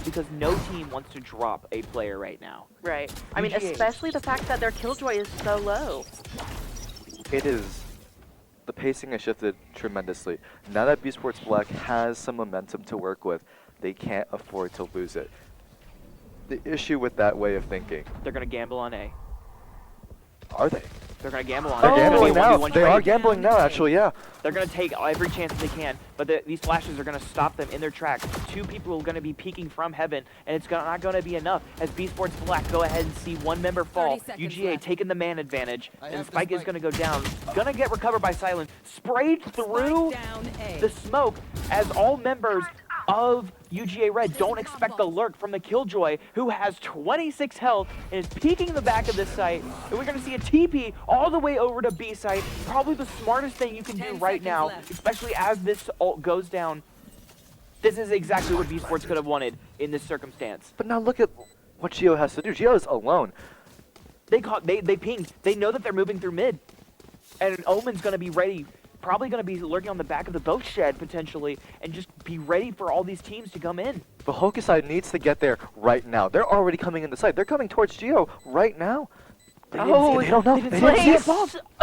because no team wants to drop a player right now. Right. I mean, especially the fact that their Killjoy is so low. It is. The pacing has shifted tremendously. Now that B Sports Black has some momentum to work with, they can't afford to lose it. The issue with that way of thinking... They're going to gamble on A. Are they? They're going to gamble on They're it. gambling now. They are gambling now, actually, yeah. They're going to take every chance they can, but these flashes are going to stop them in their tracks. 2 people are going to be peeking from heaven, and it's not going to be enough. As B Sports Black go ahead and see 1 member fall, UGA taking the man advantage, and Spike is going to go down. Going to get recovered by Silence. Sprayed through the smoke as all members of UGA Red don't expect the lurk from the Killjoy, who has 26 health and is peeking the back of this site. And we're going to see a TP all the way over to B site. Probably the smartest thing you can do right now, especially as this ult goes down. This is exactly what B Sports could have wanted in this circumstance. But now look at what Geo has to do. Geo is alone. They pinged. They know that they're moving through mid. And Omen's going to be ready. Probably going to be lurking on the back of the boat shed, potentially, and just be ready for all these teams to come in. But Hokusai needs to get there right now. They're already coming in the site. They're coming towards Geo right now. They don't know. They playing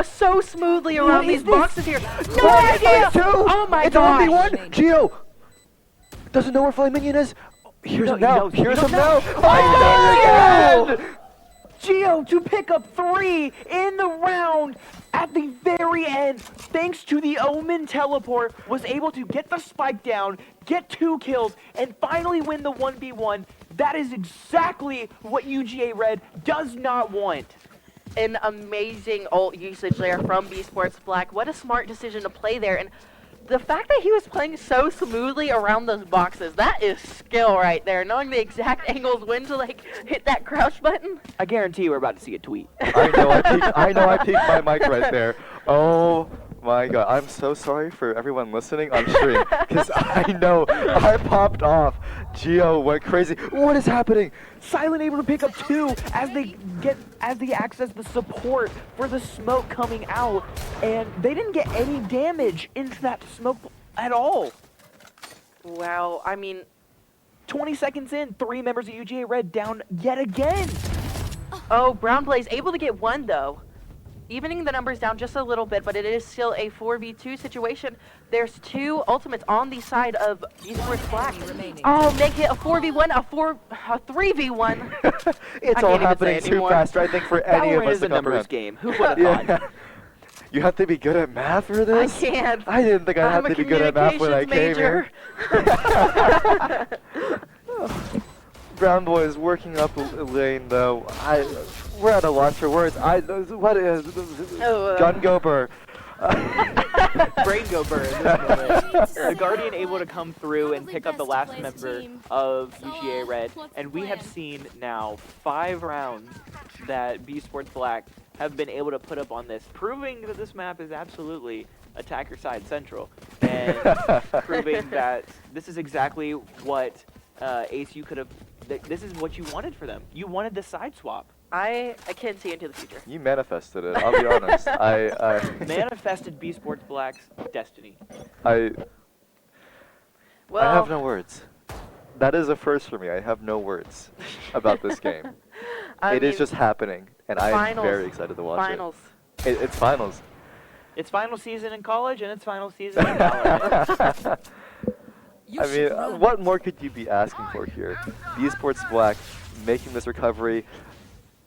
so smoothly around these boxes here. No idea! Oh my gosh! It's 1v1. Geo doesn't know where Flying Minion is. Here's him now. Here's him now. Oh, Trio to pick up 3 in the round at the very end, thanks to the Omen teleport, was able to get the spike down, get 2 kills, and finally win the 1v1. That is exactly what UGA Red does not want. An amazing ult usage there from B Sports Black. What a smart decision to play there. And the fact that he was playing so smoothly around those boxes, that is skill right there. Knowing the exact angles when to like hit that crouch button. I guarantee you we're about to see a tweet. I know I peeked my mic right there. Oh my god, I'm so sorry for everyone listening on stream, because I know I popped off. Geo went crazy. What is happening? Silent able to pick up 2 as they access the support for the smoke coming out, and they didn't get any damage into that smoke at all. Wow, I mean, 20 seconds in, 3 members of UGA Red down yet again. Oh, Brown Blaze able to get 1 though. Evening the numbers down just a little bit, but it is still a 4v2 situation. There's 2 ultimates on the side of Esports Black. Oh, make it a 4v1, a 3v1. It's all happening too fast, I think, for any of us to a numbers comprehend. game. Who would have thought? You have to be good at math for this? I can't. I didn't think I'd have to be good at math when I came here. Brown Boy is working up a lane, though. We're at a loss for words. What is Gun Go Burr? Brain Go Burr in this moment. The Guardian able to come through and pick up the last member of UGA Red, and we have seen now 5 rounds that B Sports Black have been able to put up on this, proving that this map is absolutely attacker side central, and proving that this is exactly what Ace, you could have. This is what you wanted for them. You wanted the side swap. I can't see into the future. You manifested it, I'll be honest. I manifested B Sports Black's destiny. I have no words. That is a first for me. I have no words about this game. It is just happening, and I am very excited to watch it. It's finals. It's final season in college, and it's final season in college. I mean, what more could you be asking for here? B Sports Black making this recovery.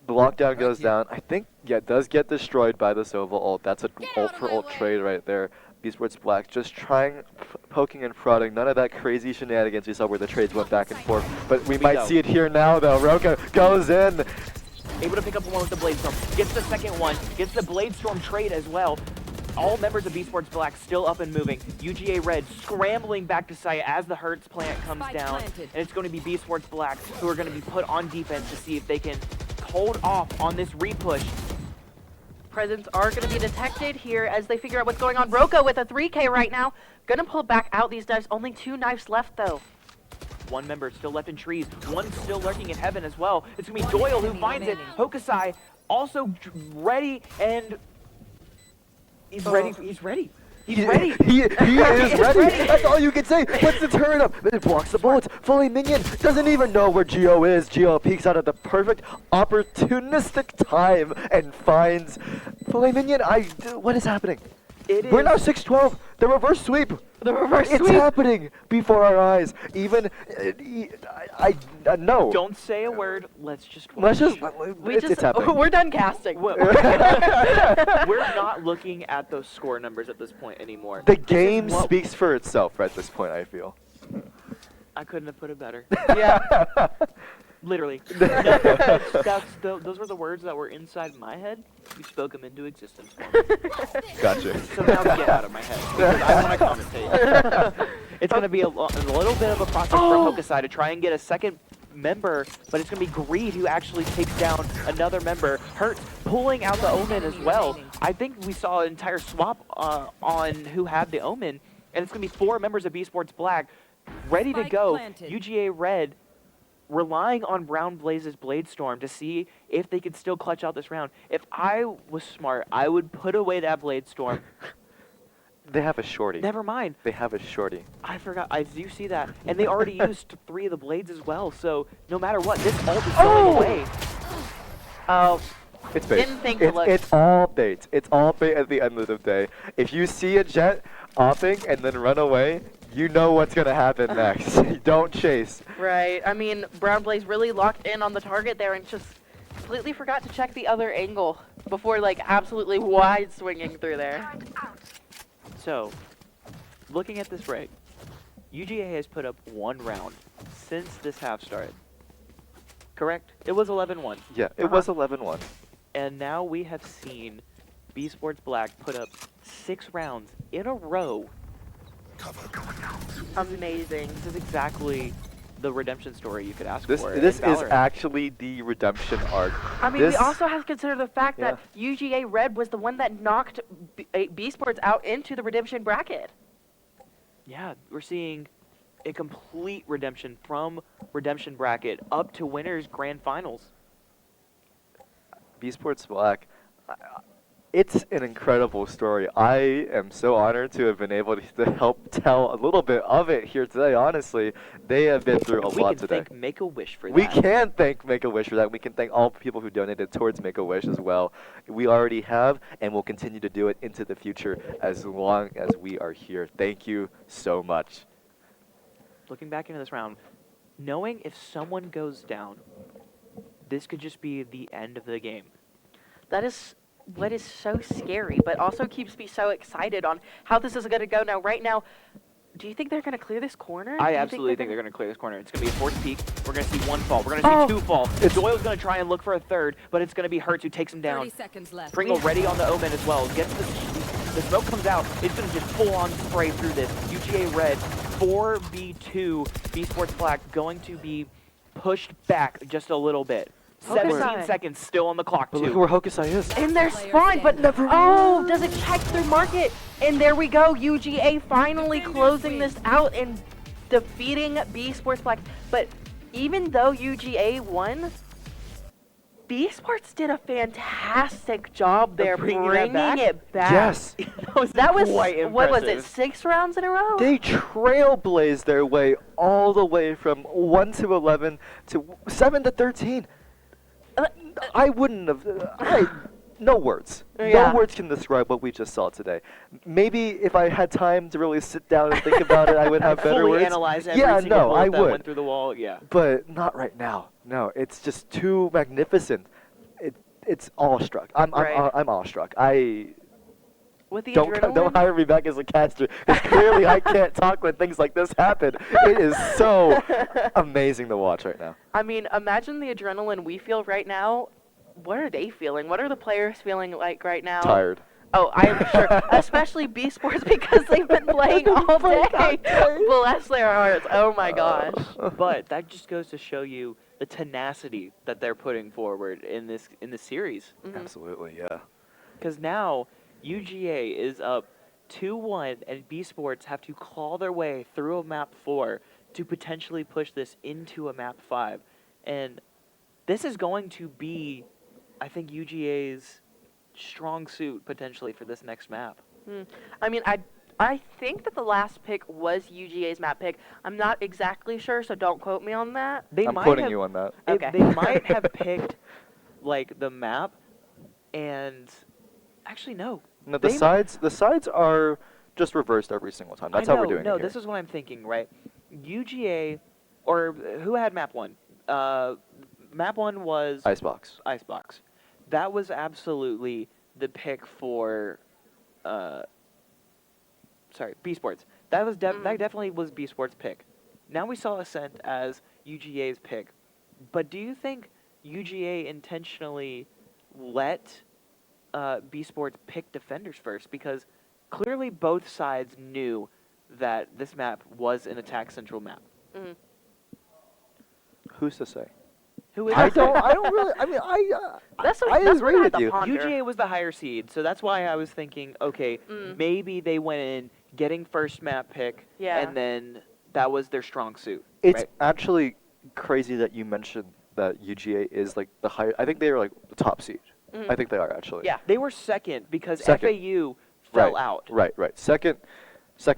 The lockdown goes down. I think, yeah, it does get destroyed by the Sova ult. That's an ult for ult trade right there. B Sports Black just trying, poking and prodding. None of that crazy shenanigans we saw where the trades went back and forth. But we might see it here now, though. Roka goes in. Able to pick up one with the Blade Storm. Gets the second one. Gets the Blade Storm trade as well. All members of B Sports Black still up and moving. UGA Red scrambling back to site as the Hertz plant comes down. And it's going to be B Sports Black who are going to be put on defense to see if they can hold off on this repush. Presents are going to be detected here as they figure out what's going on. Roka with a 3K right now. Gonna pull back out these knives. Only 2 knives left though. 1 member still left in trees. 1 still lurking in heaven as well. It's going to be Doyle who finds it. Hokusai also ready, and he's ready. He's ready. He's ready. He is ready. That's all you can say. Puts the turret up. Then it blocks the bullets. Fully minion doesn't even know where Geo is. Geo peeks out at the perfect opportunistic time and finds Fully minion. What is happening? We're now 6-12. The reverse sweep. The reverse sweep. It's happening before our eyes. Even no. Don't say a word. Let's just watch. It's happening. We're done casting. We're not looking at those score numbers at this point anymore. The game speaks for itself at this point, I feel. I couldn't have put it better. Yeah. Literally. Those were the words that were inside my head. You spoke them into existence for me. Gotcha. So now get out of my head, because I want to commentate. It's going to be a little bit of a process for Hokusai to try and get a second member, but it's going to be Greed who actually takes down another member. Hurt pulling out the Omen as well. I think we saw an entire swap on who had the Omen, and it's going to be 4 members of B Sports Black ready to go. UGA Red relying on Brown Blaze's Blade Storm to see if they could still clutch out this round. If I was smart, I would put away that Blade Storm. They have a shorty. Never mind. They have a shorty. I forgot. I do see that. And they already used 3 of the blades as well, so no matter what, this ult is going away. Oh. It's bait. Didn't think to look. It's all bait. It's all bait at the end of the day. If you see a jet opping and then run away, you know what's going to happen next. Don't chase. Right. I mean, Brown Blaze really locked in on the target there and just Completely forgot to check the other angle before like absolutely wide swinging through there. So, looking at this right, UGA has put up 1 round since this half started. Correct? It was 11-1. Yeah, it was 11-1. And now we have seen B Sports Black put up 6 rounds in a row. Amazing. This is exactly the redemption story you could ask This for. this in is Valorant. actually the redemption arc. I mean, we also have to consider the fact Yeah. that UGA Red was the one that knocked B Sports out into the redemption bracket. Yeah, we're seeing a complete redemption from redemption bracket up to winners grand finals. B Sports Black, it's an incredible story. I am so honored to have been able to help tell a little bit of it here today, honestly. They have been through a lot We can today. thank Make-A-Wish for that. We can thank Make-A-Wish for that. We can thank all the people who donated towards Make-A-Wish as well. We already have, and will continue to do it into the future as long as we are here. Thank you so much. Looking back into this round, knowing if someone goes down, this could just be the end of the game. That is what is so scary, but also keeps me so excited on how this is going to go. Now, right now, do you think they're going to clear this corner? I Do you absolutely think gonna- they're going to clear this corner. It's going to be a forced peak. We're going to see 1 fall. We're going to see 2 fall. Doyle's going to try and look for a 3rd, but it's going to be Hurts who takes him down. 30 seconds left. Pringle ready on the Omen as well. Gets the smoke comes out. It's going to just full-on spray through this. UGA Red, 4v2. B Sports Black going to be pushed back just a little bit. 17 Hokusai. seconds still on the clock, But too. look where Hokusai is. In their spine, but oh, does it check their market? And there we go, UGA finally closing this out and defeating B Sports Black. But even though UGA won, B Sports did a fantastic job there bringing bringing that back? it back. Yes. That was quite what was it? impressive. 6 rounds in a row? They trailblazed their way all the way from 1 to 11 to 7 to 13. I wouldn't have. No words. Yeah. No words can describe what we just saw today. Maybe if I had time to really sit down and think about it, I would have better Fully words. analyze every Yeah, single no, bullet I that would. went through the wall. Yeah. But not right now. No, it's just too magnificent. It's awestruck. I'm awestruck. With the Don't adrenaline? hire me back as a caster, because clearly I can't talk when things like this happen. It is so amazing to watch right now. I mean, imagine the adrenaline we feel right now. What are they feeling? What are the players feeling like right now? Tired. Oh, I am sure. Especially B Sports because they've been playing all day. Bless their hearts. Oh my gosh. But that just goes to show you the tenacity that they're putting forward in this series. Absolutely, yeah. Because now UGA is up 2-1, and B Sports have to claw their way through a map 4 to potentially push this into a map 5. And this is going to be, I think, UGA's strong suit potentially for this next map. I mean, I think that the last pick was UGA's map pick. I'm not exactly sure, so don't quote me on that. I'm quoting you on that. Okay. They might have picked like the map, and actually no. No, the sides are just reversed every single time. That's how we're doing No, it here. this is what I'm thinking, right? UGA, or who had map 1? Map 1 was Icebox. Icebox. That was absolutely the pick for, B Sports. That was that definitely was B Sports' pick. Now we saw Ascent as UGA's pick, but do you think UGA intentionally let B Sports pick defenders first? Because clearly both sides knew that this map was an attack central map. Who's to say? Who is I don't really. I mean, That's I that's agree what I with had to you. ponder. UGA was the higher seed, so that's why I was thinking, okay, maybe they went in getting first map pick, Yeah. and then that was their strong suit. It's right? actually crazy that you mentioned that UGA is like the higher. I think they are like the top seed. I think they are actually. Yeah. They were second because Second. FAU fell out. Right. Second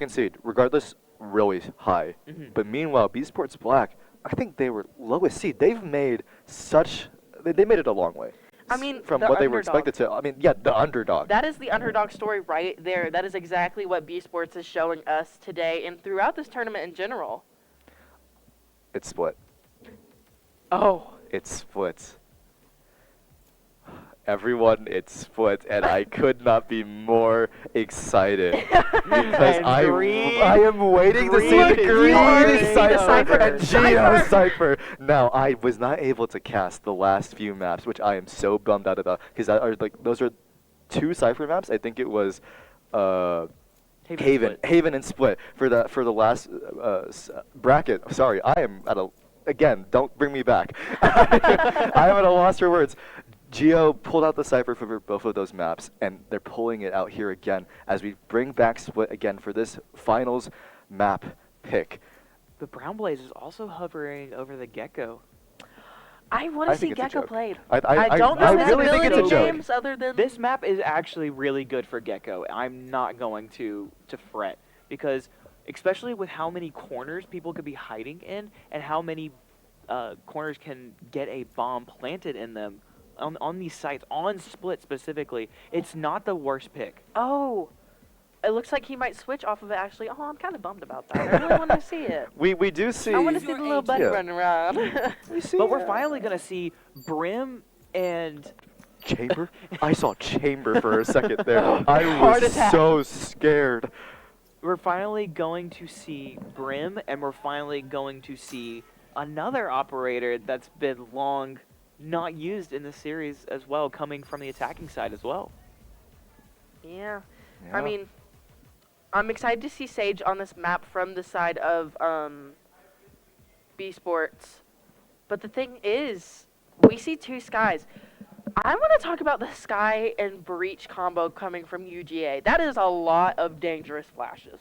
seed, regardless, really high. But meanwhile, B Sports Black, I think they were lowest seed. They've made such. They made it a long way. I mean, from the what they were underdog. expected to. I mean, yeah, the underdog. That is the underdog story right there. That is exactly what B Sports is showing us today and throughout this tournament in general. It's split. Oh. It's split. everyone, it's split, and I could not be more excited because I am waiting to see the green Cypher and Geo Cypher. Now, I was not able to cast the last few maps, which I am so bummed out about, because those are 2 Cypher maps. I think it was Haven and Split for the last bracket. Sorry, I am at a, again, don't bring me back. I am at a loss for words. Geo pulled out the Cypher for both of those maps, and they're pulling it out here again as we bring back Split again for this finals map pick. The Brown Blaze is also hovering over the Gecko. I want to see Gecko played. I don't know his really think it's a ability joke. names other than This map is actually really good for Gecko. I'm not going to fret, because especially with how many corners people could be hiding in and how many corners can get a bomb planted in them on these sites, on Split specifically, it's not the worst pick. Oh, it looks like he might switch off of it, actually. Oh, I'm kind of bummed about that. I really want to see it. We do see... I want to see the little buddy running around. But we're finally going to see Brim and... Chamber? I saw Chamber for a second there. I was so scared. We're finally going to see Brim, and we're finally going to see another operator that's been long not used in the series as well, coming from the attacking side as well. Yeah. I mean, I'm excited to see Sage on this map from the side of B Sports. But the thing is, we see 2 Skies. I want to talk about the Sky and Breach combo coming from UGA. That is a lot of dangerous flashes.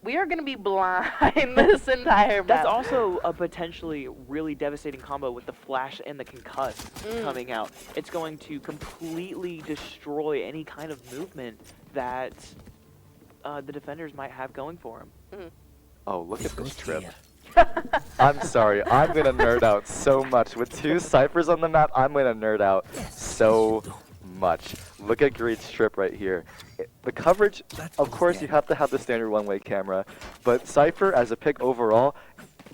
We are going to be blind this entire map. That's also a potentially really devastating combo with the Flash and the Concuss coming out. It's going to completely destroy any kind of movement that the defenders might have going for them. Oh, look at this trip. I'm sorry, I'm going to nerd out so much. With 2 Cyphers on the map, I'm going to nerd out so much. Look at Greed's trip right here. The coverage, of course, you have to have the standard one-way camera, but Cypher as a pick overall,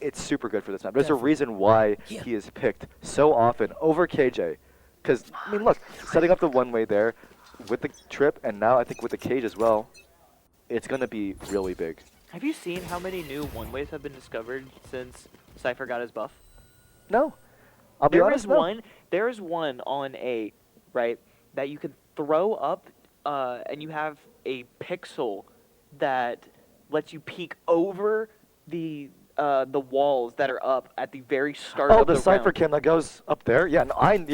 it's super good for this map. There's a reason why he is picked so often over KJ. Because, I mean, look, setting up the one-way there with the trip, and now I think with the cage as well, it's going to be really big. Have you seen how many new one-ways have been discovered since Cypher got his buff? No. I'll be honest, no. There is one on A, right, that you can throw up, and you have a pixel that lets you peek over the walls that are up at the very start of the the Cypher round. cam that goes up there? Yeah, no, I know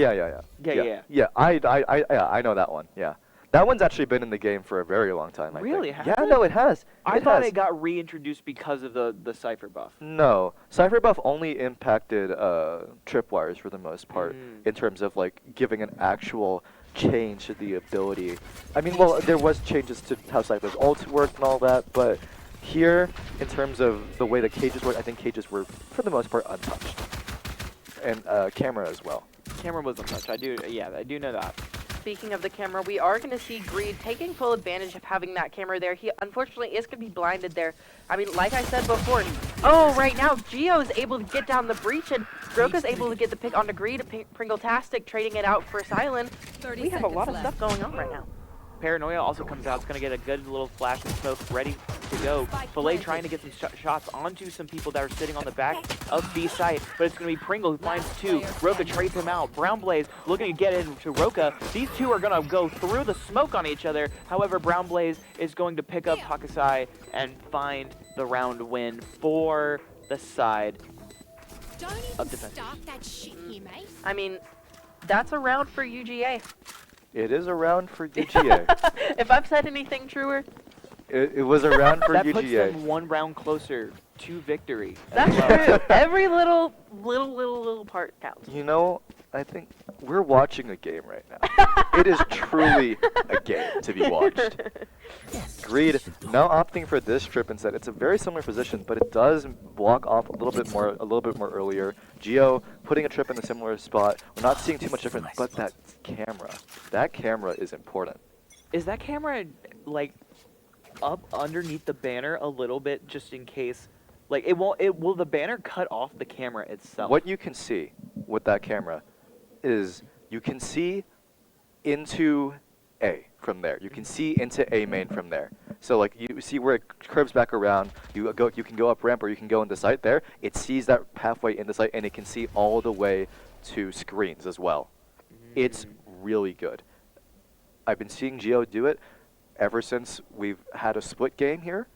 that one, yeah. That one's actually been in the game for a very long time, I Really? think. Has Yeah, it? no, it has. I thought it got reintroduced because of the Cypher buff. No. Cypher buff only impacted tripwires for the most part in terms of like giving an actual change to the ability. I mean, well, there was changes to how Cypher's ult worked and all that, but here, in terms of the way the cages work, I think cages were, for the most part, untouched. And camera as well. Camera was untouched. I do know that. Speaking of the camera, we are going to see Greed taking full advantage of having that camera there. He unfortunately is going to be blinded there. I mean, like I said before, right now Geo is able to get down the breach, and Groka's able to get the pick onto Greed, Pringle-tastic, trading it out for Silent. We have a lot of stuff going on right now. Paranoia also comes out. It's going to get a good little flash of smoke ready to go. Filet trying to get some shots onto some people that are sitting on the back of B site, but it's going to be Pringle who finds 2. Roka trades him out. Brown Blaze looking to get into Roka. These 2 are going to go through the smoke on each other. However, Brown Blaze is going to pick up Hakusai and find the round win for the side of defense. I mean, that's a round for UGA. It is a round for UGA. If I've said anything truer. It was a round for that UGA. That puts them 1 round closer to victory. That's true. Every little part counts. You know, I think we're watching a game right now. It is truly a game to be watched. Greed now opting for this trip instead. It's a very similar position, but it does block off a little bit more earlier. Geo putting a trip in a similar spot. We're not seeing too much difference, but that camera is important. Is that camera like up underneath the banner a little bit just in case? Like will the banner cut off the camera itself? What you can see with that camera is you can see into A from there. You can see into A main from there. So like you see where it curves back around, you can go up ramp or you can go into site there. It sees that pathway into site and it can see all the way to screens as well. It's really good. I've been seeing Geo do it ever since we've had a split game here.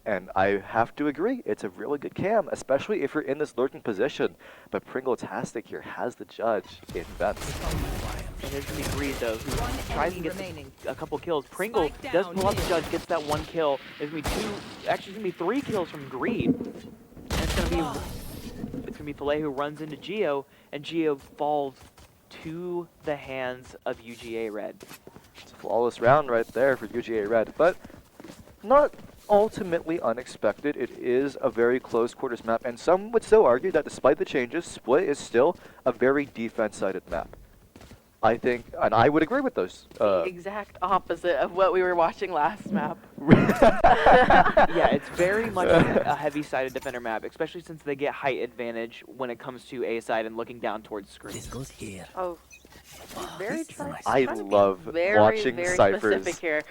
And I have to agree, it's a really good cam, especially if you're in this lurking position. But Pringle-tastic here has the judge in vents. And there's going to be Greed, though, who tries to get a couple kills. Pringle does pull up the judge, gets that 1 kill. There's going to be 2, actually it's going to be 3 kills from Greed. And it's going to be Filet who runs into Geo, and Geo falls to the hands of UGA Red. It's a flawless round right there for UGA Red, but not ultimately unexpected. It is a very close quarters map, and some would still argue that despite the changes, Split is still a very defense-sided map. I think, and I would agree with those. The exact opposite of what we were watching last map. Yeah, it's very much a heavy-sided defender map, especially since they get height advantage when it comes to A side and looking down towards screen. This goes here. Oh, very I love watching ciphers. Specific here.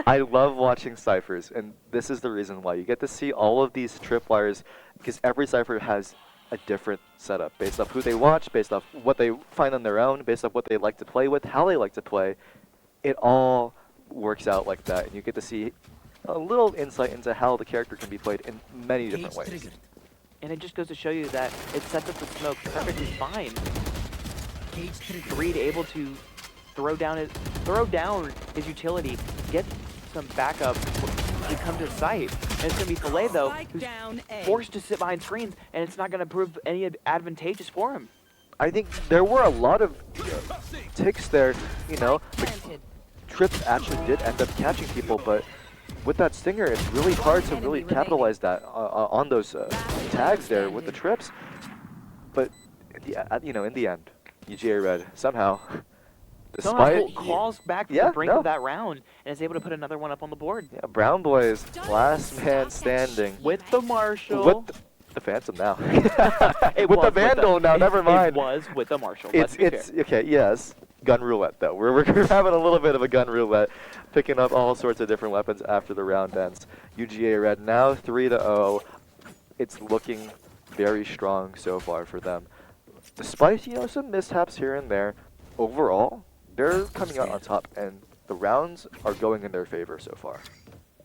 I love watching ciphers, and this is the reason why. You get to see all of these tripwires, because every cipher has a different setup based off who they watch, based off what they find on their own, based off what they like to play with, how they like to play. It all works out like that, and you get to see a little insight into how the character can be played in many different ways. And it just goes to show you that it sets up the smoke perfectly fine. Greed able to throw down his utility, get some backup to come to sight. And it's going to be Filet, though, who's forced to sit behind screens, and it's not going to prove any advantageous for him. I think there were a lot of ticks there, you know. The trips actually did end up catching people, but with that stinger, it's really hard to really capitalize that on those tags there with the trips. But you know, in the end, UGA Red somehow, despite claws back from the brink of that round and is able to put another one up on the board. Yeah, Brown Boys, last man standing. With the Marshall. With the Phantom now. With the Vandal now, never mind. It was with the Marshall, It's okay, yes. Gun roulette, though. We're having a little bit of a gun roulette, picking up all sorts of different weapons after the round ends. UGA Red now 3-0. It's looking very strong so far for them. Despite, you know, some mishaps here and there, overall, they're coming out on top, and the rounds are going in their favor so far.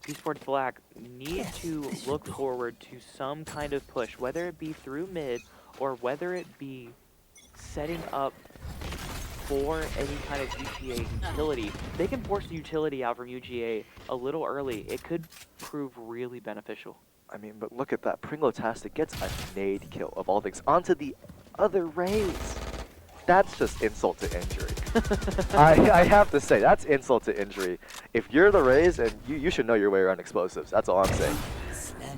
Esports Black need to look forward to some kind of push, whether it be through mid or whether it be setting up for any kind of UGA utility. They can force the utility out from UGA a little early. It could prove really beneficial. I mean, but look at that. Pringle-tastic gets a nade kill, of all things, onto the other Rays. That's just insult to injury. I have to say, that's insult to injury. If you're the Rays, and you should know your way around explosives. That's all I'm saying.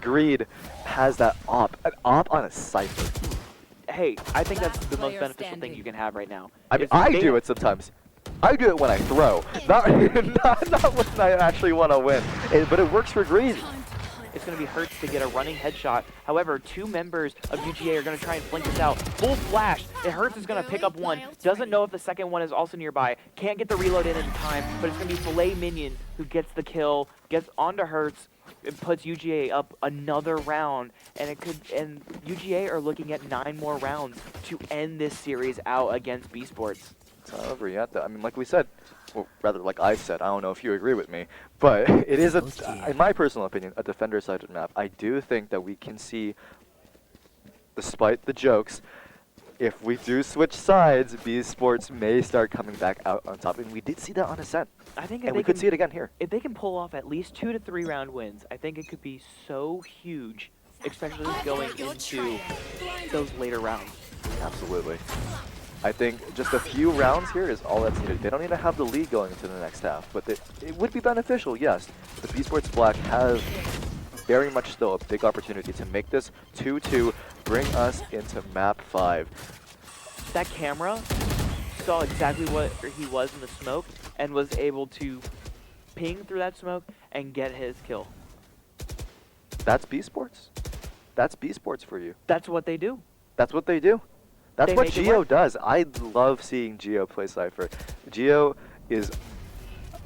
Greed has that an op on a Cypher. Hey, I think that's the most beneficial thing you can have right now. I mean, I do it sometimes. I do it when I throw, not when I actually want to win. But it works for Greed. It's going to be Hurts to get a running headshot. However, 2 members of UGA are going to try and flank this out. Full flash. Hurts is going to pick up one. Doesn't know if the second one is also nearby. Can't get the reload in time, but it's going to be Filet Minion who gets the kill, gets onto Hurts, and puts UGA up another round. And UGA are looking at 9 more rounds to end this series out against B Sports. It's not over yet, though. I mean, like we said, well, rather like I said, I don't know if you agree with me, but it is, in my personal opinion, a defender-sided map. I do think that we can see, despite the jokes, if we do switch sides, B Sports may start coming back out on top, and we did see that on Ascent. I think and we could see it again here. If they can pull off at least 2 to 3 round wins, I think it could be so huge, especially going into those later rounds. Absolutely. I think just a few rounds here is all that's needed. They don't need to have the lead going into the next half, but it would be beneficial, yes. The B Sports Black has very much still a big opportunity to make this 2-2, bring us into map 5. That camera saw exactly what he was in the smoke and was able to ping through that smoke and get his kill. That's B Sports. That's B Sports for you. That's what they do. That's what they do. That's what Geo does. I love seeing Geo play Cypher. Geo is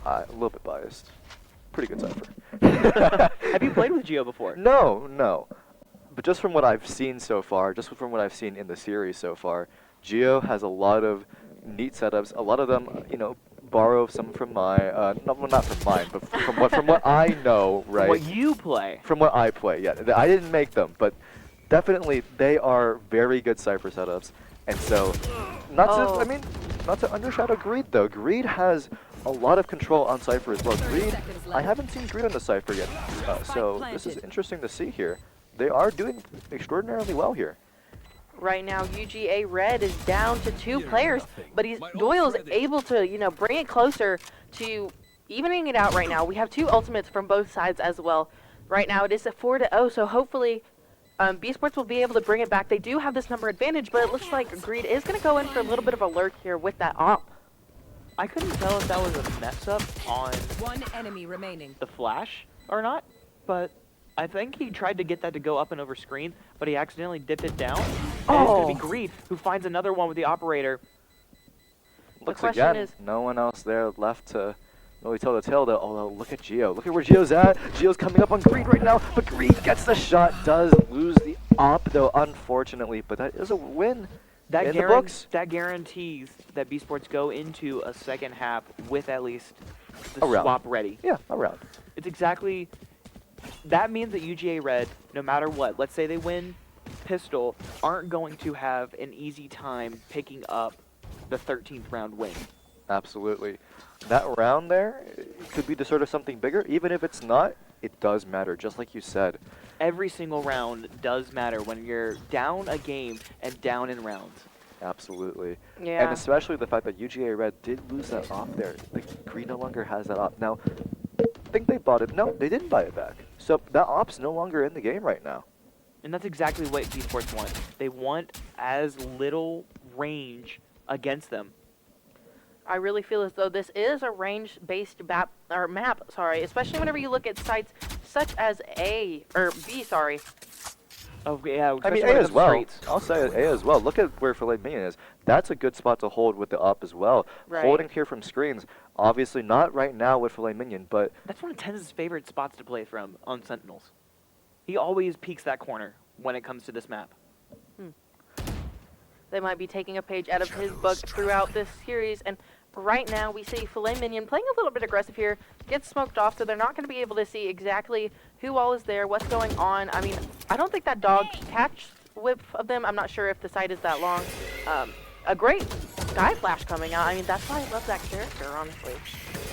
a little bit biased. Pretty good Cypher. Have you played with Geo before? No, no. But just from what I've seen so far, just from what I've seen in the series so far, Geo has a lot of neat setups. A lot of them, you know, borrow some from my, not from mine, but from what I know, right? From what you play. From what I play, yeah. I didn't make them, but definitely they are very good Cypher setups. And so, not to undershadow Greed though. Greed has a lot of control on Cypher as well. Greed, I haven't seen Greed on the Cypher yet, so this is interesting to see here. They are doing extraordinarily well here. Right now, UGA Red is down to 2 players, but Doyle's able to, you know, bring it closer to evening it out right now. We have 2 ultimates from both sides as well. Right now, it is a 4-0, so hopefully B Sports will be able to bring it back. They do have this number advantage, but it looks like Greed is going to go in for a little bit of a lurk here with that op. I couldn't tell if that was a mess up on one enemy remaining. The flash or not, but I think he tried to get that to go up and over screen, but he accidentally dipped it down. And it's going to be Greed who finds another one with the operator. Looks again, no one else there left to really tell the tale though. Oh, look at Geo. Look at where Geo's at. Geo's coming up on Greed right now, but Greed gets the shot, does lose the op though, unfortunately, but that is a win. That in the books. That guarantees that B Sports go into a second half with at least the A round. swap ready. Yeah, a round. It's exactly, that means that UGA Red, no matter what, let's say they win Pistol, aren't going to have an easy time picking up the 13th round win. Absolutely. That round there could be the sort of something bigger. Even if it's not, it does matter, just like you said. Every single round does matter when you're down a game and down in rounds. Absolutely. Yeah. And especially the fact that UGA Red did lose that op there. Like, Green no longer has that op. Now, I think they bought it. No, they didn't buy it back. So that op's no longer in the game right now. And that's exactly what B Sports want. They want as little range against them. I really feel as though this is a range-based map, especially whenever you look at sites such as B. Oh yeah, I mean A as well. I'll say A as well. Look at where Filet Minion is. That's a good spot to hold with the up as well. Right. Holding here from screens, obviously not right now with Filet Minion, but that's one of Tenz's favorite spots to play from on Sentinels. He always peeks that corner when it comes to this map. They might be taking a page out of his book throughout this series, and right now we see Filet Minion playing a little bit aggressive here, gets smoked off, so they're not going to be able to see exactly who all is there, what's going on. I mean, I don't think that dog catch whip of them. I'm not sure if the site is that long. A great Sky Flash coming out. I mean, that's why I love that character, honestly.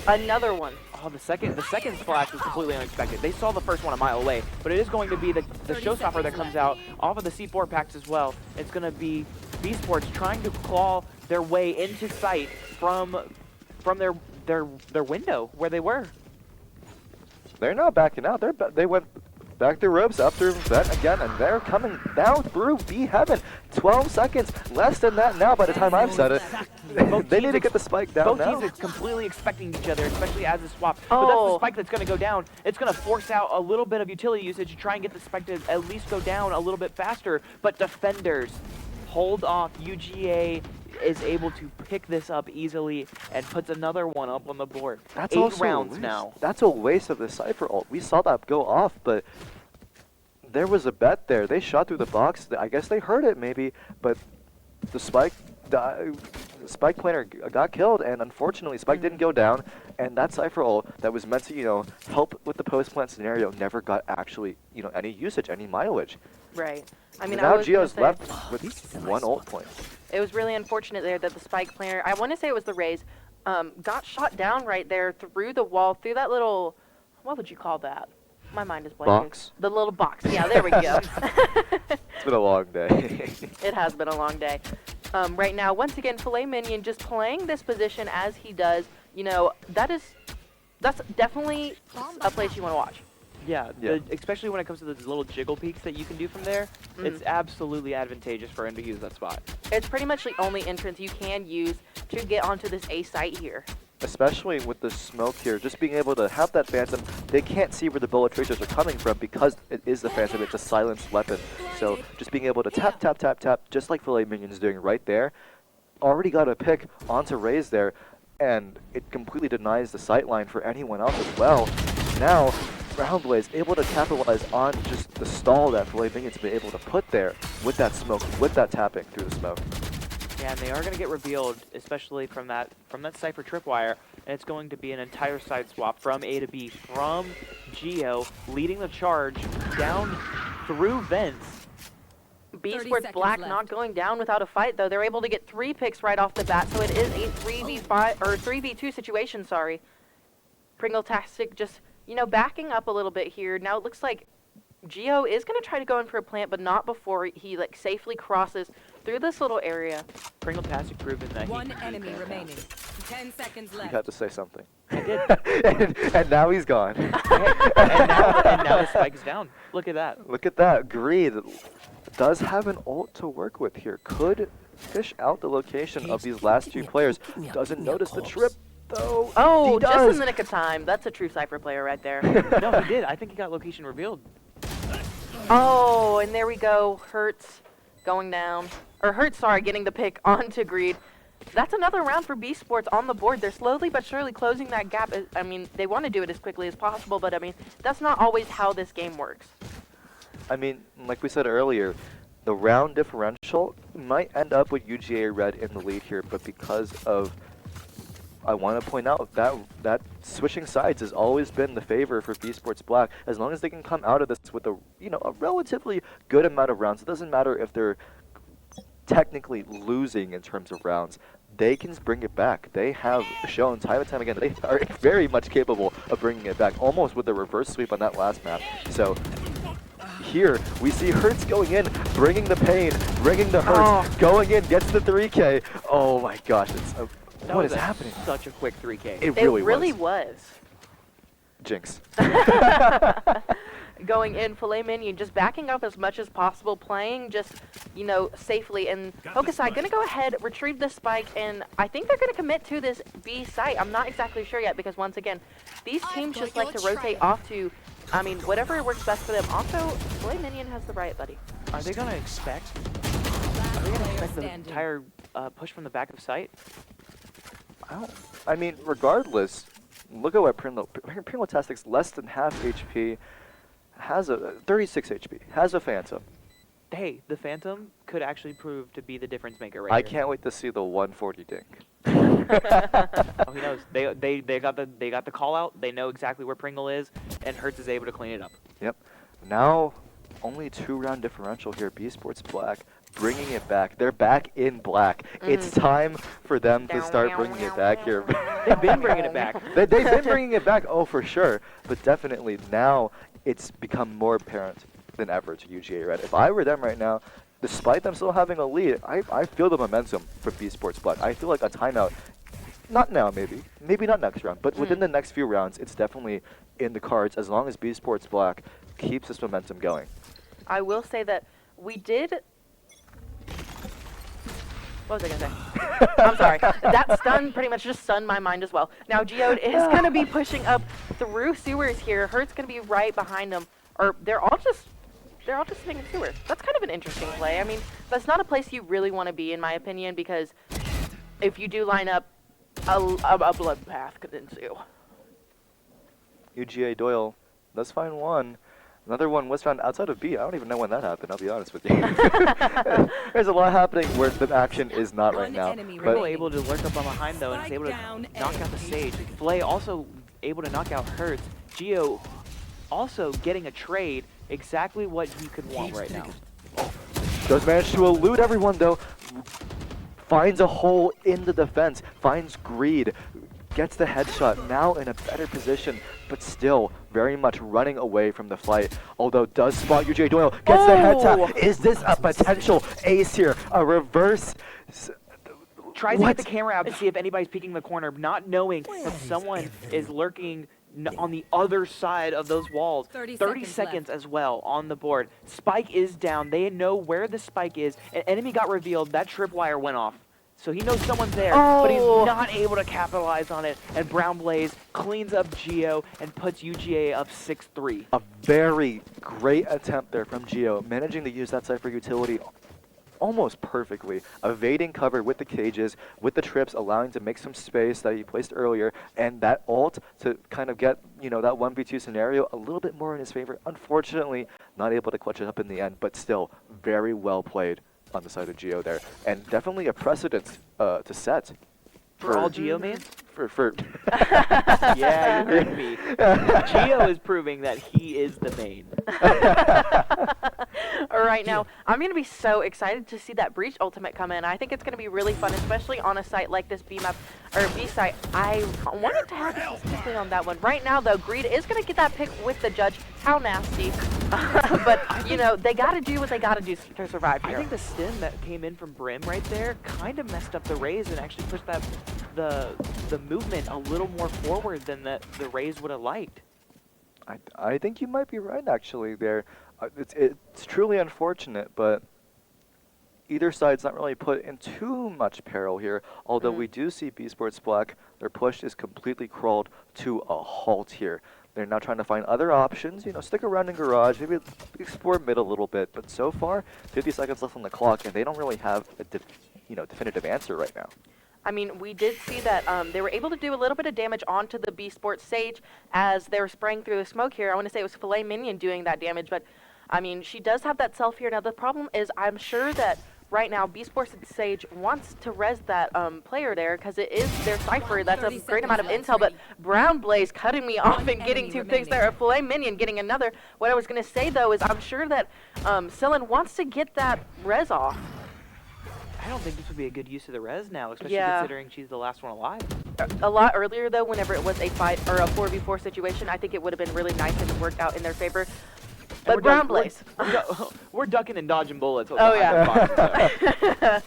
Another one. Oh, the second splash was completely unexpected. They saw the first one a mile away, but it is going to be the showstopper that comes out off of the C4 packs as well. It's going to be B Sports trying to claw their way into sight from their window where they were. they're not backing out. They went back through ropes, up through vent again, and they're coming down through B Heaven. 12 seconds, less than that now by the time I've said it. They need to get the spike down now. Both teams are completely expecting each other, especially as a swap. But that's the spike that's going to go down. It's going to force out a little bit of utility usage to try and get the spike to at least go down a little bit faster. But defenders hold off. UGA is able to pick this up easily and puts another one up on the board. That's 8 rounds now. That's a waste of the Cypher ult. We saw that go off, but there was a bet there. They shot through the box. I guess they heard it maybe, but the Spike planner got killed, and unfortunately Spike didn't go down, and that Cypher ult that was meant to, you know, help with the post-plant scenario never got actually, you know, any usage, any mileage. Right. I mean, now Geo's left with 1 ult point. It was really unfortunate there that the Spike planner, I want to say it was the Rays, got shot down right there through the wall, through that little, what would you call that? My mind is blanking. Box? The little box. Yeah, there we go. It's been a long day. It has been a long day. Right now, once again, Filet Minion just playing this position as he does. You know, that's definitely a place you want to watch. Yeah, especially when it comes to those little jiggle peaks that you can do from there, it's absolutely advantageous for him to use that spot. It's pretty much the only entrance you can use to get onto this A site here. Especially with the smoke here, just being able to have that Phantom, they can't see where the bullet tracers are coming from because it is the Phantom, it's a silenced weapon. So just being able to tap, tap, tap, tap, just like Filet Minion's doing right there, already got a pick onto Raze there. and it completely denies the sight line for anyone else as well. Now, Brown Blaze able to capitalize on just the stall that Filet Minion's been able to put there with that smoke, with that tapping through the smoke. Yeah, and they are going to get revealed, especially from that Cypher tripwire, and it's going to be an entire side swap from A to B, from Geo, leading the charge down through vents. B Sports Black not going down without a fight, though. They're able to get 3 picks right off the bat, so it is a 3v5 or 3v2 situation. Sorry, Pringletastic just backing up a little bit here. Now it looks like Geo is going to try to go in for a plant, but not before he safely crosses through this little area. Pringletastic proven that One enemy remaining. 10 seconds left. You had to say something. I did. and now he's gone. and now the spike is down. Look at that. Look at that. Greed does have an ult to work with here. Could fish out the location of these last 2 players. Doesn't notice the trip, though. Oh, he just does. in the nick of time. That's a true Cypher player right there. No, he did. I think he got location revealed. Oh, and there we go. Hertz going down. Or Hertz, sorry, getting the pick onto Greed. That's another round for B Sports on the board. They're slowly but surely closing that gap. I mean, they want to do it as quickly as possible, but I mean, that's not always how this game works. I mean, like we said earlier, the round differential might end up with UGA Red in the lead here, but because of, I want to point out that switching sides has always been the favor for B Sports Black. As long as they can come out of this with a relatively good amount of rounds, it doesn't matter if they're technically losing in terms of rounds. They can bring it back. They have shown time and time again that they are very much capable of bringing it back, almost with the reverse sweep on that last map. So here we see Hertz going in, bringing the pain, bringing the Hertz, going in, gets the 3K. Oh my gosh, what is happening? Such a quick 3K. It really was. Jinx. Going in, Filet Minion just backing up as much as possible, playing just, safely. And Hokusai going to go ahead, retrieve the spike, and I think they're going to commit to this B site. I'm not exactly sure yet because, once again, these teams just like to rotate off to, whatever works best for them. Also, Filet Minion has the riot buddy. Are they going to expect? The entire push from the back of site? I mean, regardless, look at what Pringletastic's less than half HP, has a 36 HP, has a Phantom. Hey, the Phantom could actually prove to be the difference maker right I here. can't wait to see the 140 dink. Oh, he knows. They got the call out. They know exactly where Pringle is, and Hertz is able to clean it up. Yep. Now, only 2-round differential here. B Sports Black bringing it back. They're back in black. It's time for them to start bringing it back here. They've been bringing it back. They've been bringing it back, oh, for sure. But definitely now it's become more apparent than ever to UGA Red. If I were them right now, despite them still having a lead, I feel the momentum from B Sports Black. I feel like a timeout, not now maybe not next round, but within the next few rounds, it's definitely in the cards as long as B Sports Black keeps this momentum going. I will say that we did... What was I going to say? I'm sorry. That stun pretty much just stunned my mind as well. Now Geode is going to be pushing up through sewers here. Hertz going to be right behind him. Or they're all just sitting in sewers. That's kind of an interesting play. I mean, that's not a place you really want to be, in my opinion, because if you do line up, a bloodbath could ensue. UGA Doyle does find one. Another one was found outside of B. I don't even know when that happened, I'll be honest with you. There's a lot happening where the action is not right now. But able to lurk up on behind though and is able to knock out the Sage. Flay also able to knock out Hertz. Geo also getting a trade, exactly what he could want right now. Does manage to elude everyone though. Finds a hole in the defense, finds Greed, gets the headshot, now in a better position, but still very much running away from the fight. Although does spot UJ Doyle, gets the head tap. Is this a potential ace here? A reverse? Tries to get the camera out to see if anybody's peeking the corner, not knowing that someone is lurking on the other side of those walls. 30 seconds as well on the board. Spike is down. They know where the spike is. An enemy got revealed. That tripwire went off. So he knows someone's there, but he's not able to capitalize on it. And Brown Blaze cleans up Geo and puts UGA up 6-3. A very great attempt there from Geo, managing to use that Cypher utility almost perfectly, evading cover with the cages, with the trips, allowing to make some space that he placed earlier, and that ult to kind of get, you know, that 1v2 scenario a little bit more in his favor. Unfortunately, not able to clutch it up in the end, but still very well played on the side of Geo there, and definitely a precedent to set. For all Geo mains? For Yeah, you heard me. Geo is proving that he is the main. All right, now I'm going to be so excited to see that Breach ultimate come in. I think it's going to be really fun, especially on a site like this B map or B site. I wanted to have specifically on that one. Right now, though, Greed is going to get that pick with the judge. How nasty. But, you know, they got to do what they got to do to survive here. I think the stim that came in from Brim right there kind of messed up the Raze and actually pushed that the movement a little more forward than the Raze would have liked. I think you might be right, actually, there. It's truly unfortunate, but either side's not really put in too much peril here, although we do see B Sports Black, their push is completely crawled to a halt here. They're now trying to find other options, you know, stick around in Garage, maybe explore mid a little bit, but so far, 50 seconds left on the clock, and they don't really have a definitive answer right now. I mean, we did see that they were able to do a little bit of damage onto the B Sports Sage as they were spraying through the smoke here. I want to say it was Filet Minion doing that damage, but I mean, she does have that self here. Now, the problem is I'm sure that right now B Sports Sage wants to res that player there because it is their Cypher. That's a great amount of intel, but Brown Blaze cutting me off and getting 2 picks there. A Filet Minion getting another. What I was going to say, though, is I'm sure that Sillin wants to get that res off. I don't think this would be a good use of the res now, especially considering she's the last one alive. A lot earlier, though, whenever it was a fight or a 4v4 situation, I think it would have been really nice if it worked out in their favor. But Brown Blaze. We're ducking and dodging bullets. Oh, yeah.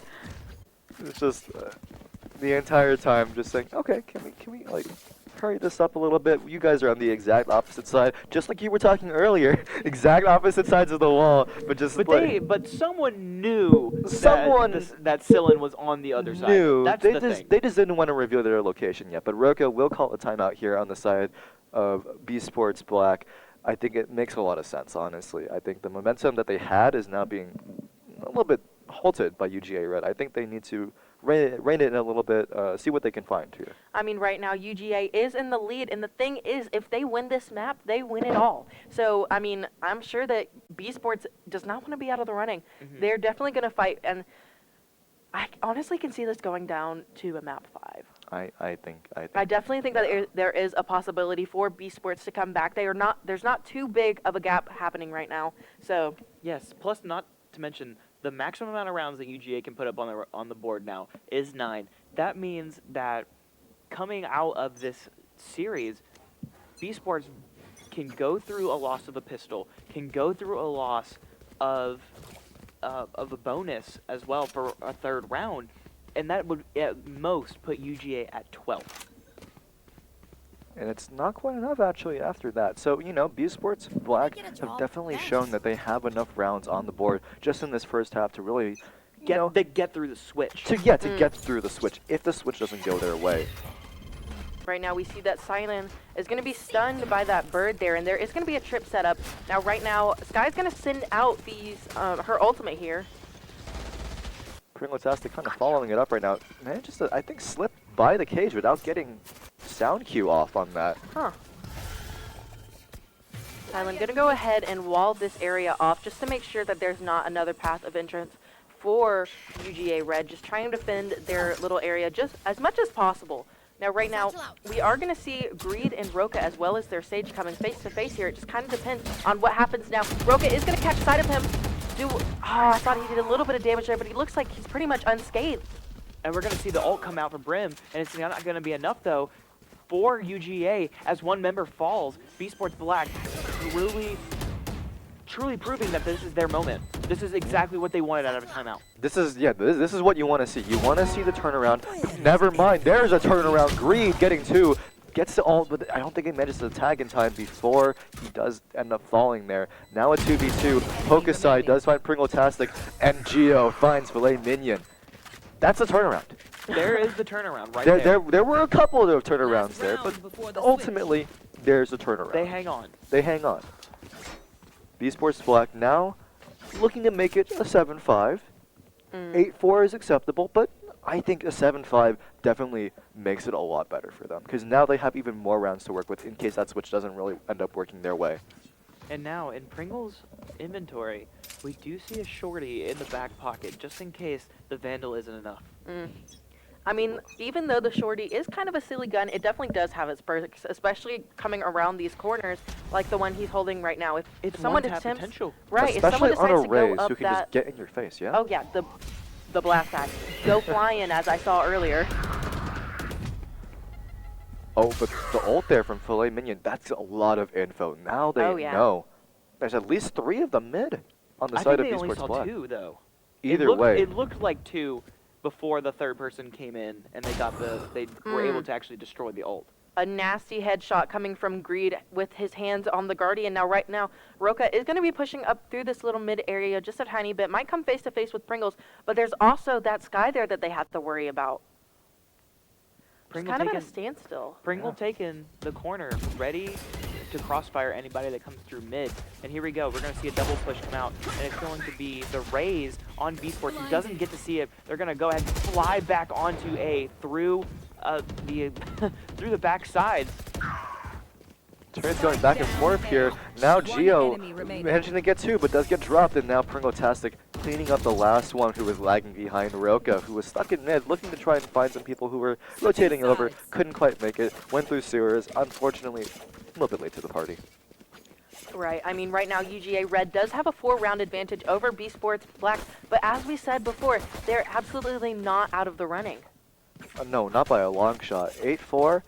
It's just the entire time just saying, okay, can we like hurry this up a little bit? You guys are on the exact opposite side, just like you were talking earlier. Exact opposite sides of the wall, but just but someone knew that Sillin was on the other side. That's they just didn't want to reveal their location yet. But Roka will call a timeout here on the side of B Sports Black. I think it makes a lot of sense, honestly. I think the momentum that they had is now being a little bit halted by UGA Red. I think they need to rein it in a little bit, see what they can find here. I mean, right now, UGA is in the lead, and the thing is, if they win this map, they win it all. So, I mean, I'm sure that B Sports does not want to be out of the running. They're definitely going to fight, and I honestly can see this going down to a map 5. I definitely think that there is a possibility for B Sports to come back. There's not too big of a gap happening right now. So yes, plus not to mention the maximum amount of rounds that UGA can put up on the board now is 9. That means that coming out of this series, B Sports can go through a loss of a pistol, can go through a loss of a bonus as well for a 3rd round. And that would at most put UGA at 12th. And it's not quite enough, actually, after that. So, you know, B Sports Black have definitely shown that they have enough rounds on the board just in this first half to really, get through the switch. To get through the switch, if the switch doesn't go their way. Right now, we see that Silent is going to be stunned by that bird there, and there is going to be a trip set up. Now, right now, Sky's going to send out her ultimate here. Pringletastic kind of following it up right now. Manages to, I think, slip by the cage without getting sound cue off on that. Huh. Silent going to go ahead and wall this area off just to make sure that there's not another path of entrance for UGA Red. Just trying to defend their little area just as much as possible. Now, right now, we are going to see Greed and Roka as well as their Sage coming face to face here. It just kind of depends on what happens now. Roka is going to catch sight of him. I thought he did a little bit of damage there, but he looks like he's pretty much unscathed. And we're going to see the ult come out from Brim, and it's not going to be enough, though, for UGA as one member falls. B Sports Black truly proving that this is their moment. This is exactly what they wanted out of a timeout. This is what you want to see. You want to see the turnaround. Never mind, there's a turnaround. Greed getting 2. Gets the ult, but I don't think he manages to tag in time before he does end up falling there. Now a 2v2. Hokusai does find Pringletastic, and Geo finds Filet Minion. That's a turnaround. There is the turnaround right there. There were a couple of turnarounds there, but ultimately, there's a turnaround. They hang on. They hang on. B Sports Black now looking to make it a 7-5. 8-4 is acceptable, but I think a 7-5 definitely makes it a lot better for them, because now they have even more rounds to work with in case that switch doesn't really end up working their way. And now, in Pringle's inventory, we do see a shorty in the back pocket, just in case the Vandal isn't enough. I mean, even though the shorty is kind of a silly gun, it definitely does have its perks, especially coming around these corners, like the one he's holding right now. If someone one-tap attempts, potential. right? Especially if someone on decides a to go raise, up who can that, just get in your face, yeah? oh yeah, the blast axe, go flying, as I saw earlier. Oh, but the ult there from Filet Minion, that's a lot of info. Now they know. There's at least 3 of them mid on the side of I think they only Esports saw Black. 2, though. Either way. It looked like 2 before the third person came in, and they were able to actually destroy the ult. A nasty headshot coming from Greed with his hands on the Guardian. Now, right now, Roka is going to be pushing up through this little mid area just a tiny bit. Might come face to face with Pringles, but there's also that Sky there that they have to worry about. It's kind of at a standstill. Pringle taking the corner, ready to crossfire anybody that comes through mid. And here we go. We're going to see a double push come out, and it's going to be the Raze on B-Sports. He doesn't get to see it. They're going to go ahead and fly back onto A through through the back side. Train's going back and forth here. Now Geo managing to get 2, but does get dropped, and now Pringle-tastic cleaning up the last one who was lagging behind Roka, who was stuck in mid, looking to try and find some people who were rotating over, couldn't quite make it, went through sewers, unfortunately a little bit late to the party. Right, I mean, right now UGA Red does have a 4-round advantage over B-Sports Black, but as we said before, they're absolutely not out of the running. No, not by a long shot. 8-4,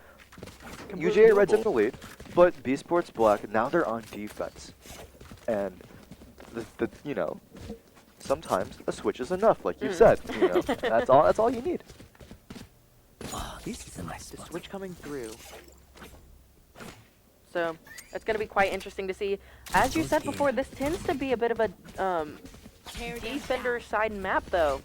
UGA Red's in the lead, but B-Sports Black, now they're on defense. And, you know, sometimes a switch is enough, like you said. You know, that's all you need. Oh, this is a nice switch coming through. So it's going to be quite interesting to see. As you said before, this tends to be a bit of a defender side map, though.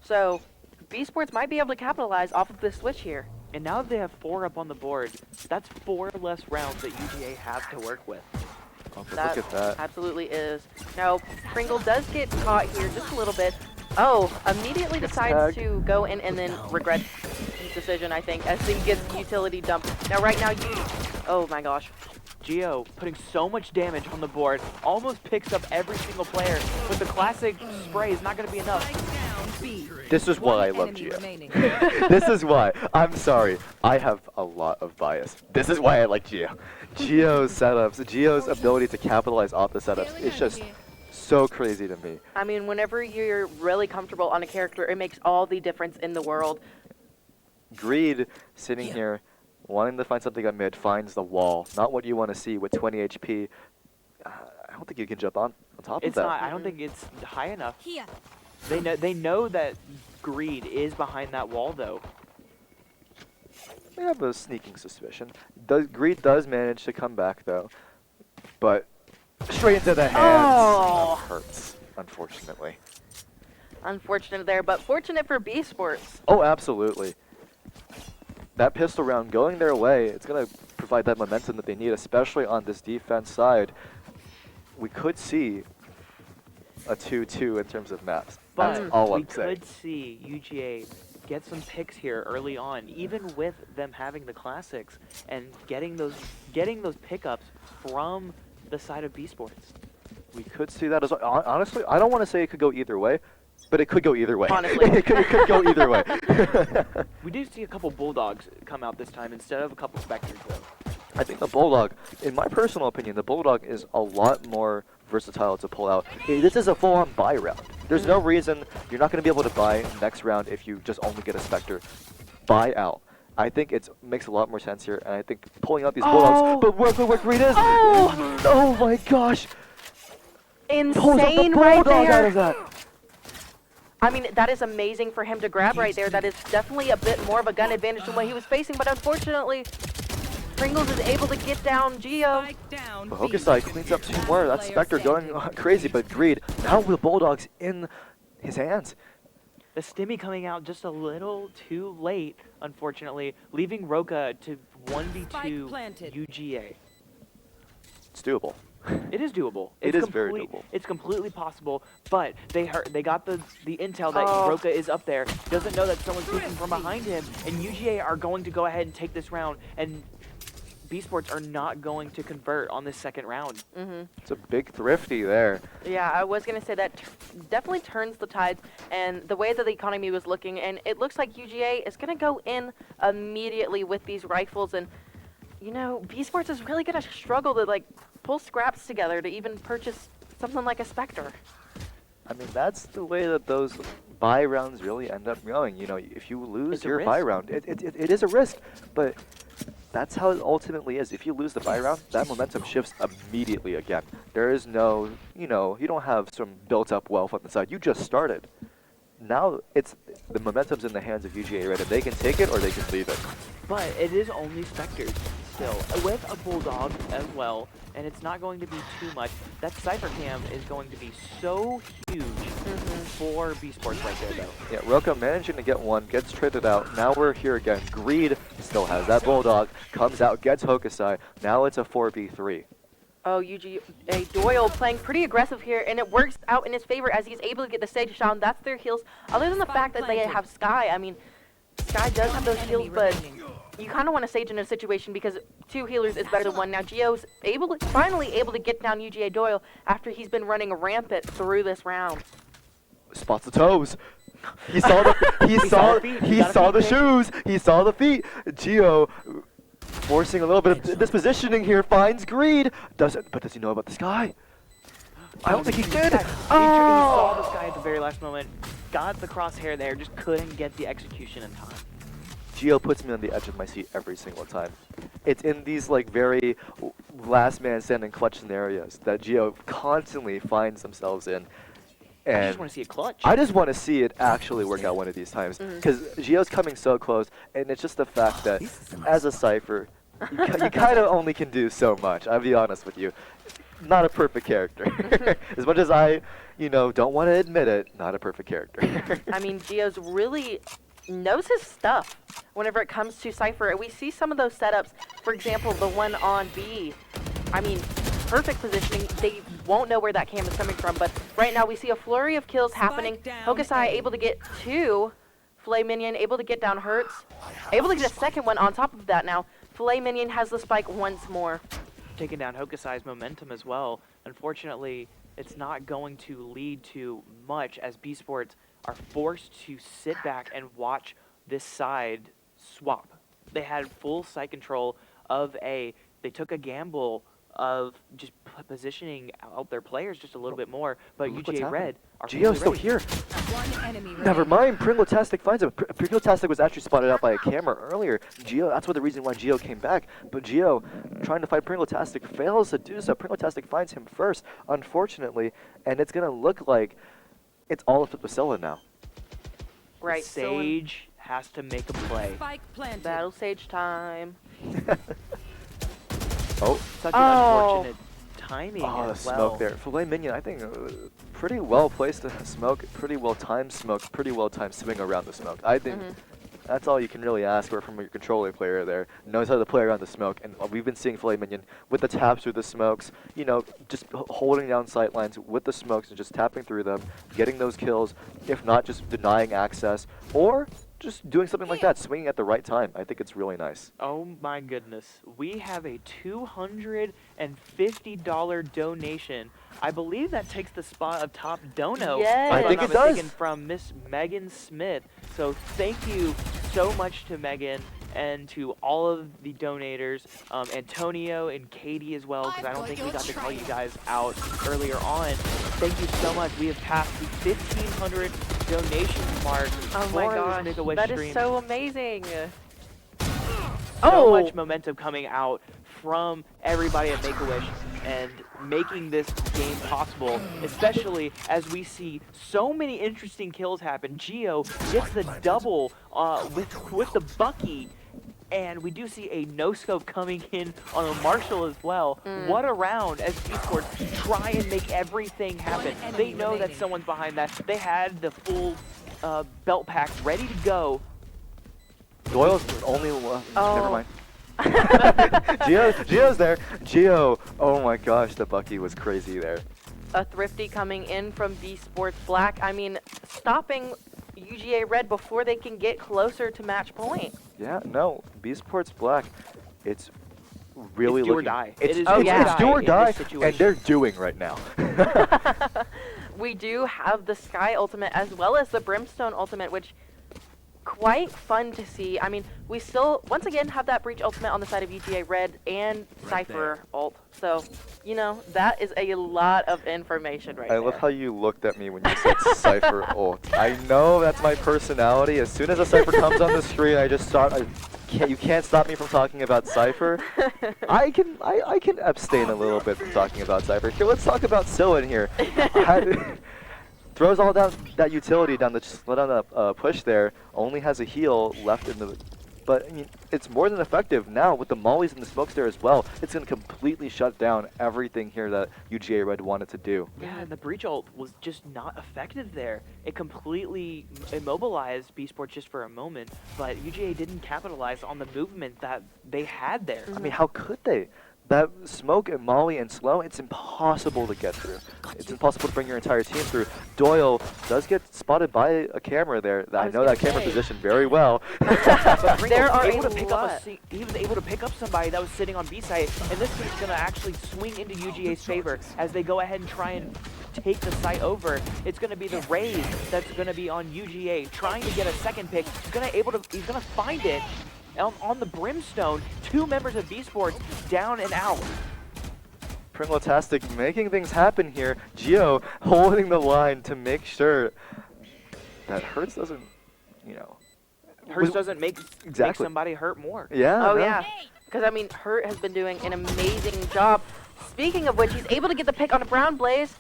So B-Sports might be able to capitalize off of this switch here. And now that they have 4 up on the board, that's 4 less rounds that UGA have to work with. Oh, look at that. Absolutely is. Now, Pringle does get caught here just a little bit. Oh, immediately decides to go in and then regret his decision, I think, as he gets utility dumped. Now, right now, oh my gosh. Geo putting so much damage on the board, almost picks up every single player, but the classic spray is not going to be enough. This is why I love Geo. This is why. I'm sorry. I have a lot of bias. This is why I like Geo. Geo's setups, Geo's ability to capitalize off the setups is just so crazy to me. I mean, whenever you're really comfortable on a character, it makes all the difference in the world. Greed sitting here, wanting to find something at mid, finds the wall. Not what you want to see with 20 HP. I don't think you can jump on top of that. I don't think it's high enough. They know that Greed is behind that wall, though. I have a sneaking suspicion. Greed does manage to come back, though. But straight into the hands. Oh. That hurts, unfortunately. Unfortunate there, but fortunate for B-Sports. Oh, absolutely. That pistol round going their way, it's going to provide that momentum that they need, especially on this defense side. We could see a 2-2 in terms of maps. But that's all we I'm saying. could see UGA get some picks here early on, even with them having the classics and getting those pickups from the side of B-Sports. We could see that as well. Honestly, I don't want to say it could go either way, but it could go either way. Honestly. it could go either way. We do see a couple Bulldogs come out this time instead of a couple Spectres, though. I think the Bulldog, in my personal opinion, the Bulldog is a lot more versatile to pull out. This is a full-on buy round. There's no reason you're not going to be able to buy next round if you just only get a Spectre. Buy out. I think it makes a lot more sense here, and I think pulling out these Bulldogs, but where Greed is! Oh my gosh! Insane right there! Out of that. I mean, that is amazing for him to grab right there. That is definitely a bit more of a gun advantage than what he was facing, but unfortunately, Pringles is able to get down Geo. But Hokusai cleans up 2 more. That Spectre going crazy, but Greed now with Bulldogs in his hands. The Stimmy coming out just a little too late, unfortunately, leaving Roka to 1v2 UGA. It's doable. It is doable. It is very doable. It's completely possible, but they got the intel that Roka is up there, doesn't know that someone's peeking from behind him, and UGA are going to go ahead and take this round, and B-Sports are not going to convert on this second round. It's a big thrifty there. Yeah, I was going to say that definitely turns the tides, and the way that the economy was looking, and it looks like UGA is going to go in immediately with these rifles, and, you know, B-Sports is really going to struggle to, like, pull scraps together to even purchase something like a Spectre. I mean, that's the way that those buy rounds really end up going. You know, if you lose your buy round, it is a risk, but that's how it ultimately is. If you lose the buy round, that momentum shifts immediately again. There is no, you know, you don't have some built-up wealth on the side. You just started. Now it's the momentum's in the hands of UGA Red, and they can take it or they can leave it. But it is only Spectres still, with a Bulldog as well, and it's not going to be too much. That Cypher Cam is going to be so huge for B-Sports right there, though. Yeah, Roka managing to get one, gets traded out. Now we're here again. Greed still has that Bulldog, comes out, gets Hokusai. Now it's a 4v3. Oh, UGA Doyle playing pretty aggressive here, and it works out in his favor as he's able to get the stage down. That's their heals. Other than the fact that they have Sky, I mean, Sky does have those heals, but you kind of want to Sage in a situation because 2 healers is better than 1. Now Gio's finally able to get down UGA Doyle after he's been running rampant through this round. Spots the toes. He saw the shoes. He saw the feet. Gio forcing a little bit of dispositioning here, finds Greed. But does he know about the Sky? I don't think he did. He saw the Sky at the very last moment, got the crosshair there, just couldn't get the execution in time. Gio puts me on the edge of my seat every single time. It's in these like very last man standing clutch scenarios that Gio constantly finds themselves in. And I just want to see it clutch. I just want to see it actually work out one of these times. Because Gio's coming so close, and it's just the fact that as a Cypher, you kind of only can do so much. I'll be honest with you. Not a perfect character. As much as I, you know, don't want to admit it, not a perfect character. I mean, Gio's really knows his stuff whenever it comes to Cypher. And we see some of those setups, for example, the one on B. I mean, perfect positioning. They won't know where that cam is coming from, but right now we see a flurry of kills happening. Hokusai able to get 2. Filet Minion able to get down Hertz. Able to get a second one on top of that now. Filet Minion has the spike once more. Taking down Hokusai's momentum as well. Unfortunately, it's not going to lead to much as B-Sports are forced to sit back and watch this side swap. They had full site control of A. They took a gamble of just positioning out their players just a little bit more, but UGA Red are Gio's still here. One enemy Never mind, Pringletastic finds him. Pringletastic was actually spotted out by a camera earlier. Gio, that's the reason why Gio came back. But Gio, trying to find Pringletastic, fails to do so. Pringletastic finds him first, unfortunately, and it's going to look like it's all up to Priscilla now. Right, Sage has to make a play. Battle Sage time. Oh. Such an unfortunate timing the as well. smoke there. Filet Minion, I think, pretty well placed to smoke, pretty well timed smoke, pretty well timed swing around the smoke. I think that's all you can really ask for from your controller player there. Knows how to play around the smoke, and we've been seeing Filet Minion with the taps through the smokes, you know, just holding down sight lines with the smokes and just tapping through them, getting those kills, if not just denying access, or just doing something like that, swinging at the right time. I think it's really nice. Oh my goodness. We have a $250 donation. I believe that takes the spot of top dono. Yes. I think it does. From Miss Megan Smith. So thank you so much to Megan and to all of the donators, Antonio and Katie as well, because I don't think we got to call you guys out earlier on. Thank you so much. We have passed the 1,500 donation mark. Oh my gosh, Make-A-Wish that stream. is so amazing. So much momentum coming out from everybody at Make-A-Wish and making this game possible, especially as we see so many interesting kills happen. Gio gets the double with the Bucky, and we do see a no-scope coming in on a Marshall as well. What a round as B-Sports try and make everything happen. They know that someone's behind that. They had the full belt pack ready to go. Doyle's only never mind. Gio's there. Gio, oh my gosh, the Bucky was crazy there. A Thrifty coming in from B Sports Black. I mean, stopping UGA Red before they can get closer to match point. Yeah, no, B Sports Black, it's really It's do or looking. die. It's, It is it's do or in die, this and situation. they're doing right now. We do have the Sky Ultimate as well as the Brimstone Ultimate, which quite fun to see. I mean, we still, once again, have that Breach Ultimate on the side of UGA Red and Cypher ult. So, you know, that is a lot of information right I there. love how you looked at me when you said Cypher ult. I know that's my personality. As soon as a Cypher comes on the screen, I just start. You can't stop me from talking about Cypher. I can abstain a little bit from talking about Cypher. Here, let's talk about Scylla here. Throws all that utility down the push there. Only has a heal left in the. But I mean, it's more than effective now with the mollies and the smokes there as well. It's going to completely shut down everything here that UGA Red wanted to do. Yeah, and the breach ult was just not effective there. It completely immobilized B Sports just for a moment, but UGA didn't capitalize on the movement that they had there. I mean, how could they? That smoke and molly and slow, it's impossible to get through. It's impossible to bring your entire team through. Doyle does get spotted by a camera there. I know that camera position very well. There are able a to pick lot. up he was able to pick up somebody that was sitting on B site, and this is going to actually swing into UGA's favor as they go ahead and try and take the site over. It's going to be the raid that's going to be on UGA trying to get a second pick. He's going to find it on the Brimstone. 2 members of B Sports down and out. Pringletastic making things happen here. Gio holding the line to make sure that Hertz doesn't, you know. Hurts doesn't make somebody hurt more. Yeah. Oh, no. yeah. Because, I mean, Hurt has been doing an amazing job. Speaking of which, he's able to get the pick on a Brown Blaze.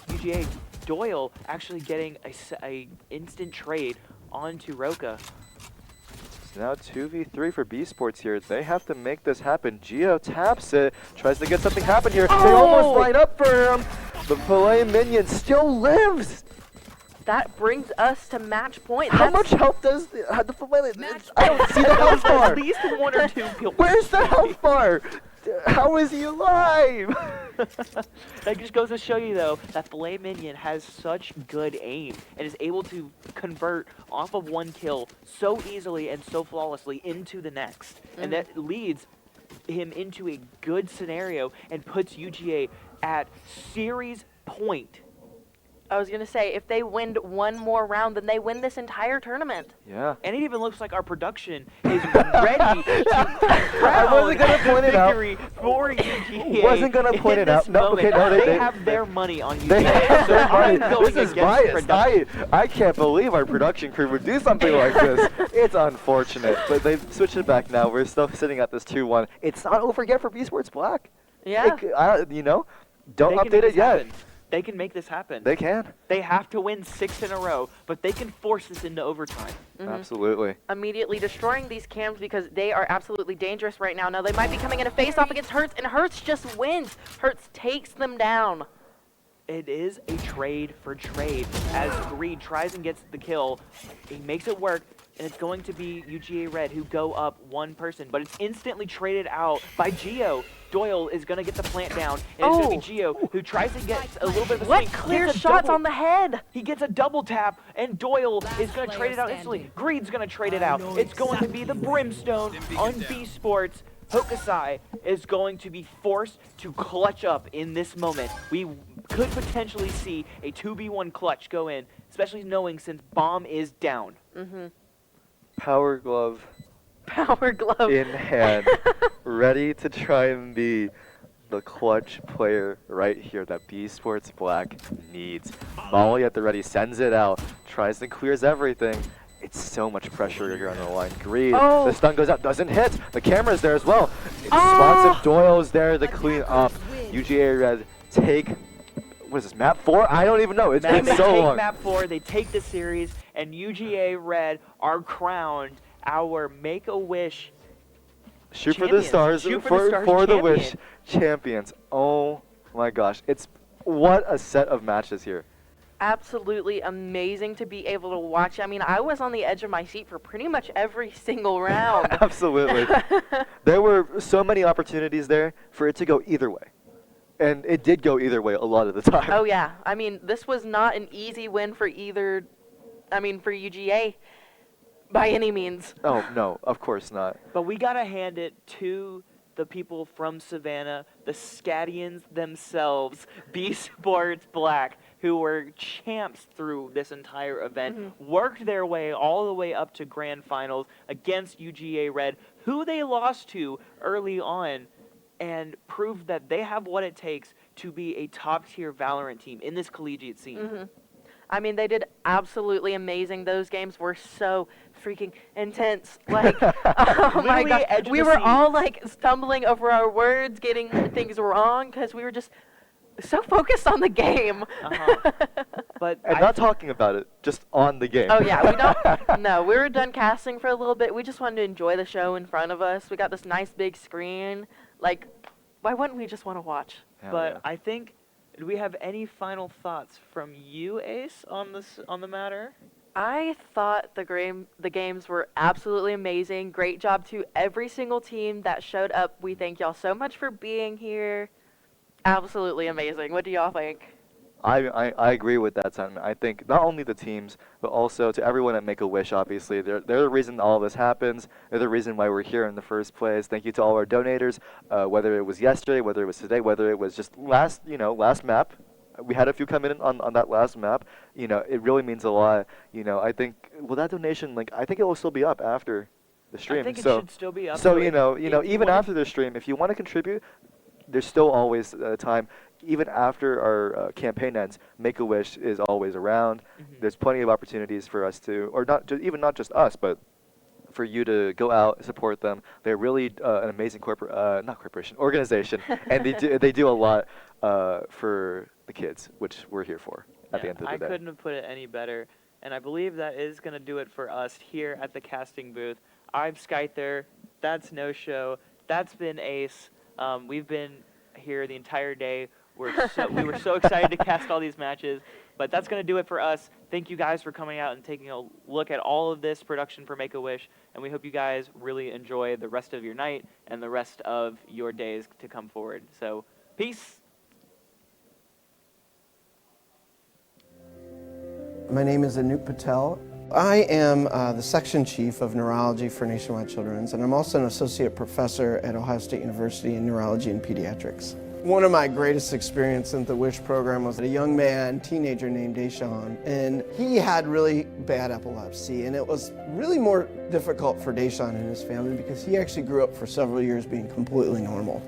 UGA Doyle actually getting a instant trade onto Roka. Now 2v3 for B Sports here. They have to make this happen. Gio taps it, tries to get something happen here. They almost line up for him. The Filet Minion still lives. That brings us to match point. How much health does the Filet? I don't see the health bar. At least 1 or 2 kills. Where's the health bar? How is he alive? That just goes to show you, though, that Filet Minion has such good aim and is able to convert off of 1 kill so easily and so flawlessly into the next. And that leads him into a good scenario and puts UGA at series point. I was going to say, if they win 1 more round, then they win this entire tournament. Yeah. And it even looks like our production is ready to I wasn't going to point it out. victory for UGA. Wasn't going to point it out. No, okay, no, they have their money on UGA. They have their money. I'm going This is against biased. I can't believe our production crew would do something like this. It's unfortunate, but they've switched it back now. We're still sitting at this 2-1. It's not over yet for B Sports Black. Yeah. You know, don't They can update make it this yet. happen. They can make this happen. They can. They have to win 6 in a row, but they can force this into overtime. Absolutely. Immediately destroying these cams because they are absolutely dangerous right now. Now they might be coming in a face-off against Hertz, and Hertz just wins. Hertz takes them down. It is a trade for trade as Greed tries and gets the kill. He makes it work, and it's going to be UGA Red who go up 1 person, but it's instantly traded out by Gio. Doyle is going to get the plant down, and it's going to be Gio who tries to get a little bit of a swing. Clear shots on the head. He gets a double tap, and Doyle is going to trade it out instantly. Greed's going to trade it out. It's going to be the Brimstone on B Sports. Hokusai is going to be forced to clutch up in this moment. We could potentially see a 2v1 clutch go in, especially knowing since Bomb is down. Power glove. Power glove. In hand. Ready to try and be the clutch player right here that B Sports Black needs. Molly at the ready, sends it out, tries and clears everything. It's so much pressure here on the line. Greed. The stun goes out, doesn't hit. The camera's there as well. Responsive Doyle's there to clean up. UGA Red take, what is this, map 4? I don't even know. It's been so long. Map 4, they take the series, and UGA Red are crowned our Make-A-Wish Shoot for the stars, for the Wish champions. Oh my gosh. What a set of matches here. Absolutely amazing to be able to watch. I mean, I was on the edge of my seat for pretty much every single round. Absolutely. There were so many opportunities there for it to go either way. And it did go either way a lot of the time. Oh, yeah. I mean, this was not an easy win for for UGA by any means. Oh, no, of course not. But we got to hand it to the people from Savannah, the Scadians themselves, B Sports Black, who were champs through this entire event, worked their way all the way up to grand finals against UGA Red, who they lost to early on, and proved that they have what it takes to be a top-tier Valorant team in this collegiate scene. I mean, they did absolutely amazing. Those games were so freaking intense. Like, oh my Literally gosh, edge of we the were seat. all like stumbling over our words, getting things wrong because we were just so focused on the game. But And not talking about it, just on the game. Oh yeah, we don't. No, we were done casting for a little bit. We just wanted to enjoy the show in front of us. We got this nice big screen. Like, why wouldn't we just want to watch? But I think, do we have any final thoughts from you, Ace, on the matter? I thought the games were absolutely amazing. Great job to every single team that showed up. We thank y'all so much for being here. Absolutely amazing. What do y'all think? I agree with that sentiment. I think not only the teams, but also to everyone at Make-A-Wish, obviously. They're the reason all this happens. They're the reason why we're here in the first place. Thank you to all our donators, whether it was yesterday, whether it was today, whether it was just last map. We had a few come in on that last map. It really means a lot. I think, that donation, I think it will still be up after the stream. I think it should still be up. So, even after the stream, if you want to contribute, there's still always time. Even after our campaign ends, Make-A-Wish is always around. There's plenty of opportunities for us to, or not just us, but for you to go out and support them. They're really an amazing organization, and they do a lot for the kids, which we're here for at the end of the day. I couldn't have put it any better, and I believe that is going to do it for us here at the casting booth. I'm Skyther. That's No Show. That's been Ace. We've been here the entire day. We were so excited to cast all these matches, but that's going to do it for us. Thank you guys for coming out and taking a look at all of this production for Make-A-Wish, and we hope you guys really enjoy the rest of your night and the rest of your days to come forward. So, peace. My name is Anoop Patel. I am the section chief of neurology for Nationwide Children's, and I'm also an associate professor at Ohio State University in neurology and pediatrics. One of my greatest experiences in the WISH program was a young man, teenager named Deshaun, and he had really bad epilepsy, and it was really more difficult for Deshaun and his family because he actually grew up for several years being completely normal.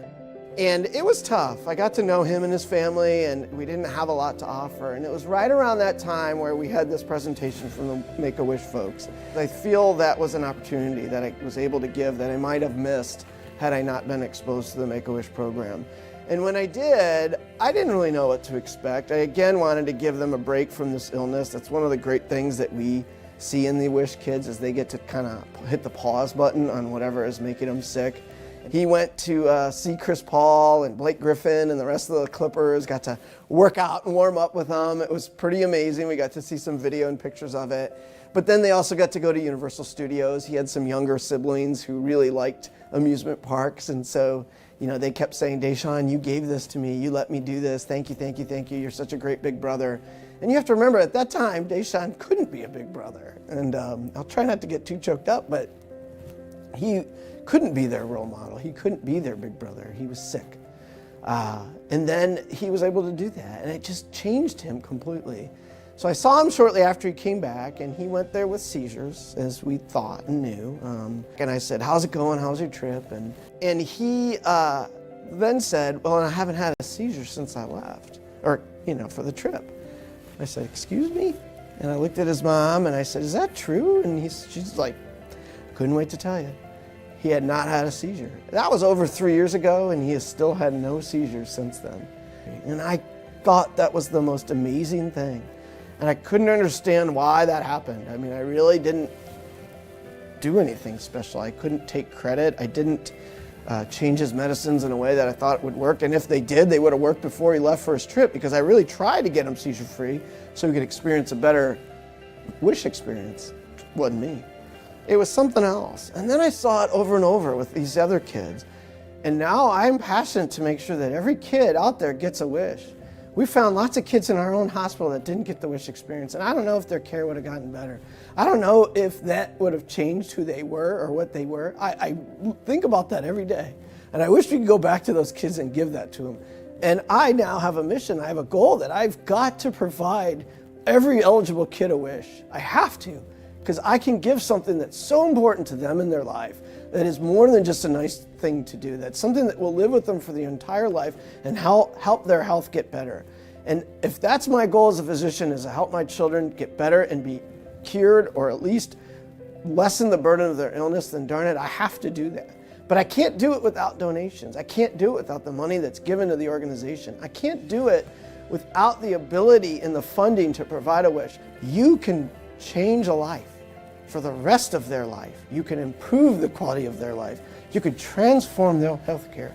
And it was tough. I got to know him and his family, and we didn't have a lot to offer. And it was right around that time where we had this presentation from the Make-A-Wish folks. I feel that was an opportunity that I was able to give that I might have missed had I not been exposed to the Make-A-Wish program. And when I did, I didn't really know what to expect. I again wanted to give them a break from this illness. That's one of the great things that we see in the WISH kids is they get to kind of hit the pause button on whatever is making them sick. He went to see Chris Paul and Blake Griffin and the rest of the Clippers, got to work out and warm up with them. It was pretty amazing. We got to see some video and pictures of it. But then they also got to go to Universal Studios. He had some younger siblings who really liked amusement parks. And so, they kept saying, Deshaun, you gave this to me. You let me do this. Thank you, thank you, thank you. You're such a great big brother. And you have to remember, at that time, Deshaun couldn't be a big brother. And I'll try not to get too choked up, but he couldn't be their role model. He couldn't be their big brother. He was sick. And then he was able to do that, and it just changed him completely. So I saw him shortly after he came back, and he went there with seizures, as we thought and knew. And I said, how's it going? How's your trip? And he then said, well, I haven't had a seizure since I left, or, for the trip. I said, excuse me? And I looked at his mom, and I said, is that true? And she's like, couldn't wait to tell you. He had not had a seizure. That was over 3 years ago, and he has still had no seizures since then. And I thought that was the most amazing thing. And I couldn't understand why that happened. I mean, I really didn't do anything special. I couldn't take credit. I didn't change his medicines in a way that I thought would work. And if they did, they would have worked before he left for his trip, because I really tried to get him seizure-free so he could experience a better WISH experience. It wasn't me. It was something else. And then I saw it over and over with these other kids. And now I'm passionate to make sure that every kid out there gets a wish. We found lots of kids in our own hospital that didn't get the wish experience, and I don't know if their care would have gotten better. I don't know if that would have changed who they were or what they were. I think about that every day, and I wish we could go back to those kids and give that to them. And I now have a mission, I have a goal that I've got to provide every eligible kid a wish. I have to, because I can give something that's so important to them in their life that is more than just a nice thing to do. That's something that will live with them for the entire life and help their health get better. And if that's my goal as a physician, is to help my children get better and be cured, or at least lessen the burden of their illness, then darn it, I have to do that. But I can't do it without donations. I can't do it without the money that's given to the organization. I can't do it without the ability and the funding to provide a wish. You can change a life for the rest of their life. You can improve the quality of their life. You can transform their health care.